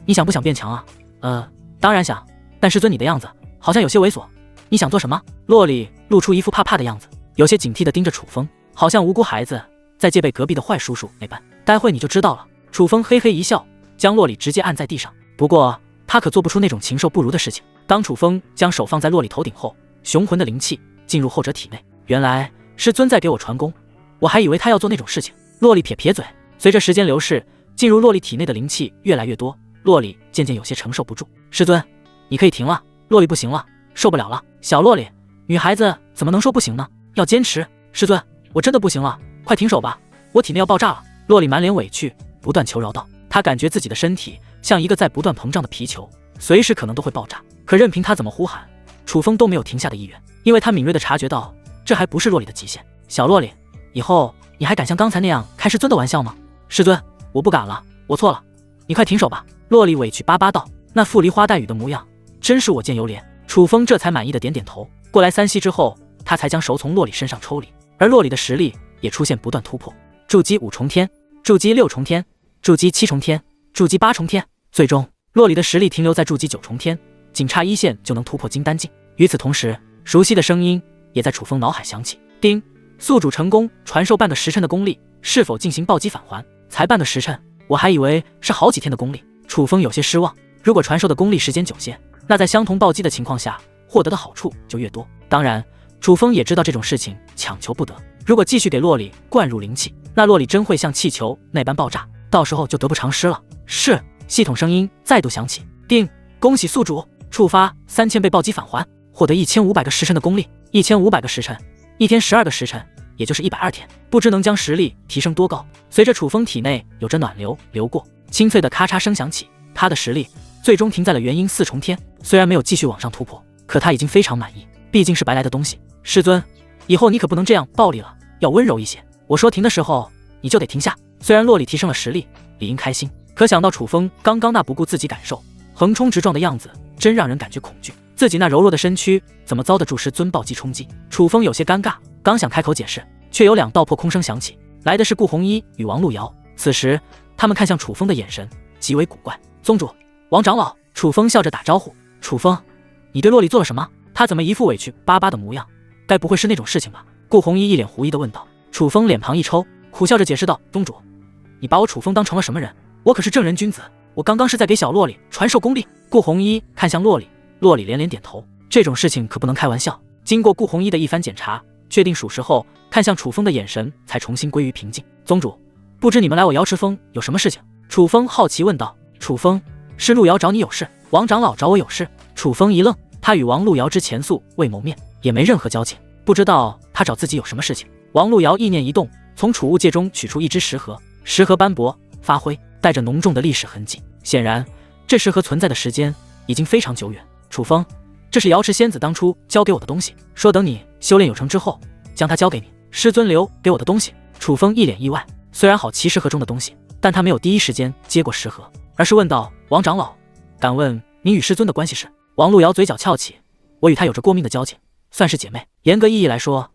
你想不想变强啊？当然想，但师尊你的样子好像有些猥琐，你想做什么？洛丽露出一副怕怕的样子，有些警惕地盯着楚风，好像无辜孩子在戒备隔壁的坏叔叔那般。待会你就知道了。楚风嘿嘿一笑，将洛丽直接按在地上。不过他可做不出那种禽兽不如的事情。当楚风将手放在洛丽头顶后，雄浑的灵气进入后者体内。原来师尊在给我传功，我还以为他要做那种事情。洛丽撇撇嘴。随着时间流逝，进入洛丽体内的灵气越来越多，洛丽渐渐有些承受不住。师尊，你可以停了，洛丽不行了，受不了了。小洛丽，女孩子怎么能说不行呢？要坚持。师尊，我真的不行了，快停手吧，我体内要爆炸了。洛丽满脸委屈，不断求饶道。她感觉自己的身体像一个在不断膨胀的皮球，随时可能都会爆炸。可任凭她怎么呼喊，楚风都没有停下的意愿，因为他敏锐地察觉到，这还不是洛丽的极限。小洛丽，以后你还敢像刚才那样开师尊的玩笑吗？师尊，我不敢了，我错了，你快停手吧。洛丽委屈巴巴道，那傅梨花带雨的模样，真是我见犹怜。楚风这才满意的点点头。过来3息之后，他才将手从洛丽身上抽离，而洛丽的实力也出现不断突破，筑基5重天，筑基6重天，筑基7重天，筑基8重天，最终洛丽的实力停留在筑基9重天，仅差1线就能突破金丹境。与此同时，熟悉的声音也在楚风脑海响起。丁，宿主成功传授半个时辰的功力，是否进行暴击返还？才半个时辰，我还以为是好几天的功力。楚风有些失望，如果传授的功力时间久些，那在相同暴击的情况下获得的好处就越多。当然楚风也知道这种事情强求不得，如果继续给洛丽灌入灵气，那洛丽真会像气球那般爆炸，到时候就得不偿失了。是，系统声音再度响起。丁，恭喜宿主触发3000倍暴击返还，获得1500个时辰的功力。1500个时辰，1天12个时辰，也就是120天，不知能将实力提升多高。随着楚风体内有着暖流流过，清脆的咔嚓声响起，他的实力最终停在了元婴4重天。虽然没有继续往上突破，可他已经非常满意，毕竟是白来的东西。师尊，以后你可不能这样暴力了，要温柔一些，我说停的时候你就得停下。虽然洛丽提升了实力，理应开心，可想到楚风刚刚那不顾自己感受横冲直撞的样子，真让人感觉恐惧。自己那柔弱的身躯怎么遭得住师尊暴击冲击？楚风有些尴尬，刚想开口解释，却有2道破空声响起，来的是顾红衣与王璐瑶。此时他们看向楚风的眼神极为古怪。宗主，王长老。楚风笑着打招呼。楚风，你对洛丽做了什么？他怎么一副委屈巴巴的模样？该不会是那种事情吧？顾红衣一脸狐疑地问道。楚风脸庞一抽，苦笑着解释道：“宗主，你把我楚风当成了什么人？我可是正人君子，我刚刚是在给小洛里传授功力。”顾红衣看向洛里，洛里连连点头。这种事情可不能开玩笑。经过顾红衣的一番检查，确定属实后，看向楚风的眼神才重新归于平静。宗主，不知你们来我瑶池峰有什么事情？楚风好奇问道。楚风，是陆瑶找你有事，王长老找我有事。楚风一愣，他与王陆瑶之前素未谋面，也没任何交情，不知道他找自己有什么事情。王陆瑶意念一动，从储物戒中取出一只石盒，石盒斑驳发灰，带着浓重的历史痕迹。显然，这石盒存在的时间已经非常久远。楚风，这是瑶池仙子当初交给我的东西，说等你修炼有成之后，将它交给你。师尊留给我的东西。楚风一脸意外，虽然好奇石盒中的东西，但他没有第一时间接过石盒，而是问道：“王长老，敢问你与师尊的关系是？”王陆瑶嘴角翘起，我与他有着过命的交情，算是姐妹。严格意义来说，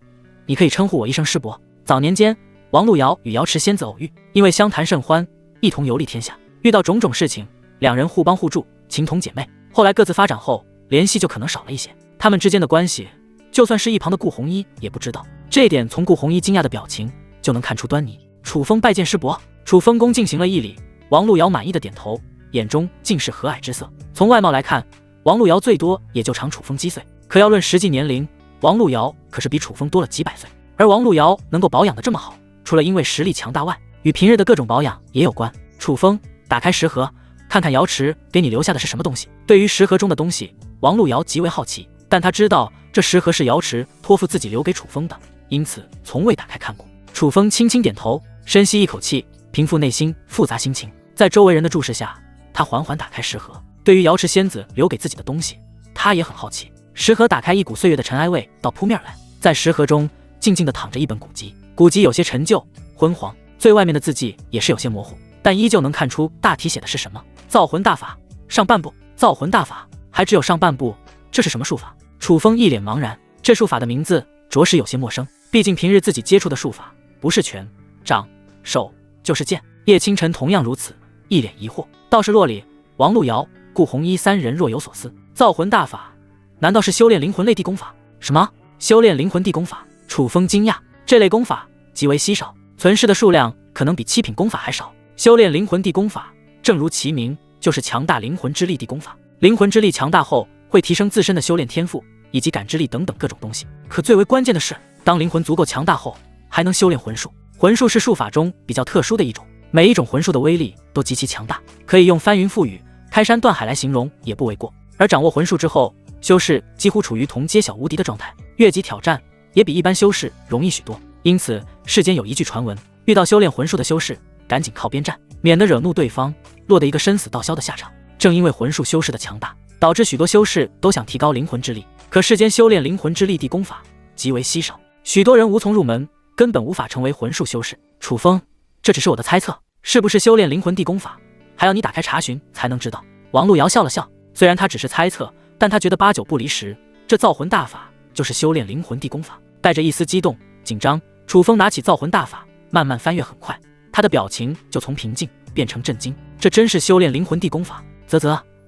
你可以称呼我一声师伯。早年间，王陆瑶与瑶池仙子偶遇，因为相谈甚欢，一同游历天下，遇到种种事情，两人互帮互助，情同姐妹。后来各自发展后，联系就可能少了一些。他们之间的关系，就算是一旁的顾红衣也不知道。这一点从顾红衣惊讶的表情就能看出端倪。楚风拜见师伯。楚风恭进行了一礼，王陆瑶满意的点头，眼中尽是和蔼之色。从外貌来看，王陆瑶最多也就长楚风几岁，可要论实际年龄，王陆瑶可是比楚风多了几百岁。而王陆瑶能够保养得这么好，除了因为实力强大外，与平日的各种保养也有关。楚风，打开石盒，看看瑶池给你留下的是什么东西。对于石盒中的东西，王陆瑶极为好奇，但他知道这石盒是瑶池托付自己留给楚风的，因此从未打开看过。楚风轻轻点头，深吸一口气，平复内心复杂心情。在周围人的注视下，他缓缓打开石盒。对于瑶池仙子留给自己的东西，他也很好奇。石盒打开，一股岁月的尘埃味道扑面来，在石盒中静静地躺着一本古籍，古籍有些陈旧昏黄，最外面的字迹也是有些模糊，但依旧能看出大体写的是什么。造魂大法上半部。造魂大法还只有上半部，这是什么术法？楚风一脸茫然，这术法的名字着实有些陌生，毕竟平日自己接触的术法不是拳、掌、手就是剑。叶清晨同样如此，一脸疑惑。倒是洛里、王陆瑶、顾红衣三人若有所思。造魂大法难道是修炼灵魂类地功法？什么？修炼灵魂地功法？楚风惊讶，这类功法极为稀少，存世的数量可能比七品功法还少。修炼灵魂地功法，正如其名，就是强大灵魂之力地功法。灵魂之力强大后，会提升自身的修炼天赋以及感知力等等各种东西。可最为关键的是，当灵魂足够强大后，还能修炼魂术。魂术是术法中比较特殊的一种，每一种魂术的威力都极其强大，可以用翻云覆雨、开山断海来形容也不为过。而掌握魂术之后，修士几乎处于同阶小无敌的状态，越级挑战也比一般修士容易许多。因此世间有一句传闻，遇到修炼魂术的修士，赶紧靠边站，免得惹怒对方，落得一个生死道消的下场。正因为魂术修士的强大，导致许多修士都想提高灵魂之力，可世间修炼灵魂之力地功法极为稀少，许多人无从入门，根本无法成为魂术修士。楚风，这只是我的猜测，是不是修炼灵魂地功法，还要你打开查询才能知道。王陆瑶笑了笑，虽然他只是猜测，但他觉得八九不离十，这造魂大法就是修炼灵魂地功法。带着一丝激动紧张，楚风拿起造魂大法，慢慢翻阅，很快他的表情就从平静变成震惊，这真是修炼灵魂地功法？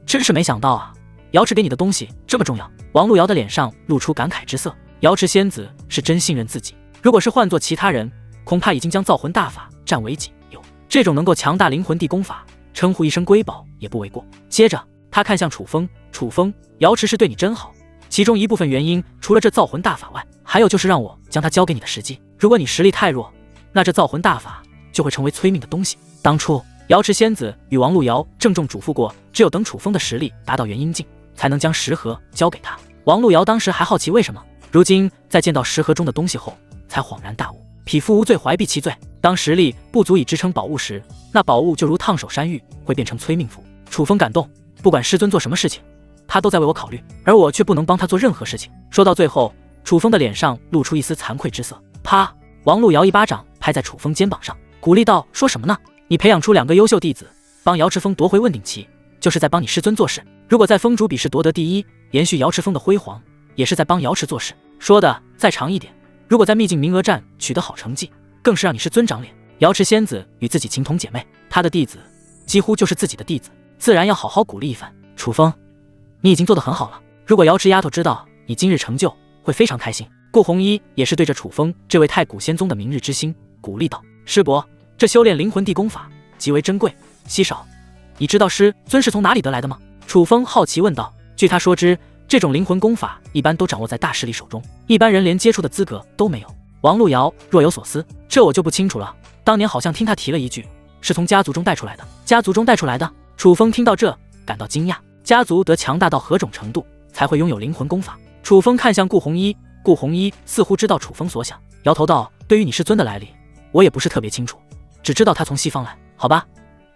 真是没想到啊，瑶池给你的东西这么重要。王陆瑶的脸上露出感慨之色，瑶池仙子是真信任自己，如果是换做其他人，恐怕已经将造魂大法占为己有。这种能够强大灵魂地功法，称呼一声瑰宝也不为过。接着他看向楚风，楚风，瑶池是对你真好，其中一部分原因除了这造魂大法外，还有就是让我将它交给你的时机。如果你实力太弱，那这造魂大法就会成为催命的东西。当初瑶池仙子与王陆瑶郑重嘱咐过，只有等楚风的实力达到元婴境，才能将石盒交给他。王陆瑶当时还好奇为什么，如今在见到石盒中的东西后，才恍然大悟。匹夫无罪，怀璧其罪。当实力不足以支撑宝物时，那宝物就如烫手山芋，会变成催命符。楚风感动，不管师尊做什么事情，他都在为我考虑，而我却不能帮他做任何事情。说到最后，楚风的脸上露出一丝惭愧之色。啪！王陆瑶一巴掌拍在楚风肩膀上，鼓励道：“说什么呢？你培养出2个优秀弟子，帮瑶池峰夺回问鼎旗，就是在帮你师尊做事。如果在峰主比试夺得第一，延续瑶池峰的辉煌，也是在帮瑶池做事。说的再长一点，如果在秘境名额战取得好成绩，更是让你师尊长脸。瑶池仙子与自己情同姐妹，她的弟子几乎就是自己的弟子，自然要好好鼓励一番。楚风，你已经做得很好了，如果瑶池丫头知道你今日成就，会非常开心。”顾红衣也是对着楚风这位太古仙宗的明日之星鼓励道。师伯，这修炼灵魂地功法极为珍贵稀少，你知道师尊是从哪里得来的吗？楚风好奇问道。据他说知，这种灵魂功法一般都掌握在大势力手中，一般人连接触的资格都没有。王路遥若有所思，这我就不清楚了。当年好像听他提了一句，是从家族中带出来的。家族中带出来的？楚风听到这感到惊讶，家族得强大到何种程度才会拥有灵魂功法？楚风看向顾红衣，顾红衣似乎知道楚风所想，摇头道：对于你师尊的来历，我也不是特别清楚，只知道他从西方来。好吧，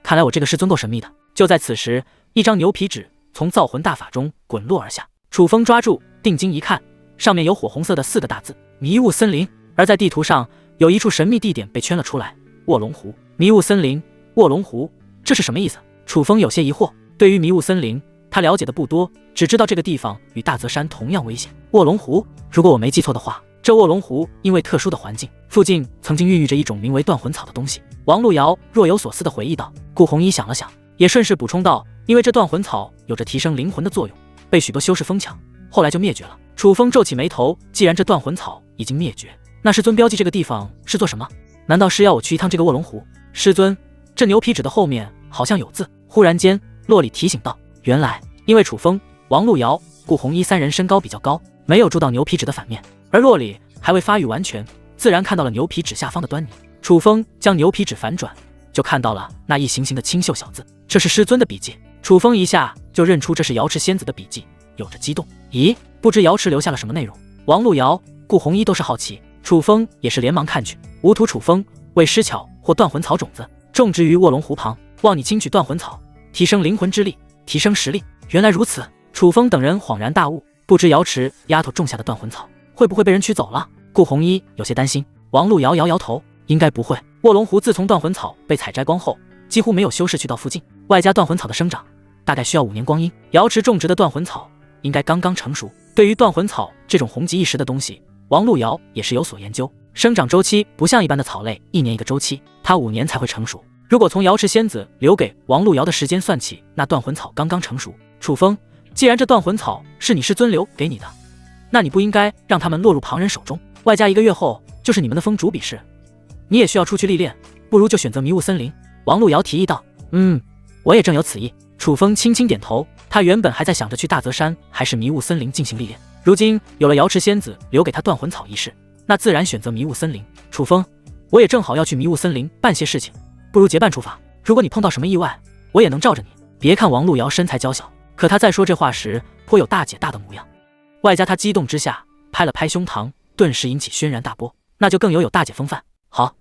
看来我这个师尊够神秘的。就在此时，一张牛皮纸从造魂大法中滚落而下，楚风抓住，定睛一看，上面有火红色的4个大字：迷雾森林。而在地图上有一处神秘地点被圈了出来，卧龙湖。迷雾森林，卧龙湖，这是什么意思？楚风有些疑惑。对于迷雾森林，他了解的不多，只知道这个地方与大泽山同样危险。卧龙湖，如果我没记错的话，这卧龙湖因为特殊的环境，附近曾经孕育着一种名为断魂草的东西。王路遥若有所思地回忆道。顾红衣想了想，也顺势补充道：因为这断魂草有着提升灵魂的作用，被许多修士疯抢，后来就灭绝了。楚风皱起眉头，既然这断魂草已经灭绝，那师尊标记这个地方是做什么？难道是要我去一趟这个卧龙湖？师尊，这牛皮纸的后面好像有字。忽然间，洛里提醒道。原来因为楚风、王路遥、顾红衣3人身高比较高，没有住到牛皮纸的反面，而洛里还未发育完全，自然看到了牛皮纸下方的端倪。楚风将牛皮纸反转，就看到了那一行行的清秀小字，这是师尊的笔记。楚风一下就认出这是瑶池仙子的笔记，有着激动。咦，不知瑶池留下了什么内容？王路遥、顾红衣都是好奇，楚风也是连忙看去。无土楚风为施巧或断魂草种子，种植于卧龙湖旁，望你轻取断魂草，提升灵魂之力，提升实力。原来如此，楚风等人恍然大悟，不知瑶池丫头种下的断魂草会不会被人取走了？顾红衣有些担心。王路遥摇摇头，应该不会。卧龙湖自从断魂草被采摘光后，几乎没有修士去到附近，外加断魂草的生长大概需要5年光阴，瑶池种植的断魂草应该刚刚成熟。对于断魂草这种红极一时的东西，王路遥也是有所研究，生长周期不像一般的草类1年1个周期，它5年才会成熟。如果从瑶池仙子留给王路遥的时间算起，那断魂草刚刚成熟。楚风，既然这断魂草是你师尊留给你的，那你不应该让他们落入旁人手中，外加1个月后就是你们的封主比试，你也需要出去历练，不如就选择迷雾森林。王路遥提议道。我也正有此意。楚风轻轻点头，他原本还在想着去大泽山还是迷雾森林进行历练，如今有了瑶池仙子留给他断魂草一事，那自然选择迷雾森林。楚风，我也正好要去迷雾森林办些事情，不如结伴出发，如果你碰到什么意外，我也能罩着你。别看王路遥身材娇小，可他在说这话时颇有大姐大的模样，外加他激动之下拍了拍胸膛，顿时引起轩然大波，那就更有大姐风范。好，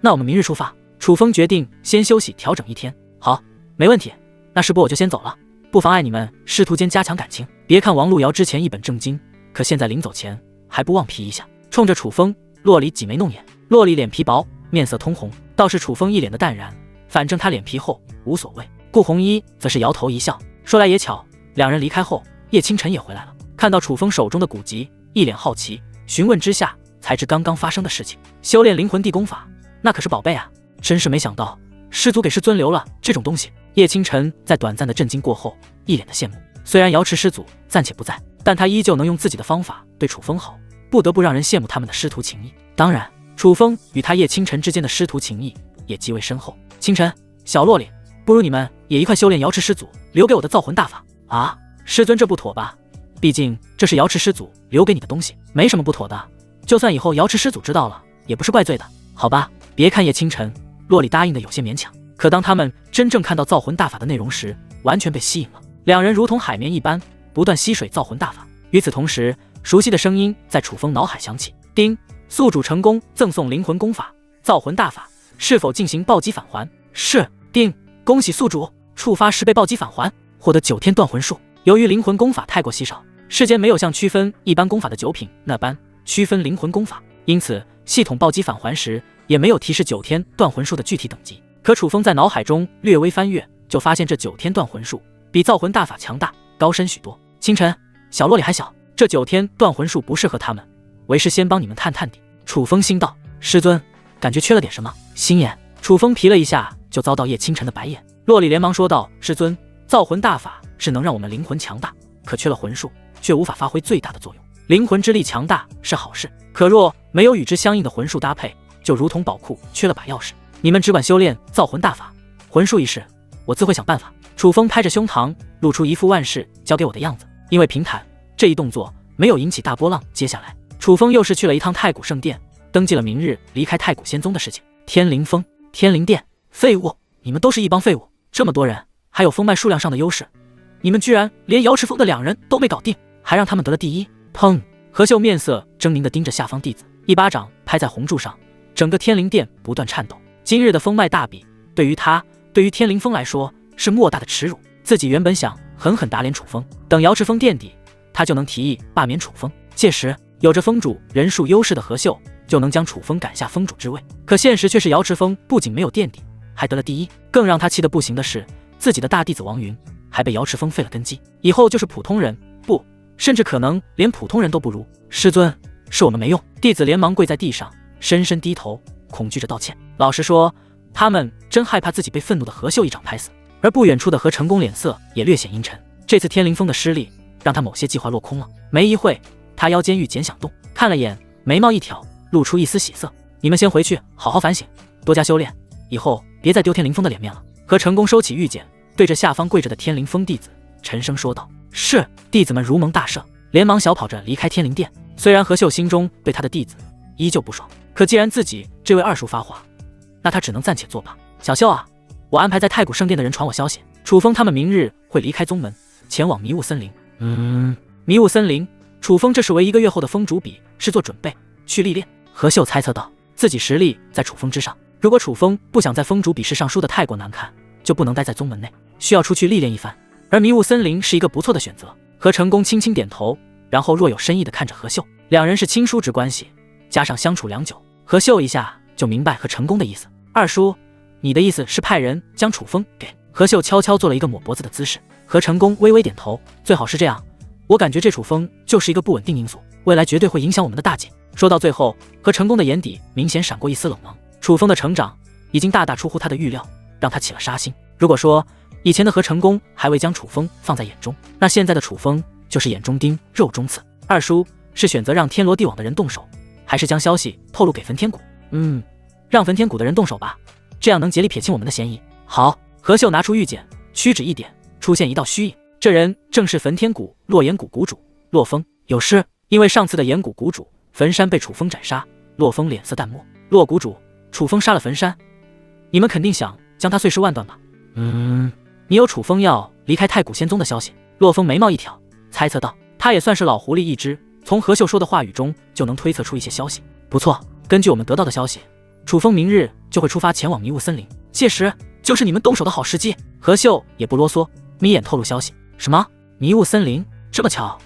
那我们明日出发。楚风决定先休息调整1天。好，没问题，那师伯我就先走了，不妨碍你们师徒间加强感情。别看王路遥之前一本正经，可现在临走前还不忘皮一下。冲着楚风，洛里挤眉弄眼。洛里脸皮薄，面色通红，倒是楚风一脸的淡然，反正他脸皮厚，无所谓。顾红衣则是摇头一笑。说来也巧，两人离开后，叶清晨也回来了，看到楚风手中的古籍，一脸好奇，询问之下才知刚刚发生的事情。修炼灵魂地功法，那可是宝贝啊，真是没想到师祖给师尊留了这种东西。叶清晨在短暂的震惊过后，一脸的羡慕。虽然瑶池师祖暂且不在，但他依旧能用自己的方法对楚风好，不得不让人羡慕他们的师徒情谊。当然，楚风与他叶清晨之间的师徒情谊也极为深厚。清晨，小洛里，不如你们也一块修炼瑶池师祖留给我的造魂大法啊！师尊，这不妥吧？毕竟这是瑶池师祖留给你的东西，没什么不妥的。就算以后瑶池师祖知道了，也不是怪罪的。好吧，别看叶清晨、洛里答应的有些勉强，可当他们真正看到造魂大法的内容时，完全被吸引了。两人如同海绵一般，不断吸水造魂大法。与此同时，熟悉的声音在楚风脑海响起：丁，宿主成功赠送灵魂功法造魂大法，是否进行暴击返还？是。丁，恭喜宿主触发10倍暴击返还，获得9天断魂术。由于灵魂功法太过稀少，世间没有像区分一般功法的9品那般区分灵魂功法，因此系统暴击返还时也没有提示9天断魂术的具体等级。可楚风在脑海中略微翻阅，就发现这9天断魂术比造魂大法强大高深许多。清晨，小洛里还小，这9天断魂术不适合他们，为师先帮你们探探底。楚风心道：师尊，感觉缺了点什么？心眼。楚风皮了一下，就遭到叶清晨的白眼。洛里连忙说道：师尊，造魂大法是能让我们灵魂强大，可缺了魂术，却无法发挥最大的作用。灵魂之力强大是好事，可若没有与之相应的魂术搭配，就如同宝库缺了把钥匙。你们只管修炼造魂大法，魂术一事，我自会想办法。楚风拍着胸膛，露出一副万事交给我的样子。因为平坦，这一动作没有引起大波浪。接下来，楚风又是去了一趟太古圣殿，登记了明日离开太古仙宗的事情。天灵峰、天灵殿，废物！你们都是一帮废物！这么多人，还有封脉数量上的优势，你们居然连瑶池峰的2人都没搞定，还让他们得了第一！砰！何秀面色狰狞地盯着下方弟子，一巴掌拍在红柱上，整个天灵殿不断颤抖。今日的封脉大比，对于他，对于天灵峰来说是莫大的耻辱。自己原本想狠狠打脸楚风，等瑶池峰垫底，他就能提议罢免楚风。届时，有着峰主人数优势的何秀就能将楚风赶下峰主之位。可现实却是瑶池峰不仅没有垫底，还得了第一。更让他气得不行的是，自己的大弟子王云还被瑶池峰废了根基，以后就是普通人，不，甚至可能连普通人都不如。师尊，是我们没用。弟子连忙跪在地上，深深低头，恐惧着道歉。老实说，他们真害怕自己被愤怒的何秀一掌拍死。而不远处的何成功脸色也略显阴沉，这次天灵峰的失利让他某些计划落空了。没一会，他腰间玉简响动，看了眼，眉毛一挑，露出一丝喜色。你们先回去好好反省，多加修炼，以后别再丢天灵峰的脸面了。何成功收起玉简，对着下方跪着的天灵峰弟子沉声说道：是。弟子们如蒙大赦，连忙小跑着离开天灵殿。虽然何秀心中对他的弟子依旧不爽，可既然自己这位二叔发话，那他只能暂且作罢。小秀啊，我安排在太古圣殿的人传我消息，楚风他们明日会离开宗门，前往迷雾森林。迷雾森林，楚风这是为1个月后的峰主比试做准备，去历练。何秀猜测到，自己实力在楚风之上，如果楚风不想在峰主比试上输得太过难看，就不能待在宗门内，需要出去历练一番。而迷雾森林是一个不错的选择。何成功轻轻点头，然后若有深意地看着何秀，两人是亲叔侄关系，加上相处良久，何秀一下就明白何成功的意思。二叔，你的意思是派人将楚风给……何秀悄悄做了一个抹脖子的姿势。何成功微微点头，最好是这样。我感觉这楚风就是一个不稳定因素，未来绝对会影响我们的大计。说到最后，何成功的眼底明显闪过一丝冷芒。楚风的成长已经大大出乎他的预料，让他起了杀心。如果说以前的何成功还未将楚风放在眼中，那现在的楚风就是眼中钉肉中刺。二叔是选择让天罗地网的人动手，还是将消息透露给焚天谷？让焚天谷的人动手吧，这样能竭力撇清我们的嫌疑。好。何秀拿出玉简，屈指一点，出现一道虚影，这人正是焚天谷洛岩谷谷主洛风。有事？因为上次的岩谷谷主焚山被楚风斩杀，洛风脸色淡漠。洛谷主，楚风杀了焚山，你们肯定想将他碎尸万段吧？你有楚风要离开太古仙宗的消息？洛风眉毛一挑，猜测道。他也算是老狐狸一只，从何秀说的话语中就能推测出一些消息。不错，根据我们得到的消息，楚风明日就会出发前往迷雾森林，届时就是你们动手的好时机。何秀也不啰嗦，眯眼透露消息。什么？迷雾森林？这么巧？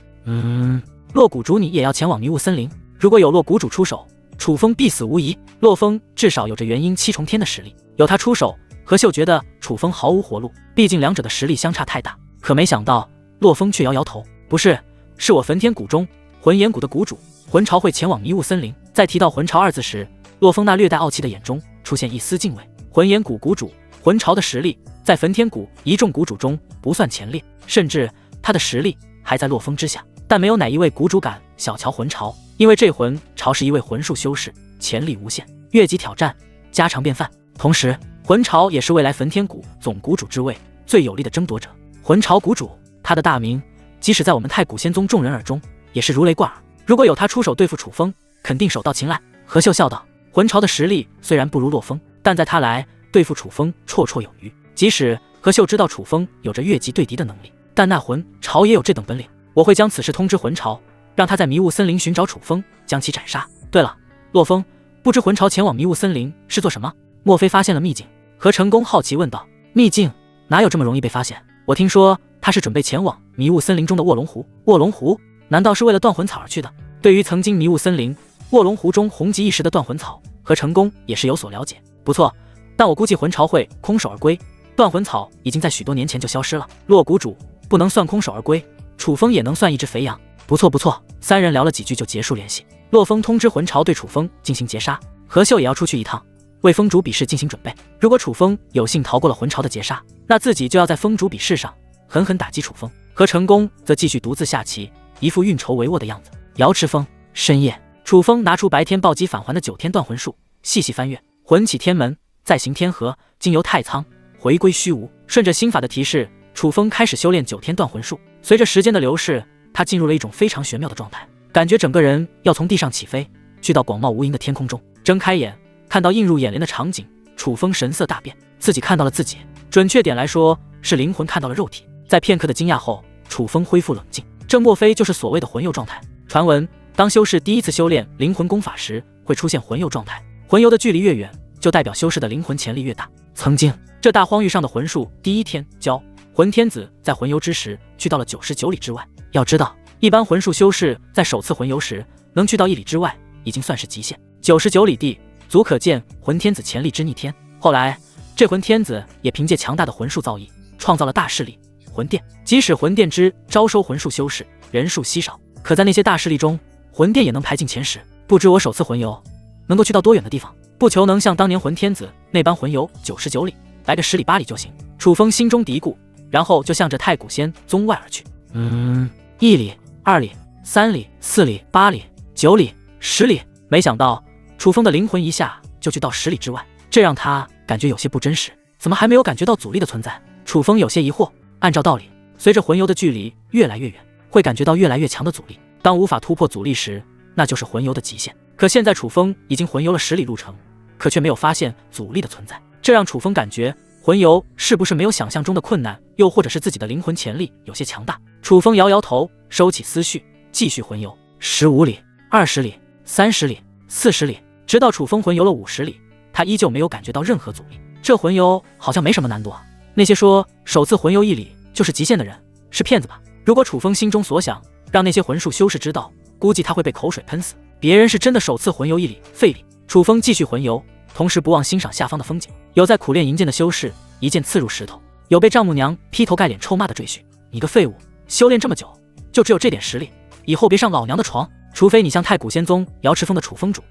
洛谷主你也要前往迷雾森林？如果有洛谷主出手，楚风必死无疑。洛风至少有着元婴7重天的实力，有他出手，何秀觉得楚风毫无活路，毕竟两者的实力相差太大。可没想到，洛风却摇摇头，不是，是我焚天谷中魂岩谷的谷主魂朝会前往迷雾森林。在提到魂朝2字时，洛风那略带傲气的眼中出现一丝敬畏。魂岩谷谷主魂朝的实力在焚天谷一众谷主中不算前列，甚至他的实力还在洛风之下，但没有哪一位谷主敢小瞧魂朝，因为这魂朝是一位魂术修士，潜力无限，越级挑战家常便饭。同时魂朝也是未来焚天谷总谷主之位最有力的争夺者。魂朝谷主，他的大名即使在我们太古仙宗众人耳中也是如雷贯耳，如果有他出手对付楚风，肯定手到擒来。何秀笑道，魂朝的实力虽然不如洛风，但在他来对付楚风绰绰有余。即使何秀知道楚风有着越级对敌的能力，但那魂朝也有这等本领。我会将此事通知魂朝，让他在迷雾森林寻找楚风，将其斩杀。对了，洛风，不知魂朝前往迷雾森林是做什么？莫非发现了秘境？何成功好奇问道。秘境哪有这么容易被发现？我听说他是准备前往迷雾森林中的卧龙湖。卧龙湖难道是为了断魂草而去的？对于曾经迷雾森林卧龙湖中红极一时的断魂草，何成功也是有所了解。不错，但我估计魂朝会空手而归，断魂草已经在许多年前就消失了。洛谷主不能算空手而归，楚风也能算一只肥羊。不错不错，三人聊了几句就结束联系。洛风通知魂朝对楚风进行截杀，何秀也要出去一趟，为峰主比试进行准备。如果楚风有幸逃过了魂朝的截杀，那自己就要在峰主比试上狠狠打击楚风。何成功则继续独自下棋，一副运筹帷幄的样子。瑶池峰深夜，楚风拿出白天暴击返还的9天断魂术，细细翻阅，魂起天门，再行天河，经由太仓，回归虚无。顺着心法的提示，楚风开始修炼9天断魂术。随着时间的流逝，他进入了一种非常玄妙的状态，感觉整个人要从地上起飞，去到广袤无垠的天空中。睁开眼，看到映入眼帘的场景，楚风神色大变，自己看到了自己，准确点来说是灵魂看到了肉体。在片刻的惊讶后，楚风恢复冷静，这莫非就是所谓的魂游状态？传闻当修士第一次修炼灵魂功法时，会出现魂游状态，魂游的距离越远，就代表修士的灵魂潜力越大。曾经这大荒域上的魂术，第一天教魂天子在魂游之时去到了99里之外。要知道，一般魂术修士在首次魂游时能去到1里之外，已经算是极限。99里地足可见魂天子潜力之逆天。后来这魂天子也凭借强大的魂术造诣，创造了大势力魂殿。即使魂殿之招收魂术修士人数稀少，可在那些大势力中，魂殿也能排进前10。不知我首次魂游能够去到多远的地方，不求能像当年魂天子那般魂游99里，来个10里8里就行。楚风心中嘀咕，然后就向着太古仙宗外而去。1里、2里、3里、4里、8里、9里、10里。没想到楚风的灵魂一下就去到10里之外，这让他感觉有些不真实，怎么还没有感觉到阻力的存在？楚风有些疑惑。按照道理，随着魂游的距离越来越远，会感觉到越来越强的阻力，当无法突破阻力时，那就是魂游的极限。可现在楚风已经魂游了10里路程，可却没有发现阻力的存在，这让楚风感觉魂游是不是没有想象中的困难，又或者是自己的灵魂潜力有些强大？楚风摇摇头，收起思绪，继续魂游。15里、20里、30里、40里，直到楚风魂游了50里，他依旧没有感觉到任何阻力。这魂游好像没什么难度啊！那些说首次魂游1里就是极限的人，是骗子吧？如果楚风心中所想让那些魂术修士知道，估计他会被口水喷死。别人是真的首次魂游1里废里。楚风继续魂游，同时不忘欣赏下方的风景。有在苦练银剑的修士，一剑刺入石头；有被丈母娘劈头盖脸臭骂的赘婿。你个废物，修炼这么久，就只有这点实力，以后别上老娘的床，除非你像太古仙宗瑶池峰的楚风主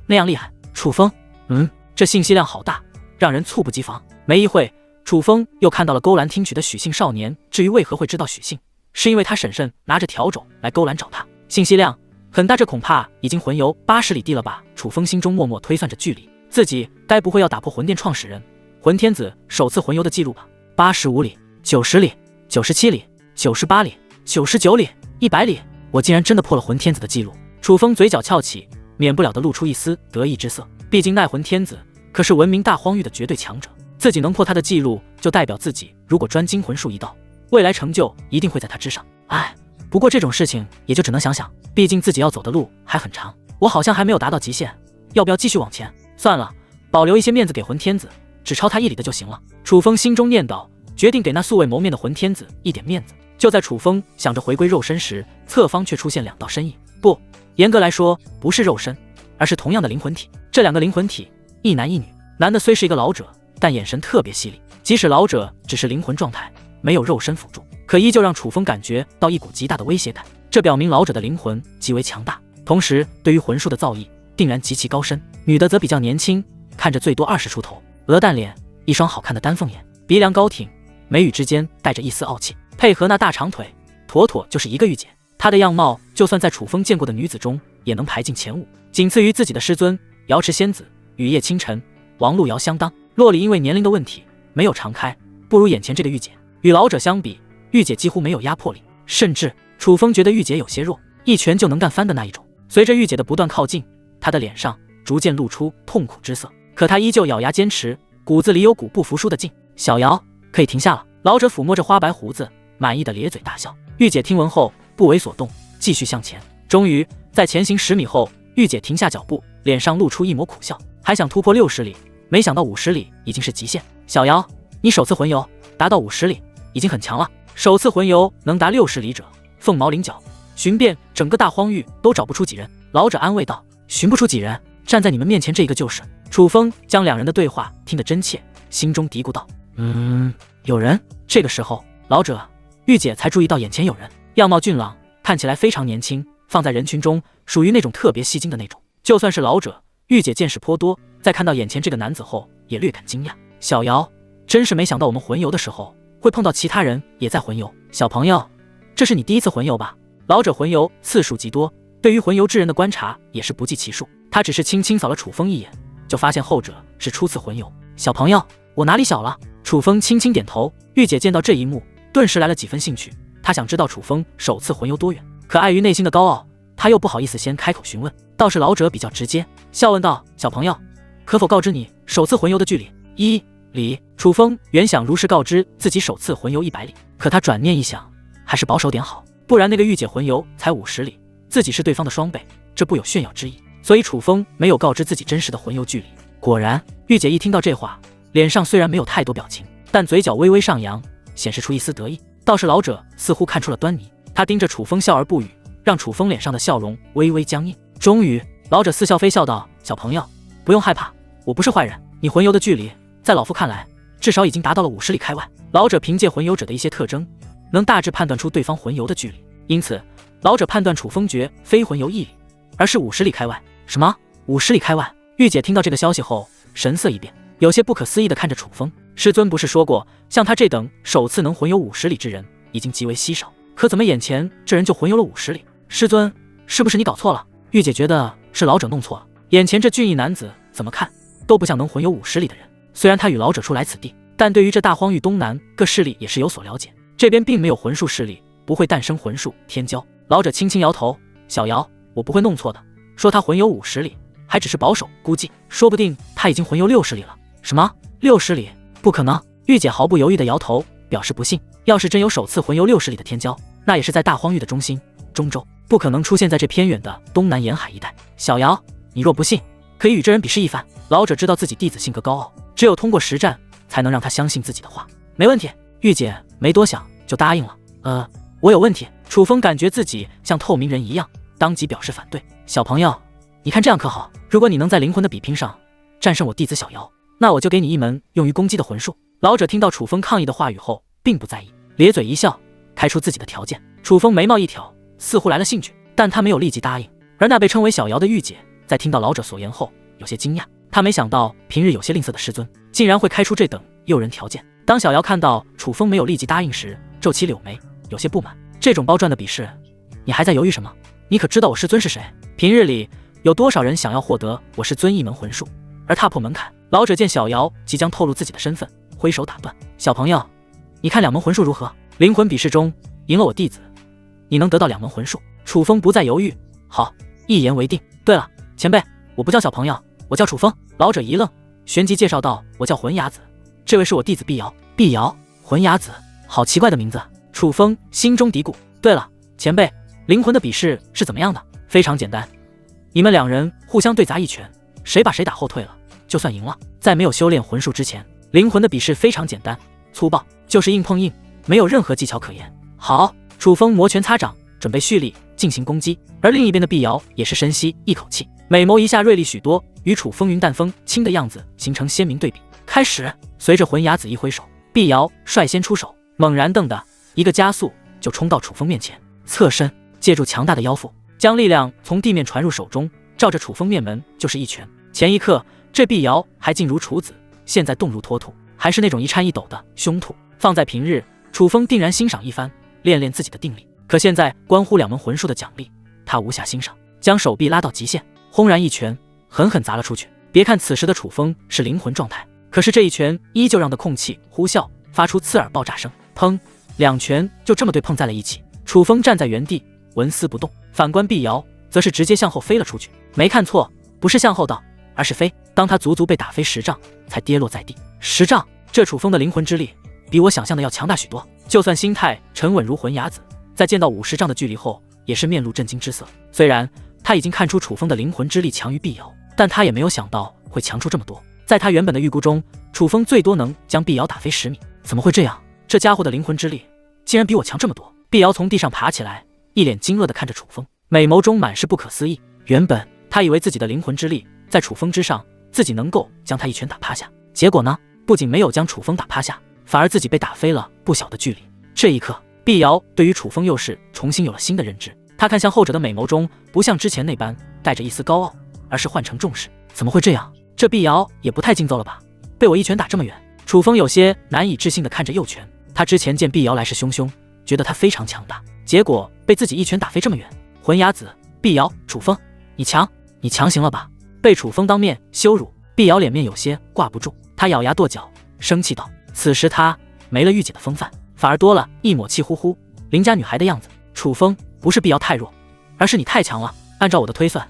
那样厉害。楚风，这信息量好大，让人猝不及防。没一会，楚风又看到了勾栏听曲的许姓少年。至于为何会知道许姓，是因为他婶婶拿着笤帚来勾栏找他。信息量很大，这恐怕已经魂游80里地了吧？楚风心中默默推算着距离，自己该不会要打破魂殿创始人魂天子首次魂游的记录吧？85里、90里、97里、98里、99里、100里，我竟然真的破了魂天子的记录！楚风嘴角翘起，免不了的露出一丝得意之色。毕竟奈魂天子可是闻名大荒域的绝对强者，自己能破他的记录，就代表自己如果专精魂术一道，未来成就一定会在他之上。不过这种事情也就只能想想，毕竟自己要走的路还很长，我好像还没有达到极限，要不要继续往前？算了，保留一些面子给魂天子，只超他1里的就行了。楚风心中念叨，决定给那素未谋面的魂天子一点面子。就在楚风想着回归肉身时，侧方却出现2道身影。不，严格来说不是肉身，而是同样的灵魂体。这2个灵魂体，一男一女。男的虽是一个老者，但眼神特别犀利，即使老者只是灵魂状态，没有肉身辅助，可依旧让楚风感觉到一股极大的威胁感。这表明老者的灵魂极为强大，同时对于魂术的造诣定然极其高深。女的则比较年轻，看着最多20出头，鹅蛋脸，一双好看的丹凤眼，鼻梁高挺，眉宇之间带着一丝傲气，配合那大长腿，妥妥就是一个御姐。她的样貌就算在楚风见过的女子中也能排进前5，仅次于自己的师尊瑶池仙子、雨夜清晨、王璐瑶相当。洛里因为年龄的问题没有常开，不如眼前这个御姐。与老者相比，御姐几乎没有压迫力，甚至楚风觉得御姐有些弱，一拳就能干翻的那一种。随着御姐的不断靠近，她的脸上逐渐露出痛苦之色，可她依旧咬牙坚持，骨子里有股不服输的劲。小瑶，可以停下了。老者抚摸着花白胡子，满意的咧嘴大笑。御姐听闻后不为所动，继续向前。终于在前行10米后，御姐停下脚步，脸上露出一抹苦笑，还想突破60里，没想到50里已经是极限。小瑶，你首次魂游达到50里已经很强了，首次魂游能达60里者凤毛麟角，寻遍整个大荒域都找不出几人。老者安慰道，寻不出几人，站在你们面前这一个就是。楚风将2人的对话听得真切，心中嘀咕道，有人。这个时候老者、御姐才注意到眼前有人，样貌俊朗，看起来非常年轻，放在人群中属于那种特别吸睛的那种。就算是老者、御姐见识颇多，在看到眼前这个男子后也略感惊讶。小瑶，真是没想到我们魂游的时候会碰到其他人也在魂游。小朋友，这是你第一次魂游吧？老者魂游次数极多，对于魂游之人的观察也是不计其数。他只是轻轻扫了楚风一眼，就发现后者是初次魂游。小朋友，我哪里小了？楚风轻轻点头。玉姐见到这一幕，顿时来了几分兴趣。她想知道楚风首次魂游多远，可碍于内心的高傲，她又不好意思先开口询问。倒是老者比较直接，笑问道：“小朋友，可否告知你首次魂游的距离？1里。”楚风原想如实告知自己首次魂游100里，可他转念一想，还是保守点好，不然那个玉姐魂游才50里，自己是对方的双倍，这不有炫耀之意。所以楚风没有告知自己真实的魂游距离。果然，玉姐一听到这话，脸上虽然没有太多表情，但嘴角微微上扬，显示出一丝得意。倒是老者似乎看出了端倪，他盯着楚风笑而不语，让楚风脸上的笑容微微僵硬。终于，老者似笑非笑道：“小朋友，不用害怕，我不是坏人。你魂游的距离，在老夫看来，至少已经达到了50里开外。”老者凭借魂游者的一些特征，能大致判断出对方魂游的距离，因此老者判断楚风诀非魂游1里，而是50里开外。什么？50里开外？玉姐听到这个消息后，神色一变，有些不可思议地看着楚风。师尊不是说过，像他这等首次能魂游50里之人，已经极为稀少，可怎么眼前这人就魂游了50里？师尊，是不是你搞错了？玉姐觉得是老者弄错了，眼前这俊逸男子怎么看都不像能魂游50里的人。虽然他与老者初来此地，但对于这大荒域东南各势力也是有所了解，这边并没有魂术势力，不会诞生魂术天骄。老者轻轻摇头：“小瑶，我不会弄错的。说他魂游50里，还只是保守估计，说不定他已经魂游60里了。”什么？60里？不可能！玉姐毫不犹豫地摇头，表示不信。要是真有首次魂游60里的天骄，那也是在大荒域的中心中州，不可能出现在这偏远的东南沿海一带。小瑶，你若不信，可以与这人比试一番。老者知道自己弟子性格高傲，只有通过实战才能让他相信自己的话。没问题。玉姐没多想就答应了。我有问题。楚风感觉自己像透明人一样，当即表示反对。小朋友，你看这样可好？如果你能在灵魂的比拼上战胜我弟子小瑶，那我就给你一门用于攻击的魂术。老者听到楚风抗议的话语后，并不在意，咧嘴一笑，开出自己的条件。楚风眉毛一挑，似乎来了兴趣，但他没有立即答应。而那被称为小瑶的玉姐，在听到老者所言后，有些惊讶。她没想到平日有些吝啬的师尊，竟然会开出这等诱人条件。当小瑶看到楚风没有立即答应时，皱起柳眉，有些不满。这种包赚的比试，你还在犹豫什么？你可知道我师尊是谁？平日里有多少人想要获得我师尊一门魂术，而踏破门槛？老者见小瑶即将透露自己的身份，挥手打断：“小朋友，你看2门魂术如何？灵魂比试中赢了我弟子，你能得到2门魂术。”楚风不再犹豫，好，一言为定。对了，前辈，我不叫小朋友，我叫楚风。老者一愣，旋即介绍道：“我叫魂牙子，这位是我弟子碧瑶。”碧瑶，魂牙子，好奇怪的名字。楚风心中嘀咕。对了，前辈，灵魂的比试是怎么样的？非常简单，你们2人互相对砸一拳，谁把谁打后退了，就算赢了。在没有修炼魂术之前，灵魂的比试非常简单粗暴，就是硬碰硬，没有任何技巧可言。好，楚风摩拳擦掌，准备蓄力进行攻击。而另一边的碧瑶也是深吸一口气，美眸一下锐利许多，与楚风云淡风轻的样子形成鲜明对比。开始，随着魂牙子一挥手，碧瑶率先出手，猛然瞪的一个加速就冲到楚风面前，侧身借助强大的腰腹，将力量从地面传入手中，照着楚风面门就是一拳。前一刻这碧瑶还静如处子，现在动如脱兔，还是那种一颤一抖的凶兔。放在平日，楚风定然欣赏一番，练练自己的定力。可现在关乎2门魂术的奖励，他无暇欣赏，将手臂拉到极限，轰然一拳狠狠砸了出去。别看此时的楚风是灵魂状态，可是这一拳依旧让的空气呼啸，发出刺耳爆炸声。砰，2拳就这么对碰在了一起。楚风站在原地纹丝不动，反观碧瑶则是直接向后飞了出去。没看错，不是向后倒，而是飞。当他足足被打飞10丈，才跌落在地。10丈，这楚风的灵魂之力比我想象的要强大许多。就算心态沉稳如魂牙子，在见到50丈的距离后，也是面露震惊之色。虽然他已经看出楚风的灵魂之力强于碧瑶，但他也没有想到会强出这么多。在他原本的预估中，楚风最多能将碧瑶打飞10米。怎么会这样？这家伙的灵魂之力竟然比我强这么多！碧瑶从地上爬起来，一脸惊愕地看着楚风，美眸中满是不可思议。原本他以为自己的灵魂之力在楚风之上，自己能够将他一拳打趴下。结果呢，不仅没有将楚风打趴下，反而自己被打飞了不小的距离。这一刻，碧瑶对于楚风又是重新有了新的认知。他看向后者的美眸中，不像之前那般带着一丝高傲，而是换成重视。怎么会这样？这碧瑶也不太竞奏了吧？被我一拳打这么远。楚风有些难以置信地看着右拳。他之前见碧瑶来势汹汹，觉得他非常强大，结果被自己一拳打飞这么远。魂牙子，碧瑶，楚风，你强行了吧？被楚风当面羞辱，碧瑶脸面有些挂不住，他咬牙跺脚，生气道。此时他没了御姐的风范，反而多了一抹气呼呼邻家女孩的样子。楚风，不是碧瑶太弱，而是你太强了。按照我的推算，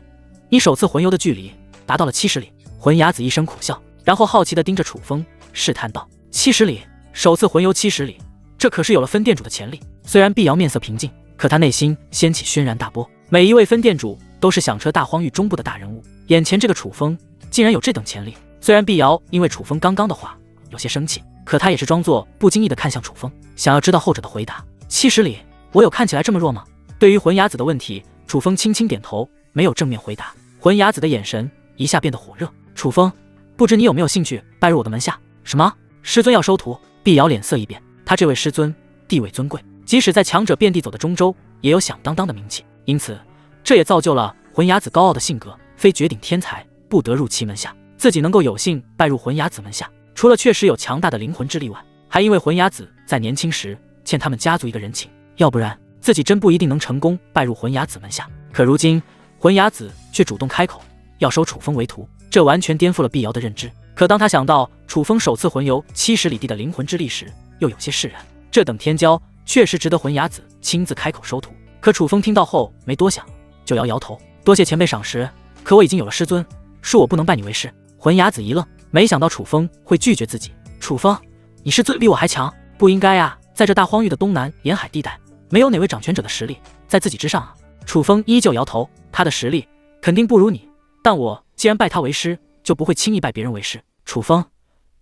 你首次魂游的距离达到了70里。魂雅子一声苦笑，然后好奇地盯着楚风，试探道：70里，首次魂游70里，这可是有了分店主的潜力。虽然碧瑶面色平静，可她内心掀起轩然大波。每一位分店主都是响彻大荒域中部的大人物，眼前这个楚风竟然有这等潜力。虽然碧瑶因为楚风刚刚的话有些生气，可她也是装作不经意地看向楚风，想要知道后者的回答。70里，我有看起来这么弱吗？对于魂雅子的问题，楚风轻轻点头，没有正面回答。魂雅子的眼神一下变得火热。楚风，不知你有没有兴趣拜入我的门下？什么？师尊要收徒？碧瑶脸色一变，他这位师尊地位尊贵，即使在强者遍地走的中州也有响当当的名气，因此这也造就了魂雅子高傲的性格，非绝顶天才不得入其门下。自己能够有幸拜入魂雅子门下，除了确实有强大的灵魂之力外，还因为魂雅子在年轻时欠他们家族一个人情，要不然自己真不一定能成功拜入魂雅子门下。可如今魂雅子却主动开口要收楚风为徒，这完全颠覆了碧瑶的认知。可当他想到楚风首次魂游70里地的灵魂之力时，又有些释然。这等天骄确实值得魂雅子亲自开口收徒。可楚风听到后没多想，就摇摇头：多谢前辈赏识，可我已经有了师尊，恕我不能拜你为师。魂雅子一愣，没想到楚风会拒绝自己。楚风，你师尊比我还强？不应该啊，在这大荒域的东南沿海地带，没有哪位掌权者的实力在自己之上啊。楚风依旧摇头，他的实力肯定不如你，但我既然拜他为师，就不会轻易拜别人为师。楚风，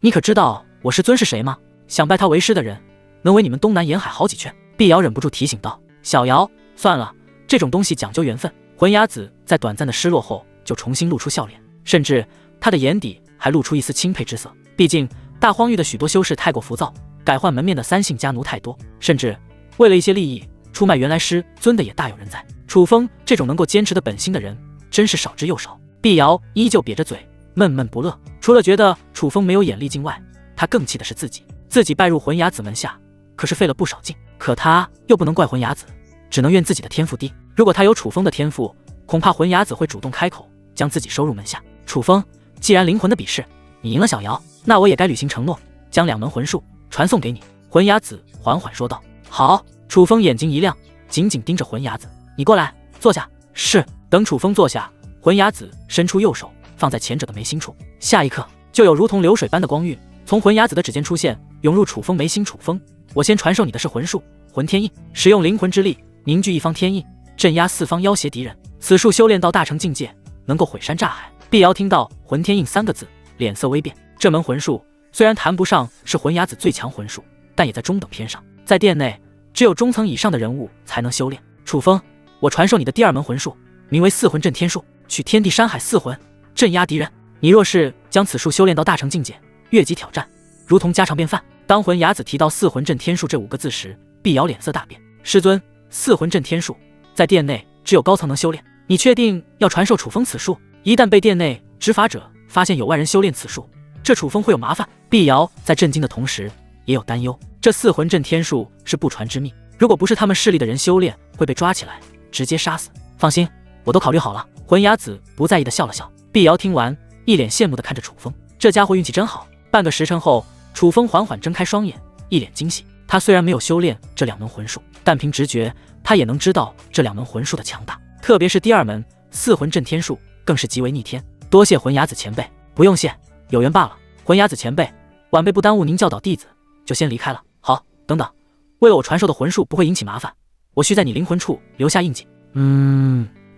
你可知道我师尊是谁吗？想拜他为师的人，能为你们东南沿海好几圈。碧瑶忍不住提醒道。小瑶，算了，这种东西讲究缘分。魂雅子在短暂的失落后就重新露出笑脸，甚至他的眼底还露出一丝钦佩之色。毕竟大荒域的许多修士太过浮躁，改换门面的三姓家奴太多，甚至为了一些利益出卖原来师尊的也大有人在。楚风这种能够坚持的本心的人真是少之又少。碧瑶依旧瘪着嘴闷闷不乐，除了觉得楚风没有眼力劲外，他更气的是自己拜入魂雅子门下可是费了不少劲，可他又不能怪魂雅子，只能怨自己的天赋低。如果他有楚风的天赋，恐怕魂雅子会主动开口将自己收入门下。楚风，既然灵魂的比试你赢了小瑶，那我也该履行承诺，将2门魂术传送给你。魂雅子缓缓说道。好。楚风眼睛一亮，紧紧盯着魂雅子。你过来坐下。是。等楚风坐下，魂雅子伸出右手放在前者的眉心处，下一刻就有如同流水般的光晕从魂雅子的指尖出现，涌入楚风眉心。楚风，我先传授你的是魂术魂天印，使用灵魂之力凝聚一方天印，镇压四方要挟敌人。此术修炼到大成境界，能够毁山炸海。碧瑶听到魂天印3个字，脸色微变。这门魂术虽然谈不上是魂雅子最强魂术，但也在中等偏上，在店内只有中层以上的人物才能修炼。楚风，我传授你的第2门魂术，名为四魂镇天术，取天地山海4魂，镇压敌人。你若是将此术修炼到大成境界，越级挑战如同家常便饭。当魂雅子提到四魂镇天术这5个字时，碧瑶脸色大变。师尊，四魂镇天术在店内只有高层能修炼，你确定要传授楚风此术？一旦被店内执法者发现有外人修炼此术，这楚风会有麻烦。碧瑶在震惊的同时也有担忧，这四魂镇天术是不传之秘，如果不是他们势力的人修炼，会被抓起来直接杀死。放心，我都考虑好了。魂雅子不在意的笑了笑。碧瑶听完，一脸羡慕的看着楚风，这家伙运气真好。半个时辰后，楚风缓缓睁开双眼，一脸惊喜。他虽然没有修炼这2门魂术，但凭直觉他也能知道这2门魂术的强大，特别是第2门四魂镇天术更是极为逆天。多谢魂雅子前辈。不用谢，有缘罢了。魂雅子前辈，晚辈不耽误您教导弟子，就先离开了。好，等等，为了我传授的魂术不会引起麻烦，我需在你灵魂处留下印记。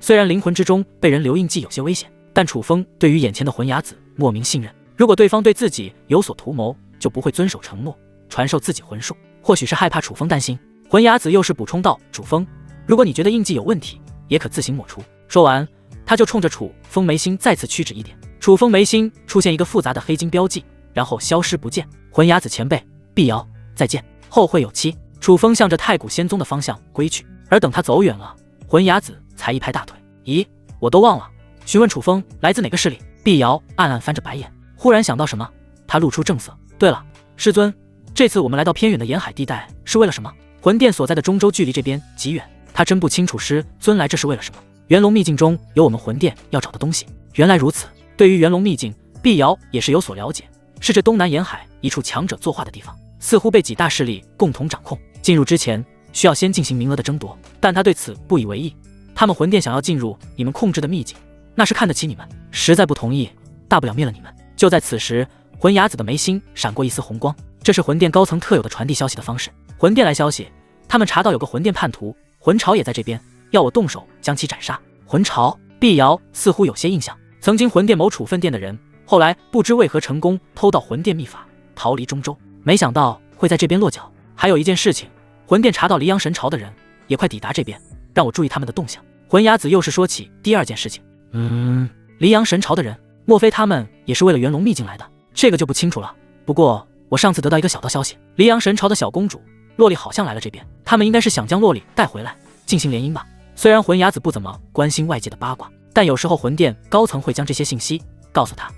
虽然灵魂之中被人留印记有些危险，但楚风对于眼前的魂雅子莫名信任，如果对方对自己有所图谋，就不会遵守承诺传授自己魂术。或许是害怕楚风担心，魂雅子又是补充道：楚风，如果你觉得印记有问题，也可自行抹除。说完，他就冲着楚风眉心再次屈指一点，楚风眉心出现一个复杂的黑金标记，然后消失不见。魂雅子前辈，碧瑶，再见，后会有期。楚风向着太古仙宗的方向归去，而等他走远了，魂雅子才一拍大腿：咦，我都忘了询问楚风来自哪个势力。碧瑶暗暗翻着白眼，忽然想到什么，他露出正色：对了，师尊，这次我们来到偏远的沿海地带是为了什么？魂殿所在的中州距离这边极远，他真不清楚师尊来这是为了什么。元龙秘境中有我们魂殿要找的东西。原来如此。对于元龙秘境，碧瑶也是有所了解，是这东南沿海一处强者作画的地方，似乎被几大势力共同掌控。进入之前需要先进行名额的争夺，但他对此不以为意。他们魂殿想要进入你们控制的秘境，那是看得起你们，实在不同意，大不了灭了你们。就在此时，魂雅子的眉心闪过一丝红光，这是魂殿高层特有的传递消息的方式。魂殿来消息，他们查到有个魂殿叛徒，魂朝也在这边，要我动手将其斩杀。魂朝，碧瑶似乎有些印象，曾经魂殿某处分殿的人，后来不知为何成功偷到魂殿秘法，逃离中州，没想到会在这边落脚。还有一件事情，魂殿查到黎阳神朝的人也快抵达这边，让我注意他们的动向。魂雅子又是说起第二件事情。黎阳神朝的人，莫非他们也是为了元龙秘境来的？这个就不清楚了。不过我上次得到一个小道消息，黎阳神朝的小公主洛丽好像来了这边，他们应该是想将洛丽带回来进行联姻吧。虽然魂雅子不怎么关心外界的八卦，但有时候魂殿高层会将这些信息告诉他。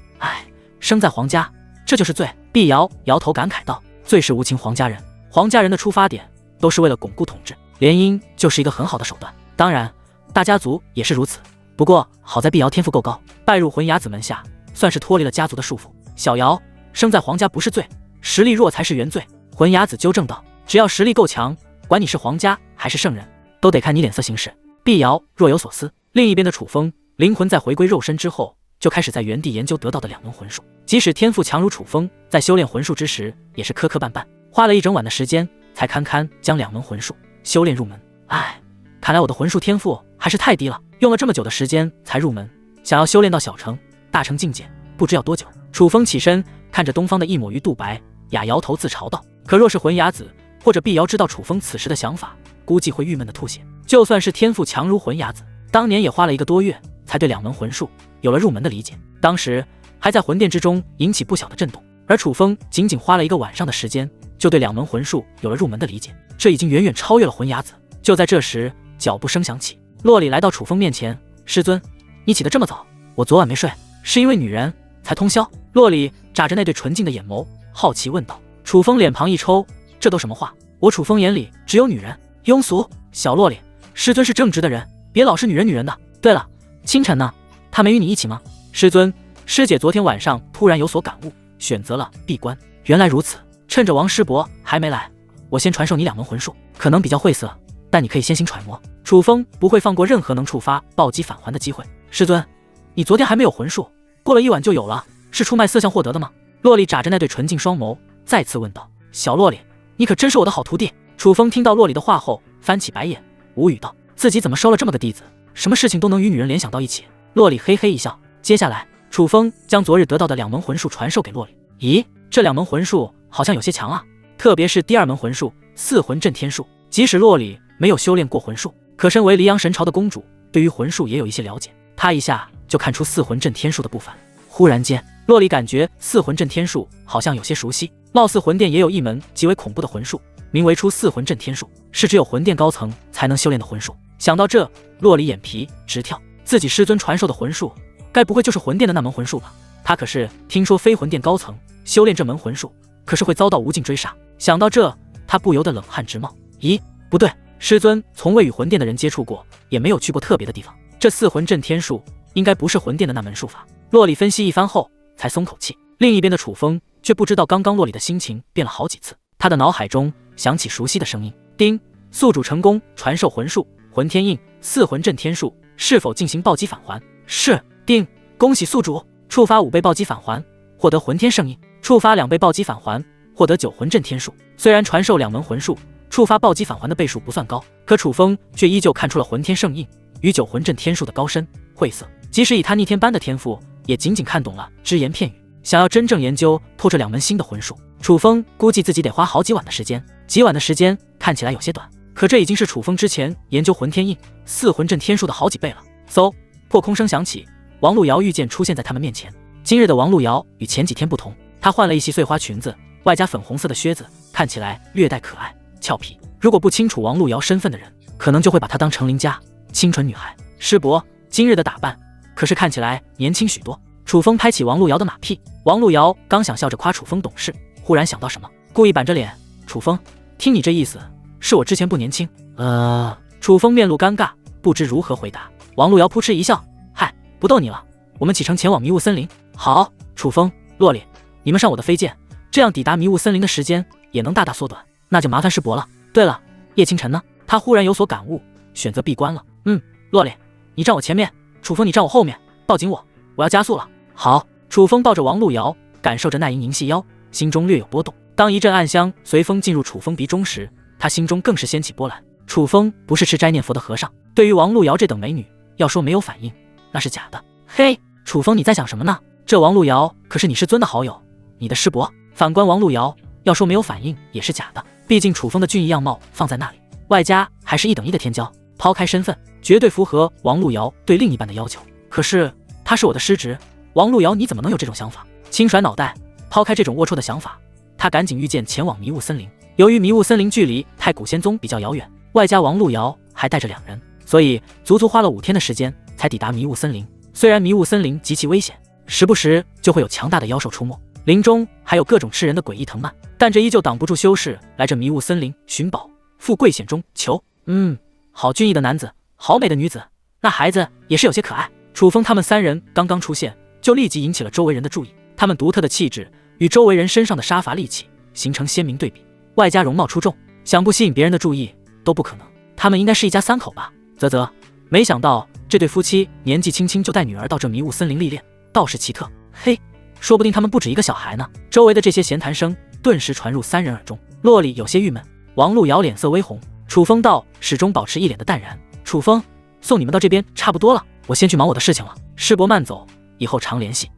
生在皇家，这就是罪。碧瑶摇头感慨道，最是无情皇家人。皇家人的出发点都是为了巩固统治，联姻就是一个很好的手段，当然大家族也是如此。不过好在碧瑶天赋够高，拜入魂雅子门下，算是脱离了家族的束缚。小瑶，生在皇家不是罪，实力弱才是原罪。魂雅子纠正道，只要实力够强，管你是皇家还是圣人，都得看你脸色行事。碧瑶若有所思。另一边的楚风，灵魂在回归肉身之后，就开始在原地研究得到的两门魂术。即使天赋强如楚风，在修炼魂术之时也是磕磕绊绊，花了一整晚的时间才堪堪将两门魂术修炼入门。看来我的魂术天赋还是太低了，用了这么久的时间才入门，想要修炼到小成大成境界，不知要多久。楚风起身看着东方的一抹鱼肚白，哑摇头自嘲道。可若是魂雅子或者碧瑶知道楚风此时的想法，估计会郁闷的吐血。就算是天赋强如魂雅子，当年也花了1个多月才对两门魂术有了入门的理解，当时还在魂殿之中引起不小的震动。而楚风仅仅花了1个晚上的时间，就对两门魂术有了入门的理解，这已经远远超越了魂雅子。就在这时，脚步声响起，洛里来到楚风面前。师尊，你起得这么早？我昨晚没睡，是因为女人才通宵。洛里眨着那对纯净的眼眸，好奇问道。楚风脸庞一抽，这都什么话？我楚风眼里只有女人，庸俗。小洛里，师尊是正直的人，别老是女人的。对了，清晨呢？他没与你一起吗？师尊，师姐昨天晚上突然有所感悟，选择了闭关。原来如此，趁着王师伯还没来，我先传授你两门魂术，可能比较晦涩，但你可以先行揣摩。楚风不会放过任何能触发暴击返还的机会。师尊，你昨天还没有魂术，过了1晚就有了，是出卖色相获得的吗？洛丽眨着那对纯净双眸，再次问道。小洛丽，你可真是我的好徒弟。楚风听到洛丽的话后，翻起白眼，无语道，自己怎么收了这么个弟子，什么事情都能与女人联想到一起。洛丽嘿嘿一笑，接下来楚风将昨日得到的两门魂术传授给洛丽。咦，这两门魂术好像有些强啊，特别是第2门魂术四魂震天术。即使洛丽没有修炼过魂术，可身为黎阳神朝的公主，对于魂术也有一些了解，她一下就看出四魂震天术的不凡。忽然间，洛丽感觉四魂震天术好像有些熟悉，貌似魂殿也有一门极为恐怖的魂术，名为出四魂震天术，是只有魂殿高层才能修炼的魂术。想到这，洛丽眼皮直跳，自己师尊传授的魂术，该不会就是魂殿的那门魂术吧？他可是听说非魂殿高层修炼这门魂术，可是会遭到无尽追杀。想到这，他不由得冷汗直冒。咦，不对，师尊从未与魂殿的人接触过，也没有去过特别的地方，这四魂震天术应该不是魂殿的那门术法。洛里分析一番后才松口气。另一边的楚风却不知道刚刚洛里的心情变了好几次，他的脑海中响起熟悉的声音。丁，宿主成功传授魂术魂天印四魂震天术，是否进行暴击返还？是。丁，恭喜宿主，触发5倍暴击返还，获得魂天圣印；触发2倍暴击返还，获得9魂震天术。虽然传授2门魂术，触发暴击返还的倍数不算高，可楚风却依旧看出了魂天圣印与9魂震天术的高深晦涩。即使以他逆天般的天赋，也仅仅看懂了只言片语。想要真正研究透这2门新的魂术，楚风估计自己得花好几晚的时间。几晚的时间看起来有些短，可这已经是楚风之前研究魂天印四魂震天术的好几倍了。嗖，破空声响起，王璐瑶御剑出现在他们面前。今日的王璐瑶与前几天不同，她换了一袭碎花裙子，外加粉红色的靴子，看起来略带可爱俏皮。如果不清楚王璐瑶身份的人，可能就会把她当成邻家清纯女孩。师伯，今日的打扮可是看起来年轻许多。楚风拍起王璐瑶的马屁，王璐瑶刚想笑着夸楚风懂事，忽然想到什么，故意板着脸。楚风，听你这意思，是我之前不年轻？楚风面露尴尬，不知如何回答。王璐瑶扑哧一笑，嗨，不逗你了，我们启程前往迷雾森林。好，楚风、洛里，你们上我的飞剑，这样抵达迷雾森林的时间也能大大缩短，那就麻烦师伯了。对了，叶清晨呢？他忽然有所感悟，选择闭关了。洛里，你站我前面，楚风你站我后面，抱紧我，我要加速了。好，楚风抱着王璐瑶，感受着那盈盈细腰，心中略有波动。当一阵暗香随风进入楚风鼻中时，他心中更是掀起波澜。楚风不是吃斋念佛的和尚，对于王璐瑶这等美女，要说没有反应，那是假的。嘿，楚风你在想什么呢？这王璐瑶可是你师尊的好友，你的师伯。反观王璐瑶，要说没有反应也是假的，毕竟楚风的俊逸样貌放在那里，外加还是1等1的天骄，抛开身份，绝对符合王璐瑶对另一半的要求。可是他是我的师侄，王璐瑶你怎么能有这种想法？轻甩脑袋，抛开这种龌龊的想法，他赶紧御剑前往迷雾森林。由于迷雾森林距离太古仙宗比较遥远，外加王璐瑶还带着2人，所以足足花了5天的时间才抵达迷雾森林。虽然迷雾森林极其危险，时不时就会有强大的妖兽出没，林中还有各种吃人的诡异藤蔓，但这依旧挡不住修士来这迷雾森林寻宝、富贵险中求。好俊逸的男子，好美的女子，那孩子也是有些可爱。楚风他们3人刚刚出现，就立即引起了周围人的注意。他们独特的气质与周围人身上的杀伐戾气形成鲜明对比，外加容貌出众，想不吸引别人的注意都不可能。他们应该是一家3口吧？没想到这对夫妻年纪轻轻就带女儿到这迷雾森林历练，倒是奇特。嘿，说不定他们不止一个小孩呢。周围的这些闲谈声顿时传入3人耳中。洛里有些郁闷，王璐瑶脸色微红。楚风道始终保持一脸的淡然。楚风，送你们到这边差不多了，我先去忙我的事情了，师伯慢走，以后常联系。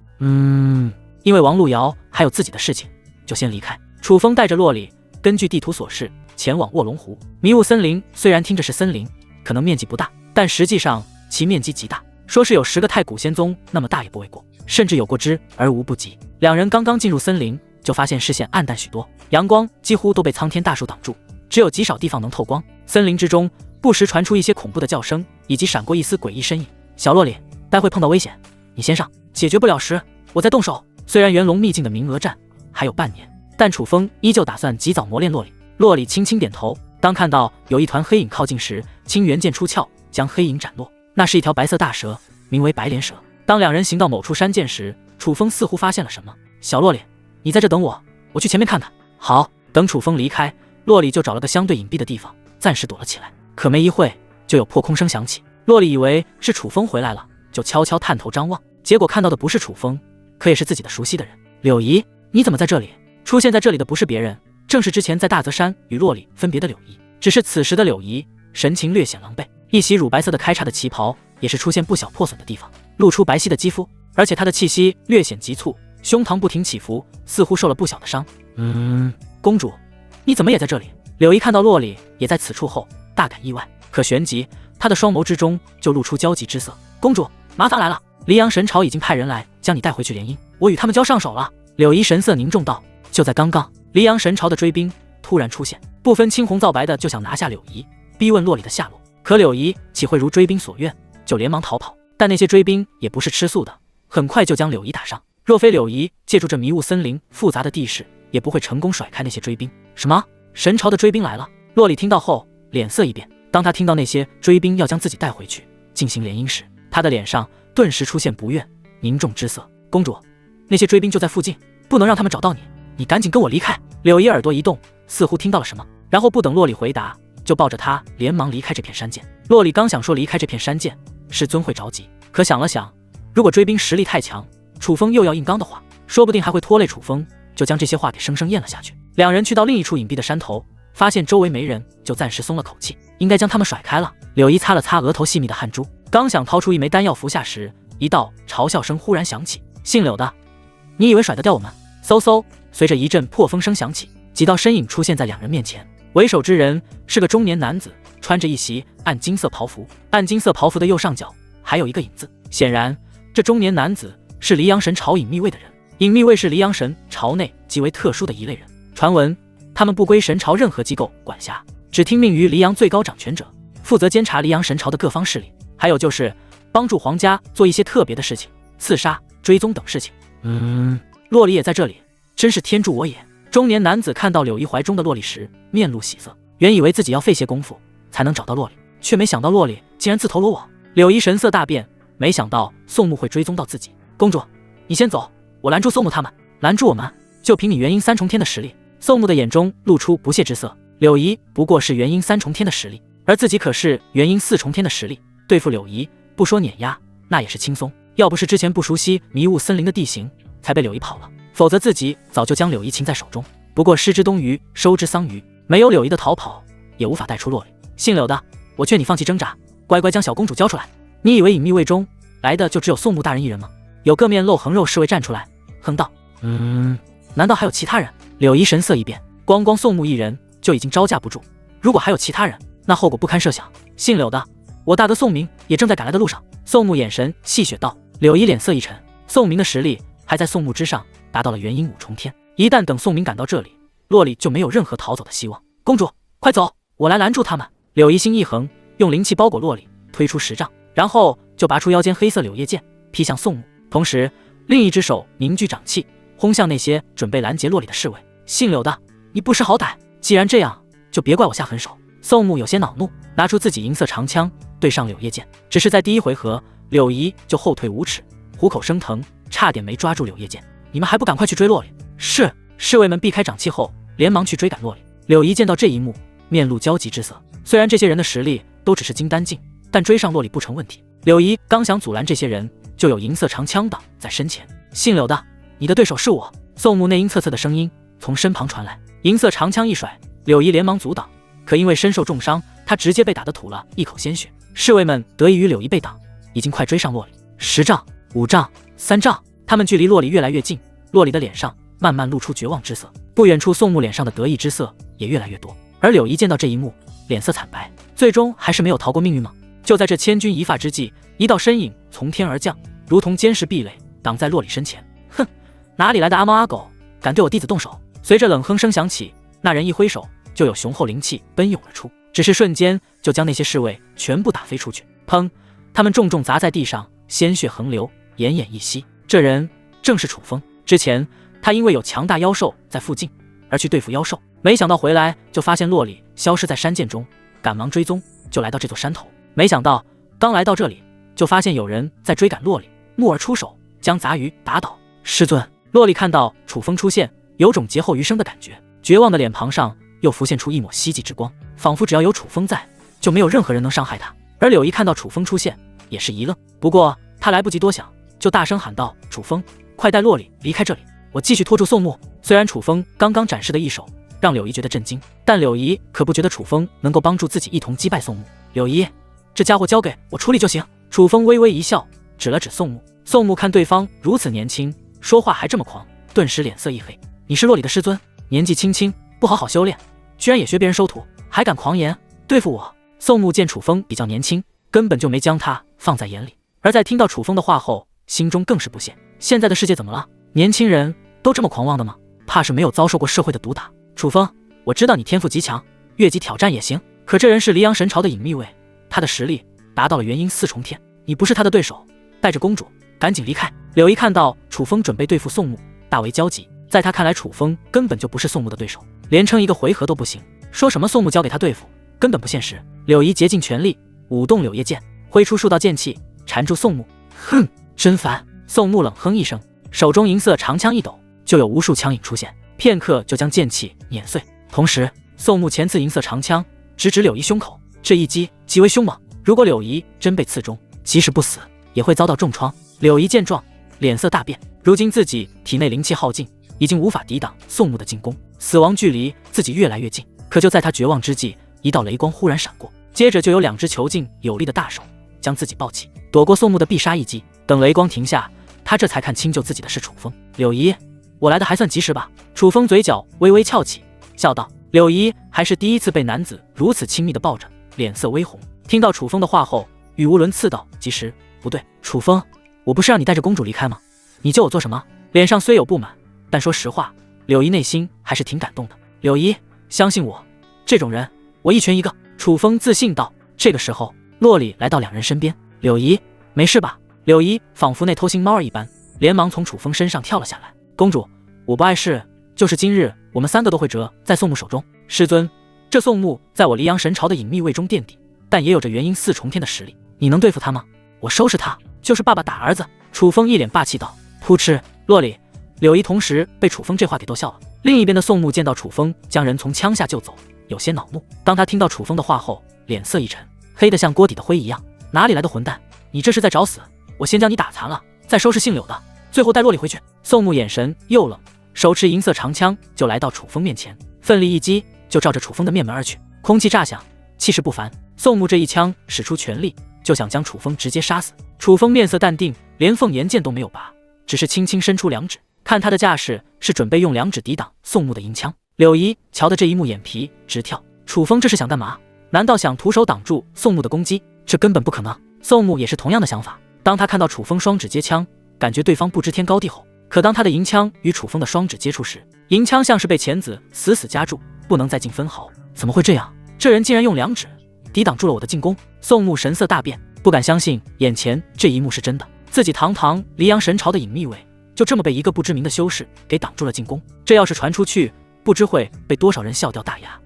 因为王璐瑶还有自己的事情，就先离开。楚风带着洛里根据地图所示前往卧龙湖。迷雾森林虽然听着是森林，可能面积不大，但实际上其面积极大，说是有10个太古仙宗那么大也不为过，甚至有过之而无不及。2人刚刚进入森林，就发现视线暗淡许多，阳光几乎都被苍天大树挡住，只有极少地方能透光。森林之中不时传出一些恐怖的叫声，以及闪过一丝诡异身影。小洛里，待会碰到危险，你先上，解决不了时我再动手。虽然元龙秘境的名额战还有半年，但楚风依旧打算及早磨练洛里。洛里轻轻点头，当看到有一团黑影靠近时，青元剑出鞘，将黑影斩落。那是一条白色大蛇，名为白莲蛇。当2人行到某处山涧时，楚风似乎发现了什么。小洛里，你在这等我，我去前面看看。好。等楚风离开，洛里就找了个相对隐蔽的地方，暂时躲了起来。可没一会，就有破空声响起。洛里以为是楚风回来了，就悄悄探头张望，结果看到的不是楚风，可也是自己的熟悉的人。柳姨，你怎么在这里？出现在这里的不是别人，正是之前在大泽山与洛里分别的柳姨。只是此时的柳姨神情略显狼狈，一袭乳白色的开叉的旗袍也是出现不小破损的地方，露出白皙的肌肤，而且她的气息略显急促，胸膛不停起伏，似乎受了不小的伤。公主，你怎么也在这里？柳姨看到洛里也在此处后，大感意外，可旋即她的双眸之中就露出焦急之色。公主，麻烦来了，黎阳神朝已经派人来将你带回去联姻，我与他们交上手了。柳姨神色凝重道。就在刚刚，黎阳神朝的追兵突然出现，不分青红皂白的就想拿下柳姨，逼问洛里的下落。可柳姨岂会如追兵所愿，就连忙逃跑。但那些追兵也不是吃素的，很快就将柳姨打伤。若非柳姨借助这迷雾森林复杂的地势，也不会成功甩开那些追兵。什么？神朝的追兵来了？洛里听到后脸色一变。当他听到那些追兵要将自己带回去进行联姻时，他的脸上顿时出现不悦凝重之色。公主，那些追兵就在附近，不能让他们找到你，你赶紧跟我离开。柳姨耳朵一动，似乎听到了什么，然后不等洛里回答，就抱着他连忙离开这片山涧。洛里刚想说离开这片山涧，师尊会着急，可想了想，如果追兵实力太强，楚风又要硬刚的话，说不定还会拖累楚风，就将这些话给生生咽了下去。2人去到另一处隐蔽的山头，发现周围没人，就暂时松了口气，应该将他们甩开了。柳姨擦了擦额头细密的汗珠，刚想掏出一枚丹药服下时，一道嘲笑声忽然响起。姓柳的，你以为甩得掉我们？嗖嗖，随着一阵破风声响起，几道身影出现在2人面前。为首之人是个中年男子，穿着一袭暗金色袍服，暗金色袍服的右上角还有一个影字，显然这中年男子是黎阳神朝隐秘卫的人。隐秘卫是黎阳神朝内极为特殊的一类人，传闻他们不归神朝任何机构管辖，只听命于黎阳最高掌权者，负责监察黎阳神朝的各方势力，还有就是帮助皇家做一些特别的事情，刺杀、追踪等事情。洛里也在这里，真是天助我也。中年男子看到柳姨怀中的洛里时，面露喜色，原以为自己要费些功夫才能找到洛里，却没想到洛里竟然自投罗网。柳姨神色大变，没想到宋牧会追踪到自己。公主，你先走，我拦住宋牧他们。拦住我们？就凭你元婴三重天的实力？宋牧的眼中露出不屑之色。柳姨不过是元婴三重天的实力，而自己可是元婴四重天的实力，对付柳姨不说碾压，那也是轻松。要不是之前不熟悉迷雾森林的地形，才被柳姨跑了，否则自己早就将柳姨擒在手中。不过失之东隅，收之桑榆，没有柳姨的逃跑，也无法带出洛里。姓柳的，我劝你放弃挣扎，乖乖将小公主交出来。你以为隐秘卫中来的就只有宋牧大人一人吗？有个面露横肉侍卫站出来，哼道：“难道还有其他人？”柳姨神色一变，光宋牧一人就已经招架不住，如果还有其他人，那后果不堪设想。姓柳的，我大哥宋明也正在赶来的路上。宋牧眼神戏谑道。柳姨脸色一沉，宋明的实力还在宋牧之上，达到了元婴五重天。一旦等宋明赶到这里，洛里就没有任何逃走的希望。公主，快走，我来拦住他们。柳姨心一横，用灵气包裹洛里，推出10丈，然后就拔出腰间黑色柳叶剑，劈向宋牧，同时另一只手凝聚掌气，轰向那些准备拦截洛里的侍卫。姓柳的，你不识好歹，既然这样，就别怪我下狠手。宋牧有些恼怒，拿出自己银色长枪对上柳叶剑，只是在第一回合，柳姨就后退5尺，虎口生疼，差点没抓住柳叶剑。你们还不赶快去追洛里？是。侍卫们避开掌气后，连忙去追赶洛里。柳姨见到这一幕，面露焦急之色。虽然这些人的实力都只是金丹境，但追上洛里不成问题。柳姨刚想阻拦这些人，就有银色长枪挡在身前。姓柳的，你的对手是我。宋牧那阴恻恻的声音从身旁传来，银色长枪一甩，柳姨连忙阻挡，可因为身受重伤，她直接被打得吐了一口鲜血。侍卫们得益于柳姨被挡，已经快追上洛里。10丈、5丈、3丈，他们距离洛里越来越近。洛里的脸上慢慢露出绝望之色，不远处宋牧脸上的得意之色也越来越多。而柳姨见到这一幕，脸色惨白，最终还是没有逃过命运吗？就在这千钧一发之际，一道身影从天而降，如同坚实壁垒，挡在洛里身前。哼，哪里来的阿猫阿狗，敢对我弟子动手？随着冷哼声响起，那人一挥手，就有雄厚灵气奔涌而出，只是瞬间就将那些侍卫全部打飞出去。砰！他们重重砸在地上，鲜血横流，奄奄一息。这人正是楚风。之前他因为有强大妖兽在附近，而去对付妖兽，没想到回来就发现洛里消失在山涧中，赶忙追踪，就来到这座山头。没想到刚来到这里，就发现有人在追赶洛里，木儿出手将杂鱼打倒。师尊，洛里看到楚风出现，有种劫后余生的感觉，绝望的脸庞上又浮现出一抹希冀之光，仿佛只要有楚风在，就没有任何人能伤害他。而柳姨看到楚风出现，也是一愣，不过他来不及多想，就大声喊道：“楚风，快带洛里离开这里，我继续拖住宋牧。”虽然楚风刚刚展示的一手让柳姨觉得震惊，但柳姨可不觉得楚风能够帮助自己一同击败宋牧。柳姨，这家伙交给我处理就行。楚风微微一笑，指了指宋牧。宋牧看对方如此年轻，说话还这么狂，顿时脸色一黑。你是洛里的师尊，年纪轻轻，不好好修炼，居然也学别人收徒，还敢狂言对付我。宋牧见楚风比较年轻，根本就没将他放在眼里，而在听到楚风的话后，心中更是不屑。现在的世界怎么了？年轻人都这么狂妄的吗？怕是没有遭受过社会的毒打。楚风，我知道你天赋极强，越级挑战也行，可这人是黎阳神朝的隐秘卫，他的实力达到了元婴4重天，你不是他的对手，带着公主赶紧离开。柳姨看到楚风准备对付宋牧，大为焦急，在他看来楚风根本就不是宋牧的对手，连撑一个回合都不行，说什么宋牧交给他对付根本不现实。柳姨竭尽全力舞动柳叶剑，挥出数道剑气缠住宋牧。哼，真烦。宋牧冷哼一声，手中银色长枪一抖，就有无数枪影出现，片刻就将剑气碾碎。同时宋牧前刺银色长枪直指柳姨胸口，这一击极为凶猛，如果柳姨真被刺中，即使不死也会遭到重创。柳姨见状脸色大变，如今自己体内灵气耗尽，已经无法抵挡宋牧的进攻，死亡距离自己越来越近。可就在他绝望之际，一道雷光忽然闪过，接着就有2只遒劲有力的大手将自己抱起，躲过宋牧的必杀一击。等雷光停下，他这才看清救自己的是楚风。柳姨，我来的还算及时吧？楚风嘴角微微翘起，笑道。柳姨还是第一次被男子如此亲密的抱着，脸色微红。听到楚风的话后，语无伦次道：“及时？不对，楚风，我不是让你带着公主离开吗？你救我做什么？”脸上虽有不满，但说实话，柳姨内心还是挺感动的。柳姨，相信我，这种人我一拳一个。楚风自信道。这个时候，洛里来到2人身边。柳姨，没事吧？柳姨仿佛那偷腥猫儿一般，连忙从楚风身上跳了下来。公主，我不碍事，就是今日我们3个都会折在宋牧手中。师尊，这宋牧在我黎阳神朝的隐秘卫中垫底，但也有着元婴4重天的实力，你能对付他吗？我收拾他。就是爸爸打儿子。楚风一脸霸气道。噗嗤，洛里。柳姨同时被楚风这话给逗笑了。另一边的宋木见到楚风将人从枪下救走，有些恼怒。当他听到楚风的话后，脸色一沉，黑得像锅底的灰一样。哪里来的混蛋，你这是在找死？我先将你打残了，再收拾姓柳的，最后带洛里回去。宋木眼神又冷，手持银色长枪就来到楚风面前，奋力一击就照着楚风的面门而去。空气炸响，气势不凡。宋木这一枪使出全力，就想将楚风直接杀死。楚风面色淡定，连凤眼剑都没有拔，只是轻轻伸出两指，看他的架势是准备用两指抵挡宋木的银枪。柳姨瞧得这一幕眼皮直跳，楚风这是想干嘛？难道想徒手挡住宋木的攻击？这根本不可能。宋木也是同样的想法。当他看到楚风双指接枪，感觉对方不知天高地厚，可当他的银枪与楚风的双指接触时，银枪像是被钳子死死夹住，不能再进分毫。怎么会这样？这人竟然用两指抵挡住了我的进攻！宋木神色大变，不敢相信眼前这一幕是真的。自己堂堂黎阳神朝的隐秘卫，就这么被一个不知名的修士给挡住了进攻。这要是传出去，不知会被多少人笑掉大牙。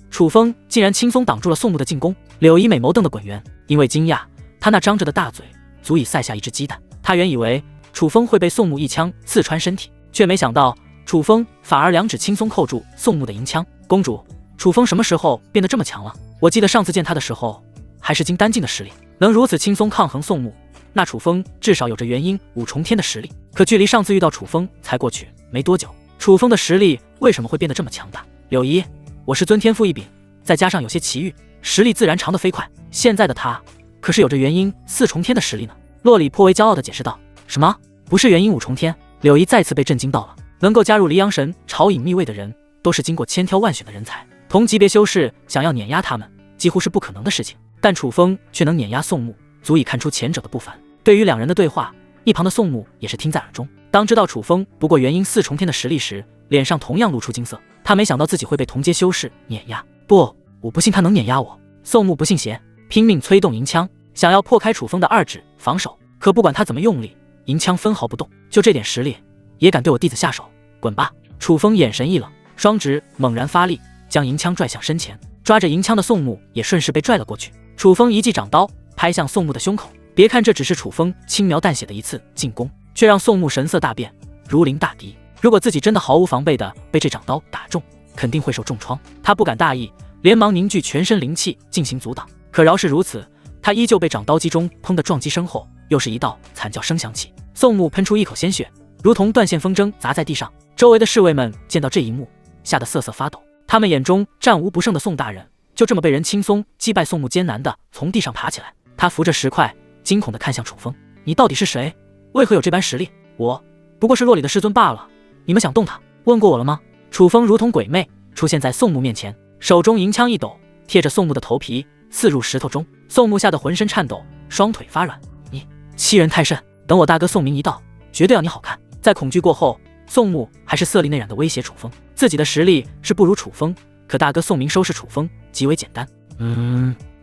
楚风竟然轻松挡住了宋木的进攻。柳姨美眸瞪得滚圆，因为惊讶，他那张着的大嘴足以塞下一只鸡蛋。他原以为楚风会被宋木一枪刺穿身体，却没想到楚风反而两指轻松扣住宋木的银枪。公主，楚风什么时候变得这么强了？我记得上次见他的时候，还是金丹境的实力，能如此轻松抗衡宋木，那楚风至少有着元婴五重天的实力。可距离上次遇到楚风才过去没多久，楚风的实力为什么会变得这么强大？柳姨，我是尊天赋异禀，再加上有些奇遇，实力自然长得飞快。现在的他可是有着元婴四重天的实力呢。洛里颇为骄傲地解释道。什么？不是元婴五重天？柳姨再次被震惊到了。能够加入黎阳神朝隐秘卫的人，都是经过千挑万选的人才，同级别修士想要碾压他们，几乎是不可能的事情。但楚风却能碾压宋木，足以看出前者的不凡。对于两人的对话，一旁的宋木也是听在耳中。当知道楚风不过元婴四重天的实力时，脸上同样露出惊色。他没想到自己会被同阶修士碾压。不，我不信他能碾压我。宋木不信邪，拼命催动银枪，想要破开楚风的二指防守。可不管他怎么用力，银枪分毫不动。就这点实力，也敢对我弟子下手？滚吧！楚风眼神一冷，双指猛然发力，将银枪拽向身前。抓着银枪的宋木也顺势被拽了过去。楚风一记掌刀拍向宋木的胸口。别看这只是楚风轻描淡写的一次进攻，却让宋木神色大变，如临大敌。如果自己真的毫无防备的被这掌刀打中，肯定会受重创。他不敢大意，连忙凝聚全身灵气进行阻挡。可饶是如此，他依旧被掌刀击中，砰的撞击声后，又是一道惨叫声响起。宋木喷出一口鲜血，如同断线风筝砸在地上。周围的侍卫们见到这一幕，吓得瑟瑟发抖。他们眼中战无不胜的宋大人，就这么被人轻松击败。宋木艰难地从地上爬起来，他扶着石块，惊恐地看向楚风：“你到底是谁？为何有这般实力？我不过是洛里的师尊罢了。你们想动他，问过我了吗？”楚风如同鬼魅出现在宋木面前，手中银枪一抖，贴着宋木的头皮刺入石头中。宋木吓得浑身颤抖，双腿发软。你欺人太甚！等我大哥宋明一到，绝对让你好看。在恐惧过后，宋木还是色厉内荏地威胁楚风，自己的实力是不如楚风，可大哥宋明收拾楚风极为简单。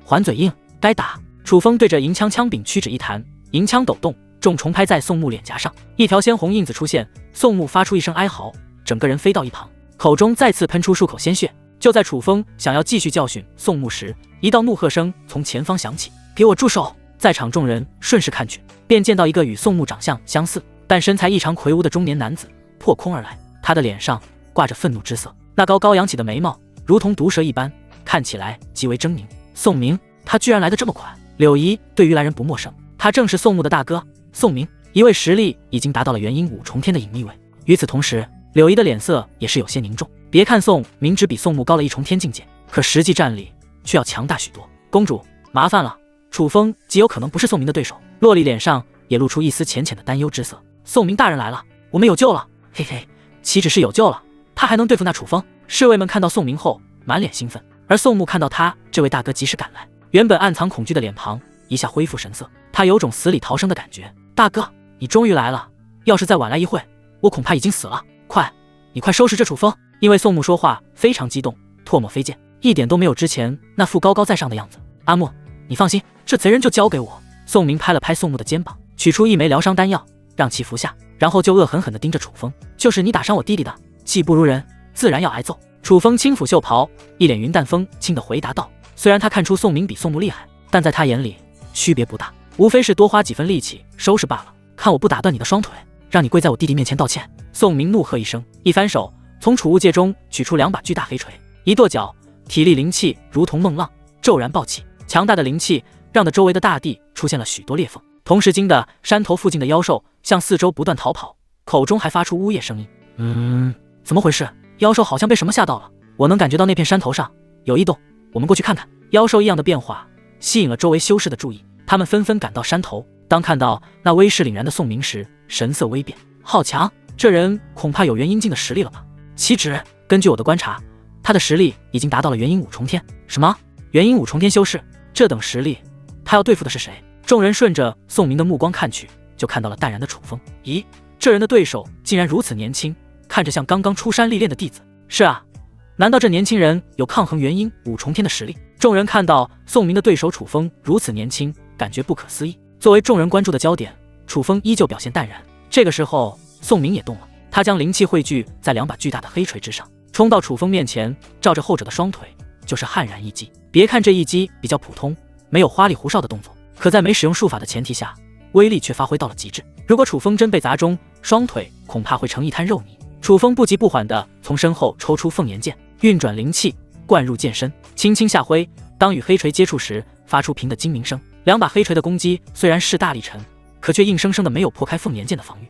还嘴硬，该打！楚风对着银枪枪柄屈指一弹，银枪抖动，重重拍在宋木脸颊上，一条鲜红印子出现。宋木发出一声哀嚎，整个人飞到一旁，口中再次喷出数口鲜血。就在楚风想要继续教训宋木时，一道怒喝声从前方响起：“给我住手！”在场众人顺势看去，便见到一个与宋木长相相似，但身材异常魁梧的中年男子破空而来。他的脸上挂着愤怒之色，那高高扬起的眉毛如同毒蛇一般，看起来极为狰狞。宋明，他居然来得这么快！柳姨对于来人不陌生，他正是宋木的大哥宋明，一位实力已经达到了元婴五重天的隐秘卫。与此同时，柳姨的脸色也是有些凝重。别看宋明只比宋木高了一重天境界，可实际战力却要强大许多。公主，麻烦了，楚风极有可能不是宋明的对手。洛丽脸上也露出一丝浅浅的担忧之色。宋明大人来了，我们有救了！嘿嘿，岂止是有救了，他还能对付那楚风？侍卫们看到宋明后满脸兴奋，而宋木看到他这位大哥及时赶来，原本暗藏恐惧的脸庞一下恢复神色，他有种死里逃生的感觉。大哥，你终于来了，要是再晚来一会，我恐怕已经死了。你快收拾这楚风！因为宋木说话非常激动，唾沫飞溅，一点都没有之前那副高高在上的样子。阿木，你放心，这贼人就交给我。宋明拍了拍宋木的肩膀，取出一枚疗伤丹药，让其服下，然后就恶狠狠地盯着楚风：“就是你打伤我弟弟的，技不如人，自然要挨揍。”楚风轻抚袖袍，一脸云淡风轻地回答道：“虽然他看出宋明比宋木厉害，但在他眼里区别不大。无非是多花几分力气收拾罢了。看我不打断你的双腿，让你跪在我弟弟面前道歉！宋明怒喝一声，一翻手，从储物戒中取出2把巨大黑锤，一跺脚，体力灵气如同梦浪，骤然暴起。强大的灵气让得周围的大地出现了许多裂缝，同时惊的山头附近的妖兽向四周不断逃跑，口中还发出呜咽声音。怎么回事？妖兽好像被什么吓到了。我能感觉到那片山头上有异动，我们过去看看。妖兽异样的变化吸引了周围修士的注意，他们纷纷赶到山头。当看到那威势凛然的宋明时，神色微变。好强，这人恐怕有元婴境的实力了吧？岂止，根据我的观察，他的实力已经达到了元婴5重天。什么？元婴5重天修士？这等实力，他要对付的是谁？众人顺着宋明的目光看去，就看到了淡然的楚风。咦，这人的对手竟然如此年轻，看着像刚刚出山历练的弟子。是啊，难道这年轻人有抗衡元婴5重天的实力？众人看到宋明的对手楚风如此年轻，感觉不可思议。作为众人关注的焦点，楚风依旧表现淡然。这个时候，宋明也动了，他将灵气汇聚在2把巨大的黑锤之上，冲到楚风面前，照着后者的双腿就是悍然一击。别看这一击比较普通，没有花里胡哨的动作，可在没使用术法的前提下，威力却发挥到了极致。如果楚风真被砸中，双腿恐怕会成一滩肉泥。楚风不急不缓地从身后抽出凤炎剑，运转灵气灌入剑身，轻轻下挥，当与黑锤接触时，发出平的精鸣声。2把黑锤的攻击虽然势大力沉，可却硬生生的没有破开凤炎剑的防御。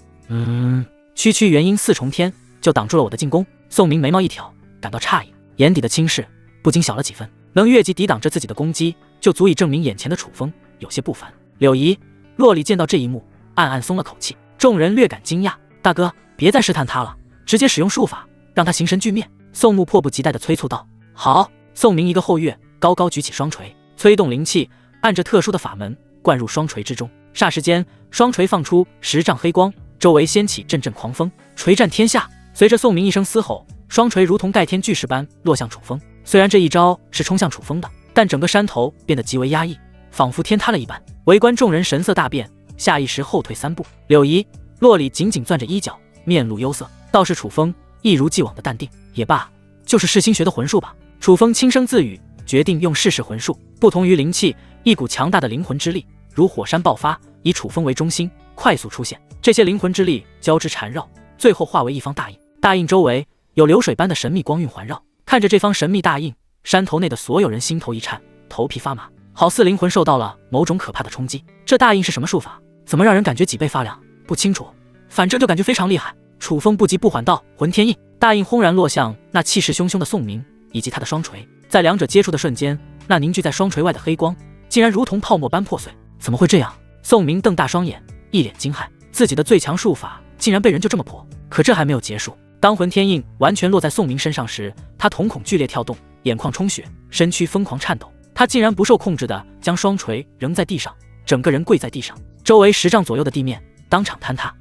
区元婴4重天就挡住了我的进攻。宋明眉毛一挑，感到诧异，眼底的轻视不禁小了几分。能越级抵挡着自己的攻击，就足以证明眼前的楚风有些不凡。柳姨、洛里见到这一幕，暗暗松了口气。众人略感惊讶，大哥，别再试探他了，直接使用术法，让他形神俱灭。宋牧迫不及待地催促道。好。宋明一个后跃，高高举起双锤，催动灵气，按着特殊的法门灌入双锤之中。霎时间，双锤放出10丈黑光，周围掀起阵阵狂风，锤战天下。随着宋明一声嘶吼，双锤如同盖天巨石般落向楚风。虽然这一招是冲向楚风的，但整个山头变得极为压抑，仿佛天塌了一般。围观众人神色大变，下意识后退3步。柳姨、洛里紧紧攥着衣角，面露忧色。倒是楚风一如既往的淡定。也罢，就是世新学的魂术吧。楚风轻声自语，决定用试试魂术。不同于灵气，一股强大的灵魂之力如火山爆发，以楚风为中心快速出现。这些灵魂之力交织缠绕，最后化为一方大印。大印周围有流水般的神秘光晕环绕。看着这方神秘大印，山头内的所有人心头一颤，头皮发麻，好似灵魂受到了某种可怕的冲击。这大印是什么术法？怎么让人感觉脊背发凉？不清楚，反正就感觉非常厉害。楚风不急不缓道：魂天印。大印轰然落向那气势汹汹的宋明以及他的双锤，在两者接触的瞬间，那凝聚在双锤外的黑光竟然如同泡沫般破碎。怎么会这样？宋明瞪大双眼，一脸惊骇，自己的最强术法竟然被人就这么破。可这还没有结束，当魂天印完全落在宋明身上时，他瞳孔剧烈跳动，眼眶充血，身躯疯狂颤抖。他竟然不受控制地将双锤扔在地上，整个人跪在地上，周围10丈左右的地面当场坍塌。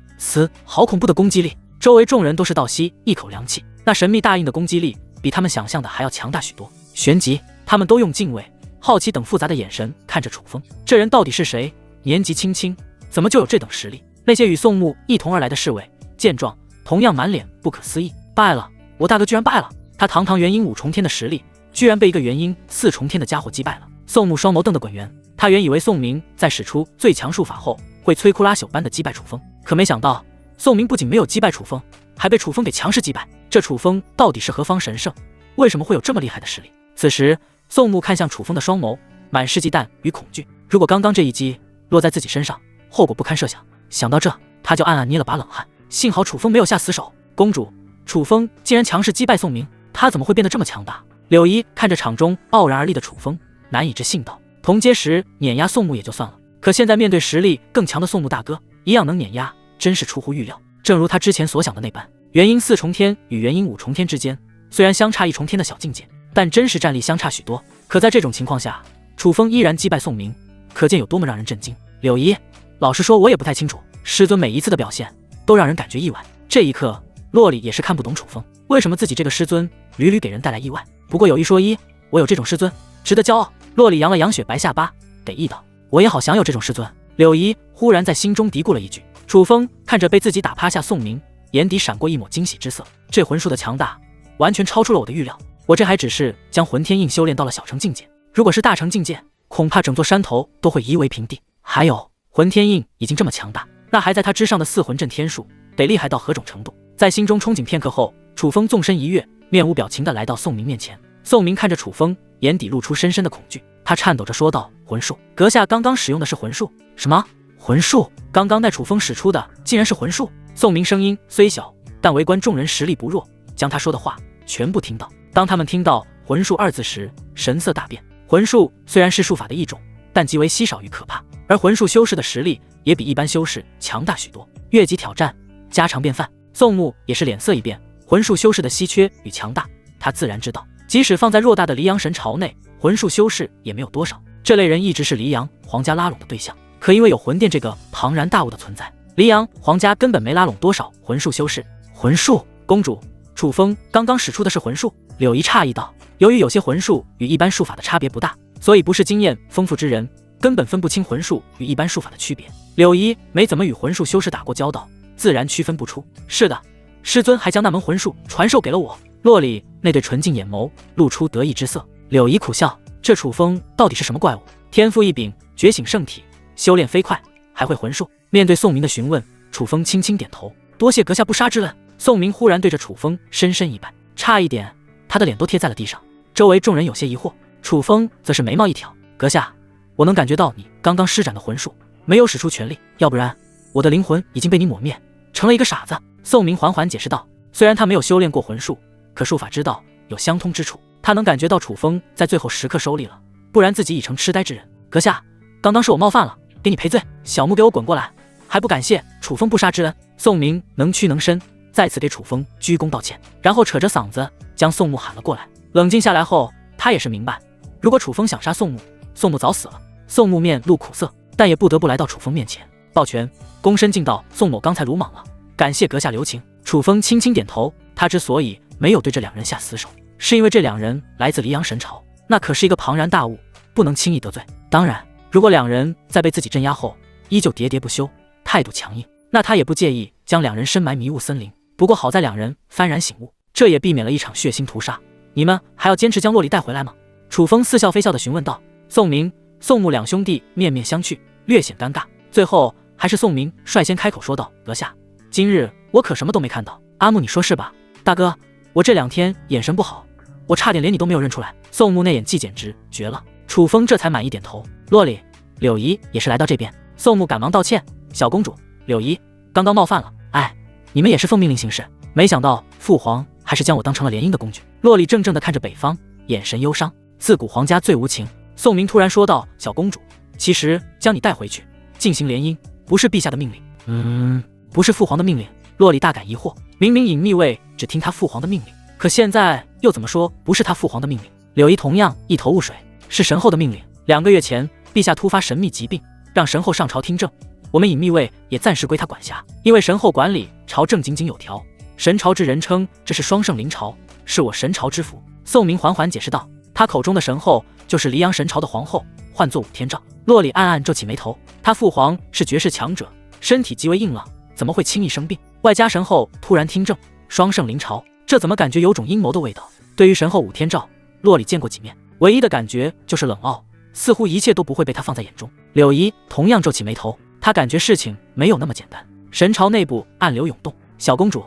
好恐怖的攻击力！周围众人都是倒吸一口凉气。那神秘大印的攻击力比他们想象的还要强大许多。旋即，他们都用敬畏、好奇等复杂的眼神看着楚风。这人到底是谁？年纪轻轻，怎么就有这等实力？那些与宋牧一同而来的侍卫见状，同样满脸不可思议。败了！我大哥居然败了！他堂堂元婴5重天的实力，居然被一个元婴4重天的家伙击败了。宋牧双眸瞪得滚圆，他原以为宋明在使出最强术法后会摧枯拉朽般的击败楚风，可没想到宋明不仅没有击败楚风，还被楚风给强势击败。这楚风到底是何方神圣？为什么会有这么厉害的实力？此时，宋牧看向楚风的双眸，满是忌惮与恐惧。如果刚刚这一击落在自己身上，后果不堪设想。想到这，他就暗暗捏了把冷汗。幸好楚风没有下死手。公主，楚风竟然强势击败宋明，他怎么会变得这么强大？柳依看着场中傲然而立的楚风，难以置信道：同阶时碾压宋牧也就算了，可现在面对实力更强的宋牧大哥，一样能碾压，真是出乎预料。正如他之前所想的那般，元婴4重天与元婴5重天之间虽然相差1重天的小境界，但真实战力相差许多。可在这种情况下，楚风依然击败宋明，可见有多么让人震惊。柳姨，老实说，我也不太清楚，师尊每一次的表现都让人感觉意外。这一刻，洛里也是看不懂楚风为什么自己这个师尊屡屡给人带来意外。不过有一说一，我有这种师尊，值得骄傲。洛里扬了扬雪白下巴，得意道：我也好想有这种师尊。柳姨忽然在心中嘀咕了一句。楚风看着被自己打趴下宋明，眼底闪过一抹惊喜之色。这魂术的强大完全超出了我的预料，我这还只是将魂天印修炼到了小成境界，如果是大成境界，恐怕整座山头都会夷为平地。还有，魂天印已经这么强大，那还在他之上的四魂阵天术得厉害到何种程度？在心中憧憬片刻后，楚风纵身一跃，面无表情地来到宋明面前。宋明看着楚风，眼底露出深深的恐惧，他颤抖着说道：“魂术，阁下刚刚使用的是魂术？什么魂术？刚刚那楚风使出的竟然是魂术？”宋明声音虽小，但围观众人实力不弱，将他说的话全部听到。当他们听到魂术二字时，神色大变。魂术虽然是术法的一种，但极为稀少与可怕，而魂术修士的实力也比一般修士强大许多。越级挑战，家常便饭。宋牧也是脸色一变，魂术修士的稀缺与强大，他自然知道，即使放在偌大的黎阳神朝内，魂术修士也没有多少。这类人一直是黎阳皇家拉拢的对象，可因为有魂殿这个庞然大物的存在，黎阳皇家根本没拉拢多少魂术修士。魂术，公主，楚风刚刚使出的是魂术？柳仪诧异道。由于有些魂术与一般术法的差别不大，所以不是经验丰富之人根本分不清魂术与一般术法的区别。柳仪没怎么与魂术修士打过交道，自然区分不出。是的，师尊还将那门魂术传授给了我。洛里那对纯净眼眸露出得意之色。柳仪苦笑，这楚风到底是什么怪物？天赋异禀，觉醒圣体，修炼飞快，还会魂术。面对宋明的询问，楚风轻轻点头，多谢阁下不杀之恩。宋明忽然对着楚风深深一拜，差一点他的脸都贴在了地上。周围众人有些疑惑，楚风则是眉毛一挑，阁下，我能感觉到你刚刚施展的魂术没有使出全力，要不然我的灵魂已经被你抹灭，成了一个傻子。宋明缓缓解释道，虽然他没有修炼过魂术，可术法之道有相通之处，他能感觉到楚风在最后时刻收力了，不然自己已成痴呆之人。阁下，刚刚是我冒犯了，给你赔罪。小木给我滚过来，还不感谢楚风不杀之恩。宋明能屈能伸，再次给楚风鞠躬道歉，然后扯着嗓子将宋木喊了过来。冷静下来后，他也是明白，如果楚风想杀宋木，宋木早死了。宋木面露苦涩，但也不得不来到楚风面前抱拳，躬身敬道：“宋某刚才鲁莽了，感谢阁下留情。”楚风轻轻点头，他之所以没有对这两人下死手，是因为这两人来自黎阳神朝，那可是一个庞然大物，不能轻易得罪。当然，如果两人在被自己镇压后依旧喋喋不休，态度强硬，那他也不介意将两人深埋迷雾森林。不过好在两人幡然醒悟，这也避免了一场血腥屠杀。你们还要坚持将洛里带回来吗？楚风似笑非笑地询问道。宋明、宋木两兄弟面面相觑，略显尴尬。最后还是宋明率先开口说道：“阁下，今日我可什么都没看到。阿木，你说是吧？”大哥，我这两天眼神不好，我差点连你都没有认出来。宋木那演技简直绝了。楚风这才满意点头。洛里、柳仪也是来到这边。宋木赶忙道歉：“小公主，柳仪，刚刚冒犯了。哎，你们也是奉命令行事，没想到父皇还是将我当成了联姻的工具。”洛里怔怔地看着北方，眼神忧伤。自古皇家最无情。宋明突然说道：“小公主，其实将你带回去进行联姻，不是陛下的命令。”不是父皇的命令。洛里大感疑惑，明明隐秘卫只听他父皇的命令，可现在又怎么说不是他父皇的命令？柳仪同样一头雾水，是神后的命令。2个月前，陛下突发神秘疾病，让神后上朝听政，我们隐秘卫也暂时归他管辖，因为神后管理朝政井井有条。神朝之人称这是双圣灵朝，是我神朝之福。宋明缓缓解释道，他口中的神后就是黎阳神朝的皇后，唤作武天照。洛里暗暗皱起眉头，他父皇是绝世强者，身体极为硬朗，怎么会轻易生病？外加神后突然听政，双圣灵朝，这怎么感觉有种阴谋的味道？对于神后武天照，洛里见过几面，唯一的感觉就是冷傲，似乎一切都不会被他放在眼中。柳仪同样皱起眉头，他感觉事情没有那么简单。神朝内部暗流涌动，小公主，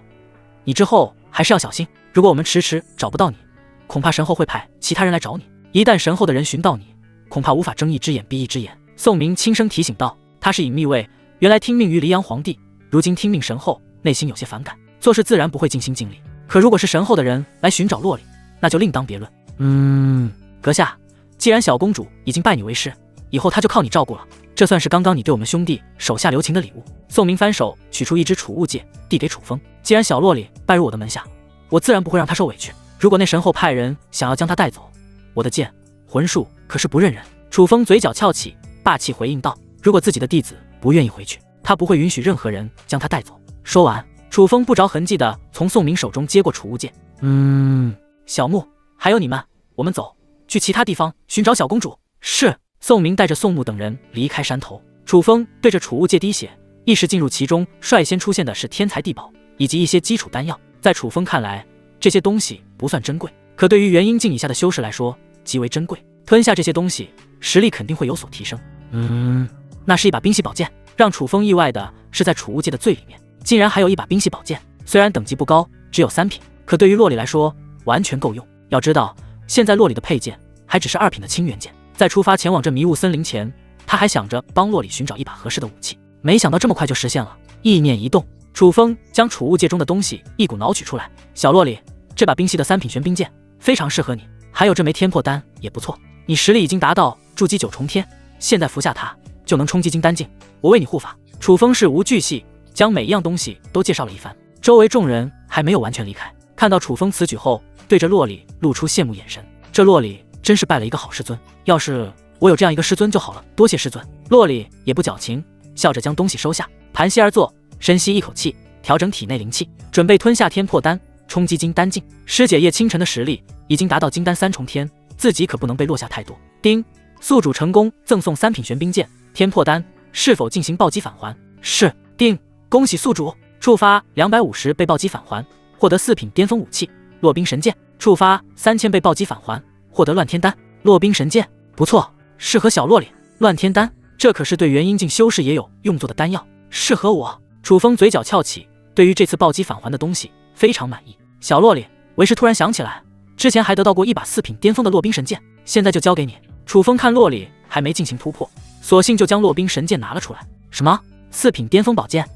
你之后还是要小心，如果我们迟迟找不到你，恐怕神后会派其他人来找你，一旦神后的人寻到你，恐怕无法睁一只眼闭一只眼。宋明轻声提醒道，他是隐秘卫，原来听命于黎阳皇帝，如今听命神后，内心有些反感，做事自然不会尽心尽力。可如果是神后的人来寻找洛里，那就另当别论。阁下，既然小公主已经拜你为师，以后她就靠你照顾了，这算是刚刚你对我们兄弟手下留情的礼物。宋明翻手取出一只储物戒，递给楚风。既然小洛里拜入我的门下，我自然不会让他受委屈。如果那神后派人想要将他带走，我的剑魂术可是不认人。楚风嘴角翘起，霸气回应道，如果自己的弟子不愿意回去，他不会允许任何人将他带走。说完，楚风不着痕迹地从宋明手中接过储物戒。小木，还有你们，我们走，去其他地方寻找小公主。是。宋明带着宋木等人离开山头。楚风对着储物戒滴血，意识进入其中，率先出现的是天才地宝以及一些基础丹药。在楚风看来，这些东西不算珍贵，可对于元婴境以下的修士来说极为珍贵。吞下这些东西，实力肯定会有所提升。那是一把冰系宝剑。让楚风意外的是，在储物界的最里面，竟然还有一把冰系宝剑。虽然等级不高，只有3品，可对于洛里来说，完全够用。要知道，现在洛里的配件还只是2品的清源剑。在出发前往这迷雾森林前，他还想着帮洛里寻找一把合适的武器，没想到这么快就实现了。意念一动，楚风将储物界中的东西一股脑取出来。小洛里，这把冰系的3品玄冰剑非常适合你，还有这枚天破丹也不错。你实力已经达到筑基9重天，现在服下它就能冲击金丹境。我为你护法。楚风事无巨细，将每一样东西都介绍了一番。周围众人还没有完全离开，看到楚风此举后，对着洛里露出羡慕眼神。这洛里真是拜了一个好师尊，要是我有这样一个师尊就好了，多谢师尊。洛里也不矫情，笑着将东西收下，盘膝而坐，深吸一口气，调整体内灵气，准备吞下天破丹，冲击金丹境。师姐叶清晨的实力已经达到金丹3重天，自己可不能被落下太多。丁，宿主成功赠送3品玄冰剑天破丹，是否进行暴击返还？是。丁，恭喜宿主，触发250倍暴击返还，获得4品巅峰武器落冰神剑，触发3000倍暴击返还，获得乱天丹落冰神剑。不错，适合小洛里。乱天丹，这可是对元婴境修士也有用作的丹药，适合我。楚风嘴角翘起，对于这次暴击返还的东西非常满意。小洛里，为师突然想起来，之前还得到过一把4品巅峰的落冰神剑，现在就交给你。楚风看洛里还没进行突破，索性就将落冰神剑拿了出来。什么？4品巅峰宝剑？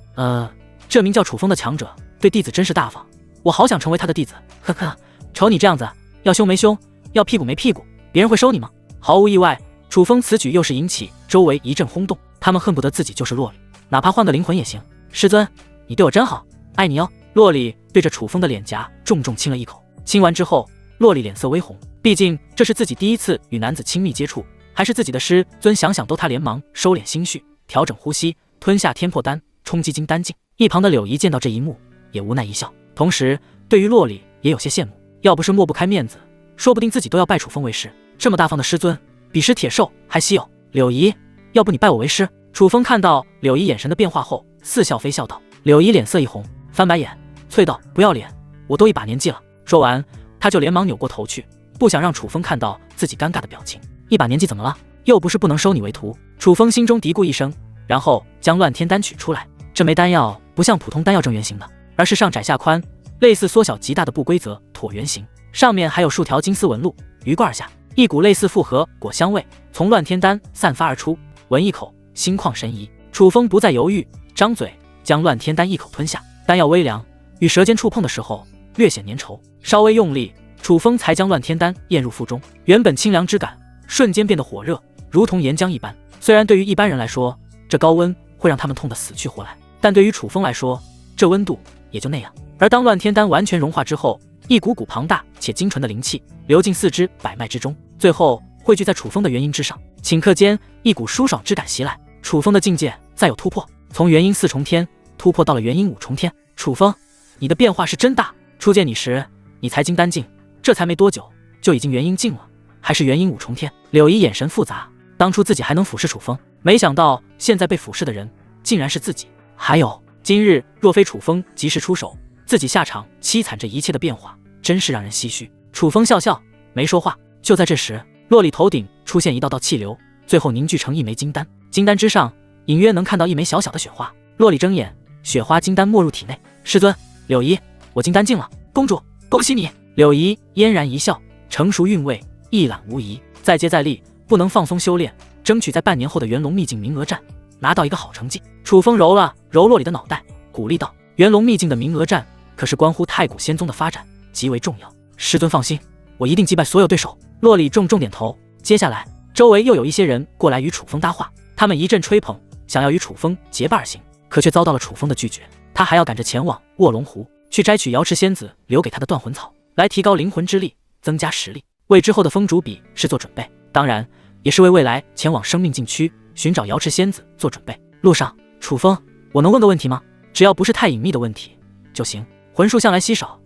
这名叫楚风的强者对弟子真是大方，我好想成为他的弟子。呵呵，瞅你这样子，要胸没胸，要屁股没屁股，别人会收你吗？毫无意外，楚风此举又是引起周围一阵轰动，他们恨不得自己就是洛里，哪怕换个灵魂也行。师尊，你对我真好，爱你哦。洛里对着楚风的脸颊重重亲了一口，亲完之后，洛里脸色微红，毕竟这是自己第一次与男子亲密接触，还是自己的师尊，想想都他连忙收敛心绪，调整呼吸，吞下天破丹，冲击金丹境。一旁的柳姨见到这一幕也无奈一笑，同时对于洛里也有些羡慕，要不是抹不开面子，说不定自己都要拜楚风为师。这么大方的师尊，比师铁兽还稀有。柳姨，要不你拜我为师？楚风看到柳姨眼神的变化后，似笑非笑道。柳姨脸色一红，翻白眼，啐道：不要脸，我都一把年纪了。说完，他就连忙扭过头去，不想让楚风看到自己尴尬的表情。一把年纪怎么了？又不是不能收你为徒。楚风心中嘀咕一声，然后将乱天丹取出来。这枚丹药不像普通丹药正圆形的，而是上窄下宽，类似缩小极大的不规则椭圆形，上面还有数条金丝纹路。鱼贯而下，一股类似复合果香味从乱天丹散发而出，闻一口，心旷神怡。楚风不再犹豫，张嘴将乱天丹一口吞下。丹药微凉，与舌尖触碰的时候略显粘稠，稍微用力，楚风才将乱天丹咽入腹中。原本清凉之感瞬间变得火热，如同岩浆一般。虽然对于一般人来说，这高温会让他们痛得死去活来，但对于楚风来说，这温度也就那样。而当乱天丹完全融化之后，一股股庞大且精纯的灵气流进4肢百脉之中，最后汇聚在楚风的元婴之上。顷刻间，一股舒爽之感袭来，楚风的境界再有突破，从元婴4重天突破到了元婴5重天。楚风，你的变化是真大。初见你时，你才金丹境，这才没多久就已经元婴境了，还是元婴5重天。柳姨眼神复杂，当初自己还能俯视楚风，没想到现在被俯视的人竟然是自己。还有今日若非楚风及时出手，自己下场凄惨。这一切的变化真是让人唏嘘。楚风笑笑没说话。就在这时，洛里头顶出现一道道气流，最后凝聚成一枚金丹，金丹之上隐约能看到一枚小小的雪花。洛里睁眼，雪花金丹没入体内。师尊，柳姨，我金丹境了。公主，恭喜你。柳姨嫣然一笑，成熟韵味一览无遗。再接再厉，不能放松修炼，争取在半年后的元龙秘境名额战拿到一个好成绩。楚风揉了揉洛里的脑袋，鼓励道：元龙秘境的名额战可是关乎太古仙宗的发展，极为重要。师尊放心，我一定击败所有对手。洛里重重点头。接下来周围又有一些人过来与楚风搭话，他们一阵吹捧，想要与楚风结伴而行，可却遭到了楚风的拒绝。他还要赶着前往卧龙湖，去摘取瑶池仙子留给他的断魂草，来提高灵魂之力，增加实力，为之后的风主比试做准备，当然也是为未来前往生命禁区寻找瑶池仙子做准备。路上，楚风，我能问个问题吗？只要不是太隐秘的问题就行。魂术向来稀少，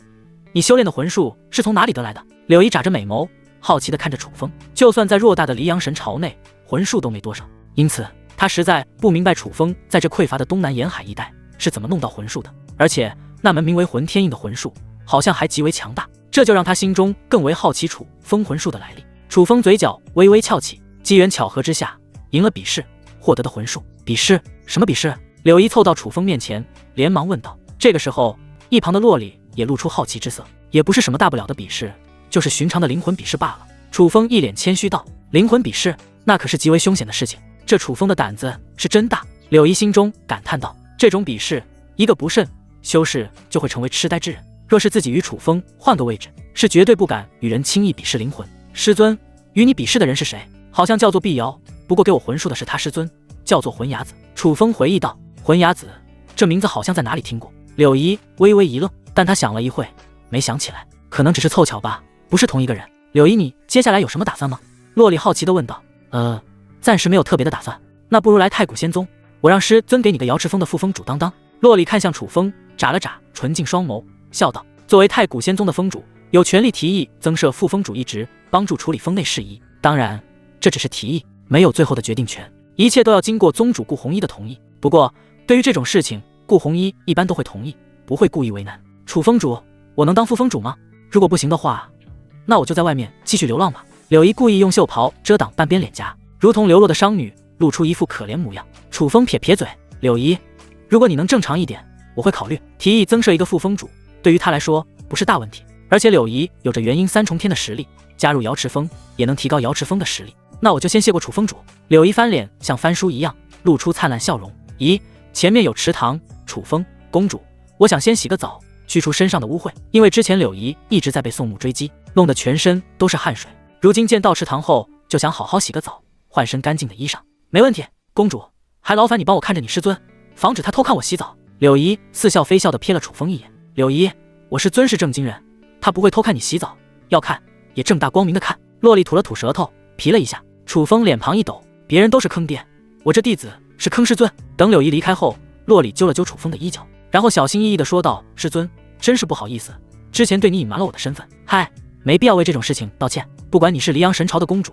你修炼的魂术是从哪里得来的？柳姨眨着美眸，好奇地看着楚风。就算在偌大的黎阳神朝内，魂术都没多少，因此他实在不明白楚风在这匮乏的东南沿海一带是怎么弄到魂术的。而且那门名为魂天印的魂术好像还极为强大，这就让他心中更为好奇楚风魂术的来历。楚风嘴角微微翘起，机缘巧合之下赢了比试，获得的魂术。比试？什么比试？柳姨凑到楚风面前，连忙问道。这个时候，一旁的洛里也露出好奇之色。也不是什么大不了的比试，就是寻常的灵魂比试罢了。楚风一脸谦虚道：灵魂比试，那可是极为凶险的事情。这楚风的胆子是真大。柳姨心中感叹道：这种比试，一个不慎，修士就会成为痴呆之人。若是自己与楚风换个位置，是绝对不敢与人轻易比试灵魂。师尊，与你比试的人是谁？好像叫做碧瑶，不过给我魂术的是他师尊，叫做魂牙子。楚风回忆道：魂牙子，这名字好像在哪里听过。柳姨微微一愣，但她想了一会，没想起来，可能只是凑巧吧，不是同一个人。柳姨，你接下来有什么打算吗？洛里好奇地问道。暂时没有特别的打算。那不如来太古仙宗，我让师尊给你个瑶池峰的副峰主当当。洛里看向楚风，眨了眨纯净双眸，笑道：作为太古仙宗的峰主，有权利提议增设副峰主一职，帮助处理峰内事宜。当然，这只是提议，没有最后的决定权，一切都要经过宗主顾红衣的同意。不过，对于这种事情，顾红衣一般都会同意，不会故意为难。楚峰主，我能当副峰主吗？如果不行的话，那我就在外面继续流浪吧。柳姨故意用袖袍遮挡半边脸颊，如同流落的商女，露出一副可怜模样。楚风撇撇嘴：柳姨，如果你能正常一点，我会考虑提议增设一个副峰主，对于他来说不是大问题。而且柳姨有着元婴三重天的实力，加入瑶池峰也能提高瑶池峰的实力。那我就先谢过楚峰主。柳姨翻脸像翻书一样，露出灿烂笑容。咦，前面有池塘。楚风公主，我想先洗个澡，去除身上的污秽，因为之前柳姨一直在被宋木追击，弄得全身都是汗水。如今见到池塘后，就想好好洗个澡，换身干净的衣裳。没问题，公主，还劳烦你帮我看着你师尊，防止他偷看我洗澡。柳姨似笑非笑地瞥了楚风一眼。柳姨，我师尊是正经人，他不会偷看你洗澡，要看也正大光明的看。洛丽吐了吐舌头，皮了一下。楚风脸庞一抖，别人都是坑爹，我这弟子是坑师尊。等柳姨离开后，洛里揪了揪楚风的衣角，然后小心翼翼地说道：师尊，真是不好意思，之前对你隐瞒了我的身份。嗨，没必要为这种事情道歉，不管你是黎阳神朝的公主，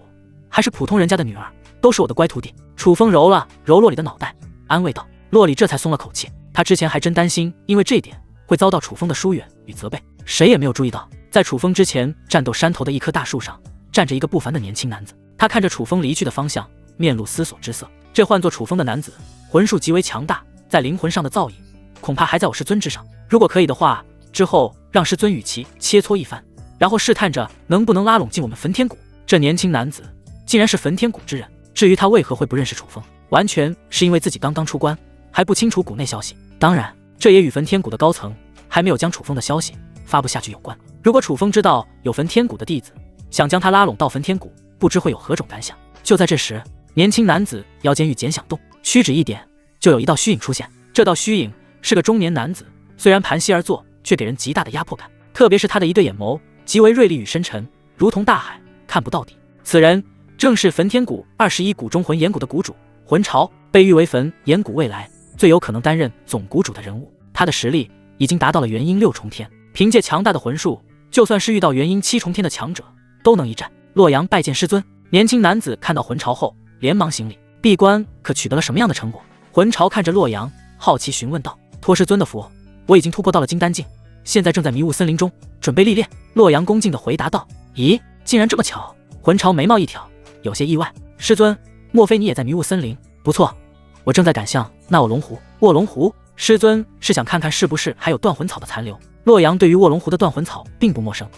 还是普通人家的女儿，都是我的乖徒弟。楚风揉了揉洛里的脑袋，安慰道。洛里这才松了口气，他之前还真担心因为这点会遭到楚风的疏远与责备。谁也没有注意到，在楚风之前战斗山头的一棵大树上，站着一个不凡的年轻男子。他看着楚风离去的方向，面露思索之色。这换作楚风的男子，魂术极为强大，在灵魂上的造诣恐怕还在我师尊之上。如果可以的话，之后让师尊与其切磋一番，然后试探着能不能拉拢进我们焚天谷。这年轻男子竟然是焚天谷之人，至于他为何会不认识楚风，完全是因为自己刚刚出关，还不清楚谷内消息。当然，这也与焚天谷的高层还没有将楚风的消息发布下去有关。如果楚风知道有焚天谷的弟子想将他拉拢到焚天谷，不知会有何种感想。就在这时，年轻男子腰间玉简响动，屈指一点，就有一道虚影出现。这道虚影是个中年男子，虽然盘膝而坐，却给人极大的压迫感。特别是他的一对眼眸极为锐利与深沉，如同大海，看不到底。此人正是焚天谷21谷中魂岩谷的谷主魂潮，被誉为焚岩谷未来最有可能担任总谷主的人物。他的实力已经达到了元婴6重天，凭借强大的魂术，就算是遇到元婴7重天的强者都能一战。洛阳拜见师尊。年轻男子看到魂潮后连忙行礼。闭关可取得了什么样的成果？魂潮看着洛阳，好奇询问道。托师尊的福，我已经突破到了金丹境，现在正在迷雾森林中准备历练。洛阳恭敬地回答道。咦，竟然这么巧？魂潮眉毛一挑，有些意外。师尊，莫非你也在迷雾森林？不错，我正在赶向那卧龙湖。卧龙湖？师尊是想看看是不是还有断魂草的残留。洛阳对于卧龙湖的断魂草并不陌生。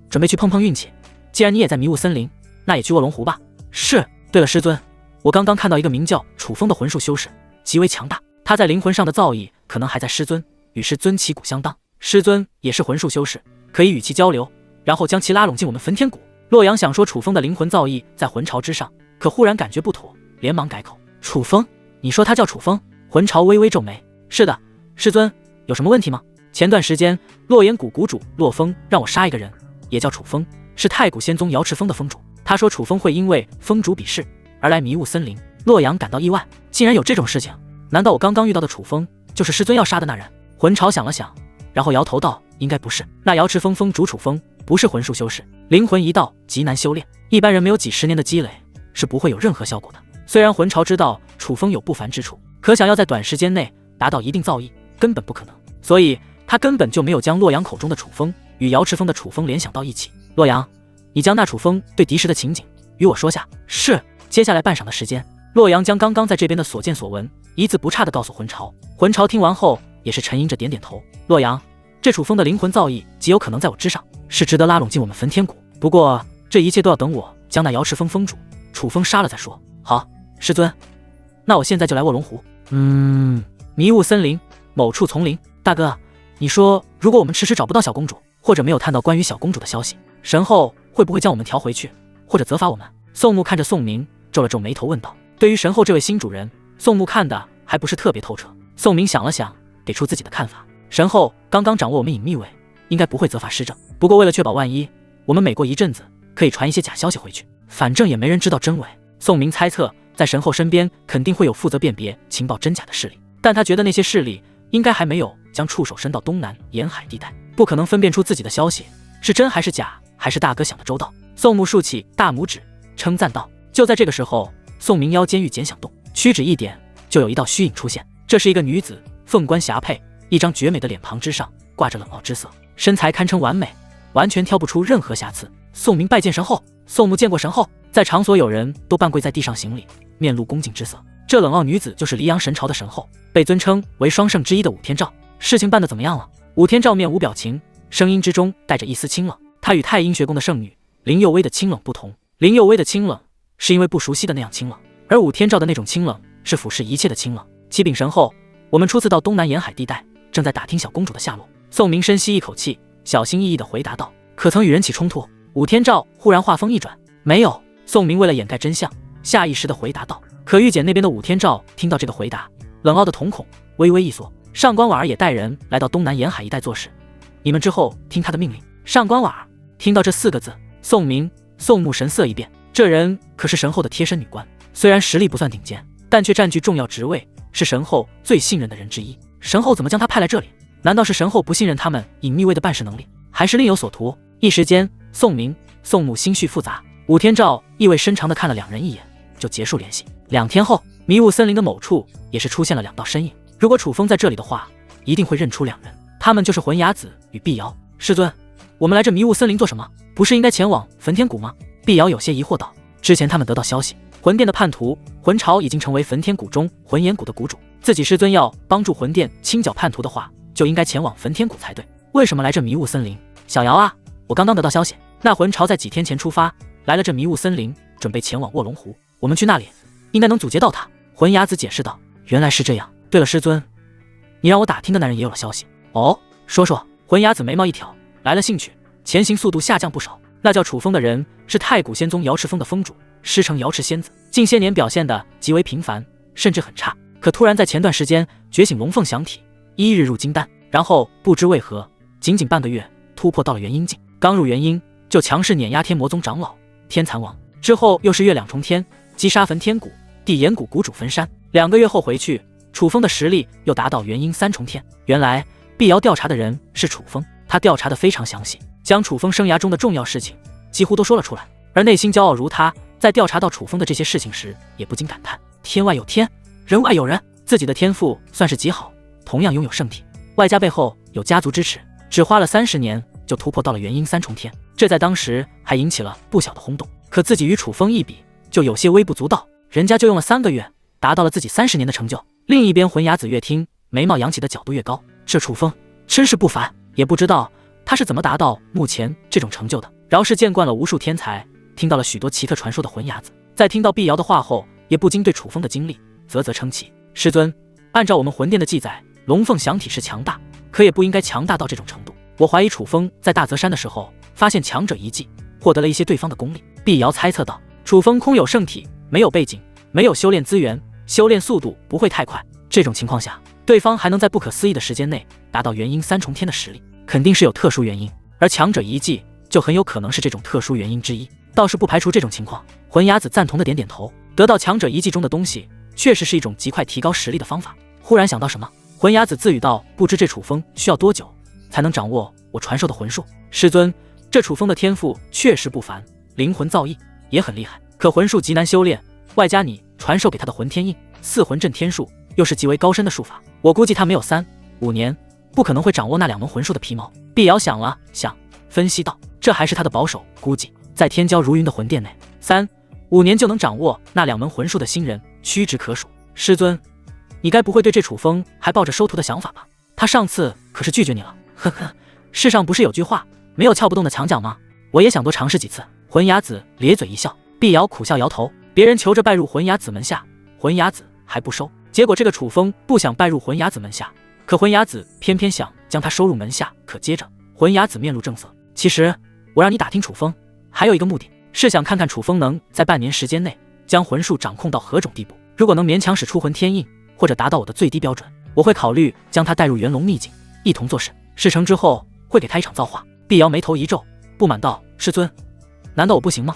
准备去碰碰运气。既然你也在迷雾森林，那也去卧龙湖吧。是。对了，师尊，我刚刚看到一个名叫楚风的魂术修士，极为强大，他在灵魂上的造诣可能还在师尊，与师尊旗鼓相当。师尊也是魂术修士，可以与其交流，然后将其拉拢进我们焚天谷。洛阳想说楚风的灵魂造诣在魂潮之上，可忽然感觉不妥，连忙改口。楚风？你说他叫楚风？魂潮微微皱眉。是的，师尊，有什么问题吗？前段时间洛岩谷谷主洛风让我杀一个人，也叫楚风，是太古仙宗瑶池峰的峰主。他说楚风会因为峰主比试而来迷雾森林。洛阳感到意外，竟然有这种事情？难道我刚刚遇到的楚风就是师尊要杀的那人？魂潮想了想，然后摇头道，应该不是。那瑶池峰峰主楚风不是魂术修士，灵魂一道极难修炼，一般人没有几十年的积累是不会有任何效果的。虽然魂潮知道楚风有不凡之处，可想要在短时间内达到一定造诣根本不可能，所以他根本就没有将洛阳口中的楚风与瑶池峰的楚风联想到一起。洛阳，你将那楚风对敌时的情景与我说下。是。接下来半晌的时间，洛阳将刚刚在这边的所见所闻一字不差地告诉魂巢。魂巢听完后也是沉吟着点点头。洛阳，这楚风的灵魂造诣极有可能在我之上，是值得拉拢进我们焚天谷。不过这一切都要等我将那瑶池峰峰主楚风杀了再说。好，师尊，那我现在就来卧龙湖。迷雾森林某处丛林，大哥，你说如果我们迟迟找不到小公主，或者没有探到关于小公主的消息，神后会不会将我们调回去，或者责罚我们？宋牧看着宋明皱了皱眉头问道。对于神后这位新主人，宋牧看的还不是特别透彻。宋明想了想，给出自己的看法。神后刚刚掌握我们隐秘位，应该不会责罚施政，不过为了确保万一，我们每过一阵子可以传一些假消息回去，反正也没人知道真伪。宋明猜测在神后身边肯定会有负责辨别情报真假的势力，但他觉得那些势力应该还没有将触手伸到东南沿海地带，不可能分辨出自己的消息是真还是假，还是大哥想的周到。宋牧竖起大拇指称赞道。就在这个时候，宋明腰间玉简响动，屈指一点，就有一道虚影出现。这是一个女子，凤冠霞帔，一张绝美的脸庞之上挂着冷傲之色，身材堪称完美，完全挑不出任何瑕疵。宋明拜见神后。宋牧见过神后，在场所有人都半跪在地上行礼，面露恭敬之色。这冷傲女子就是黎阳神朝的神后，被尊称为双圣之一的武天照。事情办得怎么样了？武天照面无表情，声音之中带着一丝清冷。她与太阴学宫的圣女林佑薇的清冷不同，林佑薇的清冷是因为不熟悉的那样清冷，而武天照的那种清冷是俯视一切的清冷。启禀神后，我们初次到东南沿海地带，正在打听小公主的下落。宋明深吸一口气，小心翼翼地回答道。可曾与人起冲突？武天照忽然话锋一转，没有。宋明为了掩盖真相，下意识地回答道。可御简那边的武天照听到这个回答，冷傲的瞳孔微微一缩。上官婉儿也带人来到东南沿海一带做事，你们之后听他的命令。上官婉儿听到这4个字，宋明、宋牧神色一变，这人可是神后的贴身女官，虽然实力不算顶尖，但却占据重要职位，是神后最信任的人之一。神后怎么将他派来这里？难道是神后不信任他们隐秘卫的办事能力，还是另有所图？一时间，宋明、宋牧心绪复杂。武天照意味深长地看了两人一眼，就结束联系。2天后，迷雾森林的某处也是出现了2道身影。如果楚风在这里的话，一定会认出2人，他们就是魂雅子与碧瑶。师尊，我们来这迷雾森林做什么？不是应该前往焚天谷吗？碧瑶有些疑惑道。之前他们得到消息，魂殿的叛徒魂巢已经成为焚天谷中魂炎谷的谷主，自己师尊要帮助魂殿清剿叛徒的话，就应该前往焚天谷才对。为什么来这迷雾森林？小瑶啊，我刚刚得到消息，那魂巢在几天前出发，来了这迷雾森林，准备前往卧龙湖。我们去那里，应该能阻截到他。魂雅子解释道。原来是这样。对了，师尊，你让我打听的那人也有了消息。哦，说说。魂雅子眉毛一挑，来了兴趣，前行速度下降不少。那叫楚风的人是太古仙宗瑶池峰的峰主，师承瑶池仙子，近些年表现得极为平凡，甚至很差。可突然在前段时间觉醒龙凤降体，1日入金丹，然后不知为何，仅仅半个月突破到了元婴境。刚入元婴就强势碾压天魔宗长老天蚕王，之后又是月2重天击杀焚天谷地岩谷谷主焚山。2个月后回去，楚风的实力又达到元婴3重天。原来碧瑶调查的人是楚风，他调查得非常详细，将楚风生涯中的重要事情几乎都说了出来。而内心骄傲如他，在调查到楚风的这些事情时，也不禁感叹：天外有天，人外有人。自己的天赋算是极好，同样拥有圣体，外加背后有家族支持，只花了30年就突破到了元婴3重天，这在当时还引起了不小的轰动。可自己与楚风一比，就有些微不足道，人家就用了3个月，达到了自己30年的成就。另一边魂雅子越听，眉毛扬起的角度越高，这楚风真是不凡，也不知道他是怎么达到目前这种成就的。饶是见惯了无数天才，听到了许多奇特传说的魂雅子，在听到碧瑶的话后，也不禁对楚风的经历啧啧称奇。师尊，按照我们魂殿的记载，龙凤降体是强大，可也不应该强大到这种程度。我怀疑楚风在大泽山的时候发现强者遗迹，获得了一些对方的功力。碧瑶猜测道。楚风空有圣体，没有背景，没有修炼资源，修炼速度不会太快，这种情况下，对方还能在不可思议的时间内达到元婴3重天的实力，肯定是有特殊原因，而强者遗迹就很有可能是这种特殊原因之一，倒是不排除这种情况。魂雅子赞同的点点头，得到强者遗迹中的东西确实是一种极快提高实力的方法。忽然想到什么，魂雅子自语道，不知这楚风需要多久才能掌握我传授的魂术？师尊，这楚风的天赋确实不凡，灵魂造诣也很厉害，可魂术极难修炼，外加你传授给他的魂天印、4魂阵天术又是极为高深的术法，我估计他没有3、5年不可能会掌握那2门魂术的皮毛。碧瑶想了想，分析道，这还是他的保守估计，在天骄如云的魂殿内，3、5年就能掌握那2门魂术的新人屈指可数。师尊，你该不会对这楚风还抱着收徒的想法吧？他上次可是拒绝你了。呵呵，世上不是有句话，没有撬不动的墙角吗？我也想多尝试几次。浑雅子咧嘴一笑，碧瑶苦笑摇头。别人求着拜入浑雅子门下，浑雅子还不收。结果这个楚风不想拜入浑雅子门下，可浑雅子偏偏想将他收入门下。可接着浑雅子面露正色，其实我让你打听楚风还有一个目的，是想看看楚风能在半年时间内将魂术掌控到何种地步。如果能勉强使出魂天印，或者达到我的最低标准，我会考虑将他带入元龙秘境，一同做事。事成之后会给他一场造化。碧瑶眉头一皱，不满道：师尊，难道我不行吗？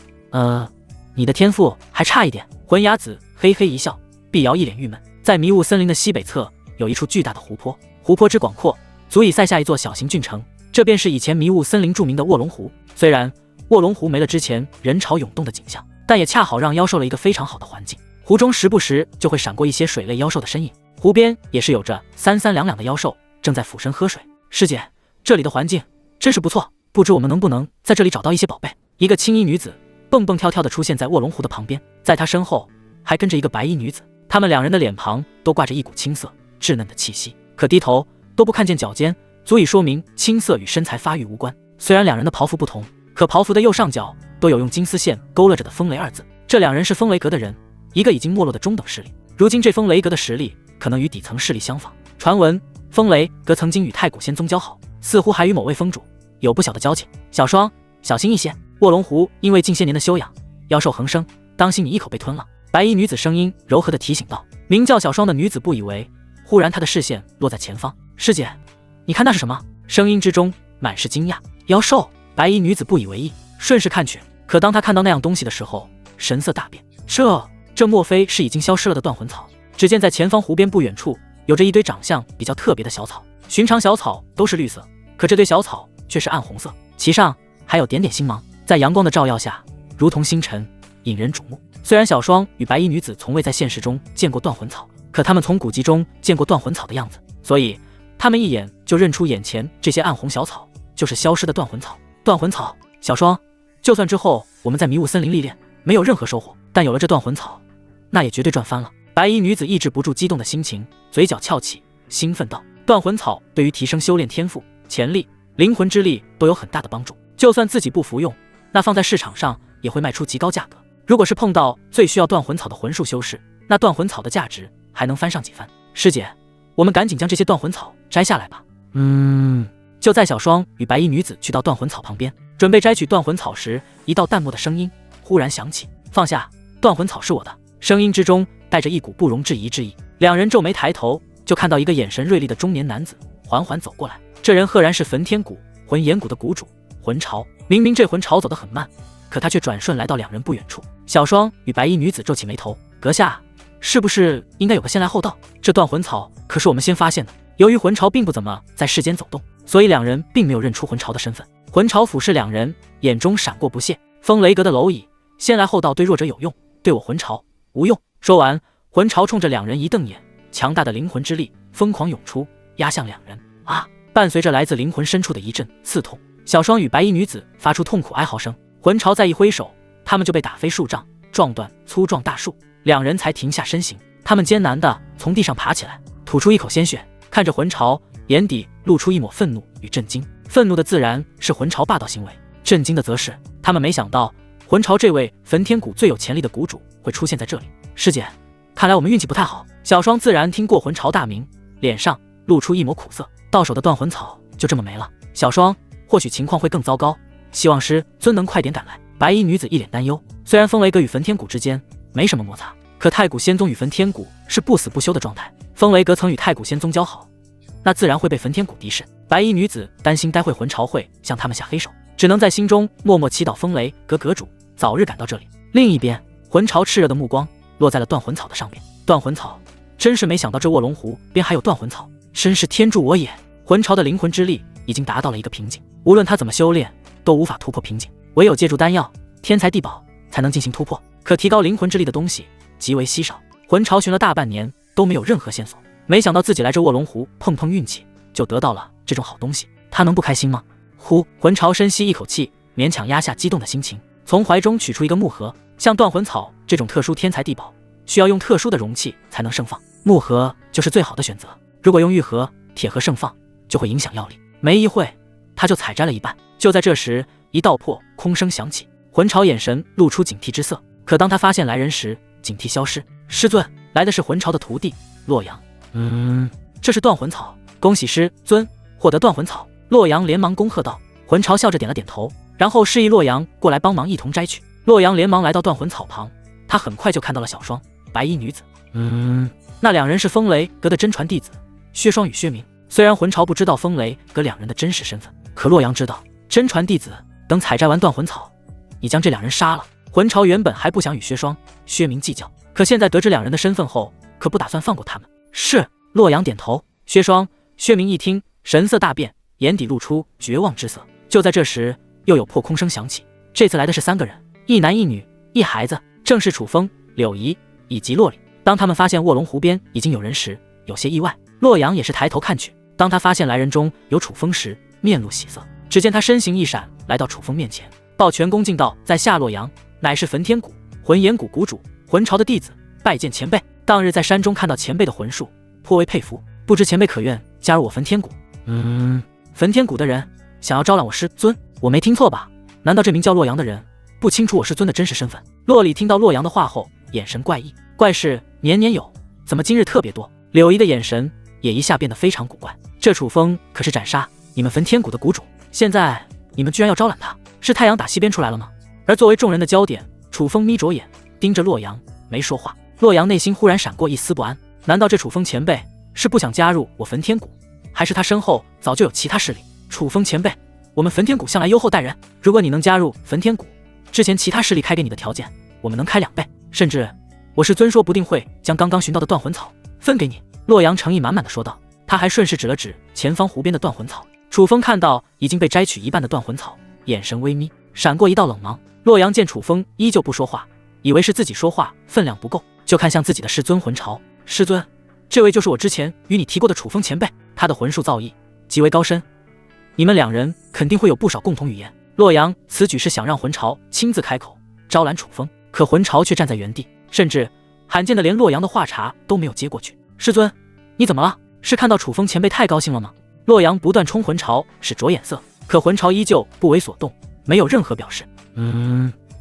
你的天赋还差一点。浑雅子嘿嘿一笑。碧瑶一脸郁闷。在迷雾森林的西北侧有一处巨大的湖泊，湖泊之广阔足以塞下一座小型郡城，这便是以前迷雾森林著名的卧龙湖。虽然卧龙湖没了之前人潮涌动的景象，但也恰好让妖兽了一个非常好的环境。湖中时不时就会闪过一些水类妖兽的身影，湖边也是有着三三两两的妖兽正在俯身喝水。师姐，这里的环境真是不错，不知我们能不能在这里找到一些宝贝。一个青衣女子蹦蹦跳跳地出现在卧龙湖的旁边，在她身后还跟着一个白衣女子，她们两人的脸庞都挂着一股青涩稚嫩的气息，可低头都不看见脚尖，足以说明青涩与身材发育无关。虽然两人的袍服不同，可袍服的右上角都有用金丝线勾勒着的风雷二字。这两人是风雷阁的人，一个已经没落的中等势力，如今这风雷阁的实力可能与底层势力相仿。传闻风雷阁曾经与太古仙宗交好，似乎还与某位峰主有不小的交情。小双，小心一些，卧龙湖因为近些年的修养，妖兽横生，当心你一口被吞了。白衣女子声音柔和地提醒道。名叫小双的女子不以为，忽然她的视线落在前方。师姐，你看那是什么？声音之中满是惊讶。妖兽。白衣女子不以为意，顺势看去，可当她看到那样东西的时候，神色大变。这莫非是已经消失了的断魂草？只见在前方湖边不远处有着一堆长相比较特别的小草，寻常小草都是绿色，可这堆小草却是暗红色，其上还有点点星芒，在阳光的照耀下如同星辰，引人瞩目。虽然小双与白衣女子从未在现实中见过断魂草，可他们从古籍中见过断魂草的样子，所以他们一眼就认出眼前这些暗红小草就是消失的断魂草。断魂草，小双，就算之后我们在迷雾森林历练没有任何收获，但有了这断魂草，那也绝对赚翻了。白衣女子抑制不住激动的心情，嘴角翘起，兴奋道：断魂草对于提升修炼天赋、潜力、灵魂之力都有很大的帮助，就算自己不服用，那放在市场上也会卖出极高价格。如果是碰到最需要断魂草的魂术修士，那断魂草的价值还能翻上几番。师姐，我们赶紧将这些断魂草摘下来吧。就在小双与白衣女子去到断魂草旁边，准备摘取断魂草时，一道淡漠的声音忽然响起：放下，断魂草是我的。声音之中带着一股不容置疑之意。两人皱眉抬头，就看到一个眼神锐利的中年男子缓缓走过来。这人赫然是焚天谷魂岩谷的谷主魂潮。明明这魂潮走得很慢，可他却转瞬来到两人不远处。小双与白衣女子皱起眉头：阁下，是不是应该有个先来后到？这断魂草可是我们先发现的。由于魂潮并不怎么在世间走动，所以两人并没有认出魂潮的身份。魂潮俯视两人，眼中闪过不屑。风雷阁的蝼蚁，先来后到对弱者有用，对我魂潮无用。说完，魂潮冲着两人一瞪眼，强大的灵魂之力疯狂涌出，压向两人。伴随着来自灵魂深处的一阵刺痛，小双与白衣女子发出痛苦哀嚎声。魂潮再一挥手，他们就被打飞数丈，撞断粗壮大树。两人才停下身形，他们艰难地从地上爬起来，吐出一口鲜血，看着魂潮，眼底露出一抹愤怒与震惊。愤怒的自然是魂潮霸道行为，震惊的则是他们没想到魂潮这位焚天谷最有潜力的谷主会出现在这里。师姐，看来我们运气不太好。小双自然听过魂潮大名，脸上露出一抹苦涩。到手的断魂草就这么没了，小双，或许情况会更糟糕，希望师尊能快点赶来。白衣女子一脸担忧。虽然风雷阁与焚天谷之间没什么摩擦，可太古仙宗与焚天谷是不死不休的状态。风雷阁曾与太古仙宗交好，那自然会被焚天谷敌视。白衣女子担心待会魂潮会向他们下黑手，只能在心中默默祈祷风雷阁阁主早日赶到这里。另一边，魂潮炽热的目光落在了断魂草的上面。断魂草，真是没想到这卧龙湖边还有断魂草，真是天助我也。魂潮的灵魂之力已经达到了一个瓶颈，无论他怎么修炼都无法突破瓶颈，唯有借助丹药、天才地宝才能进行突破。可提高灵魂之力的东西极为稀少，魂潮寻了大半年都没有任何线索，没想到自己来这卧龙湖碰碰运气就得到了这种好东西，他能不开心吗？魂潮深吸一口气，勉强压下激动的心情，从怀中取出一个木盒，像断魂草这种特殊天才地宝需要用特殊的容器才能盛放，木盒就是最好的选择。如果用玉盒、铁盒盛放，就会影响药力。没一会，他就采摘了一半。就在这时，一道破空声响起，魂朝眼神露出警惕之色。可当他发现来人时，警惕消失。师尊，来的是魂朝的徒弟洛阳。这是断魂草，恭喜师尊获得断魂草。洛阳连忙恭贺道。魂朝笑着点了点头，然后示意洛阳过来帮忙一同摘取。洛阳连忙来到断魂草旁，他很快就看到了小双，白衣女子。那两人是风雷阁的真传弟子薛双与薛明。虽然魂朝不知道风雷阁两人的真实身份，可洛阳知道真传弟子等采摘完断魂草，你将这两人杀了。魂朝原本还不想与薛双、薛明计较，可现在得知两人的身份后，可不打算放过他们。是，洛阳点头。薛双、薛明一听，神色大变，眼底露出绝望之色。就在这时，又有破空声响起。这次来的是3个人，一男一女一孩子，正是楚风、柳怡以及洛里。当他们发现卧龙湖边已经有人时，有些意外。洛阳也是抬头看去，当他发现来人中有楚风时，面露喜色。只见他身形一闪，来到楚风面前，抱拳恭敬道：“在下洛阳，乃是焚天谷魂炎谷谷主，魂朝的弟子，拜见前辈。当日在山中看到前辈的魂术，颇为佩服，不知前辈可愿加入我焚天谷？”焚天谷的人想要招揽我师尊，我没听错吧？难道这名叫洛阳的人不清楚我师尊的真实身份？洛里听到洛阳的话后，眼神怪异，怪事年年有，怎么今日特别多？柳怡的眼神也一下变得非常古怪。这楚风可是斩杀你们焚天谷的谷主，现在你们居然要招揽他，是太阳打西边出来了吗？而作为众人的焦点，楚风眯着眼盯着洛阳，没说话。洛阳内心忽然闪过一丝不安，难道这楚风前辈是不想加入我焚天谷，还是他身后早就有其他势力？楚风前辈，我们焚天谷向来优厚待人，如果你能加入焚天谷，之前其他势力开给你的条件，我们能开2倍，甚至我师尊说不定会将刚刚寻到的断魂草分给你。洛阳诚意满满的说道，他还顺势指了指前方湖边的断魂草。楚风看到已经被摘取一半的断魂草，眼神微眯，闪过一道冷芒。洛阳见楚风依旧不说话，以为是自己说话分量不够，就看向自己的师尊魂朝。师尊，这位就是我之前与你提过的楚风前辈，他的魂术造诣极为高深，你们2人肯定会有不少共同语言。洛阳此举是想让魂朝亲自开口招揽楚风，可魂朝却站在原地，甚至罕见的连洛阳的话茬都没有接过去。师尊，你怎么了？是看到楚风前辈太高兴了吗？洛阳不断冲魂朝使着眼色，可魂朝依旧不为所动，没有任何表示。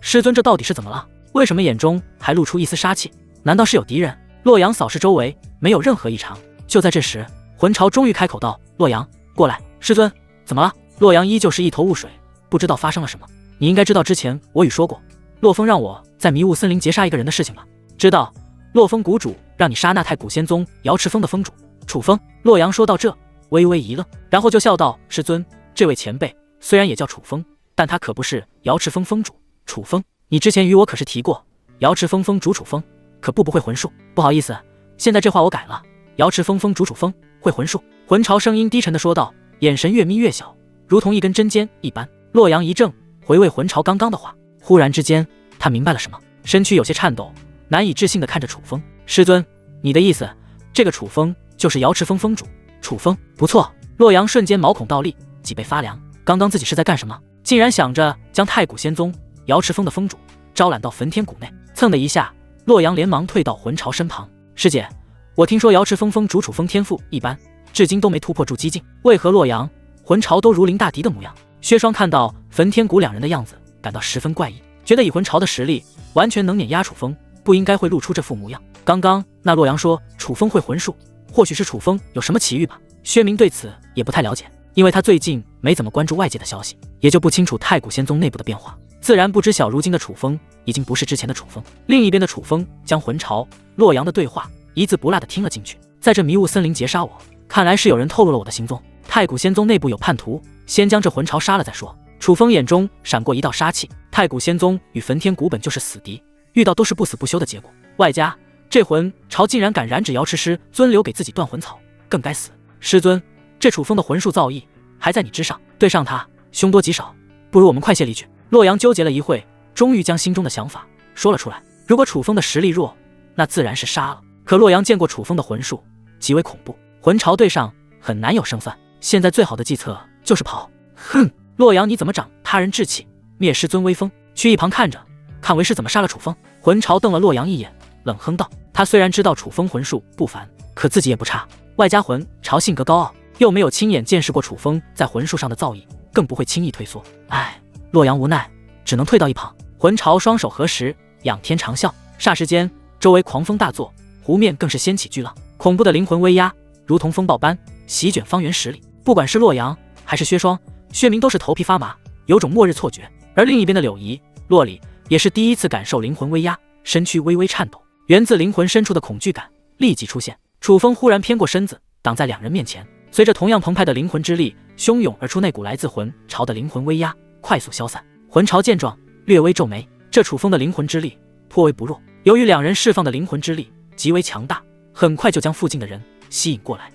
师尊这到底是怎么了？为什么眼中还露出一丝杀气？难道是有敌人？洛阳扫视周围，没有任何异常。就在这时，魂朝终于开口道：“洛阳，过来。”师尊，怎么了？洛阳依旧是一头雾水，不知道发生了什么。你应该知道之前我与说过，洛风让我在迷雾森林劫杀一个人的事情吧？知道，洛风谷主让你杀那太古仙宗瑶池峰的峰主楚风。洛阳说到这，微微一愣，然后就笑道：“师尊，这位前辈虽然也叫楚风，但他可不是瑶池峰峰主楚风。你之前与我可是提过，瑶池峰峰主楚风可不会魂术。不好意思，现在这话我改了，瑶池峰峰主楚风会魂术。”魂朝声音低沉的说道，眼神越眯越小，如同一根针尖一般。洛阳一怔，回味魂朝刚刚的话，忽然之间他明白了什么，身躯有些颤抖，难以置信地看着楚风。师尊，你的意思，这个楚风就是瑶池峰峰主楚风？不错。洛阳瞬间毛孔倒立，脊背发凉。刚刚自己是在干什么？竟然想着将太古仙宗瑶池峰的峰主招揽到焚天谷内。蹭的一下，洛阳连忙退到魂朝身旁。师姐，我听说瑶池峰峰主楚风天赋一般，至今都没突破筑基境，为何洛阳、魂朝都如临大敌的模样？薛双看到焚天谷2人的样子，感到十分怪异，觉得以魂朝的实力完全能碾压楚风，不应该会露出这副模样。刚刚那洛阳说楚风会魂术，或许是楚风有什么奇遇吧。薛明对此也不太了解，因为他最近没怎么关注外界的消息，也就不清楚太古仙宗内部的变化，自然不知晓如今的楚风已经不是之前的楚风。另一边的楚风将魂朝、洛阳的对话一字不落地听了进去。在这迷雾森林劫杀我，看来是有人透露了我的行踪，太古仙宗内部有叛徒，先将这魂朝杀了再说。楚风眼中闪过一道杀气，太古仙宗与焚天谷本就是死敌，遇到都是不死不休的结果，外加这魂朝竟然敢染指瑶池师尊留给自己断魂草，更该死。师尊，这楚风的魂术造诣还在你之上，对上他凶多吉少，不如我们快些离去。洛阳纠结了一会，终于将心中的想法说了出来。如果楚风的实力弱，那自然是杀了，可洛阳见过楚风的魂术，极为恐怖，魂朝对上很难有胜算，现在最好的计策就是跑。哼，洛阳你怎么长他人志气，灭师尊威风？去一旁看着，看为师怎么杀了楚风。魂朝瞪了洛阳一眼，冷哼道：“他虽然知道楚风魂术不凡，可自己也不差，外加魂巢性格高傲，又没有亲眼见识过楚风在魂术上的造诣，更不会轻易退缩。唉，洛阳无奈，只能退到一旁。”魂巢双手合十，仰天长啸，霎时间，周围狂风大作，湖面更是掀起巨浪，恐怖的灵魂威压如同风暴般席卷方圆10里。不管是洛阳还是薛双、薛明，都是头皮发麻，有种末日错觉。而另一边的柳怡、洛里也是第一次感受灵魂威压，身躯微微颤抖，源自灵魂深处的恐惧感立即出现。楚风忽然偏过身子，挡在2人面前，随着同样澎湃的灵魂之力汹涌而出，那股来自魂巢的灵魂威压快速消散。魂巢见状，略微皱眉，这楚风的灵魂之力颇为不弱，由于2人释放的灵魂之力极为强大，很快就将附近的人吸引过来。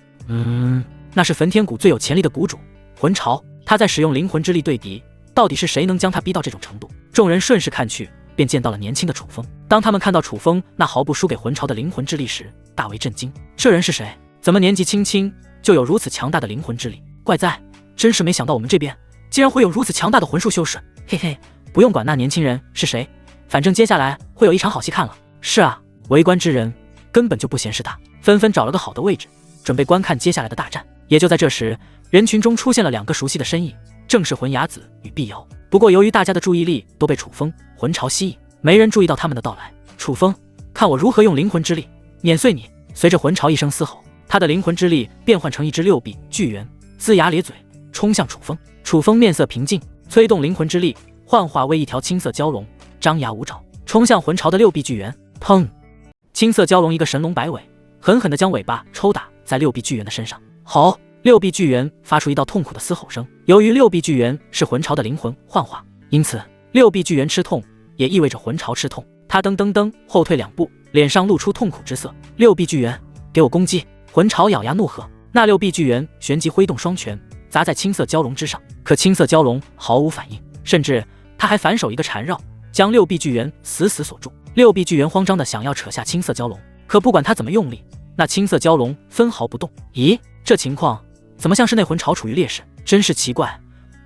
那是焚天谷最有潜力的谷主魂巢，他在使用灵魂之力对敌，到底是谁能将他逼到这种程度？众人顺势看去，便见到了年轻的楚风。当他们看到楚风那毫不输给魂巢的灵魂之力时，大为震惊。这人是谁？怎么年纪轻轻就有如此强大的灵魂之力？怪哉，真是没想到我们这边竟然会有如此强大的魂术修士。嘿嘿，不用管那年轻人是谁，反正接下来会有一场好戏看了。是啊，围观之人根本就不嫌事大，纷纷找了个好的位置，准备观看接下来的大战。也就在这时，人群中出现了2个熟悉的身影，正是魂雅子与碧瑶。不过由于大家的注意力都被楚风魂巢吸引，没人注意到他们的到来。楚风，看我如何用灵魂之力碾碎你！随着魂巢一声嘶吼，他的灵魂之力变换成一只6臂巨猿，龇牙咧嘴冲向楚风。楚风面色平静，催动灵魂之力幻化为一条青色蛟龙，张牙舞爪冲向魂巢的6臂巨猿。砰！青色蛟龙一个神龙摆尾，狠狠地将尾巴抽打在6臂巨猿的身上。好！6臂巨猿发出一道痛苦的嘶吼声。由于6臂巨猿是魂巢的灵魂幻化，因此6臂巨猿吃痛也意味着魂巢吃痛。他噔噔噔后退2步，脸上露出痛苦之色。6臂巨猿，给我攻击！魂巢咬牙怒喝。那6臂巨猿旋即挥动双拳砸在青色蛟龙之上，可青色蛟龙毫无反应，甚至他还反手一个缠绕，将6臂巨猿死死锁住。6臂巨猿慌张的想要扯下青色蛟龙，可不管他怎么用力，那青色蛟龙分毫不动。咦，这情况怎么像是那魂巢处于劣势？真是奇怪，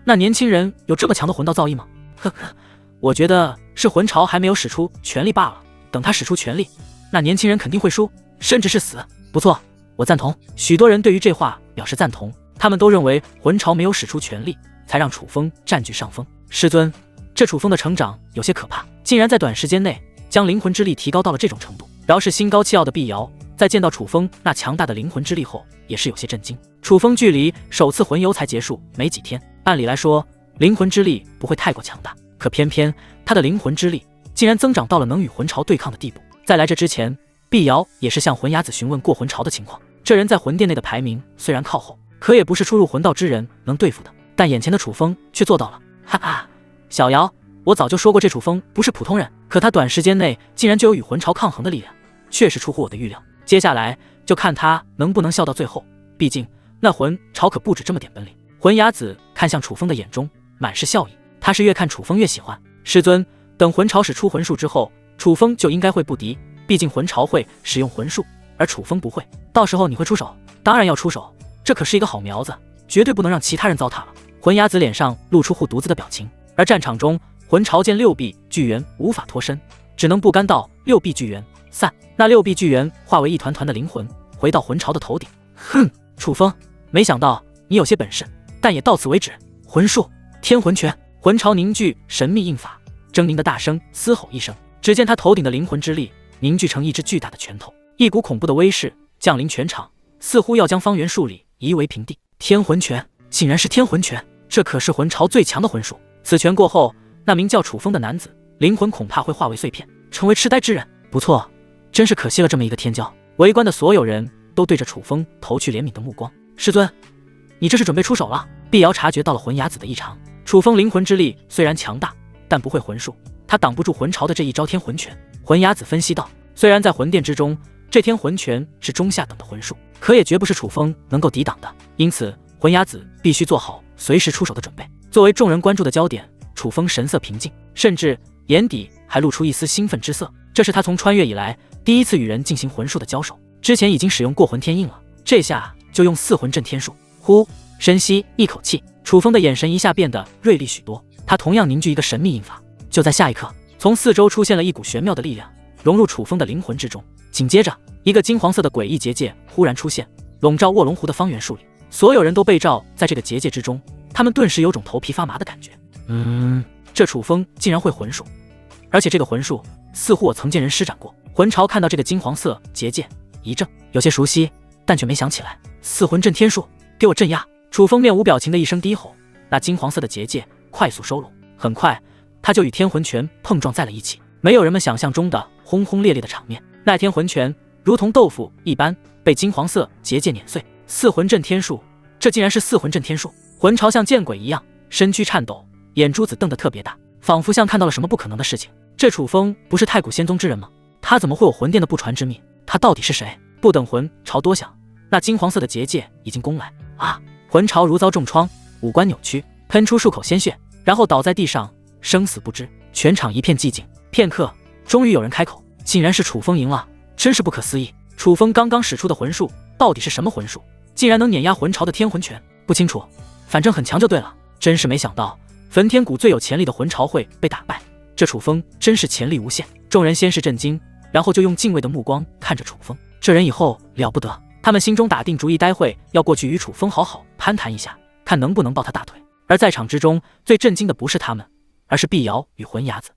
那年轻人有这么强的魂道造诣吗？呵呵，我觉得是魂巢还没有使出全力罢了，等他使出全力，那年轻人肯定会输，甚至是死。不错，我赞同。许多人对于这话表示赞同，他们都认为魂巢没有使出全力，才让楚风占据上风。师尊，这楚风的成长有些可怕，竟然在短时间内将灵魂之力提高到了这种程度。饶是心高气傲的碧瑶，在见到楚风那强大的灵魂之力后，也是有些震惊。楚风距离首次魂游才结束没几天，按理来说灵魂之力不会太过强大，可偏偏他的灵魂之力竟然增长到了能与魂巢对抗的地步。在来这之前，碧瑶也是向魂雅子询问过魂巢的情况，这人在魂殿内的排名虽然靠后，可也不是初入魂道之人能对付的，但眼前的楚风却做到了。哈哈，小瑶，我早就说过这楚风不是普通人，可他短时间内竟然就有与魂巢抗衡的力量，确实出乎我的预料。接下来就看他能不能笑到最后，毕竟那魂巢可不止这么点本领。魂雅子看向楚风的眼中满是笑意，他是越看楚风越喜欢。师尊，等魂巢使出魂术之后，楚风就应该会不敌，毕竟魂巢会使用魂术，而楚风不会，到时候你会出手？当然要出手，这可是一个好苗子，绝对不能让其他人糟蹋了。魂雅子脸上露出护犊子的表情。而战场中，魂巢见6臂巨猿无法脱身，只能不甘道6臂巨猿散。那6臂巨猿化为一团团的灵魂，回到魂巢的头顶。哼，楚风，没想到你有些本事，但也到此为止。魂术天魂拳。魂巢凝聚神秘印法，狰狞的大声嘶吼一声，只见他头顶的灵魂之力凝聚成一只巨大的拳头，一股恐怖的威势降临全场，似乎要将方圆数里夷为平地。天魂拳，竟然是天魂拳，这可是魂巢最强的魂术。此拳过后，那名叫楚风的男子灵魂恐怕会化为碎片，成为痴呆之人。不错，真是可惜了这么一个天骄。围观的所有人都对着楚风投去怜悯的目光。师尊，你这是准备出手了？碧瑶察觉到了魂雅子的异常。楚风灵魂之力虽然强大，但不会魂术，他挡不住魂巢的这一招天魂拳。魂雅子分析道，虽然在魂殿之中，这天魂拳是中下等的魂术，可也绝不是楚风能够抵挡的，因此魂雅子必须做好随时出手的准备。作为众人关注的焦点，楚风神色平静，甚至眼底还露出一丝兴奋之色。这是他从穿越以来第一次与人进行魂术的交手，之前已经使用过魂天印了，这下就用4魂震天术。呼，深吸一口气，楚风的眼神一下变得锐利许多，他同样凝聚一个神秘印法。就在下一刻，从四周出现了一股玄妙的力量，融入楚风的灵魂之中。紧接着，一个金黄色的诡异结界忽然出现，笼罩卧龙湖的方圆数里，所有人都被罩在这个结界之中，他们顿时有种头皮发麻的感觉。这楚风竟然会魂术，而且这个魂术似乎我曾见人施展过。魂潮看到这个金黄色结界一怔，有些熟悉，但却没想起来。四魂震天术，给我镇压！楚风面无表情的一声低吼，那金黄色的结界快速收拢，很快他就与天魂拳碰撞在了一起。没有人们想象中的轰轰烈烈的场面，那天魂拳如同豆腐一般被金黄色结界碾碎。四魂震天术，这竟然是四魂震天术！魂潮像见鬼一样，身躯颤抖，眼珠子瞪得特别大，仿佛像看到了什么不可能的事情。这楚风不是太古仙宗之人吗？他怎么会有魂殿的不传之秘？他到底是谁？不等魂潮多想，那金黄色的结界已经攻来啊！魂潮如遭重创，五官扭曲，喷出数口鲜血，然后倒在地上，生死不知。全场一片寂静。片刻，终于有人开口，竟然是楚风赢了，真是不可思议。楚风刚刚使出的魂术到底是什么魂术？竟然能碾压魂潮的天魂拳？不清楚，反正很强就对了。真是没想到，焚天谷最有潜力的魂潮会被打败，这楚风真是潜力无限。众人先是震惊，然后就用敬畏的目光看着楚风，这人以后了不得。他们心中打定主意，待会要过去与楚风好好攀谈一下，看能不能抱他大腿。而在场之中最震惊的不是他们，而是碧瑶与魂伢子。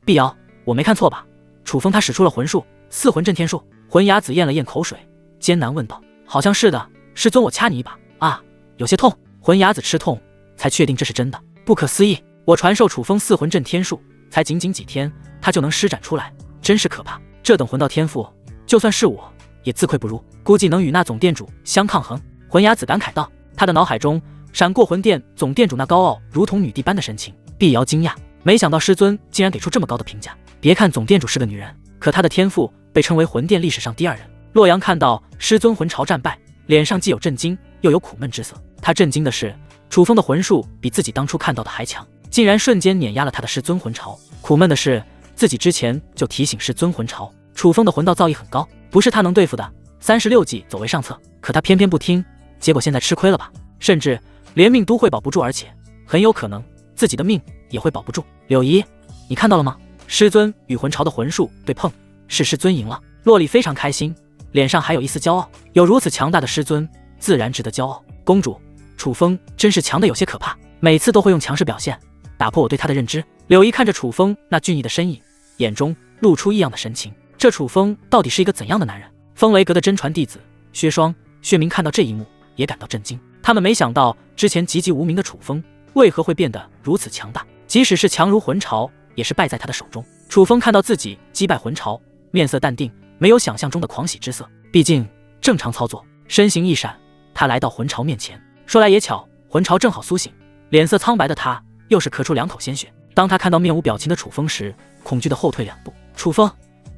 碧瑶，我没看错吧？楚风他使出了魂术，四魂震天术。魂伢子咽了咽口水，艰难问道：好像是的，师尊，我掐你一把啊，有些痛。魂伢子吃痛，才确定这是真的。不可思议，我传授楚风四魂震天术，才仅仅几天，他就能施展出来，真是可怕。这等魂道天赋，就算是我也自愧不如，估计能与那总店主相抗衡。魂伢子感慨道，他的脑海中闪过魂殿总店主那高傲如同女帝般的神情。碧瑶惊讶，没想到师尊竟然给出这么高的评价。别看总店主是个女人，可她的天赋被称为魂殿历史上第二人。洛阳看到师尊魂潮战败，脸上既有震惊又有苦闷之色。他震惊的是，楚风的魂术比自己当初看到的还强，竟然瞬间碾压了他的师尊魂潮。苦闷的是，自己之前就提醒师尊魂潮，楚风的魂道造诣很高，不是他能对付的，36计走为上策。可他偏偏不听，结果现在吃亏了吧？甚至连命都会保不住，而且很有可能自己的命也会保不住。柳姨，你看到了吗？师尊与魂潮的魂术对碰，是师尊赢了。洛里非常开心，脸上还有一丝骄傲。有如此强大的师尊，自然值得骄傲。公主，楚风真是强的有些可怕，每次都会用强势表现打破我对他的认知。柳姨看着楚风那俊逸的身影，眼中露出异样的神情。这楚风到底是一个怎样的男人？风雷阁的真传弟子薛双、薛明看到这一幕也感到震惊。他们没想到之前籍籍无名的楚风为何会变得如此强大，即使是强如魂潮，也是败在他的手中。楚风看到自己击败魂潮，面色淡定，没有想象中的狂喜之色。毕竟正常操作，身形一闪，他来到魂潮面前。说来也巧，魂潮正好苏醒，脸色苍白的他又是咳出2口鲜血。当他看到面无表情的楚风时，恐惧的后退2步。楚风，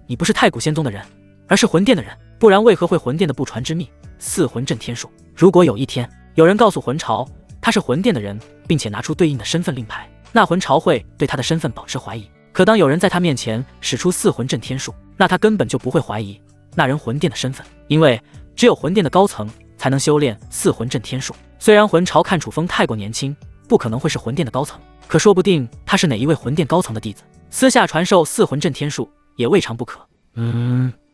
你不是太古仙宗的人，而是魂殿的人，不然为何会魂殿的不传之秘四魂震天术？如果有一天有人告诉魂潮他是魂殿的人，并且拿出对应的身份令牌，那魂潮会对他的身份保持怀疑。可当有人在他面前使出四魂震天术，那他根本就不会怀疑那人魂殿的身份，因为只有魂殿的高层才能修炼四魂震天术。虽然魂潮看楚风太过年轻，不可能会是魂殿的高层，可说不定他是哪一位魂殿高层的弟子，私下传授四魂震天术也未尝不可。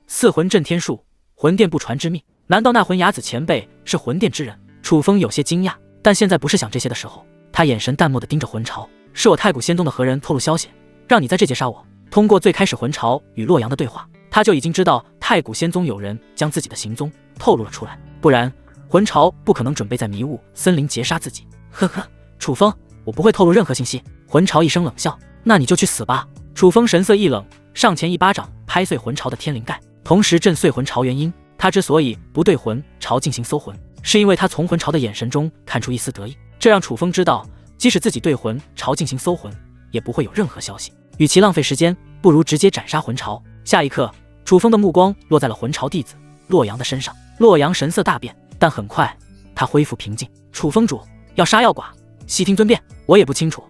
四魂震天术，魂殿不传之秘，难道那魂伢子前辈是魂殿之人？楚风有些惊讶，但现在不是想这些的时候。他眼神淡漠地盯着魂潮，是我太古仙宗的何人透露消息，让你在这劫杀我。通过最开始魂潮与洛阳的对话，他就已经知道太古仙宗有人将自己的行踪透露了出来，不然魂潮不可能准备在迷雾森林劫杀自己。呵呵，楚风，我不会透露任何信息。魂潮一声冷笑，那你就去死吧。楚风神色一冷，上前一巴掌拍碎魂潮的天灵盖，同时震碎魂潮元婴。他之所以不对魂潮进行搜魂，是因为他从魂潮的眼神中看出一丝得意，这让楚风知道，即使自己对魂潮进行搜魂，也不会有任何消息。与其浪费时间，不如直接斩杀魂潮。下一刻，楚风的目光落在了魂潮弟子洛阳的身上。洛阳神色大变，但很快他恢复平静。楚风主要杀要剐，悉听尊便。我也不清楚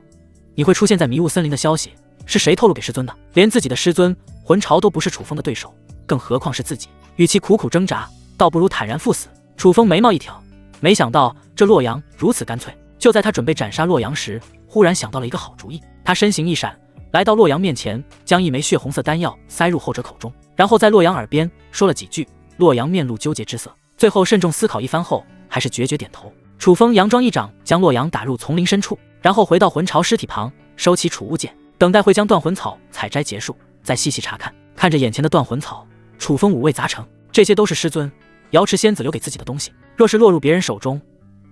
你会出现在迷雾森林的消息是谁透露给师尊的，连自己的师尊魂潮都不是楚风的对手，更何况是自己。与其苦苦挣扎，倒不如坦然赴死。楚风眉毛一挑，没想到这洛阳如此干脆。就在他准备斩杀洛阳时，忽然想到了一个好主意。他身形一闪，来到洛阳面前，将一枚血红色丹药塞入后者口中，然后在洛阳耳边说了几句。洛阳面露纠结之色，最后慎重思考一番后，还是决绝点头。楚风佯装一掌将洛阳打入丛林深处，然后回到魂巢尸体旁，收起储物剑，等待会将断魂草采摘结束，再细细查看。看着眼前的断魂草，楚风五味杂陈，这些都是师尊瑶池仙子留给自己的东西，若是落入别人手中，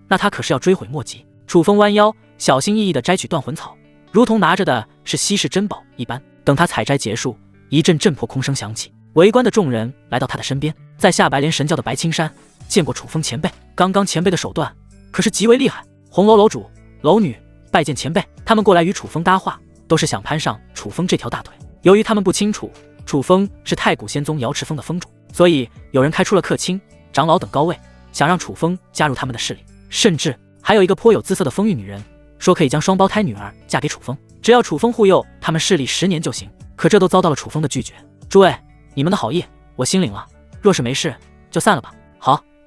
那他可是要追悔莫及。楚风弯腰，小心翼翼地摘取断魂草，如同拿着的是稀世珍宝一般。等他采摘结束，一阵震破空声响起，围观的众人来到他的身边。在下白莲神教的白青山见过楚风前辈，刚刚前辈的手段可是极为厉害。红楼楼主、楼女拜见前辈。他们过来与楚风搭话，都是想攀上楚风这条大腿。由于他们不清楚楚风是太古仙宗瑶池峰的峰主，所以有人开出了客卿、长老等高位，想让楚风加入他们的势力。甚至还有一个颇有姿色的风韵女人，说可以将双胞胎女儿嫁给楚风，只要楚风护佑他们势力10年就行。可这都遭到了楚风的拒绝。诸位，你们的好意我心领了，若是没事就散了吧。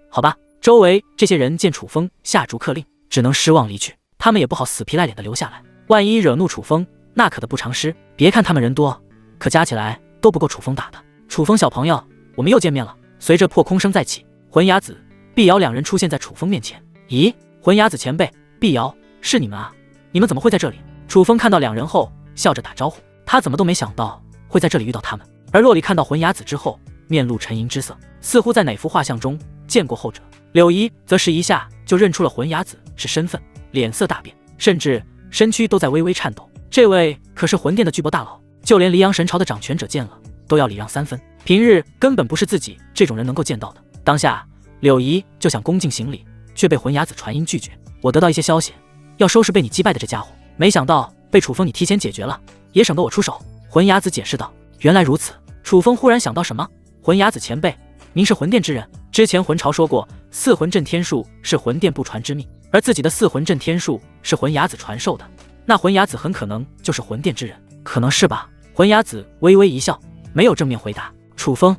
好吧。周围这些人见楚风下逐客令，只能失望离去。他们也不好死皮赖脸的留下来，万一惹怒楚风，那可得不偿失。别看他们人多，可加起来都不够楚风打的。楚风小朋友，我们又见面了。随着破空声再起，魂牙子、碧瑶两人出现在楚风面前。咦，魂牙子前辈，碧瑶，是你们啊？你们怎么会在这里？楚风看到两人后，笑着打招呼。他怎么都没想到会在这里遇到他们。而洛里看到魂牙子之后，面露沉吟之色，似乎在哪幅画像中见过后者。柳姨则是一下就认出了魂牙子是身份，脸色大变，甚至身躯都在微微颤抖。这位可是魂殿的巨擘大佬，就连离阳神朝的掌权者见了都要礼让3分，平日根本不是自己这种人能够见到的。当下柳姨就想恭敬行礼，却被魂牙子传音拒绝。我得到一些消息，要收拾被你击败的这家伙，没想到被楚风你提前解决了，也省得我出手。魂牙子解释道。原来如此。楚风忽然想到什么，魂牙子前辈，您是魂殿之人，之前魂巢说过4魂阵天术是魂殿不传之秘，而自己的4魂阵天术是魂牙子传授的，那魂牙子很可能就是魂殿之人。可能是吧。魂牙子微微一笑，没有正面回答。楚风，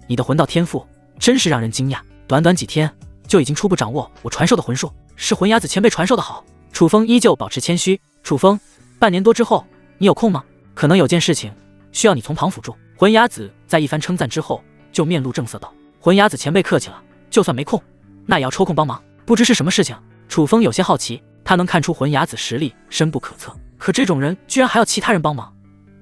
你的魂道天赋真是让人惊讶，短短几天就已经初步掌握我传授的魂术，是魂牙子前辈传授的好。楚风依旧保持谦虚。楚风，半年多之后你有空吗？可能有件事情需要你从旁辅助。魂牙子在一番称赞之后，就面露正色道。魂牙子前辈客气了，就算没空，那也要抽空帮忙。不知是什么事情？楚风有些好奇，他能看出魂牙子实力深不可测，可这种人居然还要其他人帮忙，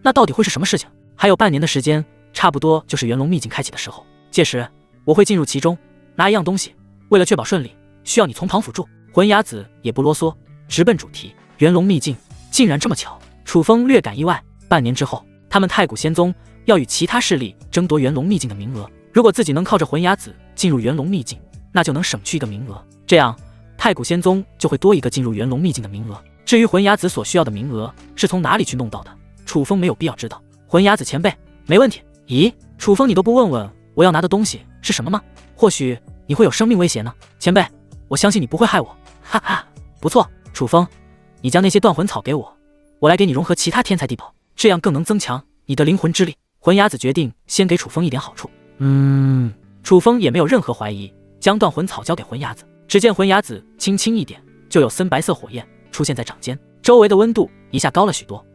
那到底会是什么事情？还有半年的时间，差不多就是元龙秘境开启的时候，届时我会进入其中拿一样东西，为了确保顺利，需要你从旁辅助。魂牙子也不啰嗦，直奔主题。元龙秘境竟然这么巧。楚风略感意外。半年之后，他们太古仙宗要与其他势力争夺元龙秘境的名额，如果自己能靠着魂牙子进入元龙秘境，那就能省去一个名额，这样太古仙宗就会多一个进入元龙秘境的名额。至于魂牙子所需要的名额是从哪里去弄到的，楚风没有必要知道。魂牙子前辈，没问题。咦，楚风你都不问问我要拿的东西是什么吗？或许你会有生命威胁呢。前辈，我相信你不会害我。哈哈，不错，楚风，你将那些断魂草给我，我来给你融合其他天才地宝，这样更能增强你的灵魂之力。魂牙子决定先给楚风一点好处。楚风也没有任何怀疑，将断魂草交给魂牙子。只见魂牙子轻轻一点，就有森白色火焰出现在掌间，周围的温度一下高了许多。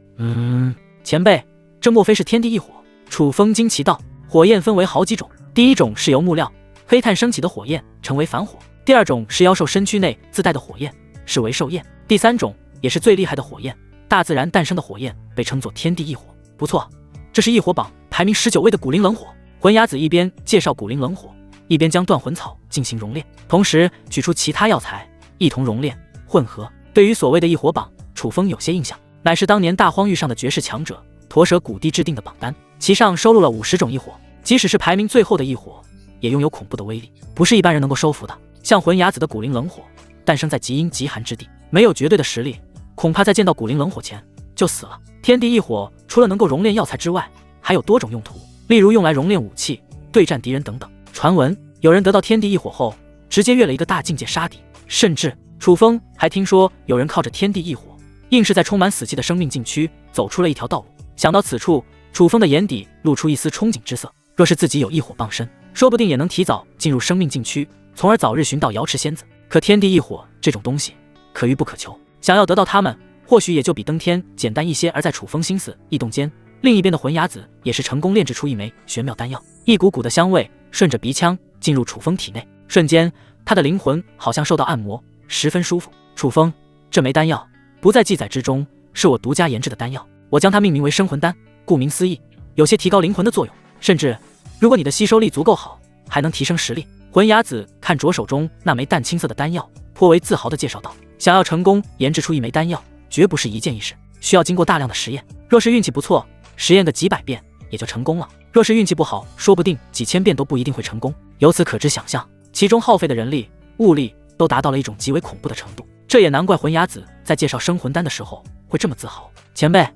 前辈，这莫非是天地异火？楚风惊奇道。火焰分为好几种，第一种是由木料、黑炭升起的火焰，成为凡火；第二种是妖兽身躯内自带的火焰，是为兽焰；第三种也是最厉害的火焰，大自然诞生的火焰，被称作天地异火。不错，这是异火榜排名19位的古灵冷火。魂牙子一边介绍古灵冷火，一边将断魂草进行熔炼，同时取出其他药材一同熔炼混合。对于所谓的异火榜，楚风有些印象，乃是当年大荒域上的绝世强者驼蛇古帝制定的榜单，其上收录了50种异火，即使是排名最后的异火，也拥有恐怖的威力，不是一般人能够收服的。像魂牙子的古灵冷火，诞生在极阴极寒之地，没有绝对的实力，恐怕在见到古灵冷火前就死了。天地异火除了能够熔炼药材之外，还有多种用途，例如用来熔炼武器、对战敌人等等。传闻有人得到天地异火后，直接越了一个大境界杀敌，甚至楚风还听说有人靠着天地异火，硬是在充满死气的生命禁区走出了一条道路。想到此处，楚风的眼底露出一丝憧憬之色。若是自己有异火傍身，说不定也能提早进入生命禁区，从而早日寻到瑶池仙子。可天地异火这种东西可遇不可求，想要得到它们，或许也就比登天简单一些。而在楚风心思异动间，另一边的魂牙子也是成功炼制出一枚玄妙丹药，一股股的香味顺着鼻腔进入楚风体内，瞬间他的灵魂好像受到按摩，十分舒服。楚风，这枚丹药不在记载之中，是我独家研制的丹药，我将它命名为生魂丹。顾名思义，有些提高灵魂的作用，甚至如果你的吸收力足够好，还能提升实力。魂牙子看着手中那枚淡青色的丹药，颇为自豪地介绍道：想要成功研制出一枚丹药，绝不是一件易事，需要经过大量的实验。若是运气不错，实验个几百遍也就成功了；若是运气不好，说不定几千遍都不一定会成功。由此可知，想象其中耗费的人力、物力都达到了一种极为恐怖的程度。这也难怪魂牙子在介绍生魂丹的时候会这么自豪。前辈，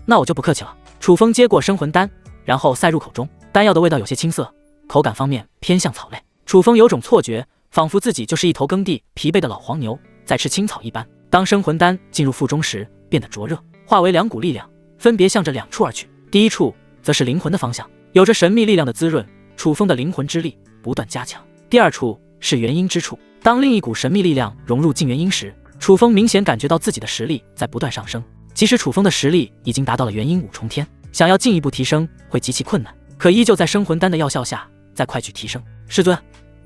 那我就不客气了。楚风接过生魂丹，然后塞入口中，丹药的味道有些青涩，口感方面偏向草类。楚风有种错觉，仿佛自己就是一头耕地疲惫的老黄牛，在吃青草一般。当生魂丹进入腹中时，变得灼热，化为两股力量，分别向着两处而去。第一处则是灵魂的方向，有着神秘力量的滋润，楚风的灵魂之力不断加强。第二处是元婴之处，当另一股神秘力量融入进元婴时，楚风明显感觉到自己的实力在不断上升。即使楚风的实力已经达到了元婴5重天，想要进一步提升会极其困难，可依旧在生魂丹的药效下再快去提升。师尊，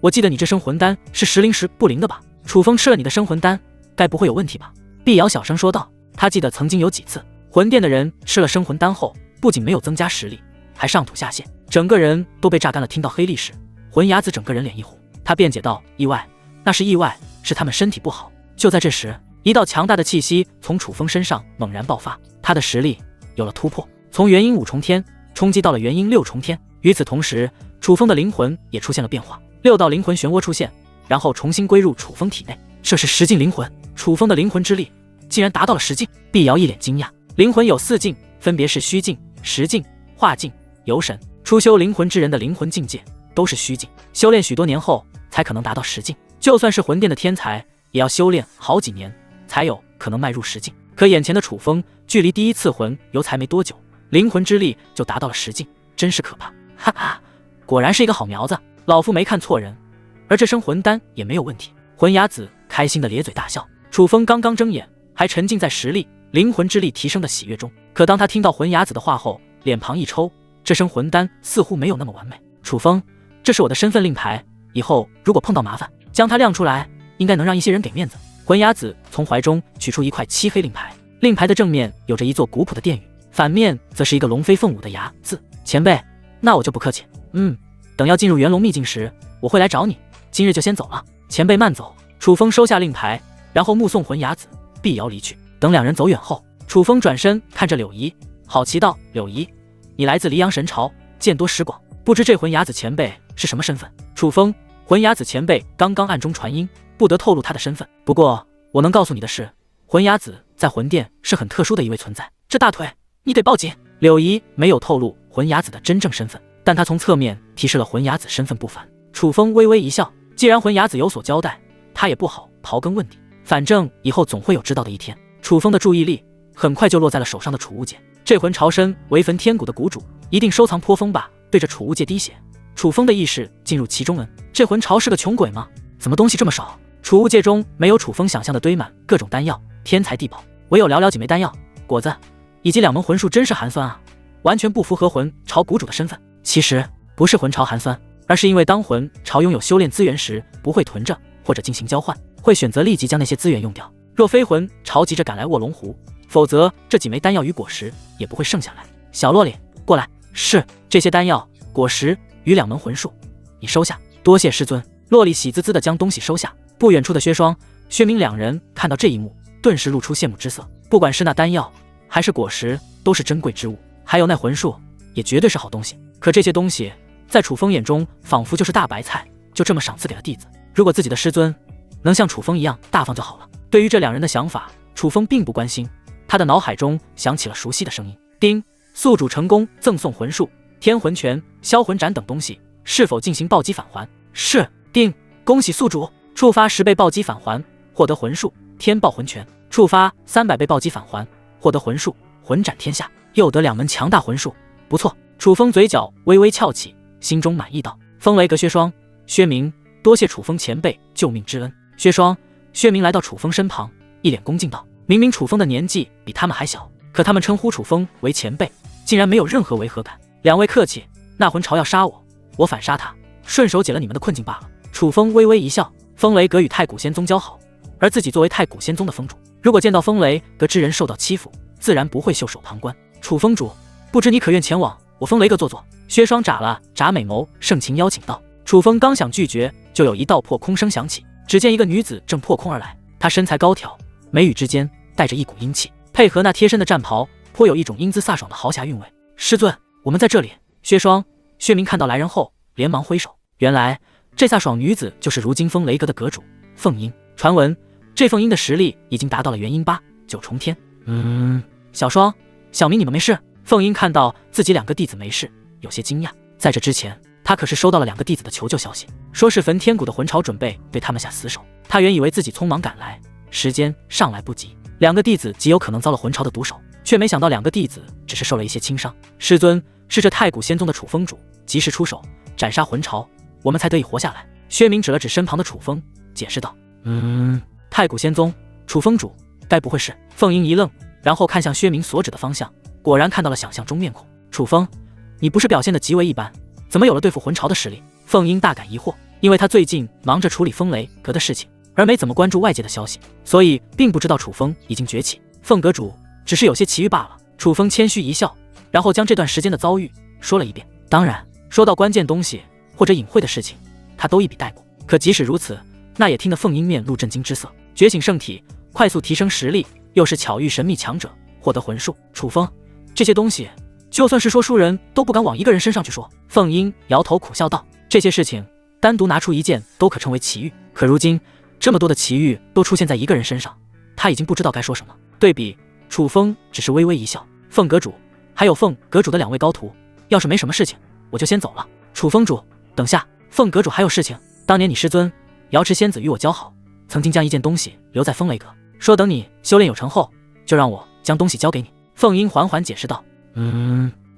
我记得你这生魂丹是时灵时不灵的吧？楚风吃了你的生魂丹，该不会有问题吧？碧瑶小声说道。他记得曾经有几次魂殿的人吃了生魂丹后，不仅没有增加实力，还上吐下泻，整个人都被榨干了。听到黑历史，魂牙子整个人脸一红，他辩解道：意外，那是意外，是他们身体不好。就在这时，一道强大的气息从楚风身上猛然爆发，他的实力有了突破，从元婴5重天冲击到了元婴6重天。与此同时，楚风的灵魂也出现了变化，6道灵魂漩涡出现，然后重新归入楚风体内。这是10境灵魂，楚风的灵魂之力竟然达到了10境。碧瑶一脸惊讶，灵魂有4境，分别是虚境、实境、化境、游神。初修灵魂之人的灵魂境界都是虚境，修炼许多年后才可能达到10境。就算是魂殿的天才，也要修炼好几年才有可能迈入10境。可眼前的楚风，距离第一次魂游才没多久，灵魂之力就达到了10境，真是可怕。哈哈，果然是一个好苗子，老夫没看错人。而这生魂丹也没有问题。魂牙子开心的咧嘴大笑。楚风刚刚睁眼，还沉浸在实力、灵魂之力提升的喜悦中，可当他听到魂牙子的话后，脸庞一抽，这生魂丹似乎没有那么完美。楚风，这是我的身份令牌，以后如果碰到麻烦，将它亮出来，应该能让一些人给面子。魂牙子从怀中取出一块漆黑令牌，令牌的正面有着一座古朴的殿宇，反面则是一个龙飞凤舞的牙字。前辈，那我就不客气。等要进入元龙秘境时，我会来找你。今日就先走了，前辈慢走。楚风收下令牌，然后目送魂牙子、碧瑶离去。等两人走远后，楚风转身看着柳姨，好奇道：柳姨，你来自黎阳神朝，见多识广，不知这魂牙子前辈是什么身份？楚风，魂牙子前辈刚刚暗中传音，不得透露他的身份。不过我能告诉你的是，魂牙子在魂殿是很特殊的一位存在。这大腿，你得抱紧。柳姨没有透露魂牙子的真正身份，但她从侧面提示了魂牙子身份不凡。楚风微微一笑，既然魂牙子有所交代，他也不好刨根问底，反正以后总会有知道的一天。楚风的注意力很快就落在了手上的储物戒。这魂巢身为焚天谷的谷主，一定收藏颇丰吧？对着储物戒滴血，楚风的意识进入其中。这魂巢是个穷鬼吗？怎么东西这么少？储物戒中没有楚风想象的堆满各种丹药、天材地宝，唯有寥寥几枚丹药、果子以及2门魂术，真是寒酸啊！完全不符合魂巢谷主的身份。其实不是魂巢寒酸，而是因为当魂巢拥有修炼资源时，不会囤着或者进行交换，会选择立即将那些资源用掉。若非魂巢急着赶来卧龙湖，否则这几枚丹药与果实也不会剩下来。小萝莉，过来。是，这些丹药、果实与2门魂术，你收下。多谢师尊。洛莉喜滋滋地将东西收下。不远处的薛双、薛明两人看到这一幕，顿时露出羡慕之色。不管是那丹药还是果实，都是珍贵之物，还有那魂术也绝对是好东西。可这些东西在楚风眼中仿佛就是大白菜，就这么赏赐给了弟子。如果自己的师尊能像楚风一样大方就好了。对于这2人的想法，楚风并不关心。他的脑海中响起了熟悉的声音：丁，宿主成功赠送魂术、天魂拳、销魂斩等东西，是否进行暴击返还？是。丁，恭喜宿主，触发10倍暴击返还，获得魂术天暴魂拳；触发300倍暴击返还，获得魂术魂斩天下，又得2门强大魂术。不错。楚风嘴角微微翘起，心中满意道：风雷阁薛双、薛明，多谢楚风前辈救命之恩。薛双、薛明来到楚风身旁，一脸恭敬道：明明楚风的年纪比他们还小，可他们称呼楚风为前辈，竟然没有任何违和感。两位客气，那魂巢要杀我，我反杀他，顺手解了你们的困境罢了。楚风微微一笑，风雷阁与太古仙宗交好，而自己作为太古仙宗的宗主，如果见到风雷阁之人受到欺负，自然不会袖手旁观。楚宗主，不知你可愿前往我风雷阁坐坐？薛双眨了眨美眸，盛情邀请道。楚风刚想拒绝，就有一道破空声响起，只见一个女子正破空而来，她身材高挑，眉宇之间带着一股英气，配合那贴身的战袍，颇有一种英姿飒爽的豪侠韵味。师尊，我们在这里。薛双、薛明看到来人后，连忙挥手。原来这飒爽女子就是如今风雷阁的阁主凤英。传闻这凤英的实力已经达到了元婴8、9重天。小双、小明，你们没事？凤英看到自己2个弟子没事，有些惊讶。在这之前，他可是收到了2个弟子的求救消息，说是焚天谷的魂巢准备对他们下死手。他原以为自己匆忙赶来，时间尚来不及，2个弟子极有可能遭了魂巢的毒手，却没想到2个弟子只是受了一些轻伤。师尊，是这太古仙宗的楚风主及时出手斩杀魂巢，我们才得以活下来。薛明指了指身旁的楚风，解释道。太古仙宗楚风主，该不会是……凤英一愣，然后看向薛明所指的方向，果然看到了想象中面孔。楚风，你不是表现得极为一般，怎么有了对付魂巢的实力？凤英大感疑惑，因为他最近忙着处理风雷阁的事情，而没怎么关注外界的消息，所以并不知道楚风已经崛起。凤阁主只是有些奇遇罢了。楚风谦虚一笑，然后将这段时间的遭遇说了一遍。当然，说到关键东西或者隐晦的事情，他都一笔带过。可即使如此，那也听得凤英面露震惊之色。觉醒圣体，快速提升实力，又是巧遇神秘强者，获得魂术。楚风，这些东西就算是说书人都不敢往一个人身上去说。凤英摇头苦笑道，这些事情单独拿出一件都可称为奇遇，可如今这么多的奇遇都出现在一个人身上，他已经不知道该说什么。对比，楚风只是微微一笑。凤阁主还有凤阁主的2位高徒，要是没什么事情，我就先走了。楚风主，等下，凤阁主还有事情。当年你师尊瑶池仙子与我交好，曾经将一件东西留在风雷阁，说等你修炼有成后，就让我将东西交给你。凤英缓缓解释道。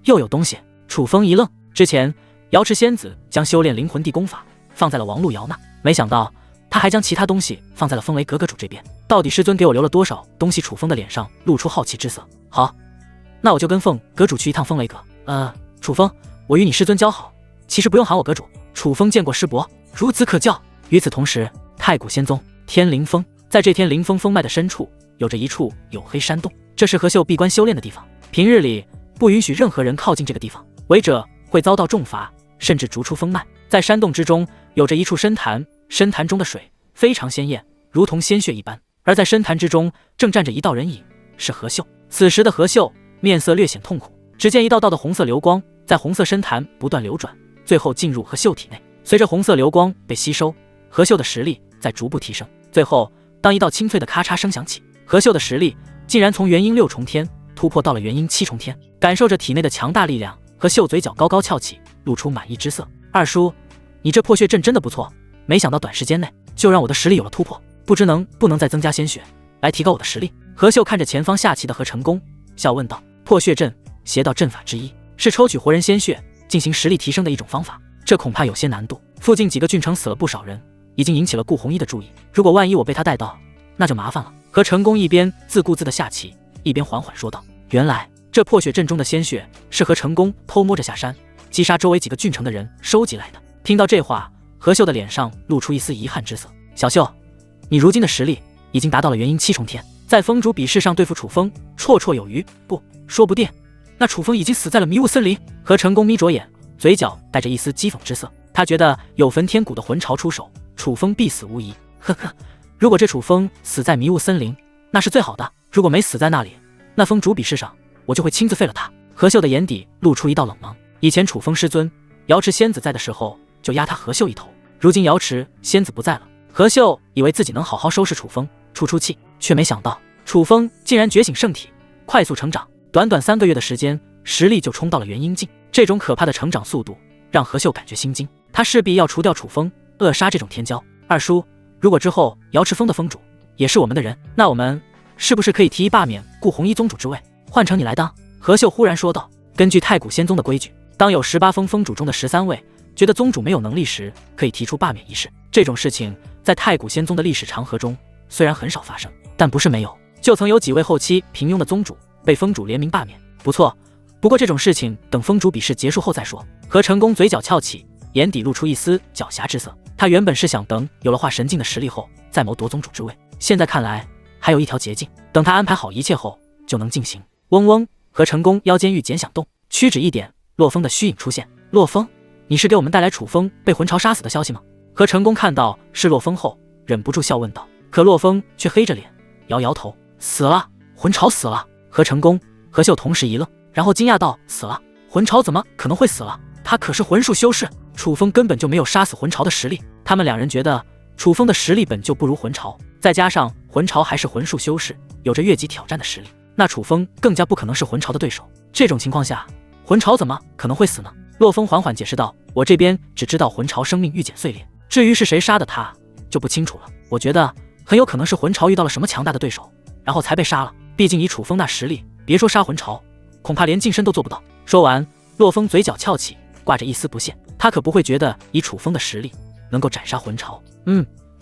又有东西？楚风一愣，之前瑶池仙子将修炼灵魂地功法放在了王璐瑶那，没想到他还将其他东西放在了风雷阁阁主这边。到底师尊给我留了多少东西？楚风的脸上露出好奇之色。好，那我就跟凤阁主去一趟风雷阁。楚风，我与你师尊交好，其实不用喊我阁主。楚风见过师伯，孺子可教。与此同时，太古仙宗天灵峰，在这天灵峰峰脉的深处，有着一处黝黑山洞，这是何秀闭关修炼的地方。平日里不允许任何人靠近这个地方，违者会遭到重罚，甚至逐出峰脉。在山洞之中，有着一处深潭，深潭中的水非常鲜艳，如同鲜血一般。而在深潭之中，正站着一道人影，是何秀。此时的何秀面色略显痛苦，只见一道道的红色流光在红色深潭不断流转，最后进入何秀体内。随着红色流光被吸收，何秀的实力在逐步提升。最后，当一道清脆的咔嚓声响起，何秀的实力竟然从元婴6重天突破到了元婴7重天。感受着体内的强大力量，何秀嘴角高高翘起，露出满意之色。二叔，你这破血阵真的不错，没想到短时间内就让我的实力有了突破，不知不能再增加鲜血，来提高我的实力？何秀看着前方下棋的何成功，笑问道。破血阵，邪道阵法之一，是抽取活人鲜血进行实力提升的一种方法，这恐怕有些难度。附近几个郡城死了不少人，已经引起了顾红衣的注意，如果万一我被他带到，那就麻烦了。何成功一边自顾自的下棋，一边缓缓说道。原来这破血阵中的鲜血是何成功偷摸着下山击杀周围几个郡城的人收集来的。听到这话，何秀的脸上露出一丝遗憾之色。小秀，你如今的实力已经达到了元婴7重天，在峰主比试上对付楚风绰绰有余，不，说不定那楚风已经死在了迷雾森林。何成功眯着眼，嘴角带着一丝讥讽之色。他觉得有焚天谷的魂巢出手，楚风必死无疑。呵呵，如果这楚风死在迷雾森林，那是最好的；如果没死在那里，那峰主比试上我就会亲自废了他。何秀的眼底露出一道冷芒。以前楚风师尊瑶池仙子在的时候，就压他何秀一头，如今瑶池仙子不在了，何秀以为自己能好好收拾楚风出气，却没想到楚风竟然觉醒圣体，快速成长，短短3个月的时间，实力就冲到了元婴境。这种可怕的成长速度让何秀感觉心惊，他势必要除掉楚风，扼杀这种天骄。二叔，如果之后瑶池峰的峰主也是我们的人，那我们是不是可以提议罢免顾红衣宗主之位，换成你来当？何秀忽然说道。根据太古仙宗的规矩，当有18峰峰主中的13位觉得宗主没有能力时，可以提出罢免一事。这种事情在太古仙宗的历史长河中虽然很少发生，但不是没有。就曾有几位后期平庸的宗主被封主联名罢免。不错，不过这种事情等封主比试结束后再说。何成功嘴角翘起，眼底露出一丝狡黠之色。他原本是想等有了化神境的实力后再谋夺宗主之位，现在看来还有一条捷径，等他安排好一切后就能进行。嗡嗡，何成功腰间玉简响动，屈指一点，洛风的虚影出现。洛风，你是给我们带来楚风被魂巢杀死的消息吗？何成功看到是洛风后，忍不住笑问道。可洛风却黑着脸摇摇头，死了，魂巢死了。何成功、何秀同时一愣，然后惊讶道：死了？魂巢怎么可能会死了？他可是魂术修士，楚风根本就没有杀死魂巢的实力。他们两人觉得楚风的实力本就不如魂巢，再加上魂巢还是魂术修士，有着越级挑战的实力，那楚风更加不可能是魂巢的对手。这种情况下，魂巢怎么可能会死呢？洛风缓缓解释道：我这边只知道魂巢生命愈减碎裂，至于是谁杀的他就不清楚了。我觉得很有可能是魂巢遇到了什么强大的对手，然后才被杀了。毕竟以楚风那实力，别说杀魂巢，恐怕连近身都做不到。说完，洛风嘴角翘起，挂着一丝不屑。他可不会觉得以楚风的实力能够斩杀魂巢。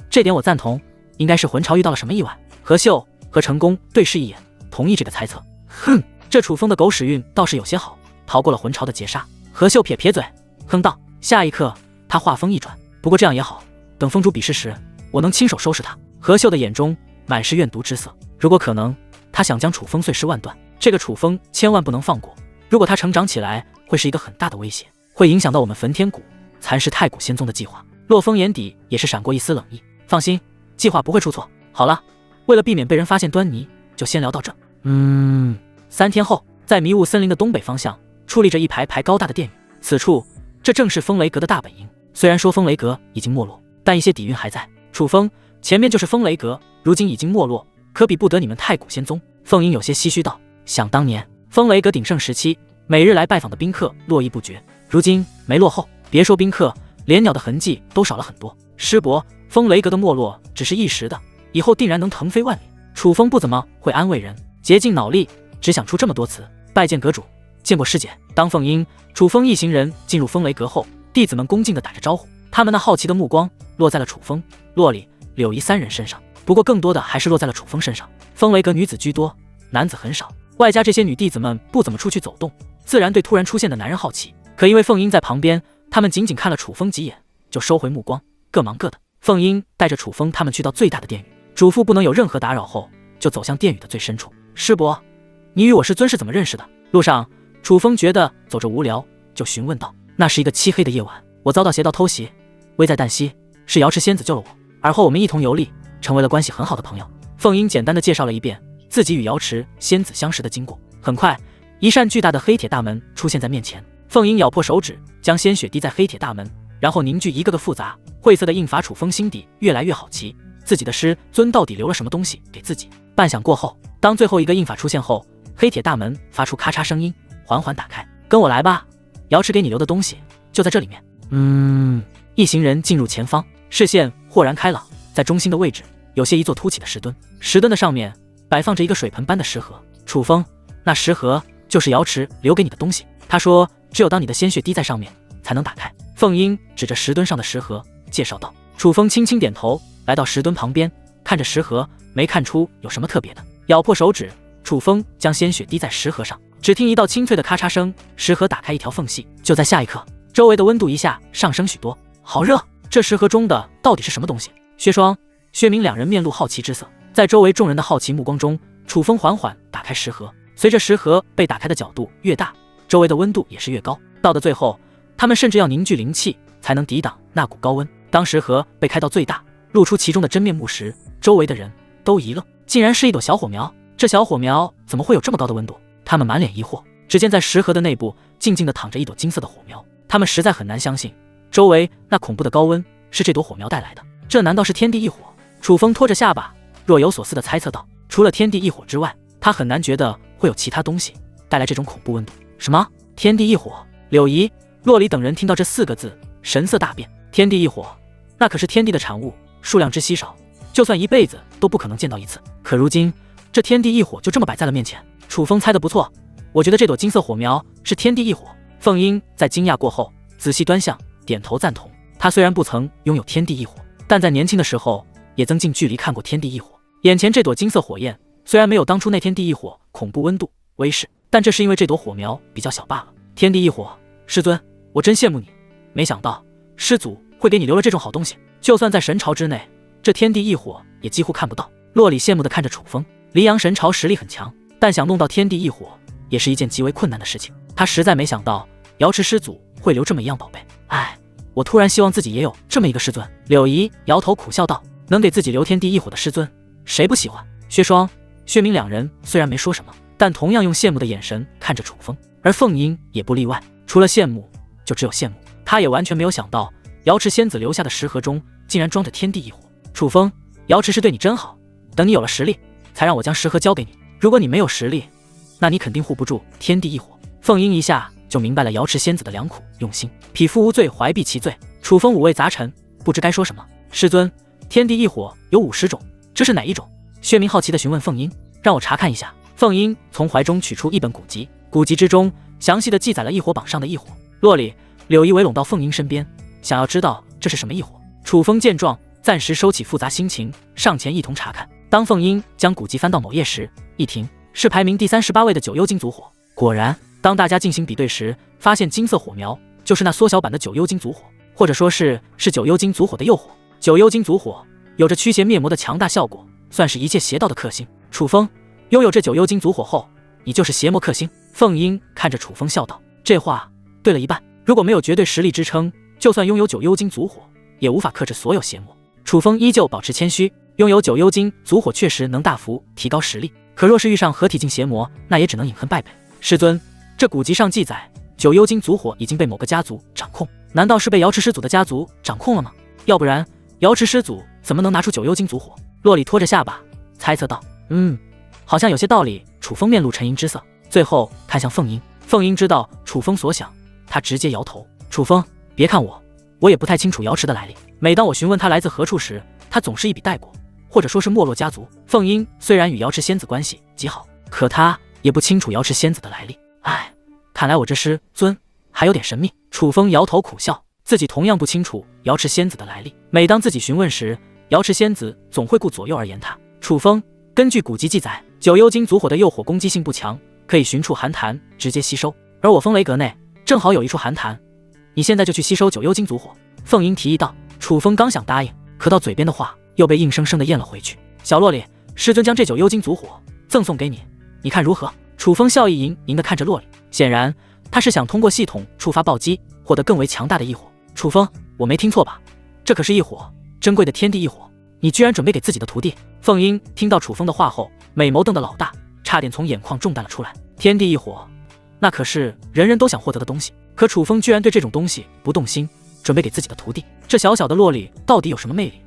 这点我赞同，应该是魂巢遇到了什么意外。何秀、何成功对视一眼，同意这个猜测。哼，这楚风的狗屎运倒是有些好，逃过了魂巢的劫杀。何秀撇撇嘴，哼道。下一刻，他话锋一转，不过这样也好，等封主比试时，我能亲手收拾他。何秀的眼中满是怨毒之色。如果可能，他想将楚风碎尸万段。这个楚风千万不能放过，如果他成长起来，会是一个很大的威胁，会影响到我们焚天谷蚕食太古仙宗的计划。洛风眼底也是闪过一丝冷意。放心，计划不会出错。好了，为了避免被人发现端倪，就先聊到这。3天后，在迷雾森林的东北方向矗立着一排排高大的殿宇，此处这正是风雷阁的大本营。虽然说风雷阁已经没落，但一些底蕴还在。楚风，前面就是风雷阁，如今已经没落，可比不得你们太古仙宗。凤英有些唏嘘道。想当年风雷阁鼎盛时期，每日来拜访的宾客络绎不绝，如今没落后，别说宾客，连鸟的痕迹都少了很多。师伯，风雷阁的没落只是一时的，以后定然能腾飞万里。楚风不怎么会安慰人，竭尽脑力只想出这么多词。拜见阁主，见过师姐。当凤英、楚风一行人进入风雷阁后，弟子们恭敬地打着招呼，他们那好奇的目光落在了楚风、洛里、柳姨三人身上，不过更多的还是落在了楚风身上。风雷阁女子居多，男子很少，外加这些女弟子们不怎么出去走动，自然对突然出现的男人好奇。可因为凤英在旁边，他们仅仅看了楚风几眼，就收回目光，各忙各的。凤英带着楚风他们去到最大的殿宇，嘱咐不能有任何打扰后，就走向殿宇的最深处。师伯，你与我师尊是怎么认识的？路上，楚风觉得走着无聊，就询问道。那是一个漆黑的夜晚，我遭到邪道偷袭，危在旦夕，是瑶池仙子救了我，而后我们一同游历，成为了关系很好的朋友。凤英简单的介绍了一遍自己与瑶池仙子相识的经过。很快，一扇巨大的黑铁大门出现在面前，凤英咬破手指，将鲜血滴在黑铁大门，然后凝聚一个个复杂晦涩的印法。楚风心底越来越好奇，自己的师尊到底留了什么东西给自己。半晌过后，当最后一个印法出现后，黑铁大门发出咔嚓声音，缓缓打开。跟我来吧，瑶池给你留的东西就在这里面。一行人进入前方，视线豁然开朗，在中心的位置有些一座凸起的石墩，石墩的上面摆放着一个水盆般的石盒。楚风，那石盒就是瑶池留给你的东西，他说只有当你的鲜血滴在上面才能打开。凤英指着石墩上的石盒介绍道。楚风轻轻点头，来到石墩旁边，看着石盒，没看出有什么特别的，咬破手指，楚风将鲜血滴在石盒上，只听一道清脆的咔嚓声，石盒打开一条缝隙。就在下一刻，周围的温度一下上升许多，好热！这石盒中的到底是什么东西？薛双、薛明两人面露好奇之色，在周围众人的好奇目光中，楚风缓缓打开石盒。随着石盒被打开的角度越大，周围的温度也是越高，到的最后，他们甚至要凝聚灵气才能抵挡那股高温。当石盒被开到最大，露出其中的真面目时，周围的人都一愣，竟然是一朵小火苗。这小火苗怎么会有这么高的温度？他们满脸疑惑。只见在石盒的内部静静地躺着一朵金色的火苗，他们实在很难相信，周围那恐怖的高温是这朵火苗带来的。这难道是天地异火？楚风拖着下巴，若有所思地猜测道。除了天地异火之外，他很难觉得会有其他东西带来这种恐怖温度。什么？天地异火？柳姨、洛里等人听到这4个字，神色大变。天地异火，那可是天地的产物，数量之稀少，就算一辈子都不可能见到一次。可如今，这天地异火就这么摆在了面前。楚风猜得不错，我觉得这朵金色火苗是天地异火。凤英在惊讶过后，仔细端详，点头赞同。他虽然不曾拥有天地异火，但在年轻的时候也曾近距离看过天地异火。眼前这朵金色火焰，虽然没有当初那天地异火恐怖温度威势，但这是因为这朵火苗比较小罢了。天地异火，师尊，我真羡慕你，没想到师祖会给你留了这种好东西。就算在神朝之内，这天地异火也几乎看不到。洛里羡慕地看着楚风，黎阳神朝实力很强，但想弄到天地异火也是一件极为困难的事情。他实在没想到瑶池师祖会留这么一样宝贝。唉，我突然希望自己也有这么一个师尊。柳姨摇头苦笑道，能给自己留天地异火的师尊，谁不喜欢？薛双、薛明两人虽然没说什么，但同样用羡慕的眼神看着楚风，而凤英也不例外，除了羡慕就只有羡慕。他也完全没有想到瑶池仙子留下的食盒中竟然装着天地异火。楚风，瑶池是对你真好，等你有了实力才让我将食盒交给你，如果你没有实力，那你肯定护不住天地异火。凤英一下就明白了瑶池仙子的良苦用心，匹夫无罪，怀璧其罪。楚风五味杂陈，不知该说什么。师尊，天地异火有50种，这是哪一种？薛明好奇地询问凤英。让我查看一下。凤英从怀中取出一本古籍，古籍之中详细地记载了异火榜上的异火。洛里、柳姨围拢到凤英身边，想要知道这是什么异火。楚风见状，暂时收起复杂心情，上前一同查看。当凤英将古籍翻到某页时，一听是排名第38位的九幽金族火。果然，当大家进行比对时，发现金色火苗就是那缩小版的九幽金族火，或者说是九幽金族火的幼火。九幽金族火有着驱邪灭魔的强大效果，算是一切邪道的克星。楚风，拥有这九幽金族火后，你就是邪魔克星。凤英看着楚风笑道，这话对了一半。如果没有绝对实力支撑，就算拥有九幽金族火，也无法克制所有邪魔。楚风依旧保持谦虚，拥有九幽金族火确实能大幅提高实力，可若是遇上合体境邪魔，那也只能饮恨败北。师尊，这古籍上记载，九幽金族火已经被某个家族掌控，难道是被瑶池师祖的家族掌控了吗？要不然瑶池师祖怎么能拿出九幽金族火？洛里拖着下巴猜测道，好像有些道理。楚风面露沉吟之色，最后看向凤英。凤英知道楚风所想，他直接摇头。楚风，别看我也不太清楚瑶池的来历，每当我询问他来自何处时，他总是一笔带过，或者说是没落家族。凤英虽然与瑶池仙子关系极好，可他也不清楚瑶池仙子的来历。唉，看来我这师尊还有点神秘。楚风摇头苦笑，自己同样不清楚瑶池仙子的来历。每当自己询问时，瑶池仙子总会顾左右而言他。楚风，根据古籍记载，九幽金族火的诱火攻击性不强，可以寻处寒潭直接吸收，而我风雷阁内正好有一处寒潭，你现在就去吸收九幽金族火。凤英提议道。楚风刚想答应，可到嘴边的话又被硬生生的咽了回去。小洛里，师尊将这九幽金族火赠送给你，你看如何？楚风笑意盈盈地看着洛里，显然他是想通过系统触发暴击，获得更为强大的异火。楚风，我没听错吧？这可是异火，珍贵的天地异火，你居然准备给自己的徒弟？凤英听到楚风的话后，美眸瞪得老大，差点从眼眶中弹了出来。天地异火，那可是人人都想获得的东西，可楚风居然对这种东西不动心，准备给自己的徒弟。这小小的洛里到底有什么魅力，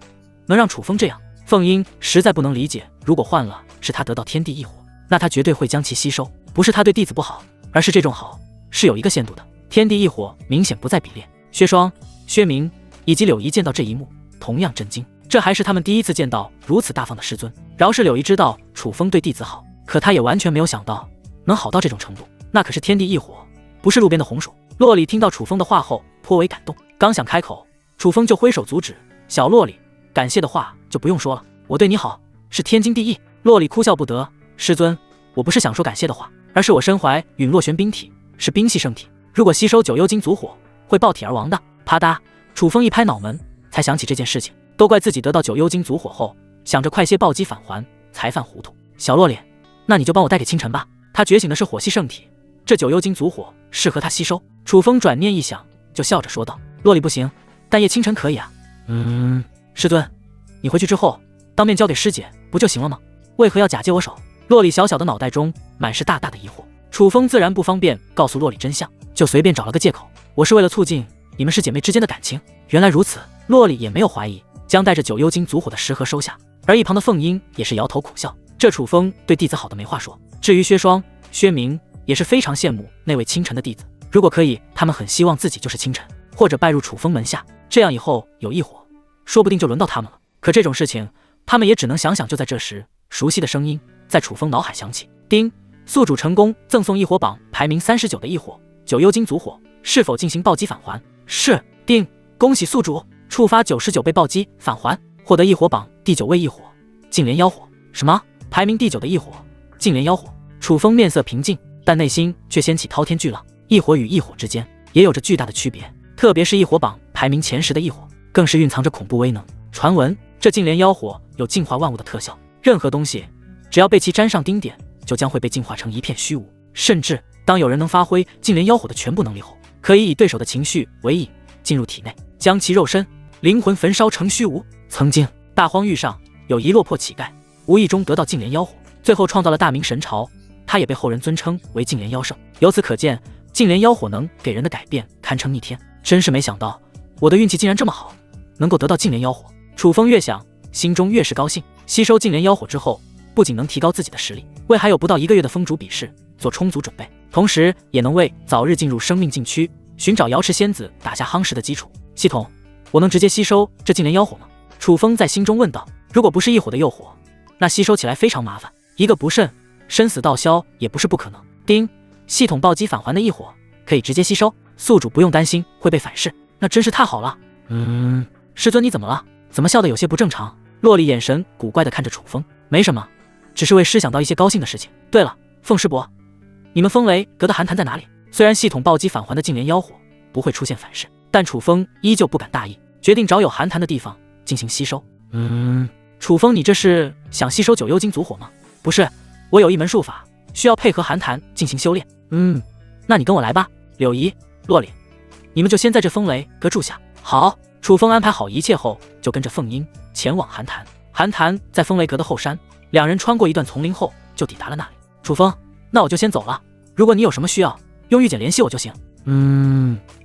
能让楚风这样？凤英实在不能理解，如果换了是他得到天地异火，那他绝对会将其吸收。不是他对弟子不好，而是这种好是有一个限度的。天地异火明显不在比列。薛双、薛明以及柳姨见到这一幕，同样震惊。这还是他们第一次见到如此大方的师尊。饶是柳姨知道楚风对弟子好，可她也完全没有想到能好到这种程度。那可是天地异火，不是路边的红薯。洛里听到楚风的话后颇为感动，刚想开口，楚风就挥手阻止。小洛里，感谢的话就不用说了，我对你好是天经地义。洛里哭笑不得，师尊，我不是想说感谢的话，而是我身怀陨落玄冰体，是冰系圣体，如果吸收九幽金族火，会爆体而亡的。啪嗒，楚风一拍脑门，才想起这件事情，都怪自己得到九幽金族火后，想着快些暴击返还，才犯糊涂。小洛里，那你就帮我带给清晨吧，他觉醒的是火系圣体，这九幽金族火适合他吸收。楚风转念一想，就笑着说道，洛里不行，但叶清晨可以啊。师尊，你回去之后当面交给师姐不就行了吗？为何要假借我手？洛里小小的脑袋中满是大大的疑惑。楚风自然不方便告诉洛里真相，就随便找了个借口，我是为了促进你们师姐妹之间的感情。原来如此，洛里也没有怀疑，将带着九幽金族火的食盒收下。而一旁的凤英也是摇头苦笑，这楚风对弟子好的没话说。至于薛双、薛明也是非常羡慕那位清晨的弟子，如果可以，他们很希望自己就是清晨，或者拜入楚风门下，这样以后有异火，说不定就轮到他们了。可这种事情他们也只能想想。就在这时，熟悉的声音在楚风脑海响起，丁，宿主成功赠送异火榜排名39的异火九幽金族火，是否进行暴击返还？是。丁，恭喜宿主触发99倍暴击返还，获得异火榜第9位异火净莲妖火。什么？排名第9的异火，净莲妖火。楚风面色平静，但内心却掀起滔天巨浪。异火与异火之间也有着巨大的区别，特别是异火榜排名前10的异火，更是蕴藏着恐怖威能。传闻这净莲妖火有净化万物的特效，任何东西只要被其沾上丁点，就将会被净化成一片虚无。甚至当有人能发挥净莲妖火的全部能力后，可以以对手的情绪为引，进入体内，将其肉身、灵魂焚烧成虚无。曾经大荒域上有一落魄乞丐，无意中得到净莲妖火，最后创造了大明神朝，他也被后人尊称为净莲妖圣。由此可见，净莲妖火能给人的改变堪称逆天。真是没想到，我的运气竟然这么好，能够得到净莲妖火。楚风越想，心中越是高兴。吸收净莲妖火之后，不仅能提高自己的实力，为还有不到1个月的风主比试做充足准备，同时也能为早日进入生命禁区，寻找瑶池仙子打下夯实的基础。系统，我能直接吸收这净莲妖火吗？楚风在心中问道。如果不是异火的诱惑，那吸收起来非常麻烦，一个不慎，生死道消也不是不可能。丁，系统暴击返还的异火可以直接吸收，宿主不用担心会被反噬，那真是太好了。师尊你怎么了？怎么笑得有些不正常？洛丽眼神古怪地看着楚风。没什么，只是为师想到一些高兴的事情。对了，凤师伯，你们风雷阁的寒潭在哪里？虽然系统暴击返还的净莲妖火不会出现反噬，但楚风依旧不敢大意，决定找有寒潭的地方进行吸收。楚风，你这是想吸收九幽金族火吗？不是，我有一门术法，需要配合寒潭进行修炼。那你跟我来吧。柳姨、洛里，你们就先在这风雷阁住下。好。楚风安排好一切后，就跟着凤英前往寒潭。寒潭在风雷阁的后山，两人穿过一段丛林后，就抵达了那里。楚风，那我就先走了，如果你有什么需要，用玉简联系我就行。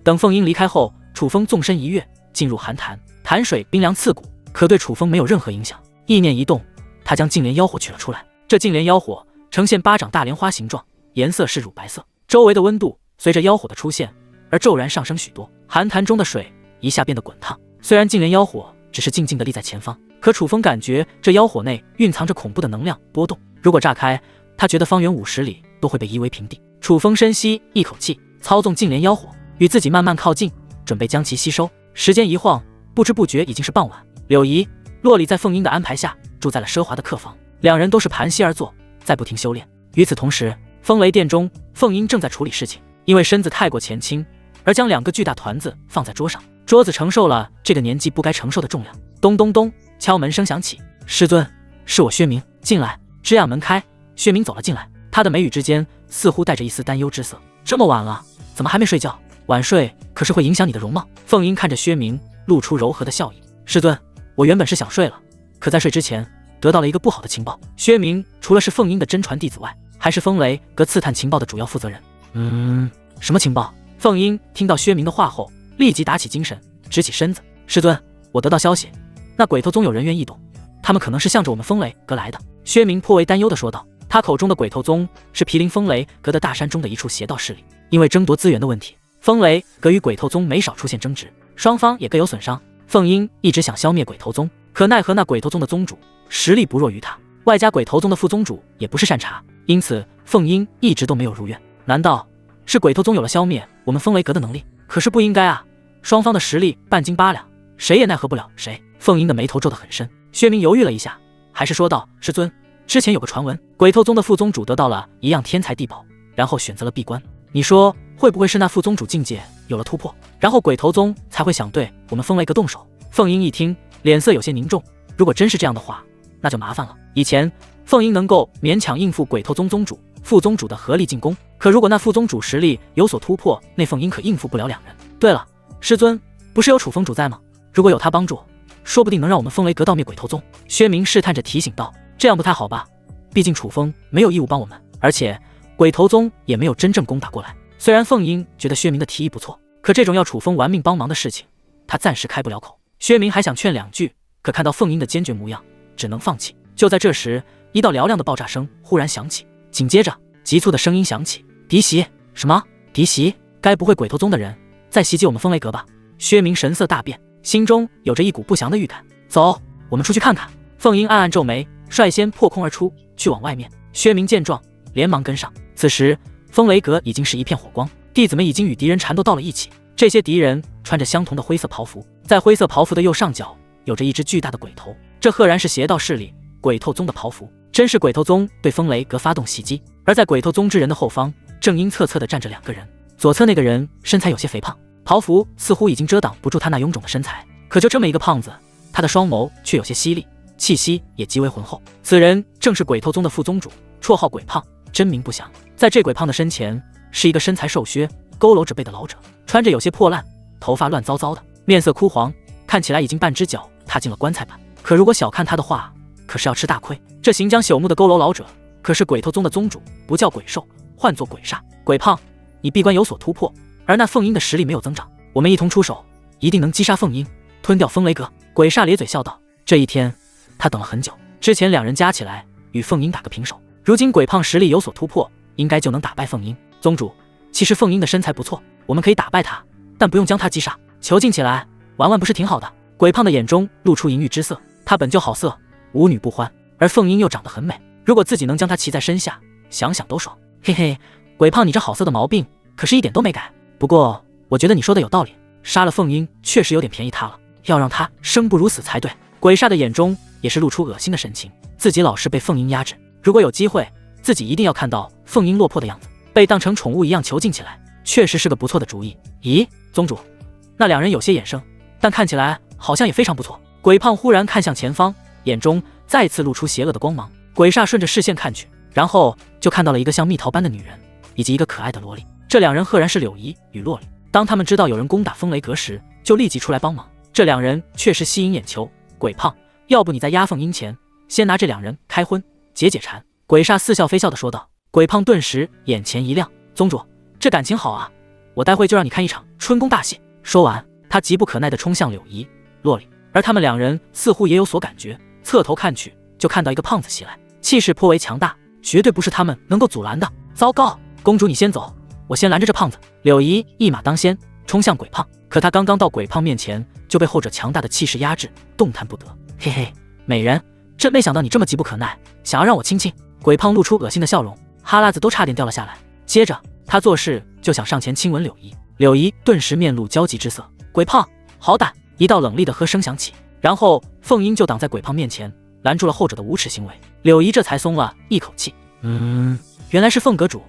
等凤英离开后，楚风纵身一跃，进入寒潭。潭水冰凉刺骨，可对楚风没有任何影响。意念一动，他将净莲妖火取了出来。这净莲妖火呈现巴掌大莲花形状，颜色是乳白色，周围的温度随着妖火的出现而骤然上升许多。寒潭中的水一下变得滚烫。虽然净莲妖火只是静静地立在前方，可楚风感觉这妖火内蕴藏着恐怖的能量波动，如果炸开，他觉得方圆50里都会被夷为平地。楚风深吸一口气，操纵净莲妖火与自己慢慢靠近，准备将其吸收。时间一晃，不知不觉已经是傍晚。柳姨、洛里在凤英的安排下住在了奢华的客房，两人都是盘膝而坐，在不停修炼。与此同时，风雷殿中，凤英正在处理事情，因为身子太过前倾，而将2个巨大团子放在桌上。桌子承受了这个年纪不该承受的重量。咚咚咚，敲门声响起。师尊，是我薛明，进来。吱呀门开，薛明走了进来，他的眉宇之间似乎带着一丝担忧之色。这么晚了，怎么还没睡觉？晚睡可是会影响你的容貌。凤英看着薛明，露出柔和的笑意。师尊，我原本是想睡了，可在睡之前得到了一个不好的情报。薛明除了是凤英的真传弟子外，还是风雷阁刺探情报的主要负责人。什么情报？凤英听到薛明的话后，立即打起精神，直起身子。师尊，我得到消息，那鬼头宗有人员异动，他们可能是向着我们风雷阁来的。薛明颇为担忧地说道。他口中的鬼头宗是毗邻风雷阁的大山中的一处邪道势力，因为争夺资源的问题，风雷阁与鬼头宗没少出现争执，双方也各有损伤。凤英一直想消灭鬼头宗，可奈何那鬼头宗的宗主实力不弱于他，外加鬼头宗的副宗主也不是善茬，因此凤英一直都没有如愿。难道是鬼头宗有了消灭我们风雷阁的能力？可是不应该啊，双方的实力半斤八两，谁也奈何不了谁。凤英的眉头皱得很深。薛明犹豫了一下，还是说道：师尊，之前有个传闻，鬼头宗的副宗主得到了一样天才地宝，然后选择了闭关。你说会不会是那副宗主境界有了突破，然后鬼头宗才会想对我们风雷阁动手？凤英一听，脸色有些凝重。如果真是这样的话，那就麻烦了。以前凤英能够勉强应付鬼头宗宗主、副宗主的合力进攻，可如果那副宗主实力有所突破，那凤英可应付不了两人。对了，师尊，不是有楚风主在吗？如果有他帮助，说不定能让我们风雷阁盗灭鬼头宗。薛明试探着提醒道。这样不太好吧，毕竟楚风没有义务帮我们，而且鬼头宗也没有真正攻打过来。虽然凤英觉得薛明的提议不错，可这种要楚风玩命帮忙的事情，他暂时开不了口。薛明还想劝两句，可看到凤英的坚决模样，只能放弃。就在这时，一道嘹亮的爆炸声忽然响起，紧接着急促的声音响起：敌袭！什么敌袭？该不会鬼头宗的人在袭击我们风雷阁吧？薛明神色大变，心中有着一股不祥的预感。走，我们出去看看。凤英暗暗皱眉，率先破空而出，去往外面。薛明见状，连忙跟上。此时风雷阁已经是一片火光，弟子们已经与敌人缠斗到了一起。这些敌人穿着相同的灰色袍服，在灰色袍服的右上角有着一只巨大的鬼头，这赫然是邪道势力鬼头宗的袍服。真是鬼头宗对风雷阁发动袭击。而在鬼头宗之人的后方，正阴侧侧地站着2个人。左侧那个人身材有些肥胖，袍服似乎已经遮挡不住他那臃肿的身材，可就这么一个胖子，他的双眸却有些犀利，气息也极为浑厚。此人正是鬼头宗的副宗主，绰号鬼胖，真名不详。在这鬼胖的身前，是一个身材瘦削、佝偻着背的老者，穿着有些破烂，头发乱糟糟的，面色枯黄，看起来已经半只脚踏进了棺材板。可如果小看他的话，可是要吃大亏。这行将朽木的佝偻老者，可是鬼头宗的宗主，不叫鬼兽，唤作鬼煞。鬼胖，你闭关有所突破，而那凤英的实力没有增长，我们一同出手，一定能击杀凤英，吞掉风雷阁。鬼煞咧嘴笑道：这一天他等了很久，之前2人加起来与凤英打个平手，如今鬼胖实力有所突破，应该就能打败凤英。宗主，其实凤英的身材不错，我们可以打败他，但不用将他击杀，囚禁起来玩玩不是挺好的？鬼胖的眼中露出淫欲之色，他本就好色，无女不欢，而凤英又长得很美，如果自己能将她骑在身下，想想都爽。嘿嘿，鬼胖，你这好色的毛病可是一点都没改。不过我觉得你说的有道理，杀了凤英确实有点便宜她了，要让她生不如死才对。鬼煞的眼中也是露出恶心的神情，自己老是被凤英压制，如果有机会，自己一定要看到凤英落魄的样子，被当成宠物一样囚禁起来，确实是个不错的主意。咦，宗主，那2人有些眼生，但看起来好像也非常不错。鬼胖忽然看向前方，眼中再次露出邪恶的光芒。鬼煞顺着视线看去，然后就看到了一个像蜜桃般的女人，以及一个可爱的萝莉。这2人赫然是柳姨与洛莉。当他们知道有人攻打风雷阁时，就立即出来帮忙。这2人确实吸引眼球。鬼胖，要不你在压凤英前，先拿这2人开荤，解解馋。鬼煞似笑非笑地说道。鬼胖顿时眼前一亮，宗主，这感情好啊，我待会就让你看一场春宫大戏。说完，他急不可耐地冲向柳姨、洛莉，而他们2人似乎也有所感觉，侧头看去，就看到一个胖子袭来，气势颇为强大，绝对不是他们能够阻拦的。糟糕，公主你先走，我先拦着这胖子。柳姨一马当先冲向鬼胖，可他刚刚到鬼胖面前，就被后者强大的气势压制，动弹不得。嘿嘿，美人，真没想到你这么急不可耐，想要让我亲亲。鬼胖露出恶心的笑容，哈喇子都差点掉了下来。接着他做事就想上前亲吻柳姨，柳姨顿时面露焦急之色。鬼胖，好胆！一道冷厉的喝声响起，然后凤英就挡在鬼胖面前，拦住了后者的无耻行为。柳姨这才松了一口气。原来是凤阁主，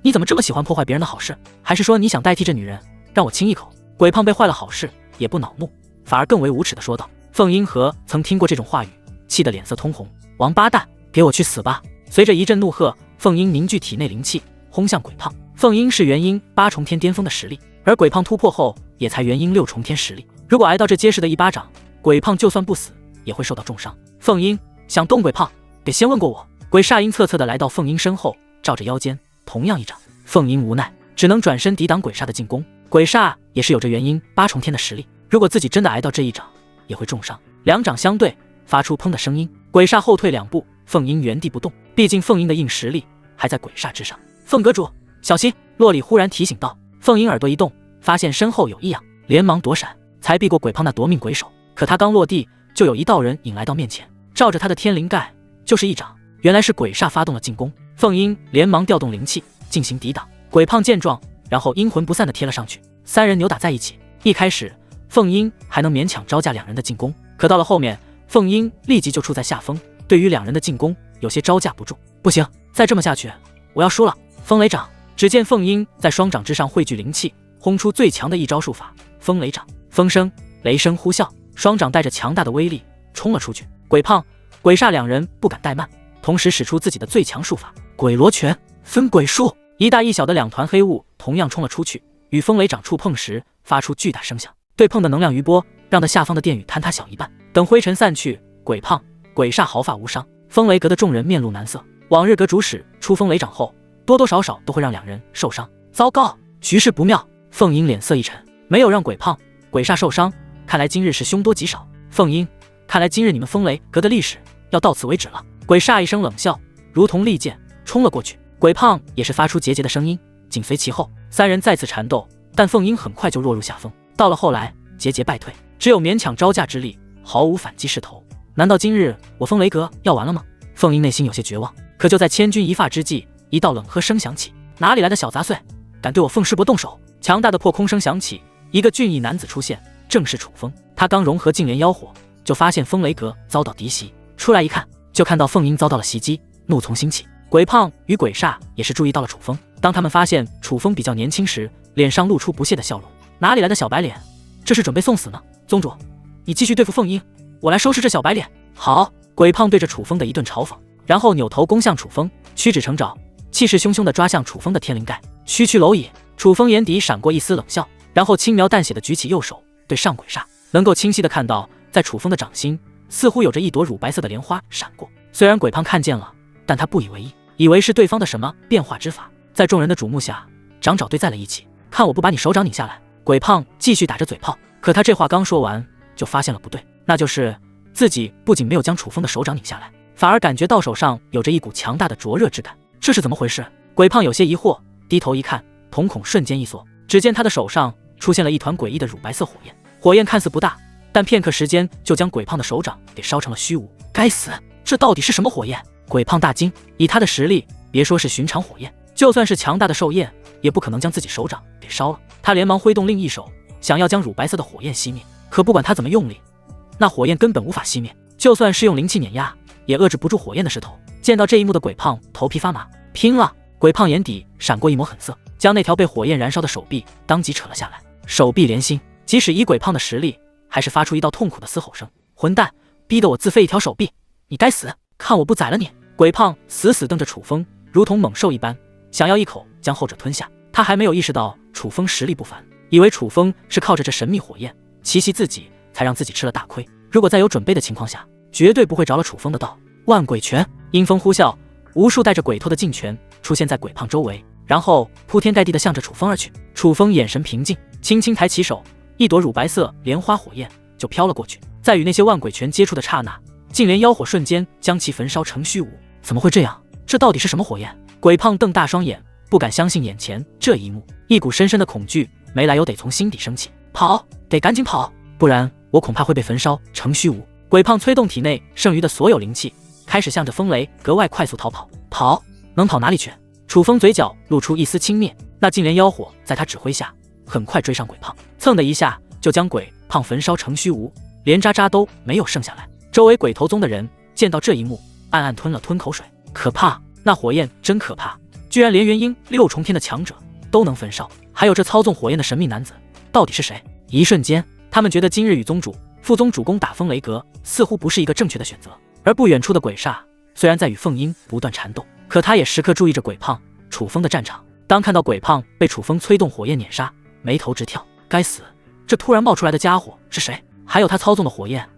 你怎么这么喜欢破坏别人的好事？还是说你想代替这女人让我亲一口？鬼胖被坏了好事也不恼怒，反而更为无耻地说道。凤英和曾听过这种话语，气得脸色通红。王八蛋，给我去死吧！随着一阵怒喝，凤英凝聚体内灵气，轰向鬼胖。凤英是元婴8重天巅峰的实力，而鬼胖突破后也才元婴6重天实力，如果挨到这结实的一巴掌，鬼胖就算不死也会受到重伤。凤英想动鬼胖，得先问过我。鬼煞阴恻恻地来到凤英身后，照着腰间同样一掌。凤英无奈，只能转身抵挡鬼煞的进攻。鬼煞也是有着元婴8重天的实力，如果自己真的挨到这一掌，也会重伤。2掌相对，发出砰的声音，鬼煞后退2步，凤英原地不动。毕竟凤英的硬实力还在鬼煞之上。凤阁主，小心！洛里忽然提醒道。凤英耳朵一动，发现身后有异样，连忙躲闪，才避过鬼胖那夺命鬼手。可他刚落地，就有一道人影来到面前，照着他的天灵盖就是一掌。原来是鬼煞发动了进攻，凤英连忙调动灵气进行抵挡。鬼胖见状，然后阴魂不散地贴了上去，3人扭打在一起。一开始凤英还能勉强招架2人的进攻，可到了后面，凤英立即就处在下风，对于2人的进攻有些招架不住。不行，再这么下去我要输了。风雷掌！只见凤英在双掌之上汇聚灵气，轰出最强的一招术法风雷掌。风声、雷声呼啸，双掌带着强大的威力冲了出去。鬼胖、鬼煞2人不敢怠慢，同时使出自己的最强术法鬼罗拳分鬼术。一大一小的2团黑雾同样冲了出去，与风雷掌触碰时发出巨大声响，对碰的能量余波让他下方的殿宇坍塌小一半。等灰尘散去，鬼胖、鬼煞毫发无伤。风雷阁的众人面露难色，往日阁主使出风雷掌后，多多少少都会让2人受伤。糟糕，局势不妙！凤英脸色一沉，没有让鬼胖、鬼煞受伤，看来今日是凶多吉少。凤英，看来今日你们风雷阁的历史要到此为止了。鬼煞一声冷笑，如同利剑冲了过去。鬼胖也是发出桀桀的声音，紧随其后。3人再次缠斗，但凤英很快就落入下风。到了后来，节节败退，只有勉强招架之力，毫无反击势头。难道今日我风雷阁要完了吗？凤英内心有些绝望。可就在千钧一发之际，一道冷喝声响起：“哪里来的小杂碎，敢对我凤师伯动手！”强大的破空声响起，一个俊逸男子出现，正是楚风。他刚融合净莲妖火，就发现风雷阁遭到敌袭，出来一看，就看到凤英遭到了袭击，怒从心起。鬼胖与鬼煞也是注意到了楚风，当他们发现楚风比较年轻时，脸上露出不屑的笑容。哪里来的小白脸？这是准备送死呢？宗主，你继续对付凤英，我来收拾这小白脸。好，鬼胖对着楚风的一顿嘲讽，然后扭头攻向楚风，屈指成爪，气势汹汹地抓向楚风的天灵盖。区区蝼蚁！楚风眼底闪过一丝冷笑，然后轻描淡写地举起右手对上鬼煞，能够清晰地看到，在楚风的掌心似乎有着一朵乳白色的莲花闪过。虽然鬼胖看见了，但他不以为意，以为是对方的什么变化之法。在众人的瞩目下，掌爪对在了一起。看我不把你手掌拧下来！鬼胖继续打着嘴炮，可他这话刚说完，就发现了不对，那就是自己不仅没有将楚风的手掌拧下来，反而感觉到手上有着一股强大的灼热之感。这是怎么回事？鬼胖有些疑惑，低头一看，瞳孔瞬间一缩，只见他的手上出现了一团诡异的乳白色火焰。火焰看似不大，但片刻时间就将鬼胖的手掌给烧成了虚无。该死，这到底是什么火焰？鬼胖大惊，以他的实力，别说是寻常火焰，就算是强大的兽焰，也不可能将自己手掌给烧了。他连忙挥动另一手，想要将乳白色的火焰熄灭，可不管他怎么用力，那火焰根本无法熄灭，就算是用灵气碾压，也遏制不住火焰的势头。见到这一幕的鬼胖头皮发麻，拼了！鬼胖眼底闪过一抹狠色，将那条被火焰燃烧的手臂当即扯了下来。手臂连心，即使以鬼胖的实力，还是发出一道痛苦的嘶吼声。混蛋，逼得我自废一条手臂，你该死！看我不宰了你！鬼胖死死瞪着楚风，如同猛兽一般，想要一口将后者吞下。他还没有意识到楚风实力不凡，以为楚风是靠着这神秘火焰奇袭自己，才让自己吃了大亏。如果在有准备的情况下，绝对不会着了楚风的道。万鬼拳！阴风呼啸，无数带着鬼头的劲拳出现在鬼胖周围，然后铺天盖地地向着楚风而去。楚风眼神平静，轻轻抬起手，一朵乳白色莲花火焰就飘了过去。在与那些万鬼拳接触的刹那，净莲妖火瞬间将其焚烧成虚无。怎么会这样？这到底是什么火焰？鬼胖瞪大双眼，不敢相信眼前这一幕，一股深深的恐惧没来由得从心底升起。跑，得赶紧跑，不然我恐怕会被焚烧成虚无。鬼胖催动体内剩余的所有灵气，开始向着风雷格外快速逃跑。跑？能跑哪里去？楚风嘴角露出一丝轻蔑，那净莲妖火在他指挥下很快追上鬼胖，蹭的一下就将鬼胖焚烧成虚无，连渣渣都没有剩下来。周围鬼头宗的人见到这一幕，暗暗吞了吞口水。可怕，那火焰真可怕，居然连元婴6重天的强者都能焚烧。还有这操纵火焰的神秘男子到底是谁？一瞬间，他们觉得今日与宗主、副宗主攻打风雷阁似乎不是一个正确的选择。而不远处的鬼煞虽然在与凤英不断缠斗，可他也时刻注意着鬼胖、楚风的战场。当看到鬼胖被楚风催动火焰碾杀，眉头直跳。该死，这突然冒出来的家伙是谁？还有他操纵的火焰，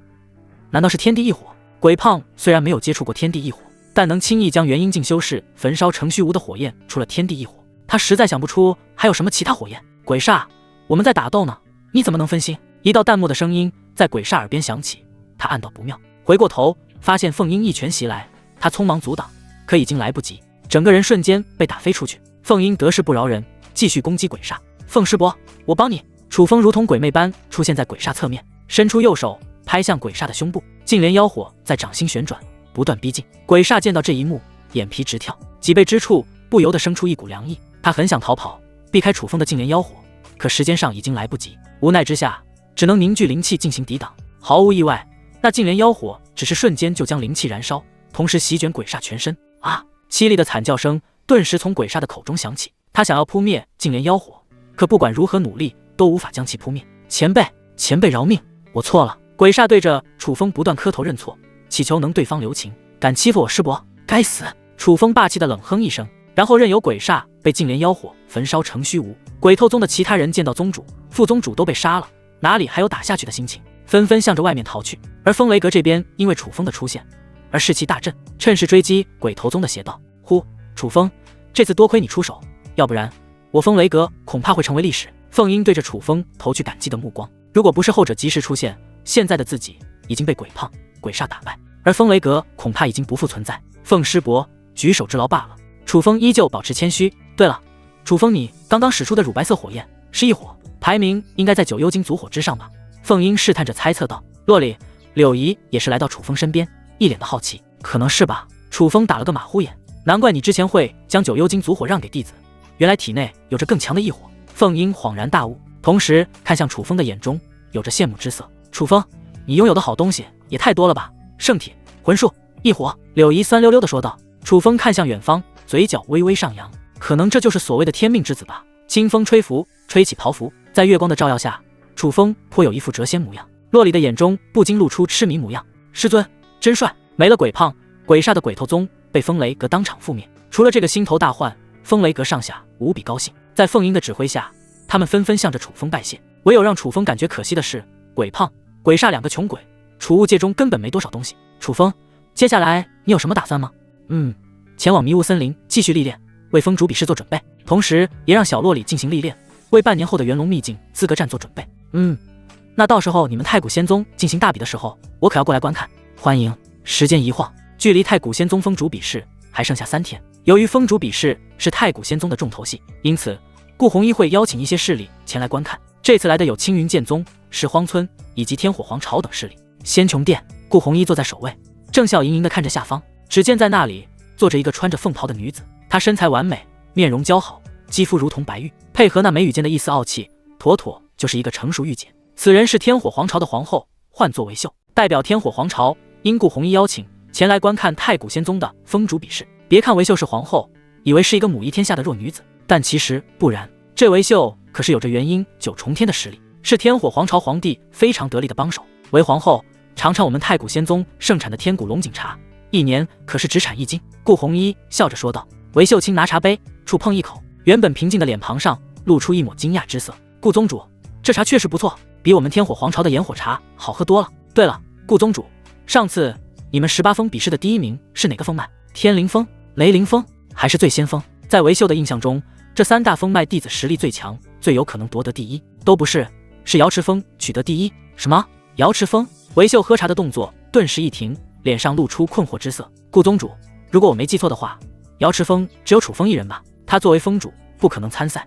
难道是天地异火？鬼胖虽然没有接触过天地异火，但能轻易将元婴境修士焚烧成虚无的火焰，除了天地异火，他实在想不出还有什么其他火焰。鬼煞，我们在打斗呢，你怎么能分心？一道淡漠的声音在鬼煞耳边响起，他暗道不妙，回过头发现凤英一拳袭来，他匆忙阻挡，可已经来不及，整个人瞬间被打飞出去。凤英得势不饶人，继续攻击鬼煞。凤师伯，我帮你！楚风如同鬼魅般出现在鬼煞侧面，伸出右手拍向鬼煞的胸部，净莲妖火在掌心旋转，不断逼近。鬼煞见到这一幕，眼皮直跳，脊背之处不由得生出一股凉意。他很想逃跑，避开楚风的净莲妖火，可时间上已经来不及，无奈之下只能凝聚灵气进行抵挡。毫无意外，那净莲妖火只是瞬间就将灵气燃烧，同时席卷鬼煞全身。啊！凄厉的惨叫声顿时从鬼煞的口中响起。他想要扑灭净莲妖火，可不管如何努力都无法将其扑灭。前辈饶命，我错了。鬼煞对着楚风不断磕头认错，祈求能对方留情。敢欺负我师伯，该死！楚风霸气的冷哼一声，然后任由鬼煞被净莲妖火焚烧成虚无。鬼透宗的其他人见到宗主、副宗主都被杀了，哪里还有打下去的心情，纷纷向着外面逃去。而风雷阁这边因为楚风的出现而士气大振，趁势追击鬼头宗的邪道。呼，楚风，这次多亏你出手，要不然我风雷阁恐怕会成为历史。凤英对着楚风投去感激的目光，如果不是后者及时出现，现在的自己已经被鬼胖、鬼煞打败，而风雷阁恐怕已经不复存在。凤师伯，举手之劳罢了。楚风依旧保持谦虚。对了，楚风，你刚刚使出的乳白色火焰是异火，排名应该在九幽金族火之上吧？凤英试探着猜测道。洛里、柳姨也是来到楚风身边，一脸的好奇。可能是吧。楚风打了个马虎眼，难怪你之前会将九幽金族火让给弟子，原来体内有着更强的异火。凤英恍然大悟，同时看向楚风的眼中有着羡慕之色。楚风，你拥有的好东西也太多了吧？圣体、魂术、异火。柳姨酸溜溜地说道。楚风看向远方，嘴角微微上扬，可能这就是所谓的天命之子吧。清风吹拂，吹起袍服，在月光的照耀下，楚风颇有一副谪仙模样。洛里的眼中不禁露出痴迷模样。师尊真帅！没了鬼胖，鬼煞的鬼头宗被风雷阁当场覆灭。除了这个心头大患，风雷阁上下无比高兴。在凤英的指挥下，他们纷纷向着楚风拜谢。唯有让楚风感觉可惜的是，鬼胖、鬼煞两个穷鬼，储物界中根本没多少东西。楚风，接下来你有什么打算吗？前往迷雾森林继续历练，为风主比试做准备，同时也让小洛里进行历练，为半年后的元龙秘境资格战做准备。那到时候你们太古仙宗进行大比的时候，我可要过来观看。欢迎。时间一晃，距离太古仙宗风主比试还剩下3天。由于风主比试是太古仙宗的重头戏，因此顾红衣会邀请一些势力前来观看。这次来的有青云剑宗、石荒村以及天火皇朝等势力。仙穹殿，顾红衣坐在首位，正笑盈盈地看着下方。只见在那里坐着一个穿着凤袍的女子，她身材完美，面容姣好，肌肤如同白玉，配合那眉宇间的一丝傲气，妥妥就是一个成熟御姐。此人是天火皇朝的皇后，唤作韦秀，代表天火皇朝因顾红衣邀请前来观看太古仙宗的风主比试。别看韦秀是皇后，以为是一个母仪天下的弱女子，但其实不然。这韦秀可是有着元婴9重天的实力，是天火皇朝皇帝非常得力的帮手。韦皇后尝尝我们太古仙宗盛产的天古龙井茶，1年可是只产1斤。顾红衣笑着说道。韦秀轻拿茶杯触碰一口，原本平静的脸庞上露出一抹惊讶之色。顾宗主，这茶确实不错，比我们天火皇朝的炎火茶好喝多了。对了，顾宗主，上次你们18峰比试的第1名是哪个峰脉？天灵峰、雷灵峰还是醉仙峰？在韦秀的印象中，这3大峰脉弟子实力最强，最有可能夺得第1，都不是，是瑶池峰取得第1。什么？瑶池峰？韦秀喝茶的动作顿时一停，脸上露出困惑之色。顾宗主，如果我没记错的话，瑶池峰只有楚风一人吧？他作为峰主不可能参赛，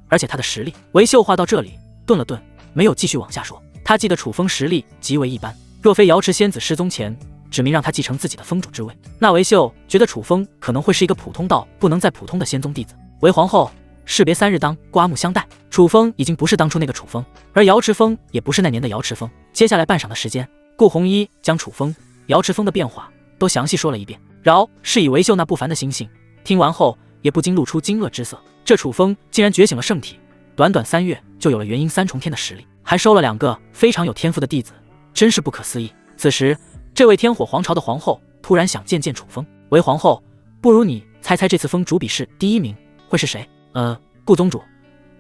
而且他的实力……韦秀话到这里顿了顿，没有继续往下说。他记得楚风实力极为一般，若非瑶池仙子失踪前指明让他继承自己的峰主之位，那韦秀觉得楚风可能会是一个普通到不能再普通的仙宗弟子。韦皇后，士别3日当刮目相待。楚风已经不是当初那个楚风，而瑶池峰也不是那年的瑶池峰。接下来半晌的时间，顾红衣将楚风、瑶池峰的变化都详细说了一遍。饶是以韦秀那不凡的心性，听完后也不禁露出惊愕之色。这楚风竟然觉醒了圣体，短短3月就有了元婴3重天的实力，还收了2个非常有天赋的弟子，真是不可思议。此时，这位天火皇朝的皇后突然想见见楚风。韦皇后，不如你猜猜这次峰主比试第1名会是谁？顾宗主，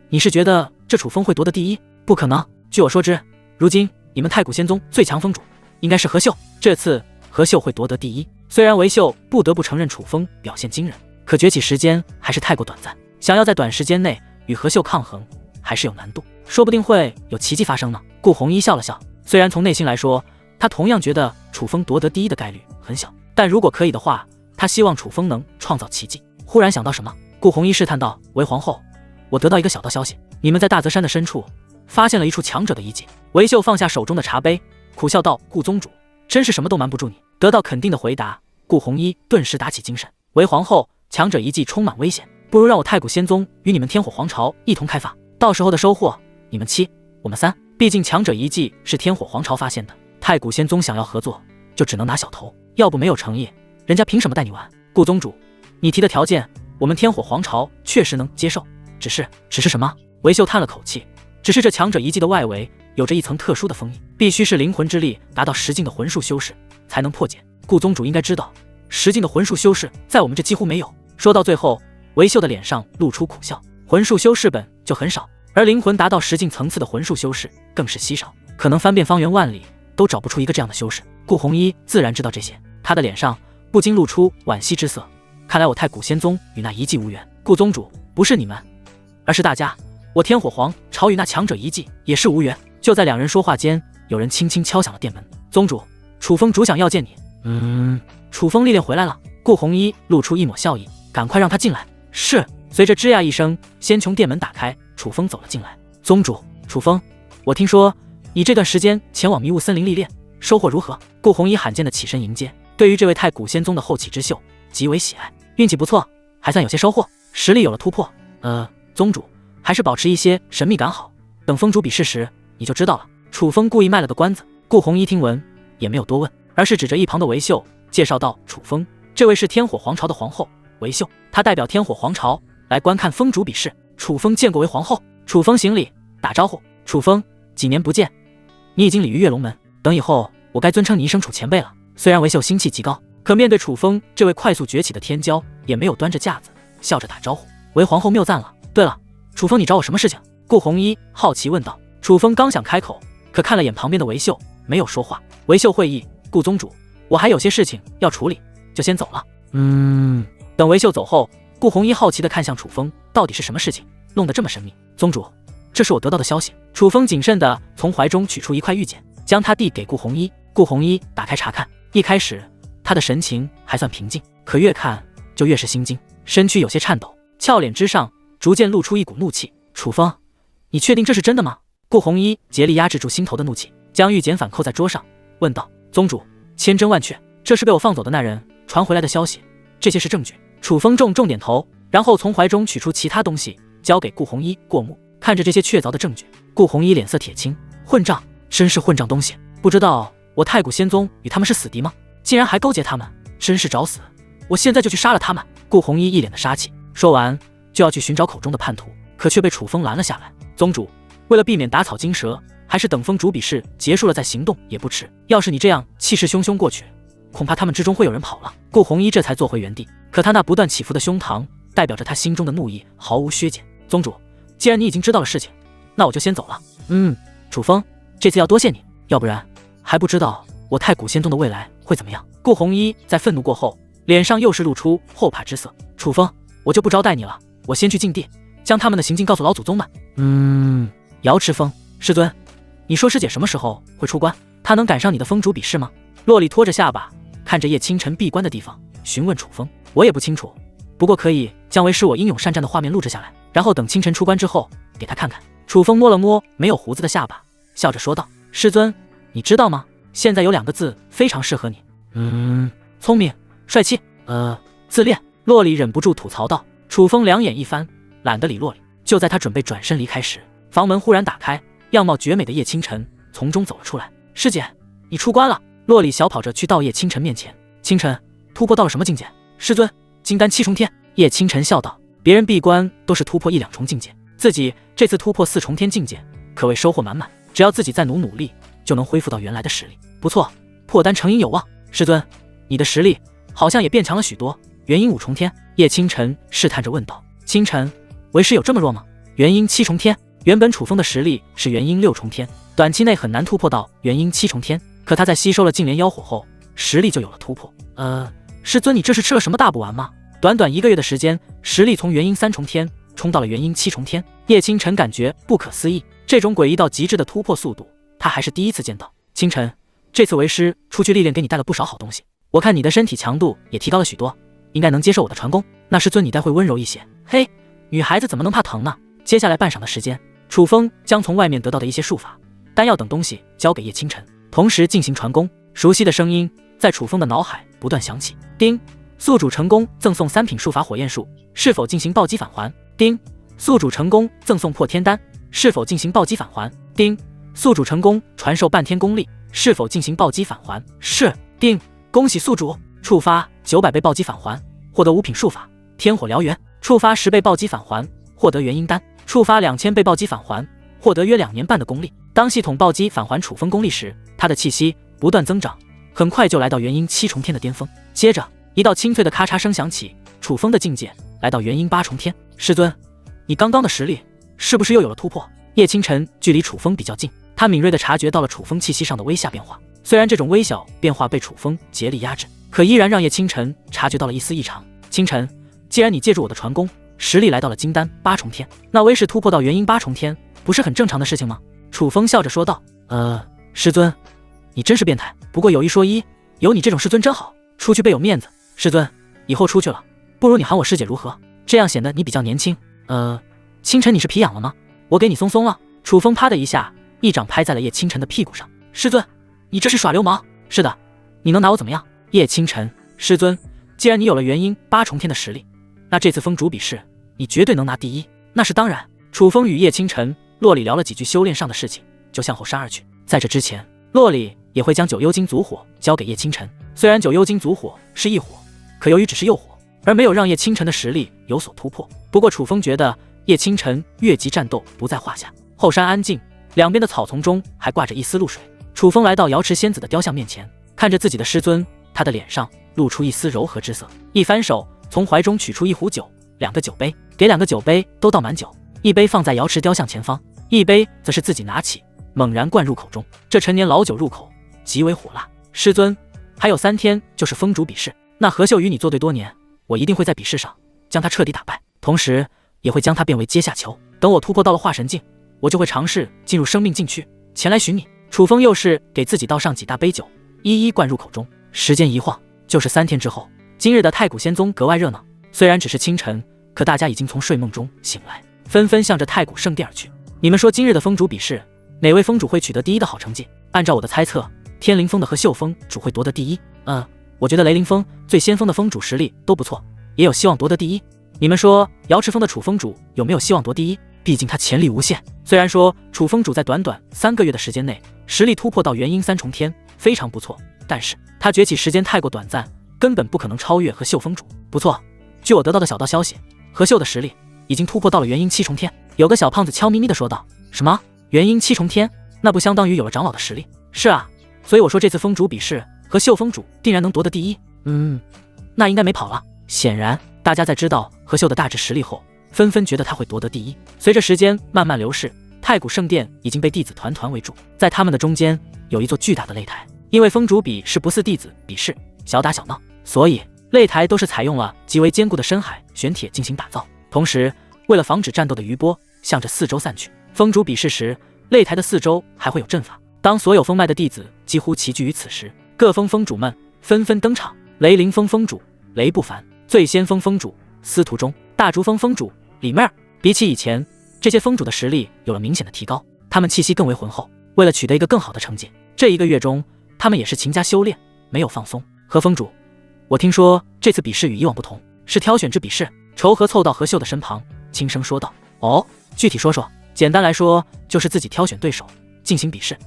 你是觉得这楚风会夺得第1？不可能。据我所知，如今你们太古仙宗最强峰主应该是何秀，这次何秀会夺得第1。虽然韦秀不得不承认楚风表现惊人，可崛起时间还是太过短暂，想要在短时间内与何秀抗衡还是有难度，说不定会有奇迹发生呢。顾红衣笑了笑，虽然从内心来说，他同样觉得楚风夺得第1的概率很小，但如果可以的话，他希望楚风能创造奇迹。忽然想到什么，顾红衣试探道：韦皇后，我得到一个小道消息，你们在大泽山的深处发现了一处强者的遗迹。韦秀放下手中的茶杯，苦笑道：顾宗主真是什么都瞒不住你。得到肯定的回答，顾红衣顿时打起精神。韦皇后，强者遗迹充满危险，不如让我太古仙宗与你们天火皇朝一同开发，到时候的收获你们7，我们3。毕竟强者遗迹是天火皇朝发现的，太古仙宗想要合作就只能拿小头，要不没有诚意，人家凭什么带你玩？顾宗主，你提的条件我们天火皇朝确实能接受，只是什么？韦秀叹了口气，只是这强者遗迹的外围有着一层特殊的封印，必须是灵魂之力达到10境的魂术修士才能破解。顾宗主应该知道，10境的魂术修士在我们这几乎没有。说到最后，韦秀的脸上露出苦笑。魂术修士本就很少，而灵魂达到10境层次的魂术修士更是稀少，可能翻遍方圆万里都找不出一个这样的修士。顾红衣自然知道这些，他的脸上不禁露出惋惜之色。看来我太古仙宗与那遗迹无缘。顾宗主，不是你们，而是大家，我天火皇朝与那强者遗迹也是无缘。就在2人说话间，有人轻轻敲响了店门。宗主，楚风主想要见你。楚风历练回来了。顾红衣露出一抹笑意，赶快让他进来。是。随着吱呀一声，仙穹殿门打开，楚风走了进来。宗主，楚风，我听说你这段时间前往迷雾森林历练，收获如何？顾红衣罕见的起身迎接，对于这位太古仙宗的后起之秀极为喜爱。运气不错，还算有些收获，实力有了突破。宗主还是保持一些神秘感好，等峰主比试时你就知道了。楚风故意卖了个关子。顾红衣听闻也没有多问，而是指着一旁的韦秀介绍道：楚风，这位是天火皇朝的皇后韦秀，她代表天火皇朝来观看封主比试。楚风见过韦皇后，楚风行礼打招呼：“楚风，几年不见，你已经鲤鱼跃龙门，等以后我该尊称你一声楚前辈了。”虽然韦秀心气极高，可面对楚风这位快速崛起的天骄，也没有端着架子，笑着打招呼：“韦皇后谬赞了。对了，楚风，你找我什么事情？”顾红衣好奇问道。楚风刚想开口，可看了眼旁边的韦秀，没有说话。韦秀会意：“顾宗主，我还有些事情要处理，就先走了。”等韦秀走后，顾红衣好奇地看向楚风，到底是什么事情，弄得这么神秘？宗主，这是我得到的消息。楚风谨慎地从怀中取出一块玉简，将它递给顾红衣。顾红衣打开查看，一开始他的神情还算平静，可越看就越是心惊，身躯有些颤抖，俏脸之上逐渐露出一股怒气。楚风，你确定这是真的吗？顾红衣竭力压制住心头的怒气，将玉简反扣在桌上，问道：“宗主，千真万确，这是被我放走的那人传回来的消息，这些是证据。”楚风重点头，然后从怀中取出其他东西，交给顾红衣过目。看着这些确凿的证据，顾红衣脸色铁青：“混账，真是混账东西！不知道我太古仙宗与他们是死敌吗？竟然还勾结他们，真是找死！我现在就去杀了他们！”顾红衣一脸的杀气，说完就要去寻找口中的叛徒，可却被楚风拦了下来。“宗主，为了避免打草惊蛇，还是等封主比试结束了再行动也不迟。要是你这样气势汹汹过去，恐怕他们之中会有人跑了。”顾红衣这才坐回原地，可他那不断起伏的胸膛代表着他心中的怒意毫无削减。“宗主，既然你已经知道了事情，那我就先走了。”楚风，这次要多谢你，要不然还不知道我太古仙宗的未来会怎么样。顾红衣在愤怒过后，脸上又是露出后怕之色。“楚风，我就不招待你了，我先去禁地，将他们的行径告诉老祖宗们。”瑶池峰，师尊，你说师姐什么时候会出关？她能赶上你的封主比试吗？洛里拖着下巴，看着叶清晨闭关的地方，询问楚风。“我也不清楚，不过可以将为师我英勇善战的画面录制下来，然后等清晨出关之后给他看看。”楚风摸了摸没有胡子的下巴，笑着说道：“师尊，你知道吗？现在有2个字非常适合你。聪明、帅气，自恋。”洛里忍不住吐槽道。楚风两眼一翻，懒得理洛里。就在他准备转身离开时，房门忽然打开，样貌绝美的叶清晨从中走了出来。“师姐，你出关了！”洛里小跑着去到叶清晨面前。“清晨，突破到了什么境界？”“师尊，金丹7重天。”叶清晨笑道。别人闭关都是突破1、2重境界，自己这次突破4重天境界，可谓收获满满。只要自己再努力，就能恢复到原来的实力。不错，破丹成因有望。师尊，你的实力好像也变强了许多。元婴5重天。叶清晨试探着问道。“清晨，为师有这么弱吗？”“元婴7重天。”原本楚风的实力是元婴6重天，短期内很难突破到元婴7重天，可他在吸收了净莲妖火后，实力就有了突破。师尊，你这是吃了什么大补丸吗？短短1个月的时间，实力从元婴3重天冲到了元婴7重天。叶清晨感觉不可思议，这种诡异到极致的突破速度，他还是第一次见到。“清晨，这次为师出去历练，给你带了不少好东西，我看你的身体强度也提高了许多，应该能接受我的传功。那师尊你待会温柔一些。”“嘿，女孩子怎么能怕疼呢？”接下来半晌的时间，楚风将从外面得到的一些术法、丹药等东西交给叶清晨，同时进行传功。熟悉的声音在楚风的脑海不断响起：“丁，宿主成功赠送3品术法火焰术，是否进行暴击返还？丁，宿主成功赠送破天丹，是否进行暴击返还？丁，宿主成功传授半天功力，是否进行暴击返还？是。丁，恭喜宿主触发900倍暴击返还，获得5品术法天火燎原；触发10倍暴击返还，获得元婴丹；触发2000倍暴击返还，获得约2年半的功力。当系统暴击返还楚风功力时，他的气息不断增长，很快就来到元婴7重天的巅峰。接着一道清脆的咔嚓声响起，楚风的境界来到元婴8重天。“师尊，你刚刚的实力是不是又有了突破？”叶清晨距离楚风比较近，他敏锐地察觉到了楚风气息上的微下变化。虽然这种微小变化被楚风竭力压制，可依然让叶清晨察觉到了一丝异常。“清晨，既然你借助我的传功，实力来到了金丹8重天，那威势突破到元婴8重天，不是很正常的事情吗？”楚风笑着说道。师尊，你真是变态。不过有一说一，有你这种师尊真好，出去倍有面子。师尊，以后出去了，不如你喊我师姐如何？这样显得你比较年轻。清晨，你是皮痒了吗？我给你松松了。楚风啪的一下，一掌拍在了叶清晨的屁股上。“师尊，你这是耍流氓！”“是的，你能拿我怎么样？”叶清晨，师尊，既然你有了元婴8重天的实力，那这次封主比试你绝对能拿第一。那是当然。楚风与叶清晨、洛里聊了几句修炼上的事情，就向后杀而去。在这之前，洛里也会将9幽金族火交给叶清晨。虽然9幽金族火是异火，可由于只是诱惑，而没有让叶清晨的实力有所突破。不过楚风觉得叶清晨越级战斗不在话下。后山安静，两边的草丛中还挂着一丝露水。楚风来到瑶池仙子的雕像面前，看着自己的师尊，他的脸上露出一丝柔和之色，一翻手，从怀中取出一壶酒，2个酒杯，给2个酒杯都倒满酒，一杯放在瑶池雕像前方，一杯则是自己拿起，猛然灌入口中。这陈年老酒入口极为火辣。师尊，还有3天就是风主比试，那何秀与你作对多年，我一定会在比试上将他彻底打败，同时也会将他变为阶下囚。等我突破到了化神境，我就会尝试进入生命禁区，前来寻你。楚风又是给自己倒上几大杯酒，一一灌入口中。时间一晃，就是3天之后。今日的太古仙宗格外热闹，虽然只是清晨，可大家已经从睡梦中醒来，纷纷向着太古圣殿而去。你们说今日的风主比试，哪位风主会取得第一的好成绩？按照我的猜测，天灵峰的和秀风主会夺得第一。我觉得雷凌峰、最先锋的风主实力都不错，也有希望夺得第一。你们说瑶池峰的楚风主有没有希望夺第一？毕竟他潜力无限。虽然说楚风主在短短3个月的时间内实力突破到元婴3重天，非常不错，但是他崛起时间太过短暂，根本不可能超越和秀风主。不错，据我得到的小道消息，和秀的实力已经突破到了元婴7重天。有个小胖子悄咪咪地说道：什么？元婴7重天？那不相当于有了长老的实力？是啊，所以我说这次风主比试和秀风主定然能夺得第一。那应该没跑了。显然大家在知道和秀的大致实力后，纷纷觉得他会夺得第一。随着时间慢慢流逝，太古圣殿已经被弟子团团围住，在他们的中间有一座巨大的擂台。因为风主比试不似弟子比试小打小闹，所以擂台都是采用了极为坚固的深海玄铁进行打造。同时为了防止战斗的余波向着四周散去，风主比试时擂台的四周还会有阵法。当所有封脉的弟子几乎齐聚于此时，各峰峰主们纷纷登场。雷凌峰峰主雷不凡，最先锋峰主司徒中，大竹峰峰主李妹儿。比起以前，这些峰主的实力有了明显的提高，他们气息更为浑厚。为了取得一个更好的成绩，这1个月中他们也是勤加修炼，没有放松。何峰主，我听说这次比试与以往不同，是挑选制比试。仇和凑到何秀的身旁，轻声说道：哦，具体说说。简单来说，就是自己挑选对手进行比试。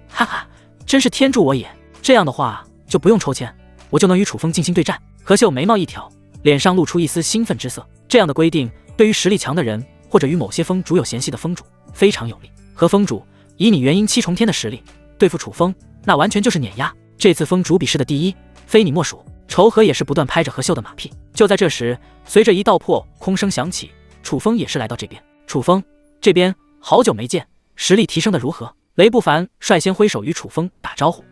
哈哈，真是天助我也。这样的话就不用抽签，我就能与楚风进行对战。何秀眉毛一挑，脸上露出一丝兴奋之色。这样的规定对于实力强的人，或者与某些峰主有嫌隙的峰主非常有利。何峰主，以你元婴7重天的实力对付楚风，那完全就是碾压。这次峰主比试的第一，非你莫属。仇和也是不断拍着何秀的马屁。就在这时，随着一道破空声响起，楚风也是来到这边。楚风这边好久没见，实力提升的如何？雷不凡率先挥手与楚风打招呼。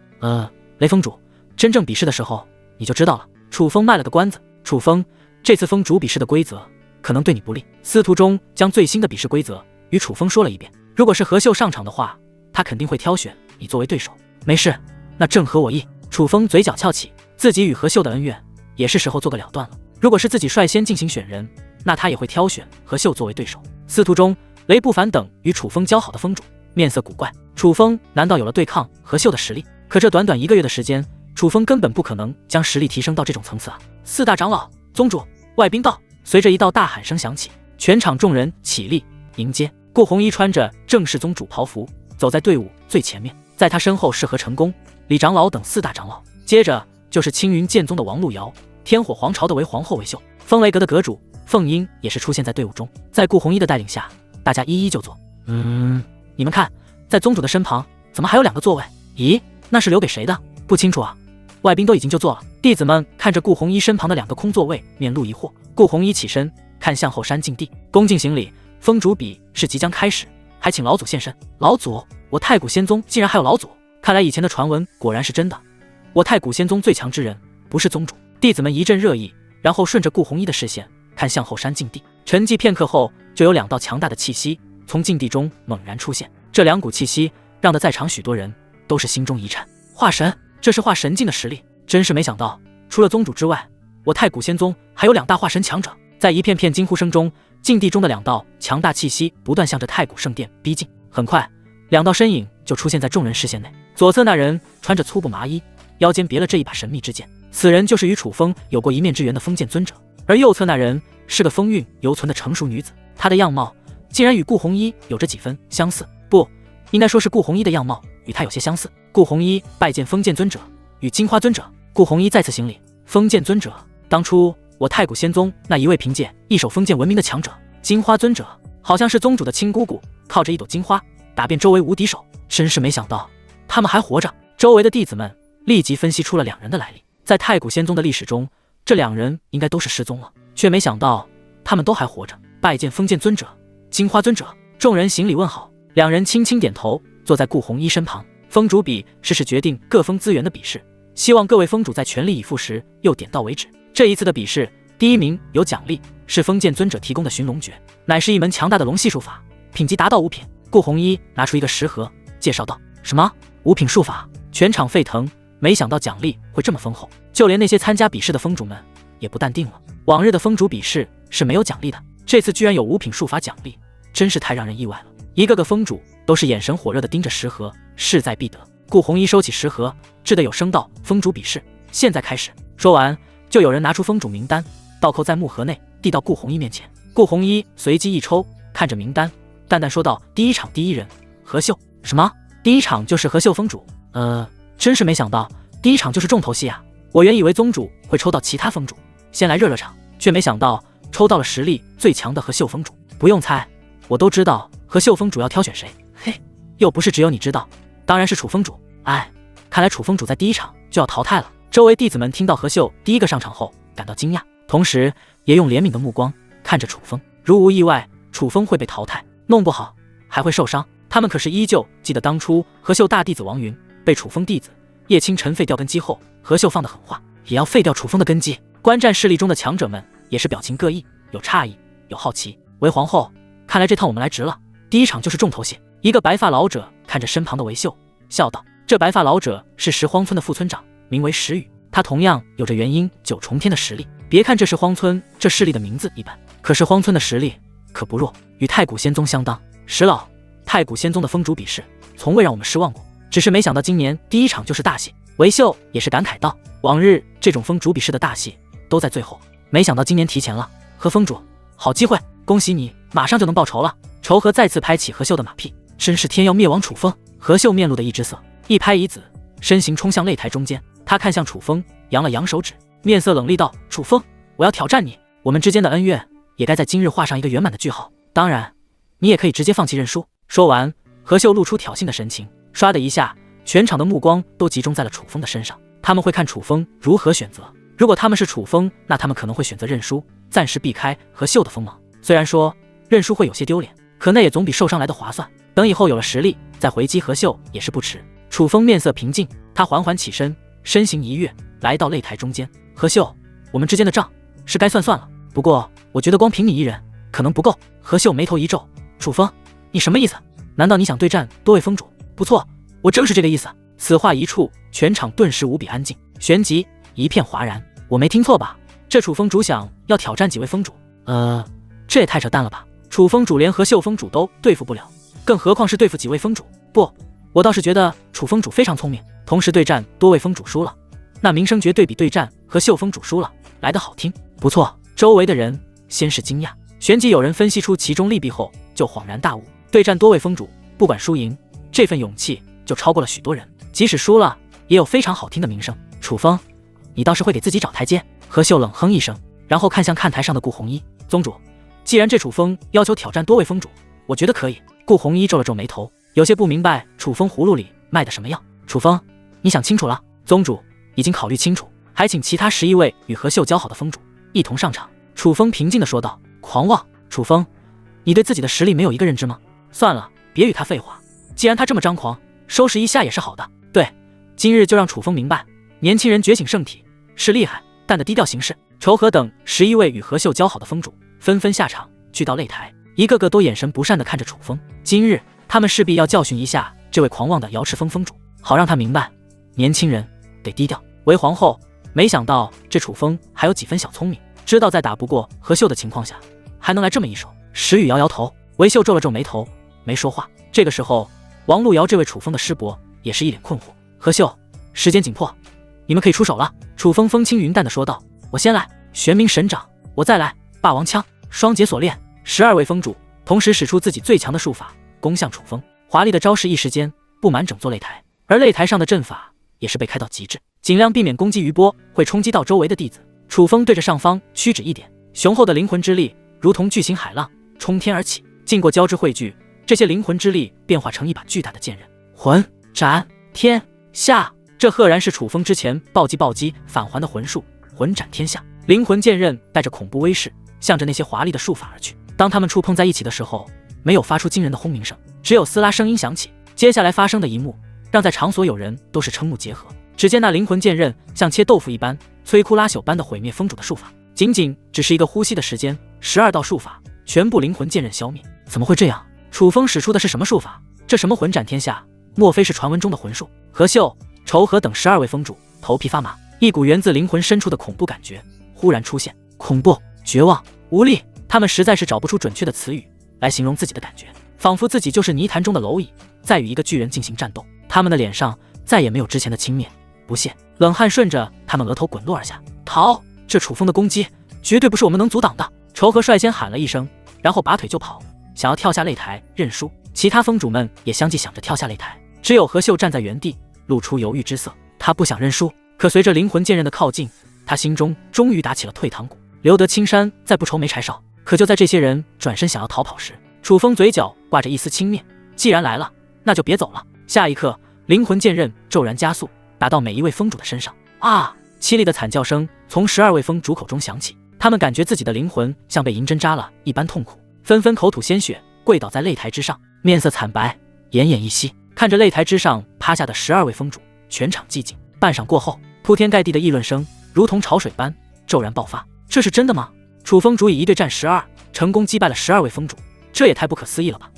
雷峰主，真正比试的时候你就知道了。楚风卖了个关子。楚风，这次峰主比试的规则可能对你不利。司徒中将最新的比试规则与楚风说了一遍。如果是何秀上场的话，他肯定会挑选你作为对手。没事，那正合我意。楚风嘴角翘起，自己与何秀的恩怨也是时候做个了断了。如果是自己率先进行选人，那他也会挑选何秀作为对手。司徒中、雷不凡等与楚风交好的峰主面色古怪。楚风难道有了对抗何秀的实力？可这短短1个月的时间，楚风根本不可能将实力提升到这种层次啊！4大长老、宗主、外宾到！随着一道大喊声响起，全场众人起立迎接。顾弘一穿着正式宗主袍服，走在队伍最前面，在他身后是何成功、李长老等4大长老，接着就是青云剑宗的王路遥、天火皇朝的为皇后韦秀，风雷阁的阁主凤英也是出现在队伍中。在顾弘一的带领下，大家一一就座。你们看，在宗主的身旁怎么还有2个座位？咦，那是留给谁的？不清楚啊。外宾都已经就座了。弟子们看着顾弘一身旁的2个空座位，面露疑惑。顾弘一起身，看向后山敬地，恭敬行礼。峰主比试即将开始，还请老祖现身。老祖，我太古仙宗竟然还有老祖，看来以前的传闻果然是真的。我太古仙宗最强之人不是宗主。弟子们一阵热议，然后顺着顾弘一的视线看向后山敬地。沉寂片刻后，就有2道强大的气息从禁地中猛然出现。这2股气息让得在场许多人都是心中一颤。化神，这是化神境的实力，真是没想到，除了宗主之外，我太古仙宗还有2大化神强者。在一片片惊呼声中，禁地中的2道强大气息不断向着太古圣殿逼近。很快，2道身影就出现在众人视线内。左侧那人穿着粗布麻衣，腰间别了这一把神秘之剑，此人就是与楚风有过一面之缘的封剑尊者。而右侧那人是个风韵犹存的成熟女子，她的样貌竟然与顾弘一有着几分相似，不应该说是顾弘一的样貌与他有些相似。顾弘一拜见封剑尊者与金花尊者。顾弘一再次行礼。封剑尊者，当初我太古仙宗那一位凭借一手封剑闻名的强者金花尊者，好像是宗主的亲姑姑，靠着一朵金花打遍周围无敌手，真是没想到他们还活着。周围的弟子们立即分析出了两人的来历，在太古仙宗的历史中，这两人应该都是失踪了，却没想到他们都还活着。拜见封剑尊者、金花尊者。众人行礼问好，两人轻轻点头，坐在顾红衣身旁。封主比试是决定各封资源的比试，希望各位封主在全力以赴时又点到为止。这一次的比试，第一名有奖励，是封剑尊者提供的寻龙诀，乃是一门强大的龙系术法，品级达到5品。顾红衣拿出一个食盒，介绍道：“什么5品术法？”全场沸腾，没想到奖励会这么丰厚，就连那些参加比试的封主们也不淡定了。往日的封主比试是没有奖励的，这次居然有5品术法奖励，真是太让人意外了。一个个封主都是眼神火热地盯着食盒，势在必得。顾红衣收起食盒，掷得有声道：“封主比试，现在开始。”说完，就有人拿出封主名单，倒扣在木盒内，递到顾红衣面前。顾红衣随即一抽，看着名单，淡淡说道：“第一场第一人，何秀。”什么？第一场就是何秀封主？真是没想到，第一场就是重头戏啊！我原以为宗主会抽到其他封主，先来热热场，却没想到抽到了实力最强的何秀封主。不用猜，我都知道何秀封主要挑选谁。嘿，又不是只有你知道，当然是楚封主。哎，看来楚封主在第一场就要淘汰了。周围弟子们听到何秀第一个上场后感到惊讶，同时也用怜悯的目光看着楚风。如无意外，楚风会被淘汰，弄不好还会受伤。他们可是依旧记得当初何秀大弟子王云被楚风弟子叶清晨废掉根基后，何秀放的狠话，也要废掉楚风的根基。观战势力中的强者们也是表情各异，有诧异，有好奇。韦皇后，看来这趟我们来值了，第一场就是重头戏。一个白发老者看着身旁的韦秀，笑道：“这白发老者是石荒村的副村长，名为石宇，他同样有着元婴9重天的实力。别看这是荒村这势力的名字一般，可是荒村的实力可不弱，与太古仙宗相当。石老，太古仙宗的封主比试从未让我们失望过，只是没想到今年第一场就是大戏。”韦秀也是感慨道：“往日这种封主比试的大戏都在最后，没想到今年提前了。何封主，好机会，恭喜你，马上就能报仇了。”仇和再次拍起何秀的马屁，真是天要灭亡楚风。何秀面露的一只色，一拍椅子，身形冲向擂台中间。他看向楚风，扬了扬手指，面色冷厉道：“楚风，我要挑战你，我们之间的恩怨也该在今日画上一个圆满的句号。当然，你也可以直接放弃认输。”说完，何秀露出挑衅的神情，唰的一下，全场的目光都集中在了楚风的身上。他们会看楚风如何选择。如果他们是楚风，那他们可能会选择认输，暂时避开何秀的锋芒。虽然说认输会有些丢脸，可那也总比受伤来的划算。等以后有了实力再回击何秀也是不迟。楚风面色平静，他缓缓起身，身形一跃，来到擂台中间。何秀，我们之间的账是该算了，不过我觉得光凭你一人可能不够。何秀眉头一皱：“楚风，你什么意思？难道你想对战多位封主？”“不错，我正是这个意思。”此话一出，全场顿时无比安静，旋即一片哗然。我没听错吧？这楚风主想要挑战几位封主？这也太扯淡了吧！楚封主连何秀封主都对付不了，更何况是对付几位封主？不，我倒是觉得楚封主非常聪明，同时对战多位封主输了，那名声绝对比对战何秀封主输了来得好听。不错，周围的人先是惊讶，旋即有人分析出其中利弊后，就恍然大悟。对战多位封主，不管输赢，这份勇气就超过了许多人，即使输了，也有非常好听的名声。楚风，你倒是会给自己找台阶。何秀冷哼一声，然后看向看台上的顾红衣：“宗主，既然这楚风要求挑战多位封主，我觉得可以。”顾红衣皱了皱眉头，有些不明白楚风葫芦里卖的什么药。楚风，你想清楚了？宗主已经考虑清楚，还请其他11位与何秀交好的封主一同上场。楚风平静地说道。狂妄！楚风，你对自己的实力没有一个认知吗？算了，别与他废话，既然他这么张狂，收拾一下也是好的。对，今日就让楚风明白，年轻人觉醒圣体是厉害，但得低调行事。仇和等11位与何秀交好的封主纷纷下场，聚到擂台，一个个都眼神不善地看着楚风。今日他们势必要教训一下这位狂妄的瑶池峰封主，好让他明白年轻人得低调。韦皇后没想到这楚风还有几分小聪明，知道在打不过何秀的情况下还能来这么一手。石宇摇摇头，韦秀皱了皱眉头，没说话。这个时候，王路遥这位楚风的师伯也是一脸困惑。何秀，时间紧迫，你们可以出手了。楚风风轻云淡地说道。我先来，玄冥神掌，我再来，霸王枪，双节锁链。12位封主同时使出自己最强的术法，攻向楚风。华丽的招式一时间布满整座擂台，而擂台上的阵法也是被开到极致，尽量避免攻击余波会冲击到周围的弟子。楚风对着上方屈指一点，雄厚的灵魂之力如同巨型海浪冲天而起，经过交织汇聚，这些灵魂之力变化成一把巨大的剑刃。魂斩天下，这赫然是楚风之前暴击返还的魂术。魂斩天下，灵魂剑刃带着恐怖威势，向着那些华丽的术法而去。当他们触碰在一起的时候，没有发出惊人的轰鸣声，只有撕拉声音响起。接下来发生的一幕，让在场所有人都是瞠目结舌。只见那灵魂剑刃像切豆腐一般，摧枯拉朽般的毁灭封主的术法，仅只是一个呼吸的时间，12道术法全部灵魂剑刃消灭。怎么会这样？楚风使出的是什么术法？这什么魂斩天下？莫非是传闻中的魂术？何秀、仇和等12位封主头皮发麻，一股源自灵魂深处的恐怖感觉忽然出现，恐怖、绝望、无力，他们实在是找不出准确的词语来形容自己的感觉，仿佛自己就是泥潭中的蝼蚁，在与一个巨人进行战斗。他们的脸上再也没有之前的轻蔑、不屑，冷汗顺着他们额头滚落而下。逃！这楚风的攻击绝对不是我们能阻挡的。仇和率先喊了一声，然后拔腿就跑，想要跳下擂台认输。其他封主们也相继想着跳下擂台，只有何秀站在原地，露出犹豫之色。他不想认输，可随着灵魂剑刃的靠近，他心中终于打起了退堂鼓。留得青山在，不愁没柴烧。可就在这些人转身想要逃跑时，楚风嘴角挂着一丝轻蔑，既然来了，那就别走了。下一刻，灵魂剑刃骤然加速，打到每一位封主的身上。啊！凄厉的惨叫声从12位封主口中响起，他们感觉自己的灵魂像被银针扎了一般痛苦，纷纷口吐鲜血，跪倒在擂台之上，面色惨白，奄奄一息。看着擂台之上趴下的12位封主，全场寂静。半晌过后，铺天盖地的议论声如同潮水般骤然爆发。这是真的吗？楚风主以1对战12，成功击败了12位封主，这也太不可思议了吧！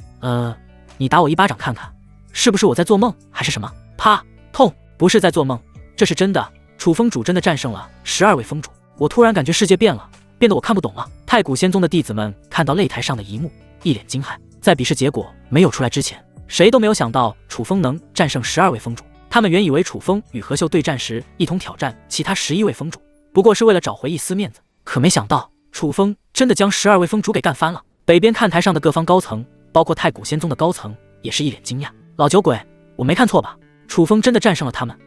你打我一巴掌看看，是不是我在做梦还是什么？啪！痛！不是在做梦，这是真的。楚风主真的战胜了12位封主。我突然感觉世界变了，变得我看不懂了。太古仙宗的弟子们看到擂台上的一幕，一脸惊骇。在比试结果没有出来之前，谁都没有想到楚风能战胜12位封主。他们原以为楚风与何秀对战时一同挑战其他11位封主，不过是为了找回一丝面子，可没想到楚风真的将12位封主给干翻了。北边看台上的各方高层，包括太古仙宗的高层，也是一脸惊讶。老酒鬼，我没看错吧？楚风真的战胜了他们？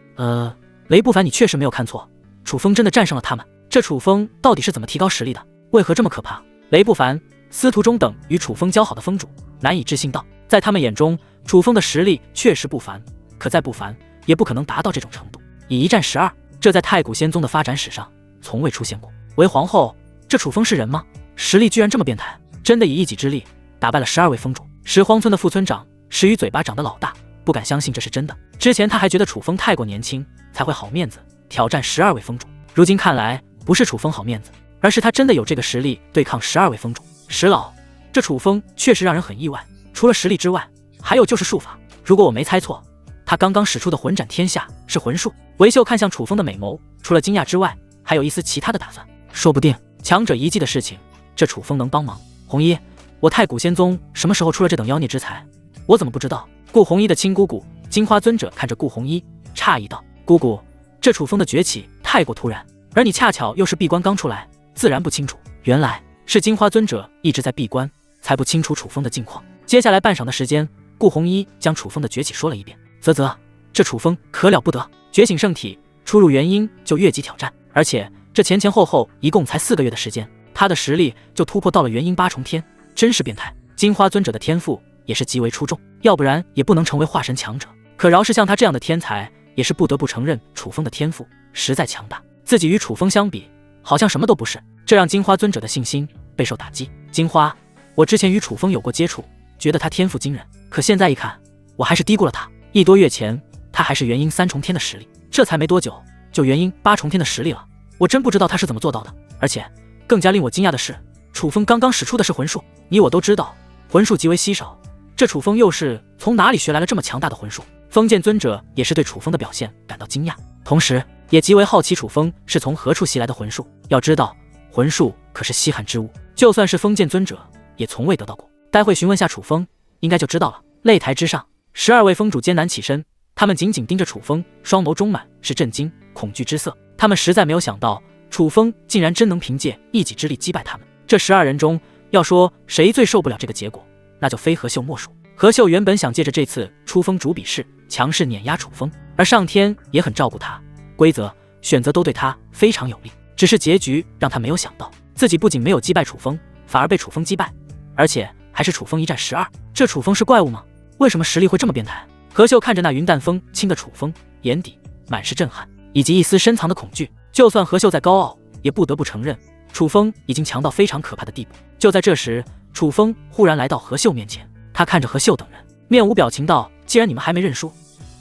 雷不凡，你确实没有看错，楚风真的战胜了他们。这楚风到底是怎么提高实力的？为何这么可怕？雷不凡、司徒中等与楚风交好的封主难以置信道，在他们眼中，楚风的实力确实不凡，可再不凡也不可能达到这种程度。以1战12，这在太古仙宗的发展史上从未出现过。为皇后，这楚风是人吗？实力居然这么变态，真的以一己之力打败了12位封主。石荒村的副村长石鱼嘴巴长得老大，不敢相信这是真的。之前他还觉得楚风太过年轻，才会好面子挑战12位封主，如今看来不是楚风好面子，而是他真的有这个实力对抗12位封主。石老，这楚风确实让人很意外，除了实力之外，还有就是术法。如果我没猜错，他刚刚使出的魂斩天下是魂术。韦秀看向楚风的美眸，除了惊讶之外，还有一丝其他的打算。说不定强者遗迹的事情，这楚风能帮忙。红衣，我太古仙宗什么时候出了这等妖孽之才？我怎么不知道？顾红衣的亲姑姑金花尊者看着顾红衣，诧异道：“姑姑，这楚风的崛起太过突然，而你恰巧又是闭关刚出来，自然不清楚。原来是金花尊者一直在闭关，才不清楚楚风的近况。”接下来半晌的时间，顾红衣将楚风的崛起说了一遍。啧，这楚风可了不得，觉醒圣体，初入元婴就越级挑战，而且这前后一共才4个月的时间，他的实力就突破到了元婴8重天，真是变态。金花尊者的天赋也是极为出众，要不然也不能成为化神强者。可饶是像他这样的天才，也是不得不承认楚风的天赋实在强大，自己与楚风相比，好像什么都不是，这让金花尊者的信心备受打击。金花，我之前与楚风有过接触，觉得他天赋惊人，可现在一看，我还是低估了他。1多月前，他还是元婴3重天的实力，这才没多久就元婴8重天的实力了，我真不知道他是怎么做到的。而且更加令我惊讶的是，楚风刚刚使出的是魂术，你我都知道魂术极为稀少，这楚风又是从哪里学来了这么强大的魂术？封建尊者也是对楚风的表现感到惊讶，同时也极为好奇楚风是从何处袭来的魂术。要知道魂术可是稀罕之物，就算是封建尊者也从未得到过。待会询问下楚风，应该就知道了。擂台之上，12位封主艰难起身，他们紧紧盯着楚风，双眸中满是震惊、恐惧之色。他们实在没有想到，楚风竟然真能凭借一己之力击败他们。这12人中，要说谁最受不了这个结果，那就非何秀莫属。何秀原本想借着这次出封主比试强势碾压楚风，而上天也很照顾他，规则选择都对他非常有利。只只是结局让他没有想到，自己不仅没有击败楚风，反而被楚风击败，而且还是楚风1战12。这楚风是怪物吗？为什么实力会这么变态？何秀看着那云淡风轻的楚风，眼底满是震撼，以及一丝深藏的恐惧。就算何秀再高傲，也不得不承认，楚风已经强到非常可怕的地步。就在这时，楚风忽然来到何秀面前，他看着何秀等人，面无表情道：“既然你们还没认输，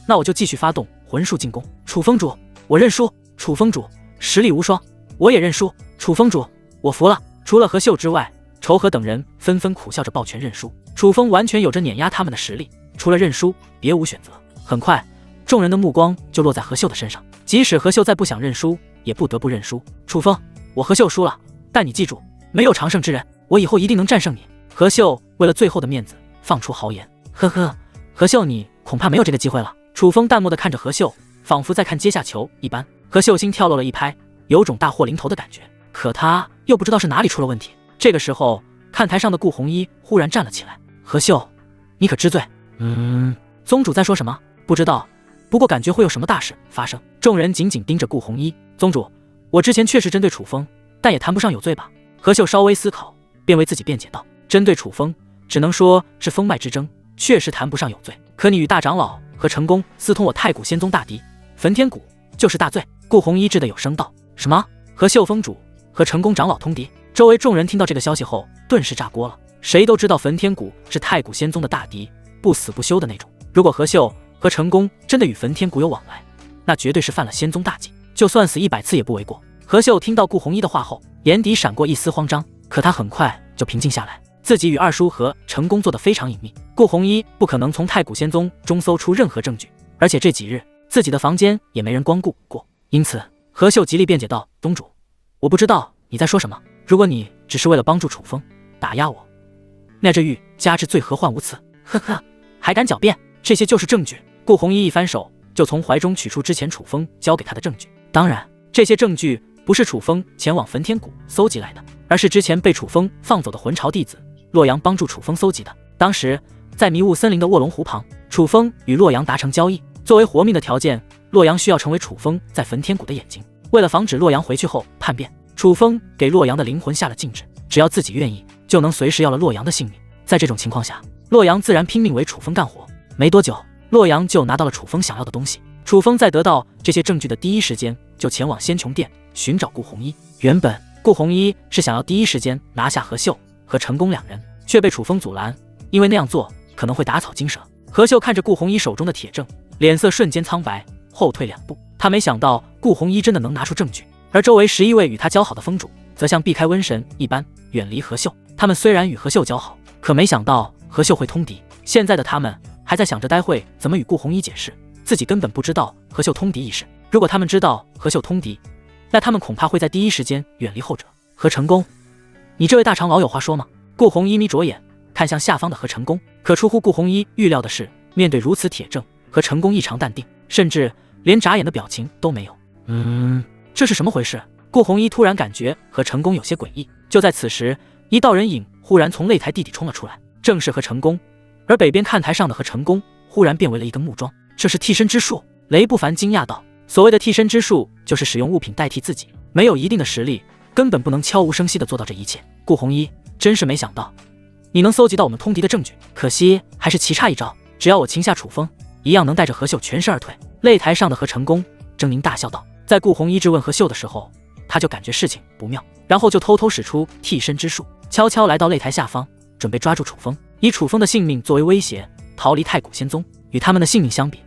那我就继续发动魂术进攻。”楚风主，我认输。楚风主，实力无双，我也认输。楚风主，我服了。除了何秀之外，仇和等人纷纷苦笑着抱拳认输。楚风完全有着碾压他们的实力，除了认输，别无选择。很快，众人的目光就落在何秀的身上，即使何秀再不想认输，也不得不认输。楚风，我何秀输了，但你记住，没有常胜之人，我以后一定能战胜你。何秀为了最后的面子，放出豪言。呵呵，何秀你恐怕没有这个机会了。楚风淡漠地看着何秀，仿佛在看阶下囚一般。何秀心跳漏了一拍，有种大祸临头的感觉，可他又不知道是哪里出了问题。这个时候，看台上的顾红衣忽然站了起来。何秀，你可知罪？宗主在说什么？不知道，不过感觉会有什么大事发生。众人紧紧盯着顾红衣。宗主，我之前确实针对楚风，但也谈不上有罪吧。何秀稍微思考，便为自己辩解道：针对楚风，只能说是封脉之争，确实谈不上有罪。可你与大长老和成功私通我太古仙宗大敌焚天谷，就是大罪。顾红衣掷得有声道：什么？何秀封主和成功长老通敌？周围众人听到这个消息后，顿时炸锅了。谁都知道焚天谷是太古仙宗的大敌，不死不休的那种。如果何秀和成功真的与焚天谷有往来，那绝对是犯了仙宗大忌，就算死100次也不为过。何秀听到顾红衣的话后，眼底闪过一丝慌张，可他很快就平静下来。自己与二叔和成功做得非常隐秘，顾红衣不可能从太古仙宗中搜出任何证据，而且这几日自己的房间也没人光顾过。因此，何秀极力辩解道：宗主，我不知道你在说什么。如果你只是为了帮助楚风打压我，那这欲加之罪何患无辞？呵呵，还敢狡辩？这些就是证据。顾红衣一翻手，就从怀中取出之前楚风交给他的证据。当然，这些证据不是楚风前往焚天谷搜集来的，而是之前被楚风放走的魂巢弟子洛阳帮助楚风搜集的。当时在迷雾森林的卧龙湖旁，楚风与洛阳达成交易，作为活命的条件，洛阳需要成为楚风在焚天谷的眼睛。为了防止洛阳回去后叛变，楚风给洛阳的灵魂下了禁制，只要自己愿意，就能随时要了洛阳的性命。在这种情况下，洛阳自然拼命为楚风干活。没多久，洛阳就拿到了楚风想要的东西。楚风在得到这些证据的第一时间，就前往仙穹殿寻找顾红衣。原本顾红衣是想要第一时间拿下何秀和成功两人，却被楚风阻拦，因为那样做可能会打草惊蛇。何秀看着顾红衣手中的铁证，脸色瞬间苍白，后退2步。他没想到顾红衣真的能拿出证据，而周围11位与他交好的封主则像避开瘟神一般远离何秀。他们虽然与何秀交好，可没想到何秀会通敌。现在的他们还在想着待会怎么与顾红衣解释，自己根本不知道何秀通敌一事。如果他们知道何秀通敌，那他们恐怕会在第一时间远离后者。何成功，你这位大长老有话说吗？顾红衣眯着眼看向下方的何成功，可出乎顾红衣预料的是，面对如此铁证，何成功异常淡定，甚至连眨眼的表情都没有。这是什么回事？顾红衣突然感觉何成功有些诡异。就在此时，一道人影忽然从擂台地底冲了出来，正是何成功。而北边看台上的何成功忽然变为了一根木桩，这是替身之术。雷不凡惊讶道：所谓的替身之术，就是使用物品代替自己，没有一定的实力，根本不能悄无声息地做到这一切。顾红衣，真是没想到你能搜集到我们通敌的证据，可惜还是棋差一招，只要我擒下楚风，一样能带着何秀全身而退。擂台上的何成功狰狞大笑道。在顾红衣质问何秀的时候，他就感觉事情不妙，然后就偷偷使出替身之术，悄悄来到擂台下方，准备抓住楚风，以楚风的性命作为威胁，逃离太古仙宗。与他们的性命相比，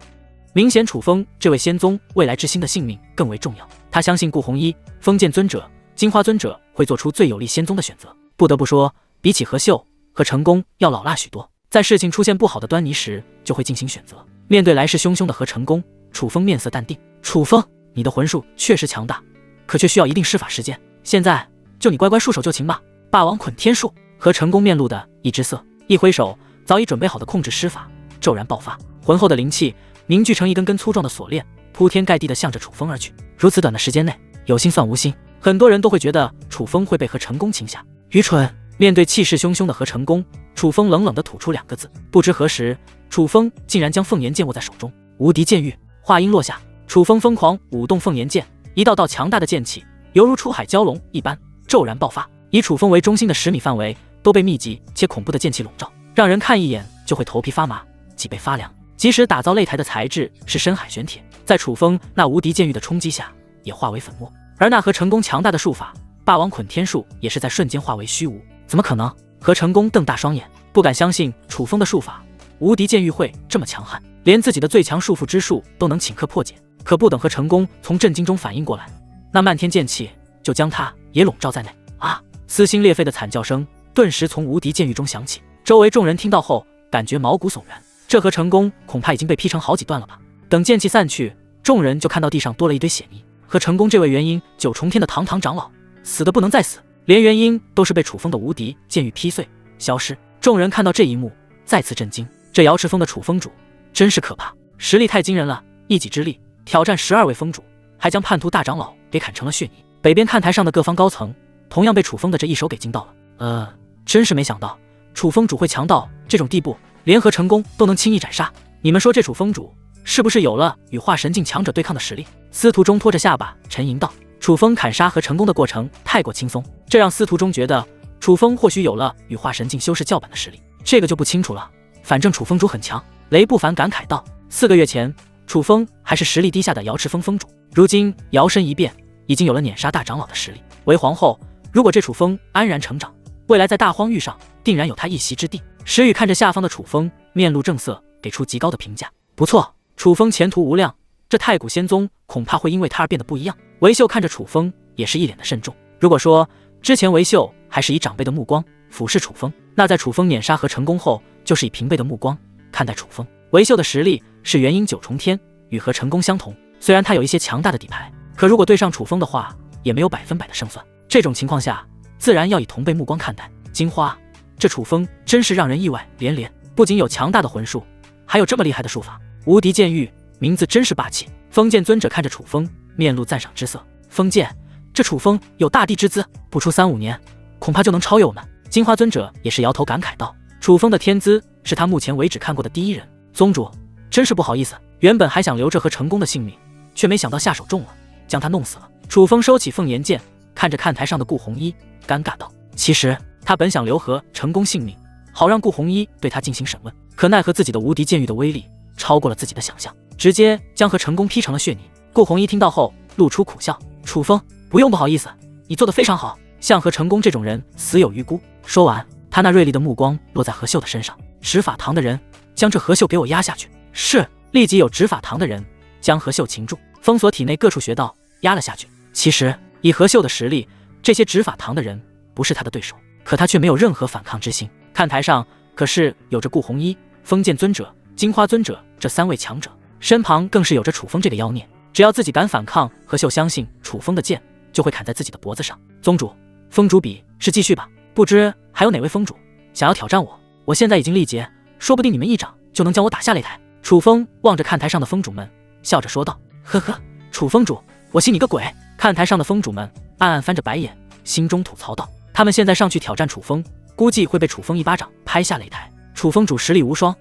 明显楚风这位仙宗未来之星的性命更为重要。他相信顾红衣、封建尊者、金花尊者会做出最有利仙宗的选择。不得不说，比起何秀和成功要老辣许多，在事情出现不好的端倪时就会进行选择。面对来势汹汹的何成功，楚风面色淡定。楚风，你的魂术确实强大，可却需要一定施法时间，现在就你乖乖束手就擒吧。霸王捆天术。何成功面露的一只色，一挥手，早已准备好的控制施法骤然爆发，浑厚的灵气凝聚成一根根粗壮的锁链，铺天盖地地向着楚风而去。如此短的时间内，有心算无心，很多人都会觉得楚风会被何成功擒下。愚蠢！面对气势汹汹的何成功，楚风冷冷地吐出2个字。不知何时，楚风竟然将凤炎剑握在手中。无敌剑域。话音落下，楚风疯狂舞动凤炎剑，一道道强大的剑气犹如出海蛟龙一般骤然爆发，以楚风为中心的10米范围都被密集且恐怖的剑气笼罩，让人看一眼就会头皮发麻，脊背发凉。即使打造擂台的材质是深海玄铁，在楚风那无敌剑域的冲击下也化为粉末，而那和成功强大的术法霸王捆天术也是在瞬间化为虚无。怎么可能？和成功瞪大双眼，不敢相信楚风的术法无敌剑域会这么强悍，连自己的最强束缚之术都能顷刻破解。可不等和成功从震惊中反应过来，那漫天剑气就将他也笼罩在内。啊！撕心裂肺的惨叫声顿时从无敌剑域中响起，周围众人听到后感觉毛骨悚然。这和成功恐怕已经被劈成好几段了吧？等剑气散去，众人就看到地上多了一堆血泥。和成功这位元婴9重天的堂堂长老，死的不能再死，连元婴都是被楚风的无敌剑域劈碎消失。众人看到这一幕，再次震惊。这瑶池峰的楚风主真是可怕，实力太惊人了，一己之力挑战12位峰主，还将叛徒大长老给砍成了血泥。北边看台上的各方高层同样被楚风的这一手给惊到了。真是没想到楚风主会强到这种地步，联合成功都能轻易斩杀。你们说这楚风主是不是有了与化神境强者对抗的实力？司徒中拖着下巴沉吟道。楚风砍杀和成功的过程太过轻松，这让司徒中觉得楚风或许有了与化神境修士叫板的实力，这个就不清楚了。反正楚风主很强。雷不凡感慨道，4个月前楚风还是实力低下的瑶池峰峰主，如今摇身一变，已经有了碾杀大长老的实力。为皇后，如果这楚风安然成长，未来在大荒域上定然有他一席之地。石宇看着下方的楚风，面露正色，给出极高的评价。不错，楚风前途无量，这太古仙宗恐怕会因为他而变得不一样。韦秀看着楚风也是一脸的慎重。如果说之前韦秀还是以长辈的目光俯视楚风，那在楚风碾杀和成功后，就是以平辈的目光看待楚风。韦秀的实力是元婴9重天，与和成功相同，虽然他有一些强大的底牌，可如果对上楚风的话，也没有100%的胜算。这种情况下，自然要以同辈目光看待。金花，这楚风真是让人意外连连，不仅有强大的魂术，还有这么厉害的术法。无敌剑域，名字真是霸气。封剑尊者看着楚风，面露赞赏之色。封剑，这楚风有大帝之姿，不出3-5年，恐怕就能超越我们。金花尊者也是摇头感慨道，楚风的天资是他目前为止看过的第一人。宗主，真是不好意思，原本还想留着和成功的性命，却没想到下手重了，将他弄死了。楚风收起凤炎剑，看着看台上的顾红衣，尴尬道，其实他本想留和成功性命，好让顾红衣对他进行审问，可奈何自己的无敌剑域的威力超过了自己的想象，直接将和成功劈成了血泥。顾红衣听到后露出苦笑，楚风，不用不好意思，你做得非常好，像和成功这种人死有余辜。说完，他那锐利的目光落在何秀的身上，执法堂的人将这何秀给我压下去。是，立即有执法堂的人将何秀擒住，封锁体内各处穴道，压了下去。其实以何秀的实力，这些执法堂的人不是他的对手，可他却没有任何反抗之心。看台上可是有着顾红衣、封剑尊者、金花尊者这3位强者，身旁更是有着楚风这个妖孽，只要自己敢反抗，何秀相信楚风的剑就会砍在自己的脖子上。宗主，峰主比试继续吧，不知还有哪位峰主想要挑战我？我现在已经力竭，说不定你们一掌就能将我打下擂台。楚风望着看台上的峰主们，笑着说道。呵呵，楚峰主，我信你个鬼！看台上的峰主们暗暗翻着白眼，心中吐槽道，他们现在上去挑战楚风，估计会被楚风一巴掌拍下擂台。楚风主实力无双，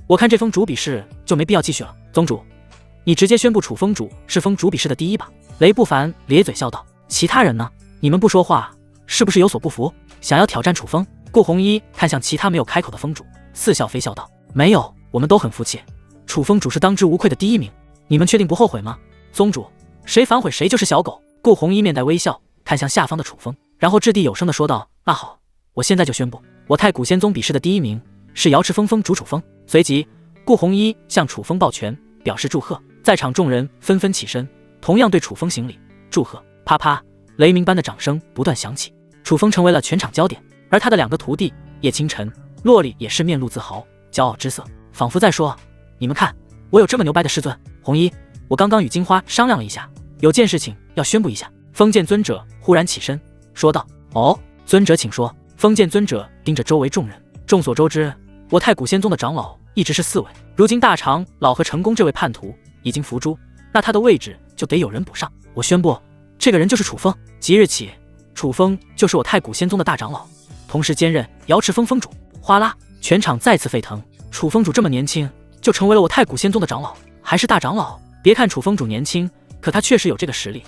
我看这峰主比试就没必要继续了。宗主，你直接宣布楚峰主是峰主比试的第一吧。雷不凡咧嘴笑道。其他人呢？你们不说话，是不是有所不服，想要挑战楚风？顾红衣看向其他没有开口的峰主，似笑非笑道，没有，我们都很服气，楚峰主是当之无愧的第一名，你们确定不后悔吗？宗主，谁反悔谁就是小狗。顾红衣面带微笑，看向下方的楚风，然后掷地有声的说道，那好，我现在就宣布，我太古仙宗比试的第一名是瑶池峰峰主楚风。随即顾红衣向楚风抱拳表示祝贺，在场众人纷纷起身，同样对楚风行礼祝贺。啪啪，雷鸣般的掌声不断响起，楚风成为了全场焦点，而他的2个徒弟叶清晨、洛丽也是面露自豪骄傲之色，仿佛在说，你们看，我有这么牛掰的师尊。红衣，我刚刚与金花商量了一下，有件事情要宣布一下。封剑尊者忽然起身说道，哦，尊者请说。封剑尊者盯着周围众人，众所周知，我太古仙宗的长老一直是4位，如今大长老和成功这位叛徒已经伏诛，那他的位置就得有人补上。我宣布，这个人就是楚风，即日起，楚风就是我太古仙宗的大长老，同时兼任瑶池峰峰主。哗啦，全场再次沸腾，楚峰主这么年轻就成为了我太古仙宗的长老，还是大长老。别看楚峰主年轻，可他确实有这个实力。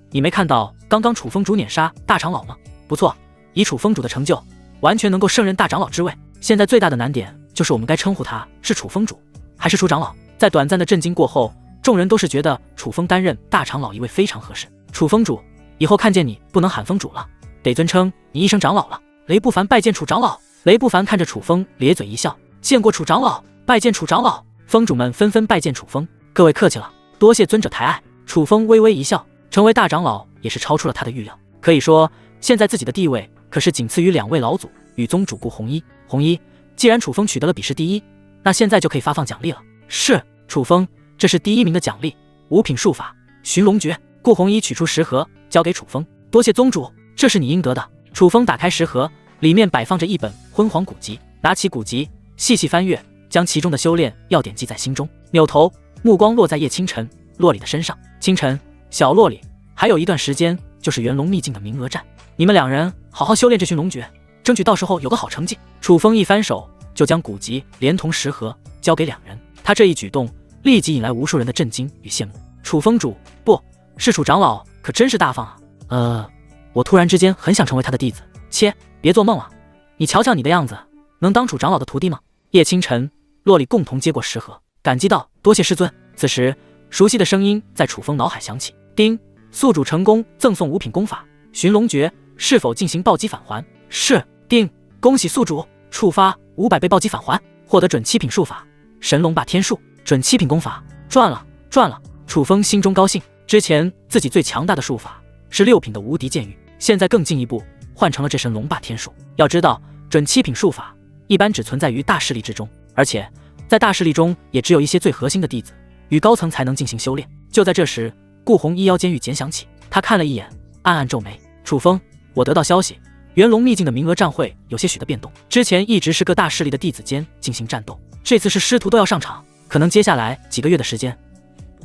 你没看到刚刚楚风主碾杀大长老吗？不错，以楚风主的成就，完全能够胜任大长老之位。现在最大的难点就是我们该称呼他是楚风主，还是楚长老？在短暂的震惊过后，众人都是觉得楚风担任大长老一位非常合适。楚风主，以后看见你不能喊风主了，得尊称你一声长老了。雷不凡拜见楚长老。雷不凡看着楚风咧嘴一笑，见过楚长老，拜见楚长老。风主们纷纷拜见楚风，各位客气了，多谢尊者抬爱。楚风微微一笑，成为大长老也是超出了他的预料。可以说，现在自己的地位可是仅次于2位老祖与宗主顾红衣。红衣，既然楚风取得了比试第一，那现在就可以发放奖励了。是，楚风，这是第1名的奖励，5品术法寻龙诀。顾红衣取出食盒，交给楚风，多谢宗主，这是你应得的。楚风打开食盒，里面摆放着一本昏黄古籍，拿起古籍细细翻阅，将其中的修炼要点记在心中，扭头目光落在叶清晨、洛里的身上。清晨，小洛里，还有一段时间就是元龙秘境的名额战，你们2人好好修炼这寻龙诀，争取到时候有个好成绩。楚风一翻手就将古籍连同食盒交给2人，他这一举动立即引来无数人的震惊与羡慕。楚风主，不是楚长老，可真是大方啊！我突然之间很想成为他的弟子。切，别做梦了，你瞧瞧你的样子，能当楚长老的徒弟吗？叶清晨、洛里共同接过食盒，感激道：“多谢师尊。”此时，熟悉的声音在楚风脑海响起：“丁，宿主成功赠送5品功法寻龙诀，是否进行暴击返还？”是。丁，恭喜宿主触发500倍暴击返还，获得准7品术法神龙霸天术，准7品功法，赚了，赚了！楚风心中高兴，之前自己最强大的术法是6品的无敌剑域，现在更进一步换成了这神龙霸天术。要知道，准7品术法一般只存在于大势力之中，而且在大势力中也只有一些最核心的弟子与高层才能进行修炼。就在这时，顾红衣腰间玉简响起，他看了一眼，暗暗皱眉。楚风，我得到消息，元龙秘境的名额战会有些许的变动，之前一直是各大势力的弟子间进行战斗，这次是师徒都要上场，可能接下来几个月的时间，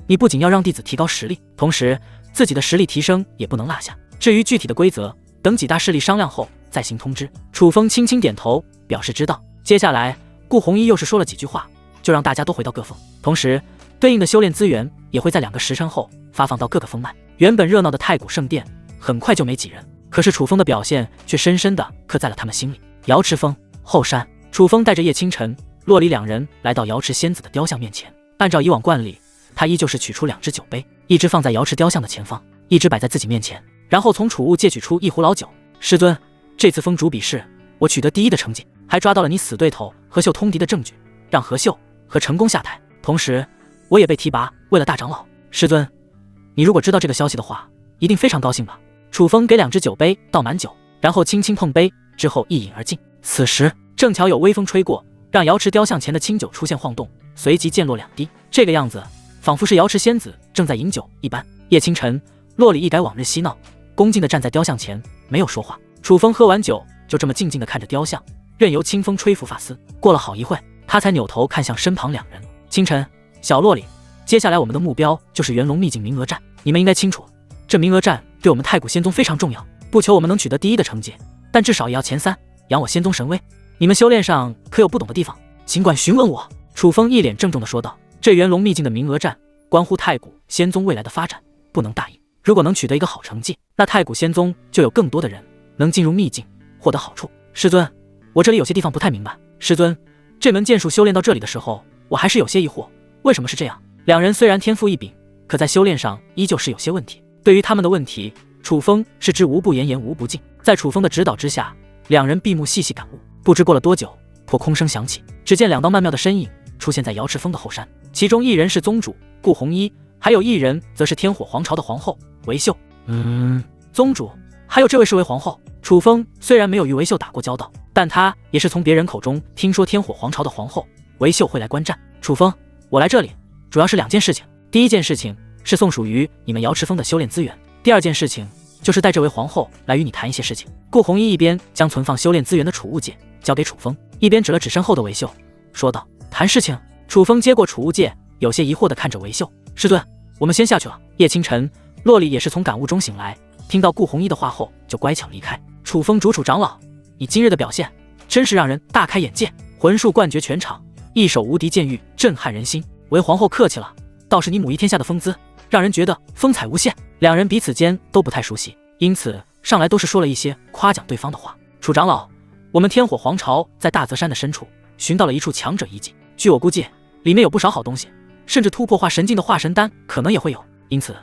你不仅要让弟子提高实力，同时自己的实力提升也不能落下。至于具体的规则，等几大势力商量后再行通知。楚风轻轻点头，表示知道。接下来，顾红衣又是说了几句话，就让大家都回到各峰，同时对应的修炼资源也会在2个时辰后发放到各个峰脉。原本热闹的太古圣殿很快就没几人，可是楚风的表现却深深地刻在了他们心里。瑶池峰后山，楚风带着叶清晨、洛里2人来到瑶池仙子的雕像面前，按照以往惯例，他依旧是取出2只酒杯，一只放在瑶池雕像的前方，一只摆在自己面前，然后从储物借取出1壶老酒。师尊，这次峰主比试我取得第1的成绩，还抓到了你死对头何秀通敌的证据，让何秀和成功下台，同时我也被提拔为了大长老。师尊，你如果知道这个消息的话，一定非常高兴吧？楚风给2只酒杯倒满酒，然后轻轻碰杯，之后一饮而尽。此时正巧有微风吹过，让瑶池雕像前的清酒出现晃动，随即溅落2滴，这个样子仿佛是瑶池仙子正在饮酒一般。叶清晨、洛里一改往日嬉闹，恭敬地站在雕像前，没有说话。楚风喝完酒，就这么静静地看着雕像，任由清风吹拂发丝。过了好一会，他才扭头看向身旁2人。清晨、小洛里，接下来我们的目标就是元龙秘境名额战，你们应该清楚，这名额战对我们太古仙宗非常重要，不求我们能取得第1的成绩，但至少也要前3，扬我仙宗神威。你们修炼上可有不懂的地方，尽管询问我。楚风一脸郑重地说道。这元龙秘境的名额战关乎太古仙宗未来的发展，不能大意。如果能取得一个好成绩，那太古仙宗就有更多的人能进入秘境获得好处。师尊，我这里有些地方不太明白。师尊，这门剑术修炼到这里的时候，我还是有些疑惑，为什么是这样？2人虽然天赋异禀，可在修炼上依旧是有些问题。对于他们的问题，楚风是知无不言，言无不尽。在楚风的指导之下，2人闭目细细感悟。不知过了多久，破空声响起，只见2道曼妙的身影出现在瑶池峰的后山，其中1人是宗主顾红衣，还有1人则是天火皇朝的皇后韦秀。宗主还有这位是为皇后。楚风虽然没有与韦秀打过交道，但他也是从别人口中听说天火皇朝的皇后韦秀会来观战。楚风，我来这里主要是2件事情。第1件事情是送属于你们瑶池峰的修炼资源，第2件事情就是带这位皇后来与你谈一些事情。顾红衣一边将存放修炼资源的储物戒交给楚风，一边指了指身后的韦秀，说道：“谈事情。”楚风接过储物戒，有些疑惑地看着韦秀：“师尊，我们先下去了。”叶清晨、洛里也是从感悟中醒来，听到顾红衣的话后就乖巧离开。楚风楚长老，你今日的表现真是让人大开眼界，魂术冠绝全场，一手无敌剑域震撼人心。为皇后客气了，倒是你母仪天下的风姿，让人觉得风采无限。2人彼此间都不太熟悉，因此上来都是说了一些夸奖对方的话。楚长老，我们天火皇朝在大泽山的深处寻到了一处强者遗迹，据我估计，里面有不少好东西，甚至突破化神境的化神丹可能也会有。因此，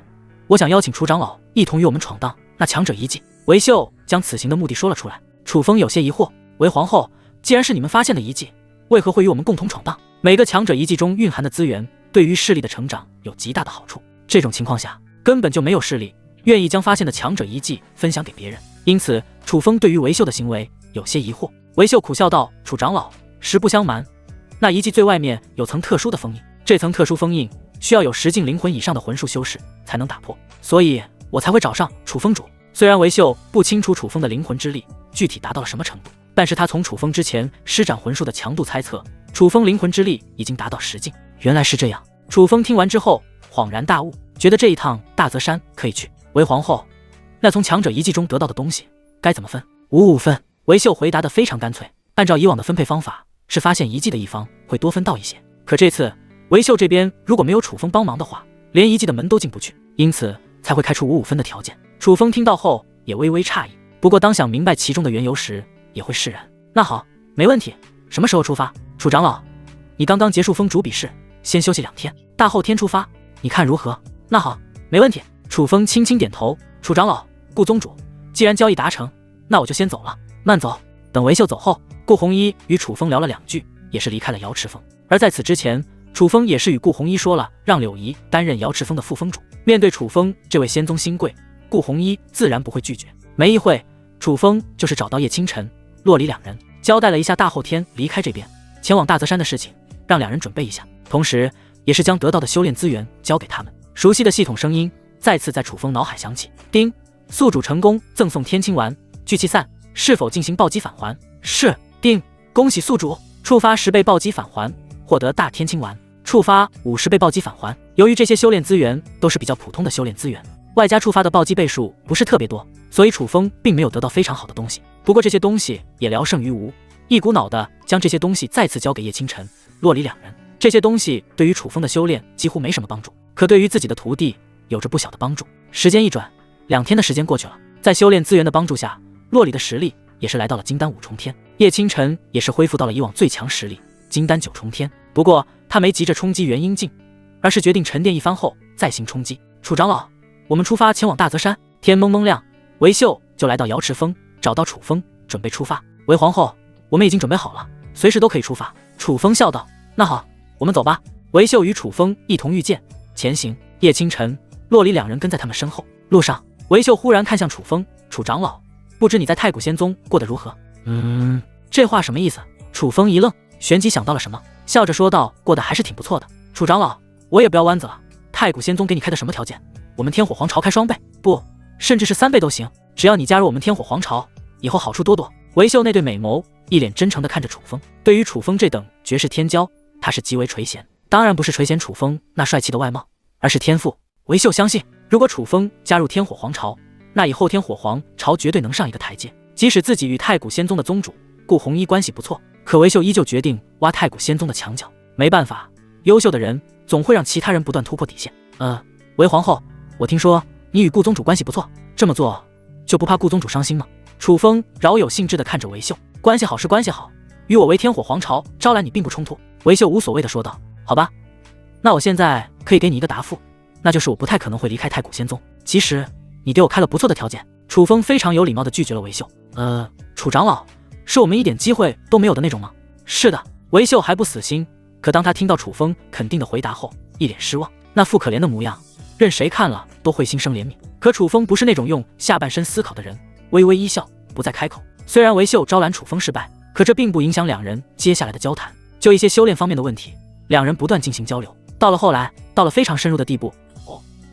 我想邀请楚长老一同与我们闯荡那强者遗迹。韦秀将此行的目的说了出来。楚风有些疑惑，韦皇后，既然是你们发现的遗迹，为何会与我们共同闯荡？每个强者遗迹中蕴含的资源，对于势力的成长有极大的好处。这种情况下，根本就没有势力愿意将发现的强者遗迹分享给别人。因此，楚风对于韦秀的行为有些疑惑。韦秀苦笑道：“楚长老，实不相瞒，那遗迹最外面有层特殊的封印，这层特殊封印需要有10境灵魂以上的魂术修士才能打破，所以我才会找上楚风主。”虽然韦秀不清楚楚风的灵魂之力具体达到了什么程度，但是他从楚风之前施展魂术的强度猜测，楚风灵魂之力已经达到10境。原来是这样。楚风听完之后恍然大悟，觉得这一趟大泽山可以去。韦皇后，那从强者遗迹中得到的东西该怎么分？5分。韦秀回答得非常干脆，按照以往的分配方法，是发现遗迹的一方会多分到一些，可这次韦秀这边如果没有楚风帮忙的话，连遗迹的门都进不去，因此才会开出5分的条件。楚风听到后也微微诧异，不过当想明白其中的缘由时，也会释然。那好，没问题，什么时候出发？楚长老，你刚刚结束风主比试，先休息2天，大后天出发，你看如何？那好，没问题。楚风轻轻点头。楚长老，顾宗主，既然交易达成，那我就先走了，慢走。等韦秀走后，顾红衣与楚风聊了2句，也是离开了瑶池峰。而在此之前，楚风也是与顾红衣说了让柳怡担任瑶池峰的副峰主。面对楚风这位仙宗新贵，顾红衣自然不会拒绝。没一会，楚风就是找到叶清晨、洛离2人，交代了一下大后天离开这边，前往大泽山的事情，让2人准备一下，同时也是将得到的修炼资源交给他们。熟悉的系统声音再次在楚风脑海响起。丁，宿主成功赠送天青丸，聚气散，是否进行暴击返还？是。丁，恭喜宿主触发10倍暴击返还，获得大天青丸，触发50倍暴击返还。由于这些修炼资源都是比较普通的修炼资源，外加触发的暴击倍数不是特别多，所以楚风并没有得到非常好的东西。不过这些东西也聊胜于无，一股脑的将这些东西再次交给叶清晨、洛离2人。这些东西对于楚风的修炼几乎没什么帮助，可对于自己的徒弟有着不小的帮助。时间一转，2天的时间过去了，在修炼资源的帮助下，洛离的实力也是来到了金丹5重天，叶清晨也是恢复到了以往最强实力金丹9重天。不过他没急着冲击元婴境，而是决定沉淀一番后再行冲击。楚长老，我们出发前往大泽山。天蒙蒙亮，韦秀就来到瑶池峰，找到楚风，准备出发。韦皇后，我们已经准备好了，随时都可以出发。楚风笑道。那好，我们走吧。韦秀与楚风一同御剑前行，叶清晨、洛离2人跟在他们身后。路上，韦秀忽然看向楚风，楚长老，不知你在太古仙宗过得如何？这话什么意思？楚风一愣，旋即想到了什么，笑着说道，过得还是挺不错的。楚长老，我也不要弯子了，太古仙宗给你开的什么条件？我们天火皇朝开2倍，不，甚至是3倍都行，只要你加入我们天火皇朝，以后好处多多。韦秀那对美眸一脸真诚地看着楚风，对于楚风这等绝世天骄，他是极为垂涎，当然不是垂涎楚风那帅气的外貌，而是天赋。韦秀相信，如果楚风加入天火皇朝，那以后天火皇朝绝对能上一个台阶。即使自己与太古仙宗的宗主顾红衣关系不错，可韦秀依旧决定挖太古仙宗的墙角。没办法，优秀的人总会让其他人不断突破底线。韦皇后，我听说你与顾宗主关系不错，这么做就不怕顾宗主伤心吗？楚风饶有兴致地看着韦秀，关系好是关系好，与我为天火皇朝招揽你并不冲突。韦秀无所谓地说道。好吧，那我现在可以给你一个答复，那就是我不太可能会离开太古仙宗，即使你给我开了不错的条件。楚风非常有礼貌地拒绝了韦秀。楚长老，是我们一点机会都没有的那种吗？是的。韦秀还不死心，可当他听到楚风肯定的回答后，一脸失望，那副可怜的模样，任谁看了都会心生怜悯。可楚风不是那种用下半身思考的人，微微一笑，不再开口。虽然韦秀招揽楚风失败，可这并不影响2人接下来的交谈。就一些修炼方面的问题，2人不断进行交流，到了后来，到了非常深入的地步。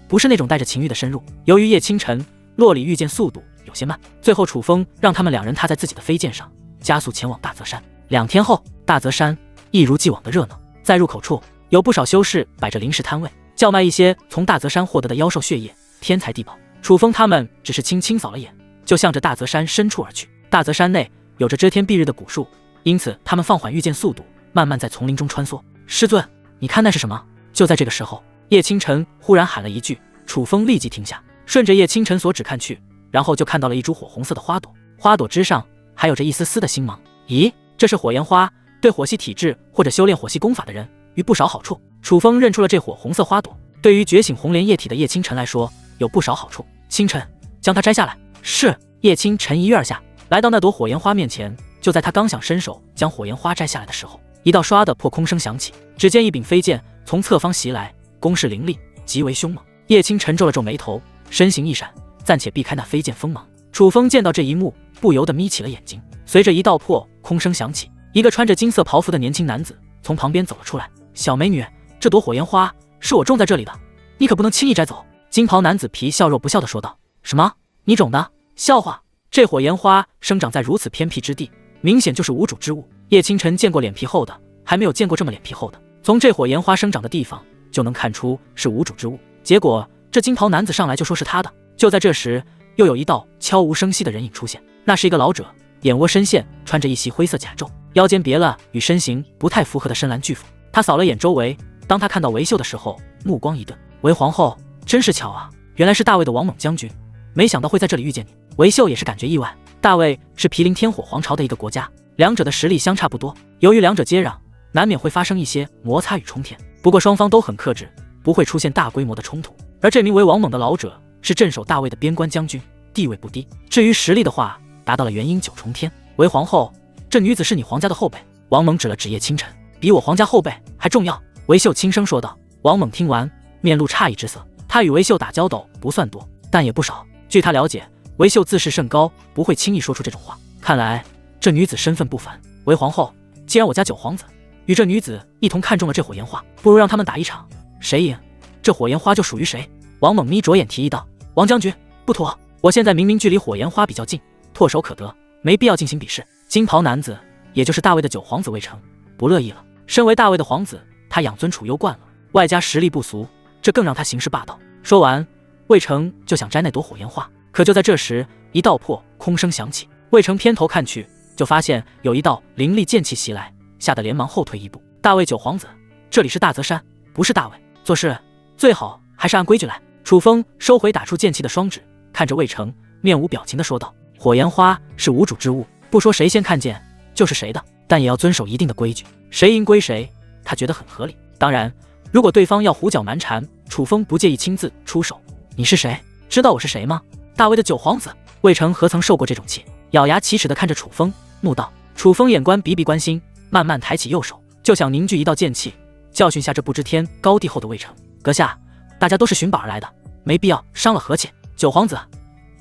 不是那种带着情欲的深入。由于叶清晨、洛离御剑速度有些慢，最后楚风让他们2人踏在自己的飞剑上，加速前往大泽山。2天后，大泽山一如既往的热闹，在入口处有不少修士摆着临时摊位，叫卖一些从大泽山获得的妖兽血液、天材地宝。楚风他们只是轻轻扫了眼，就向着大泽山深处而去。大泽山内有着遮天蔽日的古树，因此他们放缓御剑速度，慢慢在丛林中穿梭。师尊，你看那是什么？就在这个时候，叶清晨忽然喊了一句，楚风立即停下，顺着叶清晨所指看去，然后就看到了一株火红色的花朵，花朵之上还有着一丝丝的星芒。咦，这是火焰花，对火系体质或者修炼火系功法的人有不少好处。楚风认出了这火红色花朵，对于觉醒红莲液体的叶清晨来说有不少好处。清晨，将它摘下来。是。叶清晨一跃而下，来到那朵火焰花面前。就在他刚想伸手将火焰花摘下来的时候，一道唰的破空声响起，只见一柄飞剑从侧方袭来，攻势凌厉，极为凶猛。叶清晨皱了皱眉头，身形一闪，暂且避开那飞剑锋芒。楚风见到这一幕，不由得眯起了眼睛。随着一道破空声响起，一个穿着金色袍服的年轻男子从旁边走了出来。小美女，这朵火焰花是我种在这里的，你可不能轻易摘走。金袍男子皮笑肉不笑地说道。什么？你种的？笑话！这火焰花生长在如此偏僻之地，明显就是无主之物。叶清晨见过脸皮厚的，还没有见过这么脸皮厚的。从这火焰花生长的地方就能看出是无主之物。结果这金袍男子上来就说是他的。就在这时，又有一道悄无声息的人影出现，那是一个老者，眼窝深陷，穿着一袭灰色甲胄，腰间别了与身形不太符合的深蓝巨斧。他扫了眼周围，当他看到韦秀的时候，目光一顿。韦皇后，真是巧啊，原来是大魏的王猛将军，没想到会在这里遇见你。韦秀也是感觉意外。大魏是毗邻天火皇朝的一个国家，两者的实力相差不多，由于两者接壤，难免会发生一些摩擦与冲天。不过双方都很克制，不会出现大规模的冲突。而这名为王猛的老者是镇守大魏的边关将军，地位不低。至于实力的话，达到了元婴9重天。韦皇后，这女子是你皇家的后辈。王猛指了指叶清晨，比我皇家后辈还重要。韦秀轻声说道。王猛听完，面露诧异之色。他与韦秀打交道不算多，但也不少。据他了解，韦秀自视甚高，不会轻易说出这种话。看来这女子身份不凡。韦皇后，既然我家九皇子与这女子一同看中了这火焰花，不如让他们打一场，谁赢，这火焰花就属于谁。王猛眯着眼提议道。王将军，不妥，我现在明明距离火焰花比较近，唾手可得，没必要进行比试。金袍男子，也就是大魏的九皇子魏成，不乐意了。身为大魏的皇子，他养尊处优惯了，外加实力不俗，这更让他行事霸道。说完，魏成就想摘那朵火焰花。可就在这时，一道破空声响起，魏成偏头看去，就发现有一道凌厉剑气袭来，吓得连忙后退一步。大魏九皇子，这里是大泽山，不是大魏，做事最好还是按规矩来。楚风收回打出剑气的双指，看着魏成，面无表情地说道。火焰花是无主之物，不说谁先看见就是谁的，但也要遵守一定的规矩，谁赢归谁，他觉得很合理。当然，如果对方要胡搅蛮缠，楚风不介意亲自出手。你是谁？知道我是谁吗？大魏的九皇子。魏成何曾受过这种气，咬牙切齿地看着楚风，怒道。楚风眼观鼻鼻关心，慢慢抬起右手，就想凝聚一道剑气，教训下这不知天高地厚的魏成。阁下，大家都是寻宝而来的，没必要伤了和气。九皇子，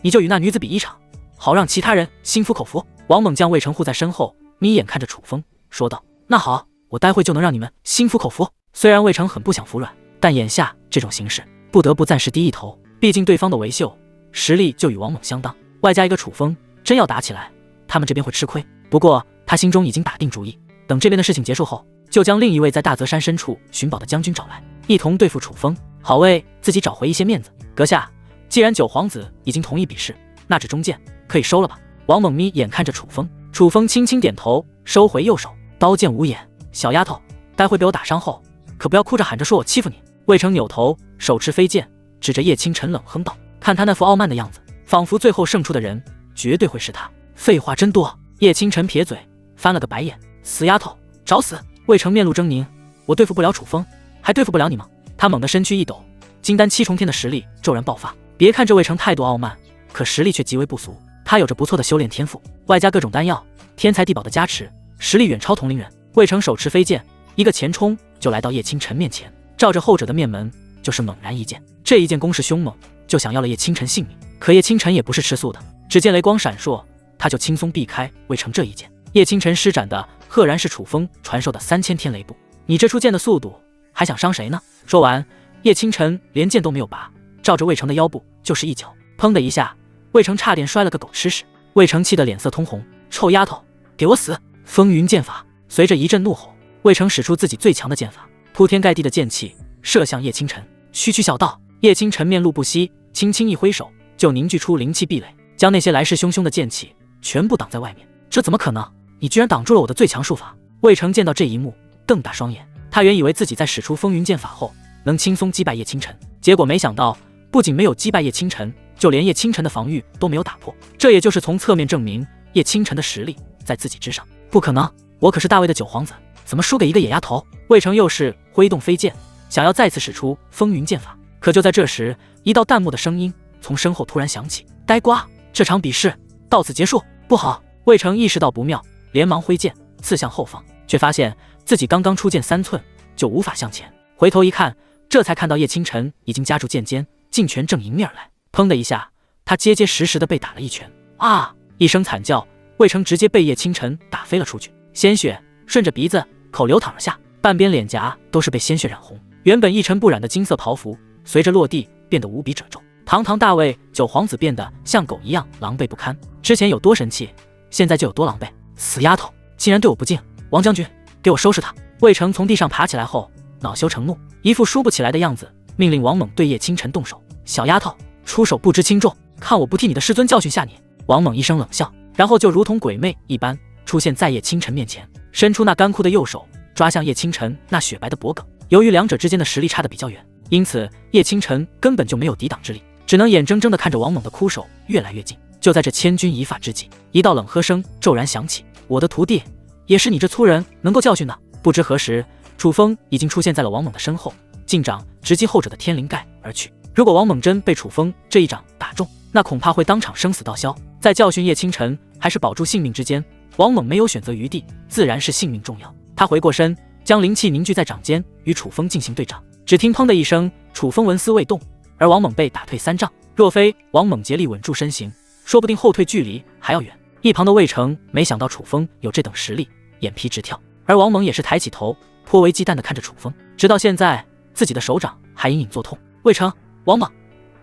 你就与那女子比一场，好让其他人心服口服。王猛将魏成护在身后，眯眼看着楚风，说道。那好，我待会就能让你们心服口服。虽然魏成很不想服软，但眼下这种形势，不得不暂时低一头，毕竟对方的韦秀实力就与王猛相当，外加一个楚风，真要打起来，他们这边会吃亏。不过他心中已经打定主意，等这边的事情结束后，就将另一位在大泽山深处寻宝的将军找来，一同对付楚风，好为自己找回一些面子。阁下，既然九皇子已经同意比试，那纸中剑可以收了吧。王猛眯眼看着楚风，楚风轻轻点头，收回右手，刀剑无眼。小丫头，待会被我打伤后，可不要哭着喊着说我欺负你。魏成扭头，手持飞剑，指着叶清晨冷哼道。看他那副傲慢的样子，仿佛最后胜出的人绝对会是他。废话真多。叶清晨撇嘴，翻了个白眼。死丫头，找死！魏成面露狰狞，我对付不了楚风，还对付不了你吗？他猛地身躯一抖，金丹7重天的实力骤然爆发。别看这魏成态度傲慢，可实力却极为不俗。他有着不错的修炼天赋，外加各种丹药、天材地宝的加持，实力远超同龄人。魏成手持飞剑，一个前冲就来到叶清晨面前，照着后者的面门就是猛然一剑。这一剑攻势凶猛，就想要了叶清晨性命。可叶清晨也不是吃素的，只见雷光闪烁，他就轻松避开魏成这一剑。叶清晨施展的赫然是楚风传授的3000天雷步。你这出剑的速度，还想伤谁呢？说完，叶清晨连剑都没有拔，照着魏成的腰部就是一脚，砰的一下，魏成差点摔了个狗吃屎。魏成气得脸色通红，臭丫头，给我死！风云剑法。随着一阵怒吼，魏成使出自己最强的剑法，铺天盖地的剑气射向叶清晨。区区小道。叶清晨面露不惜，轻轻一挥手，就凝聚出灵气壁垒，将那些来势汹汹的剑气全部挡在外面。这怎么可能？你居然挡住了我的最强术法！魏成见到这一幕，瞪大双眼。他原以为自己在使出风云剑法后能轻松击败叶清晨，结果没想到不仅没有击败叶清晨，就连叶清晨的防御都没有打破，这也就是从侧面证明叶清晨的实力在自己之上。不可能，我可是大魏的九皇子，怎么输给一个野丫头？魏成又是挥动飞剑，想要再次使出风云剑法。可就在这时，一道淡漠的声音从身后突然响起：呆瓜，这场比试到此结束。不好！魏成意识到不妙，连忙挥剑刺向后方，却发现自己刚刚出剑3寸就无法向前。回头一看，这才看到叶清晨已经夹住剑尖，劲拳正迎面而来。砰的一下，他结结实实的被打了一拳。啊！一声惨叫，魏成直接被叶清晨打飞了出去，鲜血顺着鼻子、口流淌而下，半边脸颊都是被鲜血染红。原本一尘不染的金色袍服，随着落地变得无比褶皱。堂堂大魏九皇子变得像狗一样狼狈不堪，之前有多神气，现在就有多狼狈。死丫头，竟然对我不敬！王将军，给我收拾他！魏成从地上爬起来后，恼羞成怒，一副输不起来的样子，命令王猛对叶清晨动手。小丫头，出手不知轻重，看我不替你的师尊教训下你！王猛一声冷笑，然后就如同鬼魅一般出现在叶清晨面前，伸出那干枯的右手，抓向叶清晨那雪白的脖颈。由于两者之间的实力差得比较远，因此叶清晨根本就没有抵挡之力，只能眼睁睁地看着王猛的枯手越来越近。就在这千钧一发之际，一道冷喝声骤然响起：我的徒弟也是你这粗人能够教训的！不知何时，楚风已经出现在了王猛的身后，劲掌直击后者的天灵盖而去。如果王猛真被楚风这一掌打中，那恐怕会当场生死道消。在教训叶清晨还是保住性命之间，王猛没有选择余地，自然是性命重要。他回过身，将灵气凝聚在掌间，与楚风进行对掌。只听砰的一声，楚风纹丝未动，而王猛被打退3丈。若非王猛竭力稳住身形，说不定后退距离还要远。一旁的魏成没想到楚风有这等实力，眼皮直跳，而王猛也是抬起头，颇为忌惮地看着楚风，直到现在自己的手掌还隐隐作痛。魏成、王猛，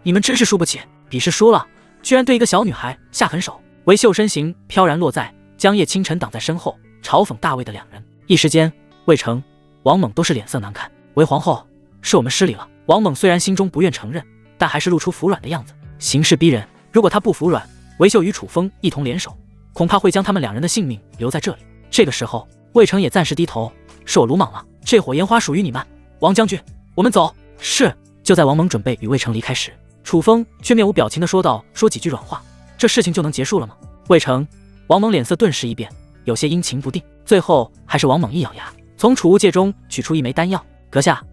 你们真是输不起，比试输了，居然对一个小女孩下狠手。韦秀身形飘然落在，将叶清晨挡在身后，嘲讽大魏的两人。一时间，魏成、王猛都是脸色难看。韦皇后，是我们失礼了。王猛虽然心中不愿承认，但还是露出服软的样子，形势逼人，如果他不服软，韦秀与楚风一同联手，恐怕会将他们两人的性命留在这里。这个时候，魏成也暂时低头，是我鲁莽了，这火焰花属于你们。王将军，我们走。是。就在王猛准备与魏成离开时，楚风却面无表情地说道：说几句软话，这事情就能结束了吗？魏成、王猛脸色顿时一变，有些阴晴不定。最后还是王猛一咬牙，从储物戒中取出一枚丹药。阁下，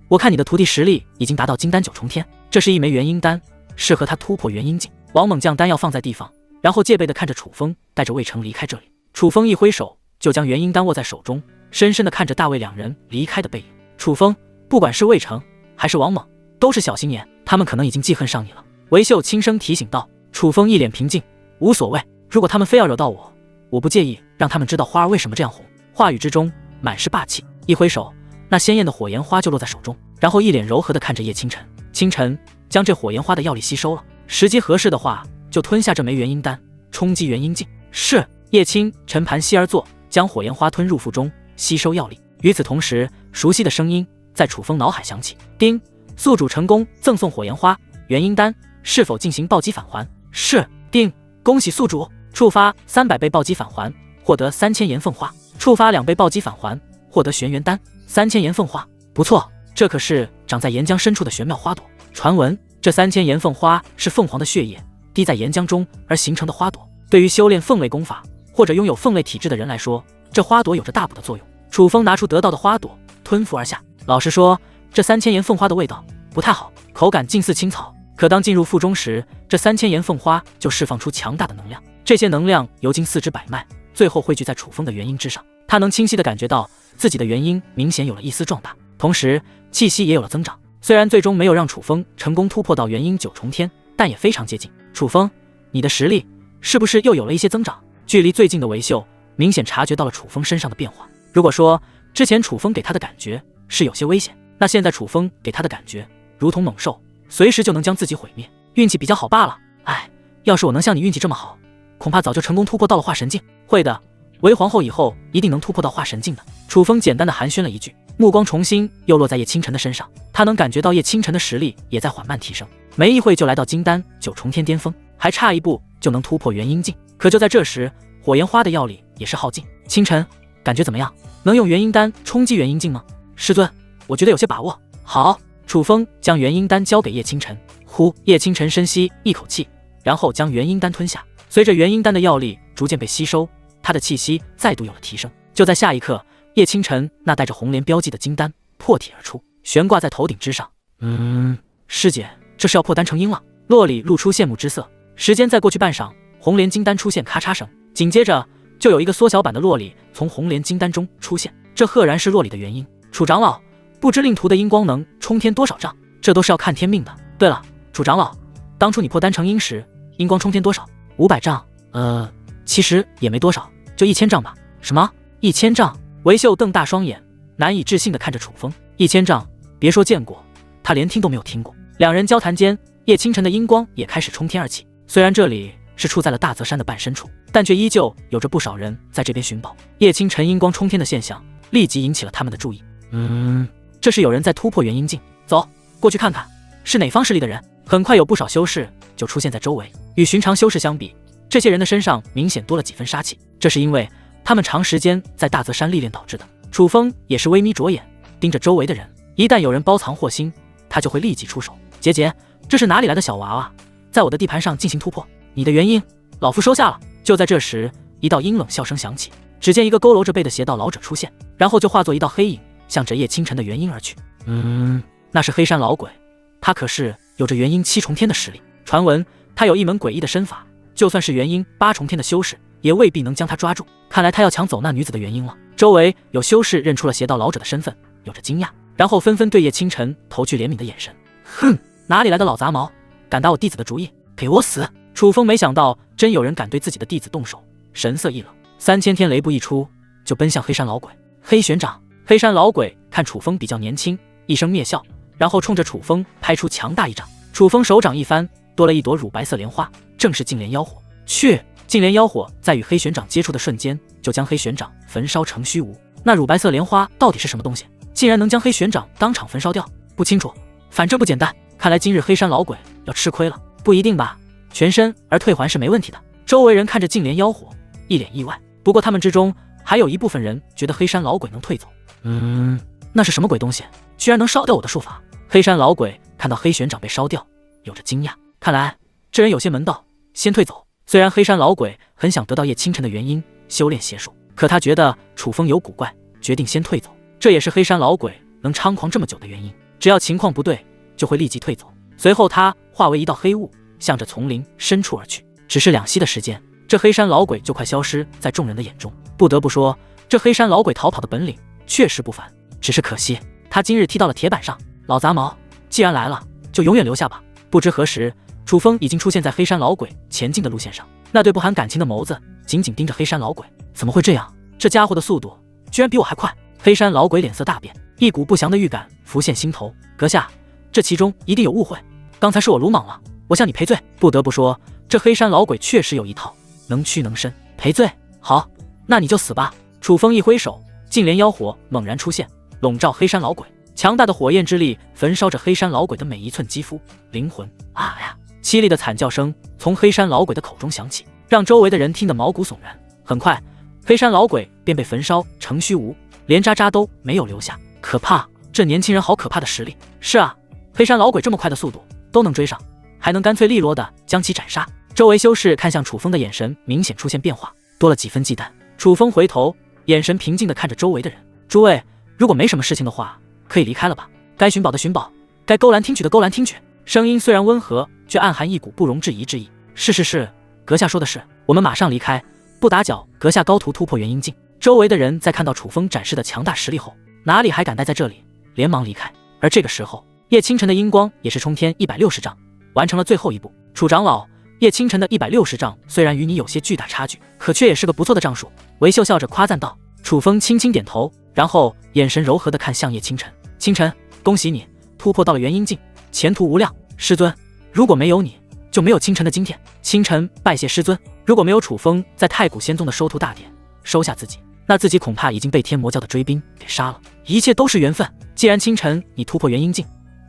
我看你的徒弟实力已经达到金丹9重天，这是一枚元婴丹，适合他突破元婴境。王猛将丹药放在地方，然后戒备地看着楚风带着魏成离开这里。楚风一挥手，就将元婴丹握在手中，深深地看着大魏两人离开的背影。楚风，不管是魏成还是王猛，都是小心眼，他们可能已经记恨上你了。韦秀轻声提醒道。楚风一脸平静，无所谓，如果他们非要惹到我，我不介意让他们知道花儿为什么这样红。话语之中满是霸气，一挥手，那鲜艳的火焰花就落在手中，然后一脸柔和地看着叶清晨。清晨将这火焰花的药力吸收了，时机合适的话，就吞下这枚元婴丹，冲击元婴境。是。叶清晨盘膝而坐，将火焰花吞入腹中，吸收药力。与此同时，熟悉的声音在楚风脑海响起：丁，宿主成功赠送火焰花、元婴丹，是否进行暴击返还？是。丁，恭喜宿主，触发300倍暴击返还，获得3000炎凤花；触发2倍暴击返还，获得玄元丹3000炎凤花。不错，这可是长在岩浆深处的玄妙花朵。传闻这3000炎凤花是凤凰的血液滴在岩浆中而形成的花朵，对于修炼凤类功法或者拥有凤类体质的人来说，这花朵有着大补的作用。楚风拿出得到的花朵，吞服而下。老实说，这3000炎凤花的味道不太好，口感近似青草。可当进入腹中时，这3000炎凤花就释放出强大的能量，这些能量由经4肢百脉，最后汇聚在楚风的元婴之上。他能清晰地感觉到自己的元婴明显有了一丝壮大，同时气息也有了增长。虽然最终没有让楚风成功突破到元婴9重天，但也非常接近。楚风，你的实力是不是又有了一些增长？距离最近的韦秀明显察觉到了楚风身上的变化。如果说之前楚风给他的感觉是有些危险，那现在楚风给他的感觉如同猛兽，随时就能将自己毁灭。运气比较好罢了。哎，要是我能像你运气这么好，恐怕早就成功突破到了化神境。会的，韦皇后以后一定能突破到化神境的。楚风简单的寒暄了一句，目光重新又落在叶清晨的身上。他能感觉到叶清晨的实力也在缓慢提升，没一会就来到金丹9重天巅峰，还差一步就能突破元婴境。可就在这时，火焰花的药力也是耗尽。清晨，感觉怎么样？能用元婴丹冲击元婴境吗？师尊，我觉得有些把握。好。楚风将元婴丹交给叶清晨，呼，叶清晨深吸一口气，然后将元婴丹吞下。随着元婴丹的药力逐渐被吸收，他的气息再度有了提升。就在下一刻，叶清晨那带着红莲标记的金丹破体而出，悬挂在头顶之上。师姐，这是要破丹成婴了。洛里露出羡慕之色。时间再过去半晌，红莲金丹出现咔嚓声，紧接着就有一个缩小版的洛里从红莲金丹中出现。这赫然是洛里的元婴。楚长老，不知令徒的阴光能冲天多少丈？这都是要看天命的。对了，楚长老，当初你破丹成婴时，阴光冲天多少？500丈。其实也没多少，就1000丈吧。什么？1000丈？韦秀瞪大双眼，难以置信地看着楚风。1000丈，别说见过，他连听都没有听过。两人交谈间，叶清晨的阴光也开始冲天而起。虽然这里是处在了大泽山的半深处，但却依旧有着不少人在这边寻宝。叶清晨阴光冲天的现象立即引起了他们的注意。这是有人在突破元婴境，走过去看看是哪方势力的人。很快有不少修士就出现在周围，与寻常修士相比，这些人的身上明显多了几分杀气，这是因为他们长时间在大泽山历练导致的。楚风也是微眯着眼盯着周围的人，一旦有人包藏祸心，他就会立即出手。杰杰，这是哪里来的小娃娃，在我的地盘上进行突破？你的元婴，老夫收下了。就在这时，一道阴冷笑声响起，只见一个佝偻着背的邪道老者出现，然后就化作一道黑影，向着叶清晨的元婴而去。那是黑山老鬼，他可是有着元婴7重天的实力。传闻他有一门诡异的身法，就算是元婴8重天的修士，也未必能将他抓住。看来他要抢走那女子的元婴了。周围有修士认出了邪道老者的身份，有着惊讶，然后纷纷对叶清晨投去怜悯的眼神。哼，哪里来的老杂毛，敢打我弟子的主意，给我死！楚风没想到真有人敢对自己的弟子动手，神色一冷，3000天雷步一出，就奔向黑山老鬼。黑玄掌！黑山老鬼看楚风比较年轻，一声灭笑，然后冲着楚风拍出强大一掌。楚风手掌一翻，多了一朵乳白色莲花，正是净莲妖火。去！净莲妖火在与黑玄掌接触的瞬间，就将黑玄掌焚烧成虚无。那乳白色莲花到底是什么东西，竟然能将黑玄掌当场焚烧掉？不清楚，反正不简单。看来今日黑山老鬼要吃亏了。不一定吧，全身而退还是没问题的。周围人看着净莲妖火，一脸意外。不过他们之中还有一部分人觉得黑山老鬼能退走。那是什么鬼东西，居然能烧掉我的术法？黑山老鬼看到黑玄掌被烧掉，有着惊讶。看来这人有些门道，先退走。虽然黑山老鬼很想得到叶清晨的元婴修炼邪术，可他觉得楚风有古怪，决定先退走。这也是黑山老鬼能猖狂这么久的原因，只要情况不对，就会立即退走。随后他化为一道黑雾，向着丛林深处而去。只是2息的时间，这黑山老鬼就快消失在众人的眼中。不得不说，这黑山老鬼逃跑的本领确实不凡，只是可惜他今日踢到了铁板上。老杂毛，既然来了，就永远留下吧。不知何时，楚风已经出现在黑山老鬼前进的路线上，那对不含感情的眸子紧紧盯着黑山老鬼。怎么会这样？这家伙的速度居然比我还快！黑山老鬼脸色大变，一股不祥的预感浮现心头。阁下，这其中一定有误会，刚才是我鲁莽了，我向你赔罪。不得不说，这黑山老鬼确实有一套，能屈能伸。赔罪？好，那你就死吧！楚风一挥手，净莲妖火猛然出现，笼罩黑山老鬼。强大的火焰之力焚烧着黑山老鬼的每一寸肌肤、灵魂。啊呀！凄厉的惨叫声从黑山老鬼的口中响起，让周围的人听得毛骨悚然。很快，黑山老鬼便被焚烧成虚无，连渣渣都没有留下。可怕！这年轻人好可怕的实力！是啊，黑山老鬼这么快的速度都能追上，还能干脆利落地将其斩杀。周围修士看向楚风的眼神明显出现变化，多了几分忌惮。楚风回头，眼神平静地看着周围的人：诸位，如果没什么事情的话，可以离开了吧？该寻宝的寻宝，该勾栏听曲的勾栏听曲。声音虽然温和，却暗含一股不容置疑之意。是，阁下说的是，我们马上离开，不打搅阁下高途突破元婴境。周围的人在看到楚风展示的强大实力后，哪里还敢待在这里，连忙离开。而这个时候，叶清晨的阴光也是冲天160丈，完成了最后一步。楚长老，叶清晨的160丈虽然与你有些巨大差距，可却也是个不错的丈数。韦秀笑着夸赞道。楚风轻轻点头，然后眼神柔和地看向叶清晨。清晨，恭喜你突破到了元婴境，前途无量。师尊，如果没有你，就没有清晨的今天。清晨拜谢师尊。如果没有楚风在太古仙宗的收徒大典收下自己，那自己恐怕已经被天魔教的追兵给杀了。一切都是缘分。既然清晨你突破元婴境，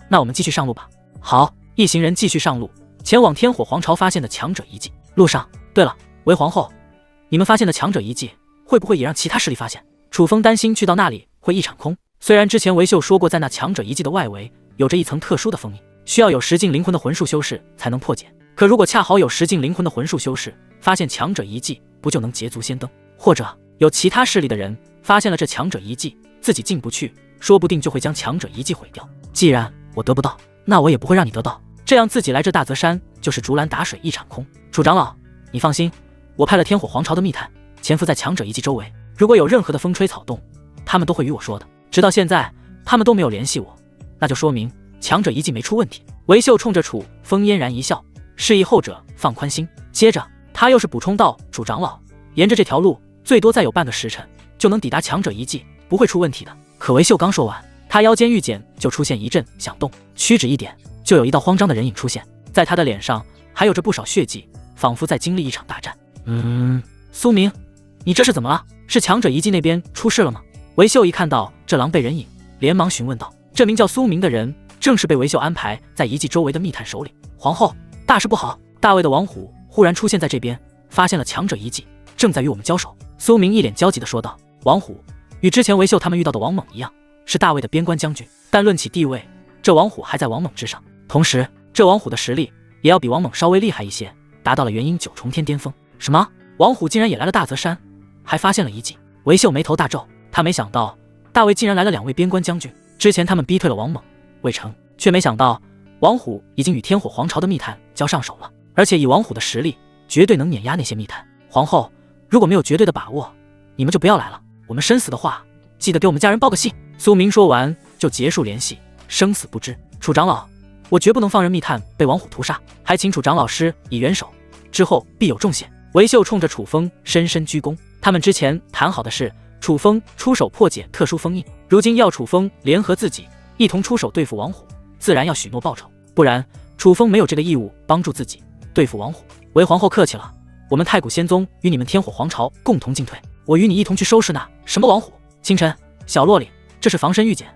那我们继续上路吧。好，一行人继续上路，前往天火皇朝发现的强者遗迹。路上，对了，韦皇后，你们发现的强者遗迹会不会也让其他势力发现？楚风担心去到那里会一场空。虽然之前韦秀说过，在那强者遗迹的外围有着一层特殊的封印，需要有10境灵魂的魂术修士才能破解。可如果恰好有10境灵魂的魂术修士发现强者遗迹，不就能捷足先登？或者有其他势力的人发现了这强者遗迹，自己进不去，说不定就会将强者遗迹毁掉。既然我得不到，那我也不会让你得到，这样自己来这大泽山就是竹篮打水一场空。楚长老，你放心，我派了天火皇朝的密探潜伏在强者遗迹周围，如果有任何的风吹草动，他们都会与我说的。直到现在他们都没有联系我，那就说明强者遗迹没出问题。韦秀冲着楚风嫣然一笑，示意后者放宽心。接着他又是补充道，楚长老，沿着这条路最多再有半个时辰就能抵达强者遗迹，不会出问题的。可韦秀刚说完，他腰间玉简就出现一阵响动，屈指一点，就有一道慌张的人影出现，在他的脸上还有着不少血迹，仿佛在经历一场大战。苏明，你这是怎么了？是强者遗迹那边出事了吗？韦秀一看到这狼狈人影，连忙询问道。这名叫苏明的人正是被韦秀安排在遗迹周围的密探首领。皇后，大事不好！大卫的王虎忽然出现在这边，发现了强者遗迹，正在与我们交手。苏明一脸焦急地说道。王虎与之前韦秀他们遇到的王猛一样，是大卫的边关将军，但论起地位，这王虎还在王猛之上。同时，这王虎的实力也要比王猛稍微厉害一些，达到了元婴9重天巅峰。什么？王虎竟然也来了大泽山，还发现了遗迹？韦秀眉头大皱，他没想到大卫竟然来了2位边关将军。之前他们逼退了王猛、魏成，却没想到王虎已经与天火皇朝的密探交上手了，而且以王虎的实力，绝对能碾压那些密探。皇后，如果没有绝对的把握，你们就不要来了。我们生死的话，记得给我们家人报个信。苏明说完就结束联系，生死不知。楚长老，我绝不能放任密探被王虎屠杀，还请楚长老师以援手，之后必有重谢。韦秀冲着楚风深深鞠躬。他们之前谈好的是楚风出手破解特殊封印，如今要楚风联合自己一同出手对付王虎，自然要许诺报酬，不然楚风没有这个义务帮助自己对付王虎。韦皇后客气了，我们太古仙宗与你们天火皇朝共同进退，我与你一同去收拾那什么王虎。清晨，小洛里，这是防身玉简，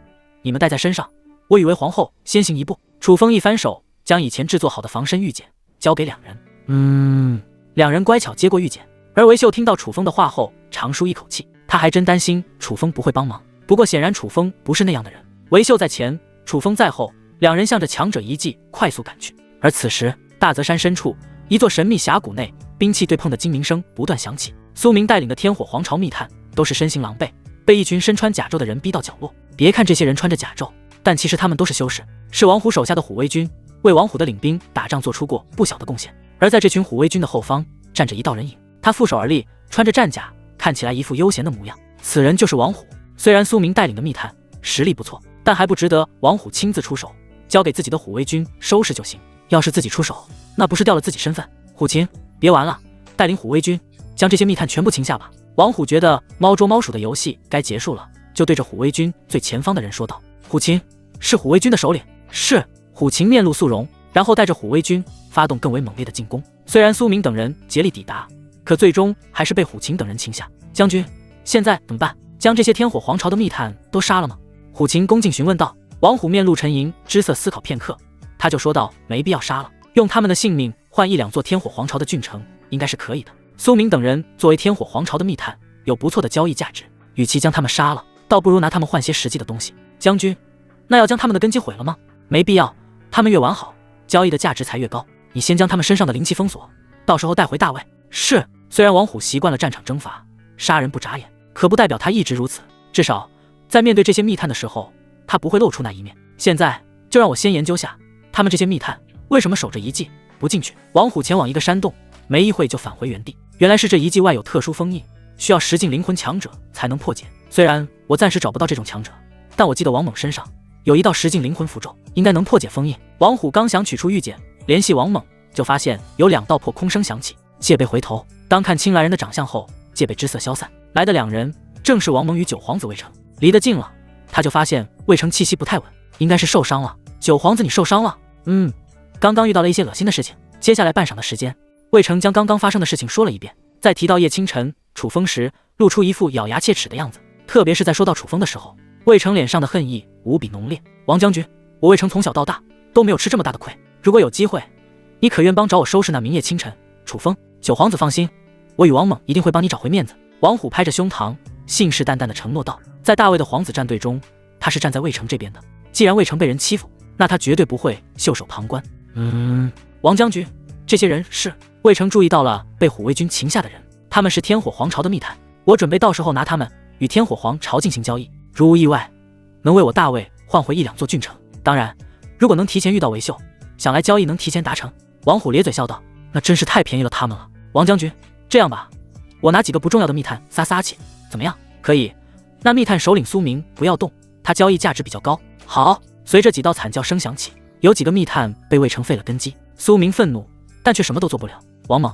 你们带在身上，我与韦皇后先行一步。楚风一翻手，将以前制作好的防身玉简交给2人。2人乖巧接过玉简。而韦秀听到楚风的话后，长舒一口气，他还真担心楚风不会帮忙，不过显然楚风不是那样的人。韦秀在前，楚风在后，2人向着强者遗迹快速赶去。而此时大泽山深处，一座神秘峡谷内，兵器对碰的精鸣声不断响起。苏明带领的天火皇朝密探都是身形狼狈，被一群身穿甲胄的人逼到角落。别看这些人穿着甲胄，但其实他们都是修士，是王虎手下的虎威军，为王虎的领兵打仗做出过不小的贡献。而在这群虎威军的后方站着一道人影，他负手而立，穿着战甲，看起来一副悠闲的模样。此人就是王虎。虽然苏明带领的密探实力不错，但还不值得王虎亲自出手，交给自己的虎威军收拾就行。要是自己出手，那不是掉了自己身份？虎琴，别玩了，带领虎威军将这些密探全部擒下吧。王虎觉得猫捉猫鼠的游戏该结束了，就对着虎威军最前方的人说道。虎琴，是虎威军的首领。是。虎琴面露肃容，然后带着虎威军发动更为猛烈的进攻。虽然苏明等人竭力抵达，可最终还是被虎琴等人擒下。将军，现在怎么办？将这些天火皇朝的密探都杀了吗？虎琴恭敬询问道。王虎面露沉吟，姿色思考片刻，他就说道，没必要杀了，用他们的性命换1-2座天火皇朝的郡城，应该是可以的。苏明等人作为天火皇朝的密探，有不错的交易价值，与其将他们杀了，倒不如拿他们换些实际的东西。将军，那要将他们的根基毁了吗？没必要，他们越完好，交易的价值才越高。你先将他们身上的灵气封锁，到时候带回大卫。是。虽然王虎习惯了战场征伐，杀人不眨眼，可不代表他一直如此。至少在面对这些密探的时候，他不会露出那一面。现在就让我先研究下他们这些密探为什么守着遗迹不进去。王虎前往一个山洞，没一会就返回原地。原来是这遗迹外有特殊封印，需要10境灵魂强者才能破解。虽然我暂时找不到这种强者，但我记得王猛身上有一道10境灵魂符咒，应该能破解封印。王虎刚想取出玉简联系王猛，就发现有2道破空声响起。戒备回头，当看清来人的长相后，戒备之色消散。来的2人正是王猛与九皇子魏成。离得近了，他就发现魏成气息不太稳，应该是受伤了。九皇子，你受伤了？刚刚遇到了一些恶心的事情。接下来半晌的时间，魏成将刚刚发生的事情说了一遍。在提到叶清晨、楚风时，露出一副咬牙切齿的样子。特别是在说到楚风的时候，魏成脸上的恨意无比浓烈。王将军，我魏成从小到大都没有吃这么大的亏，如果有机会，你可愿帮找我收拾那名叶清晨、楚风？九皇子放心，我与王猛一定会帮你找回面子。王虎拍着胸膛，信誓旦旦地承诺道。在大卫的皇子战队中，他是站在魏成这边的。既然魏成被人欺负，那他绝对不会袖手旁观。王将军，这些人是？魏成注意到了被虎威军擒下的人，他们是天火皇朝的密探，我准备到时候拿他们与天火皇朝进行交易，如无意外，能为我大魏换回1-2座郡城。当然，如果能提前遇到韦秀，想来交易能提前达成。王虎咧嘴笑道：“那真是太便宜了他们了。王将军，这样吧，我拿几个不重要的密探撒气，怎么样？”可以。那密探首领苏明不要动，他交易价值比较高。好。随着几道惨叫声响起，有几个密探被魏成废了根基。苏明愤怒，但却什么都做不了。王猛，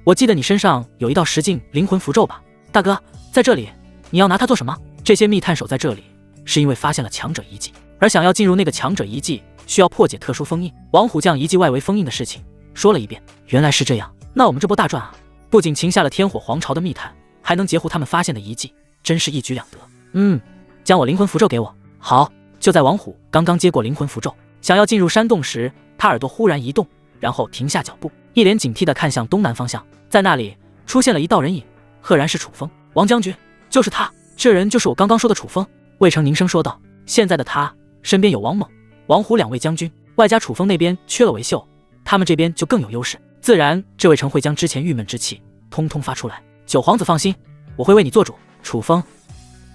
我记得你身上有一道10境灵魂符咒吧？大哥，在这里，你要拿它做什么？这些密探守在这里，是因为发现了强者遗迹，而想要进入那个强者遗迹，需要破解特殊封印。王虎将遗迹外围封印的事情说了一遍。原来是这样，那我们这波大赚啊！不仅擒下了天火皇朝的密探，还能截胡他们发现的遗迹，真是一举两得。将我灵魂符咒给我。好。就在王虎刚刚接过灵魂符咒，想要进入山洞时，他耳朵忽然移动，然后停下脚步，一脸警惕地看向东南方向。在那里出现了一道人影，赫然是楚风。王将军，就是他，这人就是我刚刚说的楚风。魏成凝声说道。现在的他身边有王猛、王虎2位将军，外加楚风那边缺了韦秀，他们这边就更有优势。自然，这魏成会将之前郁闷之气通通发出来。九皇子放心，我会为你做主。楚风，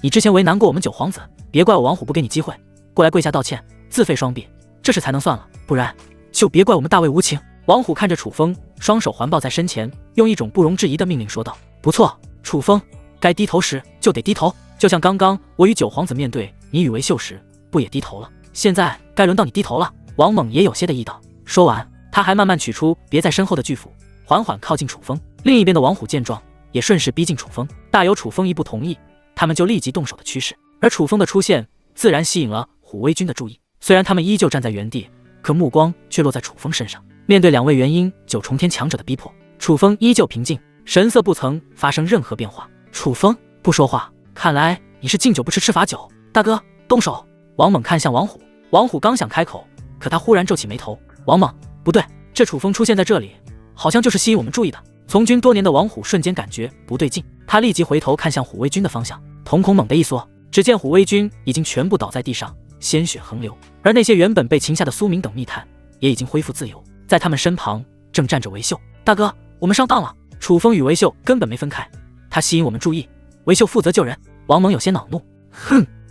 你之前为难过我们九皇子，别怪我王虎不给你机会。过来跪下道歉，自废双臂，这事才能算了，不然就别怪我们大魏无情。王虎看着楚风，双手环抱在身前，用一种不容置疑的命令说道：“不错，楚风，该低头时就得低头，就像刚刚我与九皇子面对你与韦秀时，不也低头了？现在该轮到你低头了。”王猛也有些的意道。说完，他还慢慢取出别在身后的巨斧，缓缓靠近楚风。另一边的王虎见状，也顺势逼近楚风。大有楚风一不同意，他们就立即动手的趋势。而楚风的出现，自然吸引了虎威军的注意，虽然他们依旧站在原地，可目光却落在楚风身上。面对2位元婴9重天强者的逼迫，楚风依旧平静，神色不曾发生任何变化。楚风不说话，看来你是敬酒不吃吃罚酒。大哥，动手！王猛看向王虎，王虎刚想开口，可他忽然皱起眉头。王猛，不对，这楚风出现在这里，好像就是吸引我们注意的。从军多年的王虎瞬间感觉不对劲，他立即回头看向虎威军的方向，瞳孔猛地一缩，只见虎威军已经全部倒在地上，鲜血横流，而那些原本被擒下的苏明等密探也已经恢复自由，在他们身旁正站着韦秀。大哥，我们上当了，楚风与韦秀根本没分开，他吸引我们注意，韦秀负责救人。王猛有些恼怒，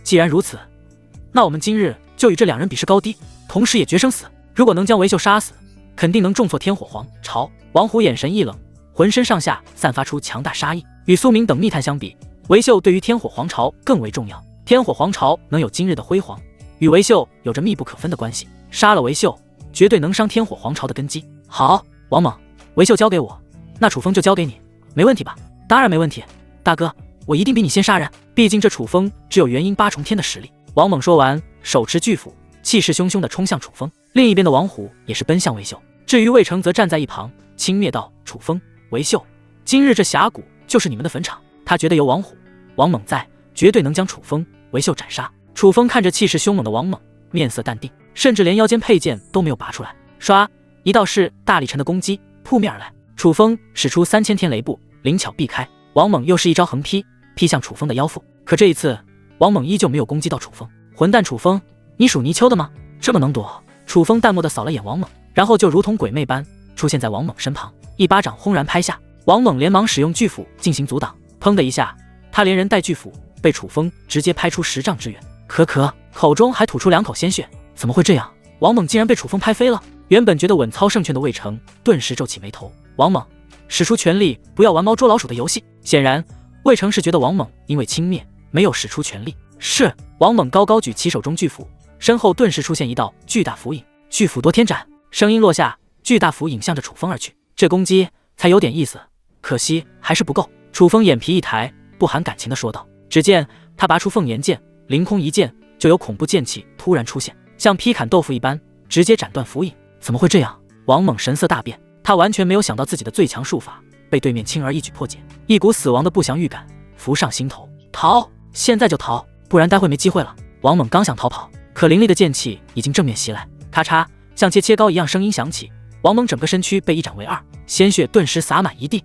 既然如此，那我们今日就与这2人比试高低，同时也决生死。如果能将韦秀杀死，肯定能重挫天火皇朝。王虎眼神一冷，浑身上下散发出强大杀意。与苏明等密探相比，韦秀对于天火皇朝更为重要，天火皇朝能有今日的辉煌，与韦秀有着密不可分的关系。杀了韦秀，绝对能伤天火皇朝的根基。好，王猛，韦秀交给我，那楚风就交给你，没问题吧？当然没问题，大哥，我一定比你先杀人，毕竟这楚风只有元婴8重天的实力。王猛说完，手持巨斧，气势汹汹地冲向楚风。另一边的王虎也是奔向韦秀，至于魏成则站在一旁，轻蔑道：“楚风、韦秀，今日这峡谷就是你们的坟场。”他觉得有王虎、王猛在，绝对能将楚风、韦秀斩杀。楚风看着气势凶猛的王猛，面色淡定，甚至连腰间佩剑都没有拔出来。唰，一道势大力沉的攻击扑面而来，楚风使出3000天雷步，灵巧避开。王猛又是一招横劈，劈向楚风的腰腹。可这一次，王猛依旧没有攻击到楚风。混蛋楚风，你属泥鳅的吗？这么能躲？楚风淡漠地扫了眼王猛，然后就如同鬼魅般出现在王猛身旁，一巴掌轰然拍下。王猛连忙使用巨斧进行阻挡，砰的一下，他连人带巨斧被楚风直接拍出10丈之远，口中还吐出2口鲜血。怎么会这样？王猛竟然被楚风拍飞了！原本觉得稳操胜券的魏成顿时皱起眉头。王猛，使出全力，不要玩猫捉老鼠的游戏。显然，魏成是觉得王猛因为轻蔑，没有使出全力。是，王猛高高举起手中巨斧，身后顿时出现一道巨大斧影。巨斧夺天斩，声音落下，巨大斧影向着楚风而去。这攻击才有点意思，可惜还是不够。楚风眼皮一抬，不含感情地说道。只见他拔出凤炎剑，凌空一剑，就有恐怖剑气突然出现，像劈砍豆腐一般，直接斩断斧影。怎么会这样？王猛神色大变，他完全没有想到自己的最强术法被对面轻而易举破解，一股死亡的不祥预感浮上心头。逃！现在就逃，不然待会没机会了。王猛刚想逃跑，可凌厉的剑气已经正面袭来，咔嚓，像切糕一样声音响起，王猛整个身躯被一斩为2，鲜血顿时洒满一地。